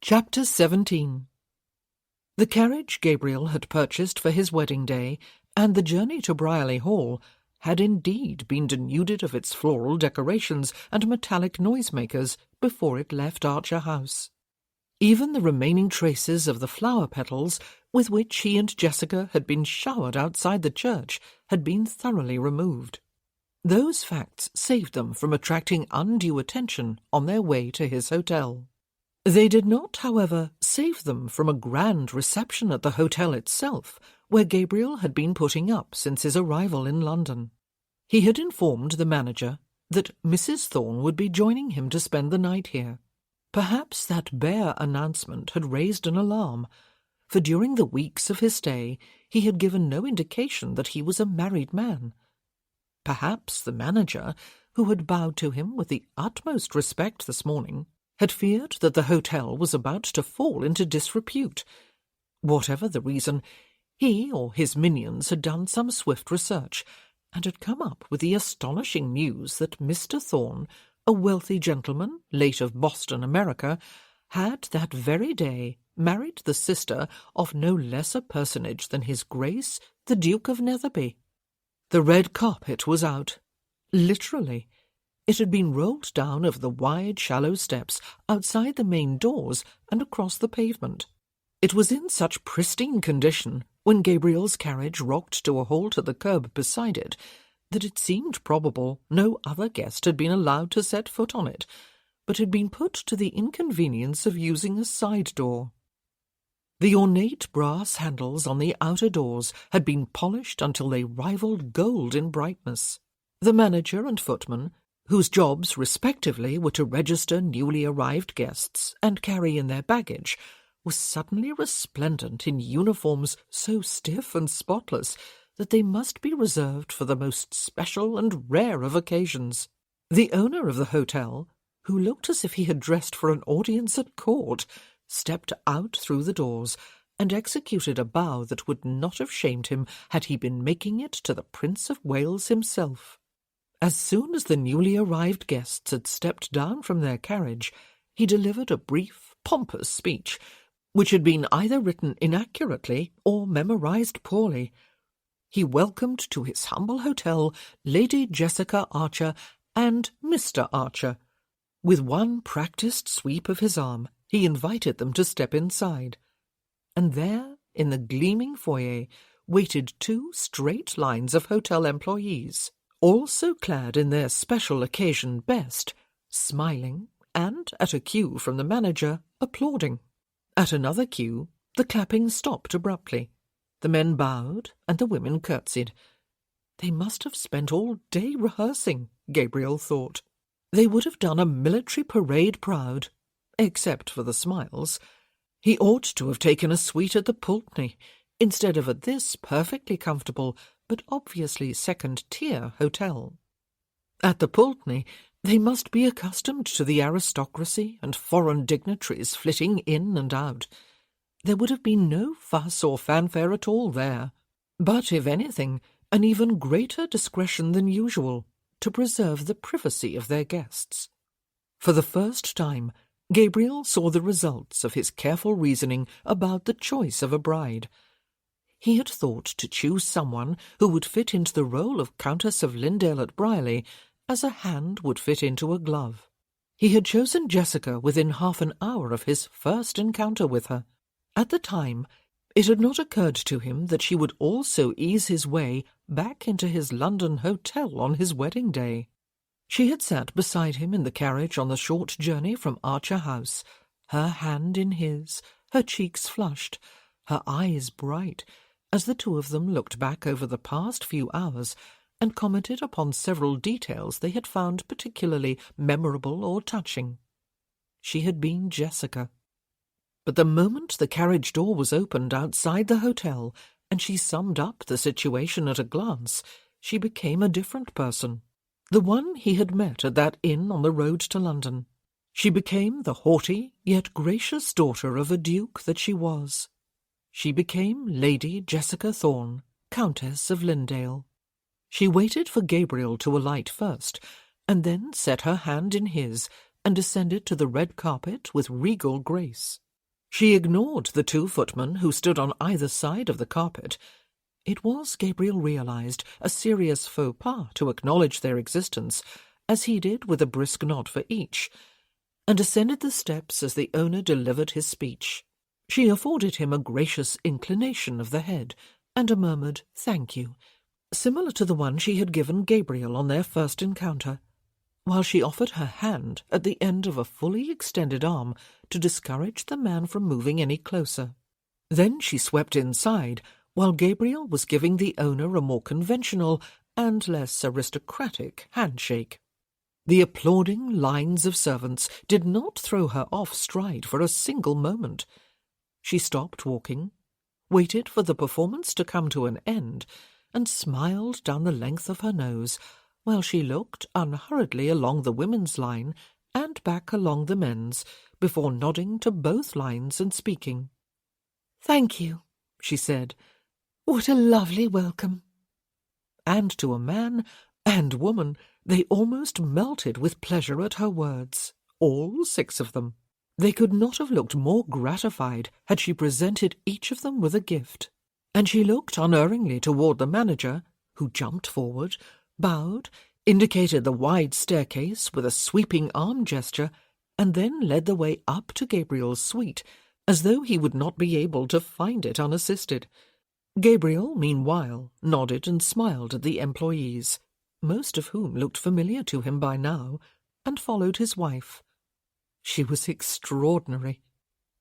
Chapter 17. The carriage Gabriel had purchased for his wedding day and the journey to Brierley Hall had indeed been denuded of its floral decorations and metallic noisemakers before it left Archer House. Even the remaining traces of the flower petals with which he and Jessica had been showered outside the church had been thoroughly removed. Those facts saved them from attracting undue attention on their way to his hotel. They did not, however, save them from a grand reception at the hotel itself, where Gabriel had been putting up since his arrival in London. He had informed the manager that Mrs. Thorne would be joining him to spend the night here. Perhaps that bare announcement had raised an alarm, for during the weeks of his stay he had given no indication that he was a married man. Perhaps the manager, who had bowed to him with the utmost respect this morning, had feared that the hotel was about to fall into disrepute. Whatever the reason, he or his minions had done some swift research, and had come up with the astonishing news that Mr. Thorne, a wealthy gentleman, late of Boston, America, had that very day married the sister of no less a personage than his Grace, the Duke of Netherby. The red carpet was out. Literally. It had been rolled down over the wide, shallow steps outside the main doors and across the pavement. It was in such pristine condition, when Gabriel's carriage rocked to a halt at the curb beside it, that it seemed probable no other guest had been allowed to set foot on it, but had been put to the inconvenience of using a side door. The ornate brass handles on the outer doors had been polished until they rivaled gold in brightness. The manager and footman, whose jobs respectively were to register newly arrived guests and carry in their baggage, was suddenly resplendent in uniforms so stiff and spotless that they must be reserved for the most special and rare of occasions. The owner of the hotel, who looked as if he had dressed for an audience at court, stepped out through the doors and executed a bow that would not have shamed him had he been making it to the Prince of Wales himself. As soon as the newly arrived guests had stepped down from their carriage, he delivered a brief, pompous speech, which had been either written inaccurately or memorized poorly. He welcomed to his humble hotel Lady Jessica Archer and Mr. Archer. With one practised sweep of his arm, he invited them to step inside. And there, in the gleaming foyer, waited 2 straight lines of hotel employees, also clad in their special occasion best, smiling, and, at a cue from the manager, applauding. At another cue, the clapping stopped abruptly. The men bowed, and the women curtsied. They must have spent all day rehearsing, Gabriel thought. They would have done a military parade proud, except for the smiles. He ought to have taken a suite at the Pulteney, instead of at this perfectly comfortable but obviously second-tier hotel. At the Pulteney, they must be accustomed to the aristocracy and foreign dignitaries flitting in and out. There would have been no fuss or fanfare at all there, but, if anything, an even greater discretion than usual, to preserve the privacy of their guests. For the first time, Gabriel saw the results of his careful reasoning about the choice of a bride. He had thought to choose someone who would fit into the role of Countess of Lindale at Brierley as a hand would fit into a glove. He had chosen Jessica within half an hour of his first encounter with her. At the time, it had not occurred to him that she would also ease his way back into his London hotel on his wedding day. She had sat beside him in the carriage on the short journey from Archer House, her hand in his, her cheeks flushed, her eyes bright, as the two of them looked back over the past few hours and commented upon several details they had found particularly memorable or touching. She had been Jessica. But the moment the carriage door was opened outside the hotel and she summed up the situation at a glance, she became a different person. The one he had met at that inn on the road to London. She became the haughty yet gracious daughter of a duke that she was. She became Lady Jessica Thorne, Countess of Lindale. She waited for Gabriel to alight first, and then set her hand in his and descended to the red carpet with regal grace. She ignored the 2 footmen who stood on either side of the carpet. It was, Gabriel realized, a serious faux pas to acknowledge their existence, as he did with a brisk nod for each, and ascended the steps as the owner delivered his speech. She afforded him a gracious inclination of the head, and a murmured "thank you," similar to the one she had given Gabriel on their first encounter, while she offered her hand at the end of a fully extended arm to discourage the man from moving any closer. Then she swept inside, while Gabriel was giving the owner a more conventional and less aristocratic handshake. The applauding lines of servants did not throw her off stride for a single moment. She stopped walking, waited for the performance to come to an end, and smiled down the length of her nose, while she looked unhurriedly along the women's line and back along the men's, before nodding to both lines and speaking. "Thank you," she said. "What a lovely welcome." And to a man and woman they almost melted with pleasure at her words, all 6 of them. They could not have looked more gratified had she presented each of them with a gift, and she looked unerringly toward the manager, who jumped forward, bowed, indicated the wide staircase with a sweeping arm gesture, and then led the way up to Gabriel's suite, as though he would not be able to find it unassisted. Gabriel, meanwhile, nodded and smiled at the employees, most of whom looked familiar to him by now, and followed his wife. She was extraordinary.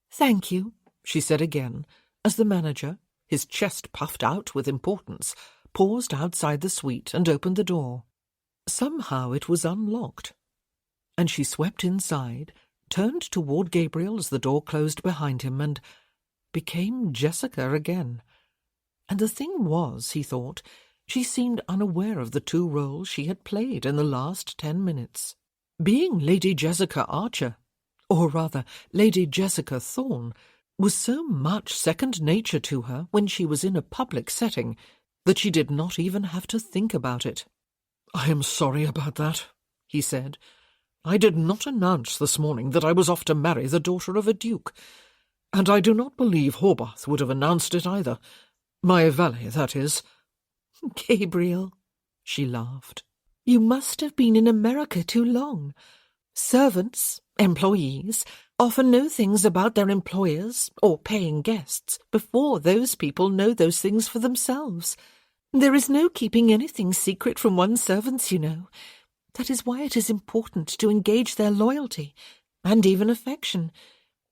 "Thank you," she said again, as the manager, his chest puffed out with importance, paused outside the suite and opened the door. Somehow it was unlocked, and she swept inside, turned toward Gabriel as the door closed behind him, and became Jessica again. And the thing was, he thought, she seemed unaware of the 2 roles she had played in the last 10 minutes. Being Lady Jessica Archer, or rather Lady Jessica Thorne, was so much second nature to her when she was in a public setting that she did not even have to think about it. "I am sorry about that," he said. "I did not announce this morning that I was off to marry the daughter of a duke, and I do not believe Horbath would have announced it either. My valet, that is." "Gabriel," she laughed, "you must have been in America too long. Servants, employees, often know things about their employers or paying guests before those people know those things for themselves. There is no keeping anything secret from one's servants, you know. That is why it is important to engage their loyalty, and even affection.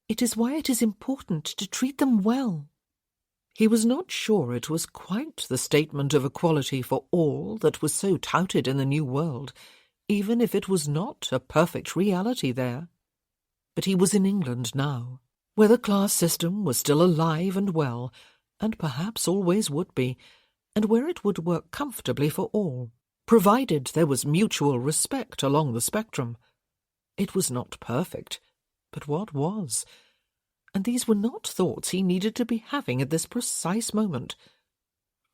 It is why it is important to treat them well." He was not sure it was quite the statement of equality for all that was so touted in the New World, even if it was not a perfect reality there. But he was in England now, where the class system was still alive and well, and perhaps always would be, and where it would work comfortably for all, provided there was mutual respect along the spectrum. It was not perfect, but what was? And these were not thoughts he needed to be having at this precise moment.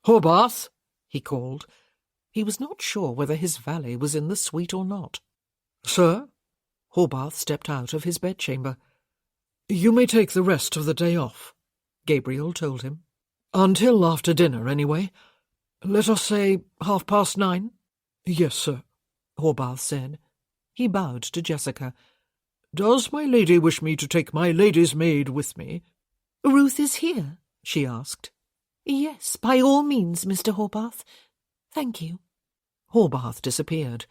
"Horbath!" he called. He was not sure whether his valet was in the suite or not. "Sir?" Horbath stepped out of his bedchamber. "You may take the rest of the day off," Gabriel told him. "Until after dinner, anyway. Let us say 9:30. "Yes, sir," Horbath said. He bowed to Jessica. "Does my lady wish me to take my lady's maid with me?" "Ruth is here?" she asked. "Yes, by all means, Mr. Horbath. Thank you." Horbath disappeared.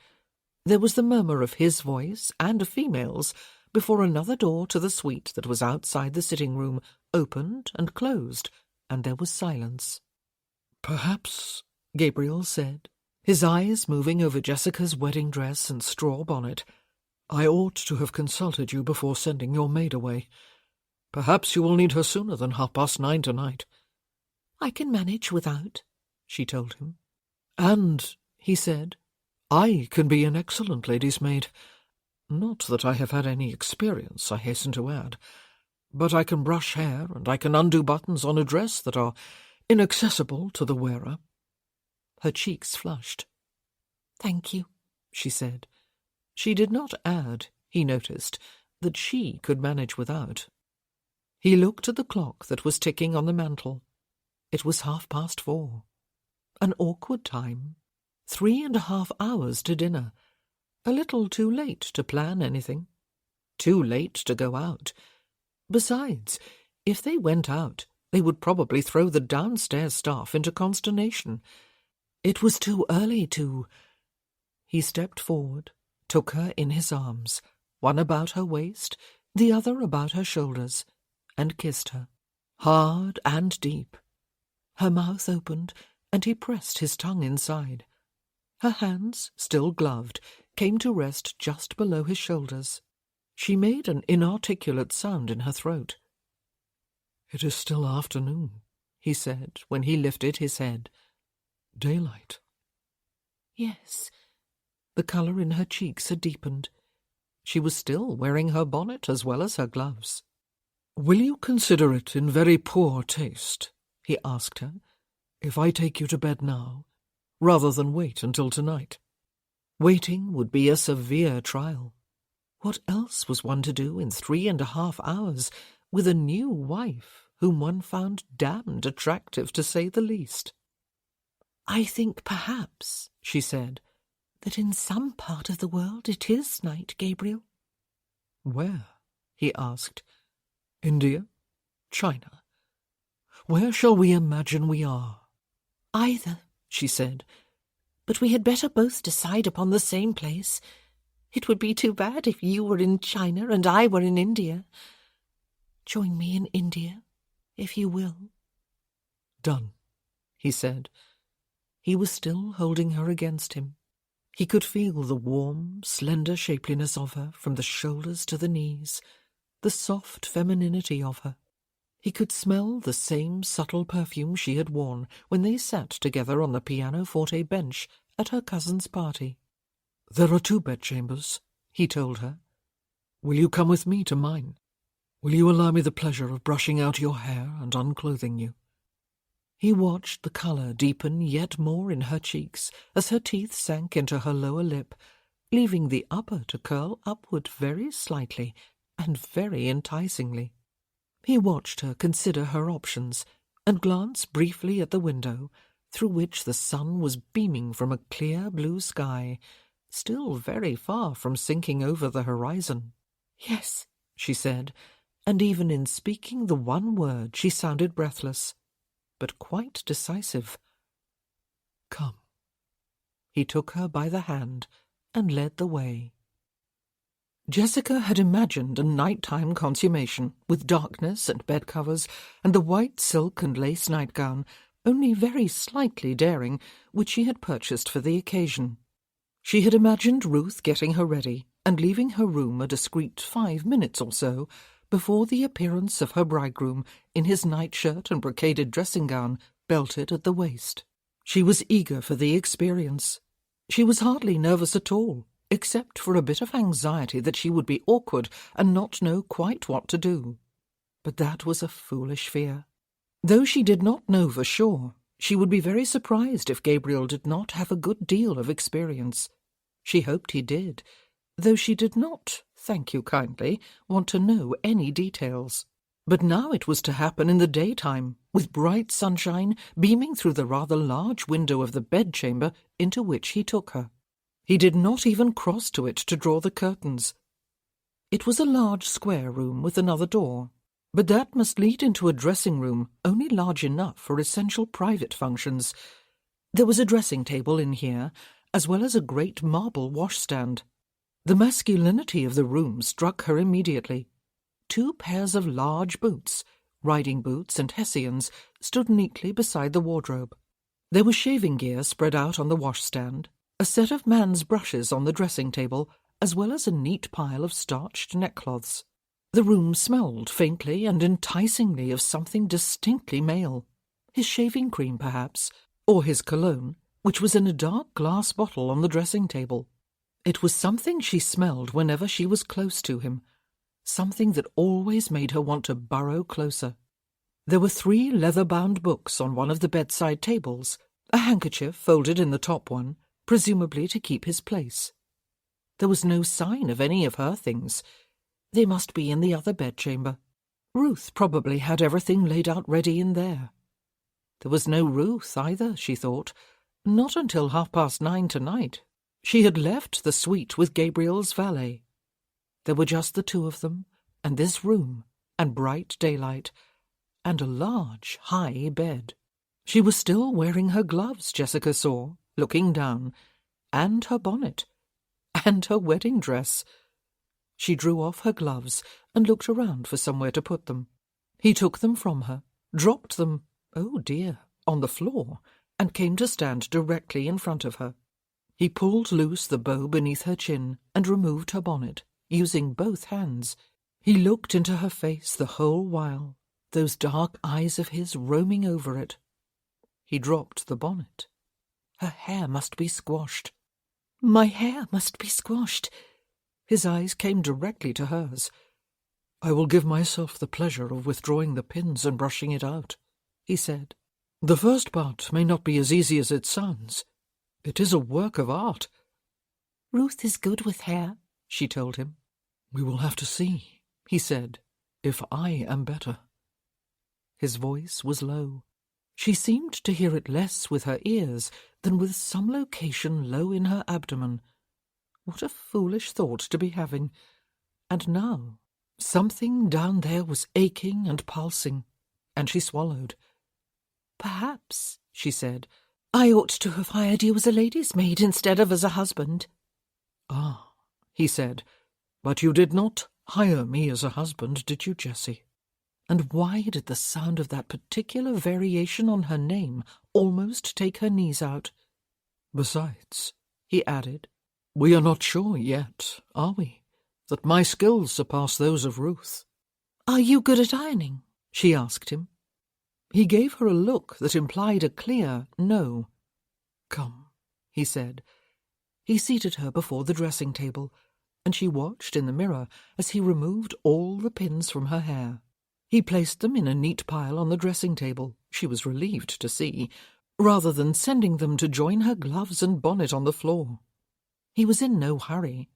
There was the murmur of his voice and a female's before another door to the suite that was outside the sitting-room opened and closed, and there was silence. "Perhaps," Gabriel said, his eyes moving over Jessica's wedding dress and straw bonnet, "I ought to have consulted you before sending your maid away. Perhaps you will need her sooner than 9:30 tonight." "I can manage without," she told him. "And," he said, "I can be an excellent lady's maid. Not that I have had any experience, I hasten to add, but I can brush hair and I can undo buttons on a dress that are inaccessible to the wearer." Her cheeks flushed. "Thank you," she said. She did not add, he noticed, that she could manage without. He looked at the clock that was ticking on the mantel. It was 4:30. An awkward time. 3.5 hours to dinner. A little too late to plan anything. Too late to go out. Besides, if they went out, they would probably throw the downstairs staff into consternation. It was too early to... He stepped forward, took her in his arms, one about her waist, the other about her shoulders, and kissed her, hard and deep. Her mouth opened, and he pressed his tongue inside. Her hands, still gloved, came to rest just below his shoulders. She made an inarticulate sound in her throat. "It is still afternoon," he said when he lifted his head. "Daylight." "Yes." The colour in her cheeks had deepened. She was still wearing her bonnet as well as her gloves. "Will you consider it in very poor taste," he asked her, "if I take you to bed now, rather than wait until tonight?" Waiting would be a severe trial. What else was one to do in 3.5 hours with a new wife whom one found damned attractive, to say the least? "I think perhaps," she said, "that in some part of the world it is night, Gabriel." "Where?" he asked. "India? China? Where shall we imagine we are?" "Either," she said, "but we had better both decide upon the same place. It would be too bad if you were in China and I were in India. Join me in India, if you will." "Done," he said. He was still holding her against him. He could feel the warm, slender shapeliness of her from the shoulders to the knees, the soft femininity of her. He could smell the same subtle perfume she had worn when they sat together on the pianoforte bench at her cousin's party. "There are 2 bedchambers," he told her. "Will you come with me to mine? Will you allow me the pleasure of brushing out your hair and unclothing you?" He watched the colour deepen yet more in her cheeks as her teeth sank into her lower lip, leaving the upper to curl upward very slightly and very enticingly. He watched her consider her options and glance briefly at the window, through which the sun was beaming from a clear blue sky, still very far from sinking over the horizon. "Yes," she said, and even in speaking the one word she sounded breathless, but quite decisive. "Come." He took her by the hand and led the way. Jessica had imagined a nighttime consummation, with darkness and bedcovers, and the white silk and lace nightgown, only very slightly daring, which she had purchased for the occasion. She had imagined Ruth getting her ready and leaving her room a discreet 5 minutes or so before the appearance of her bridegroom in his nightshirt and brocaded dressing-gown belted at the waist. She was eager for the experience. She was hardly nervous at all, except for a bit of anxiety that she would be awkward and not know quite what to do. But that was a foolish fear. Though she did not know for sure, she would be very surprised if Gabriel did not have a good deal of experience. She hoped he did, though she did not, thank you kindly, want to know any details. But now it was to happen in the daytime, with bright sunshine beaming through the rather large window of the bedchamber into which he took her. He did not even cross to it to draw the curtains. It was a large square room with another door, but that must lead into a dressing-room only large enough for essential private functions. There was a dressing-table in here, as well as a great marble washstand. The masculinity of the room struck her immediately. 2 pairs of large boots, riding boots and hessians, stood neatly beside the wardrobe. There was shaving gear spread out on the washstand, a set of man's brushes on the dressing-table, as well as a neat pile of starched neckcloths. The room smelled faintly and enticingly of something distinctly male. His shaving cream, perhaps, or his cologne, which was in a dark glass bottle on the dressing-table. It was something she smelled whenever she was close to him, something that always made her want to burrow closer. There were 3 leather-bound books on one of the bedside tables, a handkerchief folded in the top one, presumably to keep his place. There was no sign of any of her things. They must be in the other bedchamber. Ruth probably had everything laid out ready in there. There was no Ruth either, she thought, not until 9:30 tonight. She had left the suite with Gabriel's valet. There were just the 2 of them, and this room, and bright daylight, and a large, high bed. She was still wearing her gloves, Jessica saw, looking down, and her bonnet, and her wedding dress. She drew off her gloves and looked around for somewhere to put them. He took them from her, dropped them, oh dear, on the floor, and came to stand directly in front of her. He pulled loose the bow beneath her chin and removed her bonnet, using both hands. He looked into her face the whole while, those dark eyes of his roaming over it. He dropped the bonnet. Her hair must be squashed. "My hair must be squashed." His eyes came directly to hers. "I will give myself the pleasure of withdrawing the pins and brushing it out," he said. "The first part may not be as easy as it sounds. It is a work of art." "Ruth is good with hair," she told him. "We will have to see," he said, "if I am better." His voice was low. She seemed to hear it less with her ears than with some location low in her abdomen. What a foolish thought to be having. And now, something down there was aching and pulsing, and she swallowed. "Perhaps," she said, "I ought to have hired you as a lady's maid instead of as a husband." "Ah," he said, "but you did not hire me as a husband, did you, Jessie?" And why did the sound of that particular variation on her name almost take her knees out? "Besides," he added, "we are not sure yet, are we, that my skills surpass those of Ruth?" "Are you good at ironing?" she asked him. He gave her a look that implied a clear no. "Come," he said. He seated her before the dressing-table, and she watched in the mirror as he removed all the pins from her hair. He placed them in a neat pile on the dressing table, she was relieved to see, rather than sending them to join her gloves and bonnet on the floor. He was in no hurry,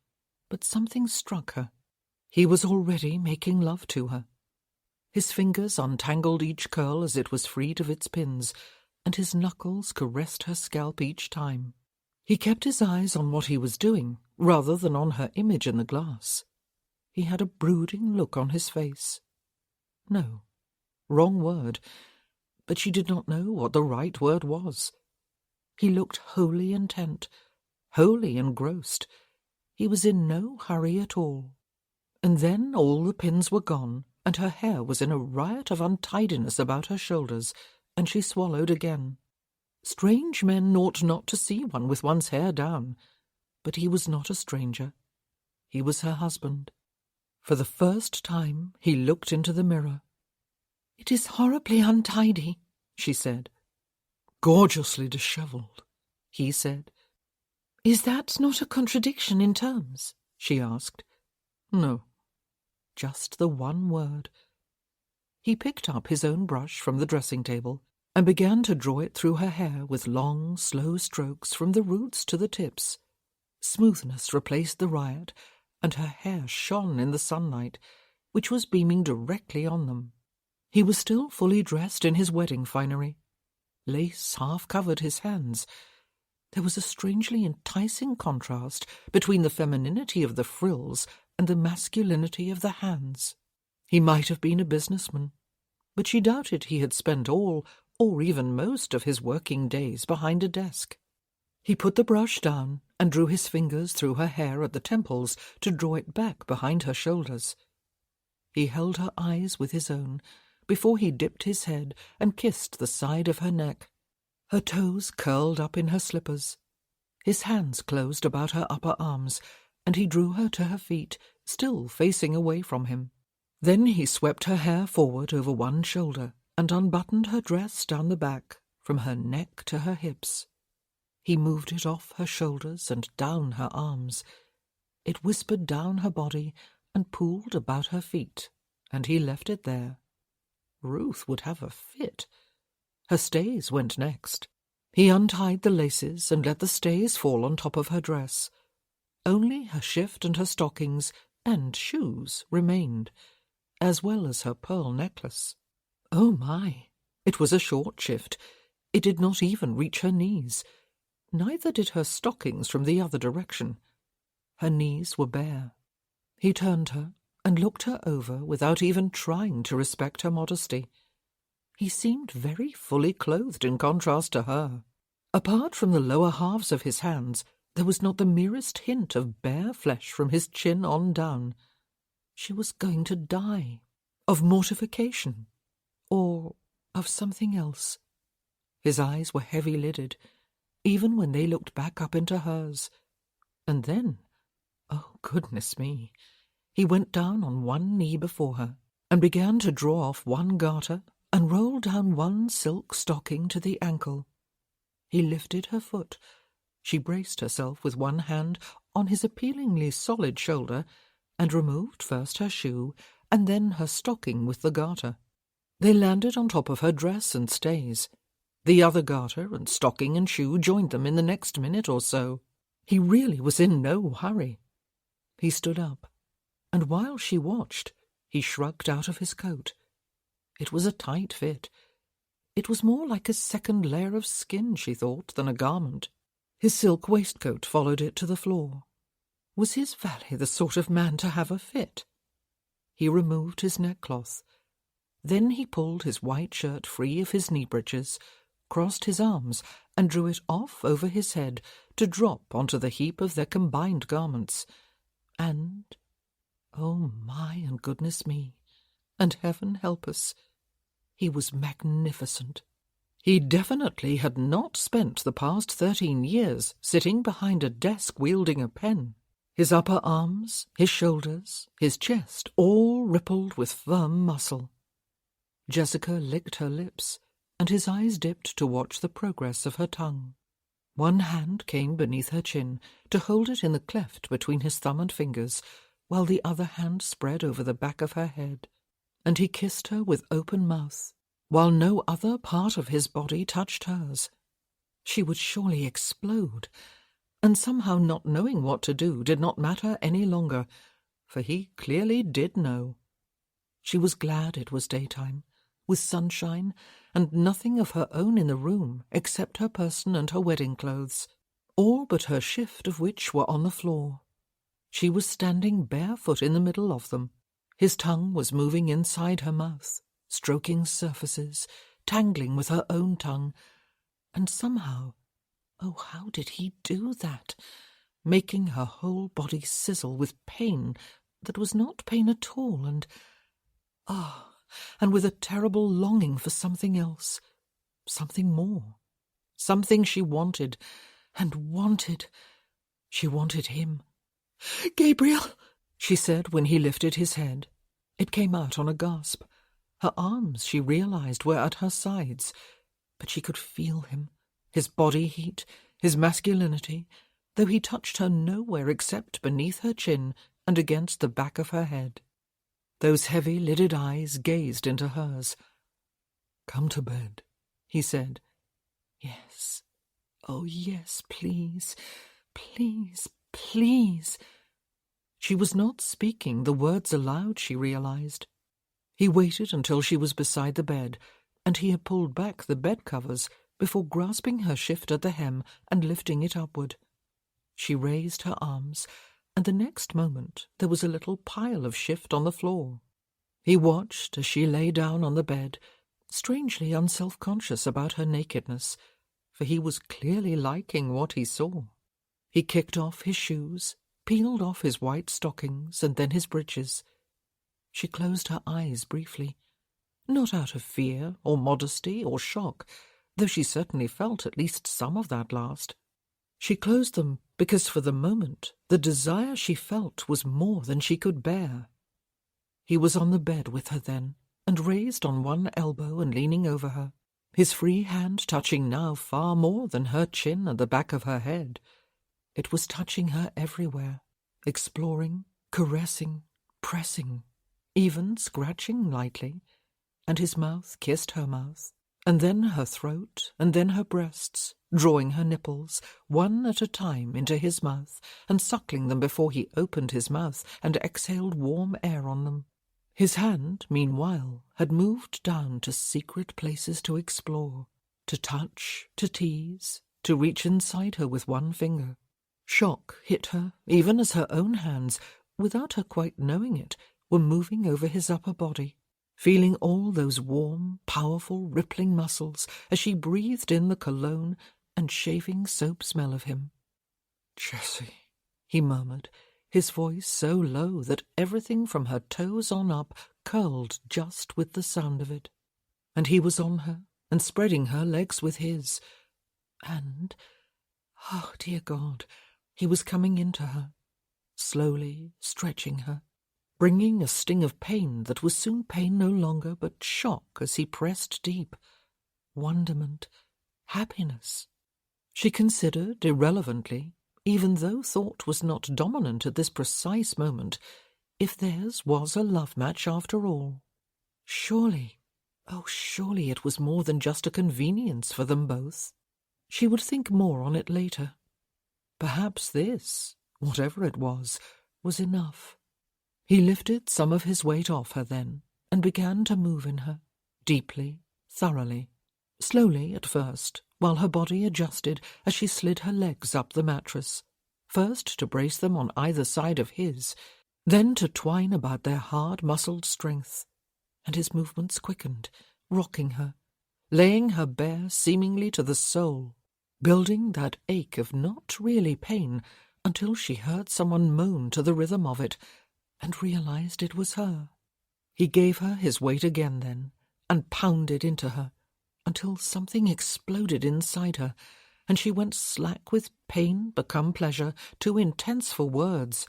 but something struck her. He was already making love to her. His fingers untangled each curl as it was freed of its pins, and his knuckles caressed her scalp each time. He kept his eyes on what he was doing, rather than on her image in the glass. He had a brooding look on his face. No, wrong word, but she did not know what the right word was. He looked wholly intent, wholly engrossed. He was in no hurry at all. And then all the pins were gone, and her hair was in a riot of untidiness about her shoulders, and she swallowed again. Strange men ought not to see one with one's hair down, but he was not a stranger. He was her husband. For the first time he looked into the mirror. "It is horribly untidy," she said. "Gorgeously dishevelled," he said. "Is that not a contradiction in terms?" she asked. No, just the one word. He picked up his own brush from the dressing table and began to draw it through her hair with long, slow strokes from the roots to the tips. Smoothness replaced the riot, and her hair shone in the sunlight, which was beaming directly on them. He was still fully dressed in his wedding finery. Lace half covered his hands. There was a strangely enticing contrast between the femininity of the frills and the masculinity of the hands. He might have been a businessman, but she doubted he had spent all, or even most, of his working days behind a desk. He put the brush down and drew his fingers through her hair at the temples to draw it back behind her shoulders. He held her eyes with his own before he dipped his head and kissed the side of her neck. Her toes curled up in her slippers. His hands closed about her upper arms, and he drew her to her feet, still facing away from him. Then he swept her hair forward over one shoulder and unbuttoned her dress down the back, from her neck to her hips. He moved it off her shoulders and down her arms. It whispered down her body and pooled about her feet, and he left it there. Ruth would have a fit. Her stays went next. He untied the laces and let the stays fall on top of her dress. Only her shift and her stockings and shoes remained, as well as her pearl necklace. Oh my! It was a short shift. It did not even reach her knees. Neither did her stockings from the other direction. Her knees were bare. He turned her and looked her over without even trying to respect her modesty. He seemed very fully clothed in contrast to her. Apart from the lower halves of his hands, there was not the merest hint of bare flesh from his chin on down. She was going to die, of mortification, or of something else. His eyes were heavy-lidded, even when they looked back up into hers. And then, oh goodness me, he went down on one knee before her and began to draw off one garter and roll down one silk stocking to the ankle. He lifted her foot. She braced herself with one hand on his appealingly solid shoulder and removed first her shoe and then her stocking with the garter. They landed on top of her dress and stays. The other garter and stocking and shoe joined them in the next minute or so. He really was in no hurry. He stood up, and while she watched, he shrugged out of his coat. It was a tight fit. It was more like a second layer of skin, she thought, than a garment. His silk waistcoat followed it to the floor. Was his valet the sort of man to have a fit? He removed his neckcloth. Then he pulled his white shirt free of his knee breeches, crossed his arms, and drew it off over his head to drop onto the heap of their combined garments. And, oh my and goodness me, and heaven help us, he was magnificent. He definitely had not spent the past 13 years sitting behind a desk wielding a pen. His upper arms, his shoulders, his chest, all rippled with firm muscle. Jessica licked her lips, and his eyes dipped to watch the progress of her tongue. One hand came beneath her chin to hold it in the cleft between his thumb and fingers, while the other hand spread over the back of her head, and he kissed her with open mouth, while no other part of his body touched hers. She would surely explode, and somehow not knowing what to do did not matter any longer, for he clearly did know. She was glad it was daytime, with sunshine, and nothing of her own in the room except her person and her wedding clothes, all but her shift of which were on the floor. She was standing barefoot in the middle of them. His tongue was moving inside her mouth, stroking surfaces, tangling with her own tongue, and somehow, oh, how did he do that, making her whole body sizzle with pain that was not pain at all, and with a terrible longing for something else, something more, something she wanted, and wanted. She wanted him. "Gabriel," she said when he lifted his head. It came out on a gasp. Her arms, she realized, were at her sides, but she could feel him, his body heat, his masculinity, though he touched her nowhere except beneath her chin and against the back of her head. Those heavy-lidded eyes gazed into hers. "Come to bed," he said. "Yes. Oh, yes, please, please, please." She was not speaking the words aloud, she realized. He waited until she was beside the bed, and he had pulled back the bed-covers before grasping her shift at the hem and lifting it upward. She raised her arms, and the next moment there was a little pile of shift on the floor. He watched as she lay down on the bed, strangely unself-conscious about her nakedness, for he was clearly liking what he saw. He kicked off his shoes, peeled off his white stockings and then his breeches. She closed her eyes briefly, not out of fear or modesty or shock, though she certainly felt at least some of that last. She closed them because for the moment the desire she felt was more than she could bear. He was on the bed with her then, and raised on one elbow and leaning over her, his free hand touching now far more than her chin and the back of her head. It was touching her everywhere, exploring, caressing, pressing, even scratching lightly, and his mouth kissed her mouth, and then her throat, and then her breasts, drawing her nipples, one at a time, into his mouth, and suckling them before he opened his mouth and exhaled warm air on them. His hand, meanwhile, had moved down to secret places to explore, to touch, to tease, to reach inside her with one finger. Shock hit her, even as her own hands, without her quite knowing it, were moving over his upper body, feeling all those warm, powerful, rippling muscles as she breathed in the cologne and shaving soap smell of him. "Jessie," he murmured, his voice so low that everything from her toes on up curled just with the sound of it. And he was on her, and spreading her legs with his. And, oh dear God, he was coming into her, slowly stretching her, bringing a sting of pain that was soon pain no longer but shock as he pressed deep. Wonderment, happiness. She considered irrelevantly, even though thought was not dominant at this precise moment, if theirs was a love match after all. Surely, oh surely it was more than just a convenience for them both. She would think more on it later. Perhaps this, whatever it was enough. He lifted some of his weight off her then, and began to move in her, deeply, thoroughly, slowly at first, while her body adjusted as she slid her legs up the mattress, first to brace them on either side of his, then to twine about their hard-muscled strength, and his movements quickened, rocking her, laying her bare seemingly to the soul, building that ache of not really pain until she heard someone moan to the rhythm of it, and realized it was her. He gave her his weight again then, and pounded into her, until something exploded inside her, and she went slack with pain become pleasure, too intense for words,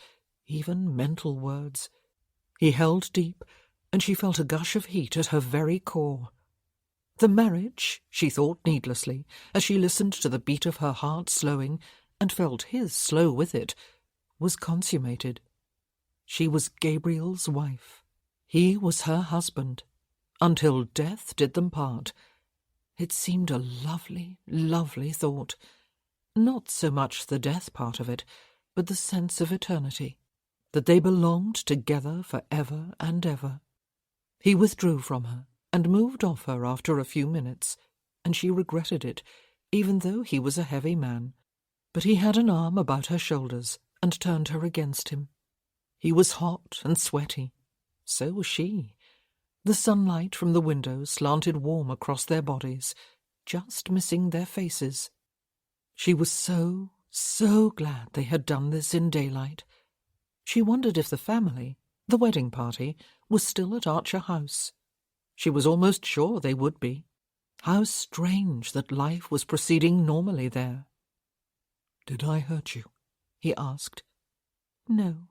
even mental words. He held deep, and she felt a gush of heat at her very core. The marriage, she thought needlessly, as she listened to the beat of her heart slowing, and felt his slow with it, was consummated. She was Gabriel's wife. He was her husband, until death did them part. It seemed a lovely, lovely thought. Not so much the death part of it, but the sense of eternity, that they belonged together for ever and ever. He withdrew from her, and moved off her after a few minutes, and she regretted it, even though he was a heavy man. But he had an arm about her shoulders, and turned her against him. He was hot and sweaty. So was she. The sunlight from the window slanted warm across their bodies, just missing their faces. She was so glad they had done this in daylight. She wondered if the family, the wedding party, was still at Archer House. She was almost sure they would be. How strange that life was proceeding normally there. "Did I hurt you?" he asked. No.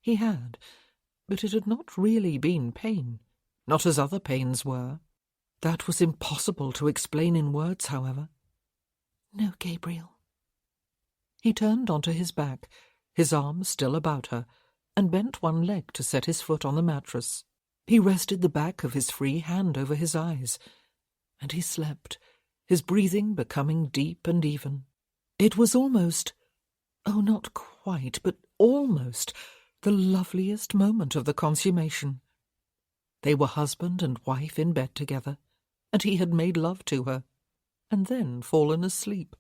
He had, but it had not really been pain, not as other pains were. That was impossible to explain in words, however. No, Gabriel. He turned onto his back, his arm still about her, and bent one leg to set his foot on the mattress. He rested the back of his free hand over his eyes, and he slept, his breathing becoming deep and even. It was almost, oh, not quite, but almost, the loveliest moment of the consummation. They were husband and wife in bed together, and he had made love to her, and then fallen asleep.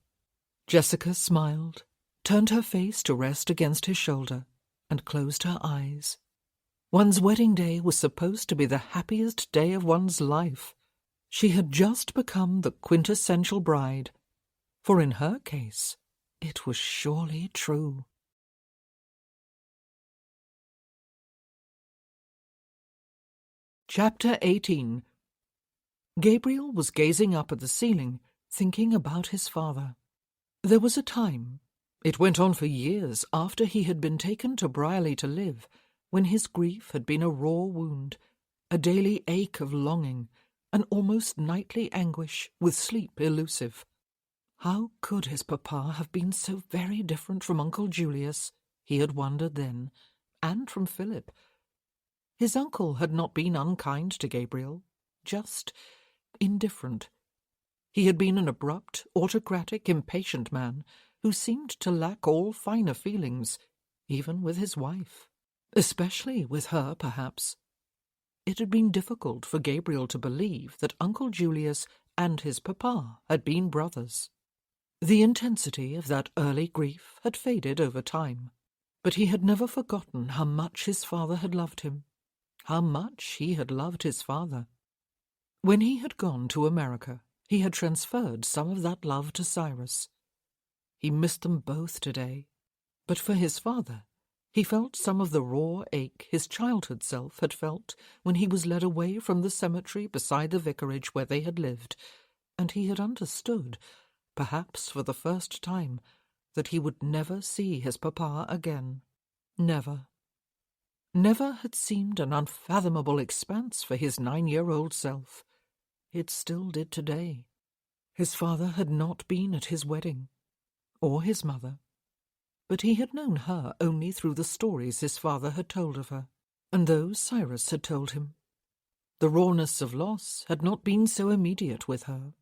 Jessica smiled, turned her face to rest against his shoulder, and closed her eyes. One's wedding day was supposed to be the happiest day of one's life. She had just become the quintessential bride, for in her case it was surely true. Chapter 18. Gabriel was gazing up at the ceiling, thinking about his father. There was a time, it went on for years after he had been taken to Brierley to live, when his grief had been a raw wound, a daily ache of longing, an almost nightly anguish, with sleep elusive. How could his papa have been so very different from Uncle Julius, he had wondered then, and from Philip. His uncle had not been unkind to Gabriel, just indifferent. He had been an abrupt, autocratic, impatient man who seemed to lack all finer feelings, even with his wife. Especially with her, perhaps. It had been difficult for Gabriel to believe that Uncle Julius and his papa had been brothers. The intensity of that early grief had faded over time, but he had never forgotten how much his father had loved him, how much he had loved his father. When he had gone to America, he had transferred some of that love to Cyrus. He missed them both today, but for his father, he felt some of the raw ache his childhood self had felt when he was led away from the cemetery beside the vicarage where they had lived, and he had understood, perhaps for the first time, that he would never see his papa again. Never. Never had seemed an unfathomable expanse for his 9-year-old self. It still did today. His father had not been at his wedding, or his mother. But he had known her only through the stories his father had told of her, and those Cyrus had told him. The rawness of loss had not been so immediate with her.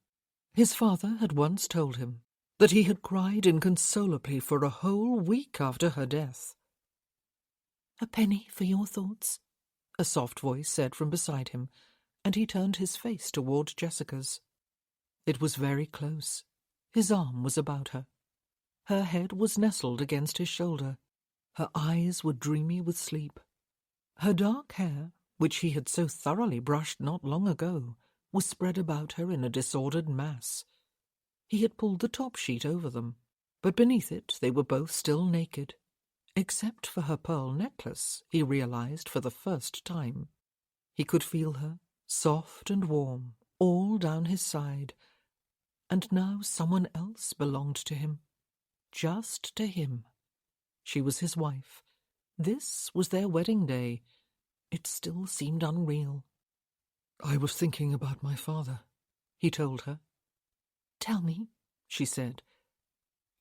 His father had once told him that he had cried inconsolably for a whole week after her death. "A penny for your thoughts," a soft voice said from beside him, and he turned his face toward Jessica's. It was very close. His arm was about her. Her head was nestled against his shoulder. Her eyes were dreamy with sleep. Her dark hair, which he had so thoroughly brushed not long ago, was spread about her in a disordered mass. He had pulled the top sheet over them, but beneath it they were both still naked, except for her pearl necklace, he realized for the first time. He could feel her, soft and warm, all down his side, and now someone else belonged to him. Just to him. She was his wife. This was their wedding day. It still seemed unreal. "I was thinking about my father," he told her. "Tell me," she said.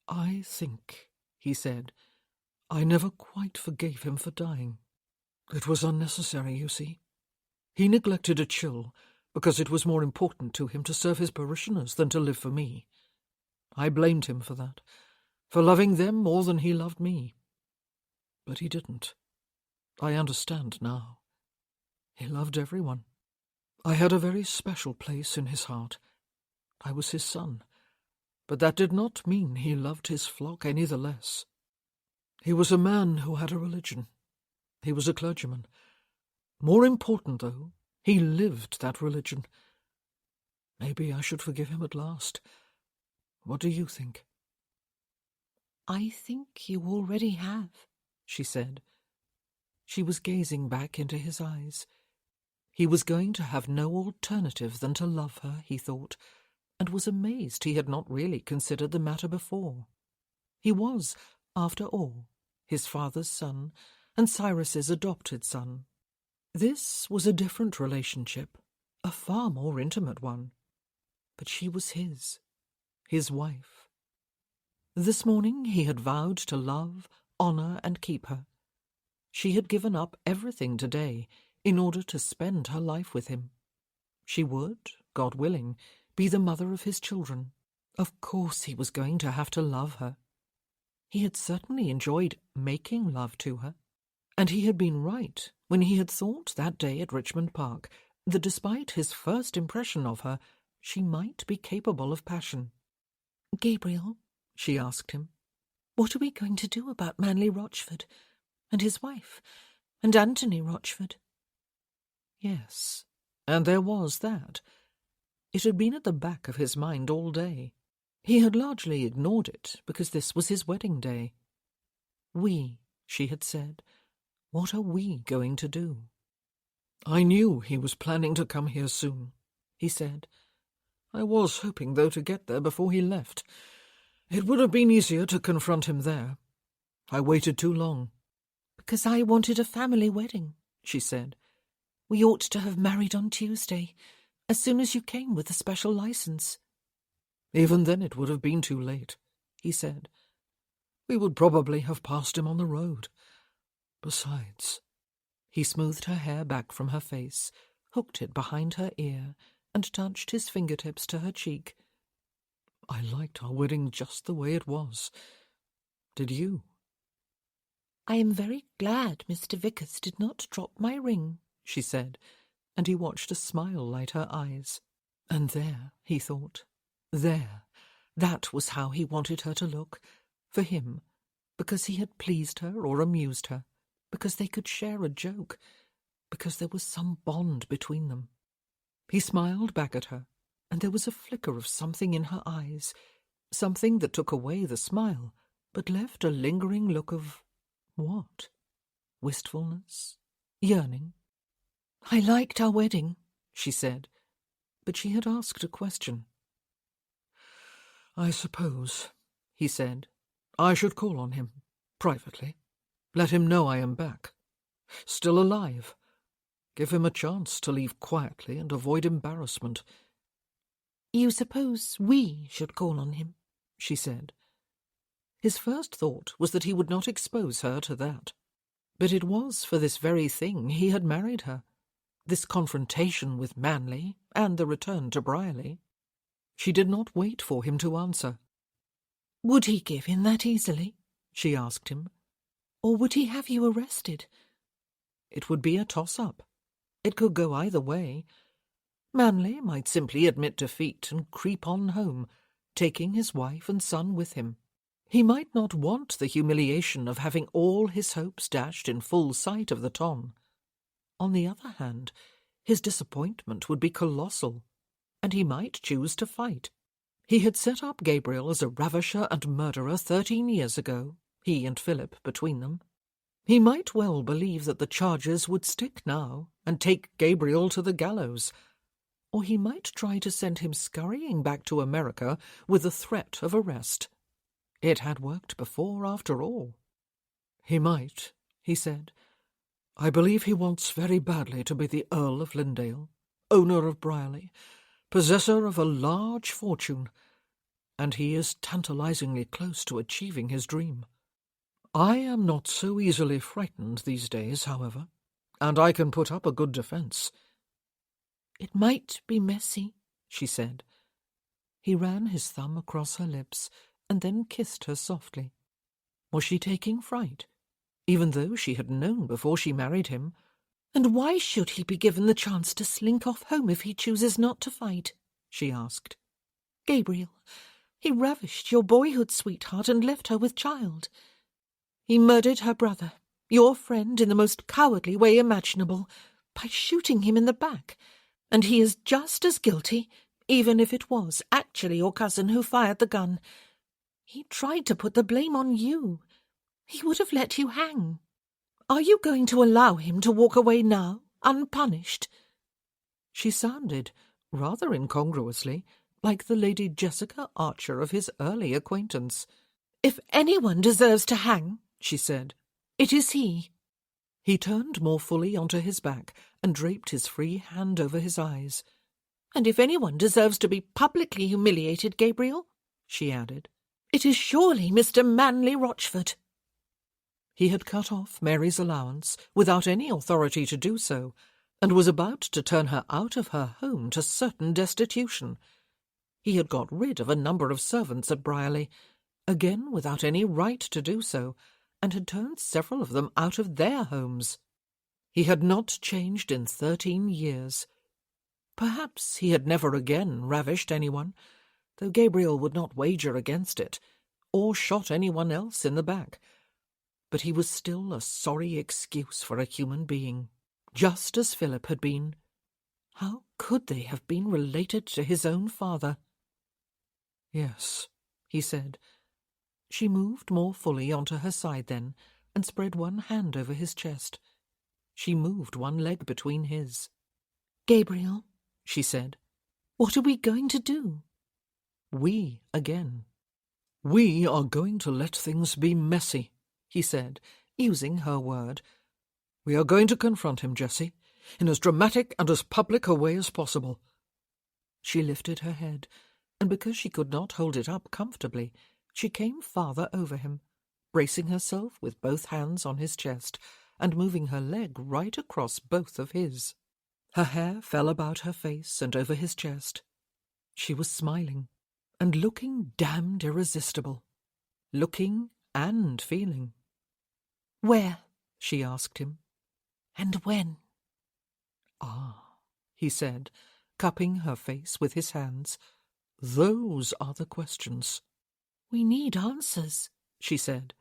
"I think," he said, "I never quite forgave him for dying. It was unnecessary, you see. He neglected a chill because it was more important to him to serve his parishioners than to live for me. I blamed him for that, for loving them more than he loved me. But he didn't. I understand now. He loved everyone. I had a very special place in his heart. I was his son, but that did not mean he loved his flock any the less. He was a man who had a religion. He was a clergyman. More important, though, he lived that religion. Maybe I should forgive him at last. What do you think?" "I think you already have," she said. She was gazing back into his eyes. He was going to have no alternative than to love her, he thought, and was amazed he had not really considered the matter before. He was, after all, his father's son, and Cyrus's adopted son. This was a different relationship, a far more intimate one. But she was his wife. This morning he had vowed to love, honour, and keep her. She had given up everything today in order to spend her life with him. She would, God willing, be the mother of his children. Of course he was going to have to love her. He had certainly enjoyed making love to her, and he had been right when he had thought that day at Richmond Park that despite his first impression of her, she might be capable of passion. "Gabriel," she asked him, "what are we going to do about Manley Rochford, and his wife, and Anthony Rochford?" Yes, and there was that. It had been at the back of his mind all day. He had largely ignored it because this was his wedding day. "We," she had said. "What are we going to do?" "I knew he was planning to come here soon," he said. "I was hoping, though, to get there before he left. It would have been easier to confront him there. I waited too long." "Because I wanted a family wedding," she said. "We ought to have married on Tuesday, as soon as you came with the special license." "Even then it would have been too late," he said. "We would probably have passed him on the road. Besides—" He smoothed her hair back from her face, hooked it behind her ear, and touched his fingertips to her cheek. "I liked our wedding just the way it was. Did you?" "I am very glad Mr. Vickers did not drop my ring," she said, and he watched a smile light her eyes. And there, he thought, there, that was how he wanted her to look, for him, because he had pleased her or amused her, because they could share a joke, because there was some bond between them. He smiled back at her, and there was a flicker of something in her eyes, something that took away the smile, but left a lingering look of what? Wistfulness? Yearning? "I liked our wedding," she said, but she had asked a question. "I suppose," he said, "I should call on him, privately. Let him know I am back. Still alive. Give him a chance to leave quietly and avoid embarrassment." "You suppose we should call on him?" she said. His first thought was that he would not expose her to that. But it was for this very thing he had married her, this confrontation with Manley and the return to Brierley. She did not wait for him to answer. "Would he give in that easily?" she asked him. "Or would he have you arrested?" It would be a toss-up. It could go either way. Manley might simply admit defeat and creep on home, taking his wife and son with him. He might not want the humiliation of having all his hopes dashed in full sight of the ton. On the other hand, his disappointment would be colossal, and he might choose to fight. He had set up Gabriel as a ravisher and murderer 13 years ago, he and Philip between them. He might well believe that the charges would stick now and take Gabriel to the gallows, or he might try to send him scurrying back to America with the threat of arrest. It had worked before, after all. "He might," he said. "I believe he wants very badly to be the Earl of Lindale, owner of Brierley, possessor of a large fortune, and he is tantalizingly close to achieving his dream. I am not so easily frightened these days, however, and I can put up a good defence." "It might be messy," she said. He ran his thumb across her lips and then kissed her softly. Was she taking fright, even though she had known before she married him? "And why should he be given the chance to slink off home if he chooses not to fight?" she asked. "Gabriel, he ravished your boyhood sweetheart and left her with child. He murdered her brother, your friend, in the most cowardly way imaginable, by shooting him in the back, and he is just as guilty, even if it was actually your cousin who fired the gun. He tried to put the blame on you. He would have let you hang. Are you going to allow him to walk away now, unpunished?" She sounded, rather incongruously, like the Lady Jessica Archer of his early acquaintance. "If anyone deserves to hang," she said, "it is he." He turned more fully onto his back and draped his free hand over his eyes. "And if anyone deserves to be publicly humiliated, Gabriel," she added, "it is surely Mr. Manley Rochford." He had cut off Mary's allowance without any authority to do so, and was about to turn her out of her home to certain destitution. He had got rid of a number of servants at Brierley, again without any right to do so, and had turned several of them out of their homes. He had not changed in 13 years. Perhaps he had never again ravished anyone, though Gabriel would not wager against it, or shot anyone else in the back. But he was still a sorry excuse for a human being, just as Philip had been. How could they have been related to his own father? "Yes," he said. She moved more fully onto her side then, and spread one hand over his chest. She moved one leg between his. "Gabriel," she said, "what are we going to do?" "We again." "We are going to let things be messy," he said, using her word. "We are going to confront him, Jessie, in as dramatic and as public a way as possible." She lifted her head, and because she could not hold it up comfortably, she came farther over him, bracing herself with both hands on his chest and moving her leg right across both of his. Her hair fell about her face and over his chest. She was smiling, and looking damned irresistible. Looking and feeling. "Where?" she asked him. "And when?" "Ah," he said, cupping her face with his hands. "Those are the questions." "We need answers," she said.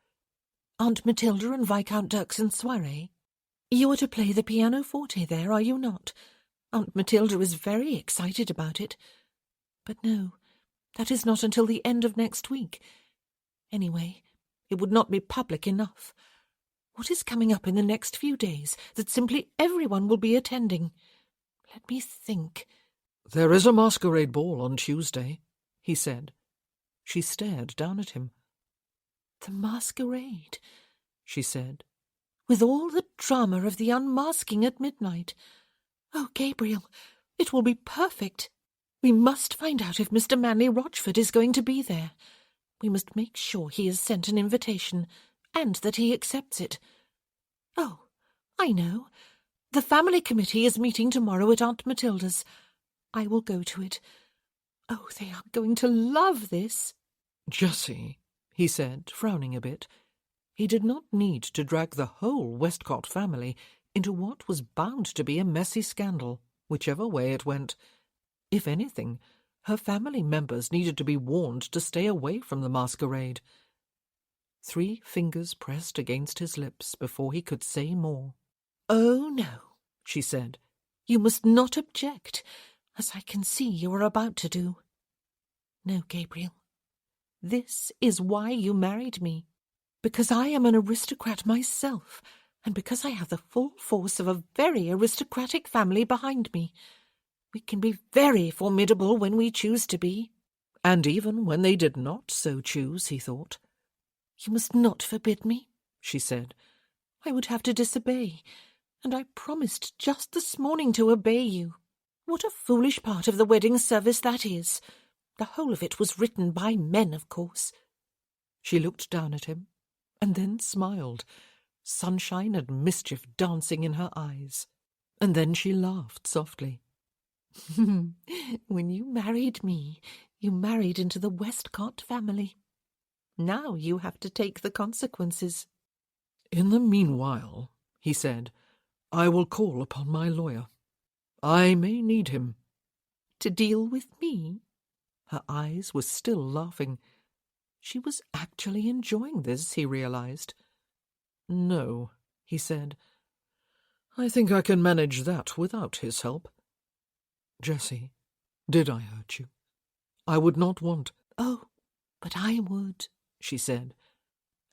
"Aunt Matilda and Viscount Dirkson's soiree? You are to play the pianoforte there, are you not? Aunt Matilda is very excited about it. But no, that is not until the end of next week. Anyway, it would not be public enough. What is coming up in the next few days that simply everyone will be attending? Let me think." "There is a masquerade ball on Tuesday," he said. She stared down at him. "The masquerade," she said. "with all the drama of the unmasking at midnight. Oh, Gabriel, it will be perfect. We must find out if Mr. Manley Rochford is going to be there. We must make sure he has sent an invitation, and that he accepts it. Oh, I know. The family committee is meeting tomorrow at Aunt Matilda's. I will go to it. Oh, they are going to love this." "Jessie," he said, frowning a bit. He did not need to drag the whole Westcott family into what was bound to be a messy scandal, whichever way it went. If anything, her family members needed to be warned to stay away from the masquerade. 3 fingers pressed against his lips before he could say more. "Oh, no," she said. "You must not object, as I can see you are about to do. No, Gabriel. This is why you married me. Because I am an aristocrat myself, and because I have the full force of a very aristocratic family behind me. We can be very formidable when we choose to be." And even when they did not so choose, he thought. "You must not forbid me," she said. "I would have to disobey, and I promised just this morning to obey you. What a foolish part of the wedding service that is. The whole of it was written by men, of course. She looked down at him, and then smiled, sunshine and mischief dancing in her eyes. And then she laughed softly. When you married me, you married into the Westcott family. Now you have to take the consequences. In the meanwhile, he said, I will call upon my lawyer. I may need him. To deal with me? Her eyes were still laughing. She was actually enjoying this, he realized. No, he said. I think I can manage that without his help. Jessie, did I hurt you? I would not want— Oh, but I would, she said,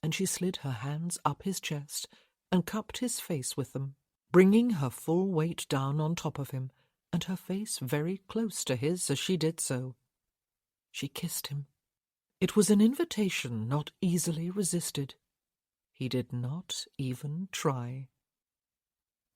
and she slid her hands up his chest and cupped his face with them, bringing her full weight down on top of him, and her face very close to his as she did so. She kissed him. It was an invitation not easily resisted. He did not even try.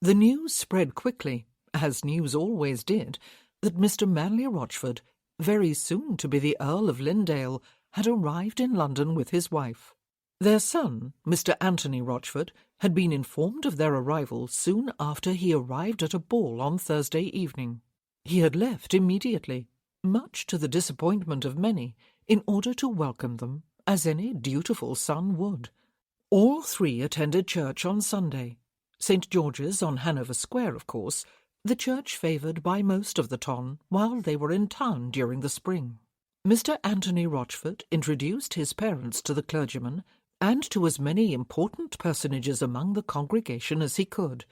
The news spread quickly, as news always did, that Mr. Manley Rochford, very soon to be the Earl of Lynndale, had arrived in London with his wife. Their son, Mr. Anthony Rochford, had been informed of their arrival soon after he arrived at a ball on Thursday evening. He had left immediately, much to the disappointment of many, in order to welcome them, as any dutiful son would. All three attended church on Sunday. St. George's on Hanover Square, of course, the church favoured by most of the ton while they were in town during the spring. Mr. Anthony Rochford introduced his parents to the clergyman and to as many important personages among the congregation as he could.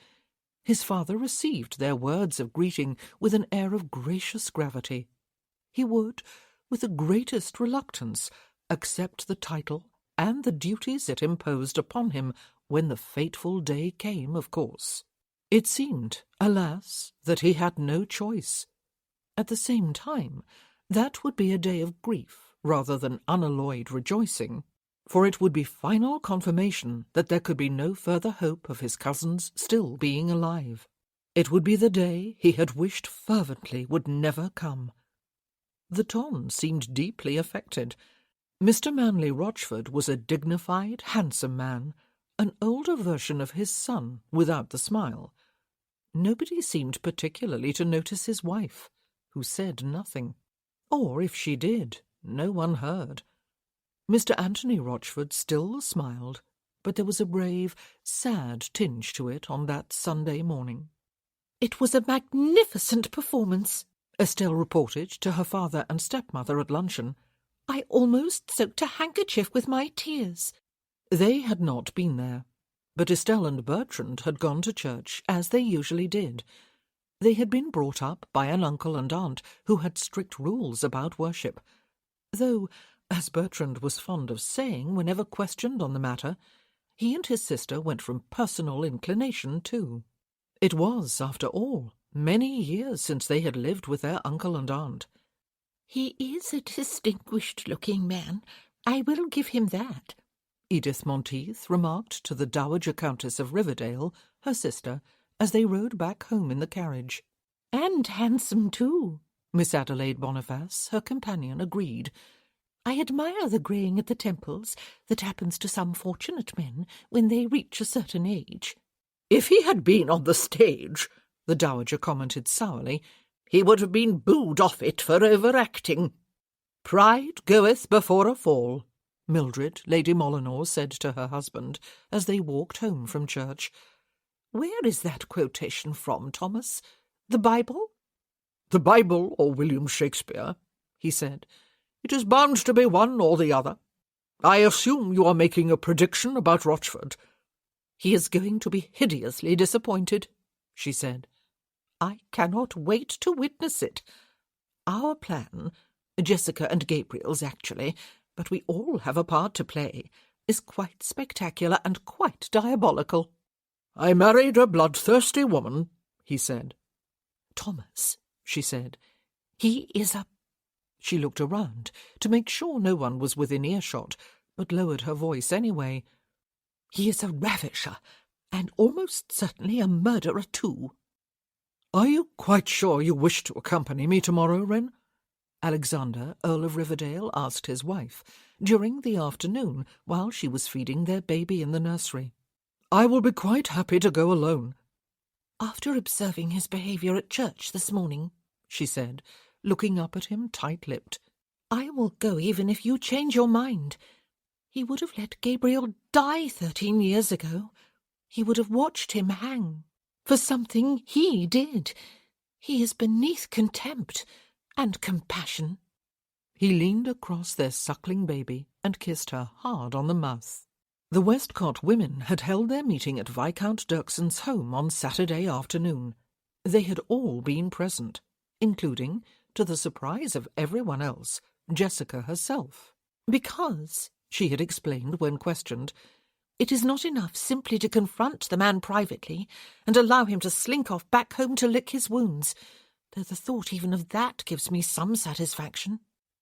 His father received their words of greeting with an air of gracious gravity. He would, with the greatest reluctance, accept the title and the duties it imposed upon him when the fateful day came, of course. It seemed, alas, that he had no choice. At the same time, that would be a day of grief rather than unalloyed rejoicing, for it would be final confirmation that there could be no further hope of his cousin's still being alive. It would be the day he had wished fervently would never come. The ton seemed deeply affected. Mr. Manley Rochford was a dignified, handsome man, an older version of his son without the smile. Nobody seemed particularly to notice his wife, who said nothing. Or, if she did, no one heard. Mr. Anthony Rochford still smiled, but there was a brave, sad tinge to it on that Sunday morning. It was a magnificent performance, Estelle reported to her father and stepmother at luncheon. I almost soaked a handkerchief with my tears. They had not been there, but Estelle and Bertrand had gone to church, as they usually did. They had been brought up by an uncle and aunt who had strict rules about worship, though, as Bertrand was fond of saying whenever questioned on the matter, he and his sister went from personal inclination too. It was, after all, many years since they had lived with their uncle and aunt. He is a distinguished-looking man, I will give him that, Edith Monteith remarked to the Dowager Countess of Riverdale, her sister, as they rode back home in the carriage. And handsome, too, Miss Adelaide Boniface, her companion, agreed. I admire the greying at the temples that happens to some fortunate men when they reach a certain age. If he had been on the stage, the Dowager commented sourly, he would have been booed off it for overacting. Pride goeth before a fall, Mildred, Lady Molyneux, said to her husband as they walked home from church. Where is that quotation from, Thomas? The Bible? The Bible or William Shakespeare, he said. It is bound to be one or the other. I assume you are making a prediction about Rochford. He is going to be hideously disappointed, she said. I cannot wait to witness it. Our plan, Jessica and Gabriel's actually, but we all have a part to play, is quite spectacular and quite diabolical. I married a bloodthirsty woman, he said. Thomas, she said, he is a— She looked around to make sure no one was within earshot, but lowered her voice anyway. He is a ravisher, and almost certainly a murderer too. "Are you quite sure you wish to accompany me tomorrow, Wren?" Alexander, Earl of Riverdale, asked his wife during the afternoon while she was feeding their baby in the nursery. "I will be quite happy to go alone." After observing his behaviour at church this morning, she said, looking up at him tight-lipped, I will go even if you change your mind. He would have let Gabriel die 13 years ago. He would have watched him hang for something he did. He is beneath contempt and compassion. He leaned across their suckling baby and kissed her hard on the mouth. The Westcott women had held their meeting at Viscount Dirkson's home on Saturday afternoon. They had all been present, including, to the surprise of everyone else, Jessica herself. Because, she had explained when questioned, it is not enough simply to confront the man privately and allow him to slink off back home to lick his wounds, though the thought even of that gives me some satisfaction.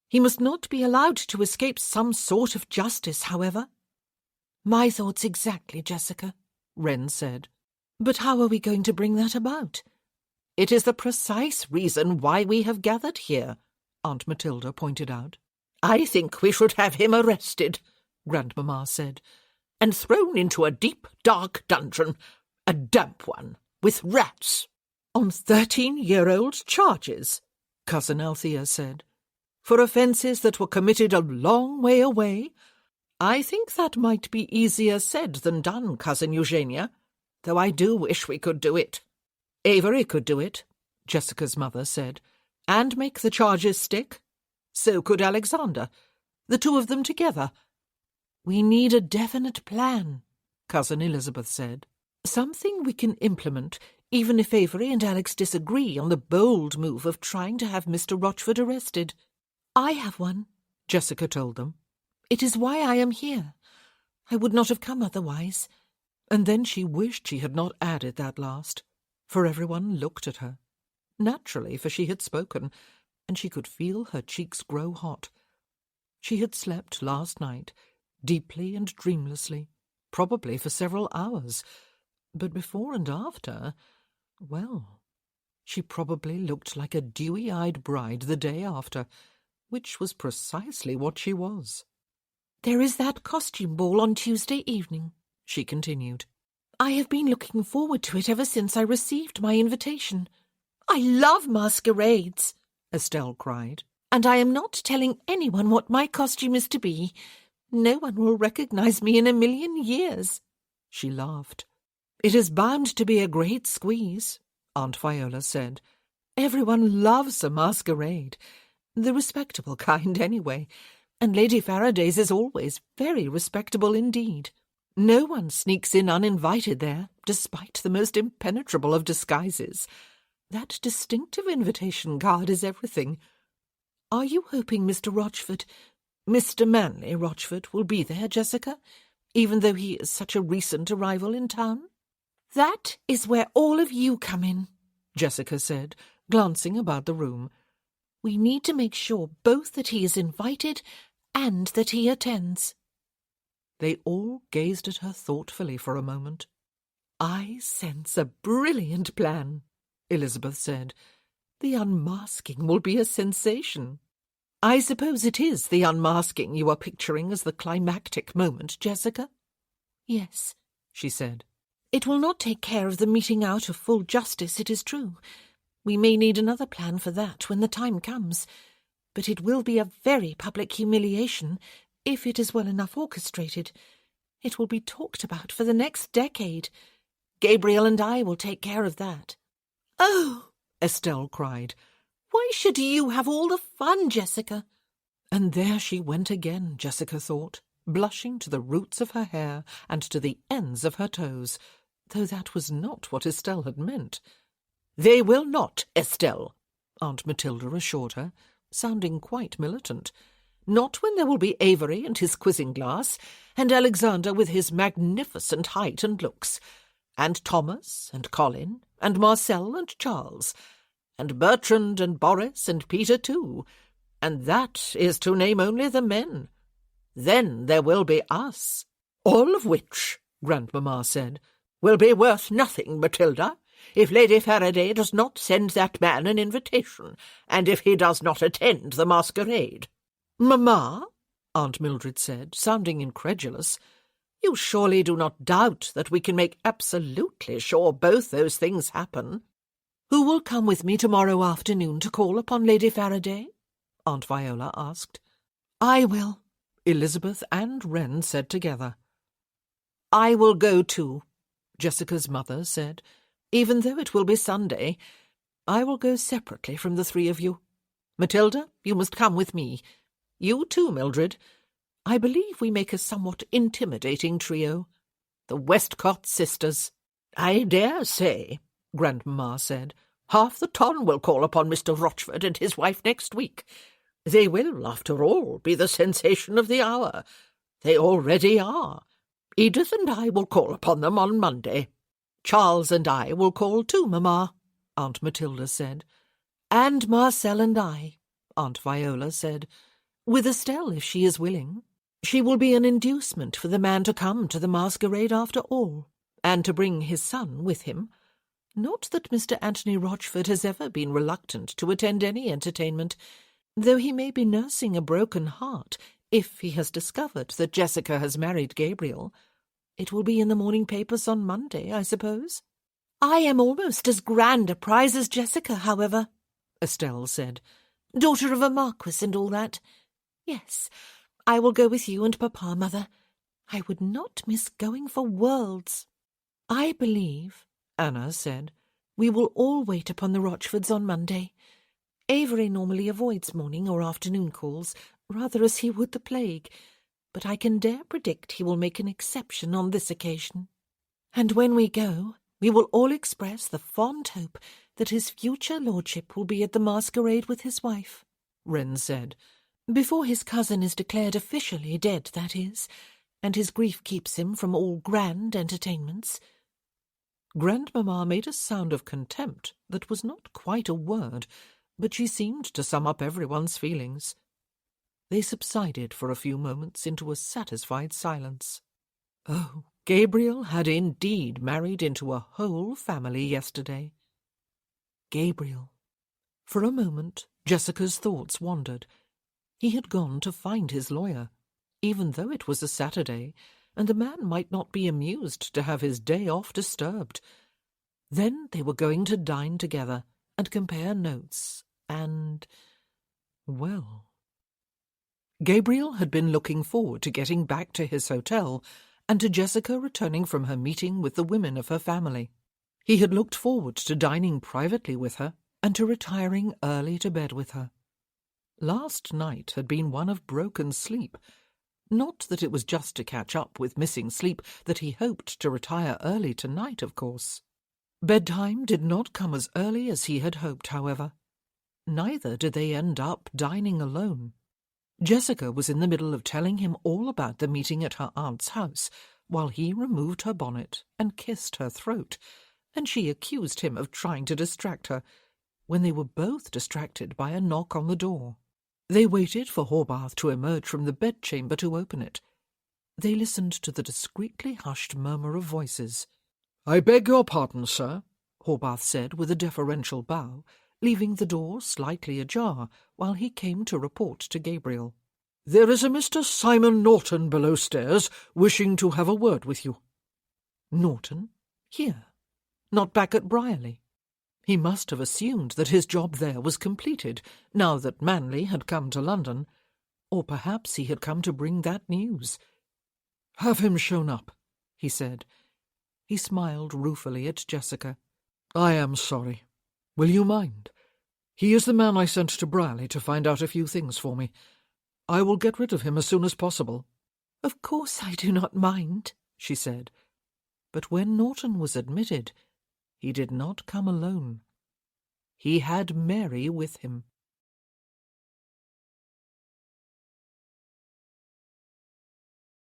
He must not be allowed to escape some sort of justice, however. My thoughts exactly, Jessica, Wren said. But how are we going to bring that about? It is the precise reason why we have gathered here, Aunt Matilda pointed out. I think we should have him arrested, Grandmamma said, and thrown into a deep, dark dungeon, a damp one, with rats, on 13-year-old charges, Cousin Althea said, for offences that were committed a long way away. I think that might be easier said than done, Cousin Eugenia, though I do wish we could do it. Avery could do it, Jessica's mother said, and make the charges stick. So could Alexander, the two of them together. We need a definite plan, Cousin Elizabeth said. Something we can implement, even if Avery and Alex disagree on the bold move of trying to have Mr. Rochford arrested. I have one, Jessica told them. It is why I am here. I would not have come otherwise. And then she wished she had not added that last, for everyone looked at her. Naturally, for she had spoken, and she could feel her cheeks grow hot. She had slept last night, deeply and dreamlessly, probably for several hours, but before and after, well, she probably looked like a dewy-eyed bride the day after, which was precisely what she was. There is that costume ball on Tuesday evening, she continued. I have been looking forward to it ever since I received my invitation. I love masquerades, Estelle cried. And I am not telling anyone what my costume is to be. No one will recognize me in a million years. She laughed. It is bound to be a great squeeze, Aunt Viola said. Everyone loves a masquerade, the respectable kind anyway, and Lady Faraday's is always very respectable indeed. No one sneaks in uninvited there, despite the most impenetrable of disguises. That distinctive invitation card is everything. Are you hoping Mr. Manley Rochford will be there, Jessica, even though he is such a recent arrival in town? That is where all of you come in, Jessica said, glancing about the room. We need to make sure both that he is invited and that he attends. They all gazed at her thoughtfully for a moment. I sense a brilliant plan, Elizabeth said. The unmasking will be a sensation. I suppose it is the unmasking you are picturing as the climactic moment, Jessica? Yes, she said. It will not take care of the meting out of full justice, it is true. We may need another plan for that when the time comes, but it will be a very public humiliation if it is well enough orchestrated. It will be talked about for the next decade. Gabriel and I will take care of that. Oh, Estelle cried. Why should you have all the fun, Jessica? And there she went again, Jessica thought, blushing to the roots of her hair and to the ends of her toes, though that was not what Estelle had meant. They will not, Estelle, Aunt Matilda assured her, sounding quite militant. Not when there will be Avery and his quizzing glass, and Alexander with his magnificent height and looks, and Thomas and Colin, and Marcel and Charles, and Bertrand and Boris and Peter too, and that is to name only the men. Then there will be us, all of which, Grandmamma said, will be worth nothing, Matilda, if Lady Faraday does not send that man an invitation, and if he does not attend the masquerade." "Mamma," Aunt Mildred said, sounding incredulous, "you surely do not doubt that we can make absolutely sure both those things happen?" "Who will come with me tomorrow afternoon to call upon Lady Faraday?" Aunt Viola asked. "I will," Elizabeth and Wren said together. "I will go too," Jessica's mother said. "Even though it will be Sunday, I will go separately from the three of you. Matilda, you must come with me. You too, Mildred. I believe we make a somewhat intimidating trio. The Westcott sisters." "I dare say," Grandmamma said. "Half the ton will call upon Mr. Rochford and his wife next week. They will, after all, be the sensation of the hour. They already are. Edith and I will call upon them on Monday." "Charles and I will call too, Mamma," Aunt Matilda said. "And Marcel and I," Aunt Viola said, "with Estelle if she is willing. She will be an inducement for the man to come to the masquerade after all, and to bring his son with him. Not that Mr. Anthony Rochford has ever been reluctant to attend any entertainment, though he may be nursing a broken heart if he has discovered that Jessica has married Gabriel. It will be in the morning papers on Monday, I suppose." "I am almost as grand a prize as Jessica, however," Estelle said. "Daughter of a marquis and all that. Yes, I will go with you and Papa, Mother. I would not miss going for worlds." "I believe," Anna said, "we will all wait upon the Rochfords on Monday. Avery normally avoids morning or afternoon calls, rather as he would the plague, but I can dare predict he will make an exception on this occasion. And when we go, we will all express the fond hope that his future lordship will be at the masquerade with his wife," Wren said, "before his cousin is declared officially dead, that is, and his grief keeps him from all grand entertainments." Grandmamma made a sound of contempt that was not quite a word, but she seemed to sum up everyone's feelings. They subsided for a few moments into a satisfied silence. Oh, Gabriel had indeed married into a whole family yesterday. Gabriel. For a moment, Jessica's thoughts wandered. He had gone to find his lawyer, even though it was a Saturday, and the man might not be amused to have his day off disturbed. Then they were going to dine together and compare notes, and, well... Gabriel had been looking forward to getting back to his hotel and to Jessica returning from her meeting with the women of her family. He had looked forward to dining privately with her and to retiring early to bed with her. Last night had been one of broken sleep. Not that it was just to catch up with missing sleep that he hoped to retire early tonight, of course. Bedtime did not come as early as he had hoped, however. Neither did they end up dining alone. Jessica was in the middle of telling him all about the meeting at her aunt's house, while he removed her bonnet and kissed her throat, and she accused him of trying to distract her, when they were both distracted by a knock on the door. They waited for Horbath to emerge from the bedchamber to open it. They listened to the discreetly hushed murmur of voices. "I beg your pardon, sir," Horbath said with a deferential bow, leaving the door slightly ajar while he came to report to Gabriel. "There is a Mr. Simon Norton below stairs wishing to have a word with you." Norton? Here? Not back at Brierley? He must have assumed that his job there was completed, now that Manley had come to London. Or perhaps he had come to bring that news. "Have him shown up," he said. He smiled ruefully at Jessica. "I am sorry. Will you mind? He is the man I sent to Brierley to find out a few things for me. I will get rid of him as soon as possible." "Of course I do not mind," she said. But when Norton was admitted, he did not come alone. He had Mary with him.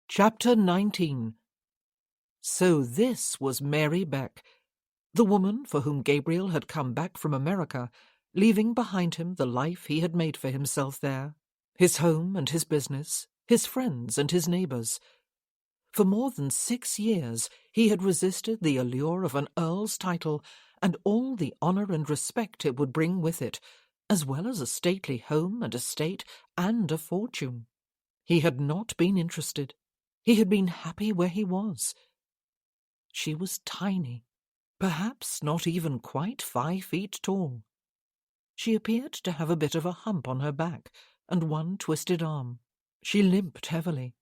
Chapter 19. So this was Mary Beck, the woman for whom Gabriel had come back from America, leaving behind him the life he had made for himself there, his home and his business, his friends and his neighbours. For more than 6 years he had resisted the allure of an earl's title and all the honour and respect it would bring with it, as well as a stately home and estate and a fortune. He had not been interested. He had been happy where he was. She was tiny, perhaps not even quite 5 feet tall. She appeared to have a bit of a hump on her back and one twisted arm. She limped heavily.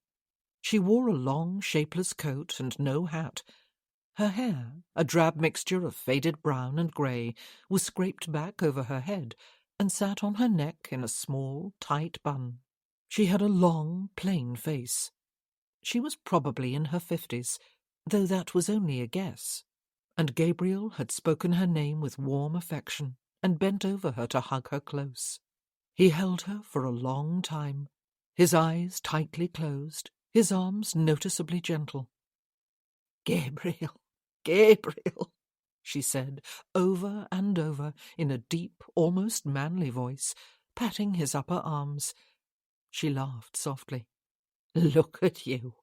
She wore a long, shapeless coat and no hat. Her hair, a drab mixture of faded brown and grey, was scraped back over her head and sat on her neck in a small, tight bun. She had a long, plain face. She was probably in her 50s, though that was only a guess, and Gabriel had spoken her name with warm affection and bent over her to hug her close. He held her for a long time, his eyes tightly closed, his arms noticeably gentle. "Gabriel, Gabriel," she said, over and over, in a deep, almost manly voice, patting his upper arms. She laughed softly. "Look at you.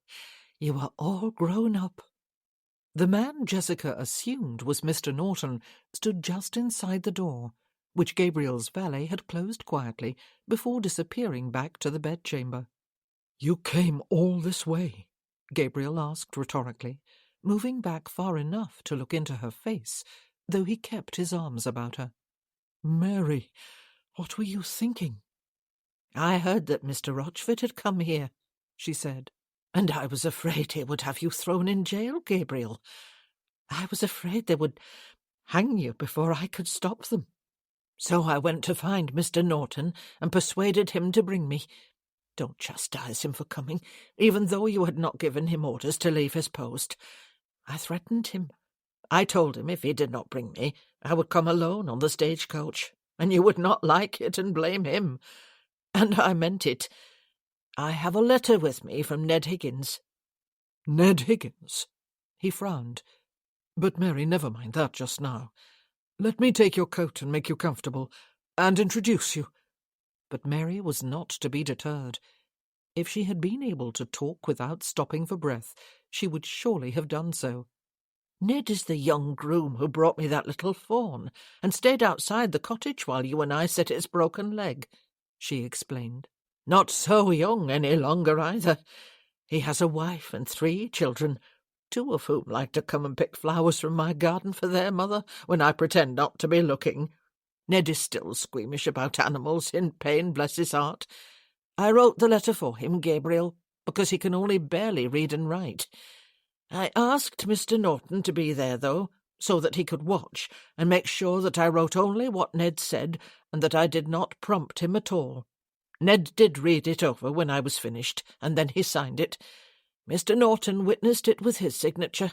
You are all grown up." The man Jessica assumed was Mr. Norton stood just inside the door, which Gabriel's valet had closed quietly before disappearing back to the bedchamber. "You came all this way?" Gabriel asked rhetorically, moving back far enough to look into her face, though he kept his arms about her. "Mary, what were you thinking?" "I heard that Mr. Rochford had come here," she said, "and I was afraid he would have you thrown in jail, Gabriel. I was afraid they would hang you before I could stop them. So I went to find Mr. Norton and persuaded him to bring me. Don't chastise him for coming, even though you had not given him orders to leave his post. I threatened him. I told him if he did not bring me, I would come alone on the stagecoach, and you would not like it and blame him. And I meant it. I have a letter with me from Ned Higgins." "Ned Higgins?" He frowned. "But, Mary, never mind that just now. Let me take your coat and make you comfortable, and introduce you." But Mary was not to be deterred. If she had been able to talk without stopping for breath, she would surely have done so. "Ned is the young groom who brought me that little fawn, and stayed outside the cottage while you and I set its broken leg," she explained. "Not so young any longer, either. He has a wife and 3 children, 2 of whom like to come and pick flowers from my garden for their mother when I pretend not to be looking. Ned is still squeamish about animals, in pain, bless his heart. I wrote the letter for him, Gabriel, because he can only barely read and write. I asked Mr. Norton to be there, though, so that he could watch and make sure that I wrote only what Ned said and that I did not prompt him at all. Ned did read it over when I was finished, and then he signed it. Mr. Norton witnessed it with his signature.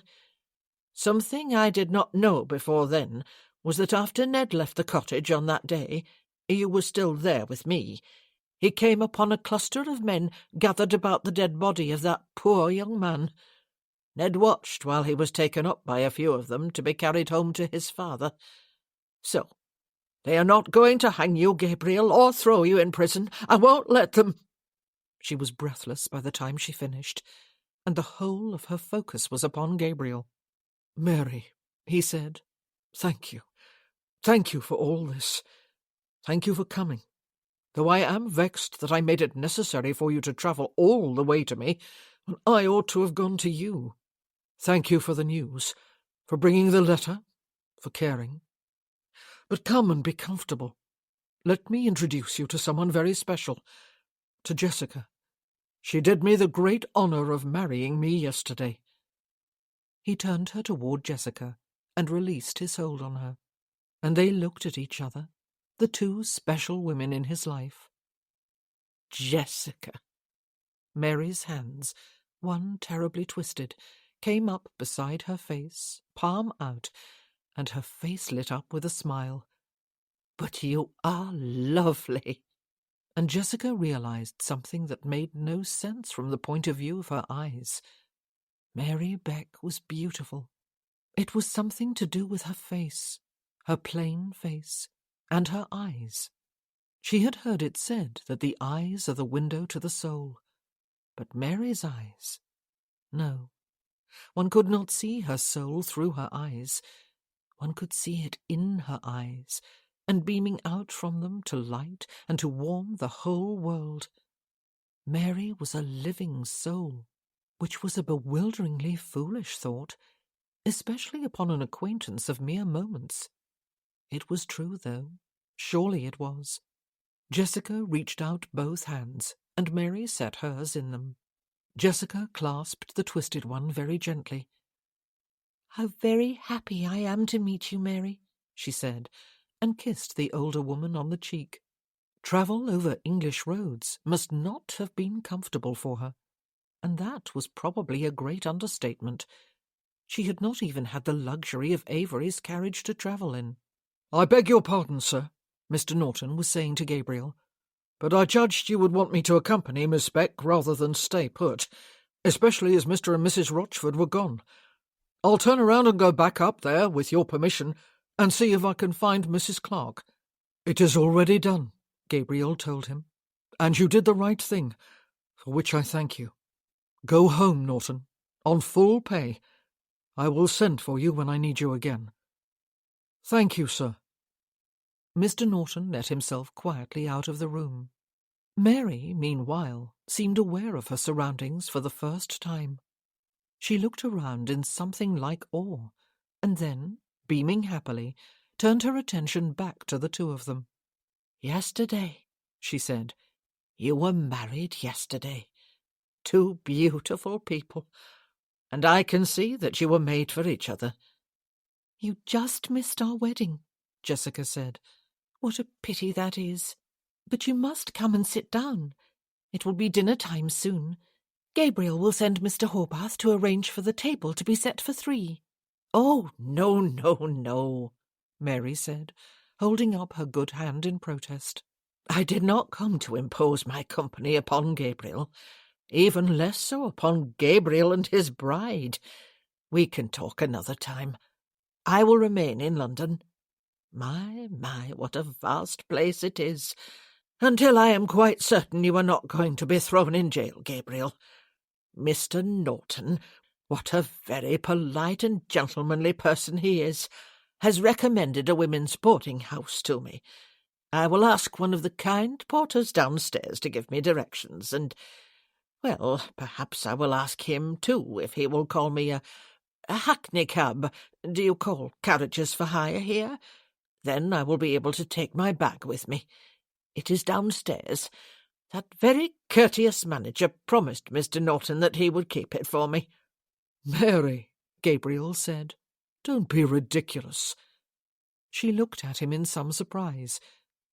Something I did not know before then was that after Ned left the cottage on that day, you were still there with me, he came upon a cluster of men gathered about the dead body of that poor young man. Ned watched while he was taken up by a few of them to be carried home to his father. So, they are not going to hang you, Gabriel, or throw you in prison. I won't let them." She was breathless by the time she finished, and the whole of her focus was upon Gabriel. "Mary," he said, "thank you. Thank you for all this. Thank you for coming, though I am vexed that I made it necessary for you to travel all the way to me, when I ought to have gone to you. Thank you for the news, for bringing the letter, for caring. But come and be comfortable. Let me introduce you to someone very special, to Jessica. She did me the great honour of marrying me yesterday." He turned her toward Jessica and released his hold on her, and they looked at each other, the 2 special women in his life. "Jessica." Mary's hands, one terribly twisted, came up beside her face, palm out, and her face lit up with a smile. "But you are lovely." And Jessica realized something that made no sense from the point of view of her eyes. Mary Beck was beautiful. It was something to do with her face, her plain face, and her eyes. She had heard it said that the eyes are the window to the soul. But Mary's eyes? No. One could not see her soul through her eyes. One could see it in her eyes, and beaming out from them to light and to warm the whole world. Mary was a living soul, which was a bewilderingly foolish thought, especially upon an acquaintance of mere moments. It was true, though. Surely it was. Jessica reached out both hands, and Mary set hers in them. Jessica clasped the twisted one very gently. "How very happy I am to meet you, Mary," she said, and kissed the older woman on the cheek. Travel over English roads must not have been comfortable for her, and that was probably a great understatement. She had not even had the luxury of Avery's carriage to travel in. "I beg your pardon, sir," Mr. Norton was saying to Gabriel, "but I judged you would want me to accompany Miss Beck rather than stay put, especially as Mr. and Mrs. Rochford were gone. I'll turn around and go back up there, with your permission, and see if I can find Mrs. Clark." "It is already done," Gabriel told him, "and you did the right thing, for which I thank you. Go home, Norton, on full pay. I will send for you when I need you again." "Thank you, sir." Mr. Norton let himself quietly out of the room. Mary, meanwhile, seemed aware of her surroundings for the first time. She looked around in something like awe, and then, beaming happily, turned her attention back to the two of them. "Yesterday," she said. "You were married yesterday. Two beautiful people, and I can see that you were made for each other." "You just missed our wedding," Jessica said. "What a pity that is. But you must come and sit down. It will be dinner time soon. Gabriel will send Mr. Horbath to arrange for the table to be set for 3. "Oh, no, no, no," Mary said, holding up her good hand in protest. "I did not come to impose my company upon Gabriel, even less so upon Gabriel and his bride. We can talk another time. I will remain in London. My, what a vast place it is, until I am quite certain you are not going to be thrown in jail, Gabriel. Mr. Norton, what a very polite and gentlemanly person he is, has recommended a women's boarding-house to me. I will ask one of the kind porters downstairs to give me directions, and, well, perhaps I will ask him, too, if he will call me a hackney cab. Do you call carriages for hire here? Then I will be able to take my bag with me. It is downstairs. That very courteous manager promised Mr. Norton that he would keep it for me." "Mary," Gabriel said, "don't be ridiculous." She looked at him in some surprise,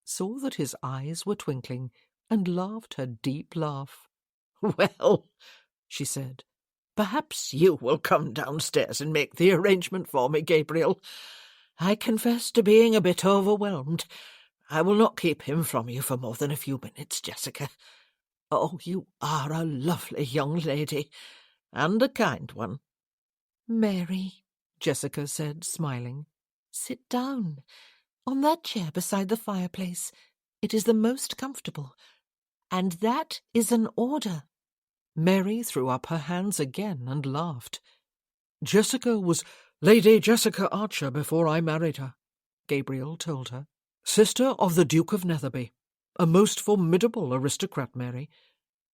saw that his eyes were twinkling, and laughed her deep laugh. "Well," she said, "perhaps you will come downstairs and make the arrangement for me, Gabriel. I confess to being a bit overwhelmed. I will not keep him from you for more than a few minutes, Jessica. Oh, you are a lovely young lady, and a kind one." "Mary," Jessica said, smiling, "sit down. On that chair beside the fireplace. It is the most comfortable. And that is an order." Mary threw up her hands again and laughed. "Jessica was Lady Jessica Archer before I married her," Gabriel told her. "Sister of the Duke of Netherby. A most formidable aristocrat, Mary.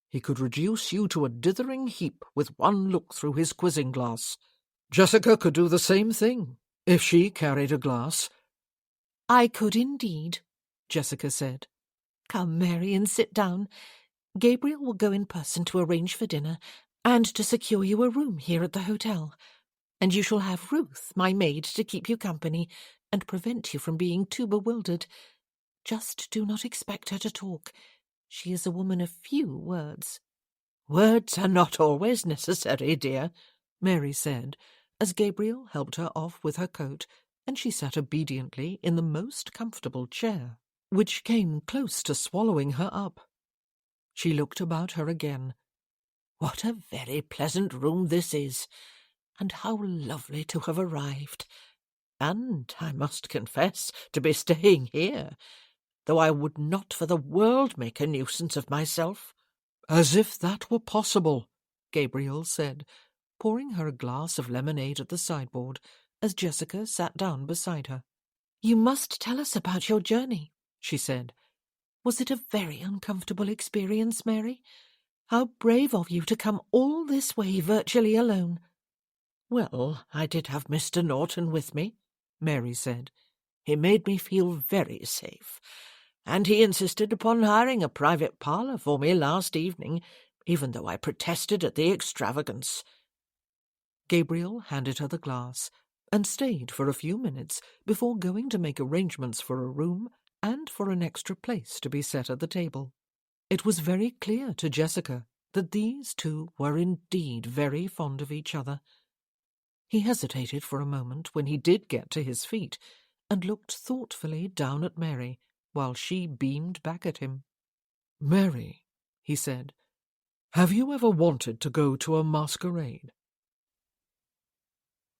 He could reduce you to a dithering heap with one look through his quizzing-glass. Jessica could do the same thing, if she carried a glass." "I could indeed," Jessica said. "Come, Mary, and sit down. Gabriel will go in person to arrange for dinner, and to secure you a room here at the hotel. And you shall have Ruth, my maid, to keep you company, and prevent you from being too bewildered. Just do not expect her to talk. She is a woman of few words." "Words are not always necessary, dear," Mary said, as Gabriel helped her off with her coat, and she sat obediently in the most comfortable chair, which came close to swallowing her up. She looked about her again. "What a very pleasant room this is, and how lovely to have arrived. And, I must confess, to be staying here, though I would not for the world make a nuisance of myself." "As if that were possible," Gabriel said, pouring her a glass of lemonade at the sideboard, as Jessica sat down beside her. "You must tell us about your journey," she said. "Was it a very uncomfortable experience, Mary? How brave of you to come all this way virtually alone." "Well, I did have Mr. Norton with me," Mary said. "He made me feel very safe, and he insisted upon hiring a private parlour for me last evening, even though I protested at the extravagance." Gabriel handed her the glass, and stayed for a few minutes before going to make arrangements for a room and for an extra place to be set at the table. It was very clear to Jessica that these two were indeed very fond of each other. He hesitated for a moment when he did get to his feet, and looked thoughtfully down at Mary, while she beamed back at him. "Mary," he said, "have you ever wanted to go to a masquerade?"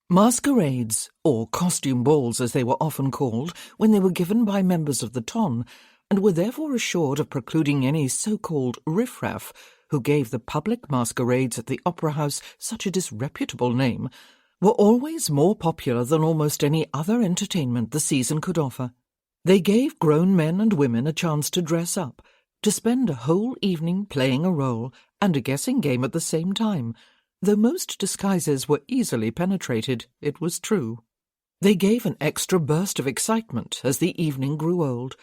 Masquerades, or costume balls as they were often called when they were given by members of the ton, and were therefore assured of precluding any so-called riffraff who gave the public masquerades at the Opera House such a disreputable name, were always more popular than almost any other entertainment the season could offer. They gave grown men and women a chance to dress up, to spend a whole evening playing a role and a guessing game at the same time, though most disguises were easily penetrated, it was true. They gave an extra burst of excitement as the evening grew old,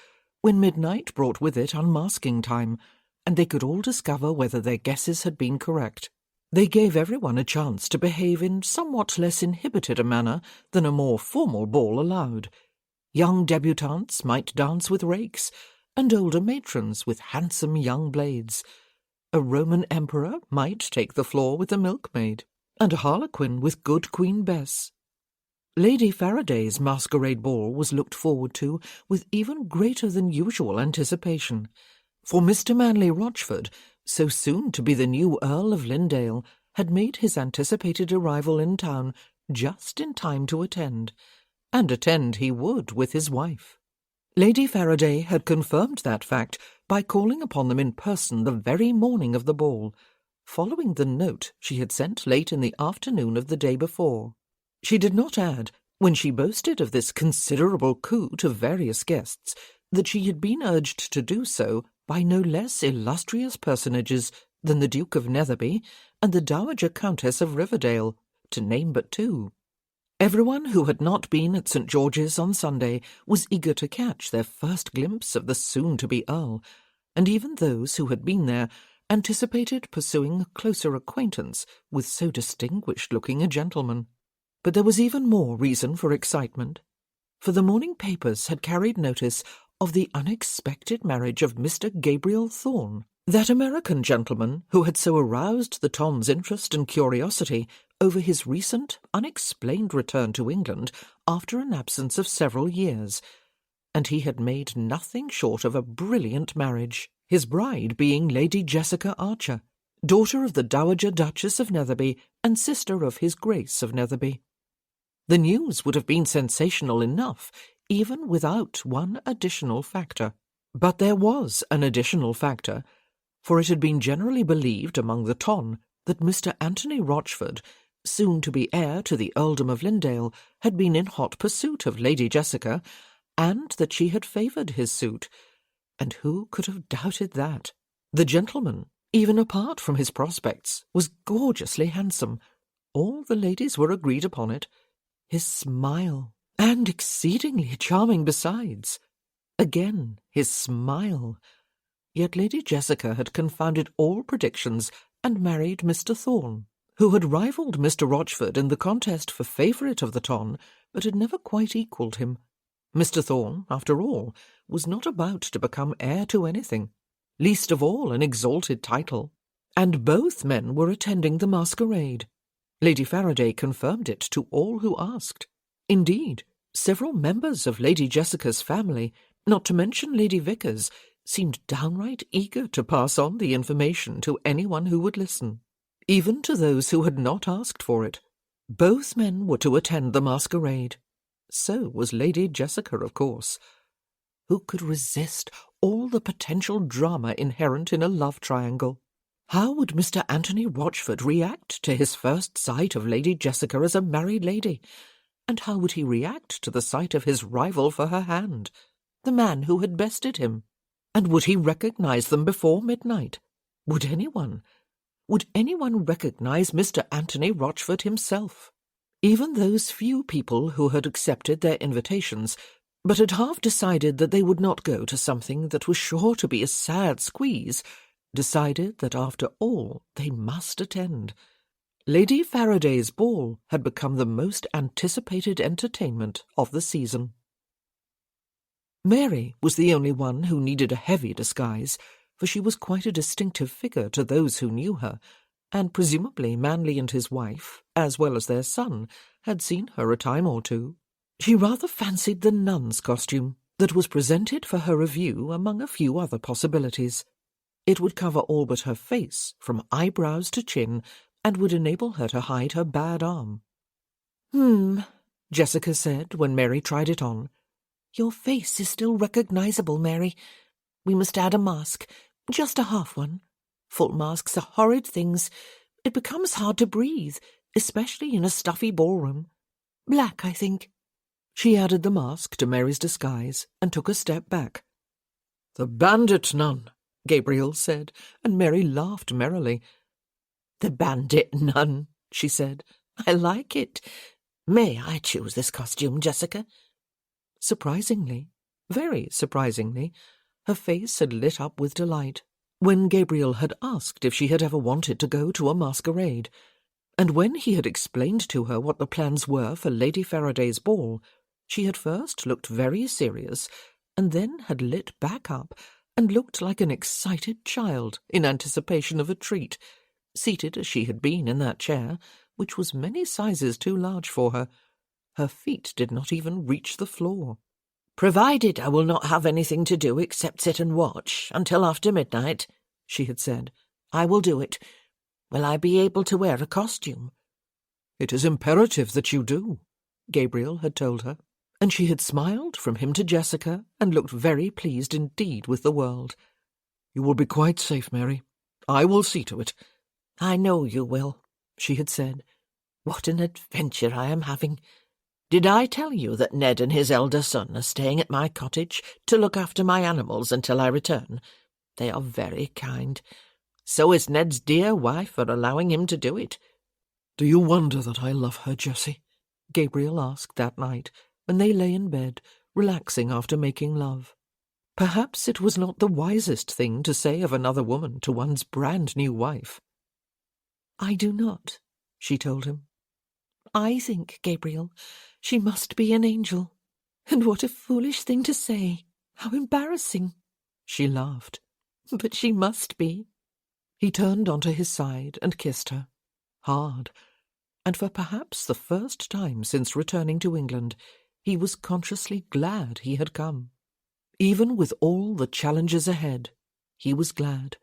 when midnight brought with it unmasking time, and they could all discover whether their guesses had been correct. They gave everyone a chance to behave in somewhat less inhibited a manner than a more formal ball allowed. Young debutantes might dance with rakes, and older matrons with handsome young blades. A Roman emperor might take the floor with a milkmaid, and a harlequin with good Queen Bess. Lady Faraday's masquerade ball was looked forward to with even greater than usual anticipation, for Mr. Manley Rochford, so soon to be the new Earl of Lynndale, had made his anticipated arrival in town just in time to attend, and attend he would with his wife. Lady Faraday had confirmed that fact by calling upon them in person the very morning of the ball, following the note she had sent late in the afternoon of the day before. She did not add, when she boasted of this considerable coup to various guests, that she had been urged to do so by no less illustrious personages than the Duke of Netherby and the Dowager Countess of Riverdale, to name but two. Everyone who had not been at St. George's on Sunday was eager to catch their first glimpse of the soon-to-be Earl, and even those who had been there anticipated pursuing a closer acquaintance with so distinguished-looking a gentleman. But there was even more reason for excitement, for the morning papers had carried notice of the unexpected marriage of Mr. Gabriel Thorne, that American gentleman who had so aroused the ton's interest and curiosity over his recent, unexplained return to England after an absence of several years, and he had made nothing short of a brilliant marriage, his bride being Lady Jessica Archer, daughter of the Dowager Duchess of Netherby and sister of His Grace of Netherby. The news would have been sensational enough, even without one additional factor. But there was an additional factor, for it had been generally believed among the ton that Mr. Anthony Rochford, soon to be heir to the earldom of Lynndale, had been in hot pursuit of Lady Jessica, and that she had favoured his suit. And who could have doubted that? The gentleman, even apart from his prospects, was gorgeously handsome. All the ladies were agreed upon it. His smile, and exceedingly charming besides. Again his smile. Yet Lady Jessica had confounded all predictions and married Mr. Thorne, who had rivalled Mr. Rochford in the contest for favourite of the ton, but had never quite equalled him. Mr. Thorne, after all, was not about to become heir to anything, least of all an exalted title, and both men were attending the masquerade. Lady Faraday confirmed it to all who asked. Indeed, several members of Lady Jessica's family, not to mention Lady Vickers, seemed downright eager to pass on the information to anyone who would listen, even to those who had not asked for it. Both men were to attend the masquerade. So was Lady Jessica, of course. Who could resist all the potential drama inherent in a love triangle? How would Mr. Anthony Rochford react to his first sight of Lady Jessica as a married lady? And how would he react to the sight of his rival for her hand, the man who had bested him? And would he recognize them before midnight? Would anyone recognize Mr. Anthony Rochford himself? Even those few people who had accepted their invitations, but had half decided that they would not go to something that was sure to be a sad squeeze, decided that after all they must attend. Lady Faraday's ball had become the most anticipated entertainment of the season. Mary was the only one who needed a heavy disguise, for she was quite a distinctive figure to those who knew her, and presumably Manley and his wife, as well as their son, had seen her a time or two. She rather fancied the nun's costume that was presented for her review among a few other possibilities. It would cover all but her face, from eyebrows to chin, and would enable her to hide her bad arm. Jessica said when Mary tried it on. "Your face is still recognizable, Mary. We must add a mask, just a half one. Full masks are horrid things. It becomes hard to breathe, especially in a stuffy ballroom. Black, I think." She added the mask to Mary's disguise and took a step back. "The bandit nun," Gabriel said, and Mary laughed merrily. "The bandit nun," she said. "I like it. May I choose this costume, Jessica?" Surprisingly, very surprisingly, her face had lit up with delight when Gabriel had asked if she had ever wanted to go to a masquerade, and when he had explained to her what the plans were for Lady Faraday's ball, she had first looked very serious, and then had lit back up and looked like an excited child in anticipation of a treat, seated as she had been in that chair, which was many sizes too large for her. Her feet did not even reach the floor. "Provided I will not have anything to do except sit and watch until after midnight," she had said, "I will do it. Will I be able to wear a costume?" "It is imperative that you do," Gabriel had told her, and she had smiled from him to Jessica and looked very pleased indeed with the world. "You will be quite safe, Mary. I will see to it." "I know you will," she had said. "What an adventure I am having. Did I tell you that Ned and his elder son are staying at my cottage to look after my animals until I return? They are very kind. So is Ned's dear wife for allowing him to do it." "Do you wonder that I love her, Jessie?" Gabriel asked that night, when they lay in bed, relaxing after making love. Perhaps it was not the wisest thing to say of another woman to one's brand-new wife. "I do not," she told him. "I think, Gabriel, she must be an angel. And what a foolish thing to say. How embarrassing." She laughed. "But she must be." He turned onto his side and kissed her. Hard. And for perhaps the first time since returning to England, he was consciously glad he had come. Even with all the challenges ahead, he was glad.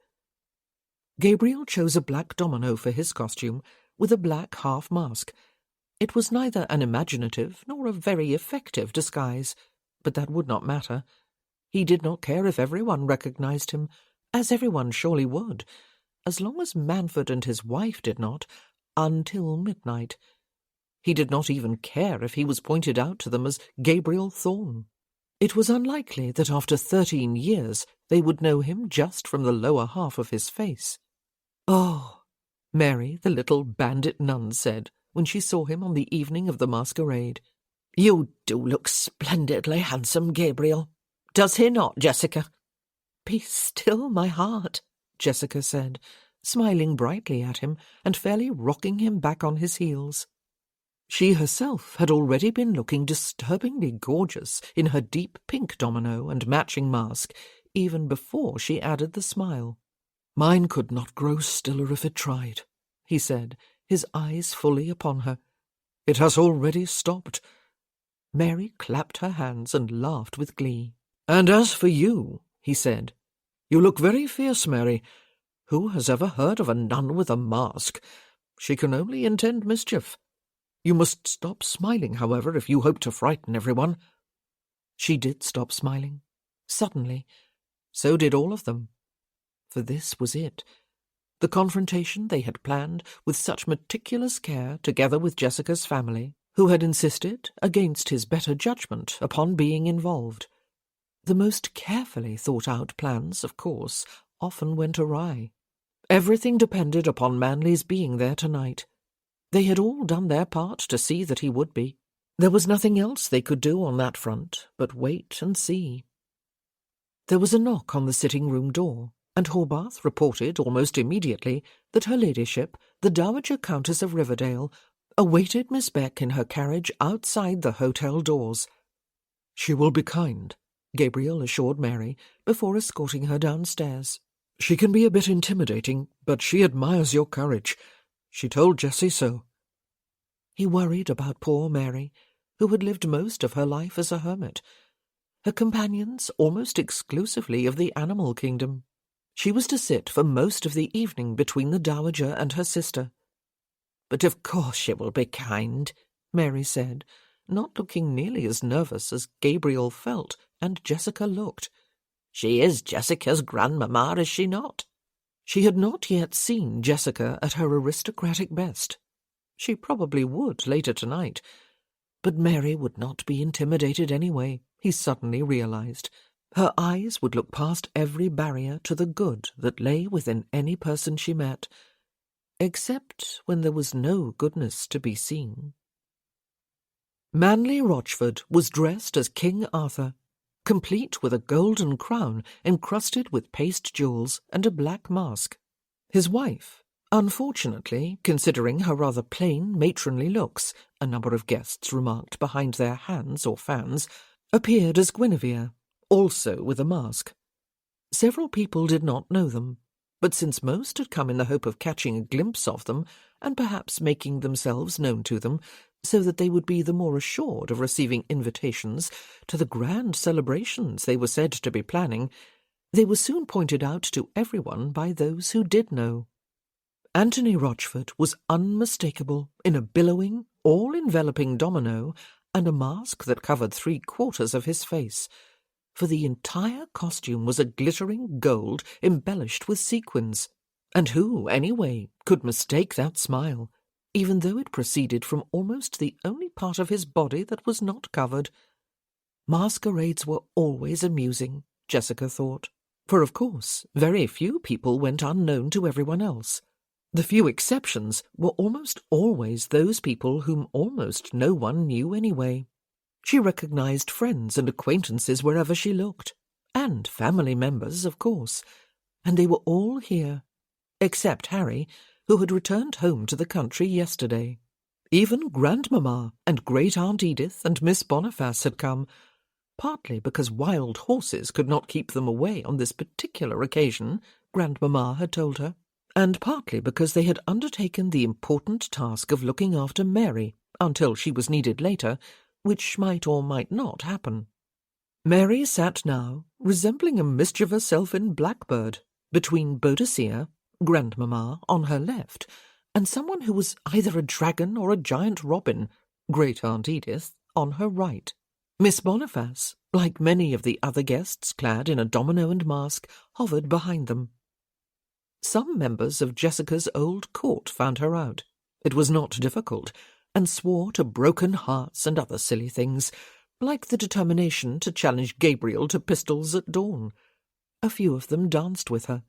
Gabriel chose a black domino for his costume, with a black half-mask. It was neither an imaginative nor a very effective disguise, but that would not matter. He did not care if everyone recognized him, as everyone surely would, as long as Manfred and his wife did not, until midnight. He did not even care if he was pointed out to them as Gabriel Thorne. It was unlikely that after 13 years they would know him just from the lower half of his face. "Oh," Mary, the little bandit nun, said when she saw him on the evening of the masquerade. "You do look splendidly handsome, Gabriel. Does he not, Jessica?" "Be still, my heart," Jessica said, smiling brightly at him and fairly rocking him back on his heels. She herself had already been looking disturbingly gorgeous in her deep pink domino and matching mask, even before she added the smile. "Mine could not grow stiller if it tried," he said, his eyes fully upon her. "It has already stopped." Mary clapped her hands and laughed with glee. "And as for you," he said, "you look very fierce, Mary. Who has ever heard of a nun with a mask? She can only intend mischief. You must stop smiling, however, if you hope to frighten everyone." She did stop smiling. Suddenly. So did all of them. For this was it. The confrontation they had planned with such meticulous care, together with Jessica's family, who had insisted, against his better judgment, upon being involved. The most carefully thought-out plans, of course, often went awry. Everything depended upon Manley's being there tonight. They had all done their part to see that he would be. There was nothing else they could do on that front but wait and see. There was a knock on the sitting-room door, and Horbath reported almost immediately that her ladyship, the Dowager Countess of Riverdale, awaited Miss Beck in her carriage outside the hotel doors. "She will be kind," Gabriel assured Mary, before escorting her downstairs. "She can be a bit intimidating, but she admires your courage. She told Jessie so." He worried about poor Mary, who had lived most of her life as a hermit, her companions almost exclusively of the animal kingdom. She was to sit for most of the evening between the Dowager and her sister. "But of course she will be kind," Mary said, not looking nearly as nervous as Gabriel felt and Jessica looked. "She is Jessica's grandmamma, is she not?" She had not yet seen Jessica at her aristocratic best. She probably would later tonight. But Mary would not be intimidated anyway, he suddenly realized. Her eyes would look past every barrier to the good that lay within any person she met, except when there was no goodness to be seen. Manley Rochford was dressed as King Arthur, complete with a golden crown encrusted with paste jewels and a black mask. His wife, unfortunately, considering her rather plain matronly looks, a number of guests remarked behind their hands or fans, appeared as Guinevere, also with a mask. Several people did not know them, but since most had come in the hope of catching a glimpse of them and perhaps making themselves known to them, so that they would be the more assured of receiving invitations to the grand celebrations they were said to be planning, they were soon pointed out to everyone by those who did know. Anthony Rochford was unmistakable in a billowing, all-enveloping domino and a mask that covered 3/4 of his face, for the entire costume was a glittering gold embellished with sequins. And who, anyway, could mistake that smile, even though it proceeded from almost the only part of his body that was not covered? Masquerades were always amusing, Jessica thought, for of course very few people went unknown to everyone else. The few exceptions were almost always those people whom almost no one knew anyway. She recognized friends and acquaintances wherever she looked, and family members, of course, and they were all here, except Harry, who had returned home to the country yesterday. Even Grandmamma and Great-Aunt Edith and Miss Boniface had come, partly because wild horses could not keep them away on this particular occasion, Grandmamma had told her, and partly because they had undertaken the important task of looking after Mary until she was needed later, which might or might not happen. Mary sat now, resembling a mischievous elfin blackbird, between Boadicea, Grandmamma, on her left, and someone who was either a dragon or a giant robin, Great-Aunt Edith, on her right. Miss Boniface, like many of the other guests clad in a domino and mask, hovered behind them. Some members of Jessica's old court found her out. It was not difficult, and swore to broken hearts and other silly things, like the determination to challenge Gabriel to pistols at dawn. A few of them danced with her.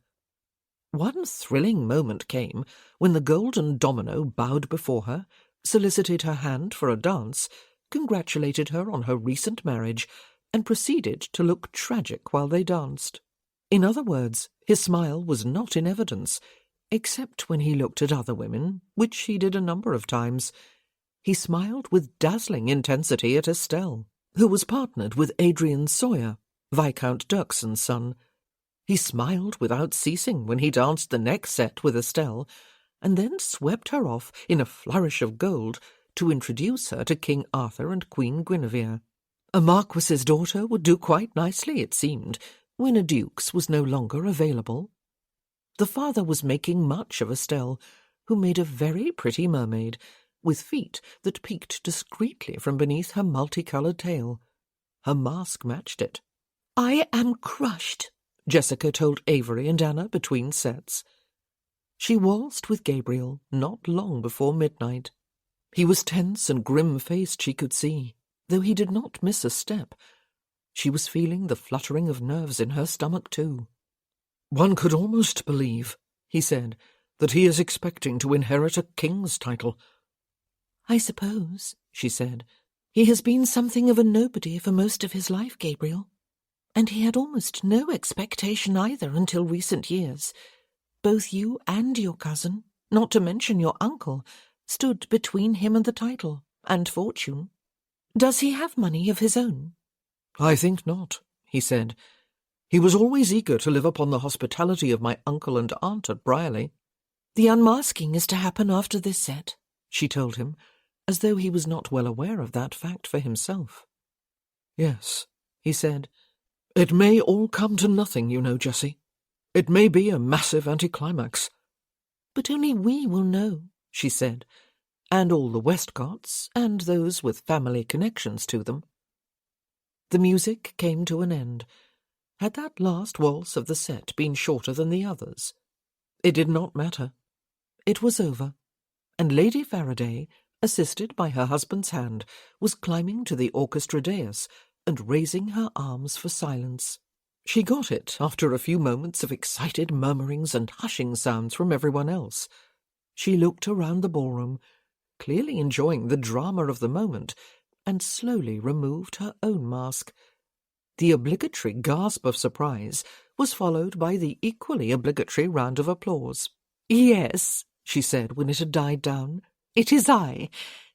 One thrilling moment came when the golden domino bowed before her, solicited her hand for a dance, congratulated her on her recent marriage, and proceeded to look tragic while they danced. In other words, his smile was not in evidence, except when he looked at other women, which he did a number of times. He smiled with dazzling intensity at Estelle, who was partnered with Adrian Sawyer, Viscount Dirkson's son. He smiled without ceasing when he danced the next set with Estelle, and then swept her off in a flourish of gold to introduce her to King Arthur and Queen Guinevere. A marquis's daughter would do quite nicely, it seemed, when a duke's was no longer available. The father was making much of Estelle, who made a very pretty mermaid, with feet that peeked discreetly from beneath her multicoloured tail. Her mask matched it. "I am crushed," Jessica told Avery and Anna between sets. She waltzed with Gabriel not long before midnight. He was tense and grim-faced, she could see, though he did not miss a step. She was feeling the fluttering of nerves in her stomach too. "One could almost believe," he said, "that he is expecting to inherit a king's title." "I suppose," she said, "he has been something of a nobody for most of his life, Gabriel. And he had almost no expectation either until recent years. Both you and your cousin, not to mention your uncle, stood between him and the title, and fortune. Does he have money of his own?" "I think not," he said. "He was always eager to live upon the hospitality of my uncle and aunt at Brierley." "The unmasking is to happen after this set," she told him, as though he was not well aware of that fact for himself. "Yes," he said. "It may all come to nothing, you know, Jessie. It may be a massive anticlimax." "But only we will know," she said, "and all the Westcotts, and those with family connections to them." The music came to an end. Had that last waltz of the set been shorter than the others? It did not matter. It was over, and Lady Faraday, assisted by her husband's hand, was climbing to the orchestra dais and raising her arms for silence. She got it after a few moments of excited murmurings and hushing sounds from everyone else. She looked around the ballroom, clearly enjoying the drama of the moment, and slowly removed her own mask. The obligatory gasp of surprise was followed by the equally obligatory round of applause. "Yes," she said when it had died down, "it is I,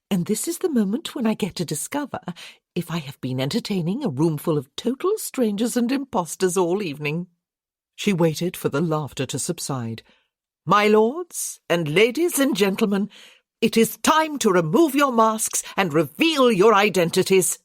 and this is the moment when I get to discover if I have been entertaining a roomful of total strangers and impostors all evening." She waited for the laughter to subside. "My lords and ladies and gentlemen, it is time to remove your masks and reveal your identities."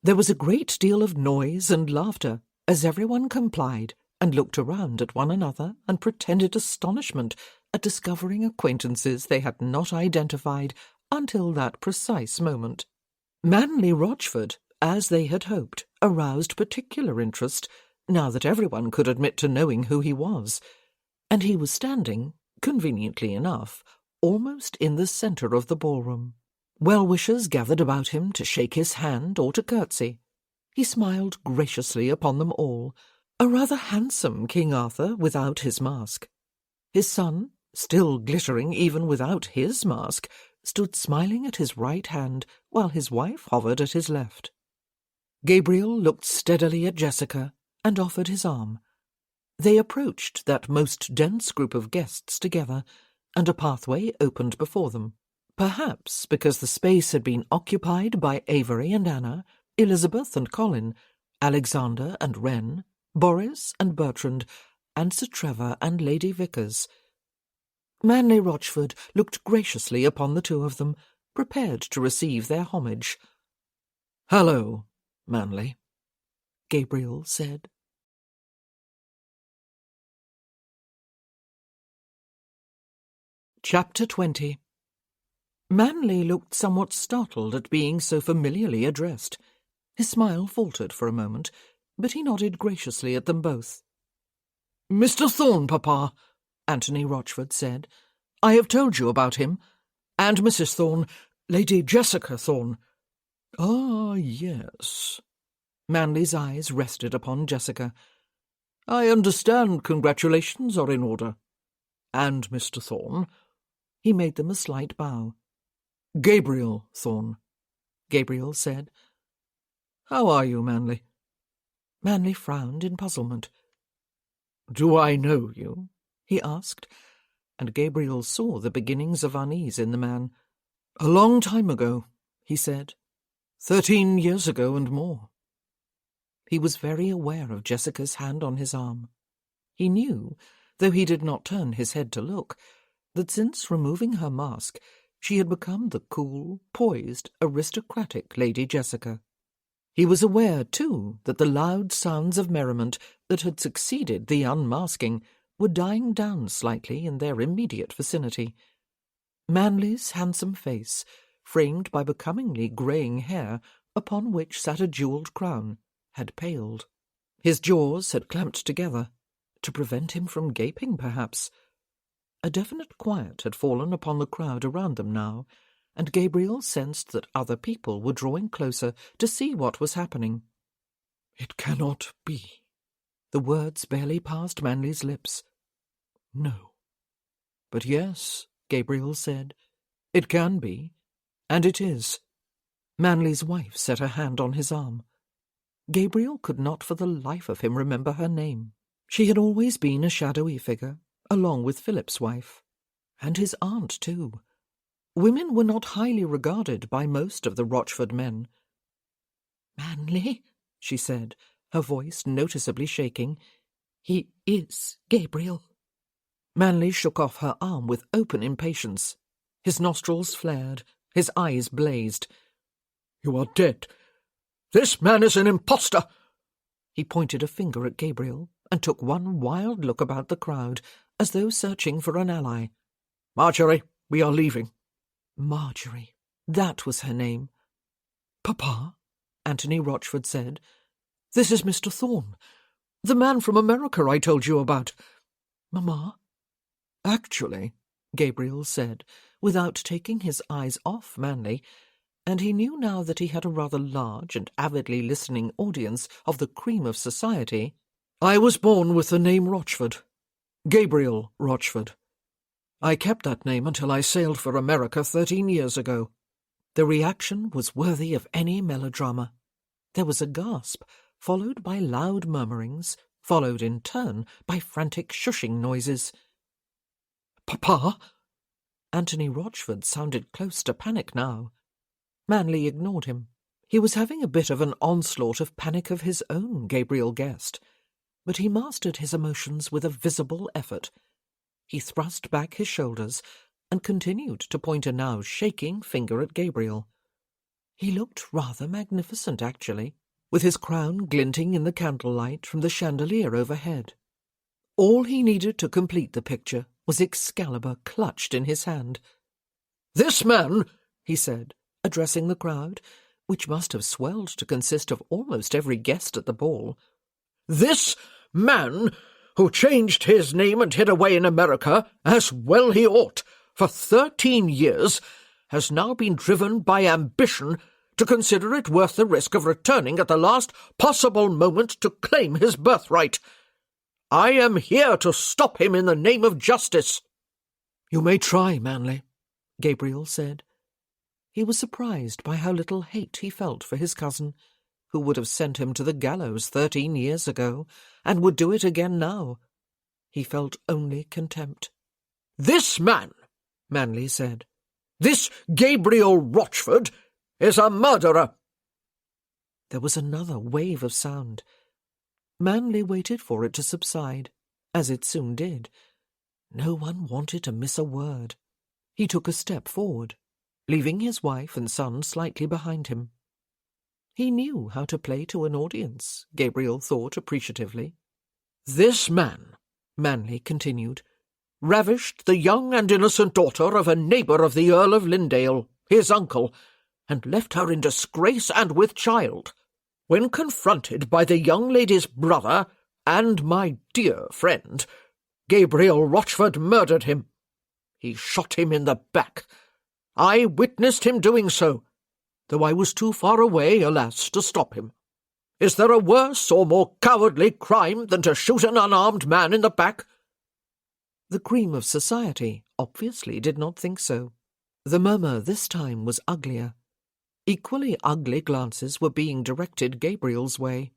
There was a great deal of noise and laughter as everyone complied and looked around at one another and pretended astonishment at discovering acquaintances they had not identified until that precise moment. Manley Rochford, as they had hoped, aroused particular interest, now that everyone could admit to knowing who he was, and he was standing, conveniently enough, almost in the centre of the ballroom. Well-wishers gathered about him to shake his hand or to curtsy. He smiled graciously upon them all, a rather handsome King Arthur without his mask. His son, still glittering even without his mask, stood smiling at his right hand while his wife hovered at his left. Gabriel looked steadily at Jessica and offered his arm. They approached that most dense group of guests together, and a pathway opened before them. Perhaps because the space had been occupied by Avery and Anna, Elizabeth and Colin, Alexander and Wren, Boris and Bertrand, and Sir Trevor and Lady Vickers. Manley Rochford looked graciously upon the two of them, prepared to receive their homage. "Hello, Manley," Gabriel said. Chapter 20. Manley looked somewhat startled at being so familiarly addressed. His smile faltered for a moment, but he nodded graciously at them both. "Mr. Thorne, Papa," Anthony Rochford said. "I have told you about him. And Mrs. Thorne, Lady Jessica Thorne." "Ah, yes." Manley's eyes rested upon Jessica. "I understand congratulations are in order. And Mr. Thorne." He made them a slight bow. "Gabriel Thorne," Gabriel said. "How are you, Manley?" Manley frowned in puzzlement. "Do I know you?" he asked, and Gabriel saw the beginnings of unease in the man. "A long time ago," he said. 13 years ago and more." He was very aware of Jessica's hand on his arm. He knew, though he did not turn his head to look, that since removing her mask she had become the cool, poised, aristocratic Lady Jessica. He was aware, too, that the loud sounds of merriment that had succeeded the unmasking were dying down slightly in their immediate vicinity. Manley's handsome face, framed by becomingly greying hair, upon which sat a jewelled crown, had paled. His jaws had clamped together, to prevent him from gaping, perhaps. A definite quiet had fallen upon the crowd around them now, and Gabriel sensed that other people were drawing closer to see what was happening. "It cannot be." The words barely passed Manley's lips. "No." "But yes," Gabriel said, "it can be, and it is." Manley's wife set her hand on his arm. Gabriel could not for the life of him remember her name. She had always been a shadowy figure, along with Philip's wife. And his aunt, too. Women were not highly regarded by most of the Rochford men. "Manley," she said, her voice noticeably shaking. "He is Gabriel." Manley shook off her arm with open impatience. His nostrils flared, his eyes blazed. "You are dead. This man is an impostor." He pointed a finger at Gabriel and took one wild look about the crowd, as though searching for an ally. "Marjorie, we are leaving." Marjorie. That was her name. "Papa," Anthony Rochford said. "this is Mr. Thorne, the man from America I told you about." "Mamma?" "Actually," Gabriel said, without taking his eyes off Manley, and he knew now that he had a rather large and avidly listening audience of the cream of society, "I was born with the name Rochford. Gabriel Rochford. I kept that name until I sailed for America 13 years ago." The reaction was worthy of any melodrama. There was a gasp, followed by loud murmurings, followed in turn by frantic shushing noises. "Papa?" Anthony Rochford sounded close to panic now. Manley ignored him. He was having a bit of an onslaught of panic of his own, Gabriel guessed, but he mastered his emotions with a visible effort. He thrust back his shoulders and continued to point a now shaking finger at Gabriel. He looked rather magnificent, actually, with his crown glinting in the candlelight from the chandelier overhead. All he needed to complete the picture was Excalibur clutched in his hand. "This man," he said, addressing the crowd, which must have swelled to consist of almost every guest at the ball, "this man, who changed his name and hid away in America, as well he ought, for 13 years, has now been driven by ambition to consider it worth the risk of returning at the last possible moment to claim his birthright. I am here to stop him in the name of justice." "You may try, Manley," Gabriel said. He was surprised by how little hate he felt for his cousin, who would have sent him to the gallows 13 years ago, and would do it again now. He felt only contempt. "This man," Manley said, "this Gabriel Rochford, is a murderer." There was another wave of sound. Manley waited for it to subside, as it soon did. No one wanted to miss a word. He took a step forward, leaving his wife and son slightly behind him. He knew how to play to an audience, Gabriel thought appreciatively. "This man," Manley continued, "ravished the young and innocent daughter of a neighbour of the Earl of Lindale, his uncle, and left her in disgrace and with child. When confronted by the young lady's brother and my dear friend, Gabriel Rochford murdered him. He shot him in the back. I witnessed him doing so, though I was too far away, alas, to stop him. Is there a worse or more cowardly crime than to shoot an unarmed man in the back?" The cream of society obviously did not think so. The murmur this time was uglier. Equally ugly glances were being directed Gabriel's way.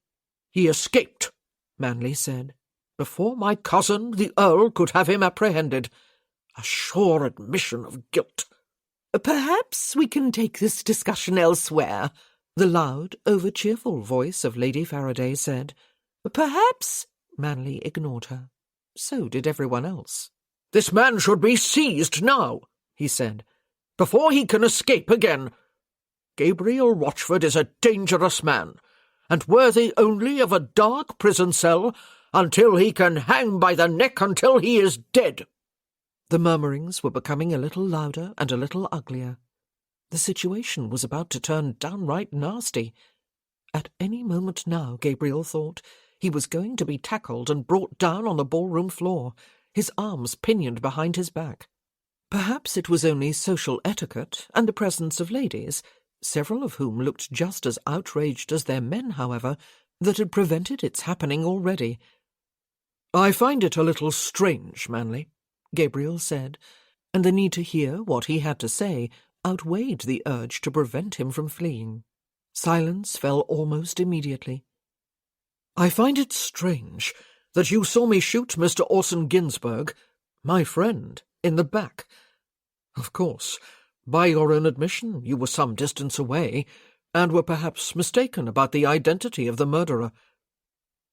"He escaped," Manley said, "before my cousin the Earl could have him apprehended. A sure admission of guilt." "Perhaps we can take this discussion elsewhere," the loud, over-cheerful voice of Lady Faraday said. "Perhaps—" Manley ignored her. So did everyone else. "This man should be seized now," he said, "before he can escape again. Gabriel Rochford is a dangerous man, and worthy only of a dark prison cell until he can hang by the neck until he is dead." The murmurings were becoming a little louder and a little uglier. The situation was about to turn downright nasty. At any moment now, Gabriel thought, he was going to be tackled and brought down on the ballroom floor, his arms pinioned behind his back. Perhaps it was only social etiquette and the presence of ladies, several of whom looked just as outraged as their men, however, that had prevented its happening already. "I find it a little strange, Manley," Gabriel said, and the need to hear what he had to say outweighed the urge to prevent him from fleeing. Silence fell almost immediately. "I find it strange that you saw me shoot Mr. Orson Ginsberg, my friend, in the back. Of course, by your own admission, you were some distance away, and were perhaps mistaken about the identity of the murderer.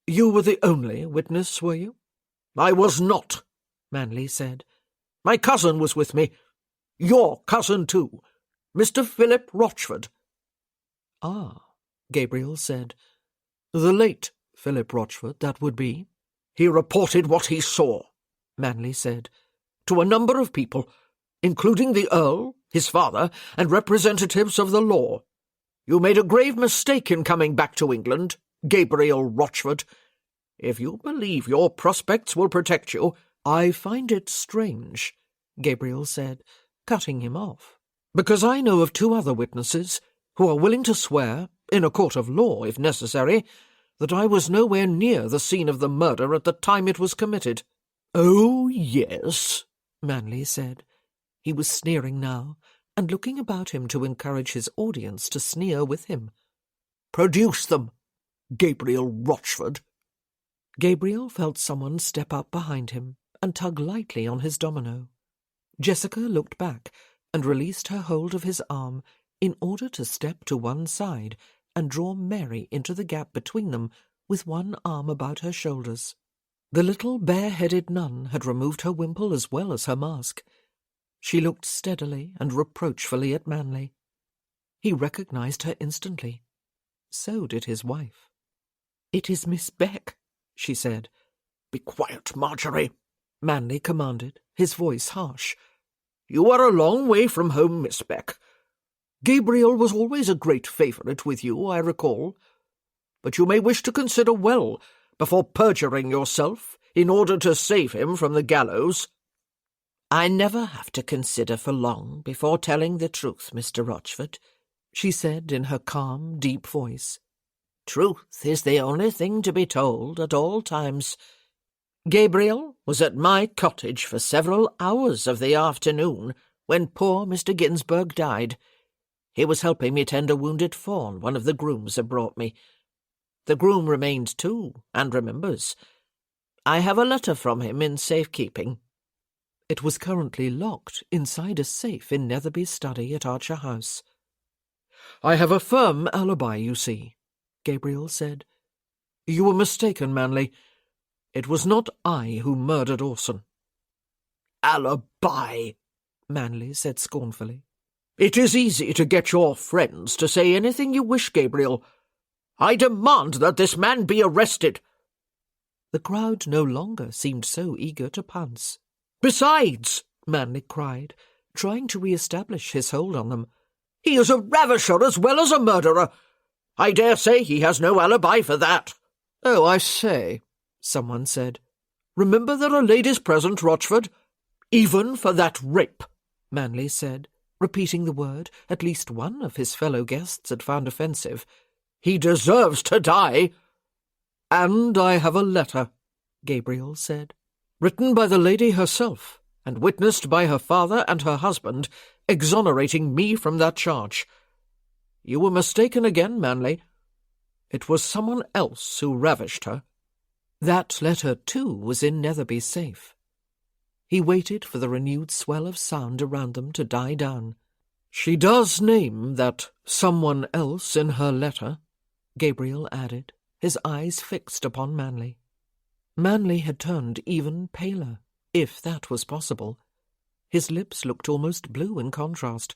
You were the only witness, were you?" "I was not," Manley said. "My cousin was with me. Your cousin, too. Mr. Philip Rochford." "Ah," Gabriel said. "The late Philip Rochford, that would be." "He reported what he saw," Manley said, "to a number of people, including the Earl, his father, and representatives of the law. You made a grave mistake in coming back to England, Gabriel Rochford. If you believe your prospects will protect you—" "I find it strange," Gabriel said, cutting him off, "because I know of 2 other witnesses who are willing to swear, in a court of law if necessary, that I was nowhere near the scene of the murder at the time it was committed." "Oh, yes," Manley said. He was sneering now, and looking about him to encourage his audience to sneer with him. "Produce them, Gabriel Rochford." Gabriel felt someone step up behind him and tug lightly on his domino. Jessica looked back and released her hold of his arm in order to step to one side and draw Mary into the gap between them with one arm about her shoulders. The little bare-headed nun had removed her wimple as well as her mask. She looked steadily and reproachfully at Manley. He recognized her instantly. So did his wife. "It is Miss Beck," she said. "Be quiet, Marjorie," Manley commanded, his voice harsh. "You are a long way from home, Miss Beck. Gabriel was always a great favourite with you, I recall. But you may wish to consider well before perjuring yourself in order to save him from the gallows." "I never have to consider for long before telling the truth, Mr. Rochford," she said in her calm, deep voice. "Truth is the only thing to be told at all times. Gabriel was at my cottage for several hours of the afternoon when poor Mr. Ginsberg died. He was helping me tend a wounded fawn one of the grooms had brought me. The groom remains too, and remembers. I have a letter from him in safekeeping." It was currently locked inside a safe in Netherby's study at Archer House. "I have a firm alibi, you see," Gabriel said. "You were mistaken, Manley. It was not I who murdered Orson." "Alibi," Manley said scornfully. "It is easy to get your friends to say anything you wish, Gabriel. I demand that this man be arrested." The crowd no longer seemed so eager to pounce. "Besides," Manley cried, trying to re-establish his hold on them, "he is a ravisher as well as a murderer. I dare say he has no alibi for that." "Oh, I say," someone said. "Remember there are ladies present, Rochford. Even for that rape," Manley said, repeating the word at least one of his fellow guests had found offensive. "He deserves to die." "And I have a letter," Gabriel said, "written by the lady herself, and witnessed by her father and her husband, exonerating me from that charge. You were mistaken again, Manley. It was someone else who ravished her." That letter, too, was in Netherby's safe. He waited for the renewed swell of sound around them to die down. "She does name that someone else in her letter," Gabriel added, his eyes fixed upon Manley. Manley had turned even paler, if that was possible. His lips looked almost blue in contrast.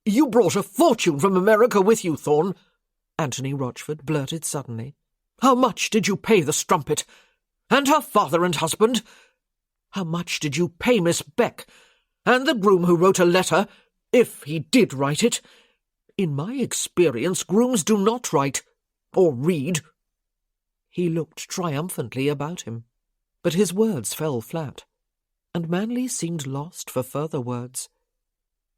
"You brought a fortune from America with you, Thorne," Anthony Rochford blurted suddenly. "How much did you pay the strumpet? And her father and husband? How much did you pay Miss Beck? And the groom who wrote a letter, if he did write it? In my experience, grooms do not write, or read." He looked triumphantly about him, but his words fell flat. and Manley seemed lost for further words.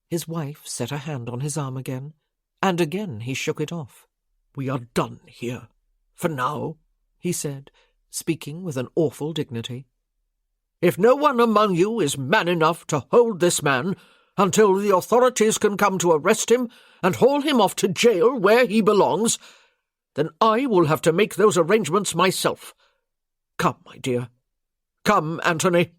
His wife set a hand on his arm again, and again he shook it off. "We are done here, for now," he said, speaking with an awful dignity. "If no one among you is man enough to hold this man until the authorities can come to arrest him and haul him off to jail where he belongs, then I will have to make those arrangements myself. Come, my dear. Come, Anthony."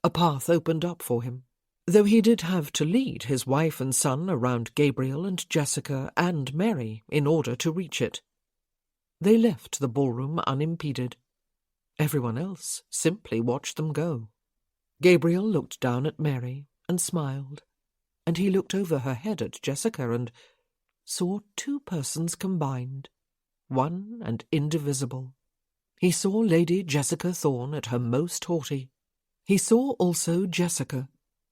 A path opened up for him, though he did have to lead his wife and son around Gabriel and Jessica and Mary in order to reach it. They left the ballroom unimpeded. Everyone else simply watched them go. Gabriel looked down at Mary and smiled, and he looked over her head at Jessica and saw two persons combined, one and indivisible. He saw Lady Jessica Thorne at her most haughty. He saw also Jessica,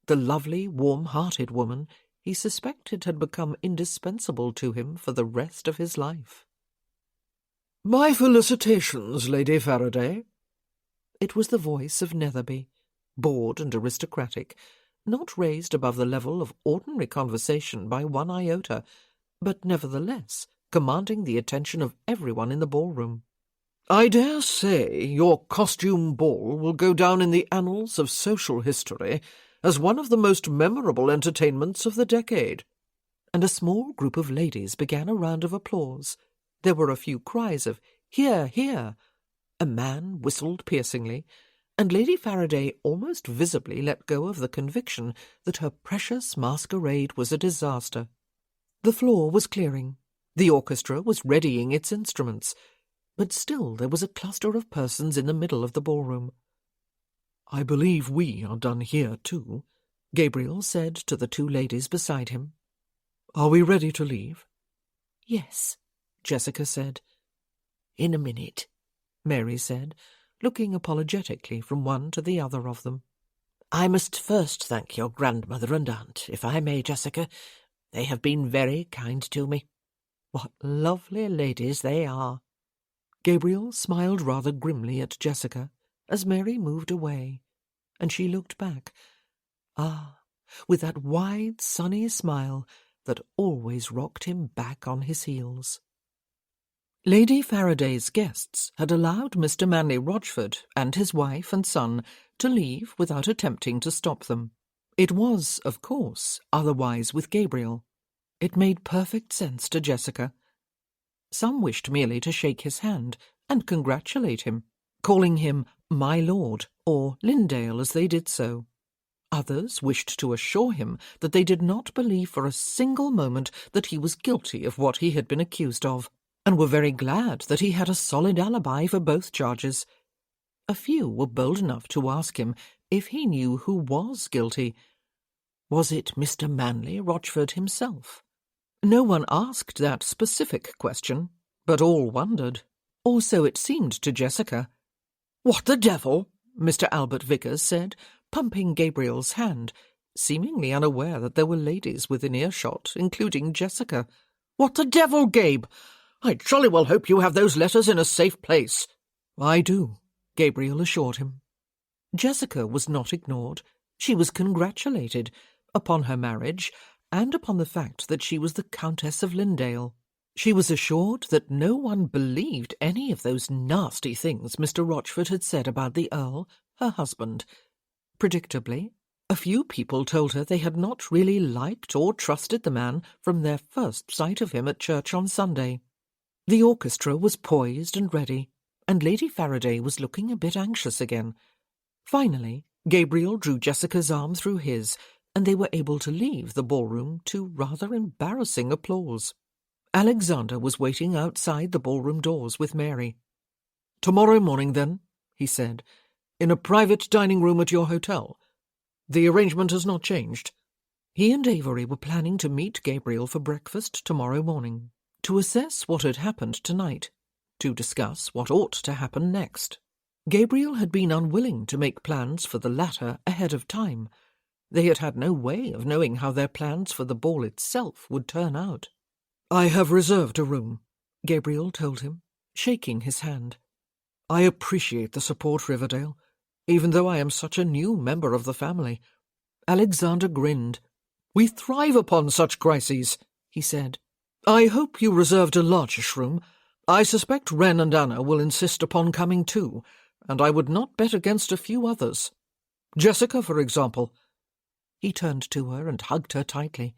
the lovely, warm-hearted woman he suspected had become indispensable to him for the rest of his life. "My felicitations, Lady Faraday." It was the voice of Netherby, bored and aristocratic, not raised above the level of ordinary conversation by one iota, but nevertheless commanding the attention of everyone in the ballroom. "I dare say your costume ball will go down in the annals of social history as one of the most memorable entertainments of the decade." And a small group of ladies began a round of applause. There were a few cries of "Hear, hear!" A man whistled piercingly, and Lady Faraday almost visibly let go of the conviction that her precious masquerade was a disaster. The floor was clearing. The orchestra was readying its instruments, but still there was a cluster of persons in the middle of the ballroom. "I believe we are done here, too," Gabriel said to the two ladies beside him. "Are we ready to leave?" "Yes," Jessica said. "In a minute," Mary said, looking apologetically from one to the other of them. "I must first thank your grandmother and aunt, if I may, Jessica. They have been very kind to me. What lovely ladies they are." Gabriel smiled rather grimly at Jessica as Mary moved away, and she looked back. With that wide, sunny smile that always rocked him back on his heels. Lady Faraday's guests had allowed Mr. Manley Rochford and his wife and son to leave without attempting to stop them. It was, of course, otherwise with Gabriel. It made perfect sense to Jessica. Some wished merely to shake his hand and congratulate him, calling him "my lord" or Lindale as they did so. Others wished to assure him that they did not believe for a single moment that he was guilty of what he had been accused of, and were very glad that he had a solid alibi for both charges. A few were bold enough to ask him if he knew who was guilty. Was it Mr. Manley Rochford himself? No one asked that specific question, but all wondered. Or so it seemed to Jessica. "What the devil?" Mr. Albert Vickers said, pumping Gabriel's hand, seemingly unaware that there were ladies within earshot, including Jessica. "What the devil, Gabe? I jolly well hope you have those letters in a safe place." "I do," Gabriel assured him. Jessica was not ignored. She was congratulated upon her marriage and upon the fact that she was the Countess of Lindale. She was assured that no one believed any of those nasty things Mr. Rochford had said about the Earl, her husband. Predictably, a few people told her they had not really liked or trusted the man from their first sight of him at church on Sunday. The orchestra was poised and ready, and Lady Faraday was looking a bit anxious again. Finally, Gabriel drew Jessica's arm through his, and they were able to leave the ballroom to rather embarrassing applause. Alexander was waiting outside the ballroom doors with Mary. "Tomorrow morning, then," he said, "in a private dining room at your hotel. The arrangement has not changed." He and Avery were planning to meet Gabriel for breakfast tomorrow morning, to assess what had happened tonight, to discuss what ought to happen next. Gabriel had been unwilling to make plans for the latter ahead of time. They had had no way of knowing how their plans for the ball itself would turn out. "I have reserved a room," Gabriel told him, shaking his hand. "I appreciate the support, Riverdale. even though I am such a new member of the family." Alexander grinned. "We thrive upon such crises," he said. "I hope you reserved a largish room. I suspect Wren and Anna will insist upon coming too, and I would not bet against a few others. Jessica, for example." He turned to her and hugged her tightly.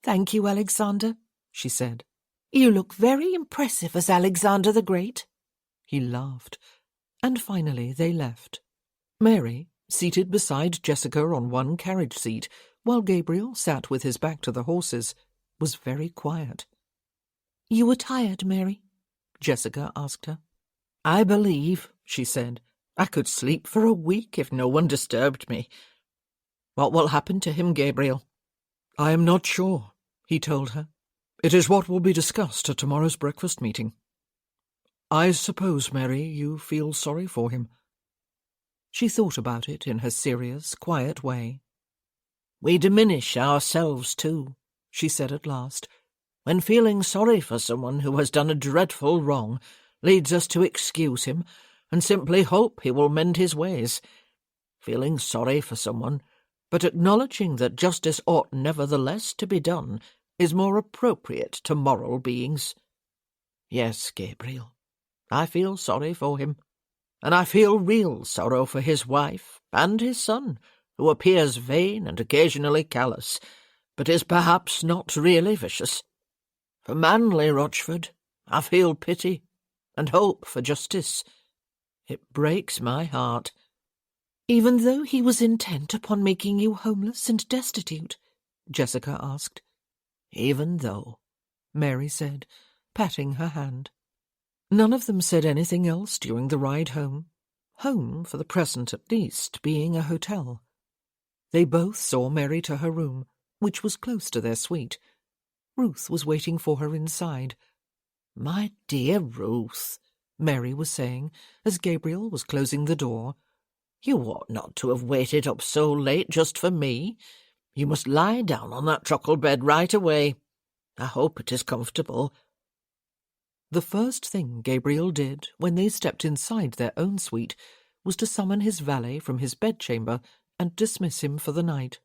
"Thank you, Alexander," she said. "You look very impressive as Alexander the Great." He laughed, and finally they left. Mary, seated beside Jessica on one carriage seat, while Gabriel sat with his back to the horses, was very quiet. "You were tired, Mary?" Jessica asked her. "I believe," she said, "I could sleep for a week if no one disturbed me. What will happen to him, Gabriel?" "I am not sure," he told her. "It is what will be discussed at tomorrow's breakfast meeting. I suppose, Mary, you feel sorry for him." She thought about it in her serious, quiet way. "We diminish ourselves too," she said at last, "when feeling sorry for someone who has done a dreadful wrong leads us to excuse him and simply hope he will mend his ways. Feeling sorry for someone, but acknowledging that justice ought nevertheless to be done, is more appropriate to moral beings. Yes, Gabriel, I feel sorry for him, and I feel real sorrow for his wife and his son, who appears vain and occasionally callous, but is perhaps not really vicious. For Manly Rochford, I feel pity and hope for justice. It breaks my heart." "Even though he was intent upon making you homeless and destitute?" Jessica asked. "Even though," Mary said, patting her hand. None of them said anything else during the ride home, for the present at least, being a hotel. They both saw Mary to her room, which was close to their suite. Ruth was waiting for her inside. "My dear Ruth," Mary was saying, as Gabriel was closing the door, "you ought not to have waited up so late just for me. You must lie down on that truckle bed right away. I hope it is comfortable." The first thing Gabriel did when they stepped inside their own suite was to summon his valet from his bedchamber and dismiss him for the night.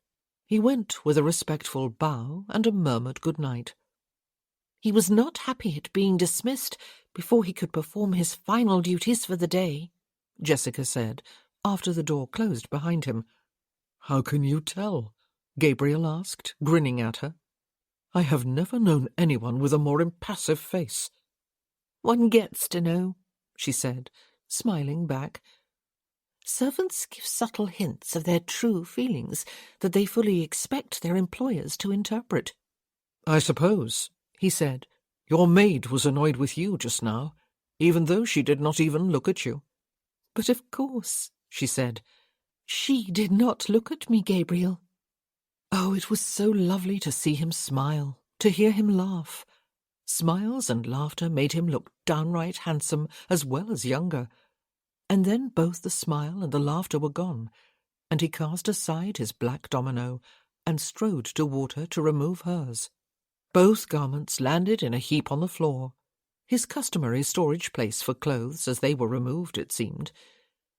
He went with a respectful bow and a murmured good night. He was not happy at being dismissed before he could perform his final duties for the day, Jessica said, after the door closed behind him. "How can you tell?" Gabriel asked, grinning at her. "I have never known anyone with a more impassive face." "One gets to know," she said, smiling back. "Servants give subtle hints of their true feelings that they fully expect their employers to interpret." "I suppose," he said, "your maid was annoyed with you just now, even though she did not even look at you." "But of course," she said, "she did not look at me, Gabriel." Oh, it was so lovely to see him smile, to hear him laugh. Smiles and laughter made him look downright handsome as well as younger. And then both the smile and the laughter were gone, and he cast aside his black domino and strode toward her to remove hers. Both garments landed in a heap on the floor, his customary storage place for clothes as they were removed, it seemed.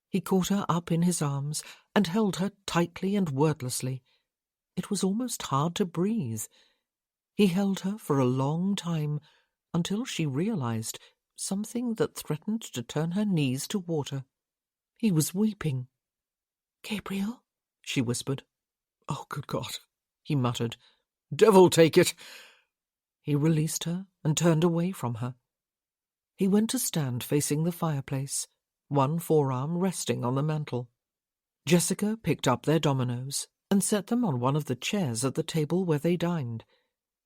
He caught her up in his arms and held her tightly and wordlessly. It was almost hard to breathe. He held her for a long time, until she realized something that threatened to turn her knees to water. He was weeping. "Gabriel?" she whispered. "Oh, good God," he muttered. "Devil take it!" He released her and turned away from her. He went to stand facing the fireplace, one forearm resting on the mantel. Jessica picked up their dominoes and set them on one of the chairs at the table where they dined.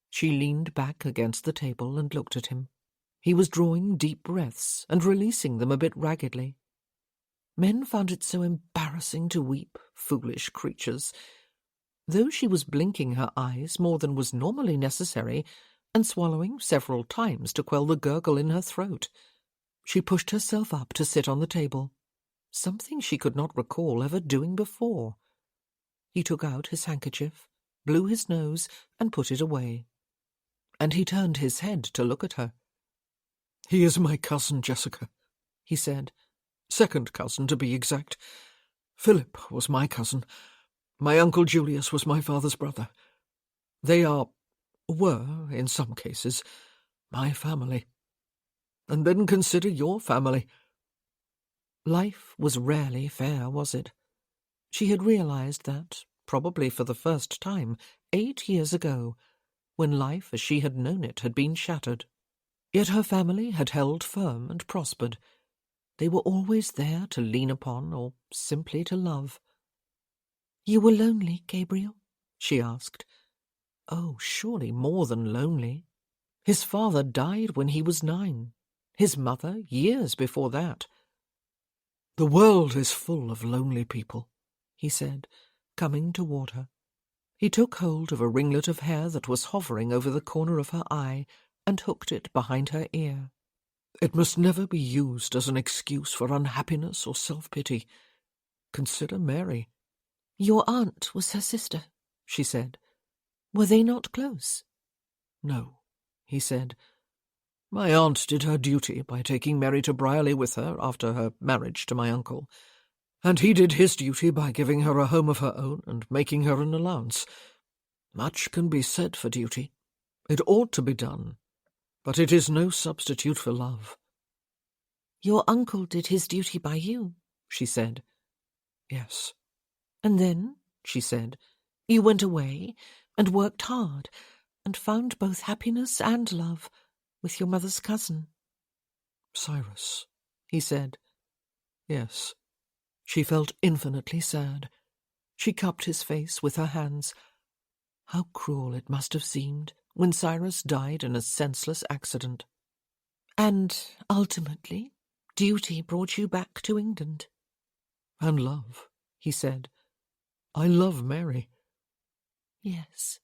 She leaned back against the table and looked at him. He was drawing deep breaths and releasing them a bit raggedly. Men found it so embarrassing to weep, foolish creatures. Though she was blinking her eyes more than was normally necessary and swallowing several times to quell the gurgle in her throat, she pushed herself up to sit on the table, something she could not recall ever doing before. He took out his handkerchief, blew his nose, and put it away. And he turned his head to look at her. "He is my cousin, Jessica," he said. "Second cousin, to be exact. Philip was my cousin. My uncle Julius was my father's brother. They were, in some cases, my family. And then consider your family. Life was rarely fair, was it? She had realized that, probably for the first time, 8 years ago, when life as she had known it had been shattered. Yet her family had held firm and prospered. They were always there to lean upon or simply to love. "You were lonely, Gabriel?" she asked. Oh, surely more than lonely. His father died when he was 9. His mother years before that. "The world is full of lonely people," he said, coming toward her. He took hold of a ringlet of hair that was hovering over the corner of her eye and hooked it behind her ear. "It must never be used as an excuse for unhappiness or self-pity. Consider Mary." "Your aunt was her sister," she said. "Were they not close?" "No," he said. "My aunt did her duty by taking Mary to Brierley with her after her marriage to my uncle, and he did his duty by giving her a home of her own and making her an allowance. Much can be said for duty. It ought to be done, but it is no substitute for love." "Your uncle did his duty by you," she said. "Yes." "And then," she said, "you went away and worked hard and found both happiness and love with your mother's cousin." "Cyrus," he said. "Yes." She felt infinitely sad. She cupped his face with her hands. How cruel it must have seemed when Cyrus died in a senseless accident. "And ultimately, duty brought you back to England." "And love," he said. "I love Mary." "Yes."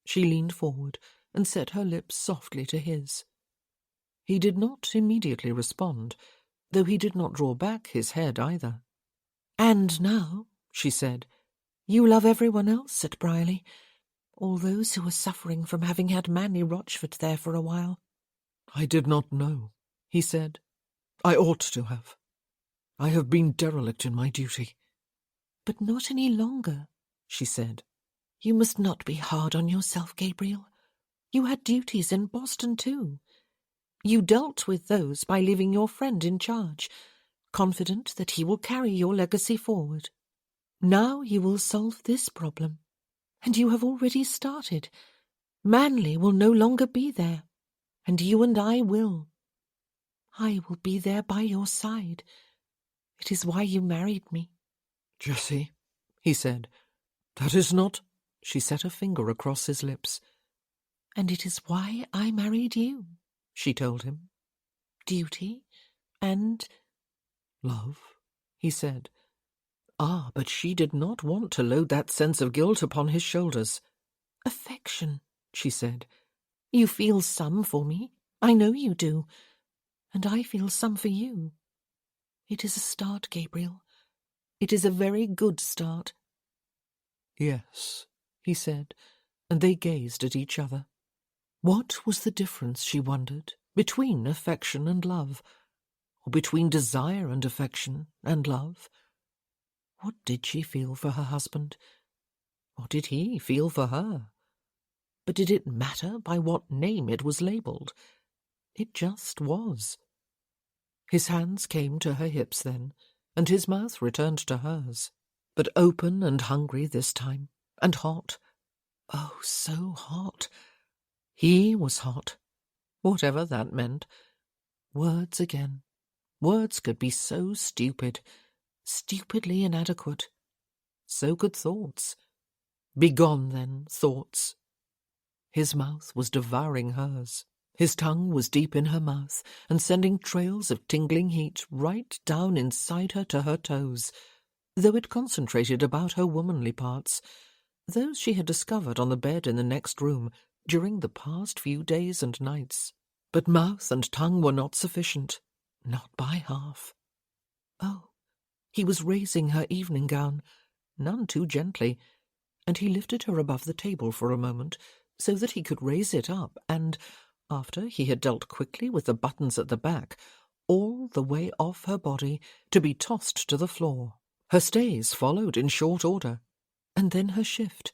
She leaned forward and set her lips softly to his. He did not immediately respond, though he did not draw back his head either. "And now," she said, "you love everyone else at Brierley, all those who are suffering from having had Manly Rochford there for a while." "I did not know," he said. "I ought to have. I have been derelict in my duty." "But not any longer," she said. "You must not be hard on yourself, Gabriel. You had duties in Boston too. You dealt with those by leaving your friend in charge, confident that he will carry your legacy forward. Now you will solve this problem, and you have already started. Manly will no longer be there, and you and I will. I will be there by your side. It is why you married me." "Jessie," he said, "that is not—" She set a finger across his lips. "And it is why I married you," she told him. "Duty and—" "Love," he said. Ah, but she did not want to load that sense of guilt upon his shoulders. "Affection," she said. "You feel some for me. I know you do. And I feel some for you. It is a start, Gabriel. It is a very good start." "Yes," he said, and they gazed at each other. What was the difference, she wondered, between affection and love, or between desire and affection and love? What did she feel for her husband? What did he feel for her? But did it matter by what name it was labelled? It just was. His hands came to her hips then, and his mouth returned to hers, but open and hungry this time, and hot. Oh, so hot. He was hot, whatever that meant. Words again. Words could be so stupid, stupidly inadequate. So could thoughts. Begone, then, thoughts. His mouth was devouring hers. His tongue was deep in her mouth and sending trails of tingling heat right down inside her to her toes, though it concentrated about her womanly parts, those she had discovered on the bed in the next room during the past few days and nights. But mouth and tongue were not sufficient, not by half. Oh, he was raising her evening gown, none too gently, and he lifted her above the table for a moment so that he could raise it up and, after he had dealt quickly with the buttons at the back, all the way off her body to be tossed to the floor, Her stays followed in short order, and then her shift.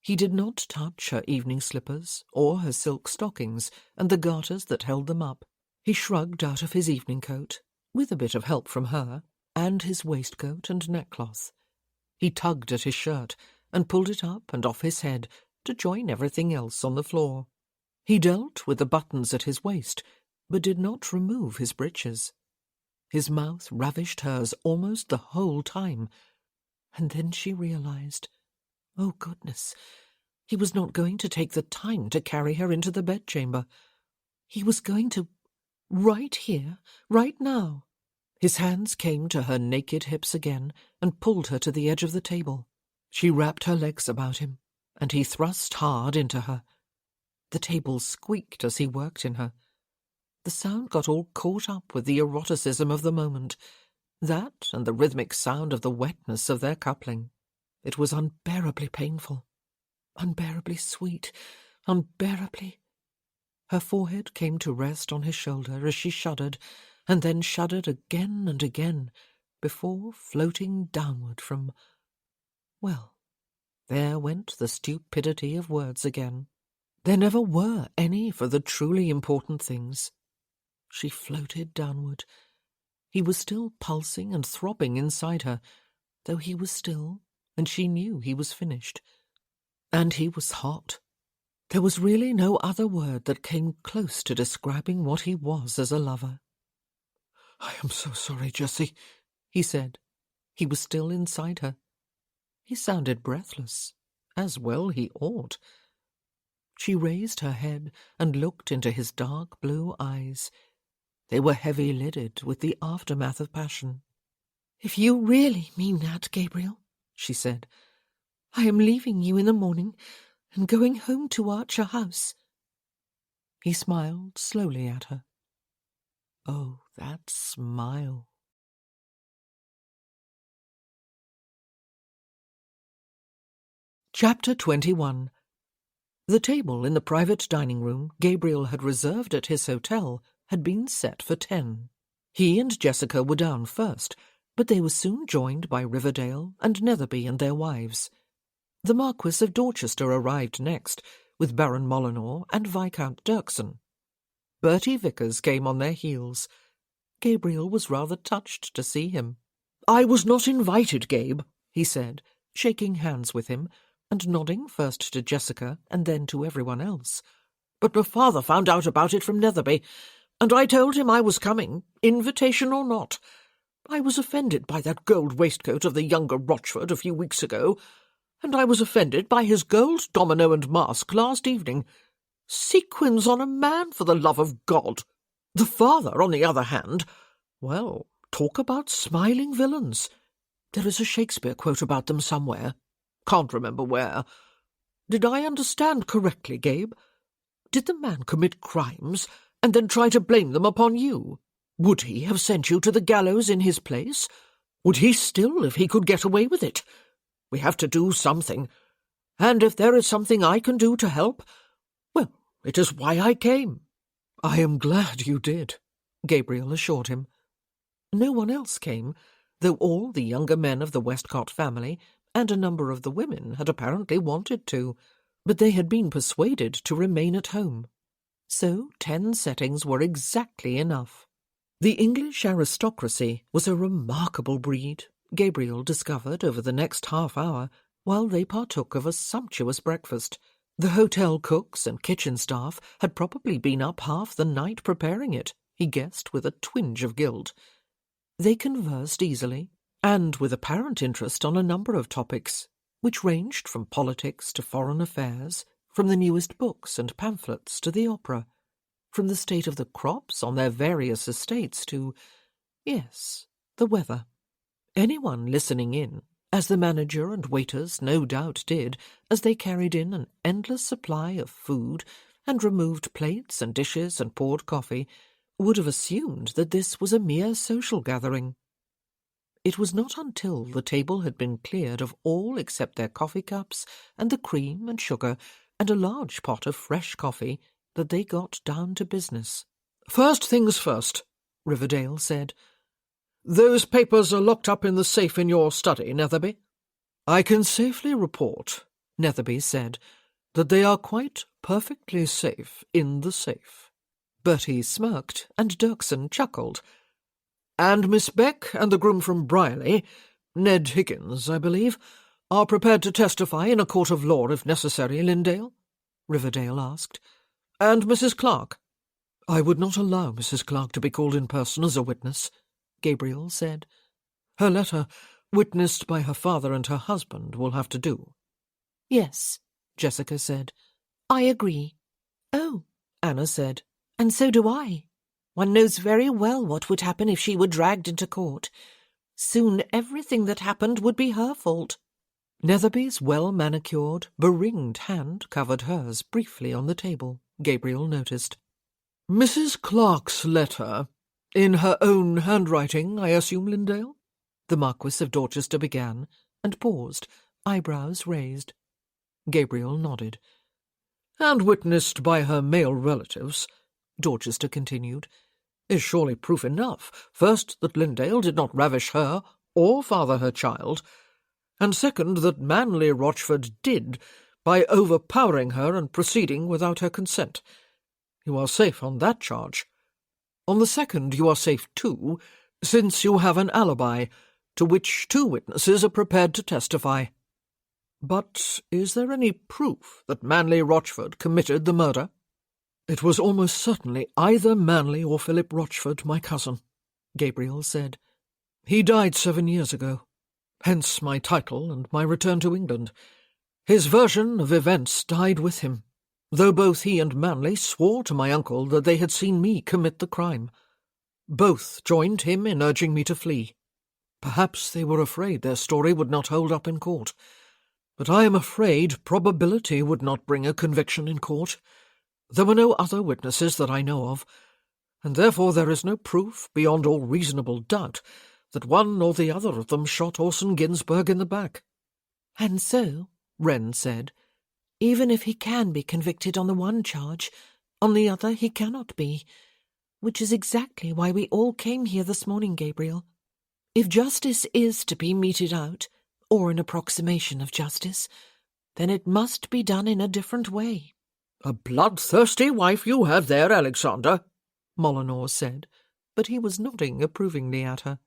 He did not touch her evening slippers or her silk stockings and the garters that held them up. He shrugged out of his evening coat, with a bit of help from her, and his waistcoat and neckcloth. He tugged at his shirt and pulled it up and off his head to join everything else on the floor. He dealt with the buttons at his waist, but did not remove his breeches. His mouth ravished hers almost the whole time, and then she realized, oh goodness, he was not going to take the time to carry her into the bedchamber. He was going to, right here, right now. His hands came to her naked hips again and pulled her to the edge of the table. She wrapped her legs about him, and he thrust hard into her. The table squeaked as he worked in her. The sound got all caught up with the eroticism of the moment, that and the rhythmic sound of the wetness of their coupling. It was unbearably painful, unbearably sweet, unbearably. Her forehead came to rest on his shoulder as she shuddered, and then shuddered again and again, before floating downward from... Well, there went the stupidity of words again. There never were any for the truly important things. She floated downward. He was still pulsing and throbbing inside her, though he was still, and she knew he was finished. And he was hot. There was really no other word that came close to describing what he was as a lover. "I am so sorry, Jessie," he said. He was still inside her. He sounded breathless, as well he ought. She raised her head and looked into his dark blue eyes. They were heavy-lidded with the aftermath of passion. "If you really mean that, Gabriel," she said, "I am leaving you in the morning and going home to Archer House." He smiled slowly at her. Oh, that smile! Chapter 21. The table in the private dining room Gabriel had reserved at his hotel had been set for 10. He and Jessica were down first, but they were soon joined by Riverdale and Netherby and their wives. The Marquis of Dorchester arrived next, with Baron Molyneux and Viscount Dirksen. Bertie Vickers came on their heels. Gabriel was rather touched to see him. "I was not invited, Gabe," he said, shaking hands with him, and nodding first to Jessica and then to everyone else. "But my father found out about it from Netherby, and I told him I was coming, invitation or not. I was offended by that gold waistcoat of the younger Rochford a few weeks ago, and I was offended by his gold domino and mask last evening. Sequins on a man, for the love of God! The father, on the other hand, well, talk about smiling villains. There is a Shakespeare quote about them somewhere. Can't remember where. Did I understand correctly, Gabe? Did the man commit crimes and then try to blame them upon you? Would he have sent you to the gallows in his place? Would he still, if he could get away with it? We have to do something, and if there is something I can do to help, well, it is why I came." "I am glad you did," Gabriel assured him. No one else came, though all the younger men of the Westcott family and a number of the women had apparently wanted to, but they had been persuaded to remain at home. So 10 settings were exactly enough. The English aristocracy was a remarkable breed, Gabriel discovered over the next half-hour, while they partook of a sumptuous breakfast. The hotel cooks and kitchen staff had probably been up half the night preparing it, he guessed with a twinge of guilt. They conversed easily, and with apparent interest on a number of topics, which ranged from politics to foreign affairs, from the newest books and pamphlets to the opera, from the state of the crops on their various estates to, yes, the weather. Anyone listening in, as the manager and waiters no doubt did, as they carried in an endless supply of food and removed plates and dishes and poured coffee, would have assumed that this was a mere social gathering. It was not until the table had been cleared of all except their coffee cups and the cream and sugar and a large pot of fresh coffee that they got down to business. "First things first," Riverdale said. Those papers are locked up in the safe in your study, Netherby? I can safely report, Netherby said, that they are quite perfectly safe in the safe. Bertie smirked, and Dirksen chuckled. And Miss Beck and the groom from Brierley, Ned Higgins, I believe, are prepared to testify in a court of law if necessary, Lindale? Riverdale asked. And Mrs. Clark? I would not allow Mrs. Clark to be called in person as a witness, Gabriel said. Her letter, witnessed by her father and her husband, will have to do. Yes, Jessica said. I agree. Oh, Anna said, and so do I. One knows very well what would happen if she were dragged into court. Soon everything that happened would be her fault. Netherby's well-manicured, beringed hand covered hers briefly on the table, Gabriel noticed. Mrs. Clark's letter, in her own handwriting, I assume, Lindale? The Marquis of Dorchester began, and paused, eyebrows raised. Gabriel nodded. And witnessed by her male relatives, Dorchester continued, is surely proof enough, first, that Lindale did not ravish her or father her child, and second, that Manley Rochford did, by overpowering her and proceeding without her consent. You are safe on that charge. On the second you are safe too, since you have an alibi, to which 2 witnesses are prepared to testify. But is there any proof that Manley Rochford committed the murder? It was almost certainly either Manley or Philip Rochford, my cousin, Gabriel said. He died 7 years ago. Hence my title and my return to England. His version of events died with him, though both he and Manley swore to my uncle that they had seen me commit the crime. Both joined him in urging me to flee. Perhaps they were afraid their story would not hold up in court. But I am afraid probability would not bring a conviction in court. There were no other witnesses that I know of, and therefore there is no proof beyond all reasonable doubt that one or the other of them shot Orson Ginsberg in the back. And so, Wren said, even if he can be convicted on the one charge, on the other he cannot be, which is exactly why we all came here this morning, Gabriel. If justice is to be meted out, or an approximation of justice, then it must be done in a different way. A bloodthirsty wife you have there, Alexander, Molyneux said, but he was nodding approvingly at her.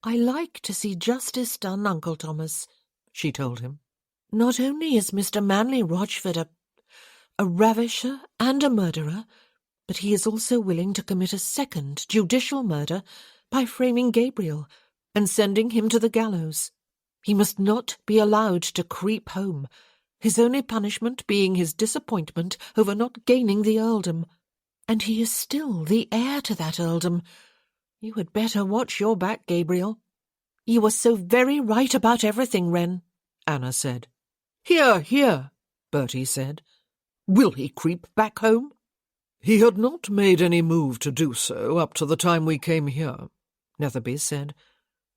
I like to see justice done, Uncle Thomas, she told him. Not only is Mr. Manley Rochford a ravisher and a murderer, but he is also willing to commit a second judicial murder by framing Gabriel and sending him to the gallows. He must not be allowed to creep home, his only punishment being his disappointment over not gaining the earldom. And he is still the heir to that earldom. You had better watch your back, Gabriel. You are so very right about everything, Wren, Anna said. Hear, hear, Bertie said. Will he creep back home? He had not made any move to do so up to the time we came here, Netherby said.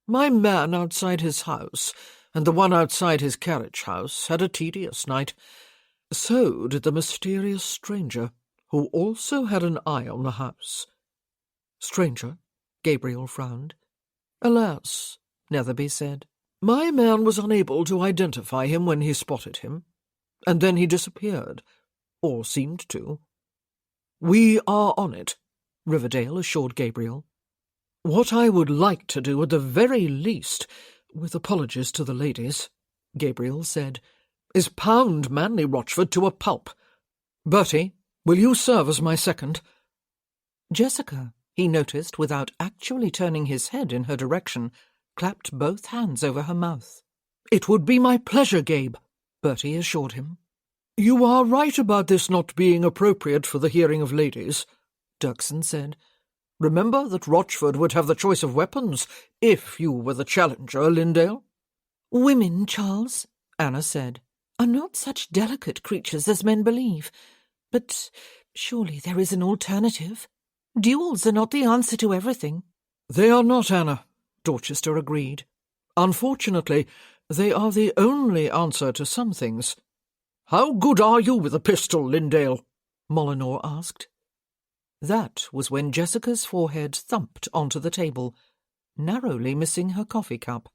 My man outside his house and the one outside his carriage house had a tedious night. So did the mysterious stranger, who also had an eye on the house. Stranger? Gabriel frowned. Alas, Netherby said, my man was unable to identify him when he spotted him, and then he disappeared, or seemed to. We are on it, Riverdale assured Gabriel. What I would like to do at the very least, with apologies to the ladies, Gabriel said, is pound Manley Rochford to a pulp. Bertie, will you serve as my second? Jessica, he noticed without actually turning his head in her direction, clapped both hands over her mouth. It would be my pleasure, Gabe, Bertie assured him. You are right about this not being appropriate for the hearing of ladies, Dirksen said. Remember that Rochford would have the choice of weapons if you were the challenger, Lindale. Women, Charles, Anna said, are not such delicate creatures as men believe. But surely there is an alternative. Duels are not the answer to everything. They are not, Anna, Dorchester agreed. Unfortunately, they are the only answer to some things. How good are you with a pistol, Lindale? Molyneux asked. That was when Jessica's forehead thumped onto the table. narrowly missing her coffee cup.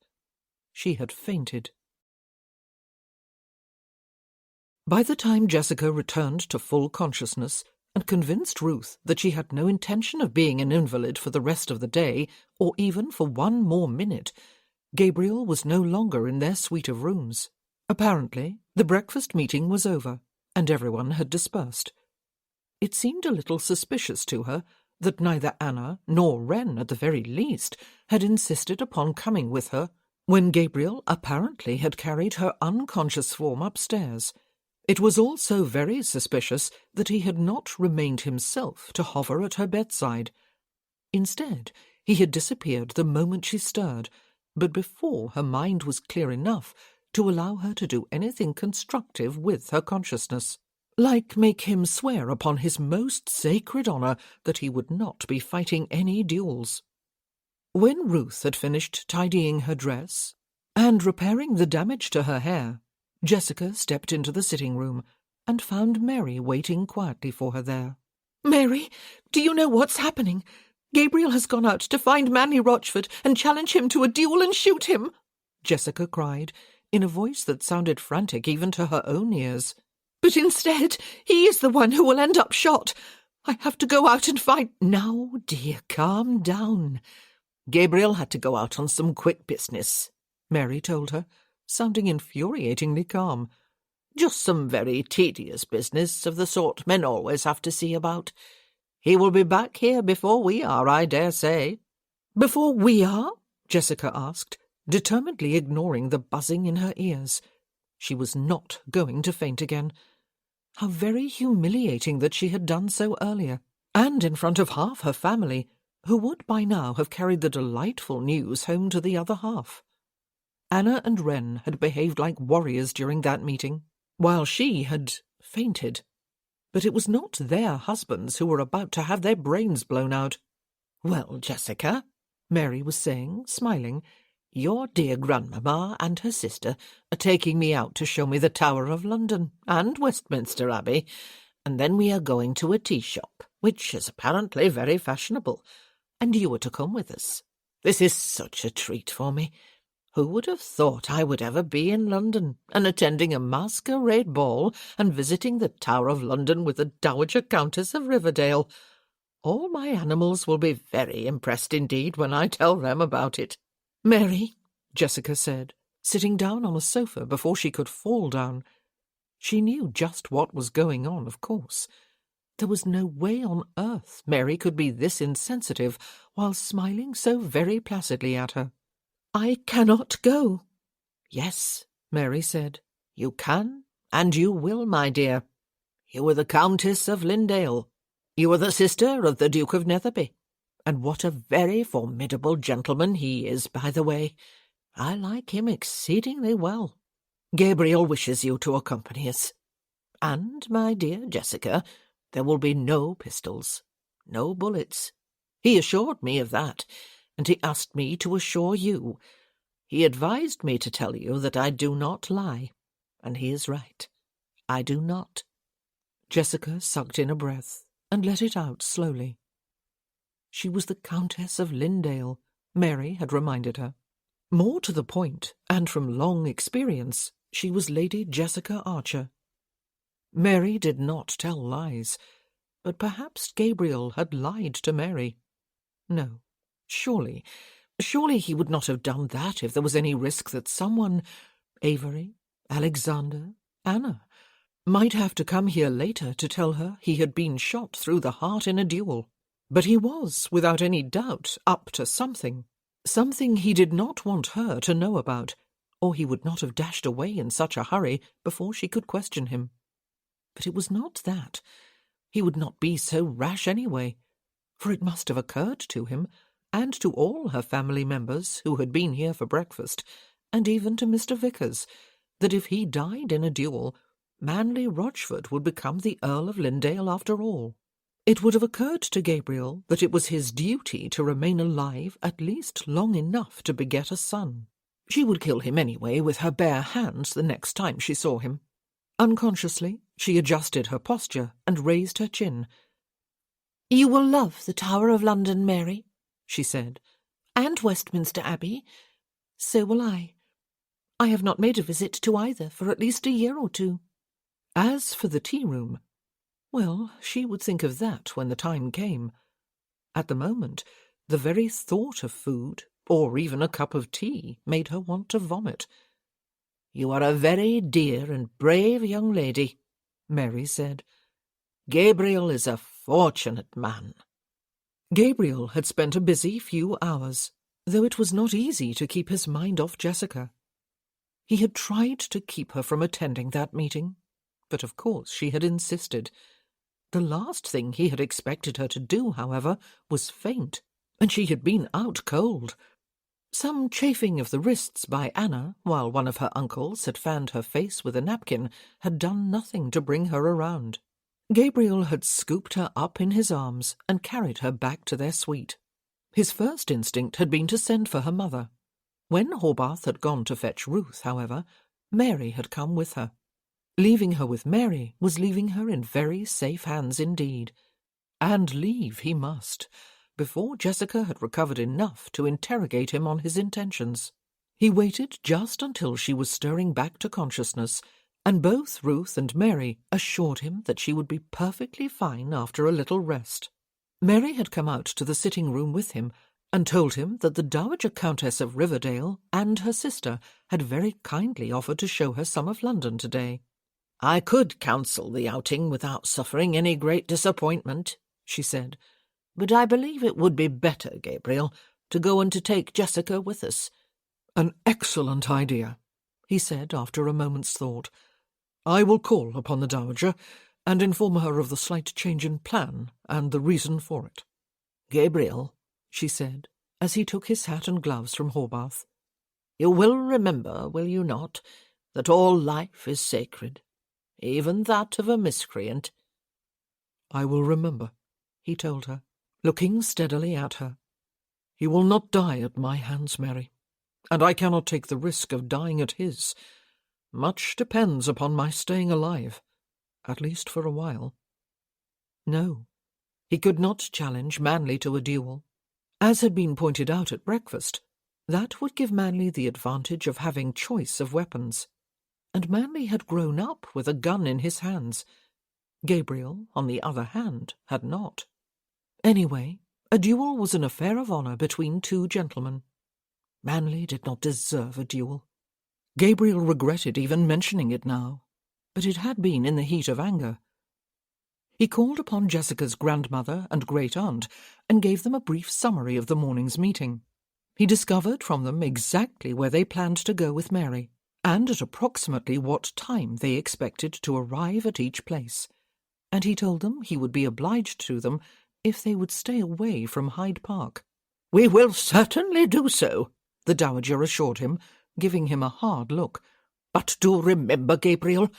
She had fainted. By the time Jessica returned to full consciousness and convinced Ruth that she had no intention of being an invalid for the rest of the day, or even for one more minute, Gabriel was no longer in their suite of rooms. Apparently, the breakfast meeting was over, and everyone had dispersed. It seemed a little suspicious to her that neither Anna nor Wren, at the very least, had insisted upon coming with her when Gabriel apparently had carried her unconscious form upstairs. It was also very suspicious that he had not remained himself to hover at her bedside. Instead, he had disappeared the moment she stirred, but before her mind was clear enough to allow her to do anything constructive with her consciousness, like make him swear upon his most sacred honour that he would not be fighting any duels. When Ruth had finished tidying her dress and repairing the damage to her hair, Jessica stepped into the sitting room and found Mary waiting quietly for her there. "Mary, do you know what's happening? Gabriel has gone out to find Manley Rochford and challenge him to a duel and shoot him," Jessica cried, in a voice that sounded frantic even to her own ears. "But instead, he is the one who will end up shot. I have to go out and find—" "Now, dear, calm down. Gabriel had to go out on some quick business," Mary told her, sounding infuriatingly calm. "Just some very tedious business of the sort men always have to see about. He will be back here before we are, I dare say." "Before we are?" Jessica asked, determinedly ignoring the buzzing in her ears. She was not going to faint again. How very humiliating that she had done so earlier, and in front of half her family, who would by now have carried the delightful news home to the other half. Anna and Wren had behaved like warriors during that meeting, while she had fainted. But it was not their husbands who were about to have their brains blown out. "Well, Jessica," Mary was saying, smiling, "your dear grandmamma and her sister are taking me out to show me the Tower of London and Westminster Abbey, and then we are going to a tea shop, which is apparently very fashionable, and you are to come with us. This is such a treat for me. Who would have thought I would ever be in London and attending a masquerade ball and visiting the Tower of London with the Dowager Countess of Riverdale? All my animals will be very impressed indeed when I tell them about it." "Mary," Jessica said, sitting down on a sofa before she could fall down. She knew just what was going on, of course. There was no way on earth Mary could be this insensitive while smiling so very placidly at her. "I cannot go." "Yes," Mary said, "you can, and you will, my dear. You are the Countess of Lindale. You are the sister of the Duke of Netherby. And what a very formidable gentleman he is, by the way. I like him exceedingly well. Gabriel wishes you to accompany us. And, my dear Jessica, there will be no pistols, no bullets. He assured me of that, and he asked me to assure you. He advised me to tell you that I do not lie, and he is right. I do not." Jessica sucked in a breath and let it out slowly. She was the Countess of Lindale, Mary had reminded her. More to the point, and from long experience, she was Lady Jessica Archer. Mary did not tell lies, but perhaps Gabriel had lied to Mary. No, surely he would not have done that if there was any risk that someone, Avery, Alexander, Anna, might have to come here later to tell her he had been shot through the heart in a duel. But he was, without any doubt, up to something he did not want her to know about, or he would not have dashed away in such a hurry before she could question him. But it was not that. He would not be so rash anyway, for it must have occurred to him, and to all her family members who had been here for breakfast, and even to Mr. Vickers, that if he died in a duel, Manley Rochford would become the Earl of Lindale after all. It would have occurred to Gabriel that it was his duty to remain alive at least long enough to beget a son. She would kill him anyway with her bare hands the next time she saw him. Unconsciously, she adjusted her posture and raised her chin. "You will love the Tower of London, Mary," she said, and Westminster Abbey. So will I. I have not made a visit to either for at least a year or two. As for the tea-room, well, she would think of that when the time came. At the moment, the very thought of food, or even a cup of tea, made her want to vomit. "You are a very dear and brave young lady," Mary said. "Gabriel is a fortunate man." Gabriel had spent a busy few hours, though it was not easy to keep his mind off Jessica. He had tried to keep her from attending that meeting, but of course she had insisted. The last thing he had expected her to do, however, was faint, and she had been out cold. Some chafing of the wrists by Anna, while one of her uncles had fanned her face with a napkin, had done nothing to bring her around. Gabriel had scooped her up in his arms and carried her back to their suite. His first instinct had been to send for her mother. When Horbath had gone to fetch Ruth, however, Mary had come with her. Leaving her with Mary was leaving her in very safe hands indeed. And leave he must, before Jessica had recovered enough to interrogate him on his intentions. He waited just until she was stirring back to consciousness, and both Ruth and Mary assured him that she would be perfectly fine after a little rest. Mary had come out to the sitting-room with him and told him that the Dowager Countess of Riverdale and her sister had very kindly offered to show her some of London today. "I could counsel the outing without suffering any great disappointment," she said, "but I believe it would be better, Gabriel, to go and to take Jessica with us." "An excellent idea," he said after a moment's thought. "I will call upon the Dowager and inform her of the slight change in plan and the reason for it." "Gabriel," she said, as he took his hat and gloves from Horbath, "you will remember, will you not, that all life is sacred, even that of a miscreant?" "I will remember," he told her, looking steadily at her. "He will not die at my hands, Mary, and I cannot take the risk of dying at his. Much depends upon my staying alive, at least for a while." No, he could not challenge Manley to a duel. As had been pointed out at breakfast, that would give Manley the advantage of having choice of weapons, and Manley had grown up with a gun in his hands. Gabriel, on the other hand, had not. Anyway, a duel was an affair of honour between two gentlemen. Manley did not deserve a duel. Gabriel regretted even mentioning it now, but it had been in the heat of anger. He called upon Jessica's grandmother and great-aunt and gave them a brief summary of the morning's meeting. He discovered from them exactly where they planned to go with Mary, and at approximately what time they expected to arrive at each place, and he told them he would be obliged to them if they would stay away from Hyde Park. "We will certainly do so," the Dowager assured him, giving him a hard look. "But do remember, Gabriel,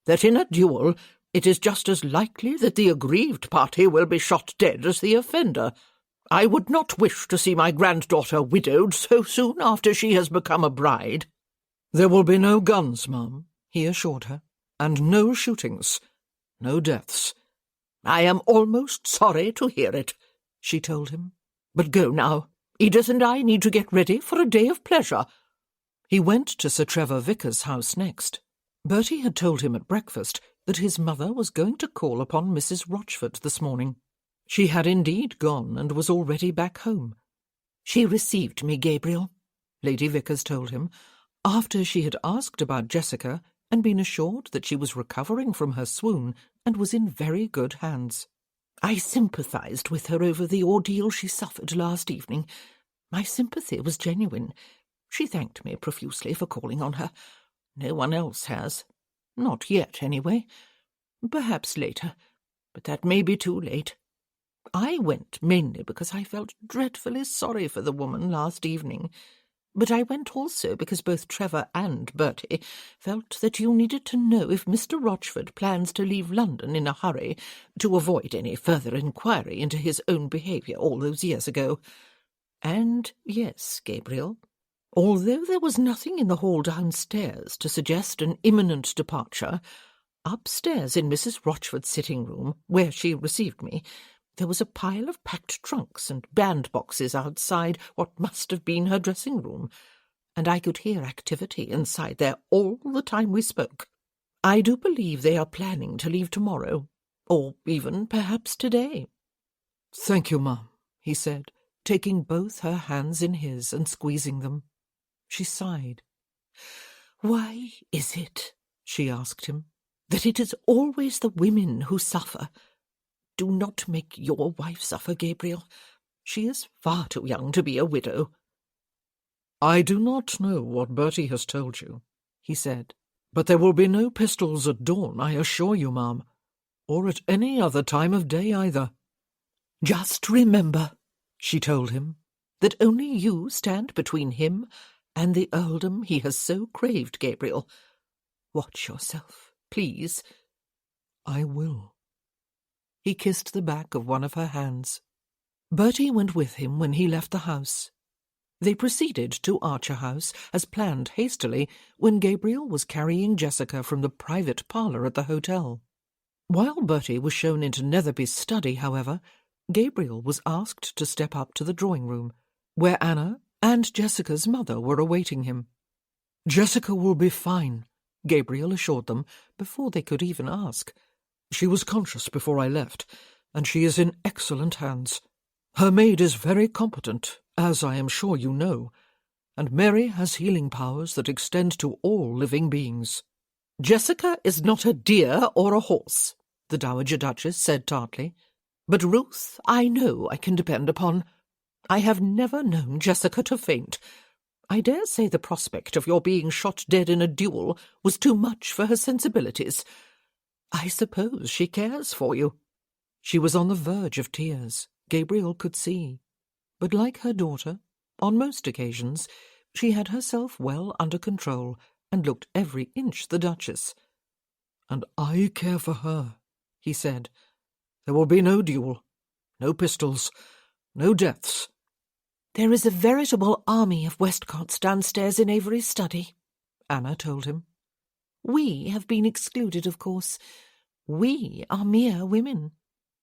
that in a duel it is just as likely that the aggrieved party will be shot dead as the offender. I would not wish to see my granddaughter widowed so soon after she has become a bride." "There will be no guns, ma'am," he assured her, "and no shootings, no deaths." "I am almost sorry to hear it," she told him. "But go now. Edith and I need to get ready for a day of pleasure." He went to Sir Trevor Vickers' house next. Bertie had told him at breakfast that his mother was going to call upon Mrs. Rochford this morning. She had indeed gone and was already back home. "She received me, Gabriel," Lady Vickers told him, after she had asked about Jessica and been assured that she was recovering from her swoon and was in very good hands. "I sympathised with her over the ordeal she suffered last evening. My sympathy was genuine. She thanked me profusely for calling on her. No one else has. Not yet, anyway. Perhaps later, but that may be too late. I went mainly because I felt dreadfully sorry for the woman last evening, but I went also because both Trevor and Bertie felt that you needed to know if Mr. Rochford plans to leave London in a hurry to avoid any further inquiry into his own behaviour all those years ago. And yes, Gabriel, although there was nothing in the hall downstairs to suggest an imminent departure, upstairs in Mrs. Rochford's sitting-room, where she received me, There was a pile of packed trunks and bandboxes outside what must have been her dressing-room, and I could hear activity inside there all the time we spoke. I do believe they are planning to leave tomorrow, or even perhaps today." "Thank you, Mum," he said, taking both her hands in his and squeezing them. She sighed. "Why is it," she asked him, "that it is always the women who suffer? Do not make your wife suffer, Gabriel. She is far too young to be a widow." "I do not know what Bertie has told you," he said, "but there will be no pistols at dawn, I assure you, ma'am, or at any other time of day either." "Just remember," she told him, "that only you stand between him and the earldom he has so craved, Gabriel. Watch yourself, please." "I will." He kissed the back of one of her hands. Bertie went with him when he left the house. They proceeded to Archer House, as planned hastily, when Gabriel was carrying Jessica from the private parlour at the hotel. While Bertie was shown into Netherby's study, however, Gabriel was asked to step up to the drawing-room, where Anna and Jessica's mother were awaiting him. "Jessica will be fine," Gabriel assured them before they could even ask. "She was conscious before I left, and she is in excellent hands. Her maid is very competent, as I am sure you know, and Mary has healing powers that extend to all living beings." "Jessica is not a deer or a horse," the Dowager Duchess said tartly, "but Ruth I know I can depend upon. I have never known Jessica to faint. I dare say the prospect of your being shot dead in a duel was too much for her sensibilities. I suppose she cares for you." She was on the verge of tears, Gabriel could see. But like her daughter, on most occasions, she had herself well under control and looked every inch the Duchess. "And I care for her," he said. "There will be no duel, no pistols, no deaths." "There is a veritable army of Westcotts downstairs in Avery's study," Anna told him. "We have been excluded, of course. We are mere women."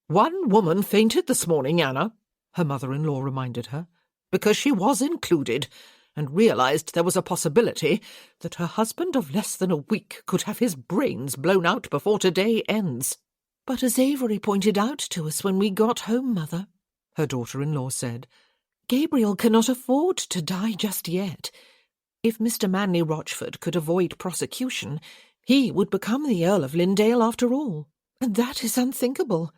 "One woman fainted this morning, Anna," her mother-in-law reminded her, "because she was included, and realized there was a possibility that her husband of less than a week could have his brains blown out before today ends." "But as Avery pointed out to us when we got home, Mother," her daughter-in-law said, "Gabriel cannot afford to die just yet. If Mr. Manley Rochford could avoid prosecution, he would become the Earl of Lynndale after all, and that is unthinkable."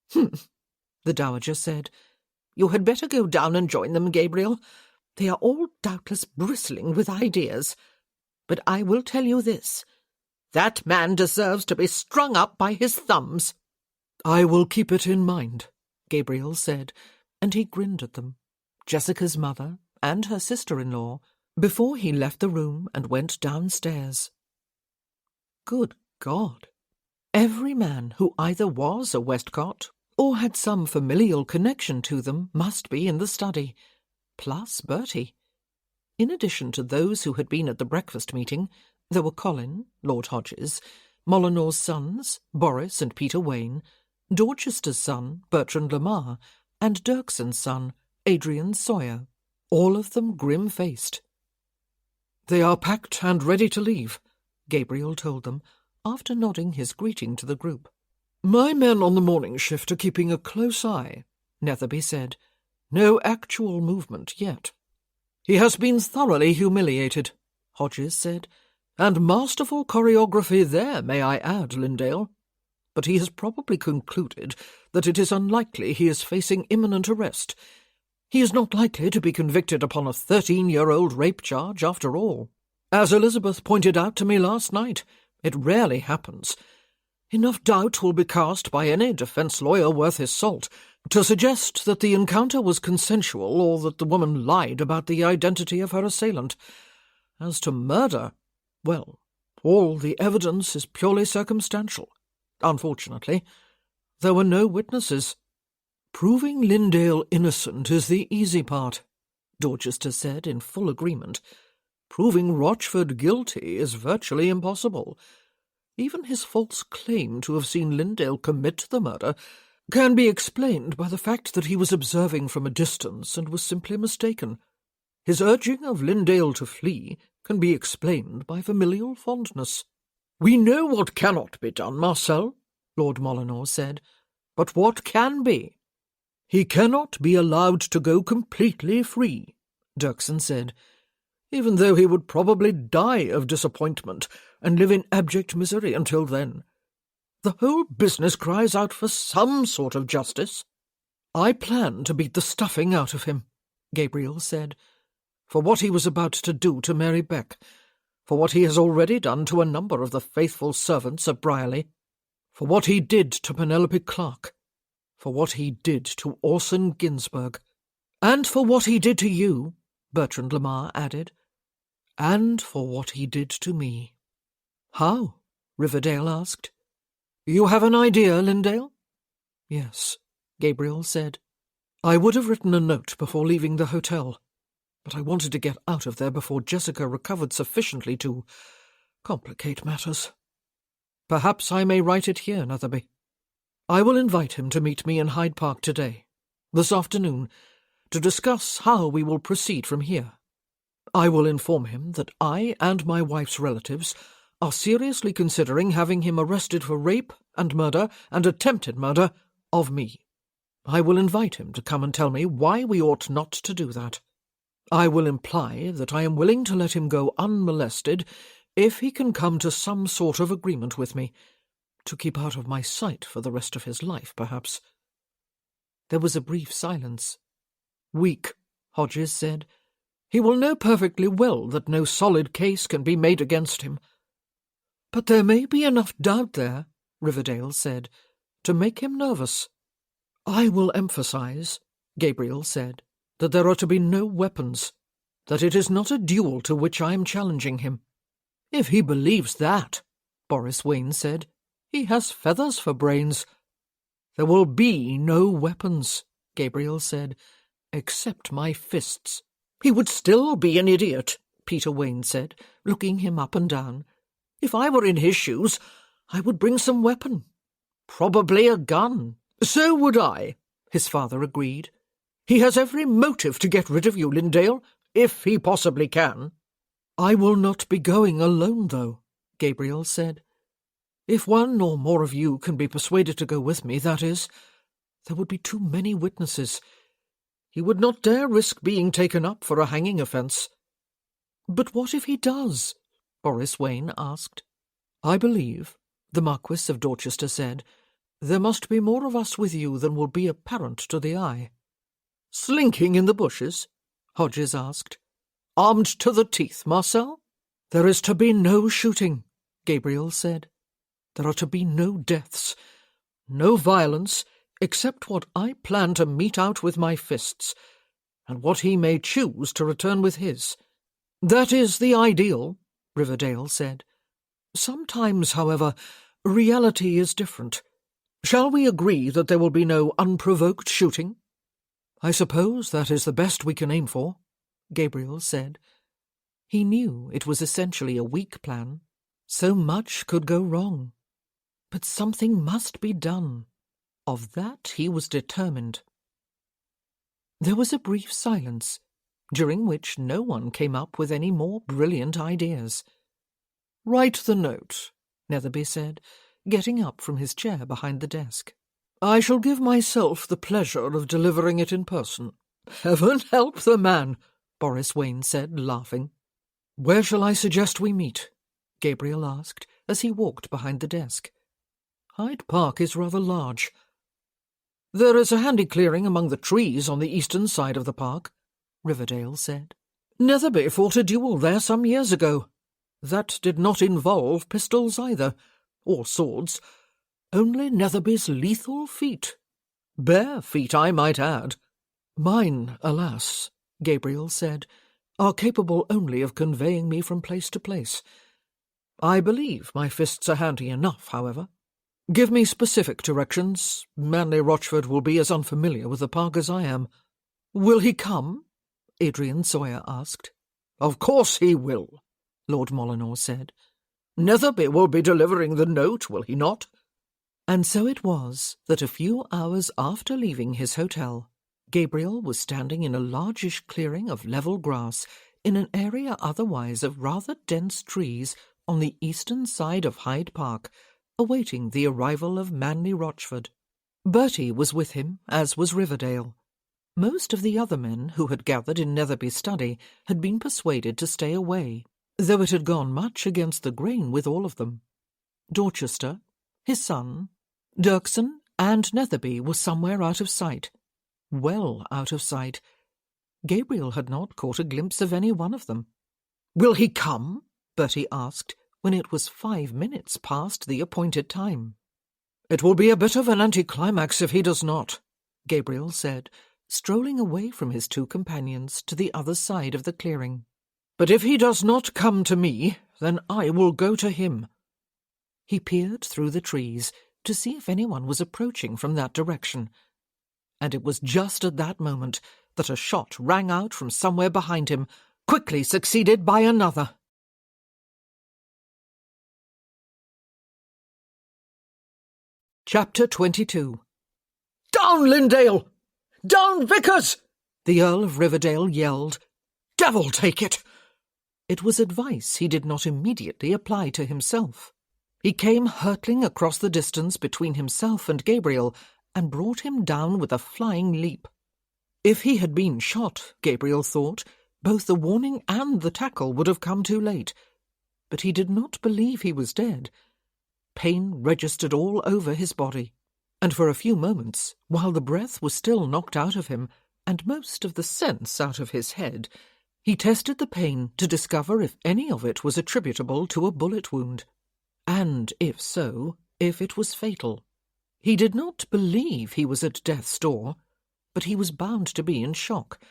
The Dowager said. "You had better go down and join them, Gabriel. They are all doubtless bristling with ideas. But I will tell you this. That man deserves to be strung up by his thumbs." "I will keep it in mind," Gabriel said, and he grinned at them, Jessica's mother and her sister-in-law, before he left the room and went downstairs. Good God! Every man who either was a Westcott or had some familial connection to them must be in the study, plus Bertie. In addition to those who had been at the breakfast meeting, there were Colin, Lord Hodges, Molyneux's sons, Boris and Peter Wayne, Dorchester's son, Bertrand Lamar, and Dirkson's son, Adrian Sawyer, all of them grim-faced. "They are packed and ready to leave," Gabriel told them, after nodding his greeting to the group. "My men on the morning shift are keeping a close eye," Netherby said. "No actual movement yet." "He has been thoroughly humiliated," Hodges said, "and masterful choreography there, may I add, Lynndale. But he has probably concluded that it is unlikely he is facing imminent arrest. He is not likely to be convicted upon a 13-year-old rape charge, after all. As Elizabeth pointed out to me last night, it rarely happens. Enough doubt will be cast by any defence lawyer worth his salt to suggest that the encounter was consensual or that the woman lied about the identity of her assailant. As to murder, well, all the evidence is purely circumstantial. Unfortunately, there were no witnesses. Proving Lynndale innocent is the easy part, Dorchester said in full agreement. Proving Rochford guilty is virtually impossible. Even his false claim to have seen Lynndale commit the murder can be explained by the fact that he was observing from a distance and was simply mistaken. His urging of Lindale to flee can be explained by familial fondness. We know what cannot be done, Marcel, Lord Molyneux said, but what can be? He cannot be allowed to go completely free, Dirksen said, even though he would probably die of disappointment and live in abject misery until then. The whole business cries out for some sort of justice. I plan to beat the stuffing out of him, Gabriel said, for what he was about to do to Mary Beck, for what he has already done to a number of the faithful servants of Brierley, for what he did to Penelope Clark, for what he did to Orson Ginsberg, and for what he did to you, Bertrand Lamar added, and for what he did to me. How? Riverdale asked. You have an idea, Lindale? Yes, Gabriel said. I would have written a note before leaving the hotel, but I wanted to get out of there before Jessica recovered sufficiently to complicate matters. Perhaps I may write it here, Netherby. I will invite him to meet me in Hyde Park today, this afternoon, to discuss how we will proceed from here. I will inform him that I and my wife's relatives are seriously considering having him arrested for rape and murder and attempted murder of me. I will invite him to come and tell me why we ought not to do that. I will imply that I am willing to let him go unmolested if he can come to some sort of agreement with me, to keep out of my sight for the rest of his life, perhaps. There was a brief silence. Weak, Hodges said. He will know perfectly well that no solid case can be made against him. But there may be enough doubt there, Riverdale said, to make him nervous. I will emphasize, Gabriel said, that there are to be no weapons, that it is not a duel to which I am challenging him. If he believes that, Boris Wayne said, he has feathers for brains. There will be no weapons, Gabriel said, except my fists. He would still be an idiot, Peter Wayne said, looking him up and down. If I were in his shoes, I would bring some weapon. Probably a gun. So would I, his father agreed. He has every motive to get rid of you, Lindale, if he possibly can. I will not be going alone, though, Gabriel said. If one or more of you can be persuaded to go with me, that is, there would be too many witnesses. He would not dare risk being taken up for a hanging offence. But what if he does? Boris Wayne asked. I believe, the Marquis of Dorchester said, there must be more of us with you than will be apparent to the eye. Slinking in the bushes? Hodges asked. Armed to the teeth, Marcel? There is to be no shooting, Gabriel said. There are to be no deaths, no violence, except what I plan to mete out with my fists, and what he may choose to return with his. That is the ideal, Riverdale said. Sometimes, however, reality is different. Shall we agree that there will be no unprovoked shooting? I suppose that is the best we can aim for, Gabriel said. He knew it was essentially a weak plan. So much could go wrong. But something must be done. Of that he was determined. There was a brief silence, during which no one came up with any more brilliant ideas. Write the note, Netherby said, getting up from his chair behind the desk. I shall give myself the pleasure of delivering it in person. Heaven help the man, Boris Wayne said, laughing. Where shall I suggest we meet? Gabriel asked, as he walked behind the desk. Hyde Park is rather large. There is a handy clearing among the trees on the eastern side of the park, Riverdale said. Netherby fought a duel there some years ago. That did not involve pistols either, or swords, only Netherby's lethal feet. Bare feet, I might add. Mine, alas, Gabriel said, are capable only of conveying me from place to place. I believe my fists are handy enough, however. Give me specific directions. Manley Rochford will be as unfamiliar with the park as I am. Will he come? Adrian Sawyer asked. Of course he will, Lord Molyneux said. Netherby will be delivering the note, will he not? And so it was that a few hours after leaving his hotel, Gabriel was standing in a largish clearing of level grass in an area otherwise of rather dense trees on the eastern side of Hyde Park, awaiting the arrival of Manley Rochford. Bertie was with him, as was Riverdale. Most of the other men who had gathered in Netherby's study had been persuaded to stay away, though it had gone much against the grain with all of them. Dorchester, his son, Dirksen, and Netherby were somewhere out of sight. Well out of sight. Gabriel had not caught a glimpse of any one of them. "Will he come?" Bertie asked, when it was 5 minutes past the appointed time. "It will be a bit of an anticlimax if he does not," Gabriel said, strolling away from his two companions to the other side of the clearing. "But if he does not come to me, then I will go to him." He peered through the trees to see if anyone was approaching from that direction, and it was just at that moment that a shot rang out from somewhere behind him, quickly succeeded by another. Chapter 22. "Down, Lindale! Down, Vickers!" the Earl of Riverdale yelled. "Devil take it!" It was advice he did not immediately apply to himself. He came hurtling across the distance between himself and Gabriel, and brought him down with a flying leap. If he had been shot, Gabriel thought, both the warning and the tackle would have come too late. But he did not believe he was dead. Pain registered all over his body, and for a few moments, while the breath was still knocked out of him, and most of the sense out of his head, he tested the pain to discover if any of it was attributable to a bullet wound. And if so, if it was fatal. He did not believe he was at death's door, but he was bound to be in shock,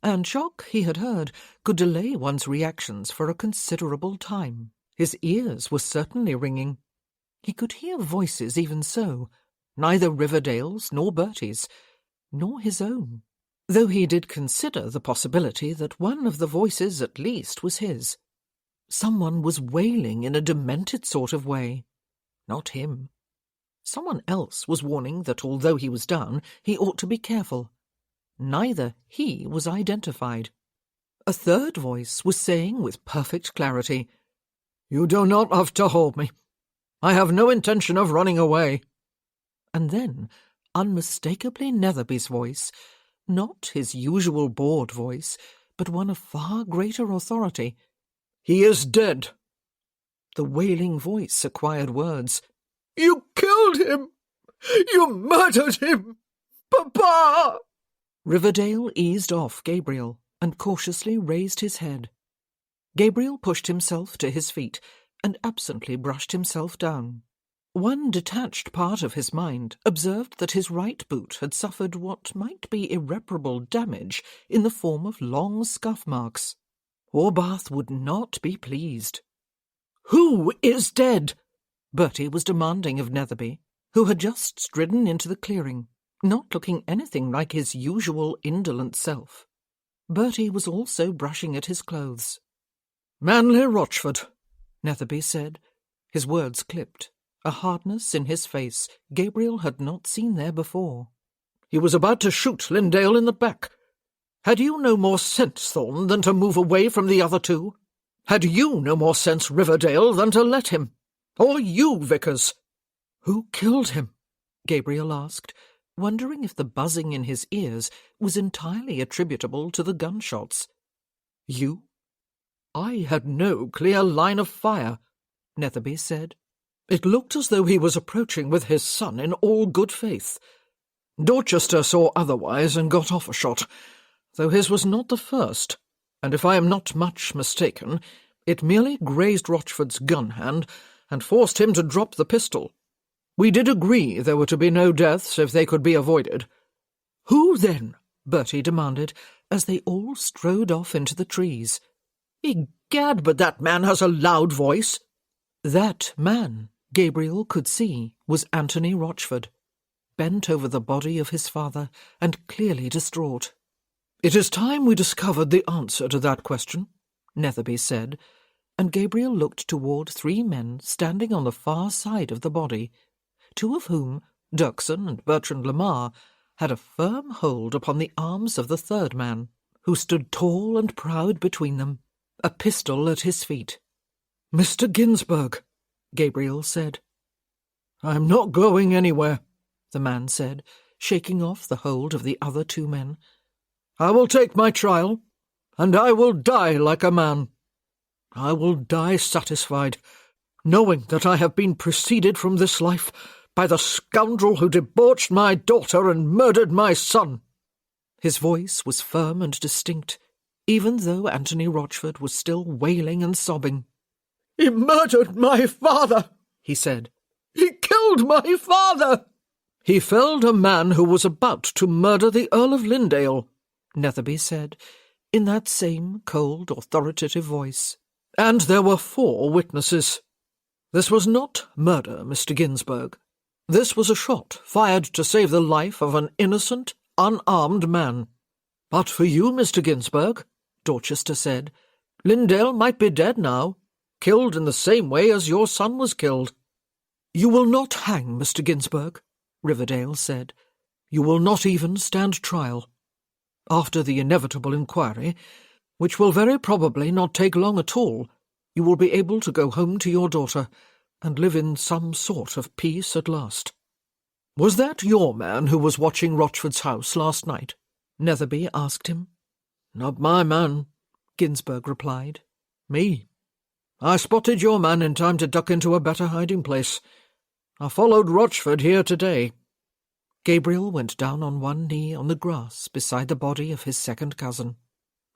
and shock, he had heard, could delay one's reactions for a considerable time. His ears were certainly ringing. He could hear voices even so, neither Riverdale's nor Bertie's, nor his own, though he did consider the possibility that one of the voices at least was his. Someone was wailing in a demented sort of way. Not him. Someone else was warning that although he was down, he ought to be careful. Neither he was identified. A third voice was saying with perfect clarity, "You do not have to hold me. I have no intention of running away." And then, unmistakably Netherby's voice, not his usual bored voice, but one of far greater authority. "He is dead." The wailing voice acquired words. "You killed him! You murdered him! Papa!" Riverdale eased off Gabriel and cautiously raised his head. Gabriel pushed himself to his feet and absently brushed himself down. One detached part of his mind observed that his right boot had suffered what might be irreparable damage in the form of long scuff marks. Orbath would not be pleased. "Who is dead?" Bertie was demanding of Netherby, who had just stridden into the clearing, not looking anything like his usual indolent self. Bertie was also brushing at his clothes. "Manley Rochford," Netherby said. His words clipped, a hardness in his face Gabriel had not seen there before. "He was about to shoot Lindale in the back. Had you no more sense, Thorne, than to move away from the other two? Had you no more sense, Riverdale, than to let him? Or you, Vickers?" "Who killed him?" Gabriel asked, wondering if the buzzing in his ears was entirely attributable to the gunshots. "You?" "I had no clear line of fire," Netherby said. "It looked as though he was approaching with his son in all good faith. Dorchester saw otherwise and got off a shot, though his was not the first, and if I am not much mistaken, it merely grazed Rochford's gun hand and forced him to drop the pistol. We did agree there were to be no deaths if they could be avoided." "Who, then?" Bertie demanded, as they all strode off into the trees. "Egad, but that man has a loud voice." That man, Gabriel could see, was Anthony Rochford, bent over the body of his father and clearly distraught. "It is time we discovered the answer to that question," Netherby said, and Gabriel looked toward 3 men standing on the far side of the body. two of whom, Dirksen and Bertrand Lamar, had a firm hold upon the arms of the third man, who stood tall and proud between them, a pistol at his feet. "Mr. Ginsberg," Gabriel said. "I'm not going anywhere," the man said, shaking off the hold of the other two men. "I will take my trial, and I will die like a man. I will die satisfied, knowing that I have been preceded from this life by the scoundrel who debauched my daughter and murdered my son." His voice was firm and distinct, even though Anthony Rochford was still wailing and sobbing. "He murdered my father," he said. "He killed my father." "He felled a man who was about to murder the Earl of Lindale," Netherby said, in that same cold, authoritative voice. "And there were 4 witnesses. This was not murder, Mr. Ginsberg. This was a shot fired to save the life of an innocent, unarmed man. But for you, Mr. Ginsberg," Dorchester said, "Lindale might be dead now, killed in the same way as your son was killed." "You will not hang, Mr. Ginsberg," Riverdale said. "You will not even stand trial. After the inevitable inquiry, which will very probably not take long at all, you will be able to go home to your daughter and live in some sort of peace at last." "Was that your man who was watching Rochford's house last night?" Netherby asked him. "Not my man," Ginsberg replied. "Me. I spotted your man in time to duck into a better hiding place. I followed Rochford here today." Gabriel went down on one knee on the grass beside the body of his second cousin.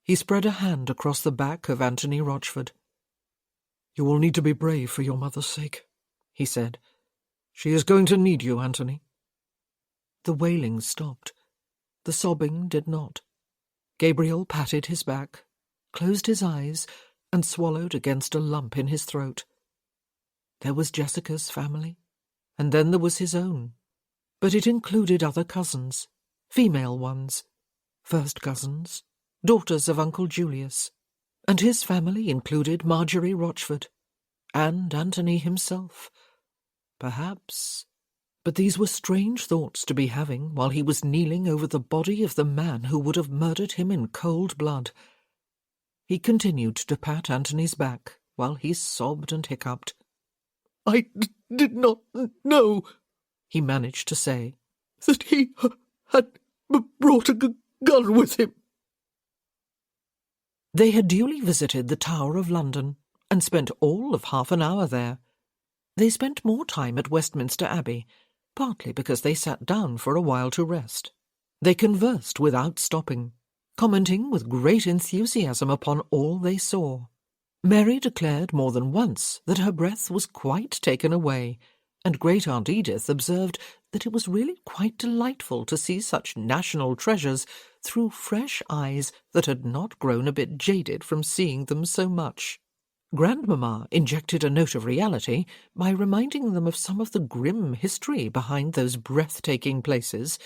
He spread a hand across the back of Anthony Rochford. "You will need to be brave for your mother's sake," he said. "She is going to need you, Anthony." The wailing stopped. The sobbing did not. Gabriel patted his back, closed his eyes, and swallowed against a lump in his throat. There was Jessica's family, and then there was his own. But it included other cousins, female ones, first cousins, daughters of Uncle Julius, and his family included Marjorie Rochford, and Anthony himself. Perhaps. But these were strange thoughts to be having while he was kneeling over the body of the man who would have murdered him in cold blood. He continued to pat Anthony's back while he sobbed and hiccuped. "I did not know," he managed to say, "that he had brought a gun with him." They had duly visited the Tower of London and spent all of half an hour there. They spent more time at Westminster Abbey, partly because they sat down for a while to rest. They conversed without stopping, commenting with great enthusiasm upon all they saw. Mary declared more than once that her breath was quite taken away, and Great Aunt Edith observed that it was really quite delightful to see such national treasures through fresh eyes that had not grown a bit jaded from seeing them so much. Grandmamma injected a note of reality by reminding them of some of the grim history behind those breathtaking places,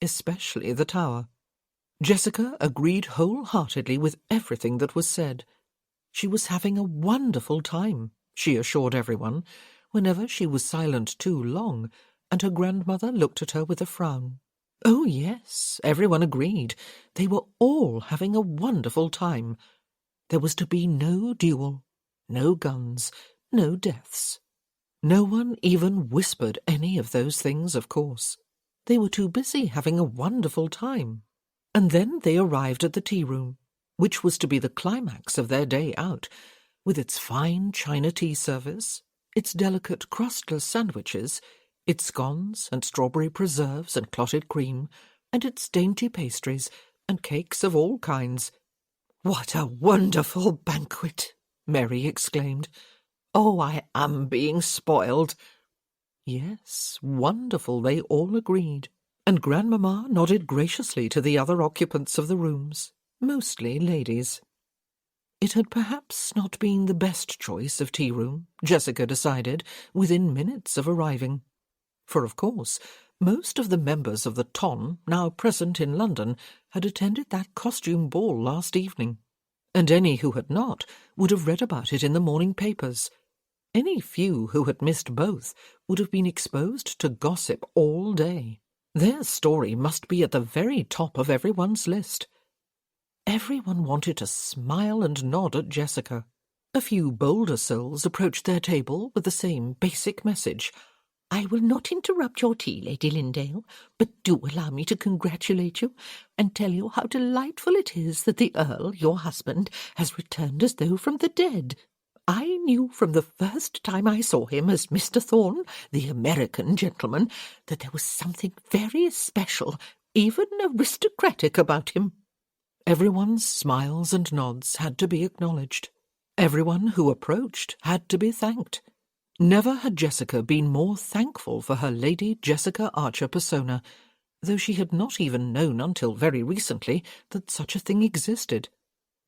especially the Tower. Jessica agreed wholeheartedly with everything that was said. She was having a wonderful time, she assured everyone, whenever she was silent too long, and her grandmother looked at her with a frown. Oh, yes, everyone agreed. They were all having a wonderful time. There was to be no duel, no guns, no deaths. No one even whispered any of those things, of course. They were too busy having a wonderful time. And then they arrived at the tea-room, which was to be the climax of their day out, with its fine china tea service, its delicate crustless sandwiches, its scones and strawberry preserves and clotted cream, and its dainty pastries and cakes of all kinds. "What a wonderful banquet!" Mary exclaimed. "Oh, I am being spoiled." Yes, wonderful, they all agreed, and Grandmamma nodded graciously to the other occupants of the rooms, mostly ladies. It had perhaps not been the best choice of tea-room, Jessica decided, within minutes of arriving. For, of course, most of the members of the Ton, now present in London, had attended that costume ball last evening, and any who had not would have read about it in the morning papers. Any few who had missed both would have been exposed to gossip all day. Their story must be at the very top of everyone's list. Everyone wanted to smile and nod at Jessica. A few bolder souls approached their table with the same basic message. I will not interrupt your tea, Lady Lindale, but do allow me to congratulate you and tell you how delightful it is that the Earl, your husband, has returned as though from the dead. I knew from the first time I saw him as Mr. Thorne, the American gentleman, that there was something very special, even aristocratic about him. Everyone's smiles and nods had to be acknowledged. Everyone who approached had to be thanked. Never had Jessica been more thankful for her Lady Jessica Archer persona, though she had not even known until very recently that such a thing existed.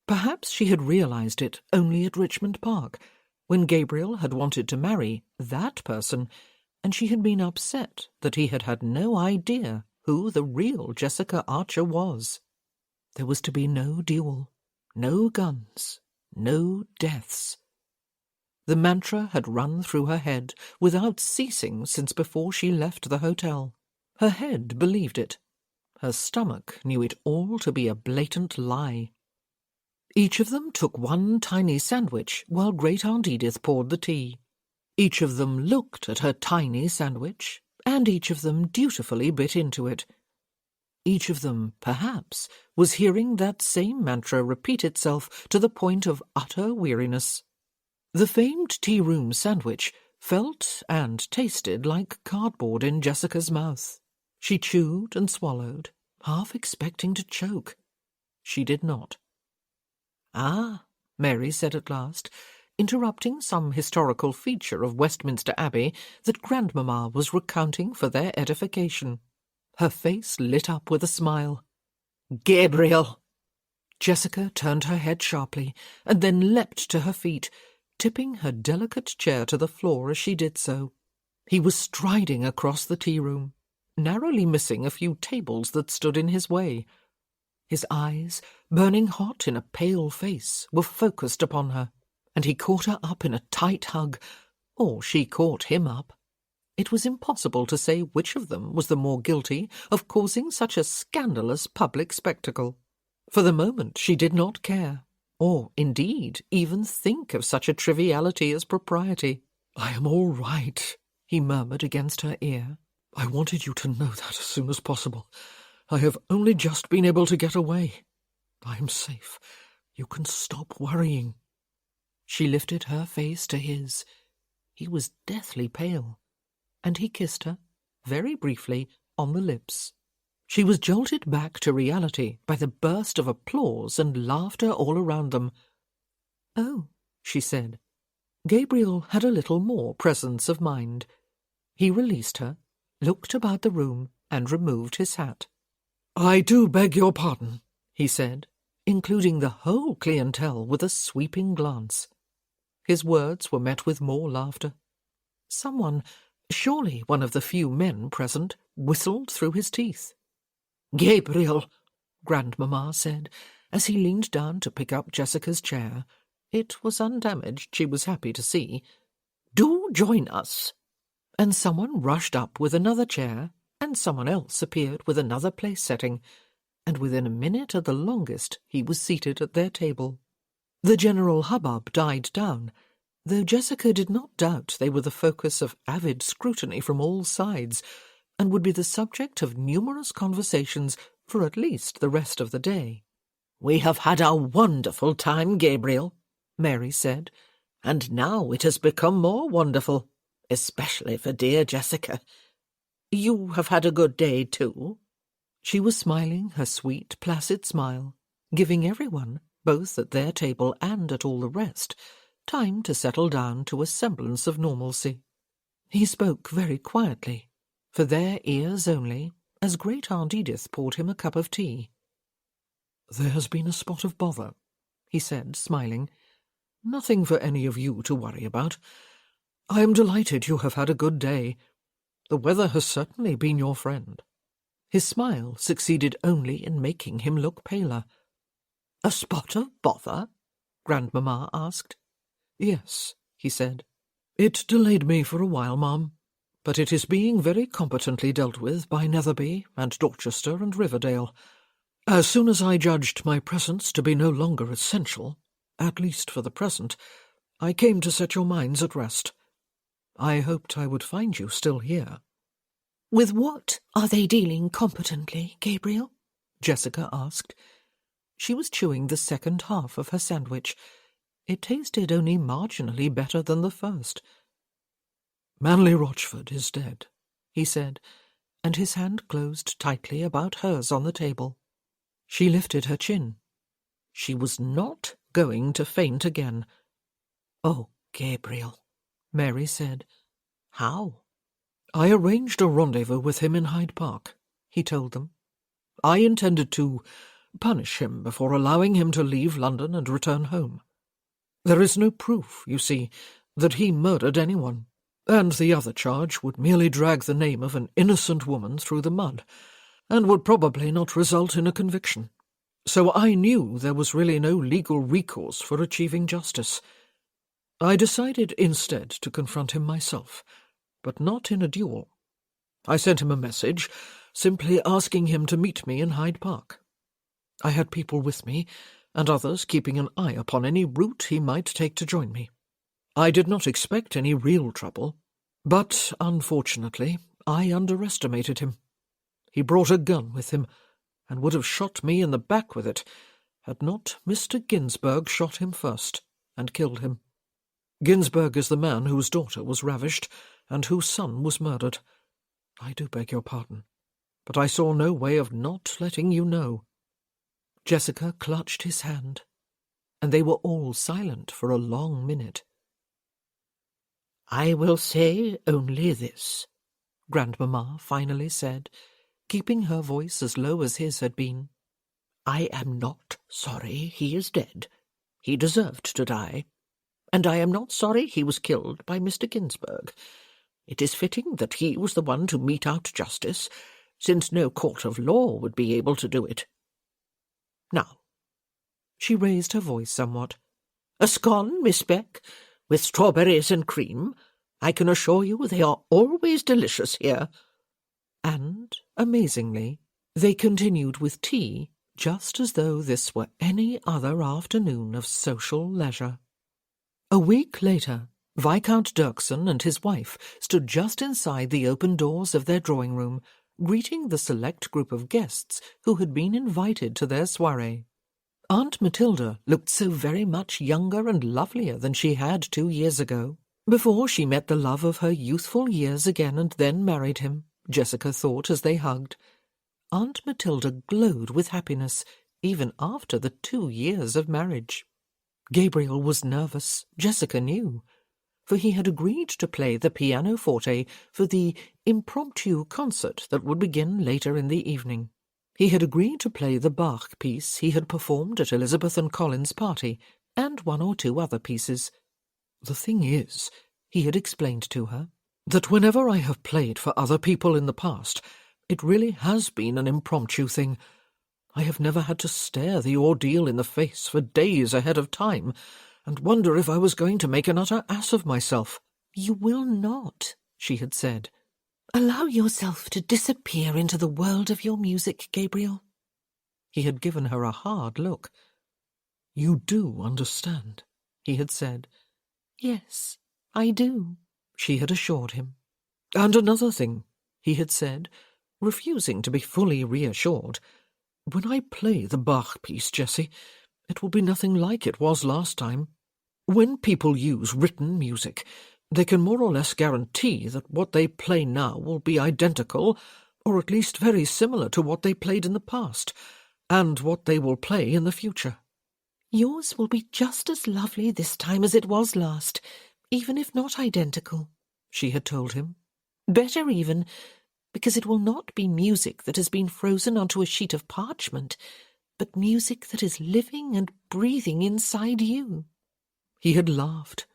Perhaps she had realized it only at Richmond Park, when Gabriel had wanted to marry that person, and she had been upset that he had had no idea who the real Jessica Archer was. There was to be no duel, no guns, no deaths. The mantra had run through her head without ceasing since before she left the hotel. Her head believed it. Her stomach knew it all to be a blatant lie. Each of them took one tiny sandwich while Great Aunt Edith poured the tea. Each of them looked at her tiny sandwich, and each of them dutifully bit into it. Each of them, perhaps, was hearing that same mantra repeat itself to the point of utter weariness. The famed tea-room sandwich felt and tasted like cardboard in Jessica's mouth. She chewed and swallowed, half expecting to choke. She did not. "Ah," Mary said at last, interrupting some historical feature of Westminster Abbey that Grandmamma was recounting for their edification. Her face lit up with a smile. "Gabriel!" Jessica turned her head sharply, and then leapt to her feet, tipping her delicate chair to the floor as she did so. He was striding across the tea-room, narrowly missing a few tables that stood in his way. His eyes, burning hot in a pale face, were focused upon her, and he caught her up in a tight hug, or she caught him up. It was impossible to say which of them was the more guilty of causing such a scandalous public spectacle. For the moment she did not care, or, indeed, even think of such a triviality as propriety. "I am all right," he murmured against her ear. "I wanted you to know that as soon as possible. I have only just been able to get away. I am safe. You can stop worrying." She lifted her face to his. He was deathly pale, and he kissed her, very briefly, on the lips. She was jolted back to reality by the burst of applause and laughter all around them. "Oh," she said. Gabriel had a little more presence of mind. He released her, looked about the room, and removed his hat. "I do beg your pardon," he said, including the whole clientele with a sweeping glance. His words were met with more laughter. Someone, surely one of the few men present, whistled through his teeth. "Gabriel," Grandmamma said, as he leaned down to pick up Jessica's chair. It was undamaged, she was happy to see. "Do join us." And someone rushed up with another chair, and someone else appeared with another place-setting, and within a minute at the longest he was seated at their table. The general hubbub died down, though Jessica did not doubt they were the focus of avid scrutiny from all sides, and would be the subject of numerous conversations for at least the rest of the day. "We have had a wonderful time, Gabriel," Mary said, "and now it has become more wonderful, especially for dear Jessica. You have had a good day, too?" She was smiling her sweet, placid smile, giving everyone, both at their table and at all the rest, time to settle down to a semblance of normalcy. He spoke very quietly, for their ears only, as Great Aunt Edith poured him a cup of tea. "There has been a spot of bother," he said, smiling. "Nothing for any of you to worry about. I am delighted you have had a good day. The weather has certainly been your friend." His smile succeeded only in making him look paler. "A spot of bother?" Grandmamma asked. "Yes," he said. "It delayed me for a while, ma'am, but it is being very competently dealt with by Netherby and Dorchester and Riverdale. As soon as I judged my presence to be no longer essential, at least for the present, I came to set your minds at rest. I hoped I would find you still here." "With what are they dealing competently, Gabriel?" Jessica asked. She was chewing the second half of her sandwich. It tasted only marginally better than the first. "Manley Rochford is dead," he said, and his hand closed tightly about hers on the table. She lifted her chin. She was not going to faint again. "Oh, Gabriel," Mary said. "How?" "I arranged a rendezvous with him in Hyde Park," he told them. "I intended to punish him before allowing him to leave London and return home. There is no proof, you see, that he murdered anyone, and the other charge would merely drag the name of an innocent woman through the mud, and would probably not result in a conviction. So I knew there was really no legal recourse for achieving justice. I decided instead to confront him myself, but not in a duel. I sent him a message, simply asking him to meet me in Hyde Park. I had people with me, and others keeping an eye upon any route he might take to join me. I did not expect any real trouble, but, unfortunately, I underestimated him. He brought a gun with him, and would have shot me in the back with it, had not Mr. Ginsberg shot him first, and killed him. Ginsberg is the man whose daughter was ravished, and whose son was murdered. I do beg your pardon, but I saw no way of not letting you know." Jessica clutched his hand, and they were all silent for a long minute. "I will say only this," Grandmamma finally said, keeping her voice as low as his had been. "I am not sorry he is dead. He deserved to die. And I am not sorry he was killed by Mr. Ginsberg. It is fitting that he was the one to mete out justice, since no court of law would be able to do it. Now," she raised her voice somewhat, "a scone, Miss Beck, with strawberries and cream. I can assure you they are always delicious here." And, amazingly, they continued with tea just as though this were any other afternoon of social leisure. A week later, Viscount Dirksen and his wife stood just inside the open doors of their drawing-room, greeting the select group of guests who had been invited to their soirée. Aunt Matilda looked so very much younger and lovelier than she had 2 years ago, before she met the love of her youthful years again and then married him, Jessica thought as they hugged. Aunt Matilda glowed with happiness, even after the 2 years of marriage. Gabriel was nervous, Jessica knew, for he had agreed to play the pianoforte for the impromptu concert that would begin later in the evening. He had agreed to play the Bach piece he had performed at Elizabeth and Colin's party, and 1 or 2 other pieces. "The thing is," he had explained to her, "that whenever I have played for other people in the past, it really has been an impromptu thing. I have never had to stare the ordeal in the face for days ahead of time, and wonder if I was going to make an utter ass of myself." "You will not," she had said. "Allow yourself to disappear into the world of your music, Gabriel." He had given her a hard look. "You do understand," he had said. "Yes, I do," she had assured him. "And another thing," he had said, refusing to be fully reassured. "When I play the Bach piece, Jessie, it will be nothing like it was last time. When people use written music, they can more or less guarantee that what they play now will be identical, or at least very similar to what they played in the past, and what they will play in the future." "Yours will be just as lovely this time as it was last, even if not identical," she had told him. "Better even, because it will not be music that has been frozen onto a sheet of parchment, but music that is living and breathing inside you." He had laughed,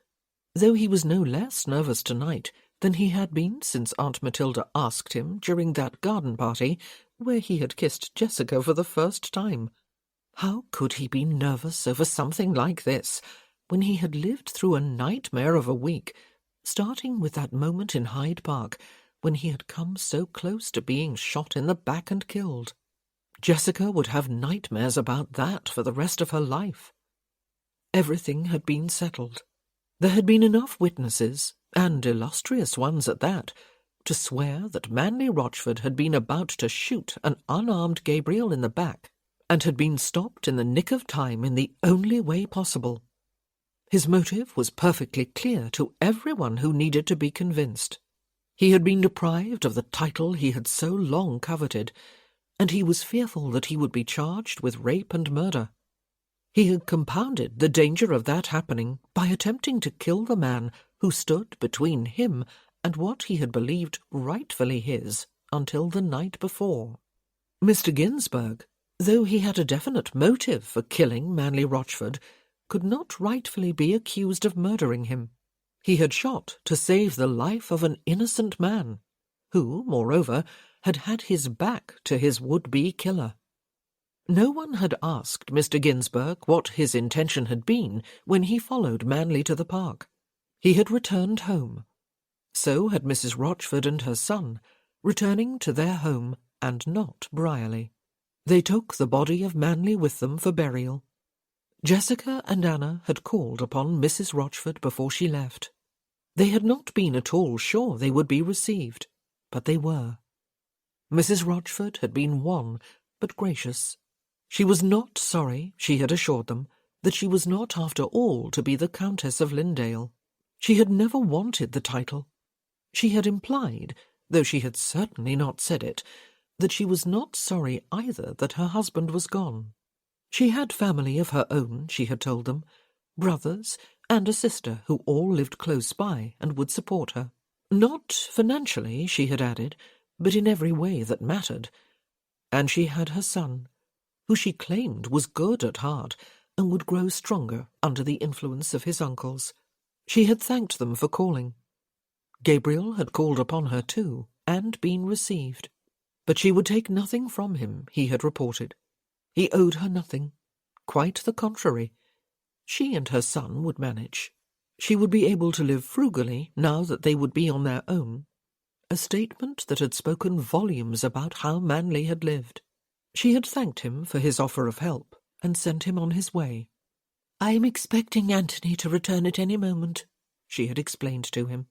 though he was no less nervous tonight than he had been since Aunt Matilda asked him during that garden party where he had kissed Jessica for the first time. How could he be nervous over something like this, when he had lived through a nightmare of a week, starting with that moment in Hyde Park when he had come so close to being shot in the back and killed. Jessica would have nightmares about that for the rest of her life. Everything had been settled. There had been enough witnesses, and illustrious ones at that, to swear that Manley Rochford had been about to shoot an unarmed Gabriel in the back, and had been stopped in the nick of time in the only way possible. His motive was perfectly clear to everyone who needed to be convinced. He had been deprived of the title he had so long coveted, and he was fearful that he would be charged with rape and murder. He had compounded the danger of that happening by attempting to kill the man who stood between him and what he had believed rightfully his until the night before. Mr. Ginsberg, though he had a definite motive for killing Manley Rochford, could not rightfully be accused of murdering him. He had shot to save the life of an innocent man, who, moreover, had had his back to his would-be killer. No one had asked Mr. Ginsberg what his intention had been when he followed Manley to the park. He had returned home. So had Mrs. Rochford and her son, returning to their home and not Brierley. They took the body of Manley with them for burial. Jessica and Anna had called upon Mrs. Rochford before she left. They had not been at all sure they would be received, but they were. Mrs. Rochford had been wan, but gracious. She was not sorry, she had assured them, that she was not after all to be the Countess of Lynndale. She had never wanted the title. She had implied, though she had certainly not said it, that she was not sorry either that her husband was gone. She had family of her own, she had told them, brothers and a sister who all lived close by and would support her. Not financially, she had added, but in every way that mattered. And she had her son, who she claimed was good at heart and would grow stronger under the influence of his uncles. She had thanked them for calling. Gabriel had called upon her too, and been received. But she would take nothing from him, he had reported. He owed her nothing. Quite the contrary. She and her son would manage. She would be able to live frugally now that they would be on their own. A statement that had spoken volumes about how Manley had lived. She had thanked him for his offer of help and sent him on his way. "I am expecting Anthony to return at any moment," she had explained to him.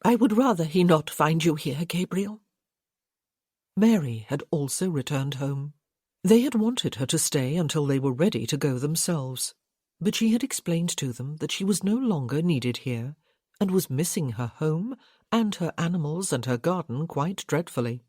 "I would rather he not find you here, Gabriel." Mary had also returned home. They had wanted her to stay until they were ready to go themselves, but she had explained to them that she was no longer needed here, and was missing her home and her animals and her garden quite dreadfully.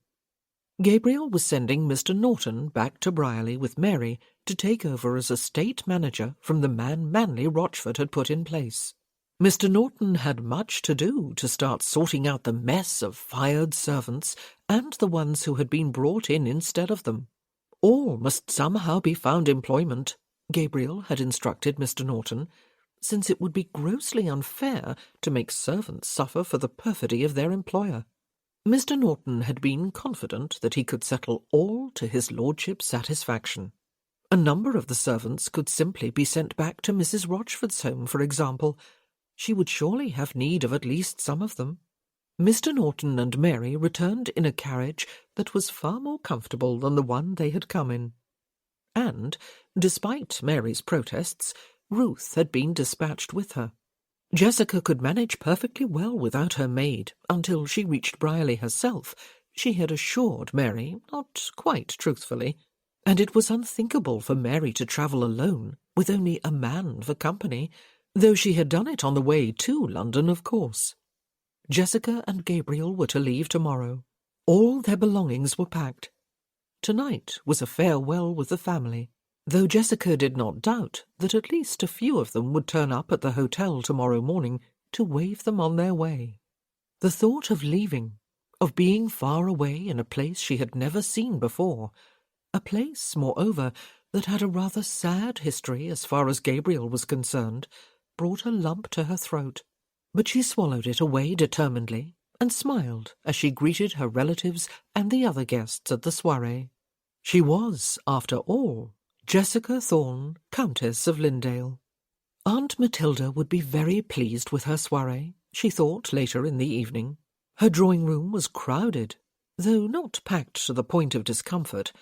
Gabriel was sending Mr. Norton back to Brierley with Mary to take over as estate manager from the man Manley Rochford had put in place. Mr. Norton had much to do to start sorting out the mess of fired servants and the ones who had been brought in instead of them. All must somehow be found employment, Gabriel had instructed Mr. Norton, since it would be grossly unfair to make servants suffer for the perfidy of their employer. Mr. Norton had been confident that he could settle all to his lordship's satisfaction. A number of the servants could simply be sent back to Mrs. Rochford's home, for example. She would surely have need of at least some of them. Mr. Norton and Mary returned in a carriage that was far more comfortable than the one they had come in. And, despite Mary's protests, Ruth had been dispatched with her. Jessica could manage perfectly well without her maid until she reached Brierley herself, she had assured Mary, not quite truthfully, and it was unthinkable for Mary to travel alone, with only a man for company, though she had done it on the way to London, of course. Jessica and Gabriel were to leave tomorrow. All their belongings were packed. Tonight was a farewell with the family, though Jessica did not doubt that at least a few of them would turn up at the hotel tomorrow morning to wave them on their way. The thought of leaving, of being far away in a place she had never seen before, a place, moreover, that had a rather sad history as far as Gabriel was concerned, brought a lump to her throat. But she swallowed it away determinedly and smiled as she greeted her relatives and the other guests at the soirée. She was, after all, Jessica Thorne, Countess of Lynndale. Aunt Matilda would be very pleased with her soirée, she thought later in the evening. Her drawing-room was crowded, though not packed to the point of discomfort,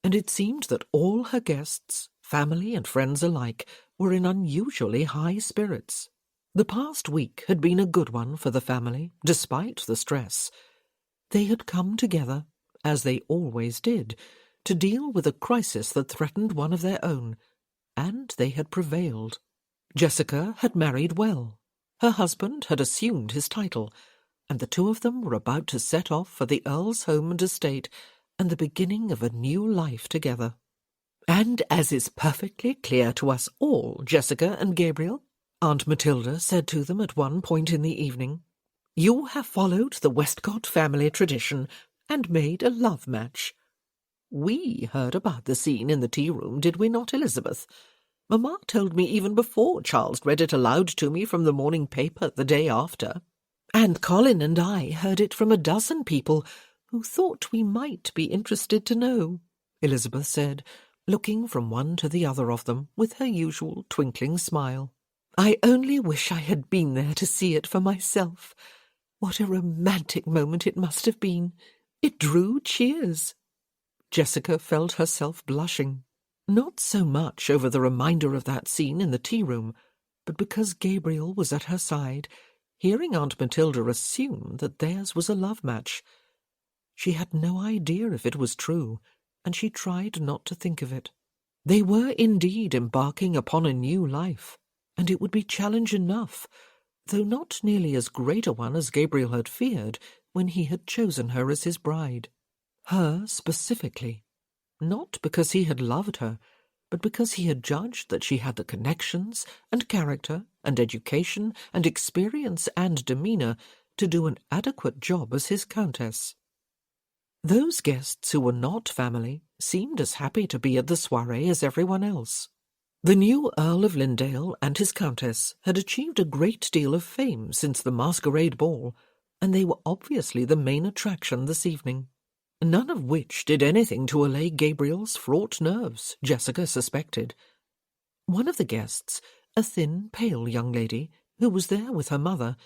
and it seemed that all her guests, family and friends alike, were in unusually high spirits. The past week had been a good one for the family, despite the stress. They had come together, as they always did, to deal with a crisis that threatened one of their own, and they had prevailed. Jessica had married well. Her husband had assumed his title, and the two of them were about to set off for the Earl's home and estate and the beginning of a new life together. "And as is perfectly clear to us all, Jessica and Gabriel," Aunt Matilda said to them at one point in the evening, "you have followed the Westcott family tradition and made a love match. We heard about the scene in the tea-room, did we not, Elizabeth? Mamma told me even before Charles read it aloud to me from the morning paper the day after. And Colin and I heard it from a dozen people who thought we might be interested to know," Elizabeth said, looking from one to the other of them with her usual twinkling smile. "I only wish I had been there to see it for myself. What a romantic moment it must have been. It drew cheers." Jessica felt herself blushing, not so much over the reminder of that scene in the tea-room, but because Gabriel was at her side, hearing Aunt Matilda assume that theirs was a love match. She had no idea if it was true, and she tried not to think of it. They were indeed embarking upon a new life, and it would be challenge enough, though not nearly as great a one as Gabriel had feared when he had chosen her as his bride. Her specifically, not because he had loved her, but because he had judged that she had the connections and character and education and experience and demeanour to do an adequate job as his countess. Those guests who were not family seemed as happy to be at the soirée as everyone else. The new Earl of Lindale and his countess had achieved a great deal of fame since the masquerade ball, and they were obviously the main attraction this evening. None of which did anything to allay Gabriel's fraught nerves, Jessica suspected. One of the guests, a thin, pale young lady, who was there with her mother,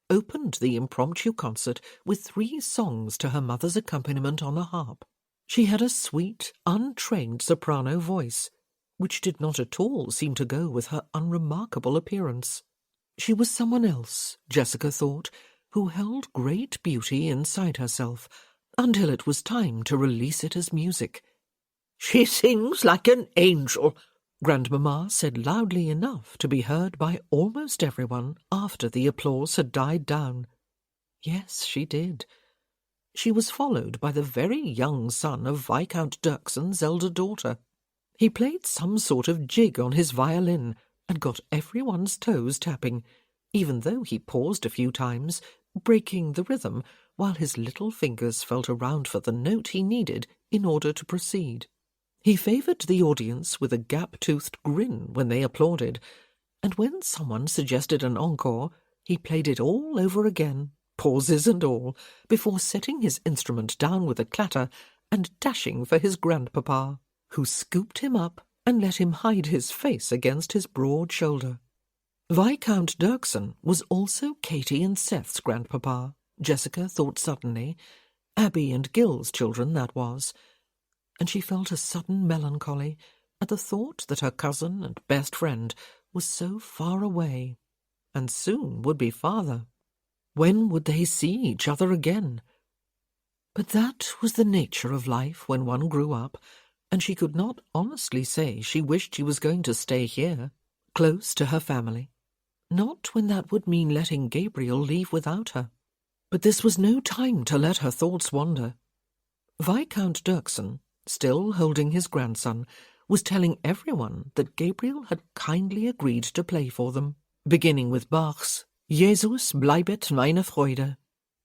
opened the impromptu concert with 3 songs to her mother's accompaniment on the harp. She had a sweet, untrained soprano voice, which did not at all seem to go with her unremarkable appearance. She was someone else, Jessica thought, who held great beauty inside herself, until it was time to release it as music. "She sings like an angel," Grandmamma said loudly enough to be heard by almost everyone after the applause had died down. Yes, she did. She was followed by the very young son of Viscount Dirkson's elder daughter. He played some sort of jig on his violin and got everyone's toes tapping, even though he paused a few times, breaking the rhythm while his little fingers felt around for the note he needed in order to proceed. He favoured the audience with a gap-toothed grin when they applauded, and when someone suggested an encore, he played it all over again, pauses and all, before setting his instrument down with a clatter and dashing for his grandpapa, who scooped him up and let him hide his face against his broad shoulder. Viscount Dirkson was also Katie and Seth's grandpapa, Jessica thought suddenly, Abby and Gil's children, that was, and she felt a sudden melancholy at the thought that her cousin and best friend was so far away, and soon would be farther. When would they see each other again? But that was the nature of life when one grew up, and she could not honestly say she wished she was going to stay here, close to her family. Not when that would mean letting Gabriel leave without her. But this was no time to let her thoughts wander. Viscount Dirkson, still holding his grandson, was telling everyone that Gabriel had kindly agreed to play for them, beginning with Bach's Jesus bleibet meine Freude,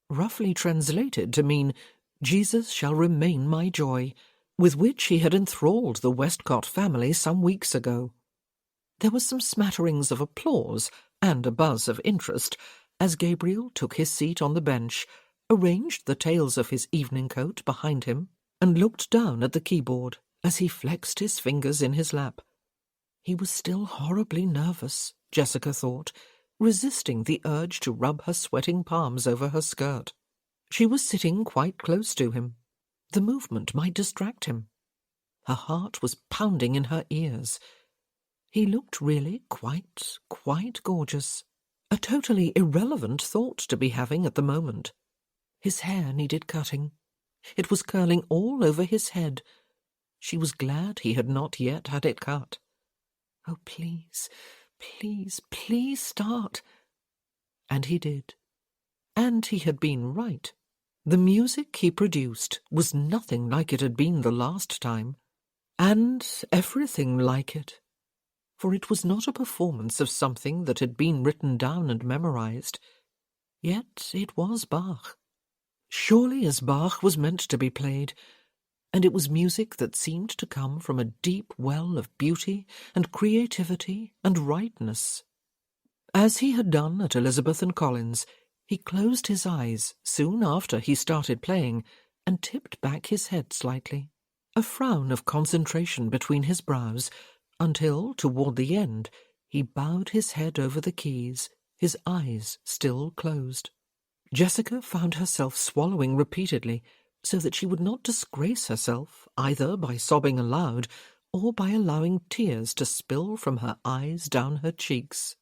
roughly translated to mean Jesus shall remain my joy, with which he had enthralled the Westcott family some weeks ago. There were some smatterings of applause and a buzz of interest as Gabriel took his seat on the bench, arranged the tails of his evening coat behind him, and looked down at the keyboard as he flexed his fingers in his lap. He was still horribly nervous, Jessica thought, resisting the urge to rub her sweating palms over her skirt. She was sitting quite close to him. The movement might distract him. Her heart was pounding in her ears. He looked really quite gorgeous. A totally irrelevant thought to be having at the moment. His hair needed cutting. It was curling all over his head. She was glad he had not yet had it cut. Oh, please, please, please start. And he did. And he had been right. The music he produced was nothing like it had been the last time, and everything like it. For it was not a performance of something that had been written down and memorized. Yet it was Bach. Surely as Bach was meant to be played, and it was music that seemed to come from a deep well of beauty and creativity and rightness. As he had done at Elizabeth and Collins, he closed his eyes soon after he started playing and tipped back his head slightly, a frown of concentration between his brows, until, toward the end, he bowed his head over the keys, his eyes still closed. Jessica found herself swallowing repeatedly, so that she would not disgrace herself either by sobbing aloud or by allowing tears to spill from her eyes down her cheeks.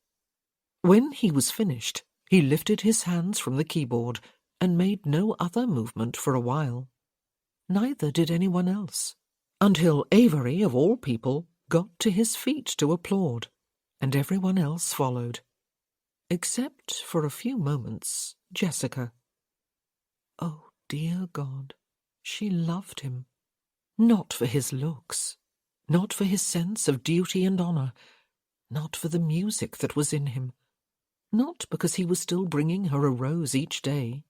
When he was finished, he lifted his hands from the keyboard and made no other movement for a while. Neither did anyone else, until Avery, of all people, got to his feet to applaud, and everyone else followed. Except, for a few moments, Jessica. Oh, dear God, she loved him. Not for his looks, not for his sense of duty and honour, not for the music that was in him, not because he was still bringing her a rose each day,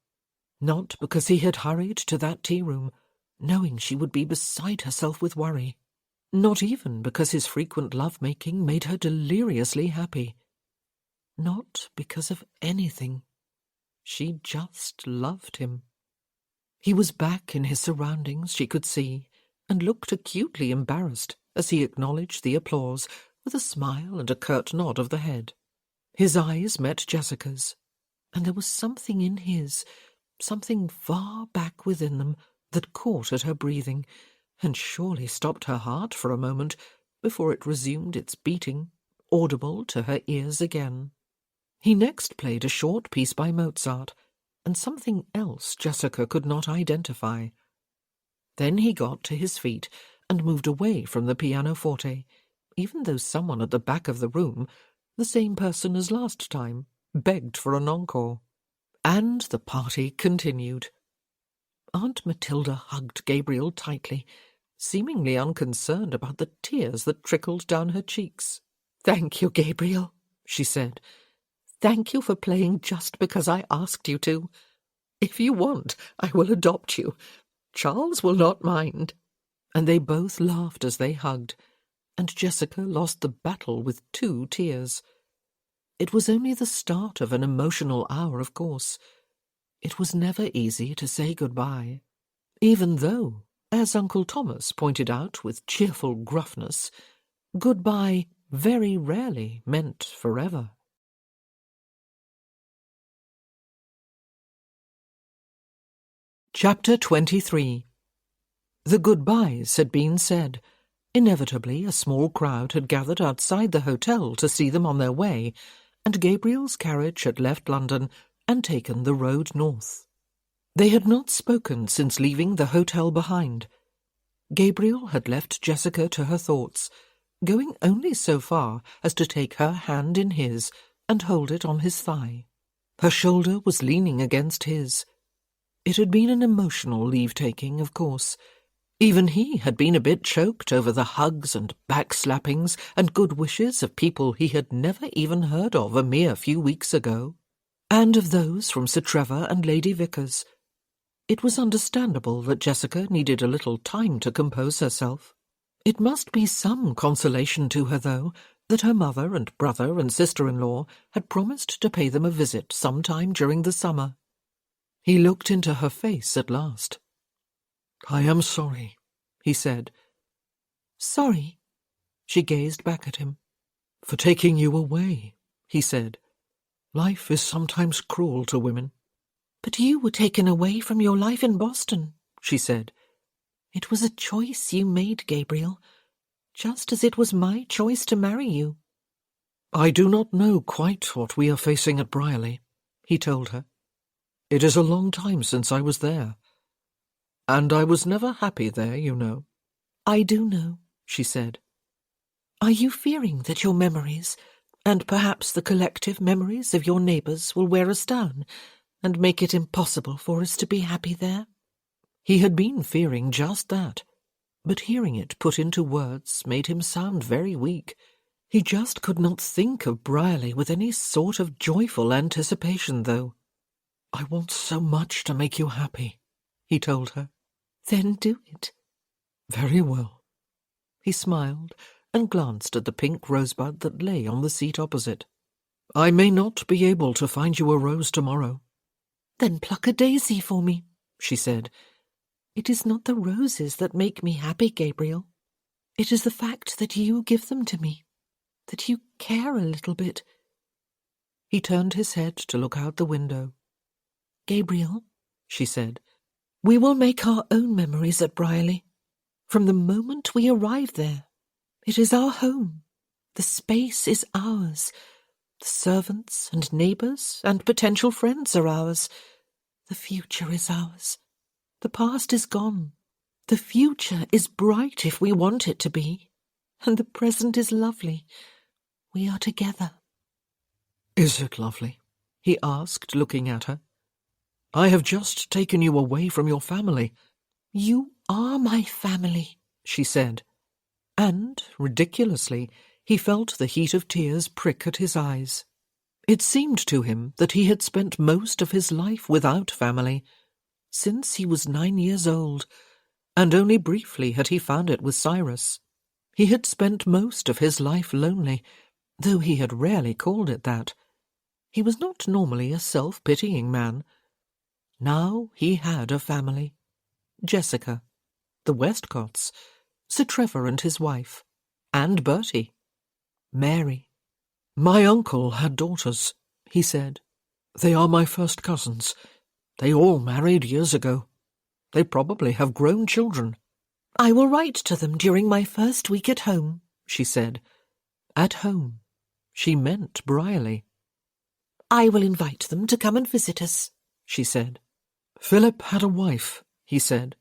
not because he had hurried to that tea-room, knowing she would be beside herself with worry, not even because his frequent love-making made her deliriously happy. Not because of anything. She just loved him. He was back in his surroundings, she could see, and looked acutely embarrassed as he acknowledged the applause with a smile and a curt nod of the head. His eyes met Jessica's, and there was something in his, something far back within them, that caught at her breathing, and surely stopped her heart for a moment before it resumed its beating, audible to her ears again. He next played a short piece by Mozart, and something else Jessica could not identify. Then he got to his feet and moved away from the pianoforte, even though someone at the back of the room, the same person as last time, begged for an encore. And the party continued. Aunt Matilda hugged Gabriel tightly, seemingly unconcerned about the tears that trickled down her cheeks. "Thank you, Gabriel," she said. "Thank you for playing just because I asked you to. If you want, I will adopt you. Charles will not mind." And they both laughed as they hugged, and Jessica lost the battle with 2 tears. It was only the start of an emotional hour, of course. It was never easy to say goodbye, even though, as Uncle Thomas pointed out with cheerful gruffness, goodbye very rarely meant forever. Chapter 23. The goodbyes had been said. Inevitably, a small crowd had gathered outside the hotel to see them on their way, and Gabriel's carriage had left London and taken the road north. They had not spoken since leaving the hotel behind. Gabriel had left Jessica to her thoughts, going only so far as to take her hand in his and hold it on his thigh. Her shoulder was leaning against his. It had been an emotional leave-taking, of course. Even he had been a bit choked over the hugs and backslappings and good wishes of people he had never even heard of a mere few weeks ago, and of those from Sir Trevor and Lady Vickers. It was understandable that Jessica needed a little time to compose herself. It must be some consolation to her, though, that her mother and brother and sister-in-law had promised to pay them a visit some time during the summer. He looked into her face at last. "I am sorry," he said. "Sorry?" She gazed back at him. "For taking you away," he said. Life is sometimes cruel to women. But you were taken away from your life in Boston, she said. It was a choice you made, Gabriel, just as it was my choice to marry you. I do not know quite what we are facing at Brierley, he told her. It is a long time since I was there. And I was never happy there, you know. I do know, she said. Are you fearing that your memories, and perhaps the collective memories of your neighbours, will wear us down and make it impossible for us to be happy there? He had been fearing just that, but hearing it put into words made him sound very weak. He just could not think of Brierley with any sort of joyful anticipation, though. I want so much to make you happy, he told her. Then do it. Very well. He smiled and glanced at the pink rosebud that lay on the seat opposite. I may not be able to find you a rose tomorrow. Then pluck a daisy for me, she said. It is not the roses that make me happy, Gabriel. It is the fact that you give them to me, that you care a little bit. He turned his head to look out the window. Gabriel, she said, we will make our own memories at Brierley. From the moment we arrive there, it is our home. The space is ours. The servants and neighbours and potential friends are ours. The future is ours. The past is gone. The future is bright if we want it to be. And the present is lovely. We are together. Is it lovely? He asked, looking at her. I have just taken you away from your family. You are my family, she said. And, ridiculously, he felt the heat of tears prick at his eyes. It seemed to him that he had spent most of his life without family, since he was 9 years old, and only briefly had he found it with Cyrus. He had spent most of his life lonely, though he had rarely called it that. He was not normally a self-pitying man. Now he had a family. Jessica, the Westcotts, Sir Trevor and his wife, and Bertie. Mary. My uncle had daughters, he said. They are my first cousins. They all married years ago. They probably have grown children. I will write to them during my first week at home, she said. At home. She meant Brierley. I will invite them to come and visit us, she said. Philip had a wife, he said,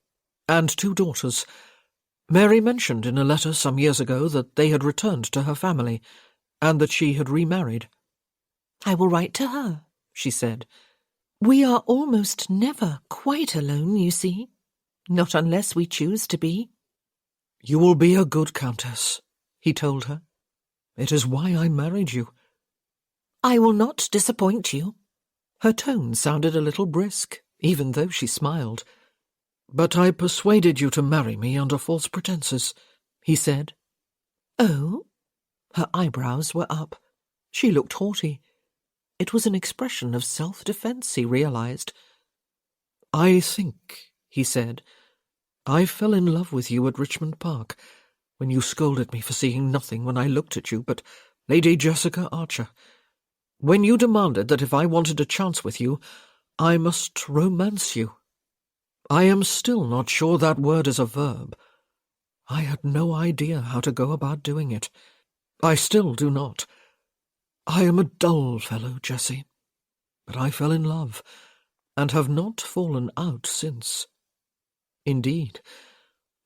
and 2 daughters. Mary mentioned in a letter some years ago that they had returned to her family, and that she had remarried. I will write to her, she said. We are almost never quite alone, you see. Not unless we choose to be. You will be a good countess, he told her. It is why I married you. I will not disappoint you. Her tone sounded a little brisk, even though she smiled. But I persuaded you to marry me under false pretenses, he said. Oh? Her eyebrows were up. She looked haughty. It was an expression of self-defence, he realised. I think, he said, I fell in love with you at Richmond Park, when you scolded me for seeing nothing when I looked at you but Lady Jessica Archer. When you demanded that if I wanted a chance with you, I must romance you. I am still not sure that word is a verb. I had no idea how to go about doing it. I still do not. I am a dull fellow, Jessie, but I fell in love, and have not fallen out since. Indeed,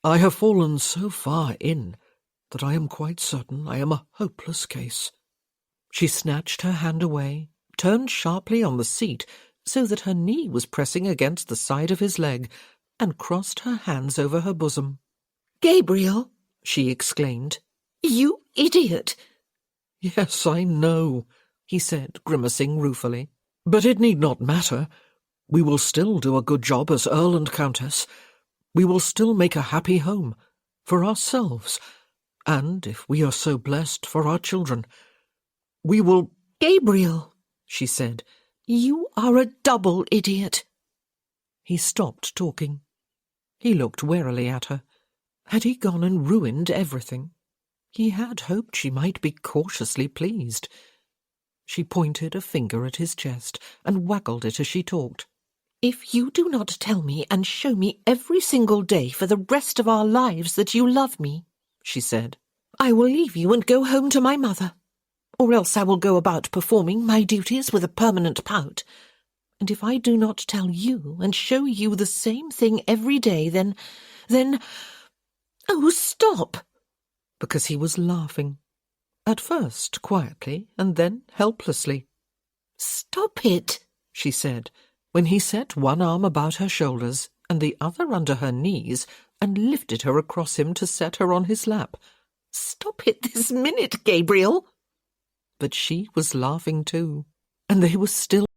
I have fallen so far in that I am quite certain I am a hopeless case. She snatched her hand away, turned sharply on the seat so that her knee was pressing against the side of his leg, and crossed her hands over her bosom. Gabriel, she exclaimed. You idiot! Yes, I know, he said, grimacing ruefully. But it need not matter. We will still do a good job as Earl and Countess. We will still make a happy home, for ourselves, and, if we are so blessed, for our children. We will— Gabriel, she said, you are a double idiot. He stopped talking. He looked warily at her. Had he gone and ruined everything? He had hoped she might be cautiously pleased. She pointed a finger at his chest and waggled it as she talked. "If you do not tell me and show me every single day for the rest of our lives that you love me," she said, "I will leave you and go home to my mother. Or else I will go about performing my duties with a permanent pout. And if I do not tell you and show you the same thing every day, then... Oh, stop!" Because he was laughing. At first quietly, and then helplessly. "Stop it," she said, when he set one arm about her shoulders and the other under her knees and lifted her across him to set her on his lap. "Stop it this minute, Gabriel." But she was laughing too, and they were still